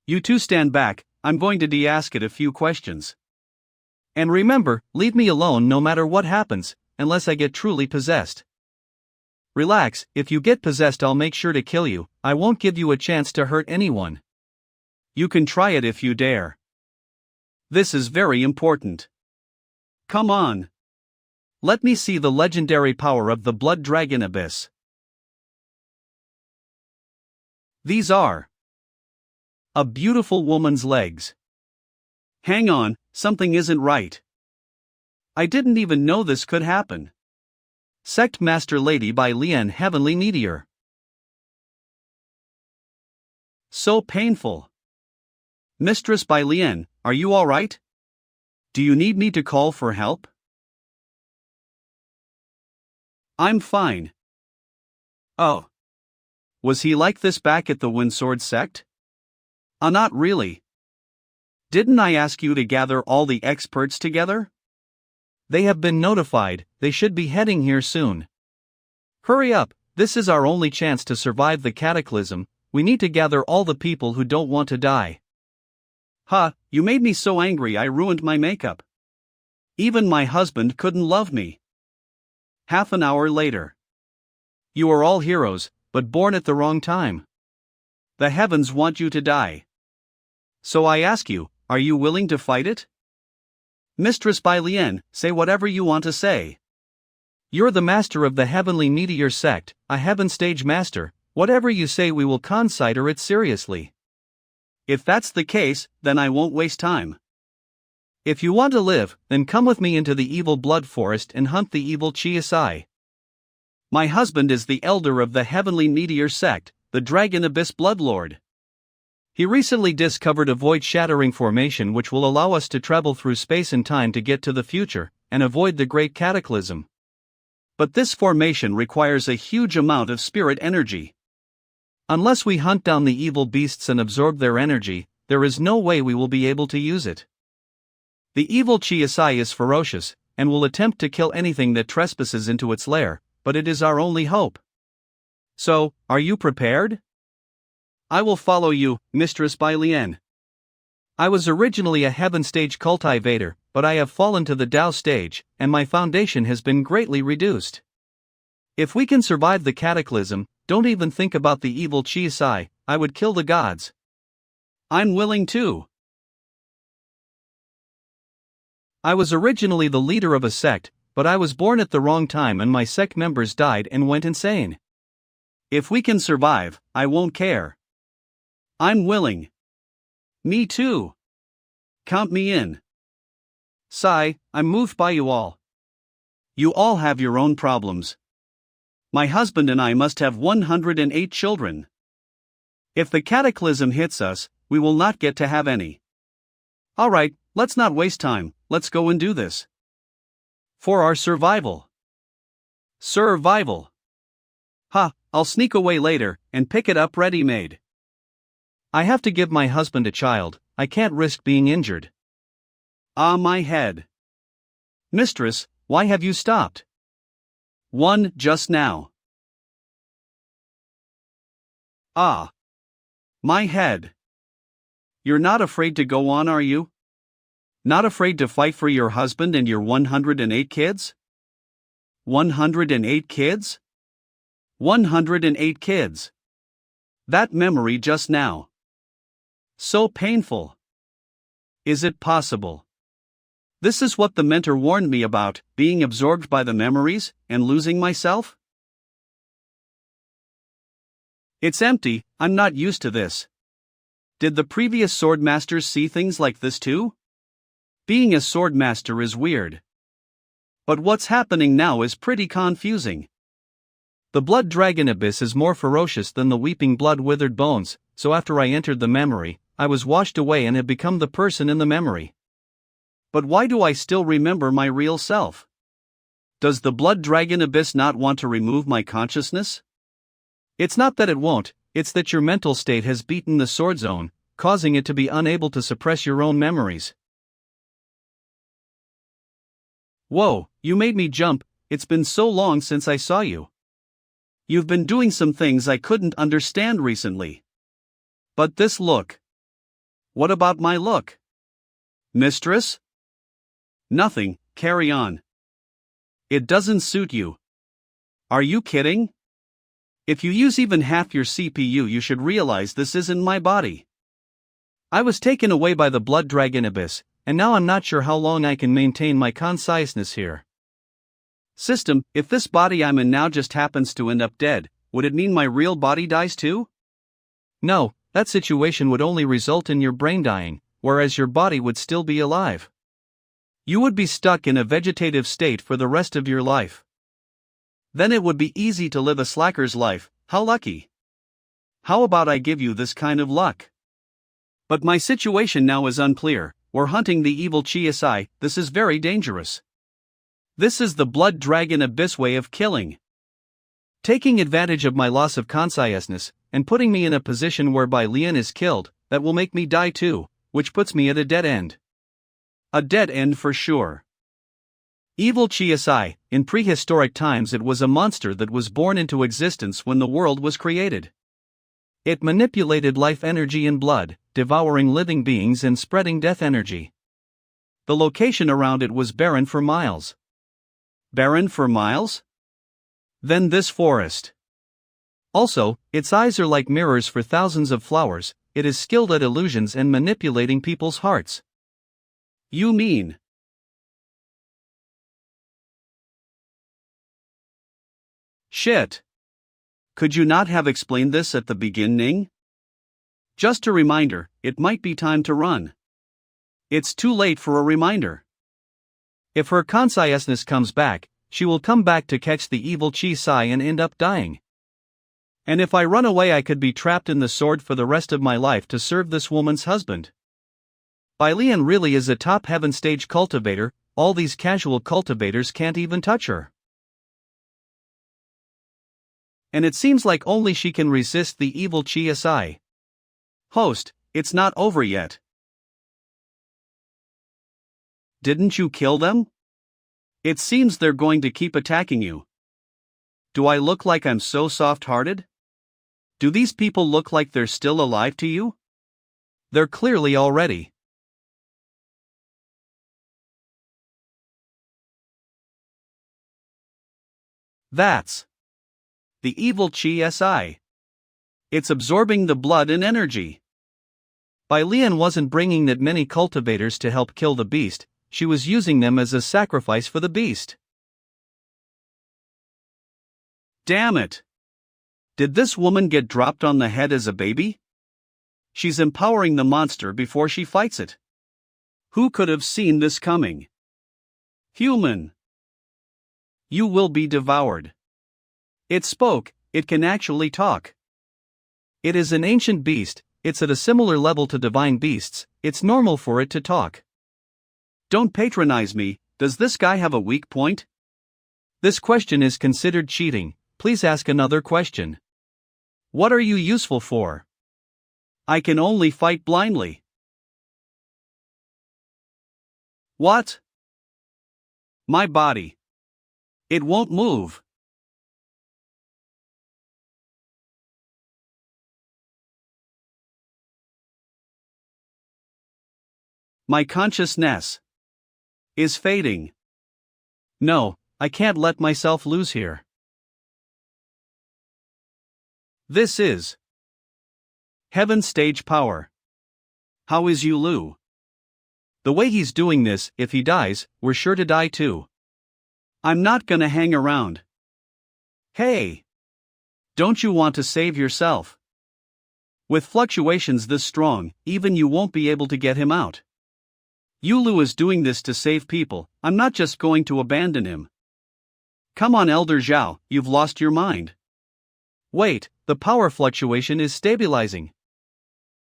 Speaker 1: You two stand back, I'm going to de-ask it a few questions. And remember, leave me alone no matter what happens, unless I get truly possessed. Relax, if you get possessed I'll make sure to kill you. I won't give you a chance to hurt anyone. You can try it if you dare. This is very important. Come on. Let me see the legendary power of the Blood Dragon Abyss. These are a beautiful woman's legs. Hang on, something isn't right. I didn't even know this could happen. Sect Master Lady by Lian Heavenly Meteor. So painful. Mistress by Lian, are you alright? Do you need me to call for help? I'm fine. Oh. Was he like this back at the Windsword sect? Not really. Didn't I ask you to gather all the experts together? They have been notified, they should be heading here soon. Hurry up, this is our only chance to survive the cataclysm. We need to gather all the people who don't want to die. Ha, you made me so angry I ruined my makeup. Even my husband couldn't love me. Half an hour later. You are all heroes, but born at the wrong time. The heavens want you to die. So I ask you, are you willing to fight it? Mistress Bai Lian, say whatever you want to say. You're the master of the Heavenly Meteor sect, a heaven stage master. Whatever you say we will consider it seriously. If that's the case, then I won't waste time. If you want to live, then come with me into the evil blood forest and hunt the evil Chiasai. My husband is the elder of the Heavenly Meteor sect, the Dragon Abyss Bloodlord. He recently discovered a void-shattering formation which will allow us to travel through space and time to get to the future, and avoid the Great Cataclysm. But this formation requires a huge amount of spirit energy. Unless we hunt down the evil beasts and absorb their energy, there is no way we will be able to use it. The evil Chiasai is ferocious, and will attempt to kill anything that trespasses into its lair, but it is our only hope. So, are you prepared? I will follow you, Mistress Bai Lian. I was originally a heaven stage cultivator, but I have fallen to the Tao stage, and my foundation has been greatly reduced. If we can survive the cataclysm, don't even think about the evil Chiasai, I would kill the gods. I'm willing to. I was originally the leader of a sect, but I was born at the wrong time and my sect members died and went insane. If we can survive, I won't care. I'm willing. Me too. Count me in. Sai, I'm moved by you all. You all have your own problems. My husband and I must have 108 children. If the cataclysm hits us, we will not get to have any. Alright, let's not waste time, let's go and do this. For our survival. Survival. Ha, I'll sneak away later, and pick it up ready-made. I have to give my husband a child, I can't risk being injured. Ah, my head. Mistress, why have you stopped? One just now. Ah. My head. You're not afraid to go on, are you? Not afraid to fight for your husband and your 108 kids? 108 kids? 108 kids. That memory just now. So painful. Is it possible? This is what the mentor warned me about, being absorbed by the memories and losing myself? It's empty, I'm not used to this. Did the previous sword masters see things like this too? Being a sword master is weird. But what's happening now is pretty confusing. The blood dragon abyss is more ferocious than the weeping blood withered bones, so after I entered the memory, I was washed away and have become the person in the memory. But why do I still remember my real self? Does the blood dragon abyss not want to remove my consciousness? It's not that it won't, it's that your mental state has beaten the sword zone, causing it to be unable to suppress your own memories. Whoa, you made me jump, it's been so long since I saw you. You've been doing some things I couldn't understand recently. But this look. What about my look? Mistress? Nothing, carry on. It doesn't suit you. Are you kidding? If you use even half your CPU, you should realize this isn't my body. I was taken away by the blood dragon abyss, and now I'm not sure how long I can maintain my consciousness here. System, if this body I'm in now just happens to end up dead, would it mean my real body dies too? No, that situation would only result in your brain dying, whereas your body would still be alive. You would be stuck in a vegetative state for the rest of your life. Then it would be easy to live a slacker's life, how lucky. How about I give you this kind of luck? But my situation now is unclear, we're hunting the evil Chiasai, this is very dangerous. This is the blood dragon abyss way of killing. Taking advantage of my loss of consciousness, and putting me in a position whereby Lian is killed, that will make me die too, which puts me at a dead end. A dead end for sure. Evil Chiasai, in prehistoric times it was a monster that was born into existence when the world was created. It manipulated life energy and blood, devouring living beings and spreading death energy. The location around it was barren for miles. Barren for miles? Then this forest. Also, its eyes are like mirrors for thousands of flowers, it is skilled at illusions and manipulating people's hearts. You mean? Shit. Could you not have explained this at the beginning? Just a reminder, it might be time to run. It's too late for a reminder. If her consciousness comes back, she will come back to catch the evil Chi-Sai and end up dying. And if I run away I could be trapped in the sword for the rest of my life to serve this woman's husband. Lian really is a top heaven stage cultivator, all these casual cultivators can't even touch her. And it seems like only she can resist the evil Chiasai. Host, it's not over yet. Didn't you kill them? It seems they're going to keep attacking you. Do I look like I'm so soft-hearted? Do these people look like they're still alive to you? They're clearly already. That's the evil Chi-Si. It's absorbing the blood and energy. Lian wasn't bringing that many cultivators to help kill the beast, she was using them as a sacrifice for the beast. Damn it! Did this woman get dropped on the head as a baby? She's empowering the monster before she fights it. Who could have seen this coming? Human! You will be devoured. It spoke, it can actually talk. It is an ancient beast, it's at a similar level to divine beasts, it's normal for it to talk. Don't patronize me, does this guy have a weak point? This question is considered cheating, please ask another question. What are you useful for? I can only fight blindly. What? My body. It won't move. My consciousness is fading. No, I can't let myself lose here. This is Heaven Stage Power. How is Yulu? The way he's doing this, if he dies, we're sure to die too. I'm not gonna hang around. Hey! Don't you want to save yourself? With fluctuations this strong, even you won't be able to get him out. Yulu is doing this to save people, I'm not just going to abandon him. Come on Elder Zhao, you've lost your mind. Wait, the power fluctuation is stabilizing.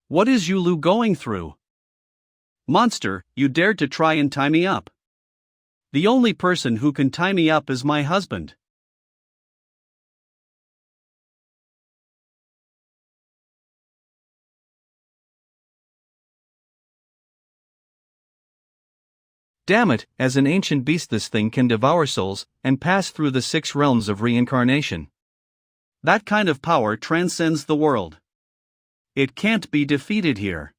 Speaker 1: What is Yulu going through? Monster, you dared to try and tie me up. The only person who can tie me up is my husband. Damn it, as an ancient beast this thing can devour souls, and pass through the 6 realms of reincarnation. That kind of power transcends the world. It can't be defeated here.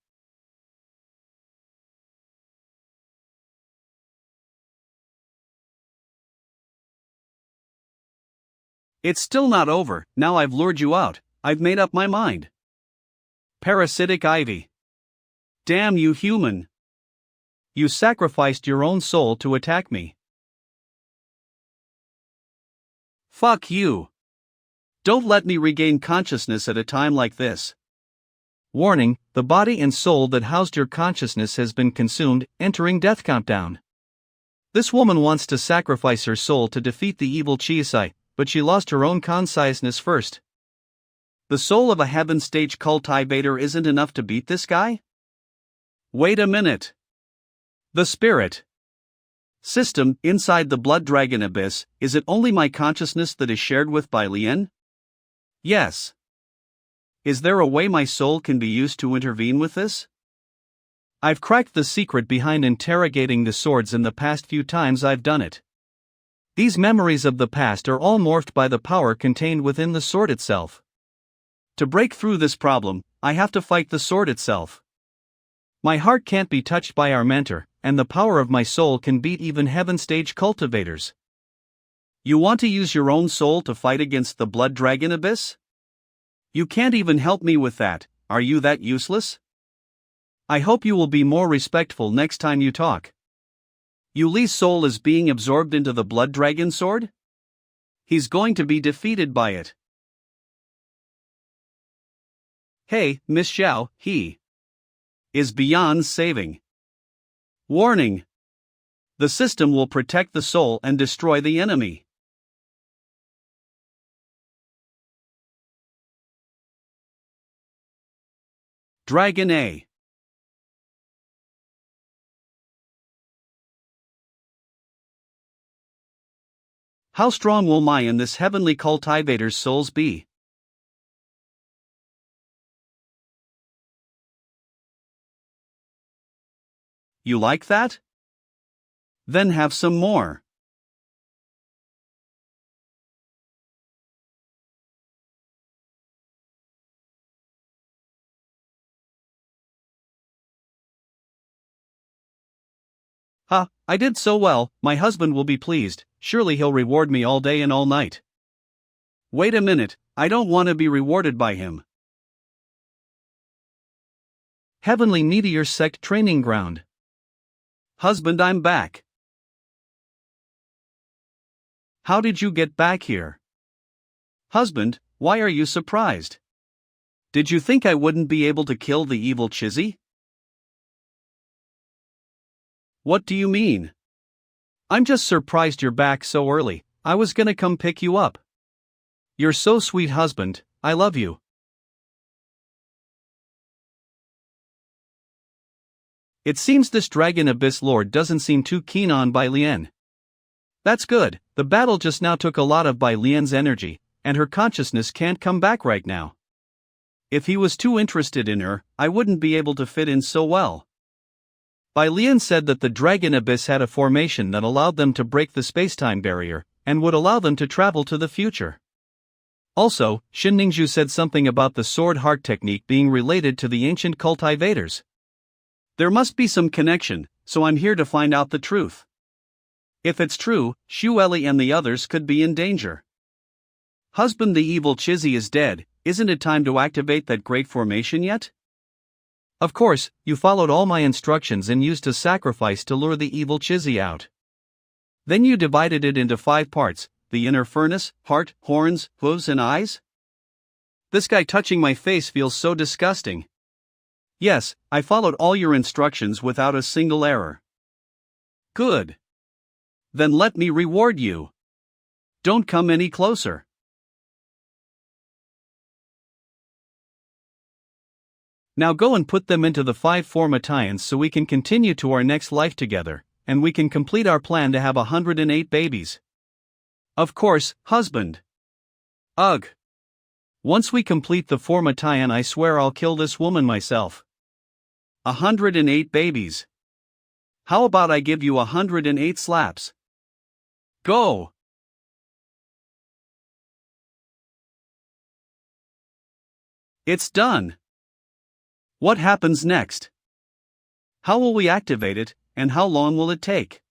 Speaker 1: It's still not over, now I've lured you out, I've made up my mind. Parasitic ivy. Damn you human. You sacrificed your own soul to attack me. Fuck you. Don't let me regain consciousness at a time like this. Warning, the body and soul that housed your consciousness has been consumed, entering death countdown. This woman wants to sacrifice her soul to defeat the evil Chiisai, but she lost her own consciousness first. The soul of a heaven stage cultivator isn't enough to beat this guy? Wait a minute. The spirit system inside the blood dragon abyss, is it only my consciousness that is shared with Bai Lian? Yes. Is there a way my soul can be used to intervene with this? I've cracked the secret behind interrogating the swords in the past few times I've done it. These memories of the past are all morphed by the power contained within the sword itself. To break through this problem, I have to fight the sword itself. My heart can't be touched by our mentor, and the power of my soul can beat even heaven stage cultivators. You want to use your own soul to fight against the blood dragon abyss? You can't even help me with that, are you that useless? I hope you will be more respectful next time you talk. Yuli's soul is being absorbed into the blood dragon sword? He's going to be defeated by it. Hey, Miss Xiao, he is beyond saving. Warning! The system will protect the soul and destroy the enemy. Dragon A. How strong will my and this heavenly cultivator's souls be? You like that? Then have some more. Ha, I did so well, my husband will be pleased, surely he'll reward me all day and all night. Wait a minute, I don't want to be rewarded by him. Heavenly Meteor Sect Training Ground. Husband, I'm back. How did you get back here? Husband, why are you surprised? Did you think I wouldn't be able to kill the evil Chizzy? What do you mean? I'm just surprised you're back so early, I was gonna come pick you up. You're so sweet, husband, I love you. It seems this Dragon Abyss Lord doesn't seem too keen on Bai Lian. That's good, the battle just now took a lot of Bai Lian's energy, and her consciousness can't come back right now. If he was too interested in her, I wouldn't be able to fit in so well. Bai Lian said that the Dragon Abyss had a formation that allowed them to break the spacetime barrier, and would allow them to travel to the future. Also, Xin Ningzhu said something about the sword heart technique being related to the ancient cultivators. There must be some connection, so I'm here to find out the truth. If it's true, Shuelli and the others could be in danger. Husband, the evil Chizzy is dead, isn't it time to activate that great formation yet? Of course, you followed all my instructions and used a sacrifice to lure the evil Chizzy out. Then you divided it into 5 parts, the inner furnace, heart, horns, hooves and eyes? This guy touching my face feels so disgusting. Yes, I followed all your instructions without a single error. Good. Then let me reward you. Don't come any closer. Now go and put them into the 5 formatians so we can continue to our next life together, and we can complete our plan to have 108 babies. Of course, husband. Ugh. Once we complete the formatian, I swear I'll kill this woman myself. 108 babies. How about I give you 108 slaps? Go! It's done. What happens next? How will we activate it, and how long will it take?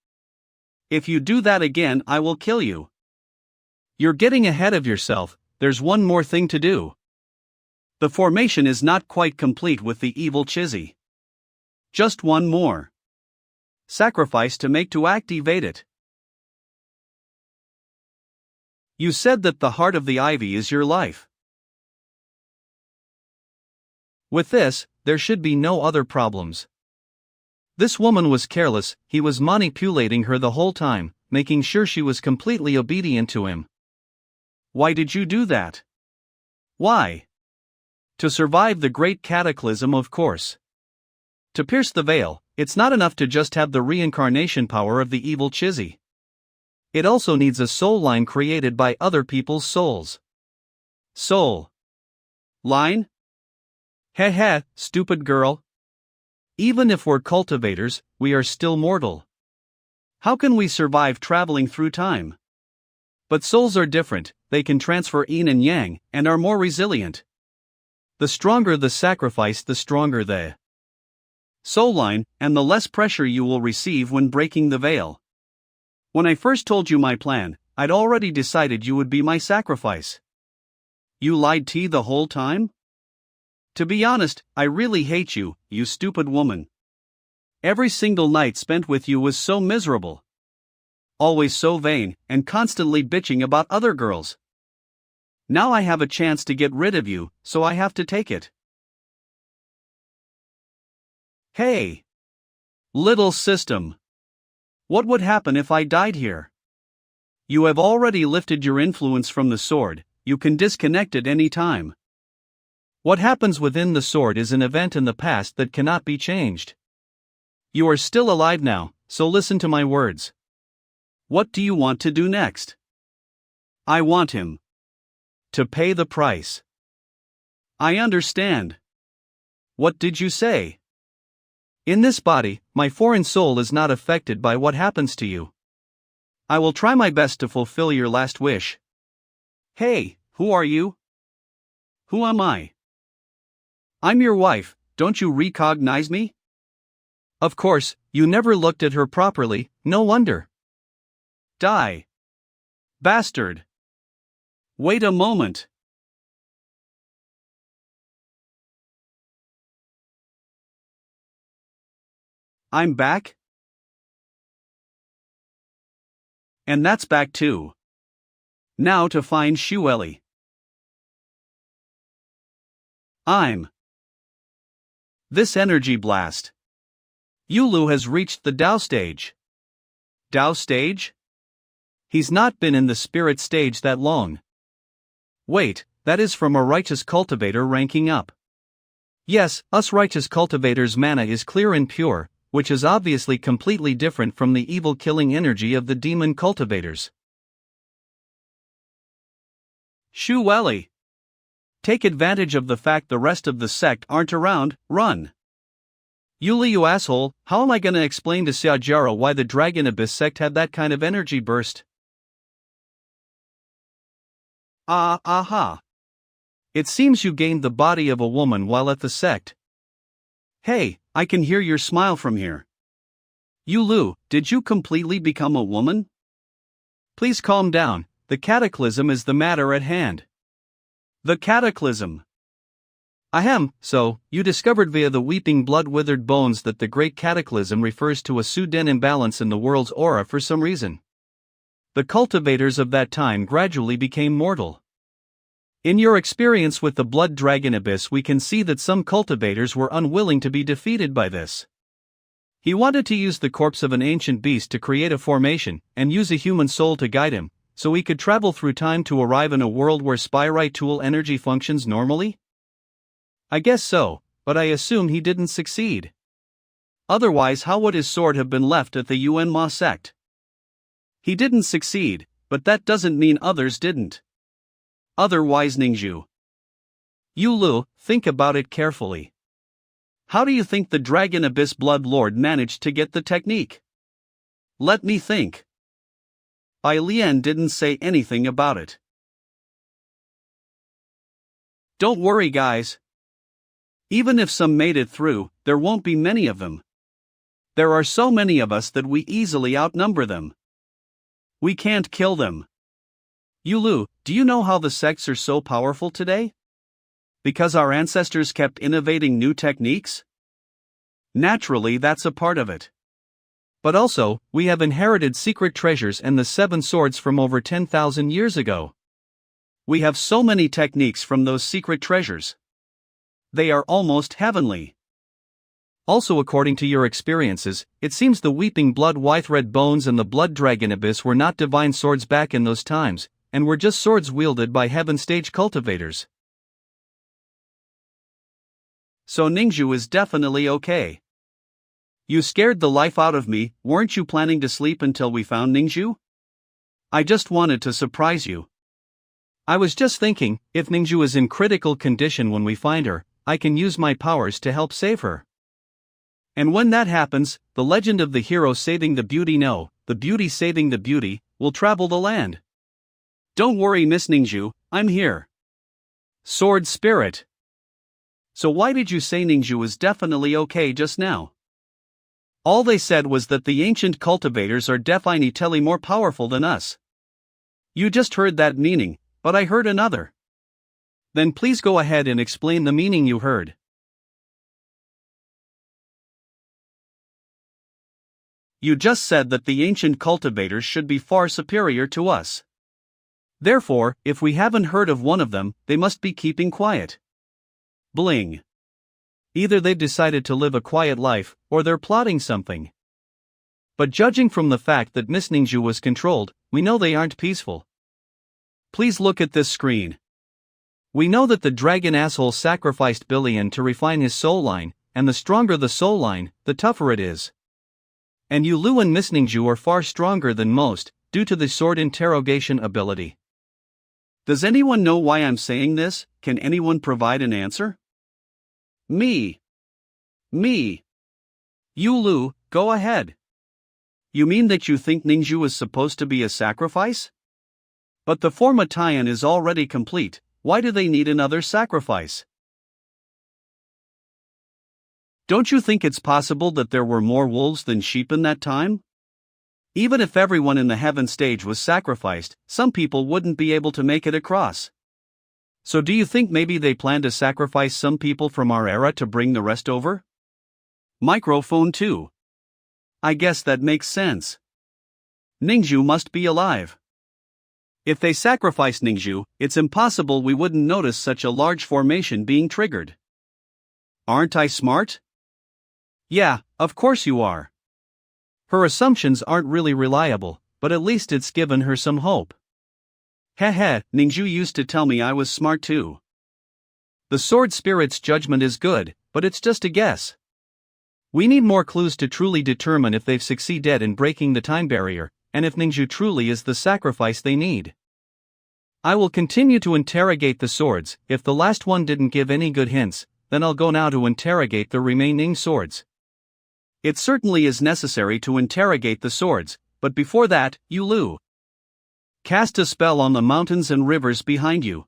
Speaker 1: If you do that again, I will kill you. You're getting ahead of yourself, there's one more thing to do. The formation is not quite complete with the evil Chizzy. Just one more. Sacrifice to make to activate it. You said that the heart of the ivy is your life. With this, there should be no other problems. This woman was careless, he was manipulating her the whole time, making sure she was completely obedient to him. Why did you do that? Why? To survive the great cataclysm, of course. To pierce the veil, it's not enough to just have the reincarnation power of the evil Chizzy. It also needs a soul line created by other people's souls. Soul line? Heh, stupid girl. Even if we're cultivators, we are still mortal. How can we survive traveling through time? But souls are different, they can transfer yin and yang, and are more resilient. The stronger the sacrifice, the stronger the soul line, and the less pressure you will receive when breaking the veil. When I first told you my plan, I'd already decided you would be my sacrifice. You lied to me the whole time? To be honest, I really hate you, you stupid woman. Every single night spent with you was so miserable. Always so vain, and constantly bitching about other girls. Now I have a chance to get rid of you, so I have to take it. Hey! Little system. What would happen if I died here? You have already lifted your influence from the sword, you can disconnect at any time. What happens within the sword is an event in the past that cannot be changed. You are still alive now, so listen to my words. What do you want to do next? I want him to pay the price. I understand. What did you say? In this body, my foreign soul is not affected by what happens to you. I will try my best to fulfill your last wish. Hey, who are you? Who am I? I'm your wife, don't you recognize me? Of course, you never looked at her properly, no wonder. Die. Bastard. Wait a moment. I'm back? And that's back too. Now to find Shuelli. This energy blast. Yulu has reached the Tao stage. Tao stage? He's not been in the spirit stage that long. Wait, that is from a righteous cultivator ranking up. Yes, us righteous cultivators' mana is clear and pure, which is obviously completely different from the evil killing energy of the demon cultivators. Shuelli. Take advantage of the fact the rest of the sect aren't around, run. Yulu, you asshole, how am I gonna explain to Xiaojaro why the Dragon Abyss sect had that kind of energy burst? Aha. It seems you gained the body of a woman while at the sect. Hey, I can hear your smile from here. Yulu, did you completely become a woman? Please calm down, the cataclysm is the matter at hand. The cataclysm. Ahem, so, you discovered via the weeping blood-withered bones that the Great Cataclysm refers to a Suden imbalance in the world's aura for some reason. The cultivators of that time gradually became mortal. In your experience with the Blood Dragon Abyss, we can see that some cultivators were unwilling to be defeated by this. He wanted to use the corpse of an ancient beast to create a formation, and use a human soul to guide him, so he could travel through time to arrive in a world where Spyrite tool energy functions normally? I guess so, but I assume he didn't succeed. Otherwise, how would his sword have been left at the Manhwa sect? He didn't succeed, but that doesn't mean others didn't. Otherwise, Ningzhu. Yulu, think about it carefully. How do you think the Dragon Abyss Blood Lord managed to get the technique? Let me think. Lian didn't say anything about it. Don't worry, guys. Even if some made it through, there won't be many of them. There are so many of us that we easily outnumber them. We can't kill them. Yulu, do you know how the sects are so powerful today? Because our ancestors kept innovating new techniques? Naturally, that's a part of it. But also, we have inherited secret treasures and the 7 swords from over 10,000 years ago. We have so many techniques from those secret treasures. They are almost heavenly. Also, according to your experiences, it seems the weeping blood red bones and the blood dragon abyss were not divine swords back in those times, and were just swords wielded by heaven stage cultivators. So Ningzhu is definitely okay. You scared the life out of me. Weren't you planning to sleep until we found Ningzhu? I just wanted to surprise you. I was just thinking, if Ningzhu is in critical condition when we find her, I can use my powers to help save her. And when that happens, the legend of the hero saving the beauty, no, the beauty saving the beauty, will travel the land. Don't worry, Miss Ningzhu, I'm here. Sword Spirit. So why did you say Ningzhu is definitely okay just now? All they said was that the ancient cultivators are definitely more powerful than us. You just heard that meaning, but I heard another. Then please go ahead and explain the meaning you heard. You just said that the ancient cultivators should be far superior to us. Therefore, if we haven't heard of one of them, they must be keeping quiet. Bling. Either they've decided to live a quiet life, or they're plotting something. But judging from the fact that Miss Ningzhu was controlled, we know they aren't peaceful. Please look at this screen. We know that the dragon asshole sacrificed Billion to refine his soul line, and the stronger the soul line, the tougher it is. And Yulu and Miss Ningzhu are far stronger than most, due to the sword interrogation ability. Does anyone know why I'm saying this? Can anyone provide an answer? Me. Yulu, go ahead. You mean that you think Ningzhu is supposed to be a sacrifice? But the Formatayan is already complete, why do they need another sacrifice? Don't you think it's possible that there were more wolves than sheep in that time? Even if everyone in the heaven stage was sacrificed, some people wouldn't be able to make it across. So do you think maybe they plan to sacrifice some people from our era to bring the rest over? Microphone 2. I guess that makes sense. Ningzhu must be alive. If they sacrifice Ningzhu, it's impossible we wouldn't notice such a large formation being triggered. Aren't I smart? Yeah, of course you are. Her assumptions aren't really reliable, but at least it's given her some hope. Heh, Ningzhu used to tell me I was smart too. The sword spirit's judgment is good, but it's just a guess. We need more clues to truly determine if they've succeeded in breaking the time barrier, and if Ningzhu truly is the sacrifice they need. I will continue to interrogate the swords. If the last one didn't give any good hints, then I'll go now to interrogate the remaining swords. It certainly is necessary to interrogate the swords, but before that, Yulu. Cast a spell on the mountains and rivers behind you.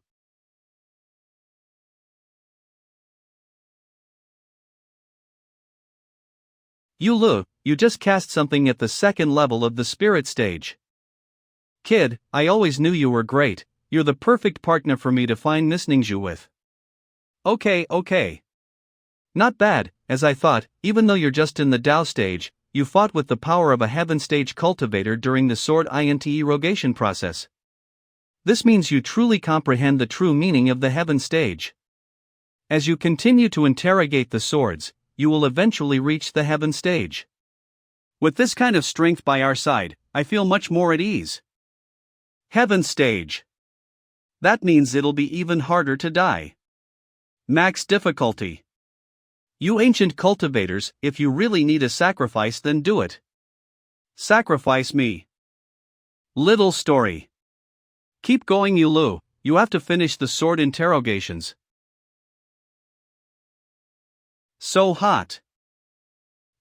Speaker 1: Yulu, you just cast something at the second level of the spirit stage. Kid, I always knew you were great, you're the perfect partner for me to find Miss Ningzhu with. Okay. Not bad, as I thought. Even though you're just in the Tao stage, you fought with the power of a heaven stage cultivator during the sword inte rogation process. This means you truly comprehend the true meaning of the heaven stage. As you continue to interrogate the swords, you will eventually reach the heaven stage. With this kind of strength by our side, I feel much more at ease. Heaven stage. That means it'll be even harder to die. Max difficulty. You ancient cultivators, if you really need a sacrifice, then do it. Sacrifice me. Little story. Keep going, Yulu. You have to finish the sword interrogations. So hot.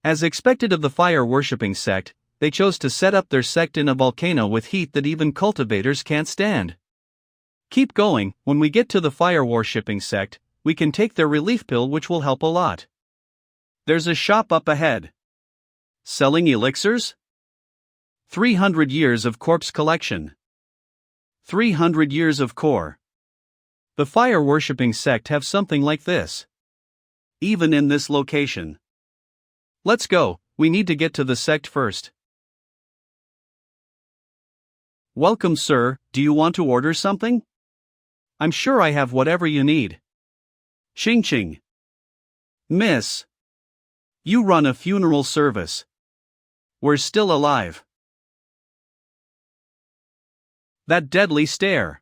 Speaker 1: As expected of the fire-worshipping sect, they chose to set up their sect in a volcano with heat that even cultivators can't stand. Keep going. When we get to the fire-worshipping sect, we can take their relief pill, which will help a lot. There's a shop up ahead. Selling elixirs? 300 years of corpse collection. 300 years of core. The fire-worshipping sect have something like this. Even in this location. Let's go, we need to get to the sect first. Welcome, sir, do you want to order something? I'm sure I have whatever you need. Ching. Miss. You run a funeral service. We're still alive. That deadly stare.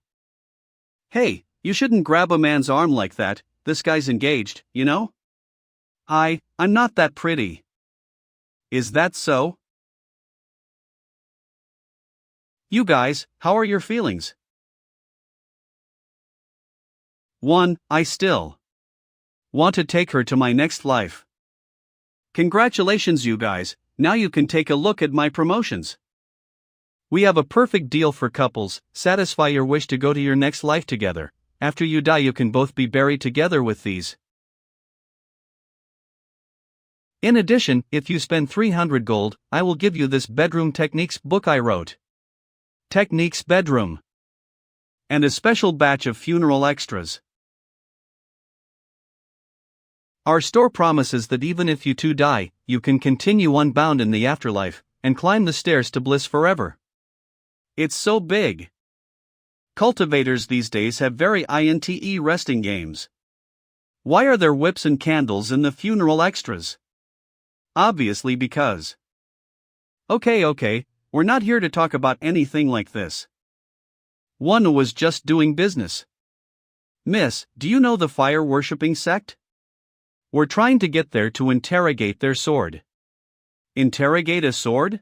Speaker 1: Hey, you shouldn't grab a man's arm like that, this guy's engaged, you know? I'm not that pretty. Is that so? You guys, how are your feelings? 1. I still want to take her to my next life. Congratulations, you guys, now you can take a look at my promotions. We have a perfect deal for couples. Satisfy your wish to go to your next life together. After you die, you can both be buried together with these. In addition, if you spend 300 gold, I will give you this bedroom techniques book I wrote. Techniques bedroom. And a special batch of funeral extras. Our store promises that even if you two die, you can continue unbound in the afterlife, and climb the stairs to bliss forever. It's so big. Cultivators these days have very inte resting games. Why are there whips and candles in the funeral extras? Obviously because. Okay, we're not here to talk about anything like this. One was just doing business. Miss, do you know the fire-worshipping sect? We're trying to get there to interrogate their sword. Interrogate a sword?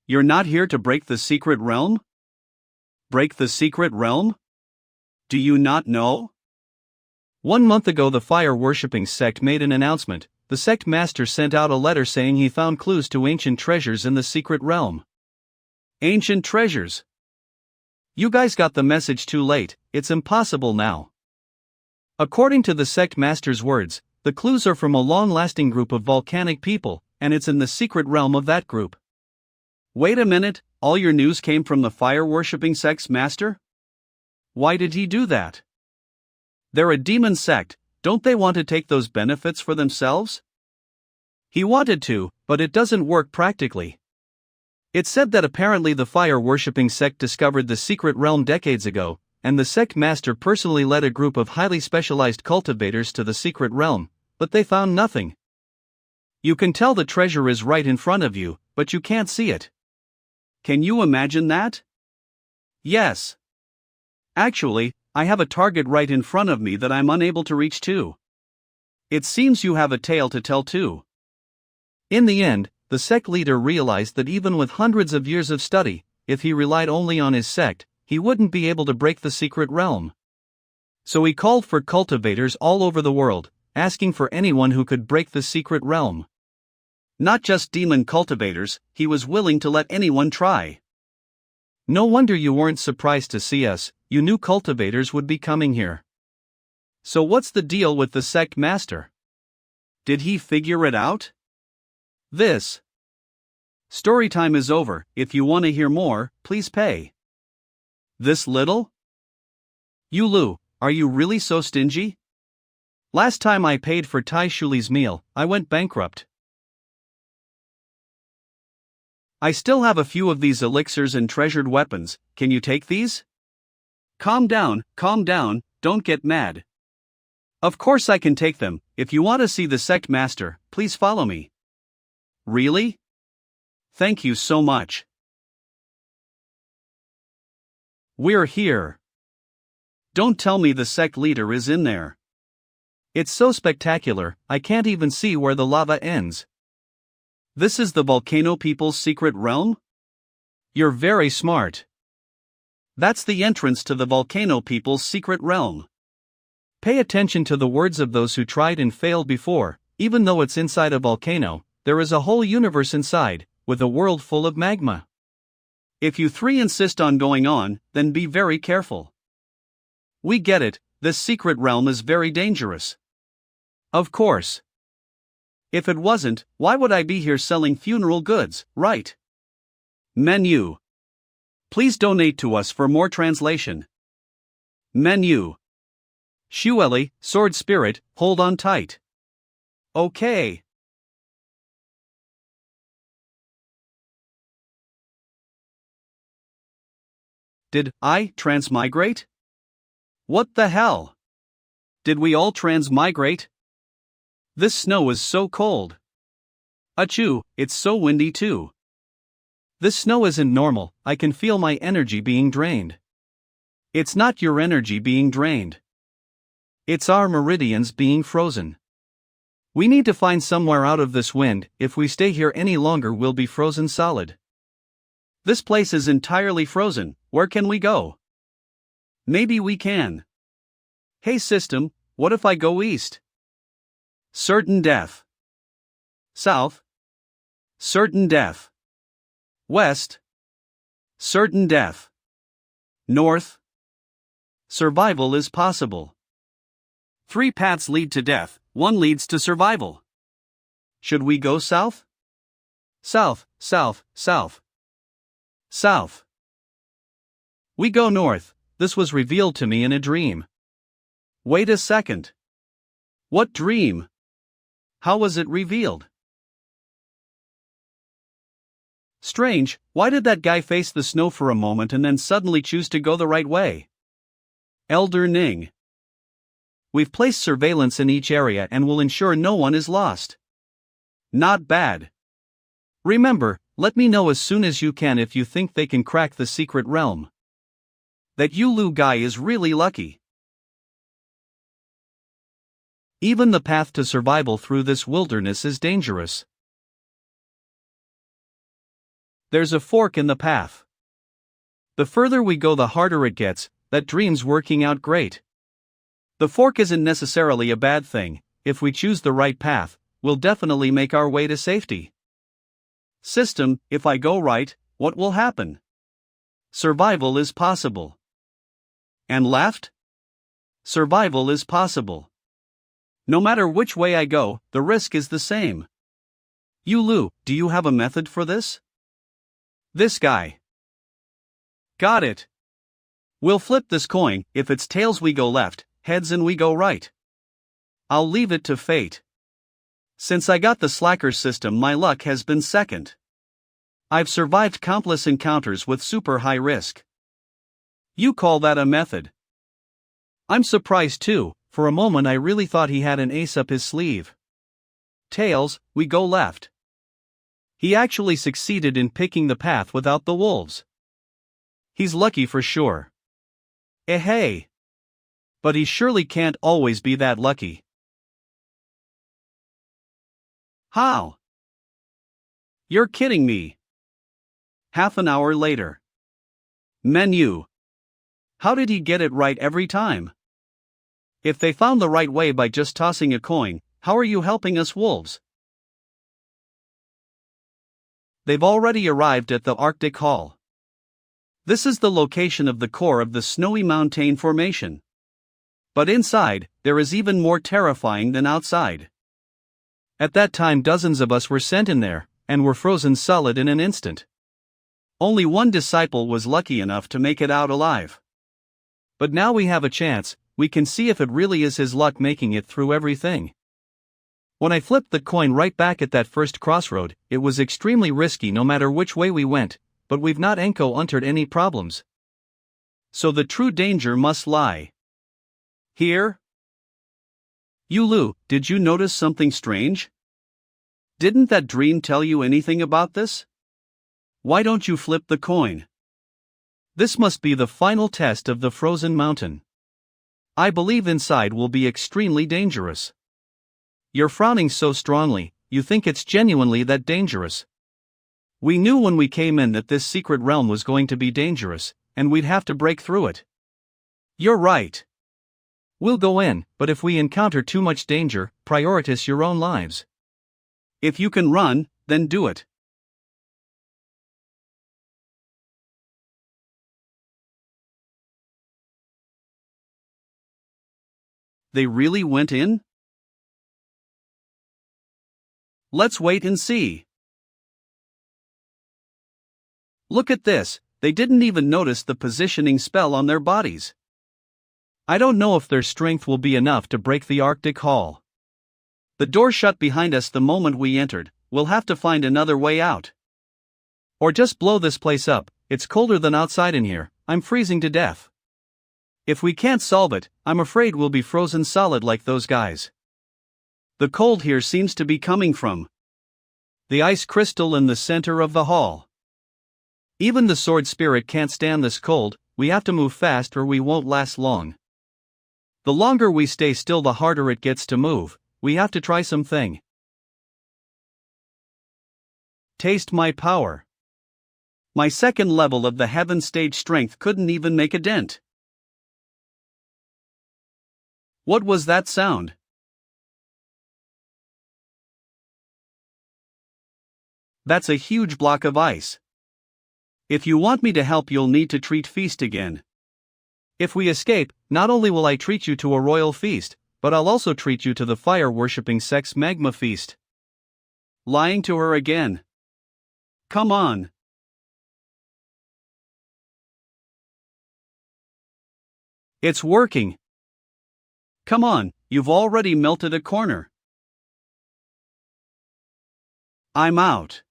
Speaker 1: You're not here to break the secret realm? Break the secret realm? Do you not know? 1 month ago the fire-worshipping sect made an announcement. The sect master sent out a letter saying he found clues to ancient treasures in the secret realm. Ancient treasures? You guys got the message too late, it's impossible now. According to the sect master's words, the clues are from a long-lasting group of volcanic people, and it's in the secret realm of that group. Wait a minute, all your news came from the fire-worshipping sect's master? Why did he do that? They're a demon sect. Don't they want to take those benefits for themselves? He wanted to, but it doesn't work practically. It's said that apparently the fire-worshipping sect discovered the secret realm decades ago, and the sect master personally led a group of highly specialized cultivators to the secret realm, but they found nothing. You can tell the treasure is right in front of you, but you can't see it. Can you imagine that? Yes. Actually, I have a target right in front of me that I'm unable to reach too. It seems you have a tale to tell too. In the end, the sect leader realized that even with hundreds of years of study, if he relied only on his sect, he wouldn't be able to break the secret realm. So he called for cultivators all over the world, asking for anyone who could break the secret realm. Not just demon cultivators, he was willing to let anyone try. No wonder you weren't surprised to see us, you knew cultivators would be coming here. So what's the deal with the sect master? Did he figure it out? This storytime is over. If you want to hear more, please pay. This little? Yulu, are you really so stingy? Last time I paid for Tai Shuli's meal, I went bankrupt. I still have a few of these elixirs and treasured weapons, can you take these? Calm down, don't get mad. Of course I can take them. If you want to see the sect master, please follow me. Really? Thank you so much. We're here. Don't tell me the sect leader is in there. It's so spectacular, I can't even see where the lava ends. This is the volcano people's secret realm? You're very smart. That's the entrance to the volcano people's secret realm. Pay attention to the words of those who tried and failed before. Even though it's inside a volcano, there is a whole universe inside, with a world full of magma. If you three insist on going on, then be very careful. We get it, this secret realm is very dangerous. Of course. If it wasn't, why would I be here selling funeral goods, right? Menu. Please donate to us for more translation. Menu. Shuelli, sword spirit, hold on tight. Okay. Did I transmigrate? What the hell? Did we all transmigrate? This snow is so cold. Achoo, it's so windy too. This snow isn't normal, I can feel my energy being drained. It's not your energy being drained. It's our meridians being frozen. We need to find somewhere out of this wind. If we stay here any longer we'll be frozen solid. This place is entirely frozen, where can we go? Maybe we can. Hey system, what if I go east? Certain death. South. Certain death. West. Certain death. North. Survival is possible. 3 paths lead to death, 1 leads to survival. Should we go south? South, south, south. South. We go north. This was revealed to me in a dream. Wait a second. What dream? How was it revealed? Strange, why did that guy face the snow for a moment and then suddenly choose to go the right way? Elder Ning. We've placed surveillance in each area and will ensure no one is lost. Not bad. Remember, let me know as soon as you can if you think they can crack the secret realm. That Yulu guy is really lucky. Even the path to survival through this wilderness is dangerous. There's a fork in the path. The further we go the harder it gets. That dream's working out great. The fork isn't necessarily a bad thing. If we choose the right path, we'll definitely make our way to safety. System, if I go right, what will happen? Survival is possible. And left? Survival is possible. No matter which way I go, the risk is the same. Yulu, do you have a method for this? This guy. Got it. We'll flip this coin. If it's tails we go left, heads and we go right. I'll leave it to fate. Since I got the slacker system my luck has been second. I've survived countless encounters with super high risk. You call that a method? I'm surprised too, for a moment I really thought he had an ace up his sleeve. Tails, we go left. He actually succeeded in picking the path without the wolves. He's lucky for sure. Hey. But he surely can't always be that lucky. How? You're kidding me. Half an hour later. Menu. How did he get it right every time? If they found the right way by just tossing a coin, how are you helping us wolves? They've already arrived at the Arctic Hall. This is the location of the core of the snowy mountain formation. But inside, there is even more terrifying than outside. At that time dozens of us were sent in there, and were frozen solid in an instant. Only one disciple was lucky enough to make it out alive. But now we have a chance. we can see if it really is his luck making it through everything. When I flipped the coin right back at that first crossroad, it was extremely risky no matter which way we went, but we've not encountered any problems. So the true danger must lie here. Yulu, did you notice something strange? Didn't that dream tell you anything about this? Why don't you flip the coin? This must be the final test of the frozen mountain. I believe inside will be extremely dangerous. You're frowning so strongly, you think it's genuinely that dangerous. We knew when we came in that this secret realm was going to be dangerous, and we'd have to break through it. You're right. We'll go in, but if we encounter too much danger, prioritize your own lives. If you can run, then do it. They really went in? Let's wait and see. Look at this, they didn't even notice the positioning spell on their bodies. I don't know if their strength will be enough to break the Arctic Hall. The door shut behind us the moment we entered, we'll have to find another way out. Or just blow this place up, it's colder than outside in here, I'm freezing to death. If we can't solve it, I'm afraid we'll be frozen solid like those guys. The cold here seems to be coming from the ice crystal in the center of the hall. Even the sword spirit can't stand this cold, we have to move fast or we won't last long. The longer we stay still, the harder it gets to move. We have to try something. Taste my power. My second level of the heaven stage strength couldn't even make a dent. What was that sound? That's a huge block of ice. If you want me to help, you'll need to treat feast again. If we escape, not only will I treat you to a royal feast, but I'll also treat you to the fire-worshipping sect's magma feast. Lying to her again. Come on. It's working. Come on, you've already melted a corner. I'm out.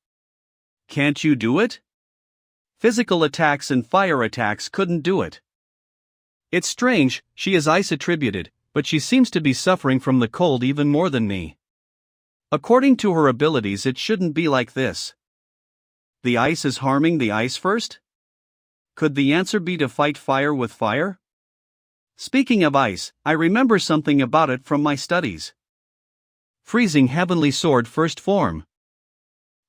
Speaker 1: Can't you do it? Physical attacks and fire attacks couldn't do it. It's strange, she is ice attributed, but she seems to be suffering from the cold even more than me. According to her abilities, it shouldn't be like this. The ice is harming the ice first? Could the answer be to fight fire with fire? Speaking of ice, I remember something about it from my studies. Freezing heavenly sword first form.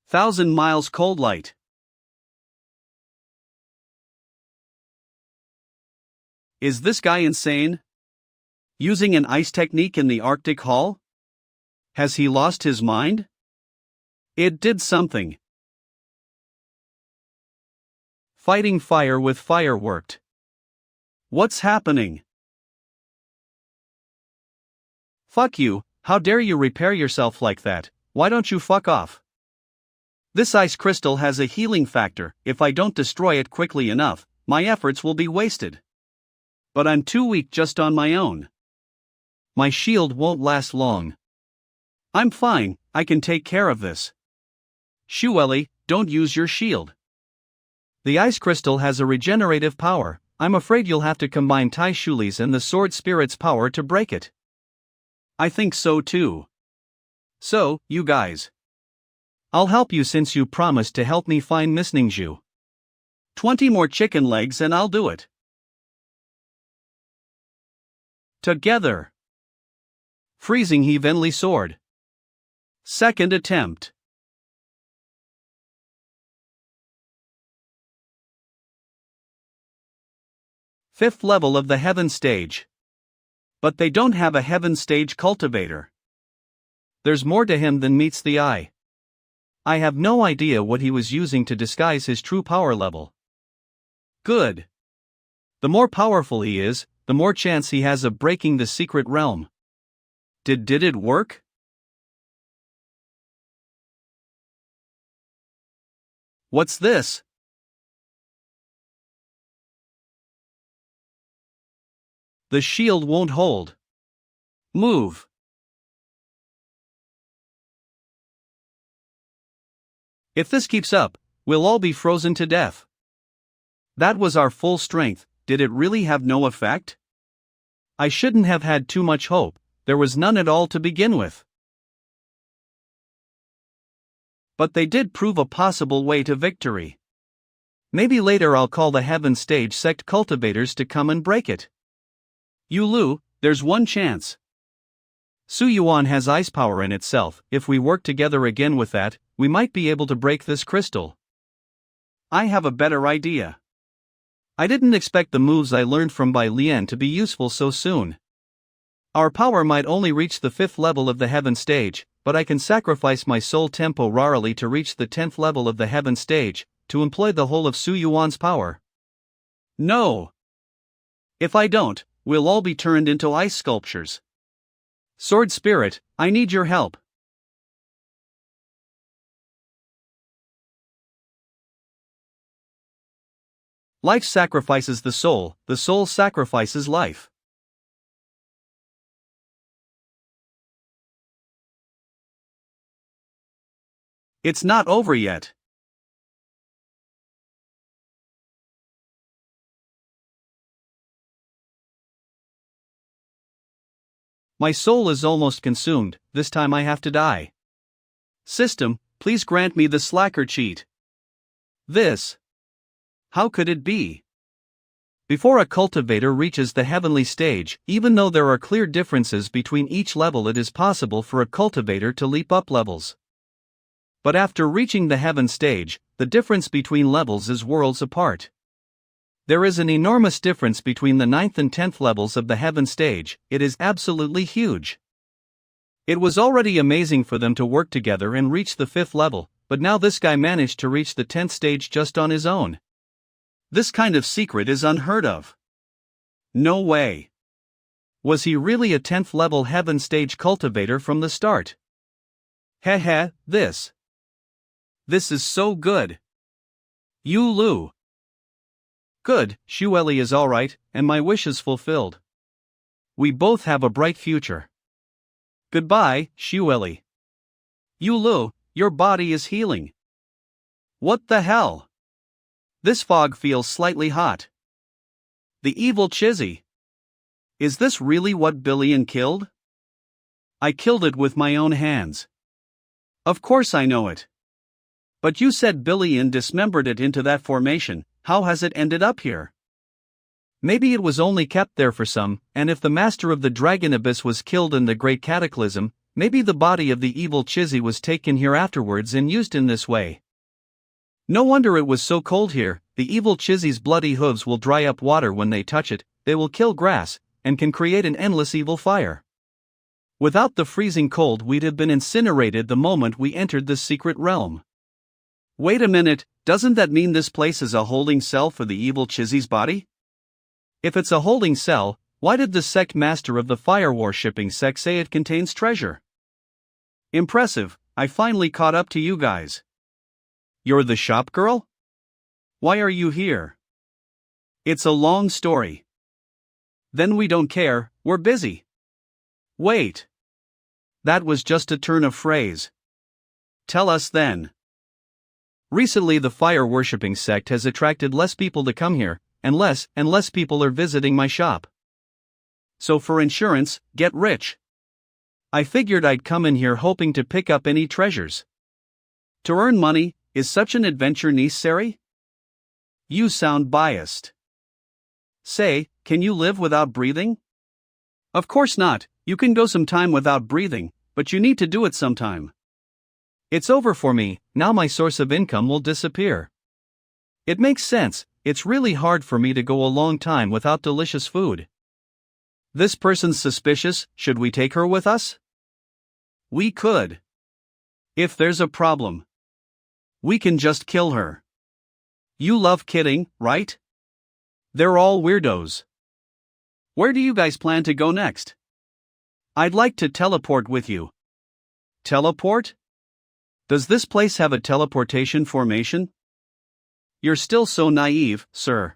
Speaker 1: 1,000 miles cold light. Is this guy insane? Using an ice technique in the Arctic Hall? Has he lost his mind? It did something. Fighting fire with fire worked. What's happening? Fuck you, how dare you repair yourself like that, why don't you fuck off? This ice crystal has a healing factor, if I don't destroy it quickly enough, my efforts will be wasted. But I'm too weak just on my own. My shield won't last long. I'm fine, I can take care of this. Shuelli, don't use your shield. The ice crystal has a regenerative power, I'm afraid you'll have to combine Tai Shuli's and the sword spirit's power to break it. I think so too. So, you guys. I'll help you since you promised to help me find Miss Ningju. 20 more chicken legs and I'll do it. Together. Freezing heavenly sword. Second attempt. Fifth level of the heaven stage. But they don't have a heaven stage cultivator. There's more to him than meets the eye. I have no idea what he was using to disguise his true power level. Good. The more powerful he is, the more chance he has of breaking the secret realm. Did it work? What's this? The shield won't hold. Move. If this keeps up, we'll all be frozen to death. That was our full strength. Did it really have no effect? I shouldn't have had too much hope. There was none at all to begin with. But they did prove a possible way to victory. Maybe later I'll call the Heaven Stage sect cultivators to come and break it. Yulu, there's one chance. Suyuan has ice power in itself. If we work together again with that, we might be able to break this crystal. I have a better idea. I didn't expect the moves I learned from Bai Lian to be useful so soon. Our power might only reach the 5th level of the Heaven Stage, but I can sacrifice my soul temporarily to reach the 10th level of the Heaven Stage, to employ the whole of Su Yuan's power. No! If I don't, we'll all be turned into ice sculptures. Sword Spirit, I need your help. Life sacrifices the soul sacrifices life. It's not over yet. My soul is almost consumed. This time I have to die. System, please grant me the slacker cheat. This. How could it be? Before a cultivator reaches the heavenly stage, even though there are clear differences between each level, it is possible for a cultivator to leap up levels. But after reaching the heaven stage, the difference between levels is worlds apart. There is an enormous difference between the 9th and 10th levels of the heaven stage. It is absolutely huge. It was already amazing for them to work together and reach the 5th level, but now this guy managed to reach the 10th stage just on his own. This kind of secret is unheard of. No way. Was he really a 10th level heaven stage cultivator from the start? Heh, this is so good. Yulu. Good, Shuelli is alright, and my wish is fulfilled. We both have a bright future. Goodbye, Shuelli. Yulu, your body is healing. What the hell? This fog feels slightly hot. The evil Chizzy. Is this really what Billion killed? I killed it with my own hands. Of course I know it. But you said Billion dismembered it into that formation. How has it ended up here? Maybe it was only kept there for some, and if the master of the Dragon Abyss was killed in the Great Cataclysm, maybe the body of the evil Chizzy was taken here afterwards and used in this way. No wonder it was so cold here. The evil Chizzy's bloody hooves will dry up water when they touch it, they will kill grass, and can create an endless evil fire. Without the freezing cold, we'd have been incinerated the moment we entered the secret realm. Wait a minute, doesn't that mean this place is a holding cell for the evil Chizzy's body? If it's a holding cell, why did the sect master of the fire-worshipping sect say it contains treasure? Impressive, I finally caught up to you guys. You're the shop girl? Why are you here? It's a long story. Then we don't care, we're busy. Wait. That was just a turn of phrase. Tell us then. Recently the fire-worshipping sect has attracted less people to come here, and less people are visiting my shop. So for insurance, get rich. I figured I'd come in here hoping to pick up any treasures. To earn money, is such an adventure necessary? You sound biased. Say, can you live without breathing? Of course not, you can go some time without breathing, but you need to do it sometime. It's over for me, now my source of income will disappear. It makes sense, it's really hard for me to go a long time without delicious food. This person's suspicious, should we take her with us? We could. If there's a problem, we can just kill her. You love kidding, right? They're all weirdos. Where do you guys plan to go next? I'd like to teleport with you. Teleport? Does this place have a teleportation formation? You're still so naive, sir.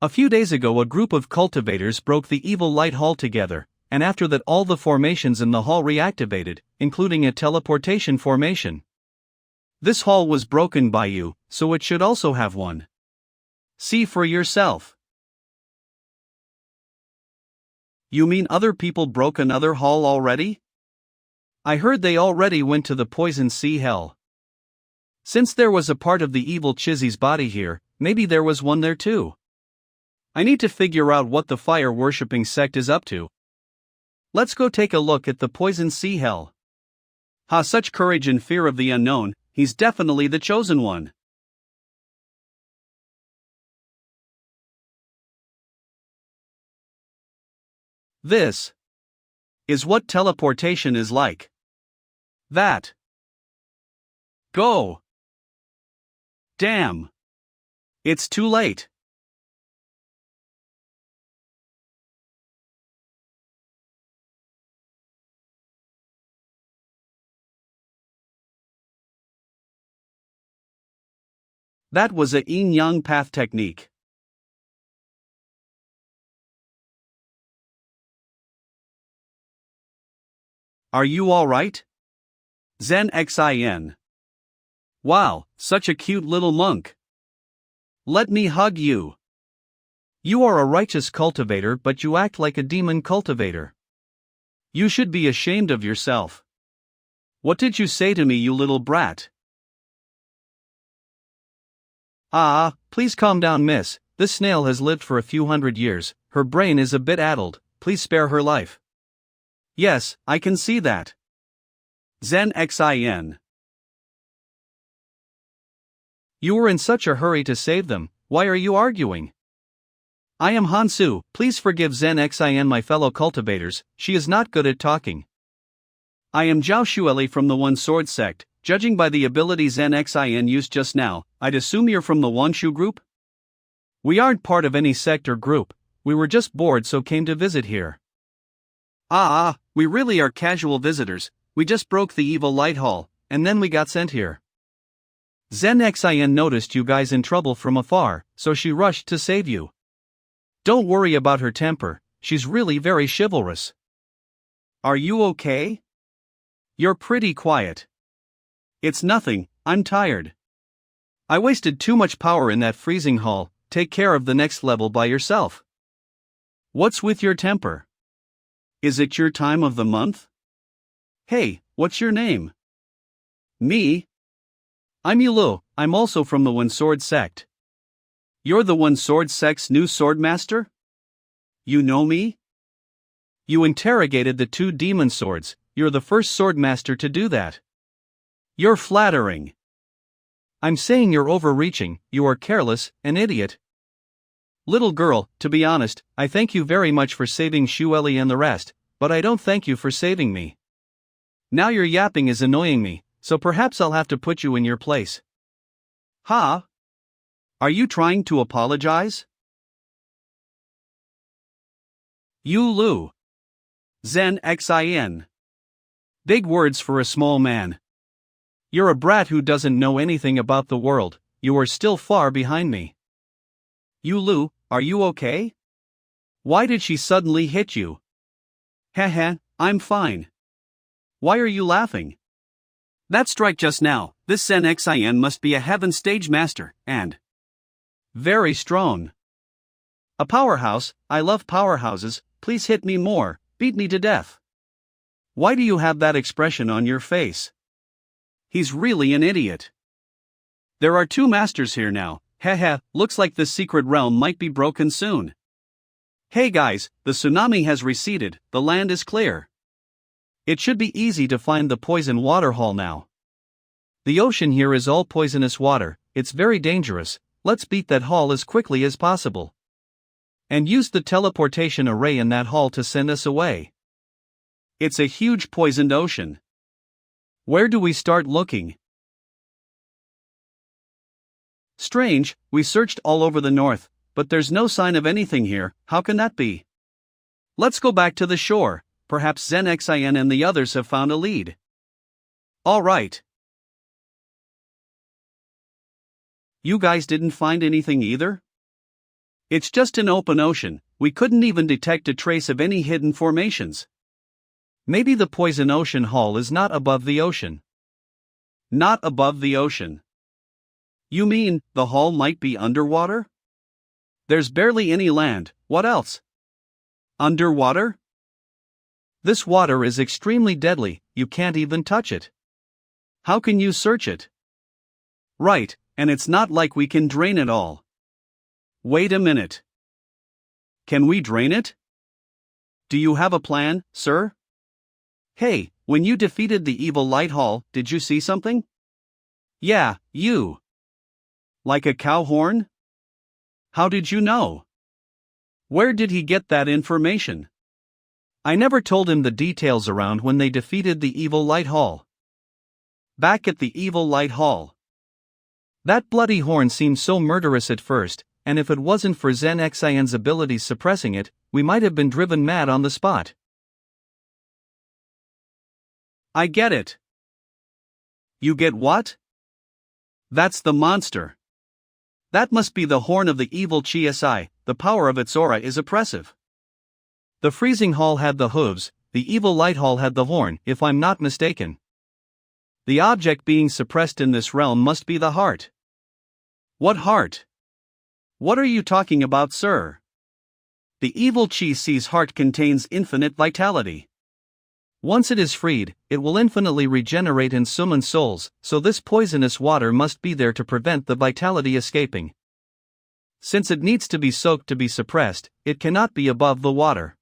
Speaker 1: A few days ago a group of cultivators broke the evil light hall together, and after that all the formations in the hall reactivated, including a teleportation formation. This hall was broken by you, so it should also have one. See for yourself. You mean other people broke another hall already? I heard they already went to the poison sea hell. Since there was a part of the evil Chizzy's body here, maybe there was one there too. I need to figure out what the fire-worshipping sect is up to. Let's go take a look at the poison sea hell. Ha, such courage and fear of the unknown, he's definitely the chosen one. This is what teleportation is like. That. Go. Damn. It's too late. That was a yin-yang path technique. Are you alright? Zen Xin. Wow, such a cute little monk. Let me hug you. You are a righteous cultivator, but you act like a demon cultivator. You should be ashamed of yourself. What did you say to me, you little brat? Please calm down, miss. This snail has lived for a few hundred years, her brain is a bit addled, please spare her life. Yes, I can see that. Zen Xin. You were in such a hurry to save them, why are you arguing? I am Hansu, please forgive Zen Xin, my fellow cultivators, she is not good at talking. I am Zhao Shuelli from the One Sword sect, judging by the ability Zen Xin used just now, I'd assume you're from the Wanshu group? We aren't part of any sect or group, we were just bored so came to visit here. We really are casual visitors, we just broke the evil light hall, and then we got sent here. Zen Xin noticed you guys in trouble from afar, so she rushed to save you. Don't worry about her temper, she's really very chivalrous. Are you okay? You're pretty quiet. It's nothing, I'm tired. I wasted too much power in that freezing hall, take care of the next level by yourself. What's with your temper? Is it your time of the month? Hey, what's your name? Me? I'm Yulu, I'm also from the One Sword sect. You're the One Sword sect's new swordmaster? You know me? You interrogated the two demon swords, you're the first swordmaster to do that. You're flattering. I'm saying you're overreaching, you are careless, an idiot. Little girl, to be honest, I thank you very much for saving Shuelli and the rest, but I don't thank you for saving me. Now your yapping is annoying me, so perhaps I'll have to put you in your place. Ha? Are you trying to apologize? Yulu. Zen Xin. Big words for a small man. You're a brat who doesn't know anything about the world, you are still far behind me. Yulu, are you okay? Why did she suddenly hit you? Heh, I'm fine. Why are you laughing? That strike just now, this Zen Xin must be a heaven stage master, and very strong. A powerhouse, I love powerhouses, please hit me more, beat me to death. Why do you have that expression on your face? He's really an idiot. There are two masters here now. Looks like the secret realm might be broken soon. Hey guys, the tsunami has receded, the land is clear. It should be easy to find the poison water hall now. The ocean here is all poisonous water, it's very dangerous, let's beat that hall as quickly as possible. And use the teleportation array in that hall to send us away. It's a huge poisoned ocean. Where do we start looking? Strange, we searched all over the north, but there's no sign of anything here, how can that be? Let's go back to the shore, perhaps Zen Xin and the others have found a lead. Alright. You guys didn't find anything either? It's just an open ocean, we couldn't even detect a trace of any hidden formations. Maybe the poison ocean hall is not above the ocean. Not above the ocean. You mean, the hall might be underwater? There's barely any land, what else? Underwater? This water is extremely deadly, you can't even touch it. How can you search it? Right, and it's not like we can drain it all. Wait a minute. Can we drain it? Do you have a plan, sir? Hey, when you defeated the evil light hall, did you see something? Yeah, you. Like a cow horn? How did you know? Where did he get that information? I never told him the details around when they defeated the evil light hall. Back at the evil light hall. That bloody horn seemed so murderous at first, and if it wasn't for Zen Xian's abilities suppressing it, we might have been driven mad on the spot. I get it. You get what? That's the monster. That must be the horn of the evil Chi Si, the power of its aura is oppressive. The freezing hall had the hooves, the evil light hall had the horn, if I'm not mistaken. The object being suppressed in this realm must be the heart. What heart? What are you talking about, sir? The evil Chi Si's heart contains infinite vitality. Once it is freed, it will infinitely regenerate and summon souls, so this poisonous water must be there to prevent the vitality escaping. Since it needs to be soaked to be suppressed, it cannot be above the water.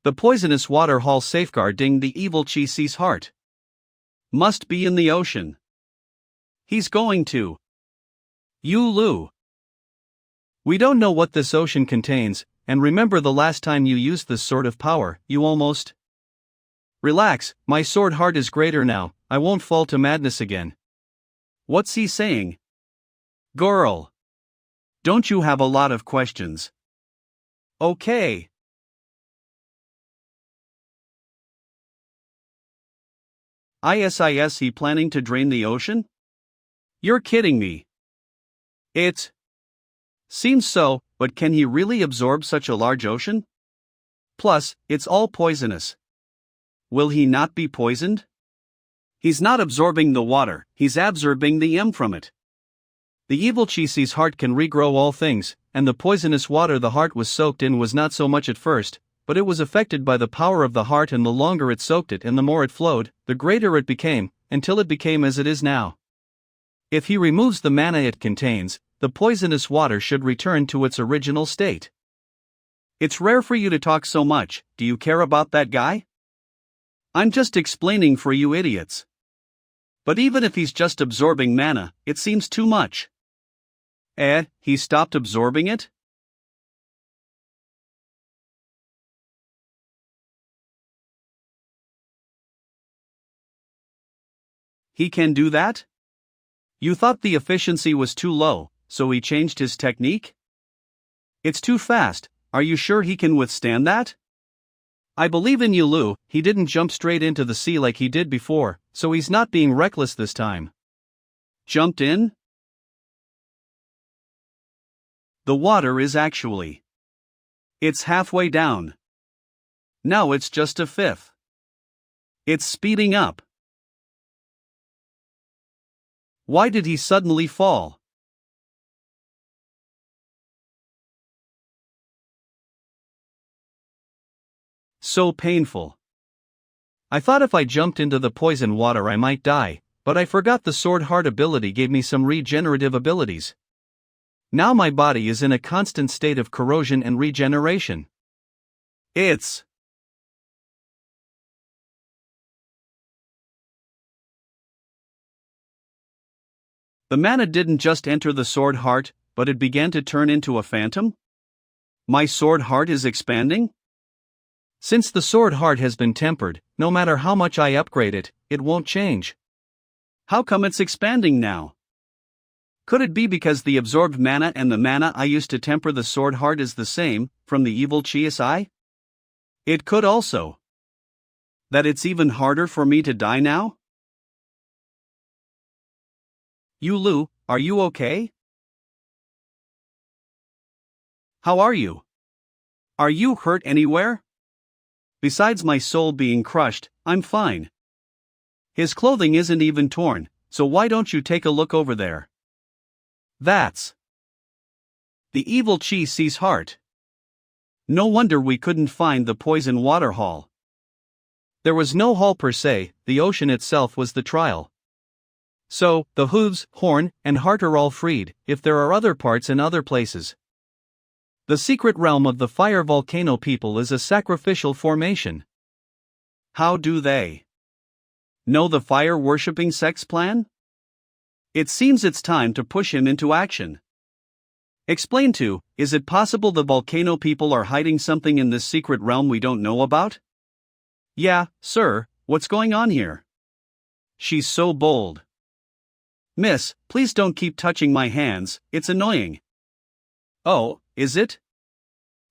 Speaker 1: The poisonous water hall safeguarding the evil Chi Si's heart must be in the ocean. He's going to Yulu. We don't know what this ocean contains, and remember the last time you used this sort of power, you almost... Relax, my sword heart is greater now, I won't fall to madness again. What's he saying? Girl. Don't you have a lot of questions? Okay. Is he planning to drain the ocean? You're kidding me. It seems so, but can he really absorb such a large ocean? Plus, it's all poisonous. Will he not be poisoned? He's not absorbing the water, he's absorbing the M from it. The evil Chi Si's heart can regrow all things, and the poisonous water the heart was soaked in was not so much at first, but it was affected by the power of the heart, and the longer it soaked it and the more it flowed, the greater it became, until it became as it is now. If he removes the mana it contains, the poisonous water should return to its original state. It's rare for you to talk so much, do you care about that guy? I'm just explaining for you idiots. But even if he's just absorbing mana, it seems too much. He stopped absorbing it? He can do that? You thought the efficiency was too low, so he changed his technique? It's too fast, are you sure he can withstand that? I believe in Yulu, he didn't jump straight into the sea like he did before, so he's not being reckless this time. Jumped in? The water is actually... It's halfway down. Now it's just a fifth. It's speeding up. Why did he suddenly fall? So painful. I thought if I jumped into the poison water I might die, but I forgot the sword heart ability gave me some regenerative abilities. Now my body is in a constant state of corrosion and regeneration. It's... The mana didn't just enter the sword heart, but it began to turn into a phantom? My sword heart is expanding? Since the sword heart has been tempered, no matter how much I upgrade it, it won't change. How come it's expanding now? Could it be because the absorbed mana and the mana I used to temper the sword heart is the same, from the evil Chi Si? It could also. That it's even harder for me to die now? Yulu, are you okay? how are you? Are you hurt anywhere? Besides my soul being crushed, I'm fine. His clothing isn't even torn, so why don't you take a look over there? That's the evil Chi sees heart. No wonder we couldn't find the poison water hall. There was no hall per se, the ocean itself was the trial. So, the hooves, horn, and heart are all freed, if there are other parts in other places. The secret realm of the fire volcano people is a sacrificial formation. How do they know the fire-worshipping sect's plan? It seems it's time to push him into action. Explain to, is it possible the volcano people are hiding something in this secret realm we don't know about? Yeah, sir, what's going on here? She's so bold. Miss, please don't keep touching my hands, it's annoying. Oh, is it?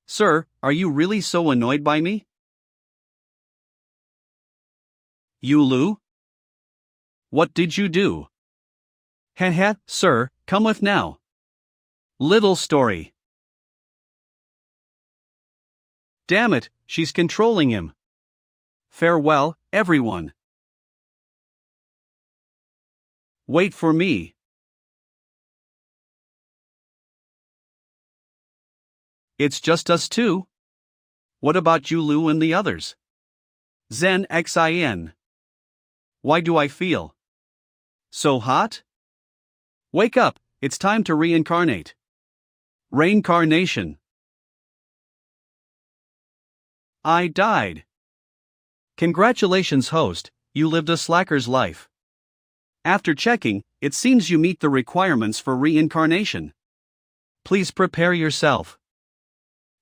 Speaker 1: Sir, are you really so annoyed by me? Yulu? What did you do? Heh, sir, come with now. Little story. Damn it, she's controlling him. Farewell, everyone. Wait for me. It's just us two? What about Yulu and the others? Zen Xin. Why do I feel so hot? Wake up, it's time to reincarnate. Reincarnation. I died. Congratulations, host, you lived a slacker's life. After checking, it seems you meet the requirements for reincarnation. Please prepare yourself.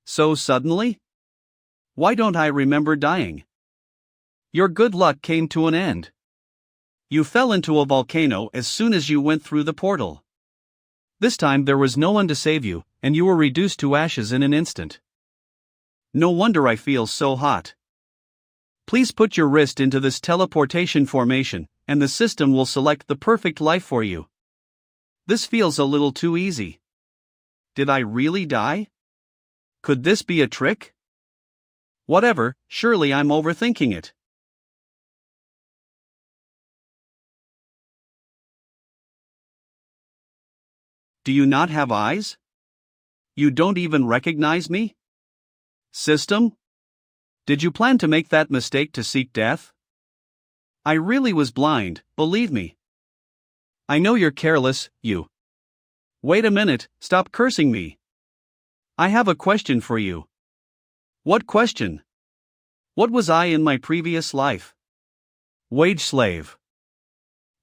Speaker 1: So suddenly? Why don't I remember dying? Your good luck came to an end. You fell into a volcano as soon as you went through the portal. This time there was no one to save you, and you were reduced to ashes in an instant. No wonder I feel so hot. Please put your wrist into this teleportation formation, and the system will select the perfect life for you. This feels a little too easy. Did I really die? Could this be a trick? Whatever, surely I'm overthinking it. Do you not have eyes? You don't even recognize me? System? Did you plan to make that mistake to seek death? I really was blind, believe me. I know you're careless, you. Wait a minute, stop cursing me. I have a question for you. What question? What was I in my previous life? Wage slave.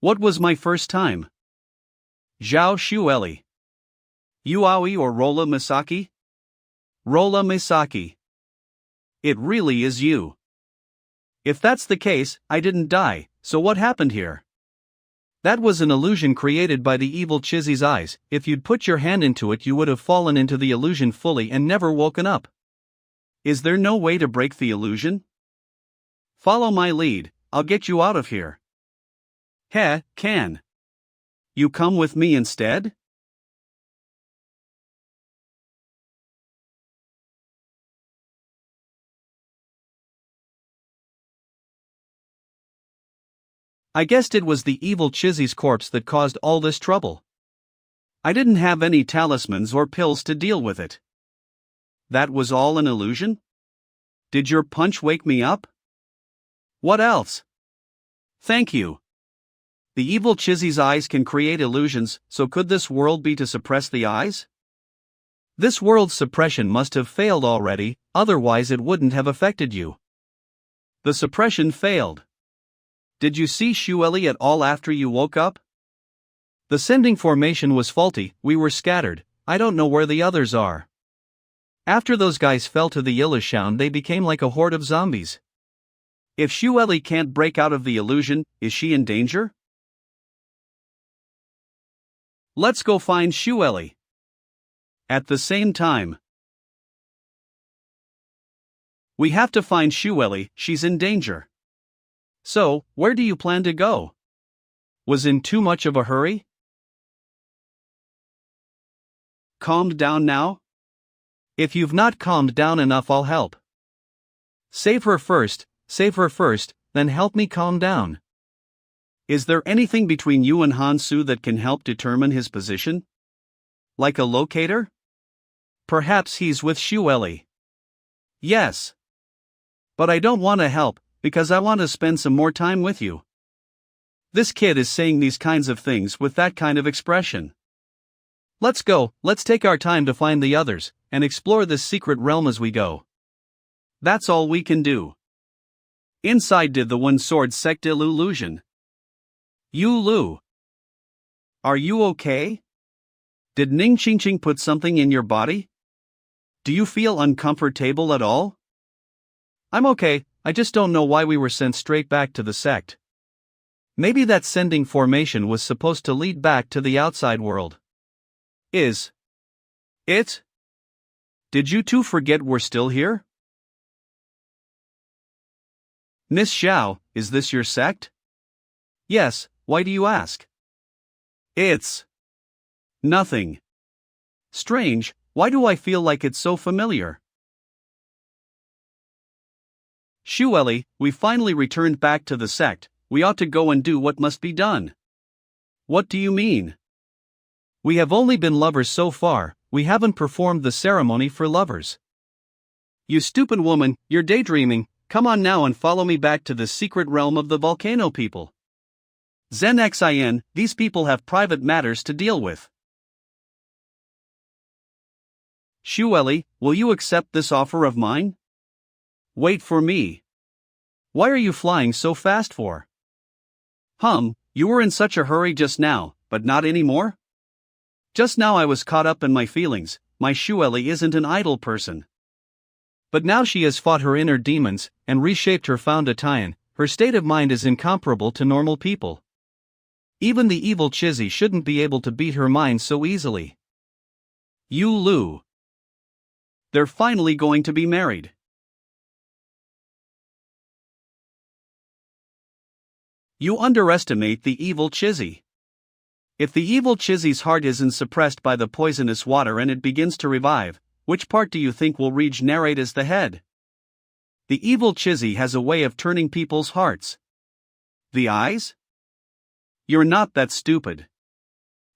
Speaker 1: What was my first time? Zhao Shuelli. Yuaoi or Rolla Misaki? Rolla Misaki. It really is you. If that's the case, I didn't die, so what happened here? That was an illusion created by the evil Chizzy's eyes. If you'd put your hand into it, you would have fallen into the illusion fully and never woken up. Is there no way to break the illusion? Follow my lead, I'll get you out of here. Can you come with me instead? I guessed it was the evil Chizzy's corpse that caused all this trouble. I didn't have any talismans or pills to deal with it. That was all an illusion? Did your punch wake me up? What else? Thank you. The evil Chizzy's eyes can create illusions, so could this world be to suppress the eyes? This world's suppression must have failed already, otherwise it wouldn't have affected you. The suppression failed. Did you see Shuelli at all after you woke up? The sending formation was faulty, we were scattered, I don't know where the others are. After those guys fell to the illusion, they became like a horde of zombies. If Shuelli can't break out of the illusion, is she in danger? Let's go find Shuelli. At the same time. We have to find Shuelli, she's in danger. So, where do you plan to go? Was in too much of a hurry? Calmed down now? If you've not calmed down enough, I'll help. Save her first, then help me calm down. Is there anything between you and Hansu that can help determine his position? Like a locator? Perhaps he's with Shuelli. Yes. But I don't want to help, because I want to spend some more time with you. This kid is saying these kinds of things with that kind of expression. Let's go, let's take our time to find the others, and explore this secret realm as we go. That's all we can do. Inside did the one-sword sect illusion. Yulu. Are you okay? Did Ning Ching put something in your body? Do you feel uncomfortable at all? I'm okay, I just don't know why we were sent straight back to the sect. Maybe that sending formation was supposed to lead back to the outside world. Is it? Did you two forget we're still here? Miss Xiao, is this your sect? Yes, why do you ask? It's nothing. Strange, why do I feel like it's so familiar? Shuelli, we finally returned back to the sect, we ought to go and do what must be done. What do you mean? We have only been lovers so far, we haven't performed the ceremony for lovers. You stupid woman, you're daydreaming, come on now and follow me back to the secret realm of the volcano people. Xin, these people have private matters to deal with. Shuelli, will you accept this offer of mine? Wait for me. Why are you flying so fast for? You were in such a hurry just now, but not anymore? Just now I was caught up in my feelings, my Shuelli isn't an idle person. But now she has fought her inner demons, and reshaped her foundation, her state of mind is incomparable to normal people. Even the evil Chizzy shouldn't be able to beat her mind so easily. Yulu. They're finally going to be married. You underestimate the evil Chizzy. If the evil Chizzy's heart isn't suppressed by the poisonous water and it begins to revive, which part do you think will regenerate as the head? The evil Chizzy has a way of turning people's hearts. The eyes? You're not that stupid.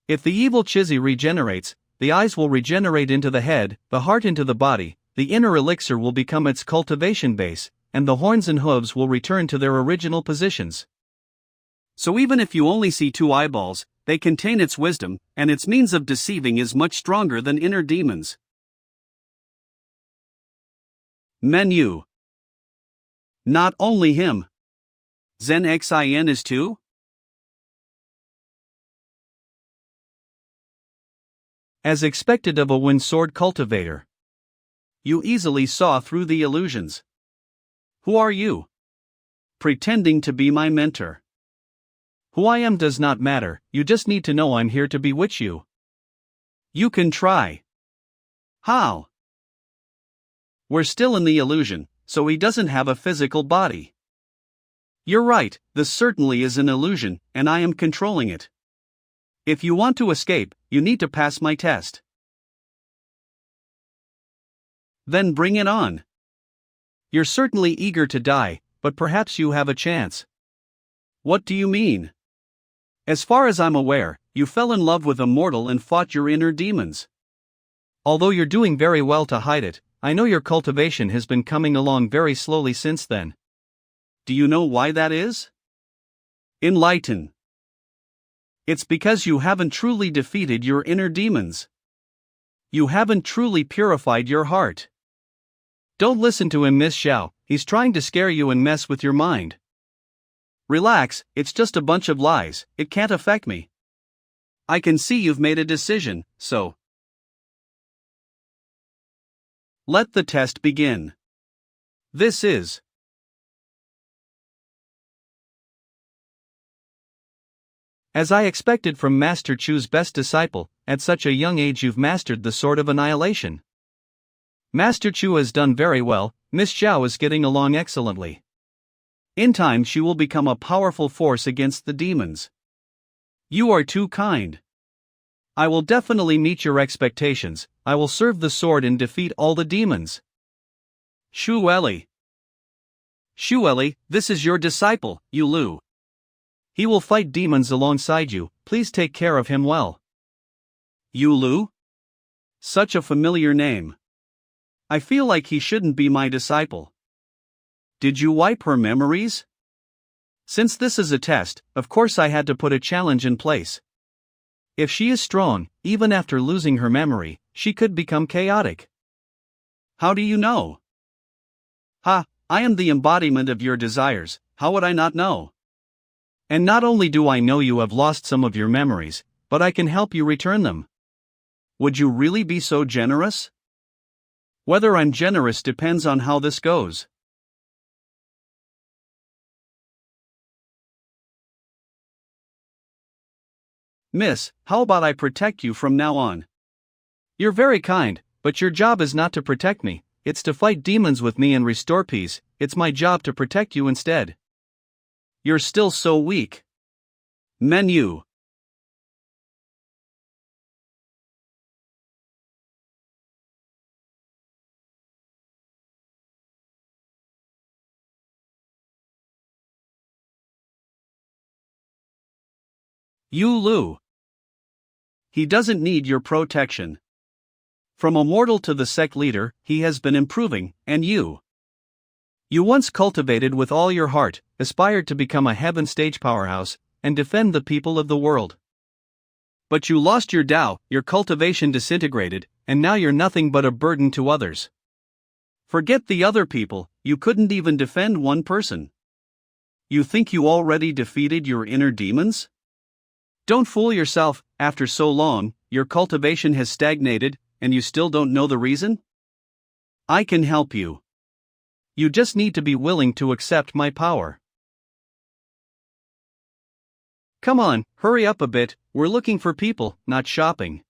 Speaker 1: If the evil Chizzy regenerates, the eyes will regenerate into the head, the heart into the body, the inner elixir will become its cultivation base, and the horns and hooves will return to their original positions. So even if you only see two eyeballs, they contain its wisdom, and its means of deceiving is much stronger than inner demons. Menu. Not only him. Xin is too? As expected of a wind-sword cultivator. You easily saw through the illusions. Who are you? Pretending to be my mentor. Who I am does not matter, you just need to know I'm here to bewitch you. You can try. How? We're still in the illusion, so he doesn't have a physical body. You're right, this certainly is an illusion, and I am controlling it. If you want to escape, you need to pass my test. Then bring it on. You're certainly eager to die, but perhaps you have a chance. What do you mean? As far as I'm aware, you fell in love with a mortal and fought your inner demons. Although you're doing very well to hide it, I know your cultivation has been coming along very slowly since then. Do you know why that is? Enlighten. It's because you haven't truly defeated your inner demons. You haven't truly purified your heart. Don't listen to him, Miss Xiao, he's trying to scare you and mess with your mind. Relax, it's just a bunch of lies, it can't affect me. I can see you've made a decision, so let the test begin. This is as I expected from Master Chu's best disciple, at such a young age you've mastered the sword of annihilation. Master Chu has done very well, Miss Xiao is getting along excellently. In time she will become a powerful force against the demons. You are too kind. I will definitely meet your expectations, I will serve the sword and defeat all the demons. Shuelli. Shuelli, this is your disciple, Yulu. He will fight demons alongside you, please take care of him well. Yulu? Such a familiar name. I feel like he shouldn't be my disciple. Did you wipe her memories? Since this is a test, of course I had to put a challenge in place. If she is strong, even after losing her memory, she could become chaotic. How do you know? Ha, I am the embodiment of your desires, how would I not know? And not only do I know you have lost some of your memories, but I can help you return them. Would you really be so generous? Whether I'm generous depends on how this goes. Miss, how about I protect you from now on? You're very kind, but your job is not to protect me, it's to fight demons with me and restore peace. It's my job to protect you instead. You're still so weak. Menu. Yulu. He doesn't need your protection. From a mortal to the sect leader, he has been improving, and you once cultivated with all your heart, aspired to become a heaven stage powerhouse, and defend the people of the world. But you lost your Tao, your cultivation disintegrated, and now you're nothing but a burden to others. Forget the other people, you couldn't even defend one person. You think you already defeated your inner demons? Don't fool yourself, after so long, your cultivation has stagnated, and you still don't know the reason? I can help you. You just need to be willing to accept my power. Come on, hurry up a bit, we're looking for people, not shopping.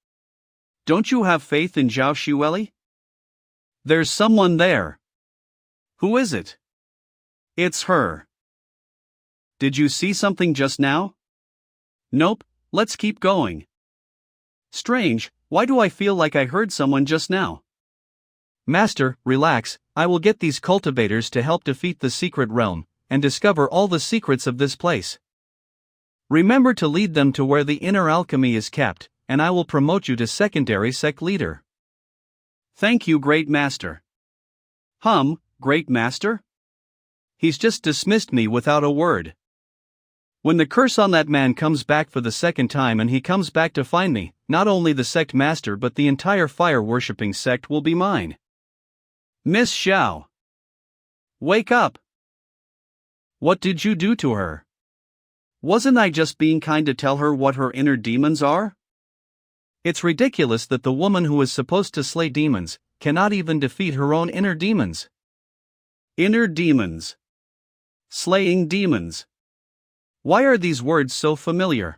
Speaker 1: Don't you have faith in Zhao Shuelli? There's someone there. Who is it? It's her. Did you see something just now? Nope, let's keep going. Strange, why do I feel like I heard someone just now? Master, relax, I will get these cultivators to help defeat the secret realm, and discover all the secrets of this place. Remember to lead them to where the inner alchemy is kept, and I will promote you to secondary sect leader. Thank you, Great Master. Great Master? He's just dismissed me without a word. When the curse on that man comes back for the second time and he comes back to find me, not only the sect master but the entire fire-worshipping sect will be mine. Miss Xiao. Wake up! What did you do to her? Wasn't I just being kind to tell her what her inner demons are? It's ridiculous that the woman who is supposed to slay demons cannot even defeat her own inner demons. Inner demons. Slaying demons. Why are these words so familiar?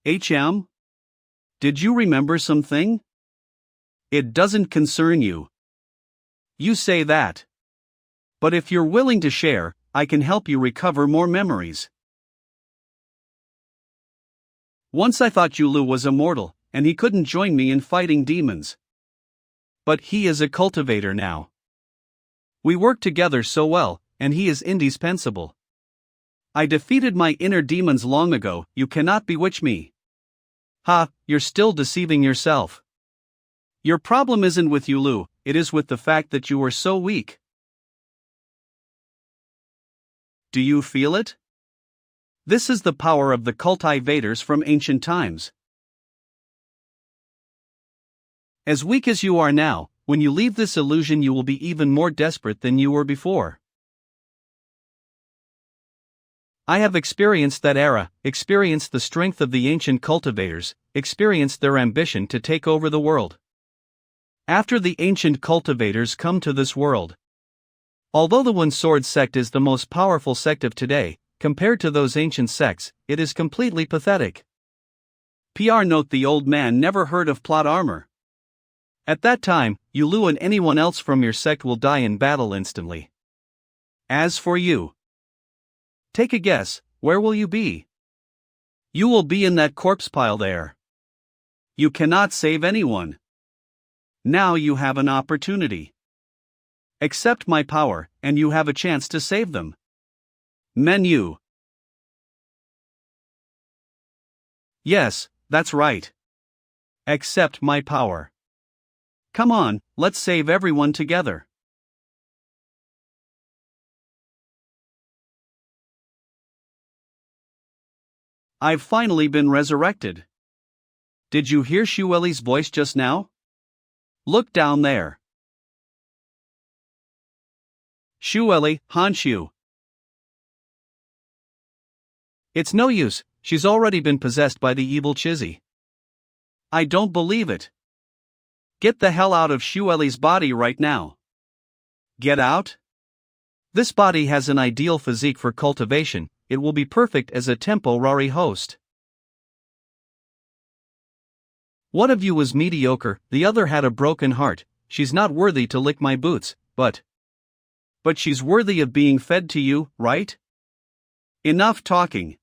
Speaker 1: HM? Did you remember something? It doesn't concern you. You say that. But if you're willing to share, I can help you recover more memories. Once I thought Yulu was immortal, and he couldn't join me in fighting demons. But he is a cultivator now. We work together so well, and he is indispensable. I defeated my inner demons long ago, you cannot bewitch me. Ha, you're still deceiving yourself. Your problem isn't with Yulu, it is with the fact that you are so weak. Do you feel it? This is the power of the cultivators from ancient times. As weak as you are now, when you leave this illusion you will be even more desperate than you were before. I have experienced that era, experienced the strength of the ancient cultivators, experienced their ambition to take over the world. After the ancient cultivators come to this world. Although the One Sword sect is the most powerful sect of today, compared to those ancient sects, it is completely pathetic. PR note: the old man never heard of plot armor. At that time, Yulu and anyone else from your sect will die in battle instantly. As for you, take a guess, where will you be? You will be in that corpse pile there. You cannot save anyone. Now you have an opportunity. Accept my power, and you have a chance to save them. Menu. Yes, that's right. Accept my power. Come on, let's save everyone together. I've finally been resurrected. Did you hear Shuelli's voice just now? Look down there. Shuelli, Hanshu. It's no use, she's already been possessed by the evil Chizzy. I don't believe it. Get the hell out of Shuelli's body right now. Get out? This body has an ideal physique for cultivation, it will be perfect as a temporary host. One of you was mediocre, the other had a broken heart, she's not worthy to lick my boots, but she's worthy of being fed to you, right? Enough talking.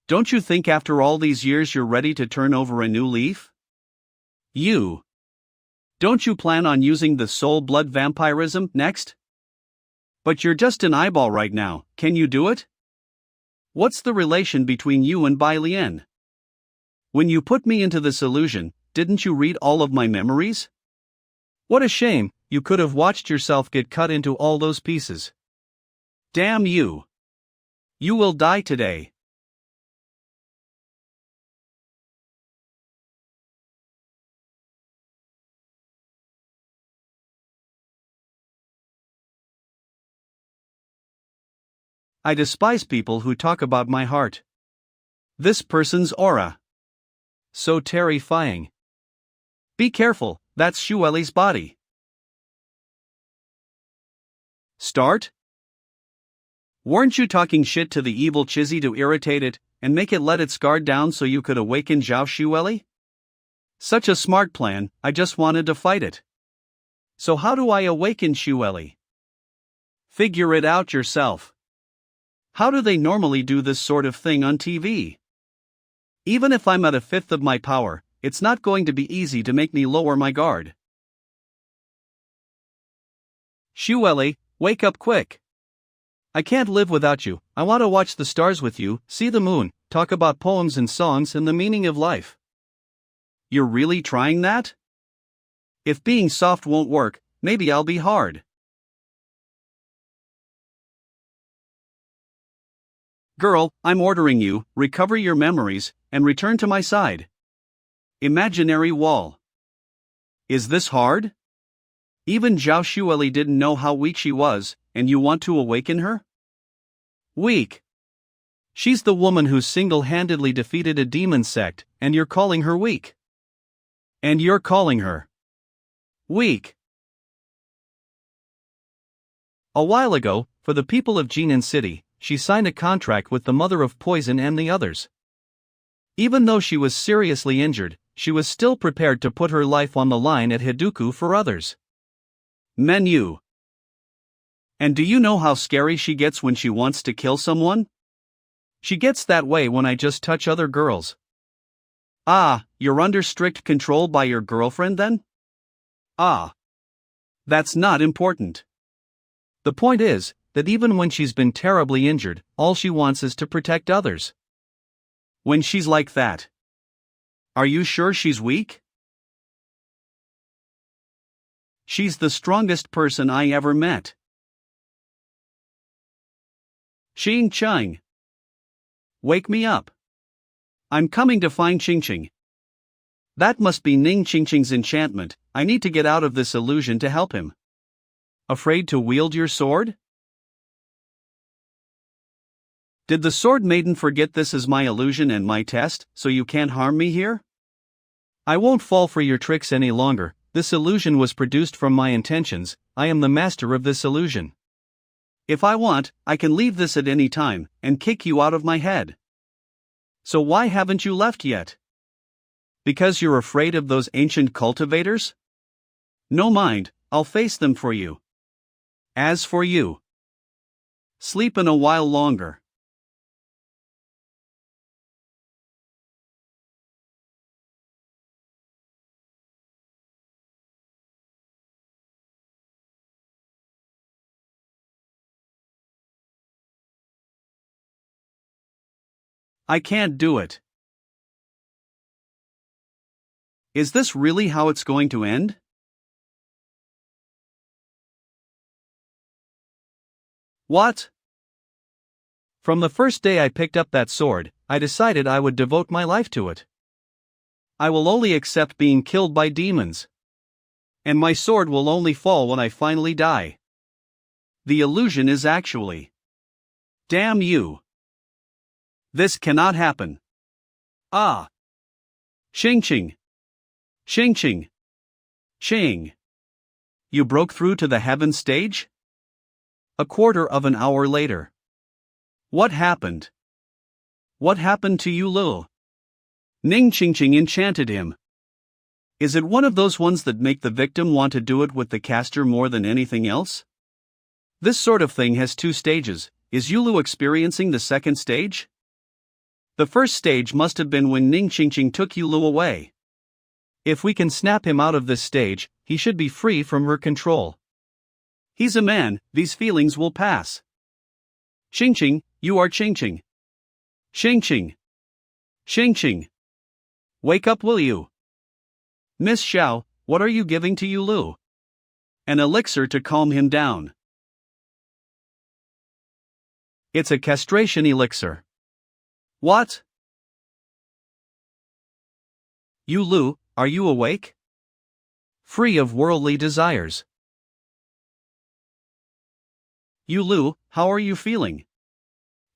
Speaker 1: Don't you think after all these years you're ready to turn over a new leaf? You. Don't you plan on using the soul blood vampirism next? But you're just an eyeball right now, can you do it? What's the relation between you and Bai Lian? When you put me into this illusion, didn't you read all of my memories? What a shame, you could have watched yourself get cut into all those pieces. Damn you. You will die today. I despise people who talk about my heart. This person's aura. So terrifying. Be careful, that's Shuelli's body. Start? Weren't you talking shit to the evil Chizzy to irritate it, and make it let its guard down so you could awaken Zhao Shuelli? Such a smart plan, I just wanted to fight it. So how do I awaken Shuelli? Figure it out yourself. How do they normally do this sort of thing on TV? Even if I'm at a fifth of my power, it's not going to be easy to make me lower my guard. Shuelli, wake up quick. I can't live without you, I want to watch the stars with you, see the moon, talk about poems and songs and the meaning of life. You're really trying that? If being soft won't work, maybe I'll be hard. Girl, I'm ordering you, recover your memories, and return to my side. Imaginary wall. Is this hard? Even Zhao Shuelli didn't know how weak she was, and you want to awaken her? Weak. She's the woman who single-handedly defeated a demon sect, and you're calling her weak. And you're calling her weak. A while ago, for the people of Jin'an City, she signed a contract with the Mother of Poison and the others. Even though she was seriously injured, she was still prepared to put her life on the line at Hiduku for others. Menu. And do you know how scary she gets when she wants to kill someone? She gets that way when I just touch other girls. Ah, you're under strict control by your girlfriend then? Ah. That's not important. The point is, that even when she's been terribly injured, all she wants is to protect others. When she's like that, are you sure she's weak? She's the strongest person I ever met. Xing Chang. Wake me up. I'm coming to find Qingqing. That must be Ning Qingqing's enchantment, I need to get out of this illusion to help him. Afraid to wield your sword? Did the Sword Maiden forget this is my illusion and my test, so you can't harm me here? I won't fall for your tricks any longer, this illusion was produced from my intentions, I am the master of this illusion. If I want, I can leave this at any time, and kick you out of my head. So why haven't you left yet? Because you're afraid of those ancient cultivators? No mind, I'll face them for you. As for you, sleep in a while longer. I can't do it. Is this really how it's going to end? What? From the first day I picked up that sword, I decided I would devote my life to it. I will only accept being killed by demons. And my sword will only fall when I finally die. The illusion is actually. Damn you. This cannot happen. Ah. Xing Qing. Xing Qing. Qing. You broke through to the heaven stage? A quarter of an hour later. What happened? What happened to Yulu? Ning Qingqing enchanted him. Is it one of those ones that make the victim want to do it with the caster more than anything else? This sort of thing has two stages. Is Yulu experiencing the second stage? The first stage must have been when Ning Qingqing took Yulu away. If we can snap him out of this stage, he should be free from her control. He's a man, these feelings will pass. Qingqing, you are Qingqing. Qingqing. Qingqing. Wake up, will you? Miss Xiao, what are you giving to Yulu? An elixir to calm him down. It's a castration elixir. What? Yulu, are you awake? Free of worldly desires. Yulu, how are you feeling?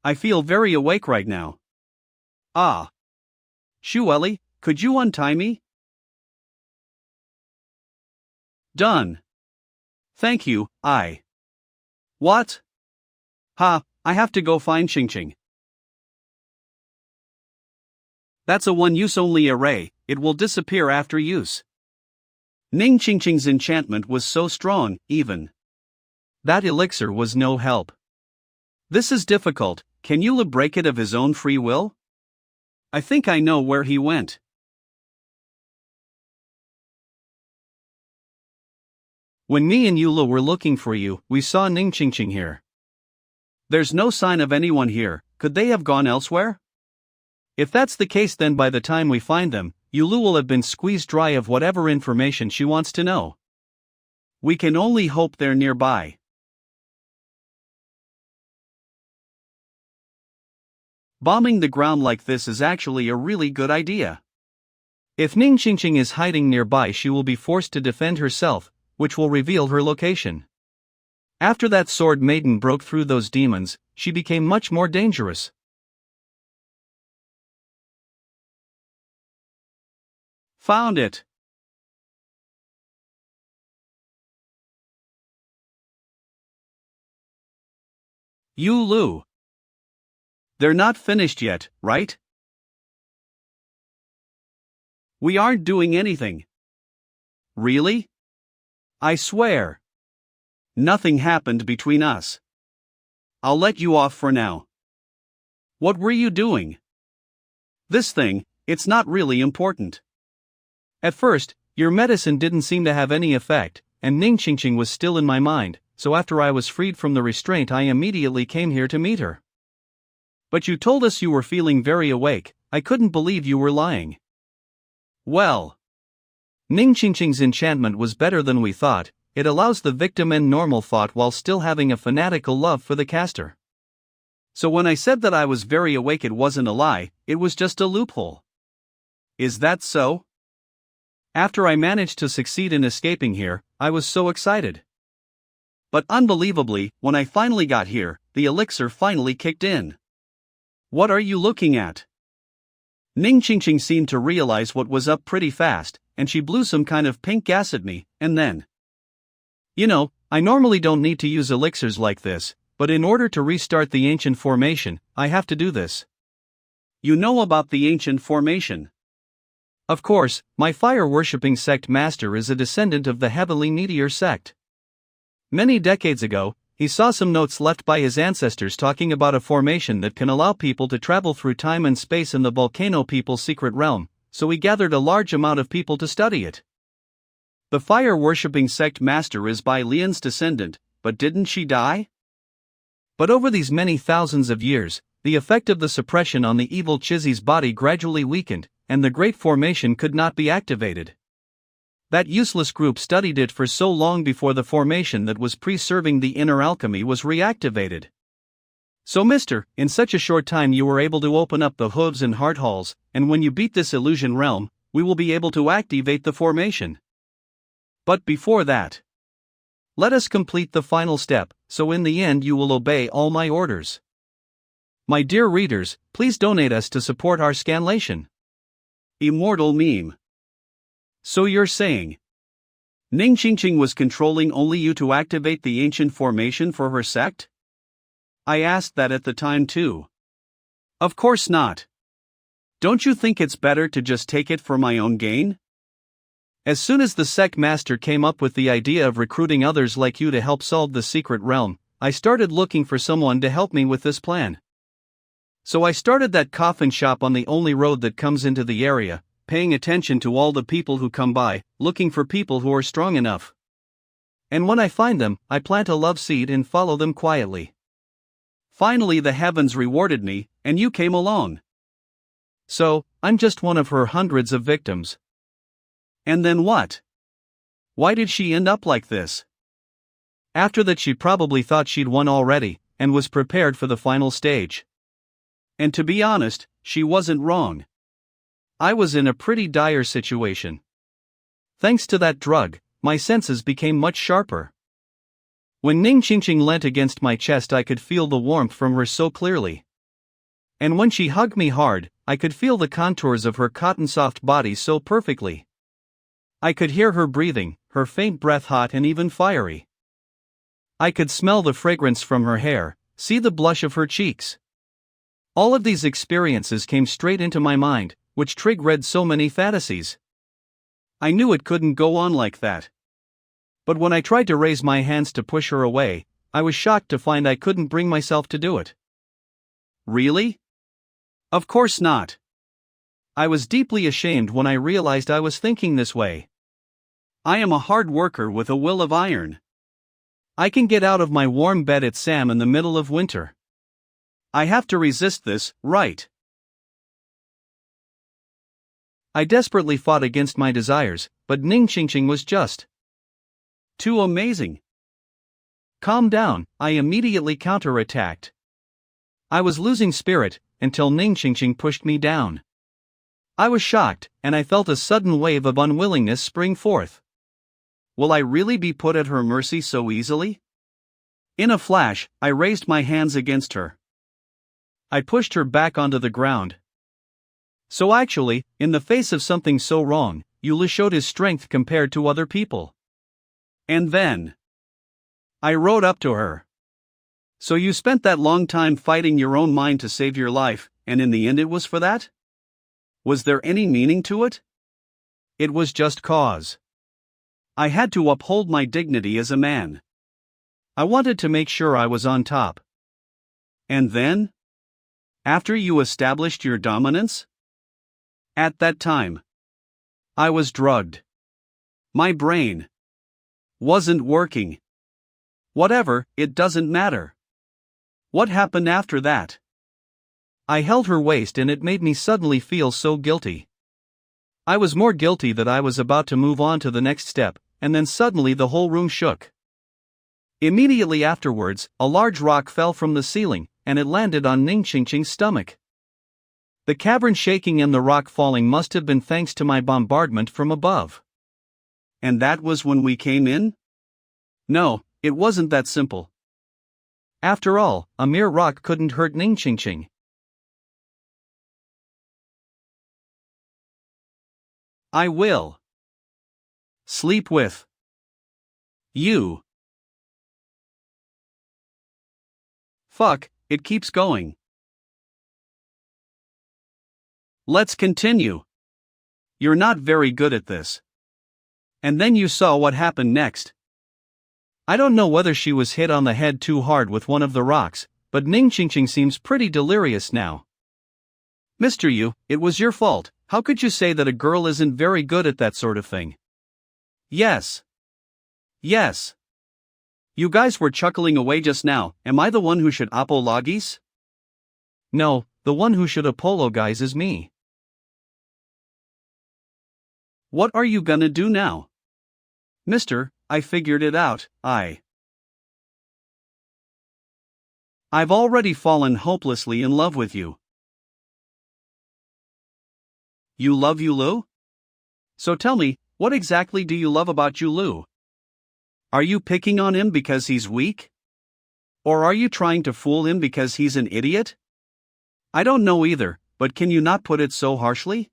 Speaker 1: I feel very awake right now. Ah. Shuelli, could you untie me? Done. Thank you, I. What? Ha, I have to go find Qingqing. That's a one-use only array, it will disappear after use. Ning Qingqing's enchantment was so strong, even. That elixir was no help. This is difficult, can Yulu break it of his own free will? I think I know where he went. When me and Yulu were looking for you, we saw Ning Qingqing here. There's no sign of anyone here, could they have gone elsewhere? If that's the case, then by the time we find them, Yulu will have been squeezed dry of whatever information she wants to know. We can only hope they're nearby. Bombing the ground like this is actually a really good idea. If Ning Qingqing is hiding nearby, she will be forced to defend herself, which will reveal her location. After that sword maiden broke through those demons, she became much more dangerous. Found it. Yulu. They're not finished yet, right? We aren't doing anything. Really? I swear. Nothing happened between us. I'll let you off for now. What were you doing? This thing, it's not really important. At first, your medicine didn't seem to have any effect, and Ning Qingqing was still in my mind, so after I was freed from the restraint I immediately came here to meet her. But you told us you were feeling very awake, I couldn't believe you were lying. Well. Ning Qingqing's enchantment was better than we thought, it allows the victim and normal thought while still having a fanatical love for the caster. So when I said that I was very awake, it wasn't a lie, it was just a loophole. Is that so? After I managed to succeed in escaping here, I was so excited. But unbelievably, when I finally got here, the elixir finally kicked in. What are you looking at? Ning Qingqing seemed to realize what was up pretty fast, and she blew some kind of pink gas at me, and then. You know, I normally don't need to use elixirs like this, but in order to restart the ancient formation, I have to do this. You know about the ancient formation? Of course, my fire-worshipping sect master is a descendant of the heavenly meteor sect. Many decades ago, he saw some notes left by his ancestors talking about a formation that can allow people to travel through time and space in the volcano people's secret realm, so he gathered a large amount of people to study it. The fire-worshipping sect master is Bai Lian's descendant, but didn't she die? But over these many thousands of years, the effect of the suppression on the evil Chizzy's body gradually weakened, and the Great Formation could not be activated. That useless group studied it for so long before the formation that was preserving the inner alchemy was reactivated. So mister, in such a short time you were able to open up the hooves and heart halls, and when you beat this illusion realm, we will be able to activate the formation. But before that, let us complete the final step, so in the end you will obey all my orders. My dear readers, please donate us to support our scanlation. Immortal meme. So you're saying Ning Qingqing was controlling only you to activate the ancient formation for her sect? I asked that at the time too. Of course not. Don't you think it's better to just take it for my own gain? As soon as the sect master came up with the idea of recruiting others like you to help solve the secret realm, I started looking for someone to help me with this plan. So I started that coffin shop on the only road that comes into the area, paying attention to all the people who come by, looking for people who are strong enough. And when I find them, I plant a love seed and follow them quietly. Finally the heavens rewarded me, and you came along. So, I'm just one of her hundreds of victims. And then what? Why did she end up like this? After that she probably thought she'd won already, and was prepared for the final stage. And to be honest, she wasn't wrong. I was in a pretty dire situation. Thanks to that drug, my senses became much sharper. When Ning Qingqing leant against my chest I could feel the warmth from her so clearly. And when she hugged me hard, I could feel the contours of her cotton-soft body so perfectly. I could hear her breathing, her faint breath hot and even fiery. I could smell the fragrance from her hair, see the blush of her cheeks. All of these experiences came straight into my mind, which triggered so many fantasies. I knew it couldn't go on like that. But when I tried to raise my hands to push her away, I was shocked to find I couldn't bring myself to do it. Really? Of course not. I was deeply ashamed when I realized I was thinking this way. I am a hard worker with a will of iron. I can get out of my warm bed at Sam in the middle of winter. I have to resist this, right? I desperately fought against my desires, but Ning Qingqing was just too amazing. Calm down, I immediately counterattacked. I was losing spirit, until Ning Qingqing pushed me down. I was shocked, and I felt a sudden wave of unwillingness spring forth. Will I really be put at her mercy so easily? In a flash, I raised my hands against her. I pushed her back onto the ground. So actually, in the face of something so wrong, Yulu showed his strength compared to other people. And then I rode up to her. So you spent that long time fighting your own mind to save your life, and in the end it was for that? Was there any meaning to it? It was just cause. I had to uphold my dignity as a man. I wanted to make sure I was on top. And then? After you established your dominance? At that time, I was drugged. My brain wasn't working. Whatever, it doesn't matter. What happened after that? I held her waist and it made me suddenly feel so guilty. I was more guilty that I was about to move on to the next step, and then suddenly the whole room shook. Immediately afterwards, a large rock fell from the ceiling, and it landed on Ning Qingqing's stomach. The cavern shaking and the rock falling must have been thanks to my bombardment from above. And that was when we came in? No, it wasn't that simple. After all, a mere rock couldn't hurt Ning Qingqing. I will sleep with you. Fuck, it keeps going. Let's continue. You're not very good at this. And then you saw what happened next. I don't know whether she was hit on the head too hard with one of the rocks, but Ning Qingqing seems pretty delirious now. Mr. Yu, it was your fault. How could you say that a girl isn't very good at that sort of thing? Yes. Yes. You guys were chuckling away just now. Am I the one who should apologize? No, the one who should apologize is me. What are you gonna do now? Mister, I figured it out. I've already fallen hopelessly in love with you. You love Yulu? So tell me, what exactly do you love about Yulu? Are you picking on him because he's weak? Or are you trying to fool him because he's an idiot? I don't know either, but can you not put it so harshly?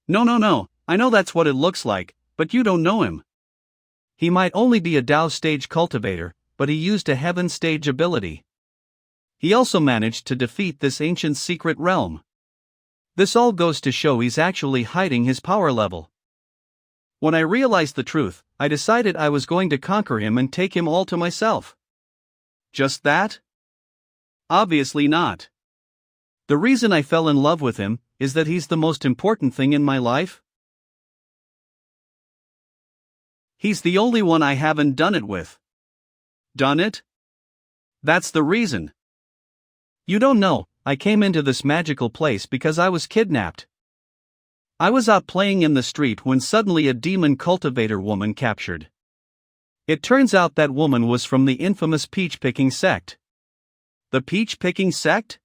Speaker 1: No, I know that's what it looks like, but you don't know him. He might only be a Tao stage cultivator, but he used a heaven stage ability. He also managed to defeat this ancient secret realm. This all goes to show he's actually hiding his power level. When I realized the truth, I decided I was going to conquer him and take him all to myself. Just that? Obviously not. The reason I fell in love with him is that he's the most important thing in my life. He's the only one I haven't done it with. Done it? That's the reason. You don't know, I came into this magical place because I was kidnapped. I was out playing in the street when suddenly a demon cultivator woman captured. It turns out that woman was from the infamous peach-picking sect. The peach-picking sect?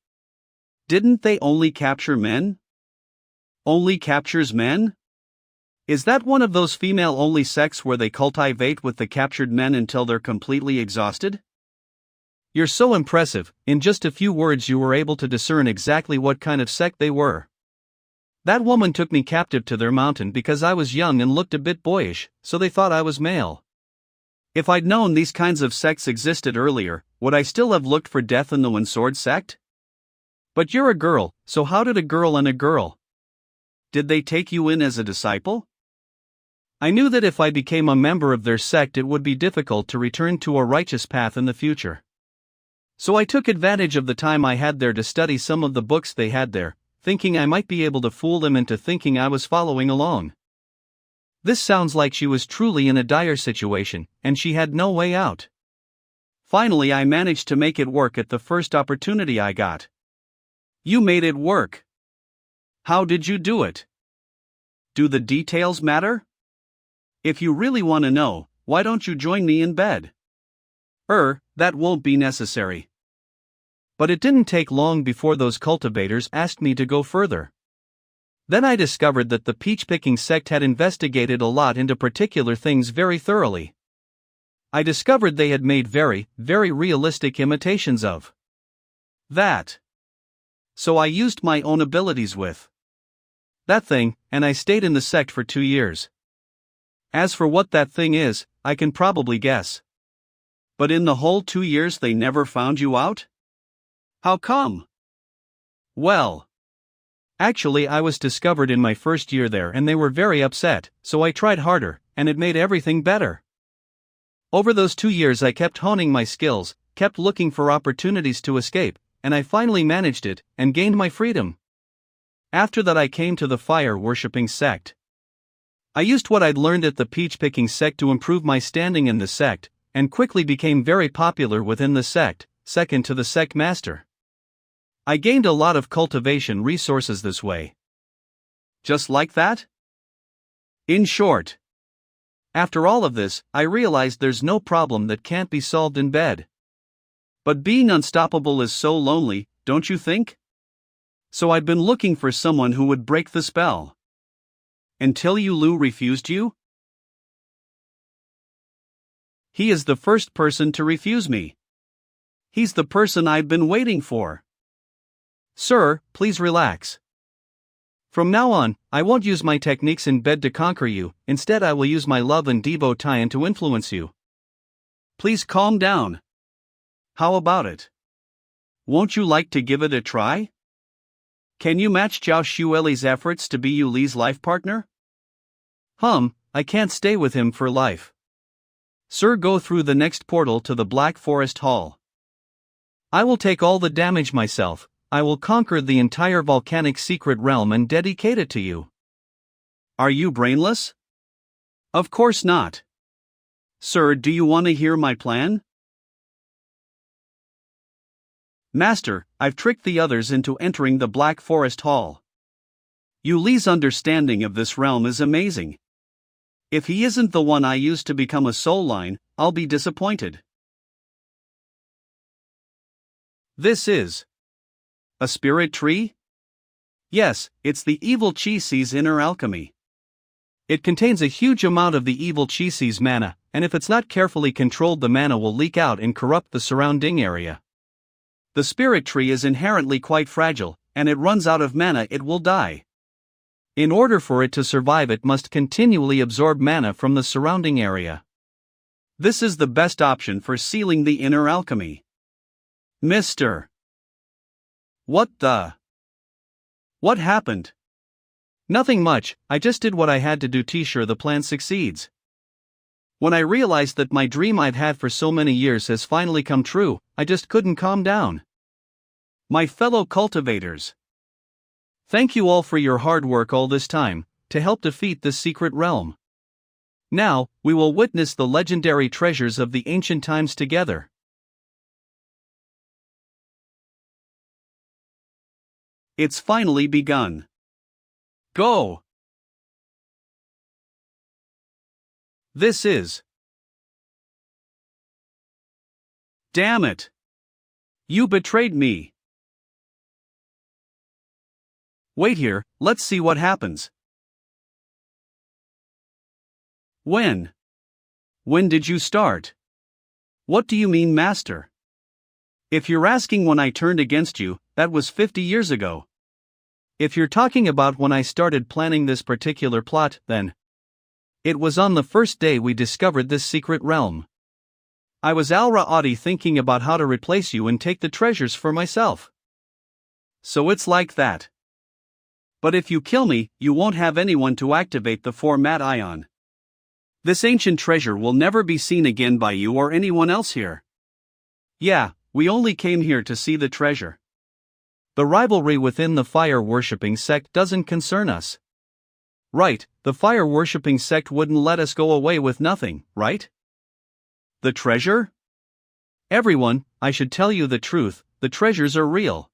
Speaker 1: Didn't they only capture men? Only captures men? Is that one of those female-only sects where they cultivate with the captured men until they're completely exhausted? You're so impressive, in just a few words you were able to discern exactly what kind of sect they were. That woman took me captive to their mountain because I was young and looked a bit boyish, so they thought I was male. If I'd known these kinds of sects existed earlier, would I still have looked for death in the One-Sword sect? But you're a girl, so how did a girl and a girl? Did they take you in as a disciple? I knew that if I became a member of their sect it would be difficult to return to a righteous path in the future. So I took advantage of the time I had there to study some of the books they had there, thinking I might be able to fool them into thinking I was following along. This sounds like she was truly in a dire situation, and she had no way out. Finally I managed to make it work at the first opportunity I got. You made it work. How did you do it? Do the details matter? If you really want to know, why don't you join me in bed? That won't be necessary. But it didn't take long before those cultivators asked me to go further. Then I discovered that the peach-picking sect had investigated a lot into particular things very thoroughly. I discovered they had made very, very realistic imitations of that. So I used my own abilities with that thing, and I stayed in the sect for 2 years. As for what that thing is, I can probably guess. But in the whole 2 years they never found you out? How come? Well, actually I was discovered in my first year there and they were very upset, so I tried harder, and it made everything better. Over those 2 years I kept honing my skills, kept looking for opportunities to escape, and I finally managed it, and gained my freedom. After that I came to the fire-worshipping sect. I used what I'd learned at the peach-picking sect to improve my standing in the sect, and quickly became very popular within the sect, second to the sect master. I gained a lot of cultivation resources this way. Just like that? In short. After all of this, I realized there's no problem that can't be solved in bed. But being unstoppable is so lonely, don't you think? So I'd been looking for someone who would break the spell. Until Yulu refused you? He is the first person to refuse me. He's the person I've been waiting for. Sir, please relax. From now on, I won't use my techniques in bed to conquer you, instead I will use my love and devotion to influence you. Please calm down. How about it? Won't you like to give it a try? Can you match Zhao Shuelli's efforts to be Yuli's life partner? I can't stay with him for life. Sir, go through the next portal to the Black Forest Hall. I will take all the damage myself. I will conquer the entire volcanic secret realm and dedicate it to you. Are you brainless? Of course not. Sir, do you want to hear my plan? Master, I've tricked the others into entering the Black Forest Hall. Yuli's understanding of this realm is amazing. If he isn't the one I used to become a soul line, I'll be disappointed. This is a spirit tree? Yes, it's the evil Chi-Si's inner alchemy. It contains a huge amount of the evil Chi-Si's mana, and if it's not carefully controlled, the mana will leak out and corrupt the surrounding area. The spirit tree is inherently quite fragile, and it runs out of mana, it will die. In order for it to survive, it must continually absorb mana from the surrounding area. This is the best option for sealing the inner alchemy. Mr. What happened? Nothing much, I just did what I had to do to ensure the plan succeeds. When I realized that my dream I've had for so many years has finally come true, I just couldn't calm down. My fellow cultivators, thank you all for your hard work all this time, to help defeat this secret realm. Now, we will witness the legendary treasures of the ancient times together. It's finally begun. Go! This is... Damn it! You betrayed me! Wait here, let's see what happens. When? When did you start? What do you mean, Master? If you're asking when I turned against you, that was 50 years ago. If you're talking about when I started planning this particular plot, then it was on the first day we discovered this secret realm. I was already thinking about how to replace you and take the treasures for myself. So it's like that. But if you kill me, you won't have anyone to activate the format ion. This ancient treasure will never be seen again by you or anyone else here. Yeah, we only came here to see the treasure. The rivalry within the fire-worshipping sect doesn't concern us. Right, the fire-worshipping sect wouldn't let us go away with nothing, right? The treasure? Everyone, I should tell you the truth, the treasures are real.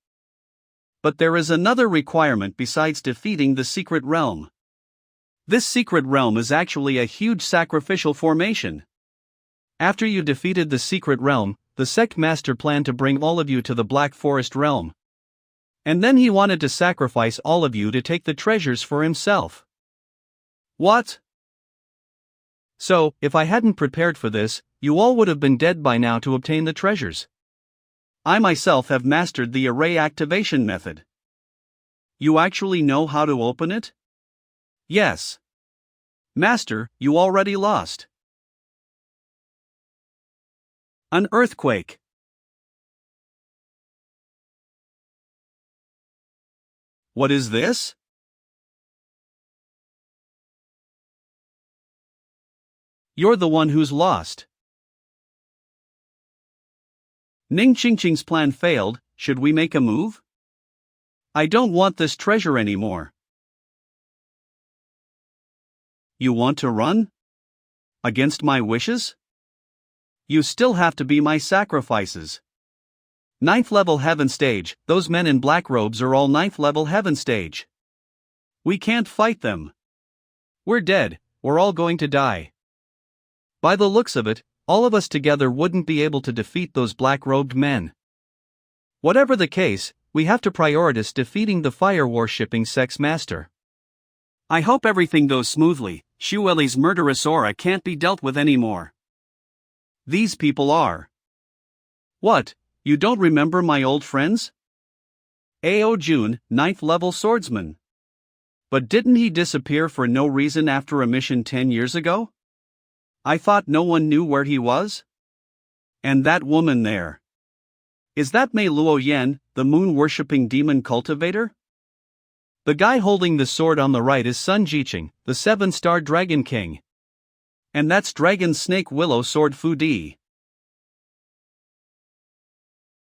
Speaker 1: But there is another requirement besides defeating the secret realm. This secret realm is actually a huge sacrificial formation. After you defeated the secret realm, the sect master planned to bring all of you to the Black Forest realm. And then he wanted to sacrifice all of you to take the treasures for himself. What? So, if I hadn't prepared for this, you all would have been dead by now to obtain the treasures. I myself have mastered the array activation method. You actually know how to open it? Yes. Master, you already lost. An earthquake. What is this? You're the one who's lost. Ning Qingqing's plan failed, should we make a move? I don't want this treasure anymore. You want to run? Against my wishes? You still have to be my sacrifices. 9th level heaven stage, those men in black robes are all 9th level heaven stage. We can't fight them. We're dead, we're all going to die. By the looks of it, all of us together wouldn't be able to defeat those black-robed men. Whatever the case, we have to prioritize defeating the fire-worshipping sex master. I hope everything goes smoothly. Shuelli's murderous aura can't be dealt with anymore. These people are... What, you don't remember my old friends? Ao Jun, 9th level swordsman. But didn't he disappear for no reason after a mission 10 years ago? I thought no one knew where he was? And that woman there. Is that Mei Luo Yan, the moon-worshipping demon cultivator? The guy holding the sword on the right is Sun Jiqing, the 7-star Dragon King. And that's Dragon Snake Willow Sword Fu Di.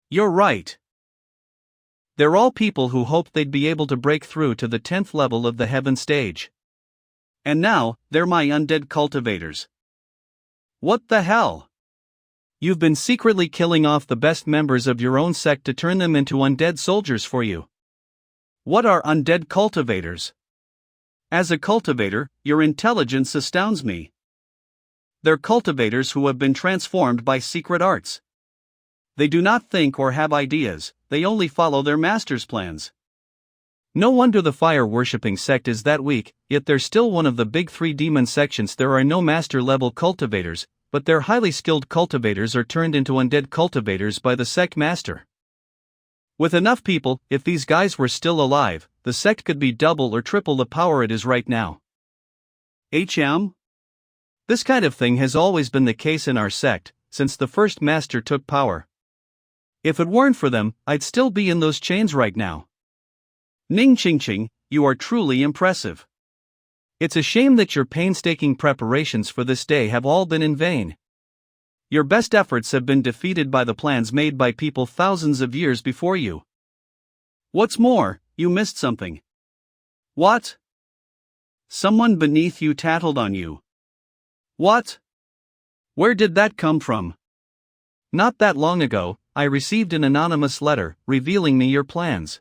Speaker 1: You're right. They're all people who hoped they'd be able to break through to the 10th level of the heaven stage. And now, they're my undead cultivators. What the hell? You've been secretly killing off the best members of your own sect to turn them into undead soldiers for you. What are undead cultivators? As a cultivator, your intelligence astounds me. They're cultivators who have been transformed by secret arts. They do not think or have ideas, they only follow their master's plans. No wonder the fire-worshipping sect is that weak, yet they're still one of the big 3 demon sections. There are no master-level cultivators, but their highly skilled cultivators are turned into undead cultivators by the sect master. With enough people, if these guys were still alive, the sect could be double or triple the power it is right now. This kind of thing has always been the case in our sect, since the first master took power. If it weren't for them, I'd still be in those chains right now. Ning Qingqing, you are truly impressive. It's a shame that your painstaking preparations for this day have all been in vain. Your best efforts have been defeated by the plans made by people thousands of years before you. What's more, you missed something. What? Someone beneath you tattled on you. What? Where did that come from? Not that long ago, I received an anonymous letter, revealing me your plans.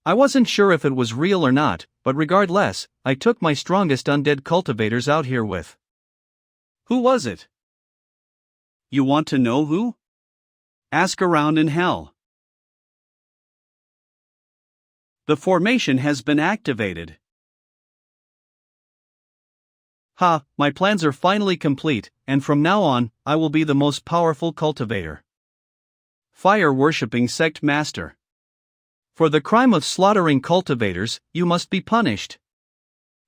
Speaker 1: I wasn't sure if it was real or not, but regardless, I took my strongest undead cultivators out here with. Who was it? You want to know who? Ask around in hell. The formation has been activated. Ha, my plans are finally complete, and from now on, I will be the most powerful cultivator. Fire-worshipping sect master. For the crime of slaughtering cultivators, you must be punished.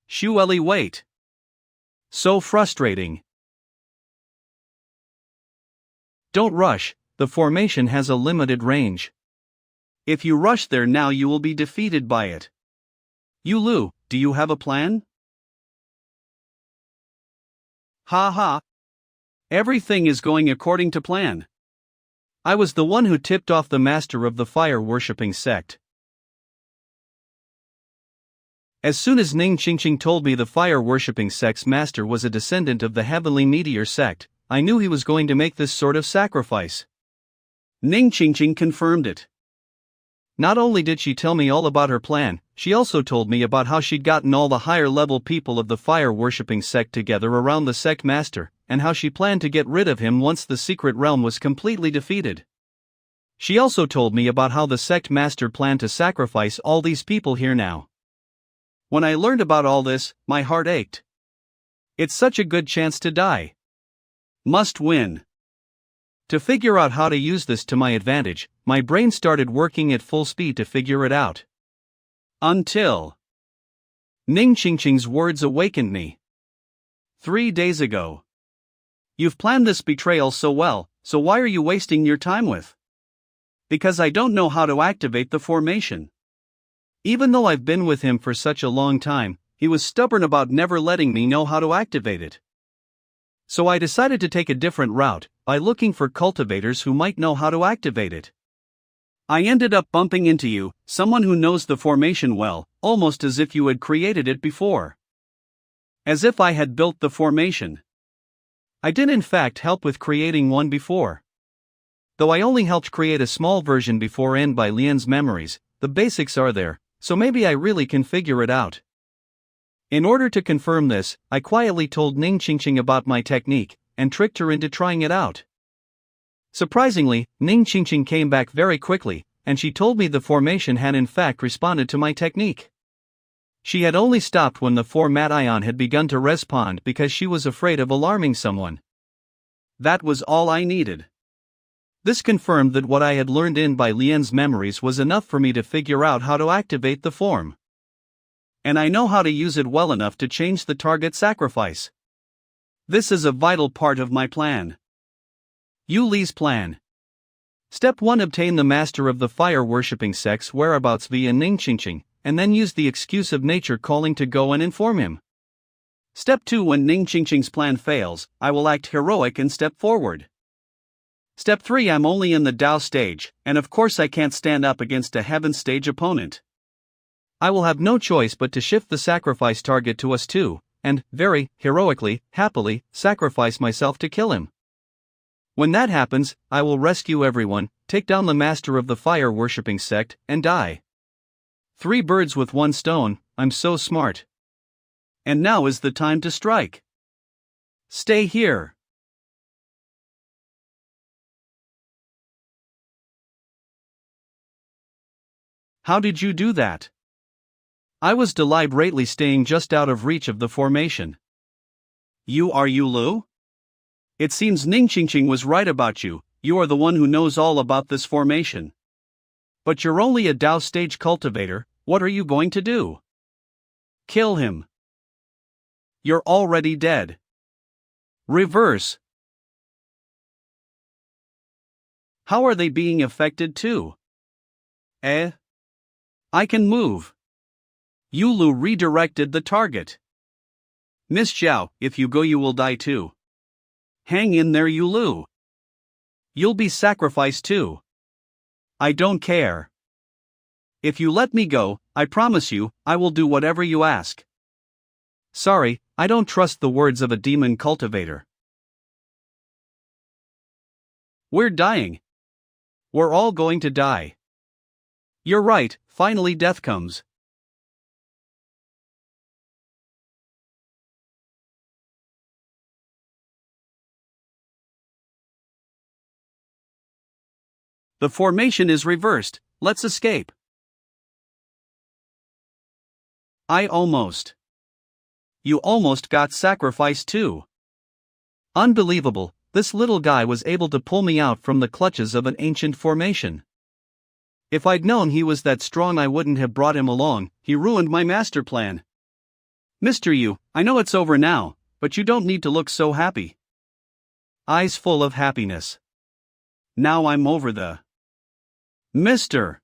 Speaker 1: Shuelli, wait. So frustrating. Don't rush, the formation has a limited range. If you rush there now you will be defeated by it. Yulu, do you have a plan? Ha ha. Everything is going according to plan. I was the one who tipped off the master of the fire-worshipping sect. As soon as Ning Qingqing told me the fire-worshipping sect's master was a descendant of the heavenly meteor sect, I knew he was going to make this sort of sacrifice. Ning Qingqing confirmed it. Not only did she tell me all about her plan, she also told me about how she'd gotten all the higher-level people of the fire-worshipping sect together around the sect master, and how she planned to get rid of him once the secret realm was completely defeated. She also told me about how the sect master planned to sacrifice all these people here now. When I learned about all this, my heart ached. It's such a good chance to die. Must win. To figure out how to use this to my advantage, my brain started working at full speed to figure it out. Until Ning Qingqing's words awakened me. 3 days ago. You've planned this betrayal so well, so why are you wasting your time with? Because I don't know how to activate the formation. Even though I've been with him for such a long time, he was stubborn about never letting me know how to activate it. So I decided to take a different route, by looking for cultivators who might know how to activate it. I ended up bumping into you, someone who knows the formation well, almost as if you had created it before. As if I had built the formation. I did in fact help with creating one before. Though I only helped create a small version before and by Lian's memories, the basics are there, so maybe I really can figure it out. In order to confirm this, I quietly told Ning Qingqing about my technique, and tricked her into trying it out. Surprisingly, Ning Qingqing came back very quickly, and she told me the formation had in fact responded to my technique. She had only stopped when the format ion had begun to respond because she was afraid of alarming someone. That was all I needed. This confirmed that what I had learned in by Lian's memories was enough for me to figure out how to activate the form. And I know how to use it well enough to change the target sacrifice. This is a vital part of my plan. Yuli's plan. Step 1: obtain the master of the fire-worshipping sect's whereabouts via Ning Qingqing, and then use the excuse of nature calling to go and inform him. Step 2: when Ning Qingqing's plan fails, I will act heroic and step forward. Step 3: I'm only in the Dao stage, and of course I can't stand up against a Heaven stage opponent. I will have no choice but to shift the sacrifice target to us two, and, very heroically, happily, sacrifice myself to kill him. When that happens, I will rescue everyone, take down the master of the fire-worshipping sect, and die. 3 birds with 1 stone, I'm so smart. And now is the time to strike. Stay here. How did you do that? I was deliberately staying just out of reach of the formation. You are Yulu? It seems Ningqingqing was right about you, you are the one who knows all about this formation. But you're only a Dao stage cultivator, what are you going to do? Kill him. You're already dead. Reverse. How are they being affected too? I can move. Yulu redirected the target. Miss Xiao, if you go you will die too. Hang in there Yulu. You'll be sacrificed too. I don't care. If you let me go, I promise you, I will do whatever you ask. Sorry, I don't trust the words of a demon cultivator. We're dying. We're all going to die. You're right, finally death comes. The formation is reversed, let's escape. I almost. You almost got sacrificed too. Unbelievable, this little guy was able to pull me out from the clutches of an ancient formation. If I'd known he was that strong I wouldn't have brought him along, he ruined my master plan. Mr. Yu, I know it's over now, but you don't need to look so happy. Eyes full of happiness. Now I'm over the... Mr.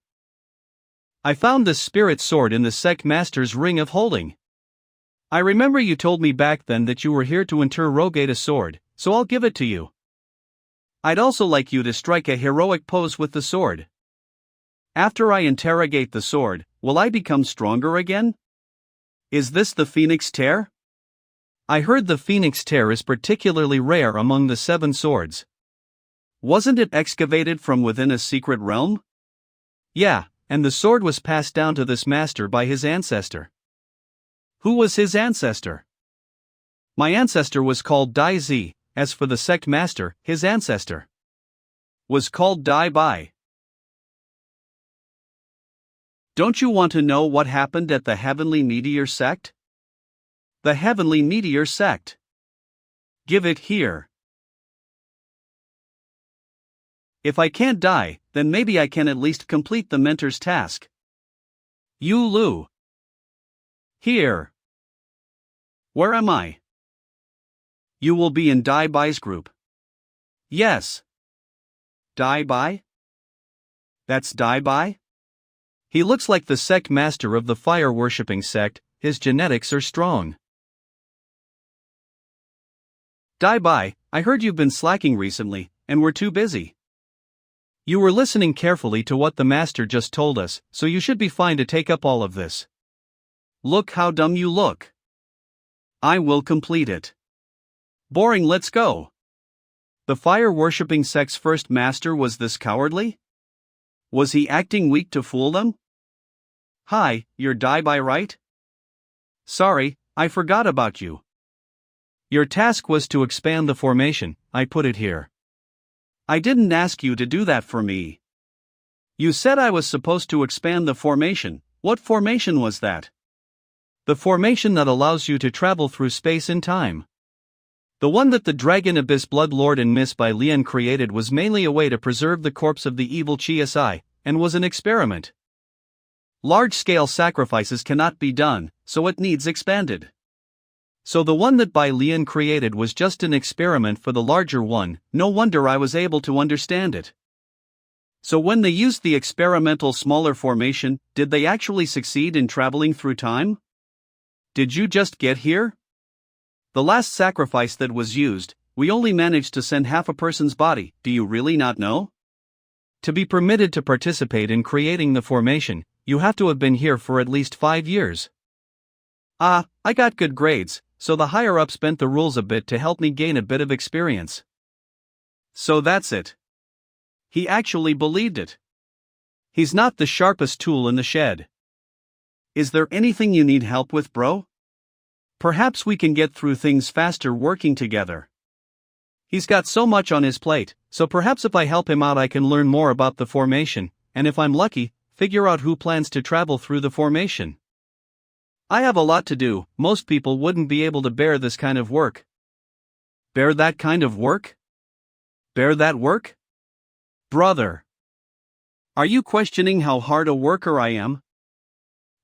Speaker 1: I found this spirit sword in the sect master's ring of holding. I remember you told me back then that you were here to interrogate a sword, so I'll give it to you. I'd also like you to strike a heroic pose with the sword. After I interrogate the sword, will I become stronger again? Is this the Phoenix Tear? I heard the Phoenix Tear is particularly rare among the 7 swords. Wasn't it excavated from within a secret realm? Yeah, and the sword was passed down to this master by his ancestor. Who was his ancestor? My ancestor was called Dai Zi, as for the sect master, his ancestor was called Dai Bai. Don't you want to know what happened at the Heavenly Meteor sect? The Heavenly Meteor sect. Give it here. If I can't die, then maybe I can at least complete the mentor's task. Yulu. Here. Where am I? You will be in Dai Bai's group. Yes. Dai Bai? That's Dai Bai? He looks like the sect master of the fire-worshipping sect, his genetics are strong. Dai Bai, I heard you've been slacking recently, and we're too busy. You were listening carefully to what the master just told us, so you should be fine to take up all of this. Look how dumb you look. I will complete it. Boring, let's go. The fire-worshipping sect's first master was this cowardly? Was he acting weak to fool them? Hi, you're Dai Bai, right? Sorry, I forgot about you. Your task was to expand the formation, I put it here. I didn't ask you to do that for me. You said I was supposed to expand the formation. What formation was that? The formation that allows you to travel through space and time. The one that the Dragon Abyss Blood Lord and Miss Bai Lian created was mainly a way to preserve the corpse of the evil Chi, and was an experiment. Large-scale sacrifices cannot be done, so it needs expanded. So the one that Bai Lian created was just an experiment for the larger one, no wonder I was able to understand it. So when they used the experimental smaller formation, did they actually succeed in traveling through time? Did you just get here? The last sacrifice that was used, we only managed to send half a person's body, do you really not know? To be permitted to participate in creating the formation, you have to have been here for at least 5 years. I got good grades, so the higher-ups bent the rules a bit to help me gain a bit of experience. So that's it. He actually believed it. He's not the sharpest tool in the shed. Is there anything you need help with, bro? Perhaps we can get through things faster working together. He's got so much on his plate, so perhaps if I help him out I can learn more about the formation, and if I'm lucky, figure out who plans to travel through the formation. I have a lot to do. Most people wouldn't be able to bear this kind of work. Bear that kind of work? Bear that work? Brother. Are you questioning how hard a worker I am?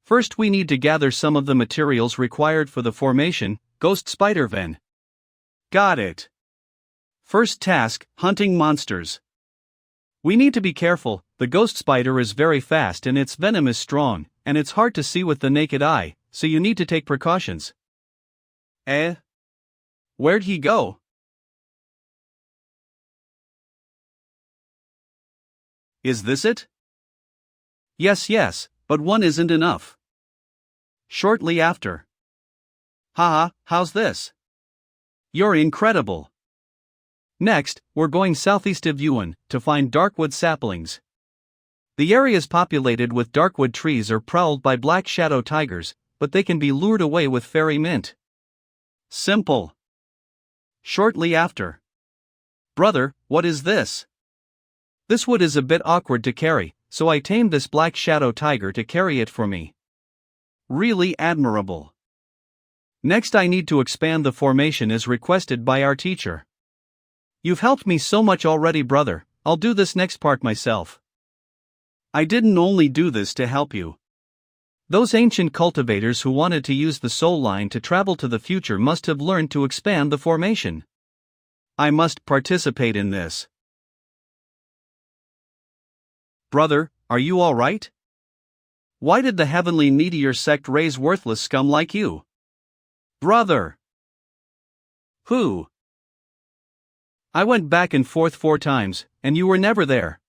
Speaker 1: First we need to gather some of the materials required for the formation, Ghost Spider Ven. Got it. First task, hunting monsters. We need to be careful, the ghost spider is very fast and its venom is strong, and it's hard to see with the naked eye, so you need to take precautions. Where'd he go? Is this it? Yes, but one isn't enough. Shortly after. Haha, how's this? You're incredible. Next, we're going southeast of Yuan to find darkwood saplings. The area is populated with darkwood trees or prowled by black shadow tigers, but they can be lured away with fairy mint. Simple. Shortly after. Brother, what is this? This wood is a bit awkward to carry, so I tamed this black shadow tiger to carry it for me. Really admirable. Next I need to expand the formation as requested by our teacher. You've helped me so much already, brother, I'll do this next part myself. I didn't only do this to help you. Those ancient cultivators who wanted to use the soul line to travel to the future must have learned to expand the formation. I must participate in this. Brother, are you alright? Why did the heavenly meteor sect raise worthless scum like you? Brother! Who? I went back and forth 4 times, and you were never there.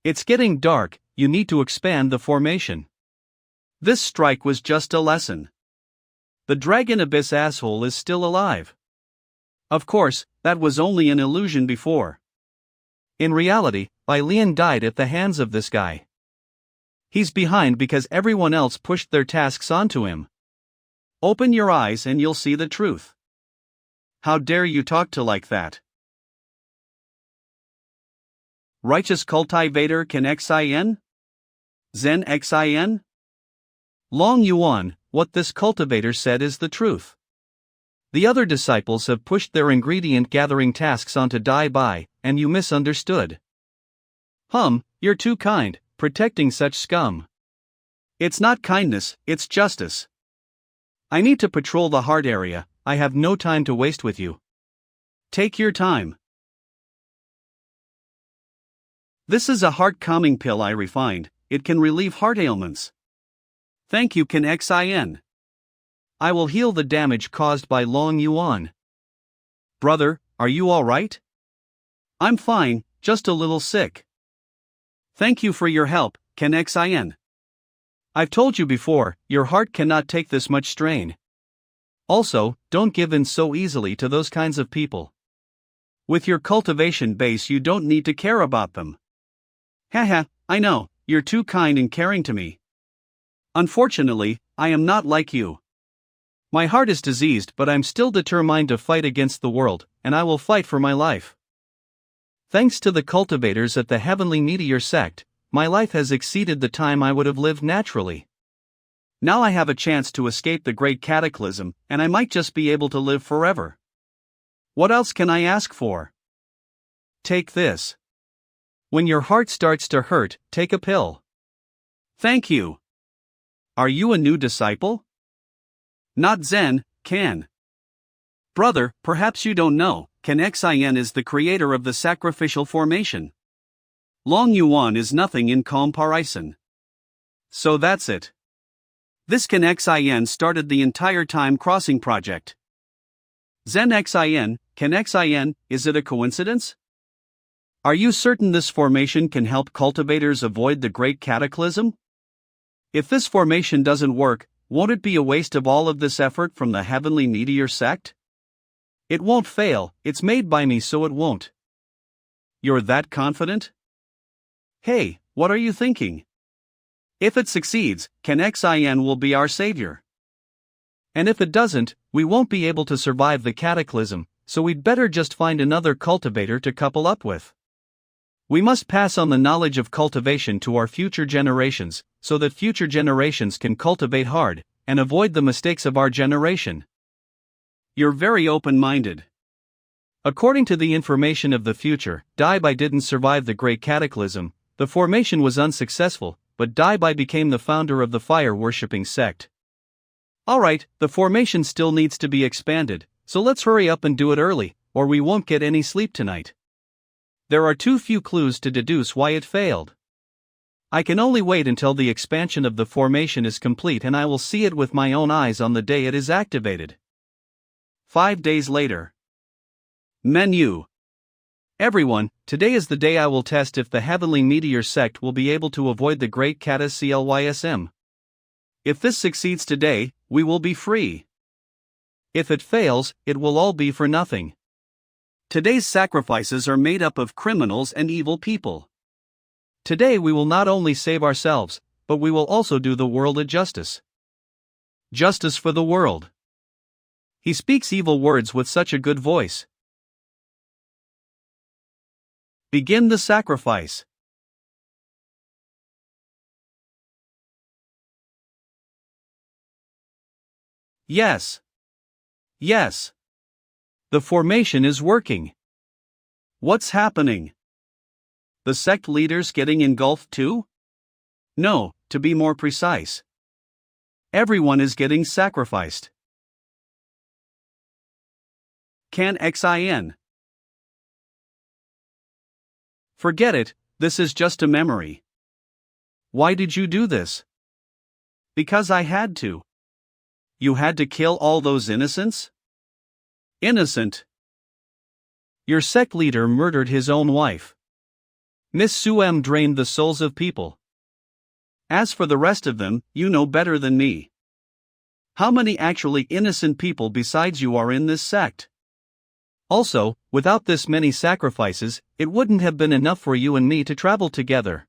Speaker 1: It's getting dark, you need to expand the formation. This strike was just a lesson. The Dragon Abyss asshole is still alive. Of course, that was only an illusion before. In reality, Lian died at the hands of this guy. He's behind because everyone else pushed their tasks onto him. Open your eyes and you'll see the truth. How dare you talk to like that? Righteous cultivator can xin? Zen xin? Long Yuan, what this cultivator said is the truth. The other disciples have pushed their ingredient gathering tasks onto Dai Bai, and you misunderstood. You're too kind, protecting such scum. It's not kindness, it's justice. I need to patrol the heart area, I have no time to waste with you. Take your time. This is a heart-calming pill I refined, it can relieve heart ailments. Thank you Can xin. I will heal the damage caused by Long Yuan. Brother, are you alright? I'm fine, just a little sick. Thank you for your help, Can xin. I've told you before, your heart cannot take this much strain. Also, don't give in so easily to those kinds of people. With your cultivation base you don't need to care about them. Haha, I know, you're too kind and caring to me. Unfortunately, I am not like you. My heart is diseased but I'm still determined to fight against the world, and I will fight for my life. Thanks to the cultivators at the Heavenly Meteor Sect, my life has exceeded the time I would have lived naturally. Now I have a chance to escape the great cataclysm, and I might just be able to live forever. What else can I ask for? Take this. When your heart starts to hurt, take a pill. Thank you. Are you a new disciple? Not Zen, Can. Brother, perhaps you don't know, Can xin is the creator of the sacrificial formation. Long Yuan is nothing in comparison. So that's it. This Can xin started the entire time crossing project. Zen xin, Can xin, is it a coincidence? Are you certain this formation can help cultivators avoid the great cataclysm? If this formation doesn't work, won't it be a waste of all of this effort from the Heavenly Meteor Sect? It won't fail, it's made by me so it won't. You're that confident? Hey, what are you thinking? If it succeeds, Xin will be our savior. And if it doesn't, we won't be able to survive the cataclysm, so we'd better just find another cultivator to couple up with. We must pass on the knowledge of cultivation to our future generations, so that future generations can cultivate hard, and avoid the mistakes of our generation. You're very open-minded. According to the information of the future, Daibai didn't survive the Great Cataclysm. The formation was unsuccessful, but Daibai became the founder of the fire-worshipping sect. Alright, the formation still needs to be expanded, so let's hurry up and do it early, or we won't get any sleep tonight. There are too few clues to deduce why it failed. I can only wait until the expansion of the formation is complete and I will see it with my own eyes on the day it is activated. 5 days later. Menu. Everyone, today is the day I will test if the Heavenly Meteor sect will be able to avoid the Great Cataclysm. If this succeeds today, we will be free. If it fails, it will all be for nothing. Today's sacrifices are made up of criminals and evil people. Today we will not only save ourselves, but we will also do the world a justice. Justice for the world. He speaks evil words with such a good voice. Begin the sacrifice. Yes. Yes. The formation is working. What's happening? The sect leaders getting engulfed too? No, to be more precise. Everyone is getting sacrificed. Xin. Forget it, this is just a memory. Why did you do this? Because I had to. You had to kill all those innocents? Innocent. Your sect leader murdered his own wife. Miss Suem drained the souls of people. As for the rest of them, you know better than me. How many actually innocent people besides you are in this sect? Also, without this many sacrifices, it wouldn't have been enough for you and me to travel together.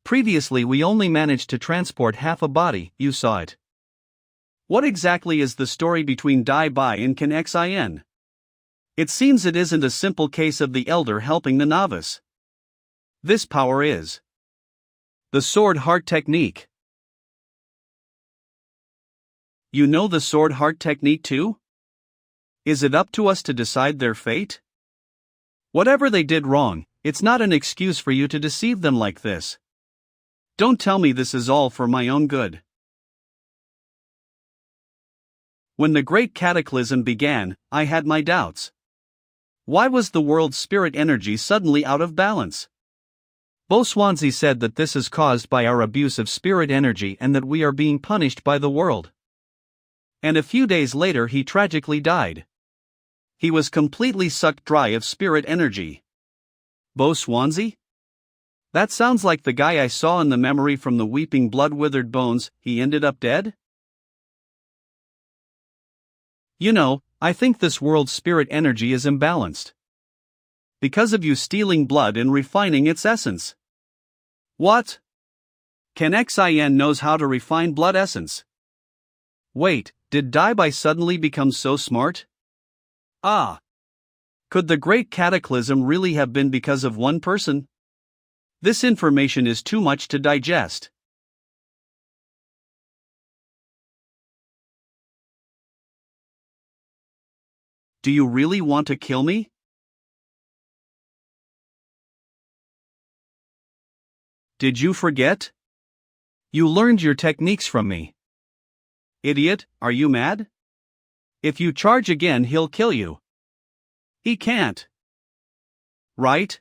Speaker 1: Previously we only managed to transport half a body, you saw it. What exactly is the story between Daibai and Xin? It seems it isn't a simple case of the elder helping the novice. This power is the sword heart technique. You know the sword heart technique too? Is it up to us to decide their fate? Whatever they did wrong, it's not an excuse for you to deceive them like this. Don't tell me this is all for my own good. When the Great Cataclysm began, I had my doubts. Why was the world's spirit energy suddenly out of balance? Bo Swansea said that this is caused by our abuse of spirit energy and that we are being punished by the world. And a few days later he tragically died. He was completely sucked dry of spirit energy. Bo Swansea? That sounds like the guy I saw in the memory from the weeping blood-withered bones. He ended up dead? You know, I think this world's spirit energy is imbalanced. Because of you stealing blood and refining its essence. What? Xin knows how to refine blood essence. Wait, did Daibai suddenly become so smart? Ah. Could the Great Cataclysm really have been because of one person? This information is too much to digest. Do you really want to kill me? Did you forget? You learned your techniques from me. Idiot, are you mad? If you charge again, he'll kill you. He can't. Right?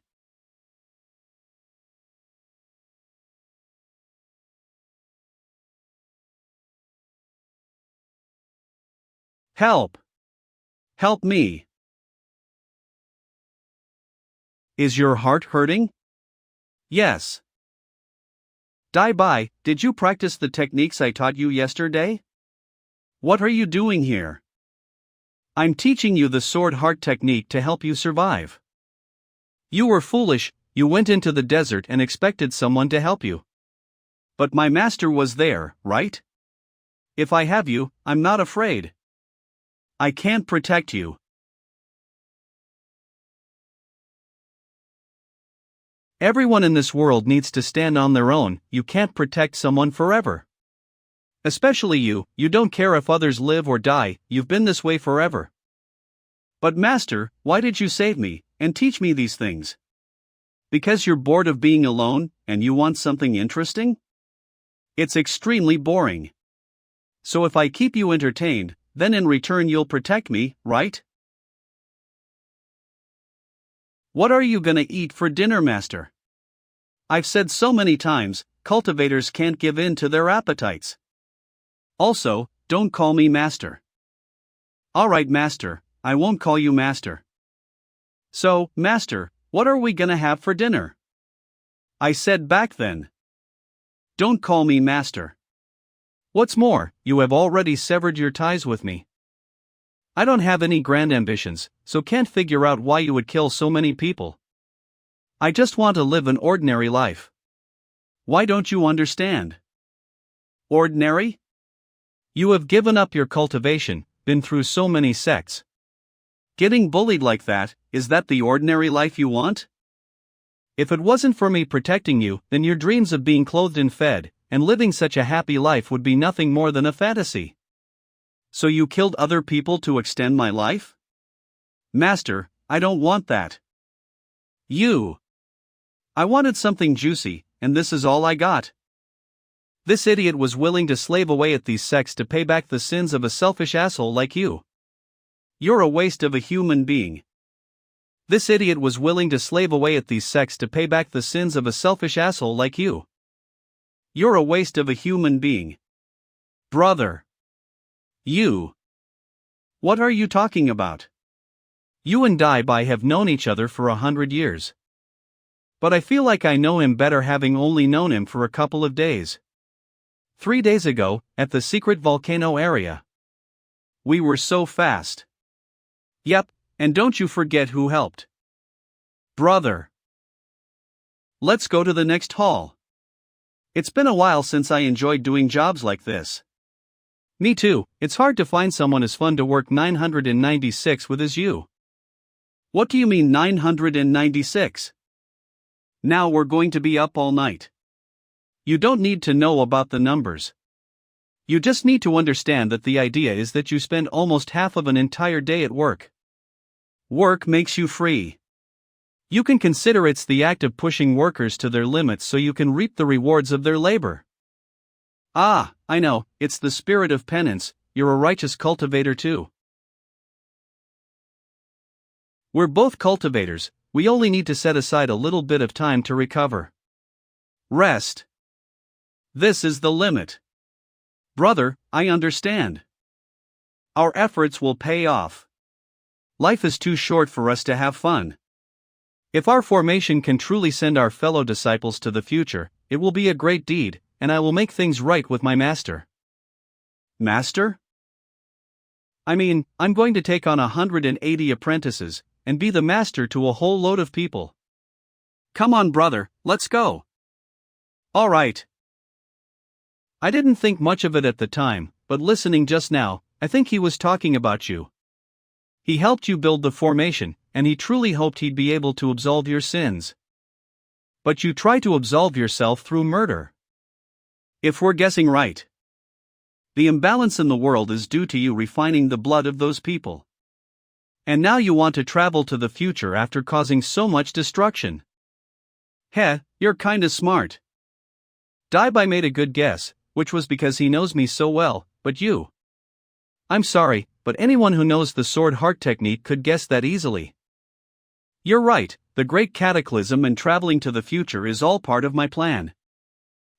Speaker 1: Help! Help me! Is your heart hurting? Yes. Daibai, did you practice the techniques I taught you yesterday? What are you doing here? I'm teaching you the sword heart technique to help you survive. You were foolish, you went into the desert and expected someone to help you. But my master was there, right? If I have you, I'm not afraid. I can't protect you. Everyone in this world needs to stand on their own, you can't protect someone forever. Especially you don't care if others live or die, you've been this way forever. But master, why did you save me, and teach me these things? Because you're bored of being alone, and you want something interesting? It's extremely boring. So if I keep you entertained, then in return you'll protect me, right? What are you gonna eat for dinner, master? I've said so many times, cultivators can't give in to their appetites. Also, don't call me master. Alright, master, I won't call you master. So, master, what are we gonna have for dinner? I said back then. Don't call me master. What's more, you have already severed your ties with me. I don't have any grand ambitions, so can't figure out why you would kill so many people. I just want to live an ordinary life. Why don't you understand? Ordinary? You have given up your cultivation, been through so many sects. Getting bullied like that, is that the ordinary life you want? If it wasn't for me protecting you, then your dreams of being clothed and fed, and living such a happy life would be nothing more than a fantasy. So you killed other people to extend my life? Master, I don't want that. I wanted something juicy, and this is all I got. This idiot was willing to slave away at these sects to pay back the sins of a selfish asshole like you. You're a waste of a human being. This idiot was willing to slave away at these sects to pay back the sins of a selfish asshole like you. You're a waste of a human being. Brother. What are you talking about? You and Dai have known each other for 100 years. But I feel like I know him better having only known him for a couple of days. 3 days ago, at the secret volcano area. We were so fast. Yep, and don't you forget who helped. Brother. Let's go to the next hall. It's been a while since I enjoyed doing jobs like this. Me too, it's hard to find someone as fun to work 996 with as you. What do you mean 996? Now we're going to be up all night. You don't need to know about the numbers. You just need to understand that the idea is that you spend almost half of an entire day at work. Work makes you free. You can consider it's the act of pushing workers to their limits so you can reap the rewards of their labor. Ah, I know, it's the spirit of penance, you're a righteous cultivator too. We're both cultivators, we only need to set aside a little bit of time to recover. Rest. This is the limit. Brother, I understand. Our efforts will pay off. Life is too short for us to have fun. If our formation can truly send our fellow disciples to the future, it will be a great deed, and I will make things right with my master. Master? I mean, I'm going to take on 180 apprentices, and be the master to a whole load of people. Come on, brother, let's go. All right. I didn't think much of it at the time, but listening just now, I think he was talking about you. He helped you build the formation, and he truly hoped he'd be able to absolve your sins. But you try to absolve yourself through murder. If we're guessing right, the imbalance in the world is due to you refining the blood of those people. And now you want to travel to the future after causing so much destruction. Heh, you're kinda smart. Dai made a good guess, which was because he knows me so well, but you. I'm sorry, but anyone who knows the sword heart technique could guess that easily. You're right, the great cataclysm and traveling to the future is all part of my plan.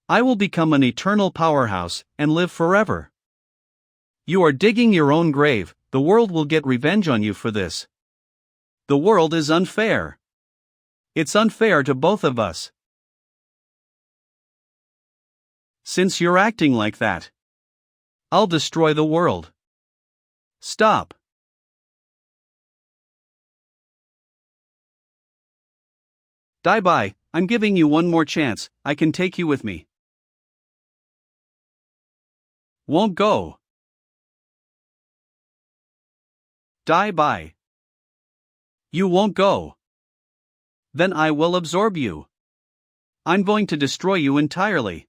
Speaker 1: I will become an eternal powerhouse, and live forever. You are digging your own grave, the world will get revenge on you for this. The world is unfair. It's unfair to both of us. Since you're acting like that, I'll destroy the world. Stop. Die by, I'm giving you one more chance, I can take you with me. Won't go. Die by. You won't go. Then I will absorb you. I'm going to destroy you entirely.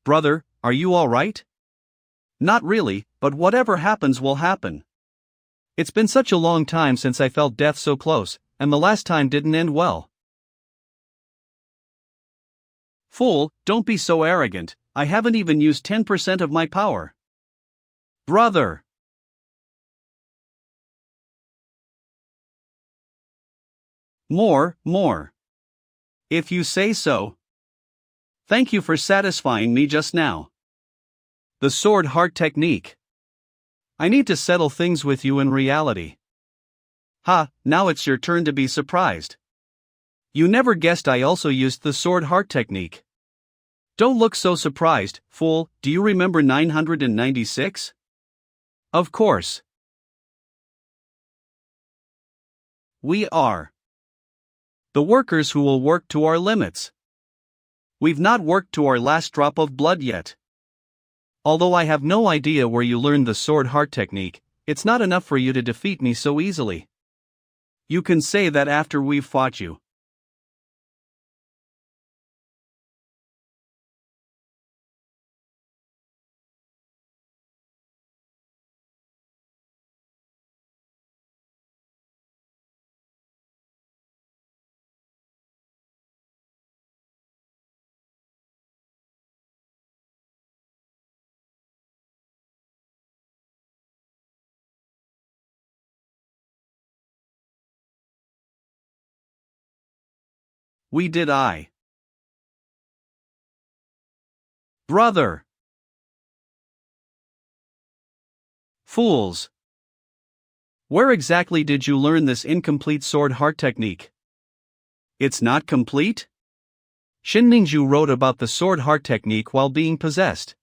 Speaker 1: Brother, are you all right? Not really, but whatever happens will happen. It's been such a long time since I felt death so close, and the last time didn't end well. Fool, don't be so arrogant, I haven't even used 10% of my power. Brother! More. If you say so. Thank you for satisfying me just now. The sword heart technique. I need to settle things with you in reality. Ha, now it's your turn to be surprised. You never guessed I also used the sword heart technique. Don't look so surprised, fool, do you remember 996? Of course. We are the workers who will work to our limits. We've not worked to our last drop of blood yet. Although I have no idea where you learned the sword heart technique, it's not enough for you to defeat me so easily. You can say that after we've fought you. We did I. Brother! Fools! Where exactly did you learn this incomplete sword heart technique? It's not complete? Shinningshu wrote about the sword heart technique while being possessed.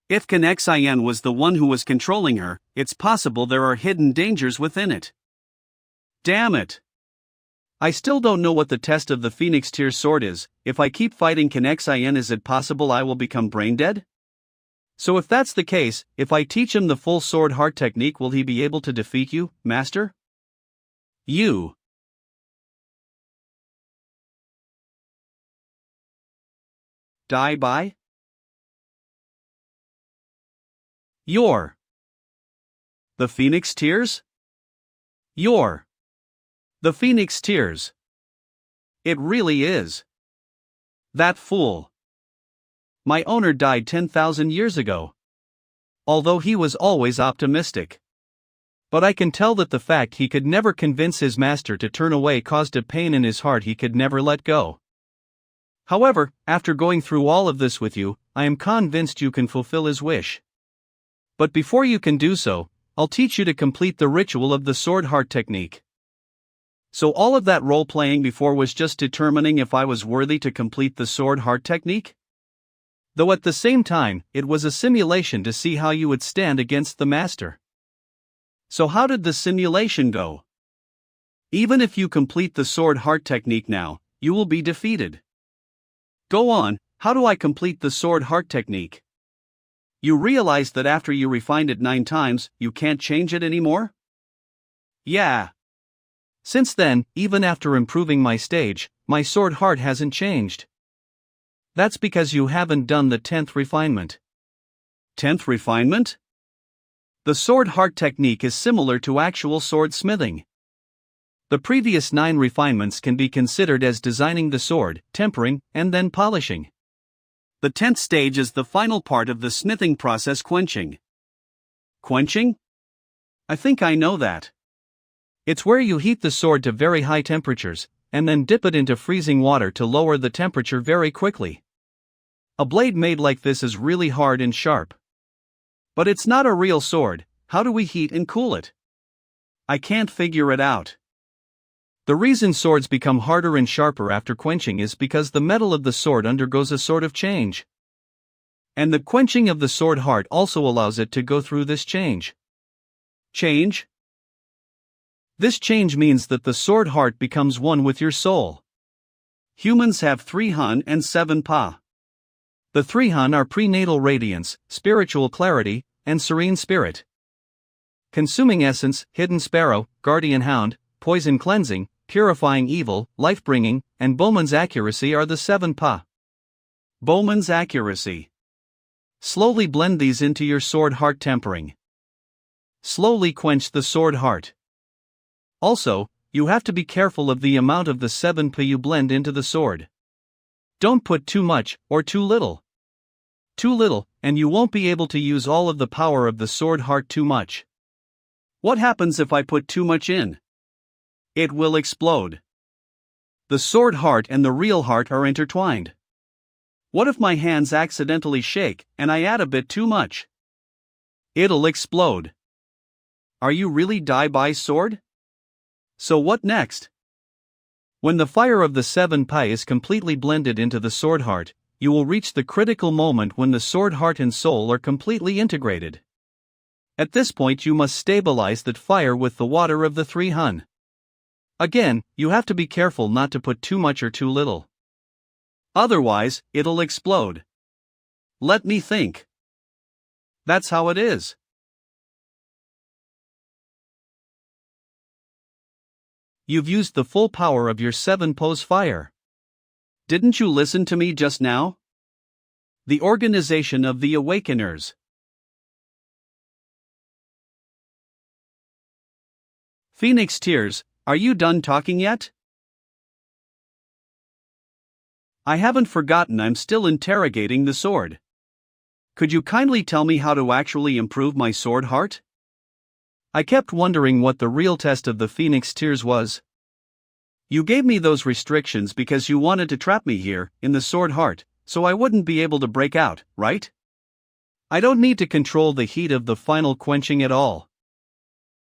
Speaker 1: If Kanexien was the one who was controlling her, it's possible there are hidden dangers within it. Damn it! I still don't know what the test of the Phoenix Tier sword is. If I keep fighting Kanexien, is it possible I will become brain dead? So if that's the case, if I teach him the full sword heart technique, will he be able to defeat you, master? You. Die by? You're the Phoenix Tears? You're the Phoenix Tears. It really is. That fool. My owner died 10,000 years ago. Although he was always optimistic. But I can tell that the fact he could never convince his master to turn away caused a pain in his heart he could never let go. However, after going through all of this with you, I am convinced you can fulfill his wish. But before you can do so, I'll teach you to complete the ritual of the sword heart technique. So all of that role-playing before was just determining if I was worthy to complete the sword heart technique? Though at the same time, it was a simulation to see how you would stand against the master. So how did the simulation go? Even if you complete the sword heart technique now, you will be defeated. Go on, how do I complete the sword heart technique? You realize that after you refined it 9 times, you can't change it anymore? Yeah. Since then, even after improving my stage, my sword heart hasn't changed. That's because you haven't done the 10th refinement. 10th refinement? The sword heart technique is similar to actual sword smithing. The previous 9 refinements can be considered as designing the sword, tempering, and then polishing. The 10th stage is the final part of the smithing process, quenching. Quenching? I think I know that. It's where you heat the sword to very high temperatures, and then dip it into freezing water to lower the temperature very quickly. A blade made like this is really hard and sharp. But it's not a real sword. How do we heat and cool it? I can't figure it out. The reason swords become harder and sharper after quenching is because the metal of the sword undergoes a sort of change. And the quenching of the sword heart also allows it to go through this change. Change? This change means that the sword heart becomes one with your soul. Humans have 3 hun and 7 pa. The 3 hun are prenatal radiance, spiritual clarity, and serene spirit. Consuming essence, hidden sparrow, guardian hound, poison cleansing, purifying evil, life-bringing, and Bowman's accuracy are the 7 pa. Bowman's accuracy. Slowly blend these into your sword heart tempering. Slowly quench the sword heart. Also, you have to be careful of the amount of the 7 pa you blend into the sword. Don't put too much, or too little. Too little, and you won't be able to use all of the power of the sword heart too much. What happens if I put too much in? It will explode. The sword heart and the real heart are intertwined. What if my hands accidentally shake, and I add a bit too much? It'll explode. Are you really die by sword? So what next? When the fire of the 7 pa is completely blended into the sword heart, you will reach the critical moment when the sword heart and soul are completely integrated. At this point you must stabilize that fire with the water of the 3 hun. Again, you have to be careful not to put too much or too little. Otherwise, it'll explode. Let me think. That's how it is. You've used the full power of your 7 pa's fire. Didn't you listen to me just now? The organization of the Awakeners. Phoenix Tears, are you done talking yet? I haven't forgotten, I'm still interrogating the sword. Could you kindly tell me how to actually improve my sword heart? I kept wondering what the real test of the Phoenix Tears was. You gave me those restrictions because you wanted to trap me here, in the sword heart, so I wouldn't be able to break out, right? I don't need to control the heat of the final quenching at all.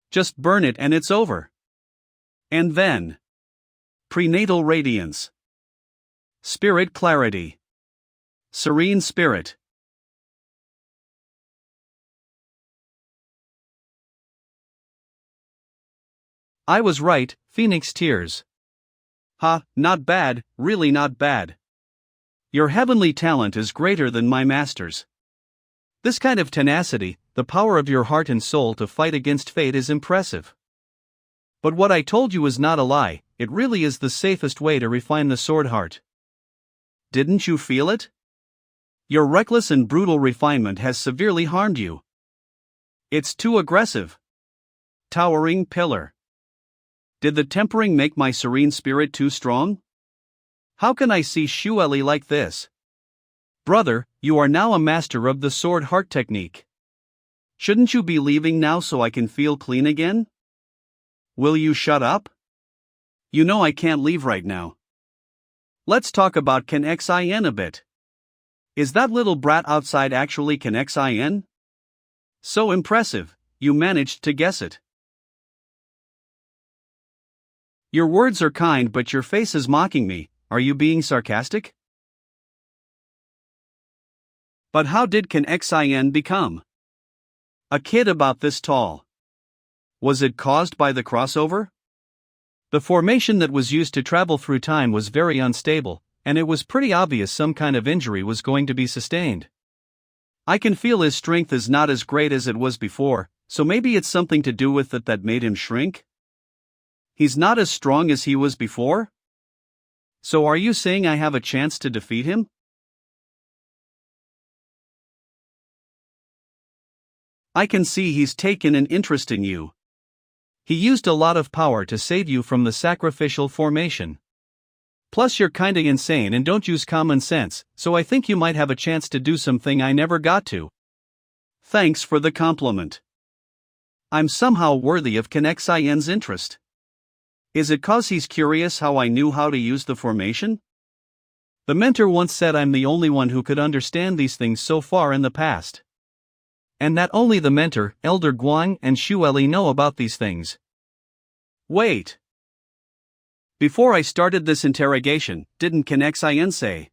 Speaker 1: Just burn it and it's over. And then, prenatal radiance, spirit clarity, serene spirit. I was right, Phoenix Tears. Ha, not bad, really not bad. Your heavenly talent is greater than my master's. This kind of tenacity, the power of your heart and soul to fight against fate, is impressive. But what I told you is not a lie, it really is the safest way to refine the sword heart. Didn't you feel it? Your reckless and brutal refinement has severely harmed you. It's too aggressive. Towering pillar. Did the tempering make my serene spirit too strong? How can I see Shuelli like this? Brother, you are now a master of the sword heart technique. Shouldn't you be leaving now so I can feel clean again? Will you shut up? You know I can't leave right now. Let's talk about Can Xin a bit. Is that little brat outside actually Can Xin? So impressive, you managed to guess it. Your words are kind but your face is mocking me, are you being sarcastic? But how did Can Xin become a kid about this tall? Was it caused by the crossover? The formation that was used to travel through time was very unstable, and it was pretty obvious some kind of injury was going to be sustained. I can feel his strength is not as great as it was before, so maybe it's something to do with it that made him shrink? He's not as strong as he was before? So are you saying I have a chance to defeat him? I can see he's taken an interest in you. He used a lot of power to save you from the sacrificial formation. Plus you're kinda insane and don't use common sense, so I think you might have a chance to do something I never got to. Thanks for the compliment. I'm somehow worthy of Can Xin's interest. Is it cause he's curious how I knew how to use the formation? The mentor once said I'm the only one who could understand these things so far in the past. And that only the mentor, Elder Guang and Shuelli know about these things. Wait. Before I started this interrogation, didn't Can Xin say,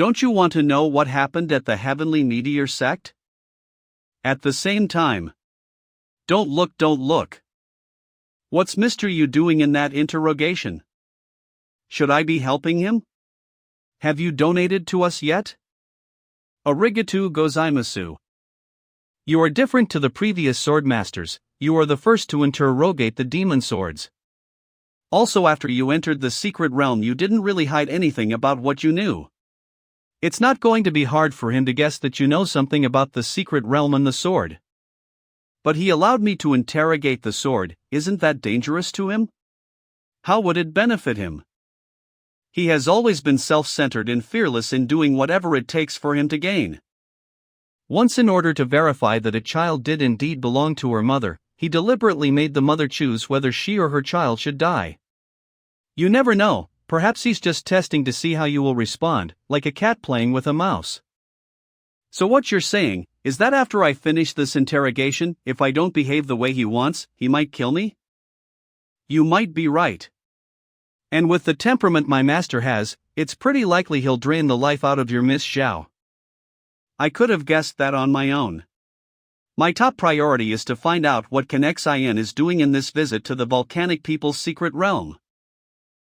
Speaker 1: Don't you want to know what happened at the Heavenly Meteor sect? At the same time. Don't look. What's Mr. Yu doing in that interrogation? Should I be helping him? Have you donated to us yet? Arigatou gozaimasu. You are different to the previous sword masters, you are the first to interrogate the demon swords. Also, after you entered the secret realm, you didn't really hide anything about what you knew. It's not going to be hard for him to guess that you know something about the secret realm and the sword. But he allowed me to interrogate the sword, isn't that dangerous to him? How would it benefit him? He has always been self-centered and fearless in doing whatever it takes for him to gain. Once, in order to verify that a child did indeed belong to her mother, he deliberately made the mother choose whether she or her child should die. You never know, perhaps he's just testing to see how you will respond, like a cat playing with a mouse. So what you're saying, is that after I finish this interrogation, if I don't behave the way he wants, he might kill me? You might be right. And with the temperament my master has, it's pretty likely he'll drain the life out of your Miss Zhao. I could have guessed that on my own. My top priority is to find out what Jin'an is doing in this visit to the volcanic people's secret realm.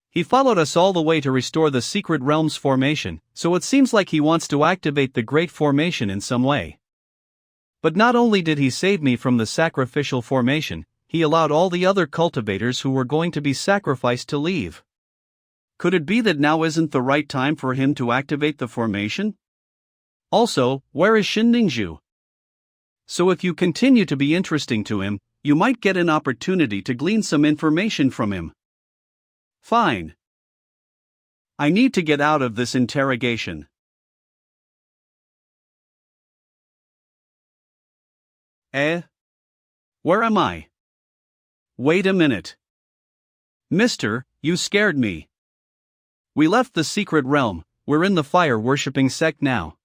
Speaker 1: He followed us all the way to restore the secret realm's formation, so it seems like he wants to activate the great formation in some way. But not only did he save me from the sacrificial formation, he allowed all the other cultivators who were going to be sacrificed to leave. Could it be that now isn't the right time for him to activate the formation? Also, where is Shindingzhu? So if you continue to be interesting to him, you might get an opportunity to glean some information from him. Fine. I need to get out of this interrogation. Where am I? Wait a minute. Mister, you scared me. We left the secret realm, we're in the fire-worshipping sect now.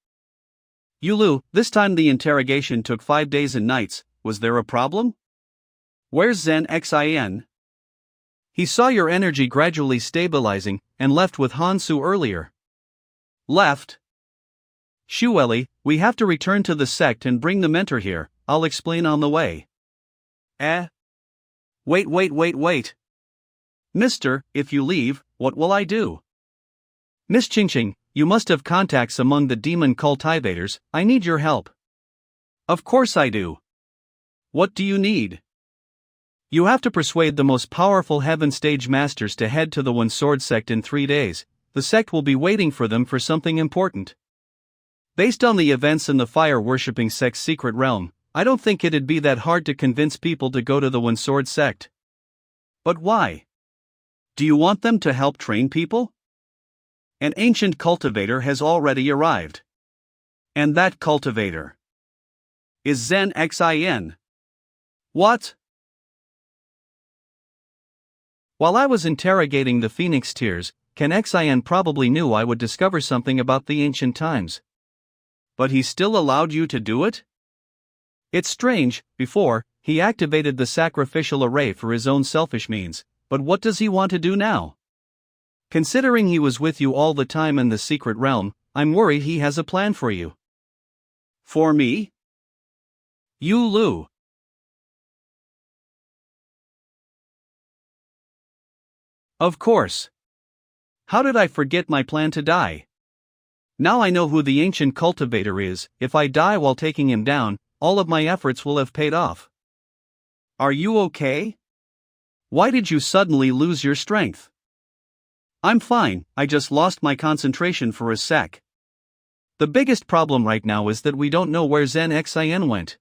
Speaker 1: Yulu, this time the interrogation took 5 days and nights, was there a problem? Where's Jin'an? He saw your energy gradually stabilizing, and left with Hansu earlier. Left? Shuelli, we have to return to the sect and bring the mentor here, I'll explain on the way. Wait. Mister, if you leave, what will I do? Miss Qingqing, you must have contacts among the demon cultivators, I need your help. Of course I do. What do you need? You have to persuade the most powerful heaven stage masters to head to the One Sword sect in 3 days. The sect will be waiting for them for something important. Based on the events in the fire-worshipping sect's secret realm, I don't think it'd be that hard to convince people to go to the One Sword sect. But why? Do you want them to help train people? An ancient cultivator has already arrived. And that cultivator is Jin'an. What? While I was interrogating the Phoenix Tears, Jin'an probably knew I would discover something about the ancient times. But he still allowed you to do it? It's strange, before, he activated the sacrificial array for his own selfish means, but what does he want to do now? Considering he was with you all the time in the secret realm, I'm worried he has a plan for you. For me? Yulu. Of course. How did I forget my plan to die? Now I know who the ancient cultivator is. If I die while taking him down, all of my efforts will have paid off. Are you okay? Why did you suddenly lose your strength? I'm fine, I just lost my concentration for a sec. The biggest problem right now is that we don't know where Jin'an went.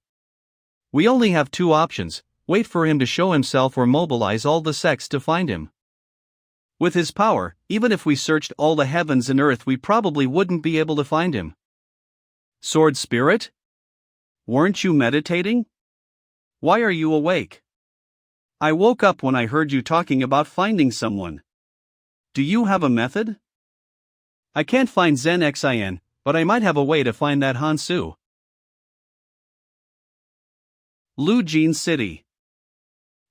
Speaker 1: We only have 2 options, wait for him to show himself or mobilize all the sects to find him. With his power, even if we searched all the heavens and earth, we probably wouldn't be able to find him. Sword Spirit? Weren't you meditating? Why are you awake? I woke up when I heard you talking about finding someone. Do you have a method? I can't find Jin'an, but I might have a way to find that Hansu. Lujin City.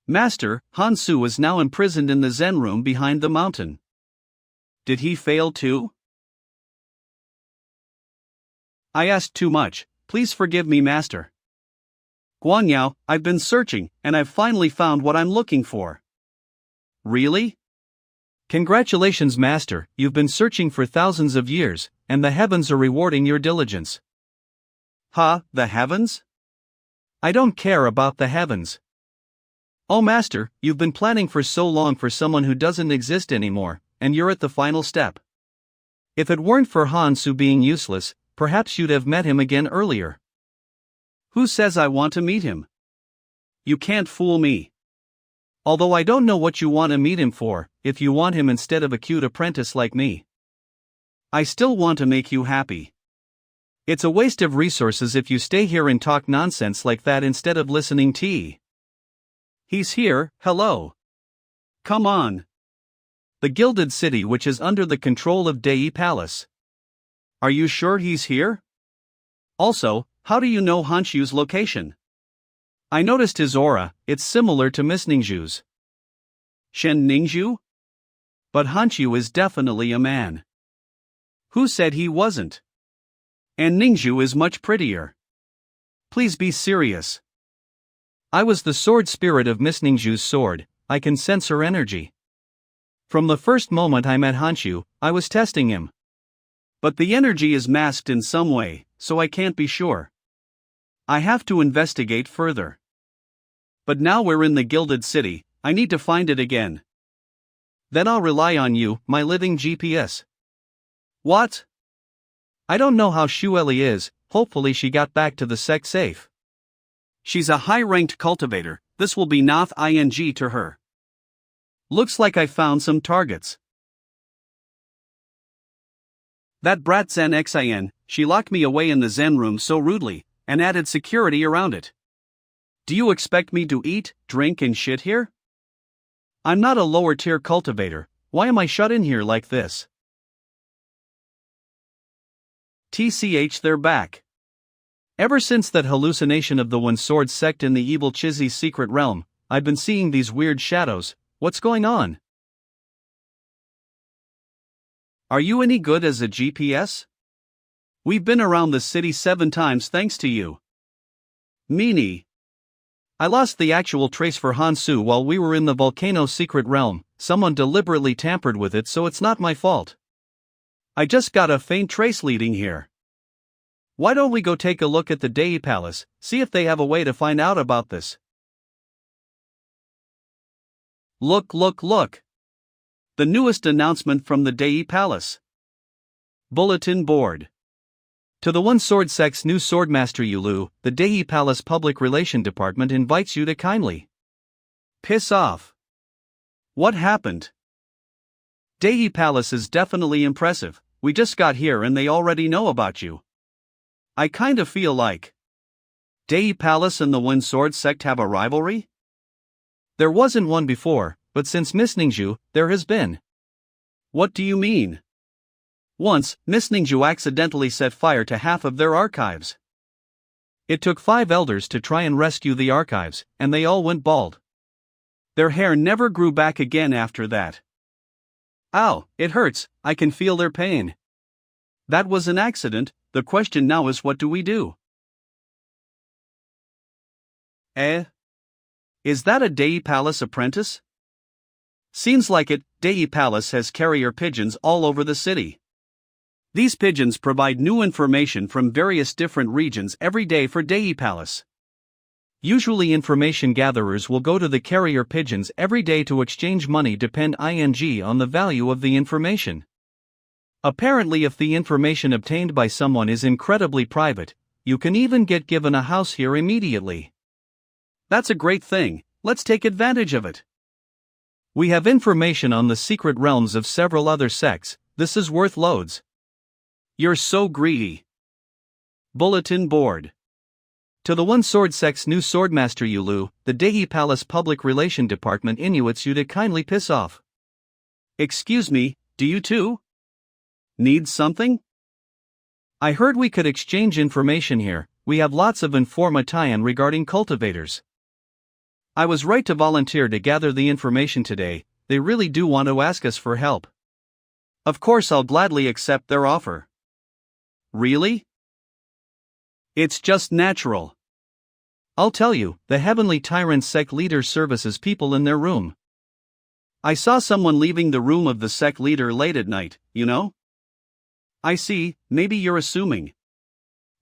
Speaker 1: Master, Hansu is now imprisoned in the Zen room behind the mountain. Did he fail too? I asked too much, please forgive me, master. Guanyao, I've been searching, and I've finally found what I'm looking for. Really? Congratulations, master, you've been searching for thousands of years, and the heavens are rewarding your diligence. Huh, the heavens? I don't care about the heavens. Oh master, you've been planning for so long for someone who doesn't exist anymore, and you're at the final step. If it weren't for Hansu being useless, perhaps you'd have met him again earlier. Who says I want to meet him? You can't fool me. Although I don't know what you want to meet him for, if you want him instead of a cute apprentice like me. I still want to make you happy. It's a waste of resources if you stay here and talk nonsense like that instead of listening to. He's here, hello. Come on. The Gilded City, which is under the control of Dei Palace. Are you sure he's here? Also, how do you know Hanshu's location? I noticed his aura, it's similar to Miss Ningju's. Shen Ningju? But Hanshu is definitely a man. Who said he wasn't? And Ningju is much prettier. Please be serious. I was the sword spirit of Miss Ningju's sword, I can sense her energy. From the first moment I met Hanshu, I was testing him. But the energy is masked in some way, so I can't be sure. I have to investigate further. But now we're in the Gilded City, I need to find it again. Then I'll rely on you, my living GPS. What? I don't know how Shuelli is, hopefully she got back to the sect safe. She's a high-ranked cultivator, this will be Noth ing to her. Looks like I found some targets. That brat Zen Xin, she locked me away in the Zen room so rudely, and added security around it. Do you expect me to eat, drink and shit here? I'm not a lower-tier cultivator, why am I shut in here like this? TCH, they're back. Ever since that hallucination of the one-sword sect in the evil Chizzy's secret realm, I've been seeing these weird shadows. What's going on? Are you any good as a GPS? We've been around the city 7 times thanks to you. Meanie. I lost the actual trace for Hansu while we were in the volcano secret realm, someone deliberately tampered with it so it's not my fault. I just got a faint trace leading here. Why don't we go take a look at the Dei Palace, see if they have a way to find out about this? Look. The newest announcement from the Dei Palace. Bulletin board. To the One Sword Sect's new swordmaster Yulu, the Dei Palace Public Relation Department invites you to kindly piss off. What happened? Dei Palace is definitely impressive, we just got here and they already know about you. I kinda feel like Dei Palace and the One Sword Sect have a rivalry? There wasn't one before, but since Miss Ningju, there has been. What do you mean? Once, Miss Ningju accidentally set fire to half of their archives. It took 5 elders to try and rescue the archives, and they all went bald. Their hair never grew back again after that. Ow, it hurts, I can feel their pain. That was an accident, the question now is what do we do? Is that a Dei Palace apprentice? Seems like it. Dei Palace has carrier pigeons all over the city. These pigeons provide new information from various different regions every day for Dei Palace. Usually information gatherers will go to the carrier pigeons every day to exchange money depend on the value of the information. Apparently if the information obtained by someone is incredibly private, you can even get given a house here immediately. That's a great thing, let's take advantage of it. We have information on the secret realms of several other sects, this is worth loads. You're so greedy. Bulletin board. To the One Sword Sect's new swordmaster Yulu, the Dei Palace Public Relation Department invites you to kindly piss off. Excuse me, do you too? Need something? I heard we could exchange information here, we have lots of information regarding cultivators. I was right to volunteer to gather the information today, they really do want to ask us for help. Of course I'll gladly accept their offer. Really? It's just natural. I'll tell you, the Heavenly Tyrant sect leader services people in their room. I saw someone leaving the room of the sect leader late at night, you know? I see, maybe you're assuming.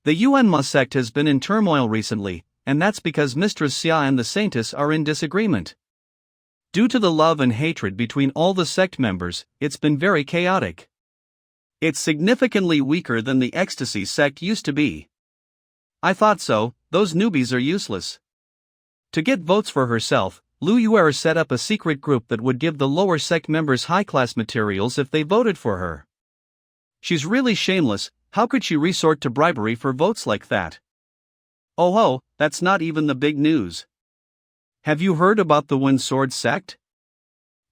Speaker 1: The Manhwa sect has been in turmoil recently, and that's because Mistress Xia and the Saintess are in disagreement. Due to the love and hatred between all the sect members, it's been very chaotic. It's significantly weaker than the Ecstasy sect used to be. I thought so, those newbies are useless. To get votes for herself, Lu Yuer set up a secret group that would give the lower sect members high-class materials if they voted for her. She's really shameless. How could she resort to bribery for votes like that? Oh, that's not even the big news. Have you heard about the Wind Sword sect?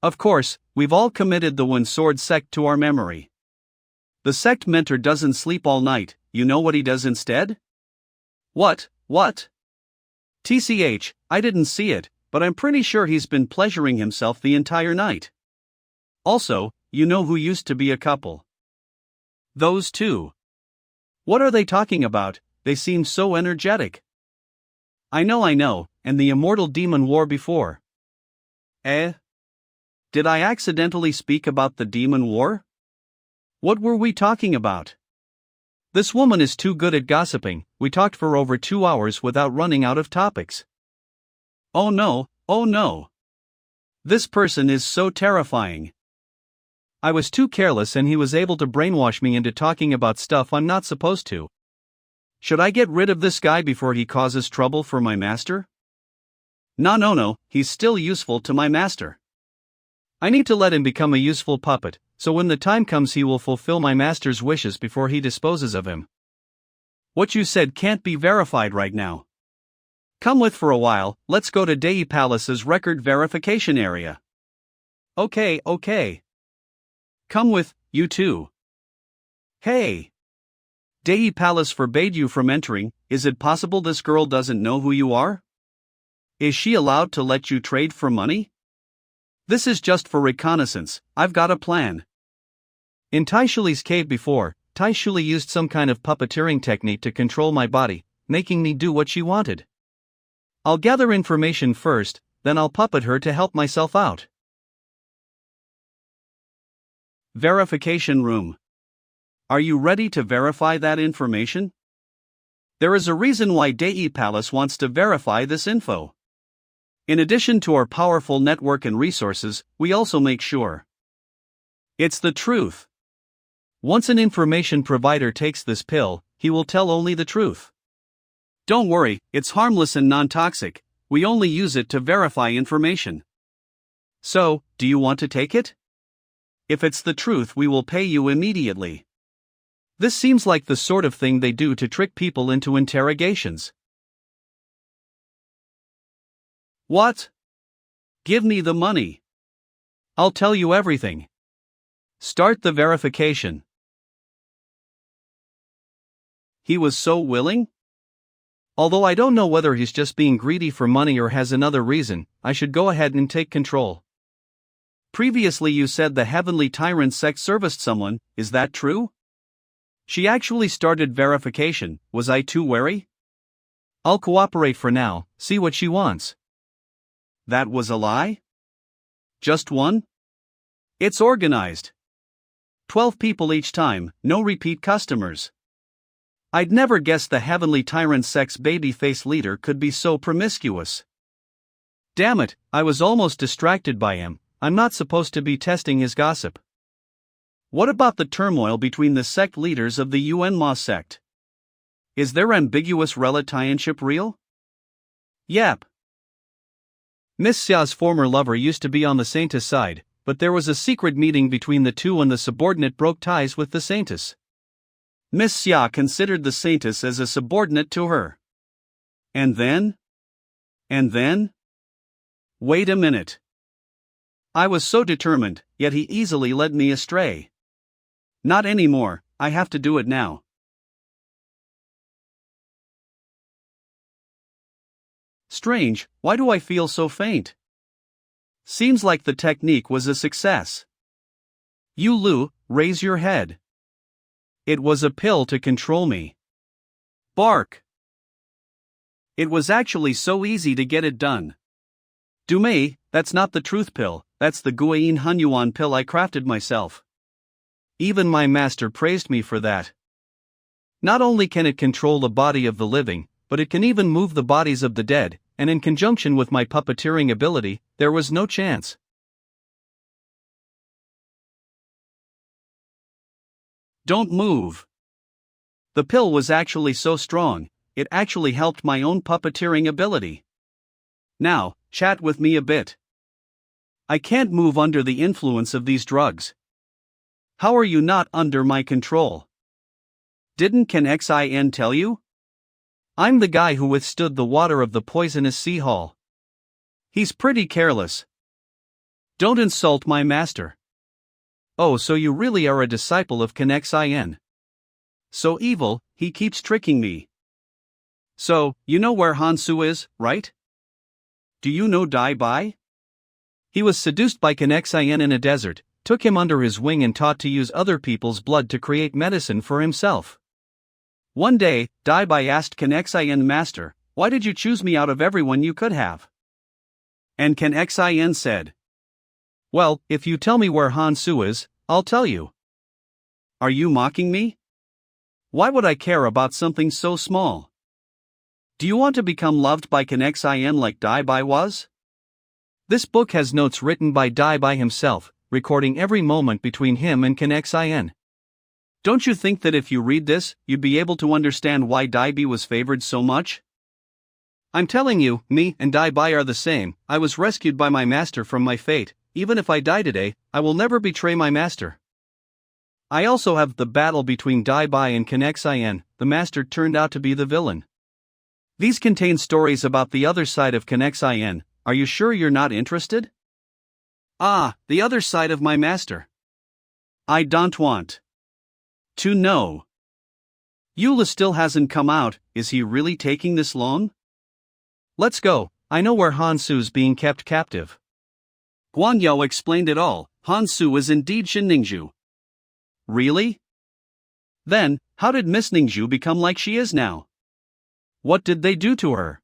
Speaker 1: Of course, we've all committed the Wind Sword sect to our memory. The sect mentor doesn't sleep all night. You know what he does instead? What? TCH, I didn't see it, but I'm pretty sure he's been pleasuring himself the entire night. Also, you know who used to be a couple? Those two. What are they talking about? They seem so energetic. I know, and the immortal demon war before. Did I accidentally speak about the demon war? What were we talking about? This woman is too good at gossiping. We talked for over 2 hours without running out of topics. Oh no. This person is so terrifying. I was too careless and he was able to brainwash me into talking about stuff I'm not supposed to. Should I get rid of this guy before he causes trouble for my master? No, he's still useful to my master. I need to let him become a useful puppet, so when the time comes he will fulfill my master's wishes before he disposes of him. What you said can't be verified right now. Come with for a while, let's go to Dei Palace's record verification area. Okay. Come with, you too. Hey! Dei Palace forbade you from entering. Is it possible this girl doesn't know who you are? Is she allowed to let you trade for money? This is just for reconnaissance. I've got a plan. In Tai Shuli's cave before, Tai Shuli used some kind of puppeteering technique to control my body, making me do what she wanted. I'll gather information first, then I'll puppet her to help myself out. Verification room. Are you ready to verify that information? There is a reason why Dei Palace wants to verify this info. In addition to our powerful network and resources, we also make sure it's the truth. Once an information provider takes this pill, he will tell only the truth. Don't worry, it's harmless and non-toxic. We only use it to verify information. So, do you want to take it? If it's the truth, we will pay you immediately. This seems like the sort of thing they do to trick people into interrogations. What? Give me the money. I'll tell you everything. Start the verification. He was so willing? Although I don't know whether he's just being greedy for money or has another reason, I should go ahead and take control. Previously you said the Heavenly Tyrant sect serviced someone, is that true? She actually started verification. Was I too wary? I'll cooperate for now, see what she wants. That was a lie? Just one? It's organized. 12 people each time, no repeat customers. I'd never guessed the Heavenly Tyrant sect's babyface leader could be so promiscuous. Damn it, I was almost distracted by him. I'm not supposed to be testing his gossip. What about the turmoil between the sect leaders of the Manhwa sect? Is their ambiguous relationship real? Yep. Miss Xia's former lover used to be on the Saintess side, but there was a secret meeting between the two and the subordinate broke ties with the Saintess. Miss Xia considered the Saintess as a subordinate to her. And then? Wait a minute. I was so determined, yet he easily led me astray. Not anymore, I have to do it now. Strange, why do I feel so faint? Seems like the technique was a success. Yulu, raise your head. It was a pill to control me. Bark. It was actually so easy to get it done. Dumei, that's not the truth pill, that's the Guiyin Hunyuan pill I crafted myself. Even my master praised me for that. Not only can it control the body of the living, but it can even move the bodies of the dead, and in conjunction with my puppeteering ability, there was no chance. Don't move. The pill was actually so strong, it actually helped my own puppeteering ability. Now, chat with me a bit. I can't move under the influence of these drugs. How are you not under my control? Didn't Xin tell you? I'm the guy who withstood the water of the poisonous sea hall. He's pretty careless. Don't insult my master. Oh, so you really are a disciple of Xin. So evil, he keeps tricking me. So, you know where Hansu is, right? Do you know Dai Bai? He was seduced by Xin in a desert, took him under his wing and taught to use other people's blood to create medicine for himself. One day, Dai Bai asked Xin, Master, why did you choose me out of everyone you could have? And Xin said, well, if you tell me where Hansu is, I'll tell you. Are you mocking me? Why would I care about something so small? Do you want to become loved by Xin like Dai Bai was? This book has notes written by Dai Bai himself, recording every moment between him and Xin. Don't you think that if you read this, you'd be able to understand why Dai Bai was favored so much? I'm telling you, me and Dai Bai are the same. I was rescued by my master from my fate. Even if I die today, I will never betray my master. I also have the battle between Dai Bai and Xin. The master turned out to be the villain. These contain stories about the other side of Xin. Are you sure you're not interested? Ah, the other side of my master. I don't want to know. Yulu still hasn't come out. Is he really taking this long? Let's go. I know where Hansu's being kept captive. Guanyo explained it all. Hansu is indeed Shinningzhu. Really? Then, how did Miss Ningzhu become like she is now? What did they do to her?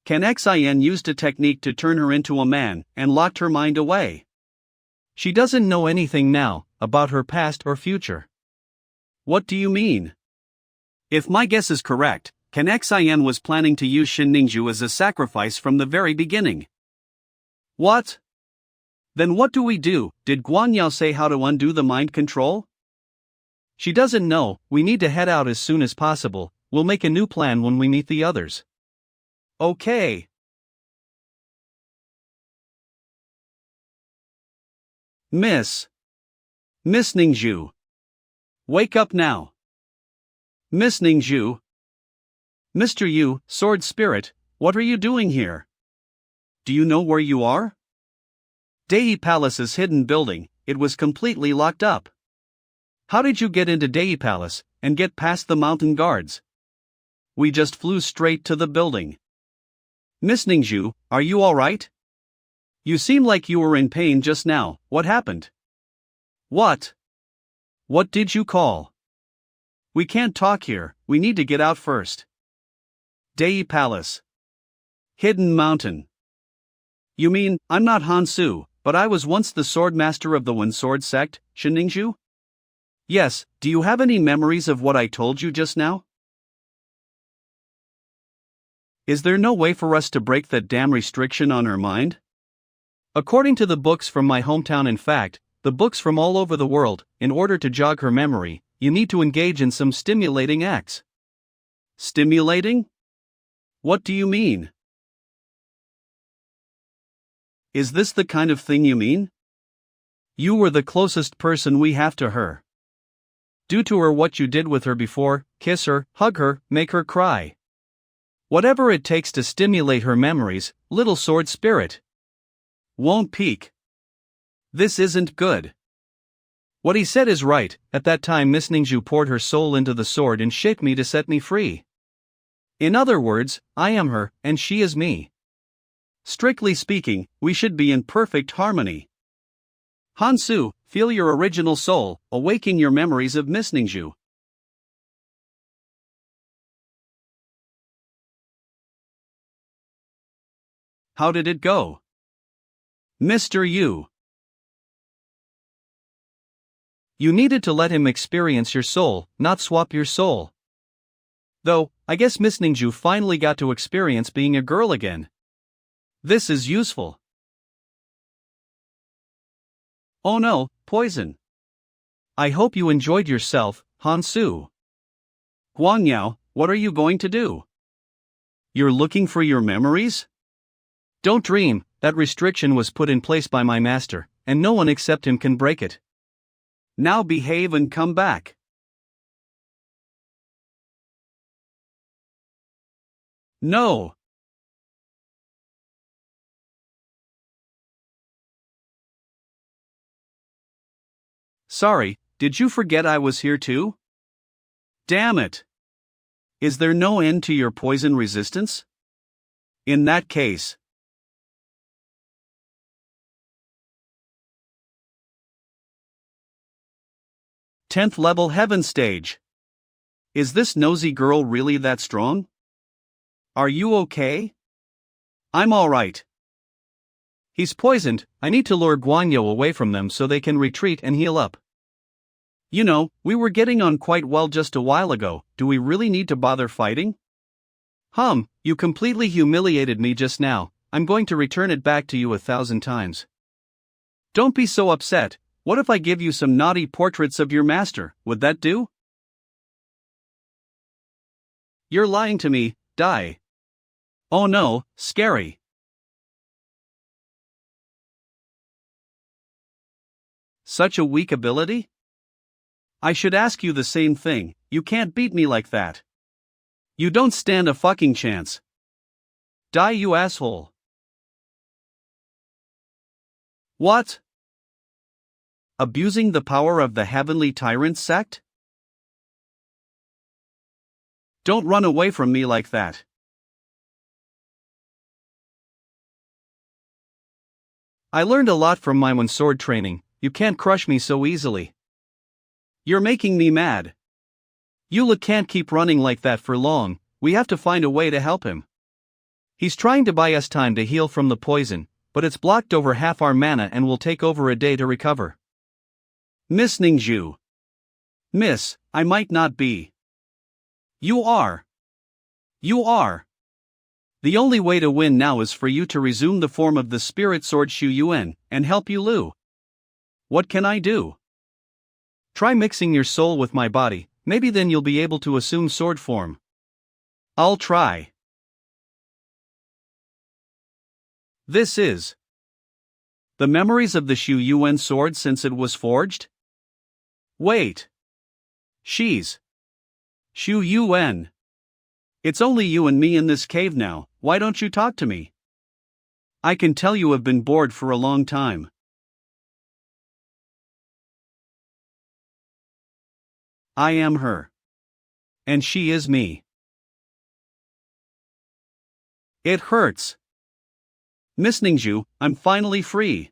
Speaker 1: Xin used a technique to turn her into a man and locked her mind away. She doesn't know anything now about her past or future. What do you mean? If my guess is correct, Xin was planning to use Shinningzhu as a sacrifice from the very beginning. What? Then what do we do? Did Guanyao say how to undo the mind control? She doesn't know. We need to head out as soon as possible. We'll make a new plan when we meet the others. Okay. Miss Ningzhu. Wake up now. Miss Ningzhu. Mr. Yu, Sword Spirit, what are you doing here? Do you know where you are? Dei Palace's hidden building, it was completely locked up. How did you get into Dei Palace, and get past the mountain guards? We just flew straight to the building. Miss Ningzhu, are you alright? You seem like you were in pain just now. What happened? What? What did you call? We can't talk here, we need to get out first. Dei Palace. Hidden Mountain. You mean, I'm not Hansu, but I was once the sword master of the One Sword sect, Shinningzhu? Yes, do you have any memories of what I told you just now? Is there no way for us to break that damn restriction on her mind? According to the books from my hometown, in fact, the books from all over the world, in order to jog her memory, you need to engage in some stimulating acts. Stimulating? What do you mean? Is this the kind of thing you mean? You were the closest person we have to her. Do to her what you did with her before, kiss her, hug her, make her cry. Whatever it takes to stimulate her memories, little sword spirit. Won't peak. This isn't good. What he said is right. At that time Miss Ningzhu poured her soul into the sword and shaped me to set me free. In other words, I am her, and she is me. Strictly speaking, we should be in perfect harmony. Hansu, feel your original soul, awaken your memories of Miss Ningzhu. How did it go? Mr. Yu. You needed to let him experience your soul, not swap your soul. Though, I guess Miss Ningju finally got to experience being a girl again. This is useful. Oh no, poison. I hope you enjoyed yourself, Hansu. Guangyao, what are you going to do? You're looking for your memories? Don't dream, that restriction was put in place by my master, and no one except him can break it. Now behave and come back. No. Sorry, did you forget I was here too? Damn it. Is there no end to your poison resistance? In that case. 10th level heaven stage. Is this nosy girl really that strong? Are you okay? I'm alright. He's poisoned. I need to lure Guanyo away from them so they can retreat and heal up. You know, we were getting on quite well just a while ago. Do we really need to bother fighting? You completely humiliated me just now. I'm going to return it back to you 1,000 times. Don't be so upset. What if I give you some naughty portraits of your master? Would that do? You're lying to me, die. Oh no, scary. Such a weak ability? I should ask you the same thing. You can't beat me like that. You don't stand a fucking chance. Die, you asshole. What? Abusing the power of the Heavenly Tyrant sect? Don't run away from me like that. I learned a lot from my one sword training. You can't crush me so easily. You're making me mad. Yulu can't keep running like that for long. We have to find a way to help him. He's trying to buy us time to heal from the poison, but it's blocked over half our mana and will take over a day to recover. Miss Ningju. Miss, I might not be. You are. You are. The only way to win now is for you to resume the form of the spirit sword Shu Yuan, and help Yulu. What can I do? Try mixing your soul with my body, maybe then you'll be able to assume sword form. I'll try. This is the memories of the Shu Yuan sword since it was forged? Wait. She's Shu Yuan. It's only you and me in this cave now. Why don't you talk to me? I can tell you have been bored for a long time. I am her. And she is me. It hurts. Miss Ningju, I'm finally free.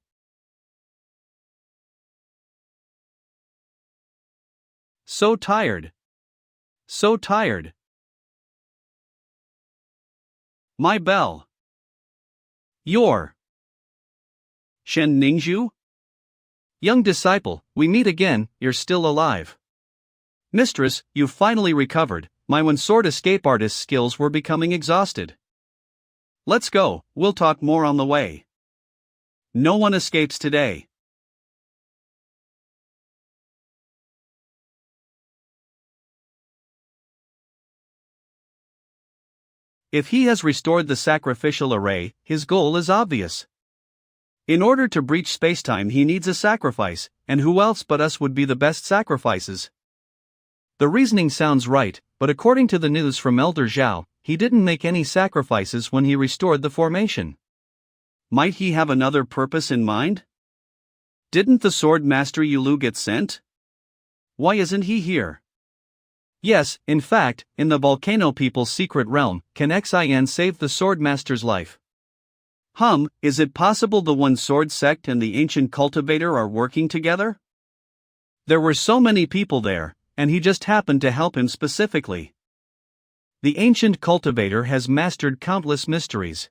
Speaker 1: So tired. So tired. My bell. Your Shen Ningju? Young disciple, we meet again, you're still alive. Mistress, you've finally recovered. My one sword escape artist skills were becoming exhausted. Let's go, we'll talk more on the way. No one escapes today. If he has restored the sacrificial array, his goal is obvious. In order to breach spacetime, he needs a sacrifice, and who else but us would be the best sacrifices? The reasoning sounds right, but according to the news from Elder Zhao, he didn't make any sacrifices when he restored the formation. Might he have another purpose in mind? Didn't the sword master Yulu get sent? Why isn't he here? Yes, in fact, in the volcano people's secret realm, can Xin save the sword master's life? Is it possible the one sword sect and the ancient cultivator are working together? There were so many people there, and he just happened to help him specifically. The ancient cultivator has mastered countless mysteries.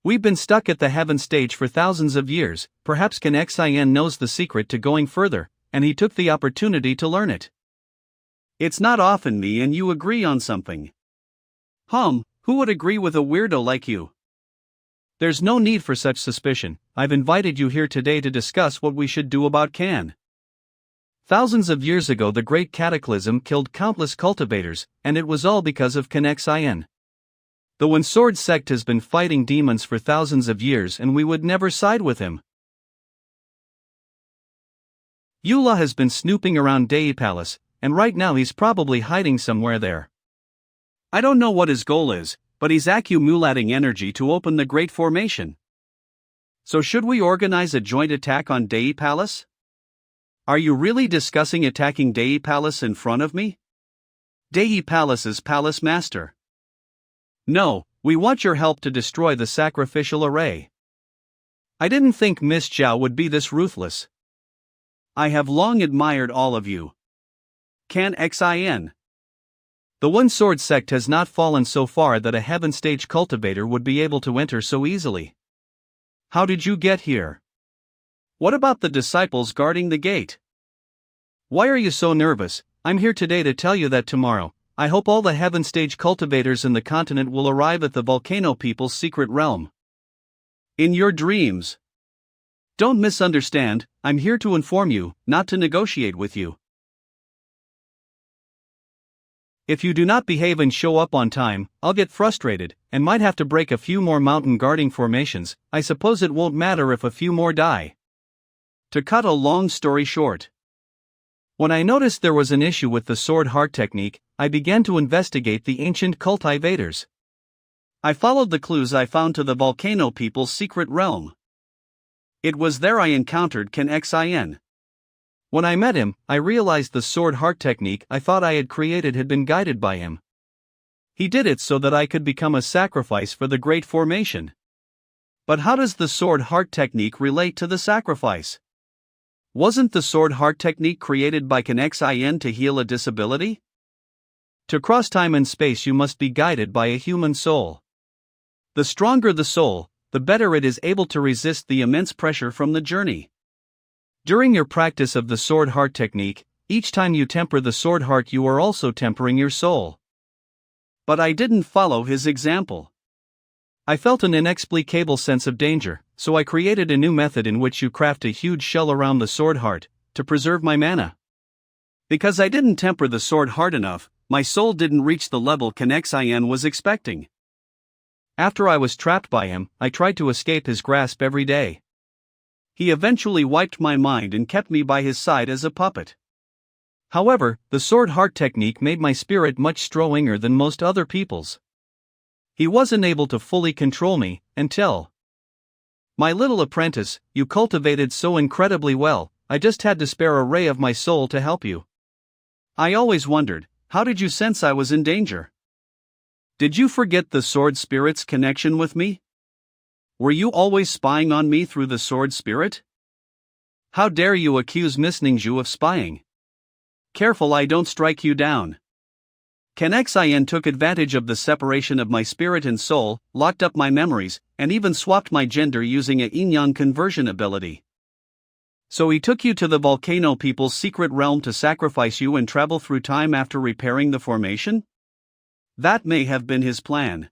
Speaker 1: We've been stuck at the heaven stage for thousands of years. Perhaps Xin knows the secret to going further, and he took the opportunity to learn it. It's not often me and you agree on something. Who would agree with a weirdo like you? There's no need for such suspicion. I've invited you here today to discuss what we should do about Can. Thousands of years ago the Great Cataclysm killed countless cultivators, and it was all because of Xin. The One Sword sect has been fighting demons for thousands of years and we would never side with him. Yulu has been snooping around Dei Palace, and right now he's probably hiding somewhere there. I don't know what his goal is, but he's accumulating energy to open the Great Formation. So should we organize a joint attack on Dei Palace? Are you really discussing attacking Dei Palace in front of me? Dei Palace's palace master. No, we want your help to destroy the sacrificial array. I didn't think Miss Zhao would be this ruthless. I have long admired all of you. Xin. The One Sword sect has not fallen so far that a heaven stage cultivator would be able to enter so easily. How did you get here? What about the disciples guarding the gate? Why are you so nervous? I'm here today to tell you that tomorrow, I hope all the heaven stage cultivators in the continent will arrive at the volcano people's secret realm. In your dreams. Don't misunderstand, I'm here to inform you, not to negotiate with you. If you do not behave and show up on time, I'll get frustrated, and might have to break a few more mountain guarding formations. I suppose it won't matter if a few more die. To cut a long story short. When I noticed there was an issue with the sword heart technique, I began to investigate the ancient cultivators. I followed the clues I found to the volcano people's secret realm. It was there I encountered Xin. When I met him, I realized the sword heart technique I thought I had created had been guided by him. He did it so that I could become a sacrifice for the Great Formation. But how does the sword heart technique relate to the sacrifice? Wasn't the sword heart technique created by Xin to heal a disability? To cross time and space you must be guided by a human soul. The stronger the soul, the better it is able to resist the immense pressure from the journey. During your practice of the sword heart technique, each time you temper the sword heart you are also tempering your soul. But I didn't follow his example. I felt an inexplicable sense of danger, so I created a new method in which you craft a huge shell around the sword heart, to preserve my mana. Because I didn't temper the sword heart enough, my soul didn't reach the level Xin was expecting. After I was trapped by him, I tried to escape his grasp every day. He eventually wiped my mind and kept me by his side as a puppet. However, the sword heart technique made my spirit much stronger than most other people's. He wasn't able to fully control me, until... My little apprentice, you cultivated so incredibly well, I just had to spare a ray of my soul to help you. I always wondered, how did you sense I was in danger? Did you forget the sword spirit's connection with me? Were you always spying on me through the sword spirit? How dare you accuse Miss Ningzhu of spying? Careful I don't strike you down. Xin took advantage of the separation of my spirit and soul, locked up my memories, and even swapped my gender using a yin-yang conversion ability. So he took you to the volcano people's secret realm to sacrifice you and travel through time after repairing the formation? That may have been his plan.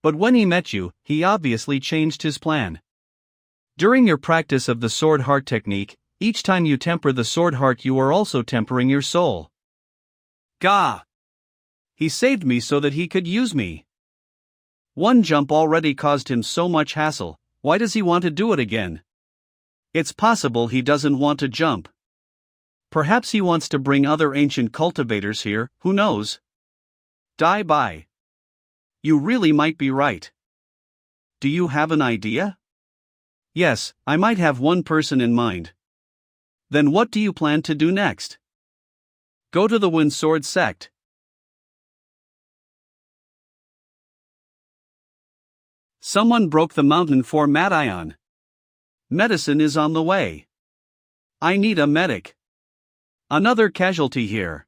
Speaker 1: But when he met you, he obviously changed his plan. During your practice of the sword heart technique, each time you temper the sword heart you are also tempering your soul. Gah! He saved me so that he could use me. One jump already caused him so much hassle, why does he want to do it again? It's possible he doesn't want to jump. Perhaps he wants to bring other ancient cultivators here, who knows? Die by. You really might be right. Do you have an idea? Yes, I might have one person in mind. Then what do you plan to do next? Go to the One Sword sect. Someone broke the mountain for Madion. Medicine is on the way. I need a medic. Another casualty here.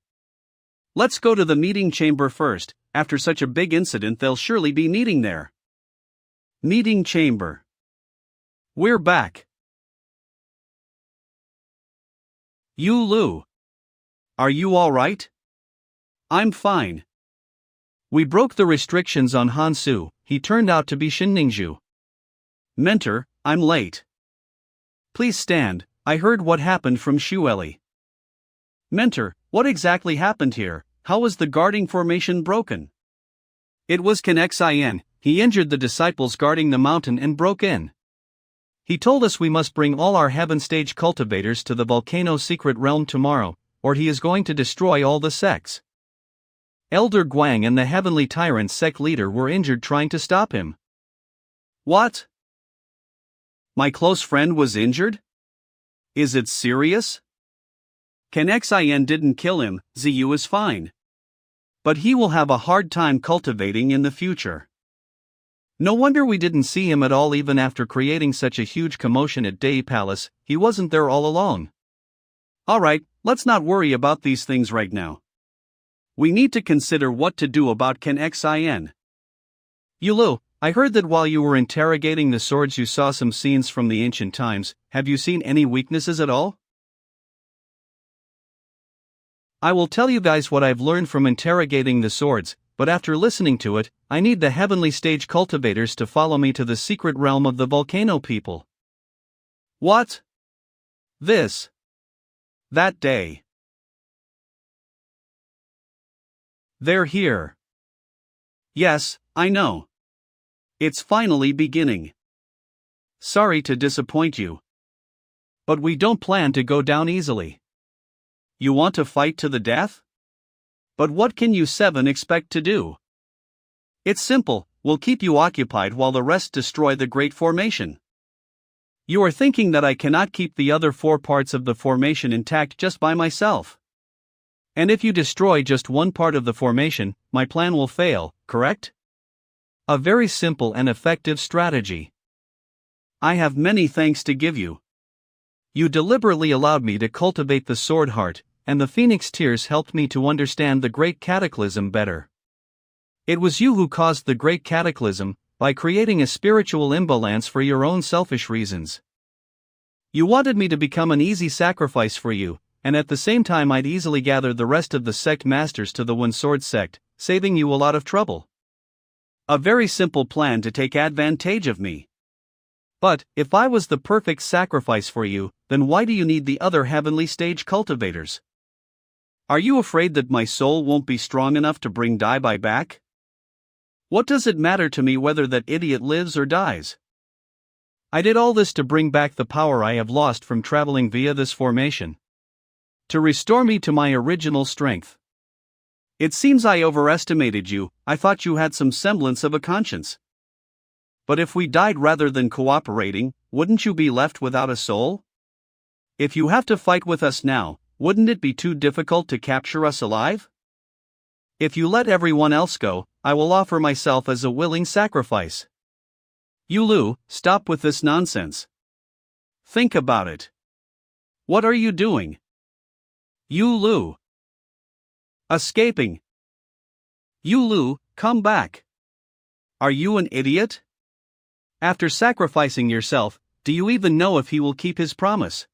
Speaker 1: Let's go to the meeting chamber first. After such a big incident they'll surely be meeting there. Meeting chamber. We're back. Yulu. Are you alright? I'm fine. We broke the restrictions on Hansu, he turned out to be Shinningshu. Mentor, I'm late. Please stand, I heard what happened from Shuelli. Mentor, what exactly happened here? How was the guarding formation broken? It was Xin. He injured the disciples guarding the mountain and broke in. He told us we must bring all our heaven stage cultivators to the volcano secret realm tomorrow, or he is going to destroy all the sects. Elder Guang and the heavenly tyrant sect leader were injured trying to stop him. What? My close friend was injured? Is it serious? Xin didn't kill him, Ziyu is fine. But he will have a hard time cultivating in the future. No wonder we didn't see him at all even after creating such a huge commotion at Dei Palace, he wasn't there all along. Alright, let's not worry about these things right now. We need to consider what to do about Xin. Yulu, I heard that while you were interrogating the swords you saw some scenes from the ancient times, have you seen any weaknesses at all? I will tell you guys what I've learned from interrogating the swords, but after listening to it, I need the heavenly stage cultivators to follow me to the secret realm of the volcano people. What? This. That day. They're here. Yes, I know. It's finally beginning. Sorry to disappoint you. But we don't plan to go down easily. You want to fight to the death? But what can you seven expect to do? It's simple, we'll keep you occupied while the rest destroy the Great Formation. You are thinking that I cannot keep the other 4 parts of the formation intact just by myself. And if you destroy just one part of the formation, my plan will fail, correct? A very simple and effective strategy. I have many thanks to give you. You deliberately allowed me to cultivate the sword heart, and the phoenix tears helped me to understand the great cataclysm better. It was you who caused the great cataclysm, by creating a spiritual imbalance for your own selfish reasons. You wanted me to become an easy sacrifice for you, and at the same time I'd easily gather the rest of the sect masters to the One Sword sect, saving you a lot of trouble. A very simple plan to take advantage of me. But, if I was the perfect sacrifice for you, then why do you need the other heavenly stage cultivators? Are you afraid that my soul won't be strong enough to bring Dai Bai back? What does it matter to me whether that idiot lives or dies? I did all this to bring back the power I have lost from traveling via this formation. To restore me to my original strength. It seems I overestimated you, I thought you had some semblance of a conscience. But if we died rather than cooperating, wouldn't you be left without a soul? If you have to fight with us now, wouldn't it be too difficult to capture us alive? If you let everyone else go, I will offer myself as a willing sacrifice. Yulu, stop with this nonsense. Think about it. What are you doing? Yulu. Escaping. Yulu, come back. Are you an idiot? After sacrificing yourself, do you even know if he will keep his promise?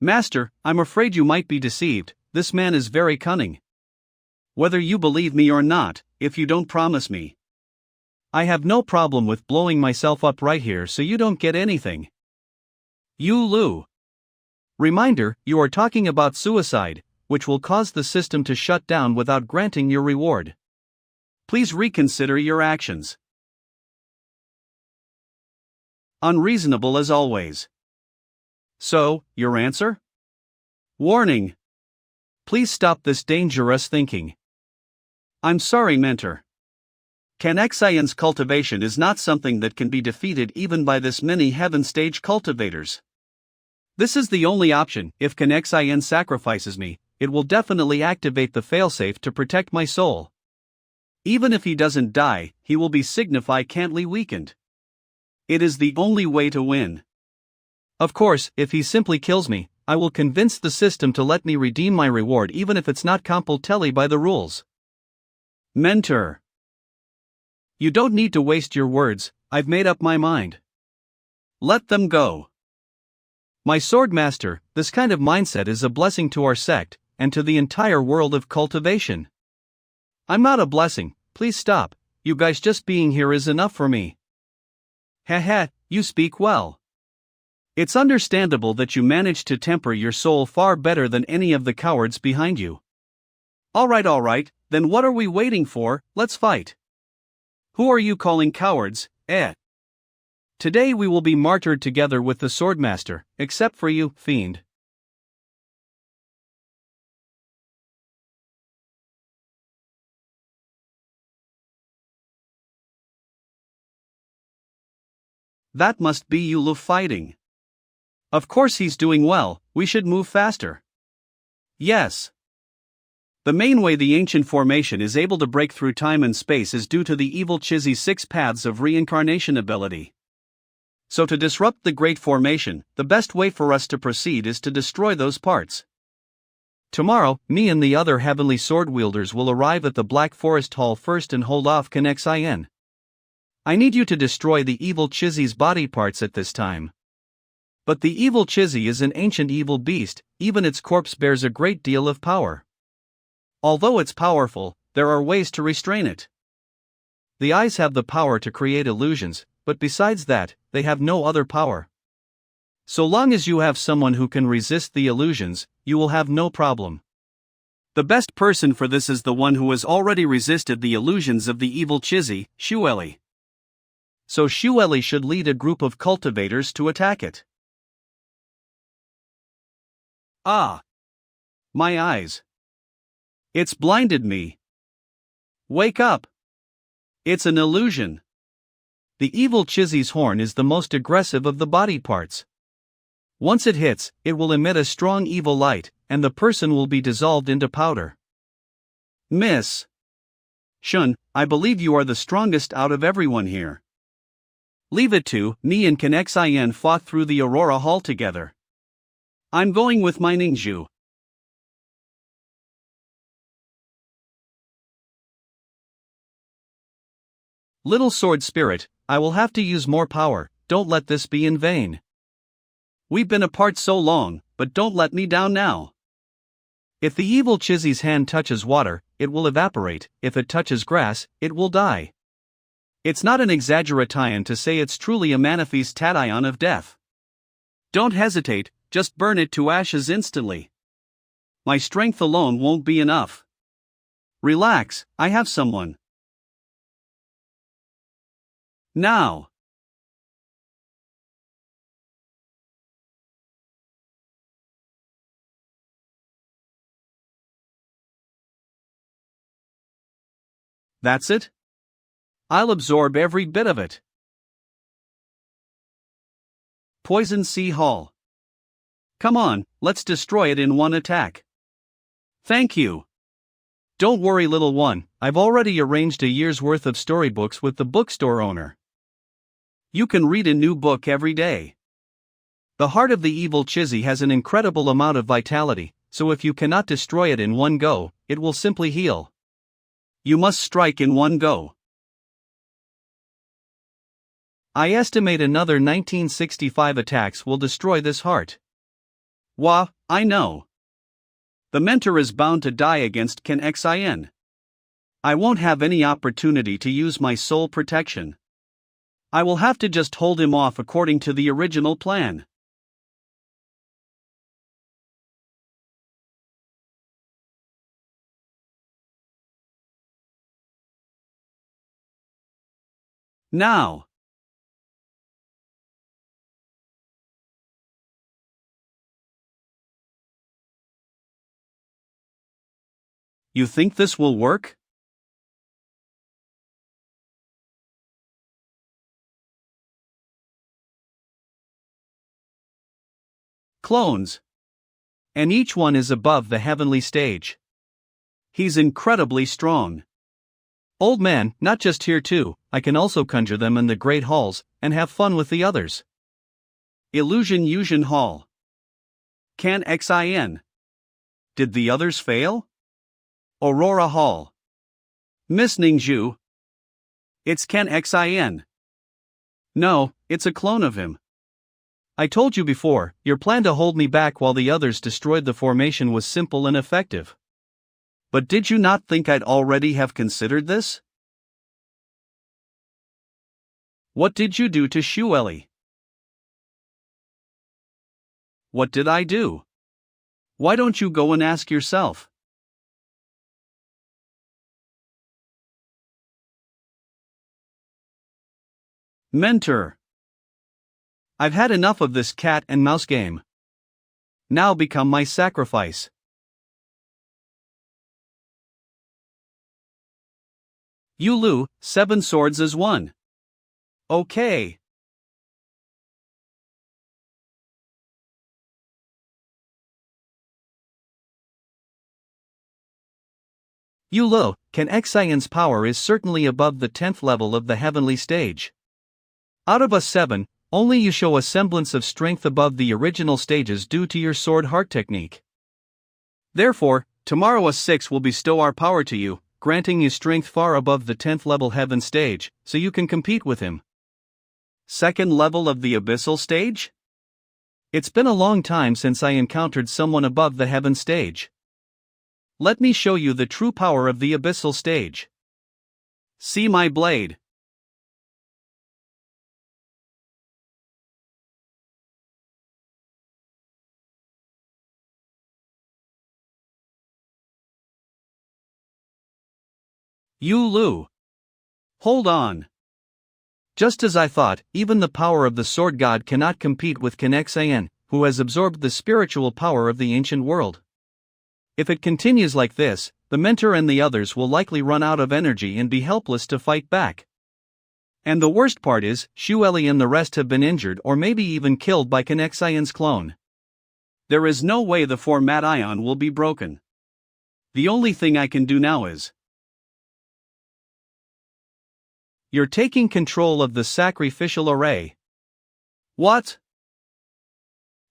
Speaker 1: Master, I'm afraid you might be deceived, this man is very cunning. Whether you believe me or not, if you don't promise me. I have no problem with blowing myself up right here so you don't get anything. Yulu. Reminder, you are talking about suicide, which will cause the system to shut down without granting your reward. Please reconsider your actions. Unreasonable as always. So, your answer? Warning. Please stop this dangerous thinking. I'm sorry, Mentor. Xian's cultivation is not something that can be defeated even by this many heaven stage cultivators. This is the only option. If Xian sacrifices me, it will definitely activate the failsafe to protect my soul. Even if he doesn't die, he will be significantly weakened. It is the only way to win. Of course, if he simply kills me, I will convince the system to let me redeem my reward even if it's not compultelli by the rules. Mentor. You don't need to waste your words, I've made up my mind. Let them go. My swordmaster, this kind of mindset is a blessing to our sect, and to the entire world of cultivation. I'm not a blessing, please stop, you guys just being here is enough for me. Haha, you speak well. It's understandable that you managed to temper your soul far better than any of the cowards behind you. Alright, then what are we waiting for, let's fight. Who are you calling cowards, eh? Today we will be martyred together with the swordmaster, except for you, fiend. That must be Yulu fighting. Of course he's doing well, we should move faster. Yes. The main way the ancient formation is able to break through time and space is due to the evil Chizi's 6 paths of reincarnation ability. So to disrupt the great formation, the best way for us to proceed is to destroy those parts. Tomorrow, me and the other heavenly sword wielders will arrive at the Black Forest Hall first and hold off Xin. I need you to destroy the evil Chizi's body parts at this time. But the evil Chizi is an ancient evil beast, even its corpse bears a great deal of power. Although it's powerful, there are ways to restrain it. The eyes have the power to create illusions, but besides that, they have no other power. So long as you have someone who can resist the illusions, you will have no problem. The best person for this is the one who has already resisted the illusions of the evil Chizi, Shuelli. So Shuelli should lead a group of cultivators to attack it. Ah! My eyes. It's blinded me. Wake up! It's an illusion. The evil Chizi's horn is the most aggressive of the body parts. Once it hits, it will emit a strong evil light, and the person will be dissolved into powder. Miss Shun, I believe you are the strongest out of everyone here. Leave it to me and Xin fought through the Aurora Hall together. I'm going with my ninju. Little sword spirit, I will have to use more power, don't let this be in vain. We've been apart so long, but don't let me down now. If the evil Chizi's hand touches water, it will evaporate, if it touches grass, it will die. It's not an exaggeration to say it's truly a manifestation of death. Don't hesitate, just burn it to ashes instantly. My strength alone won't be enough. Relax, I have someone. Now. That's it? I'll absorb every bit of it. Poison Sea Hall. Come on, let's destroy it in one attack. Thank you. Don't worry, little one, I've already arranged a year's worth of storybooks with the bookstore owner. You can read a new book every day. The heart of the evil Chizi has an incredible amount of vitality, so if you cannot destroy it in one go, it will simply heal. You must strike in one go. I estimate another 1965 attacks will destroy this heart. Wah, I know. The mentor is bound to die against Xin. I won't have any opportunity to use my soul protection. I will have to just hold him off according to the original plan. Now. You think this will work? Clones. And each one is above the heavenly stage. He's incredibly strong. Old man, not just here too, I can also conjure them in the great halls, and have fun with the others. Illusion Fusion Hall. Xin. Did the others fail? Aurora Hall. Miss Ningzhu. It's Ken Xin. No, it's a clone of him. I told you before, your plan to hold me back while the others destroyed the formation was simple and effective. But did you not think I'd already have considered this? What did you do to Shuelli? What did I do? Why don't you go and ask yourself? Mentor. I've had enough of this cat and mouse game. Now become my sacrifice. Yulu, 7 swords as 1. Okay. Yulu, Ken Xion's power is certainly above the 10th level of the heavenly stage. Out of us 7, only you show a semblance of strength above the original stages due to your sword heart technique. Therefore, tomorrow us 6 will bestow our power to you, granting you strength far above the 10th level heaven stage, so you can compete with him. 2nd level of the abyssal stage? It's been a long time since I encountered someone above the heaven stage. Let me show you the true power of the abyssal stage. See my blade. Yulu. Hold on. Just as I thought, even the power of the sword god cannot compete with Ken Xian, who has absorbed the spiritual power of the ancient world. If it continues like this, the mentor and the others will likely run out of energy and be helpless to fight back. And the worst part is, Shuelli and the rest have been injured or maybe even killed by Ken Xian's clone. There is no way the format ion will be broken. The only thing I can do now is... You're taking control of the sacrificial array. What?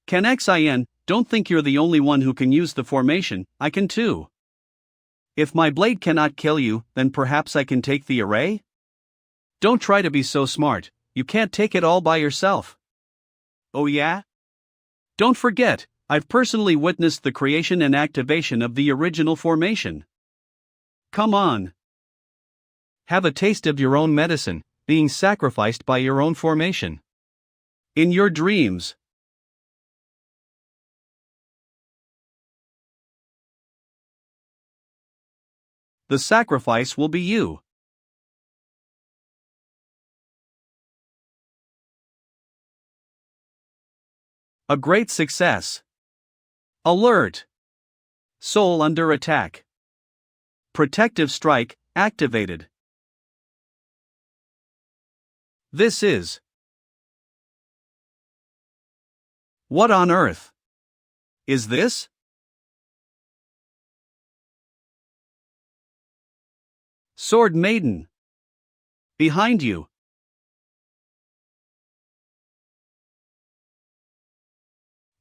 Speaker 1: Ken Xian, don't think you're the only one who can use the formation, I can too. If my blade cannot kill you, then perhaps I can take the array? Don't try to be so smart, you can't take it all by yourself. Oh yeah? Don't forget, I've personally witnessed the creation and activation of the original formation. Come on. Have a taste of your own medicine, being sacrificed by your own formation. In your dreams. The sacrifice will be you. A great success. Alert! Soul under attack. Protective strike, activated. This is... What on earth? Is this? Sword Maiden. Behind you.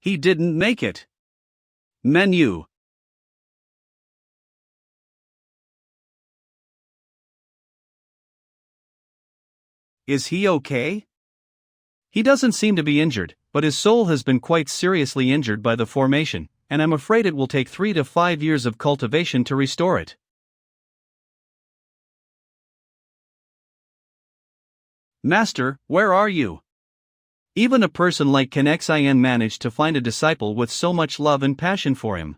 Speaker 1: He didn't make it. Menu. Is he okay? He doesn't seem to be injured, but his soul has been quite seriously injured by the formation, and I'm afraid it will take 3 to 5 years of cultivation to restore it. Master, where are you? Even a person like Ken Xian managed to find a disciple with so much love and passion for him.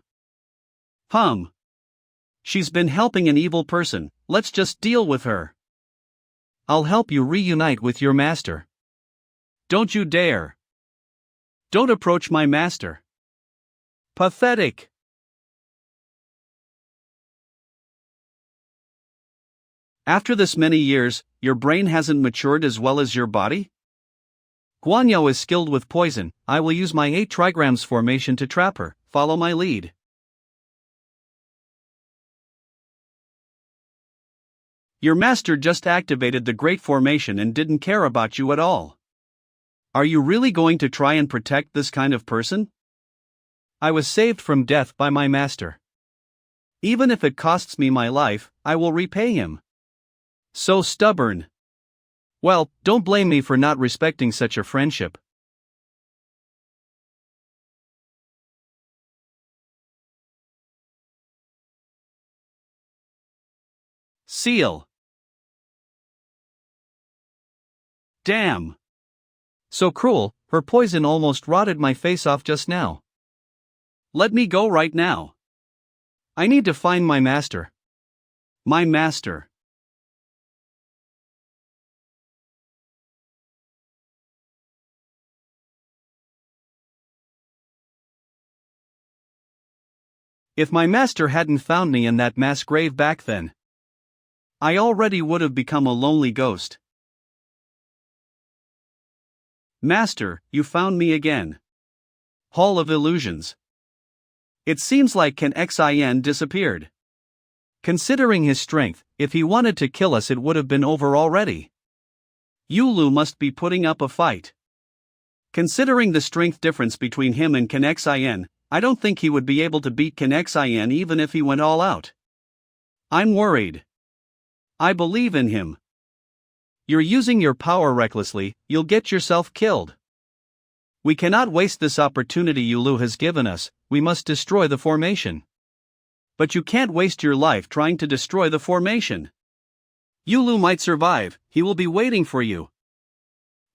Speaker 1: She's been helping an evil person, let's just deal with her. I'll help you reunite with your master. Don't you dare. Don't approach my master. Pathetic. After this many years, your brain hasn't matured as well as your body? Guanyo is skilled with poison, I will use my 8 trigrams formation to trap her, follow my lead. Your master just activated the Great Formation and didn't care about you at all. Are you really going to try and protect this kind of person? I was saved from death by my master. Even if it costs me my life, I will repay him. So stubborn. Well, don't blame me for not respecting such a friendship. Seal. Damn. So cruel, her poison almost rotted my face off just now. Let me go right now. I need to find my master. My master. If my master hadn't found me in that mass grave back then, I already would have become a lonely ghost. Master, you found me again. Hall of Illusions. It seems like Ken Xin disappeared. Considering his strength, if he wanted to kill us it would have been over already. Yulu must be putting up a fight. Considering the strength difference between him and Ken Xin, I don't think he would be able to beat Ken Xin even if he went all out. I'm worried. I believe in him. You're using your power recklessly, you'll get yourself killed. We cannot waste this opportunity Yulu has given us, we must destroy the formation. But you can't waste your life trying to destroy the formation. Yulu might survive, he will be waiting for you.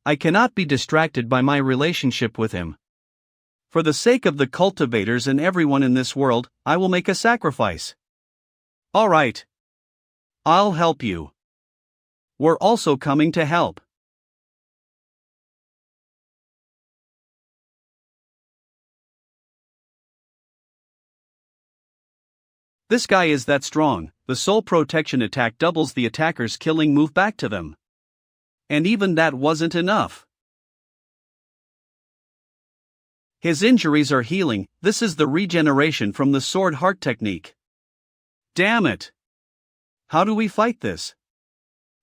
Speaker 1: I cannot be distracted by my relationship with him. For the sake of the cultivators and everyone in this world, I will make a sacrifice. Alright. I'll help you. We're also coming to help. This guy is that strong, the soul protection attack doubles the attacker's killing move back to them. And even that wasn't enough. His injuries are healing, this is the regeneration from the sword heart technique. Damn it! How do we fight this?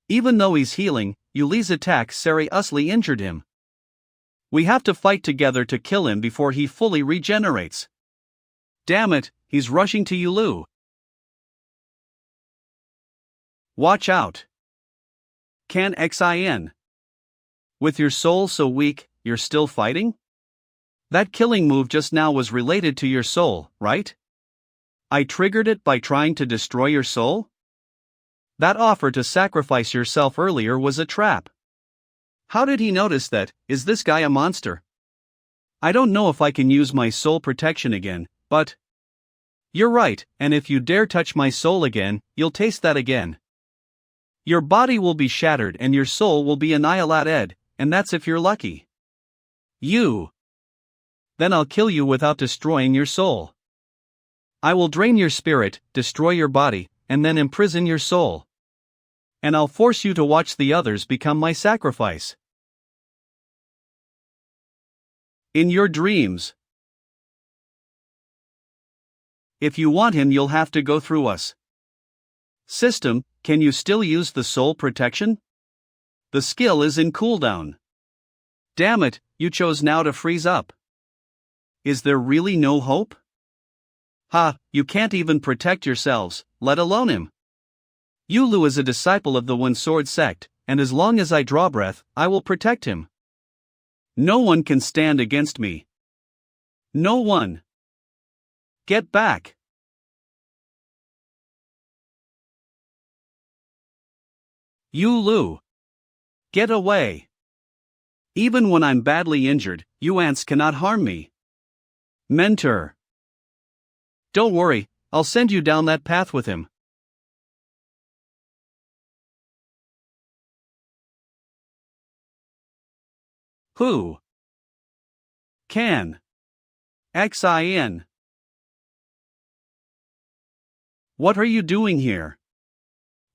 Speaker 1: Even though he's healing, Yuli's attack seriously injured him. We have to fight together to kill him before he fully regenerates. Damn it, he's rushing to Yulu. Watch out. Ken Xin. With your soul so weak, you're still fighting? That killing move just now was related to your soul, right? I triggered it by trying to destroy your soul? That offer to sacrifice yourself earlier was a trap. How did he notice that? Is this guy a monster? I don't know if I can use my soul protection again, but... You're right, and if you dare touch my soul again, you'll taste that again. Your body will be shattered and your soul will be annihilated, and that's if you're lucky. You. Then I'll kill you without destroying your soul. I will drain your spirit, destroy your body, and then imprison your soul. And I'll force you to watch the others become my sacrifice. In your dreams. If you want him, you'll have to go through us. System, can you still use the soul protection? The skill is in cooldown. Damn it, you chose now to freeze up. Is there really no hope? Ha, you can't even protect yourselves, let alone him. Yulu is a disciple of the One Sword sect, and as long as I draw breath, I will protect him. No one can stand against me. No one. Get back. Yulu. Get away. Even when I'm badly injured, you ants cannot harm me. Mentor. Don't worry, I'll send you down that path with him. Who? Can. Xin. What are you doing here?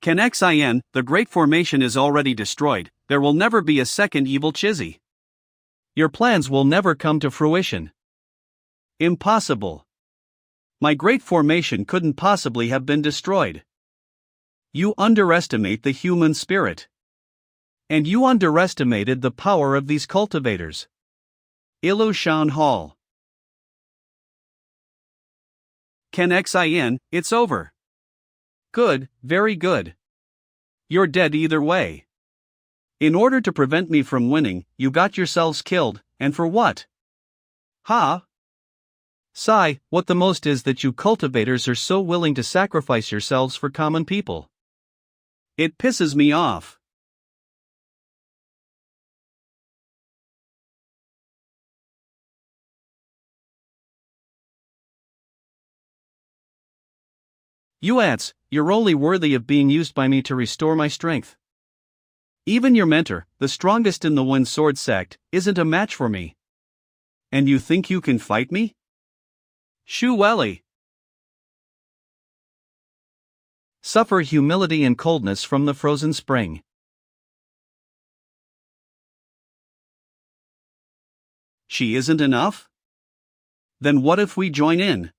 Speaker 1: Ken Xin, the Great Formation is already destroyed, there will never be a second evil Chizzy. Your plans will never come to fruition. Impossible. My Great Formation couldn't possibly have been destroyed. You underestimate the human spirit. And you underestimated the power of these cultivators. Illusion Hall. Ken Xin, it's over. Good, very good. You're dead either way. In order to prevent me from winning, you got yourselves killed, and for what? Ha! Sigh, what the most is that you cultivators are so willing to sacrifice yourselves for common people. It pisses me off. You ants, you're only worthy of being used by me to restore my strength. Even your mentor, the strongest in the One Sword sect, isn't a match for me. And you think you can fight me? Shuelli. Suffer humility and coldness from the frozen spring. She isn't enough? Then what if we join in?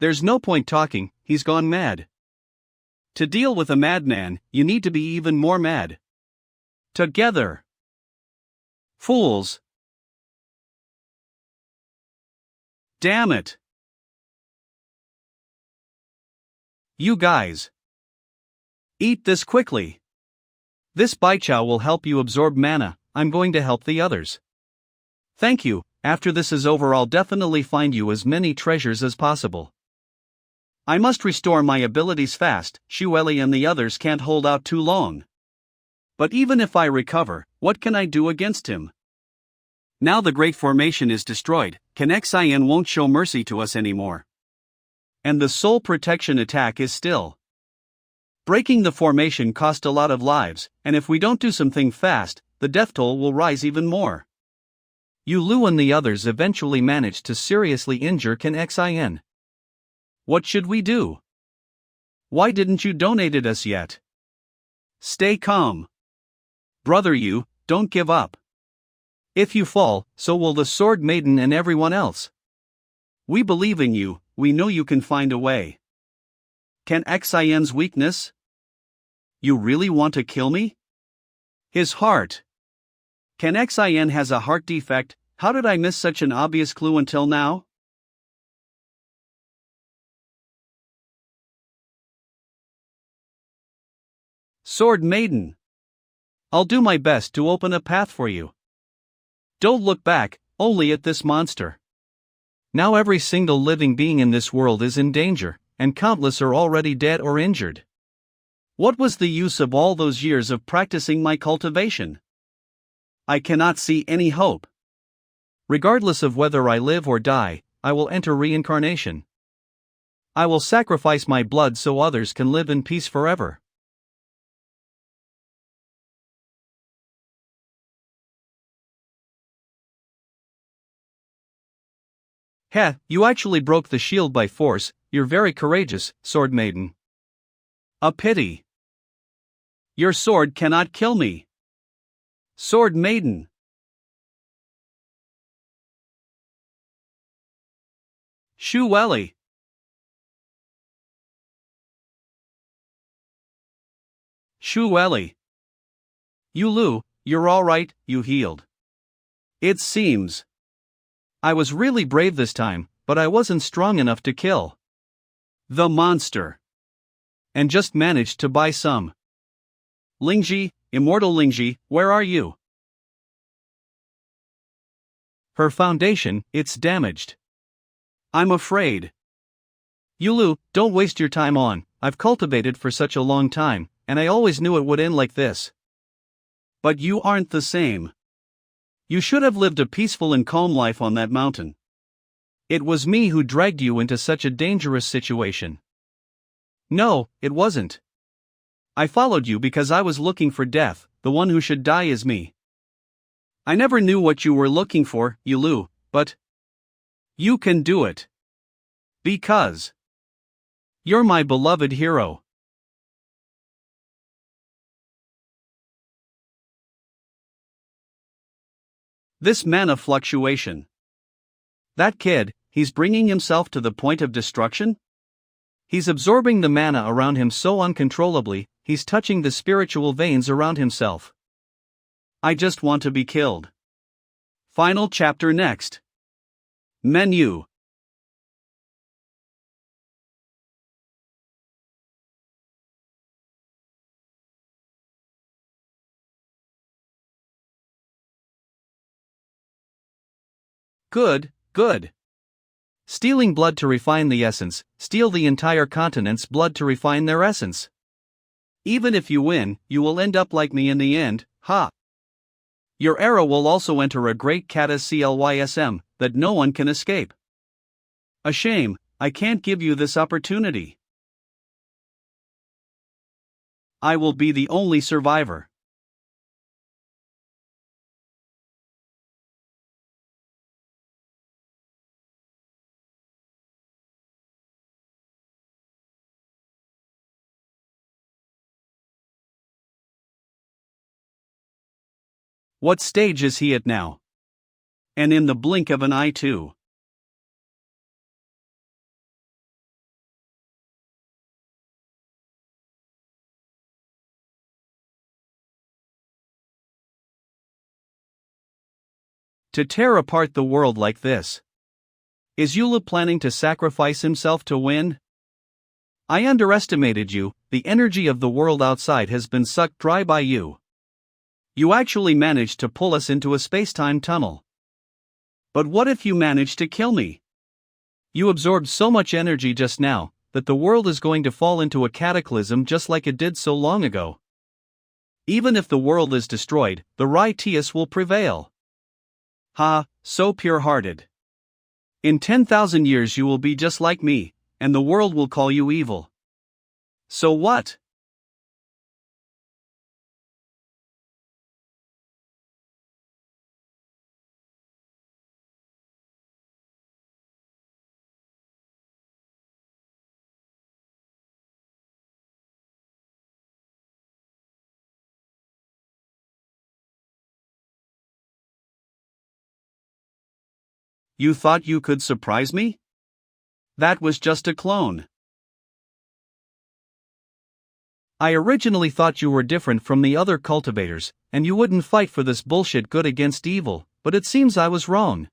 Speaker 1: There's no point talking, he's gone mad. To deal with a madman, you need to be even more mad. Together. Fools. Damn it. You guys. Eat this quickly. This baichao will help you absorb mana. I'm going to help the others. Thank you. After this is over, I'll definitely find you as many treasures as possible. I must restore my abilities fast. Shuelli and the others can't hold out too long. But even if I recover, what can I do against him? Now the Great Formation is destroyed, Xin won't show mercy to us anymore. And the soul protection attack is still. Breaking the formation cost a lot of lives, and if we don't do something fast, the death toll will rise even more. Yulu and the others eventually managed to seriously injure Xin. What should we do? Why didn't you donate us yet? Stay calm. Brother, you, don't give up. If you fall, so will the Sword Maiden and everyone else. We believe in you, we know you can find a way. Can Xin's weakness? You really want to kill me? His heart. Can Xin has a heart defect? How did I miss such an obvious clue until now? Sword Maiden. I'll do my best to open a path for you. Don't look back, only at this monster. Now every single living being in this world is in danger, and countless are already dead or injured. What was the use of all those years of practicing my cultivation? I cannot see any hope. Regardless of whether I live or die, I will enter reincarnation. I will sacrifice my blood so others can live in peace forever. Heh, you actually broke the shield by force. You're very courageous, Sword Maiden. A pity. Your sword cannot kill me. Sword Maiden. Shuelli. Shuelli. Yulu, you're alright, you healed. It seems. I was really brave this time, but I wasn't strong enough to kill the monster. And just managed to buy some. Lingji, Immortal Lingji, where are you? Her foundation, it's damaged. I'm afraid. Yulu, don't waste your time on. I've cultivated for such a long time, and I always knew it would end like this. But you aren't the same. You should have lived a peaceful and calm life on that mountain. It was me who dragged you into such a dangerous situation. No, it wasn't. I followed you because I was looking for death. The one who should die is me. I never knew what you were looking for, Yulu, but you can do it. Because you're my beloved hero. This mana fluctuation. That kid, he's bringing himself to the point of destruction? He's absorbing the mana around him so uncontrollably, he's touching the spiritual veins around himself. I just want to be killed. Final chapter next. Menu. Good, good. Stealing blood to refine the essence, steal the entire continent's blood to refine their essence. Even if you win, you will end up like me in the end, ha! Your era will also enter a great cataclysm that no one can escape. A shame, I can't give you this opportunity. I will be the only survivor. What stage is he at now? And in the blink of an eye too. To tear apart the world like this. Is Yulu planning to sacrifice himself to win? I underestimated you, the energy of the world outside has been sucked dry by you. You actually managed to pull us into a space-time tunnel. But what if you managed to kill me? You absorbed so much energy just now, that the world is going to fall into a cataclysm just like it did so long ago. Even if the world is destroyed, the righteous will prevail. Ha, so pure-hearted. In 10,000 years you will be just like me, and the world will call you evil. So what? You thought you could surprise me? That was just a clone. I originally thought you were different from the other cultivators, and you wouldn't fight for this bullshit good against evil, but it seems I was wrong.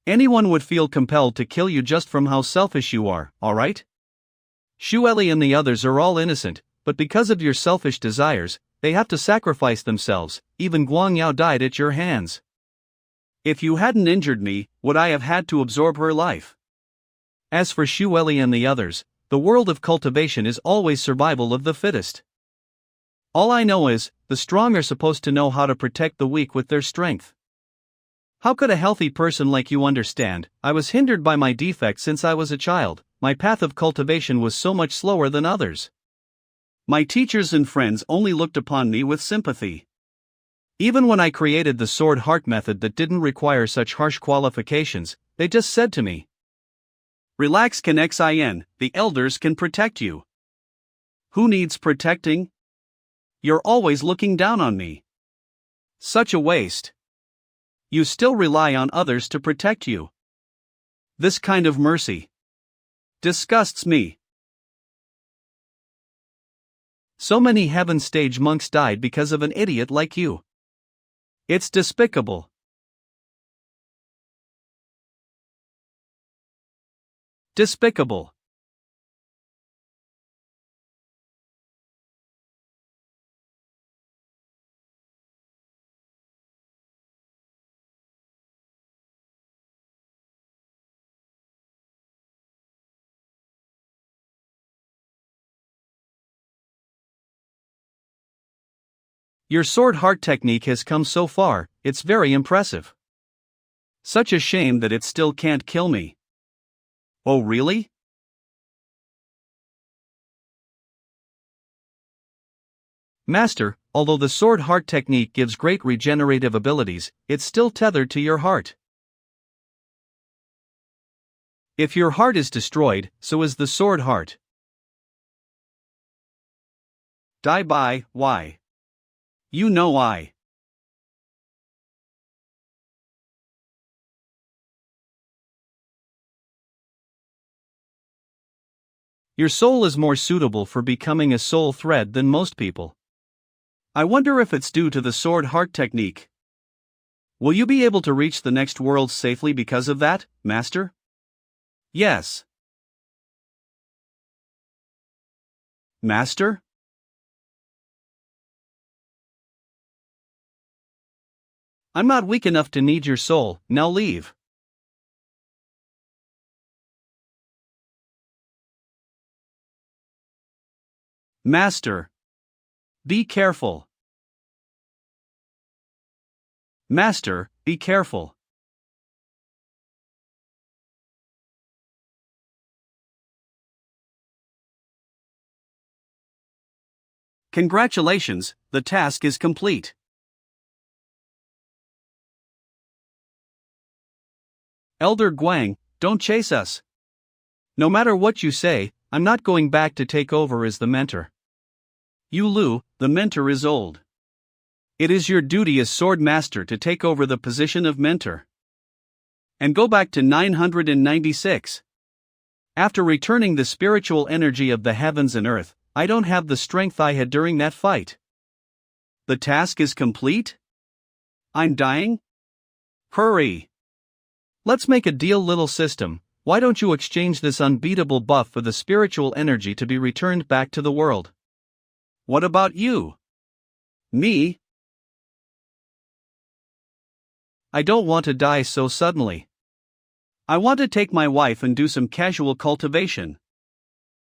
Speaker 1: Anyone would feel compelled to kill you just from how selfish you are, alright? Shuelli and the others are all innocent, but because of your selfish desires, they have to sacrifice themselves. Even Guangyao died at your hands. If you hadn't injured me, would I have had to absorb her life? As for Shuelli and the others, the world of cultivation is always survival of the fittest. All I know is, the strong are supposed to know how to protect the weak with their strength. How could a healthy person like you understand? I was hindered by my defect since I was a child. My path of cultivation was so much slower than others. My teachers and friends only looked upon me with sympathy. Even when I created the sword heart method that didn't require such harsh qualifications, they just said to me, "Relax, can xin, the elders can protect you." Who needs protecting? You're always looking down on me. Such a waste. You still rely on others to protect you. This kind of mercy disgusts me. So many heaven stage monks died because of an idiot like you. It's despicable. Despicable. Your sword heart technique has come so far, it's very impressive. Such a shame that it still can't kill me. Oh really? Master, although the sword heart technique gives great regenerative abilities, it's still tethered to your heart. If your heart is destroyed, so is the sword heart. Die by, why? You know why. Your soul is more suitable for becoming a soul thread than most people. I wonder if it's due to the sword heart technique. Will you be able to reach the next world safely because of that, Master? Yes. Master? I'm not weak enough to need your soul, now leave. Master. Be careful. Master, be careful. Congratulations, the task is complete. Elder Guang, don't chase us. No matter what you say, I'm not going back to take over as the mentor. Yulu, the mentor is old. It is your duty as sword master to take over the position of mentor. And go back to 996. After returning the spiritual energy of the heavens and earth, I don't have the strength I had during that fight. The task is complete? I'm dying? Hurry! Let's make a deal, little system. Why don't you exchange this unbeatable buff for the spiritual energy to be returned back to the world? What about you? Me? I don't want to die so suddenly. I want to take my wife and do some casual cultivation.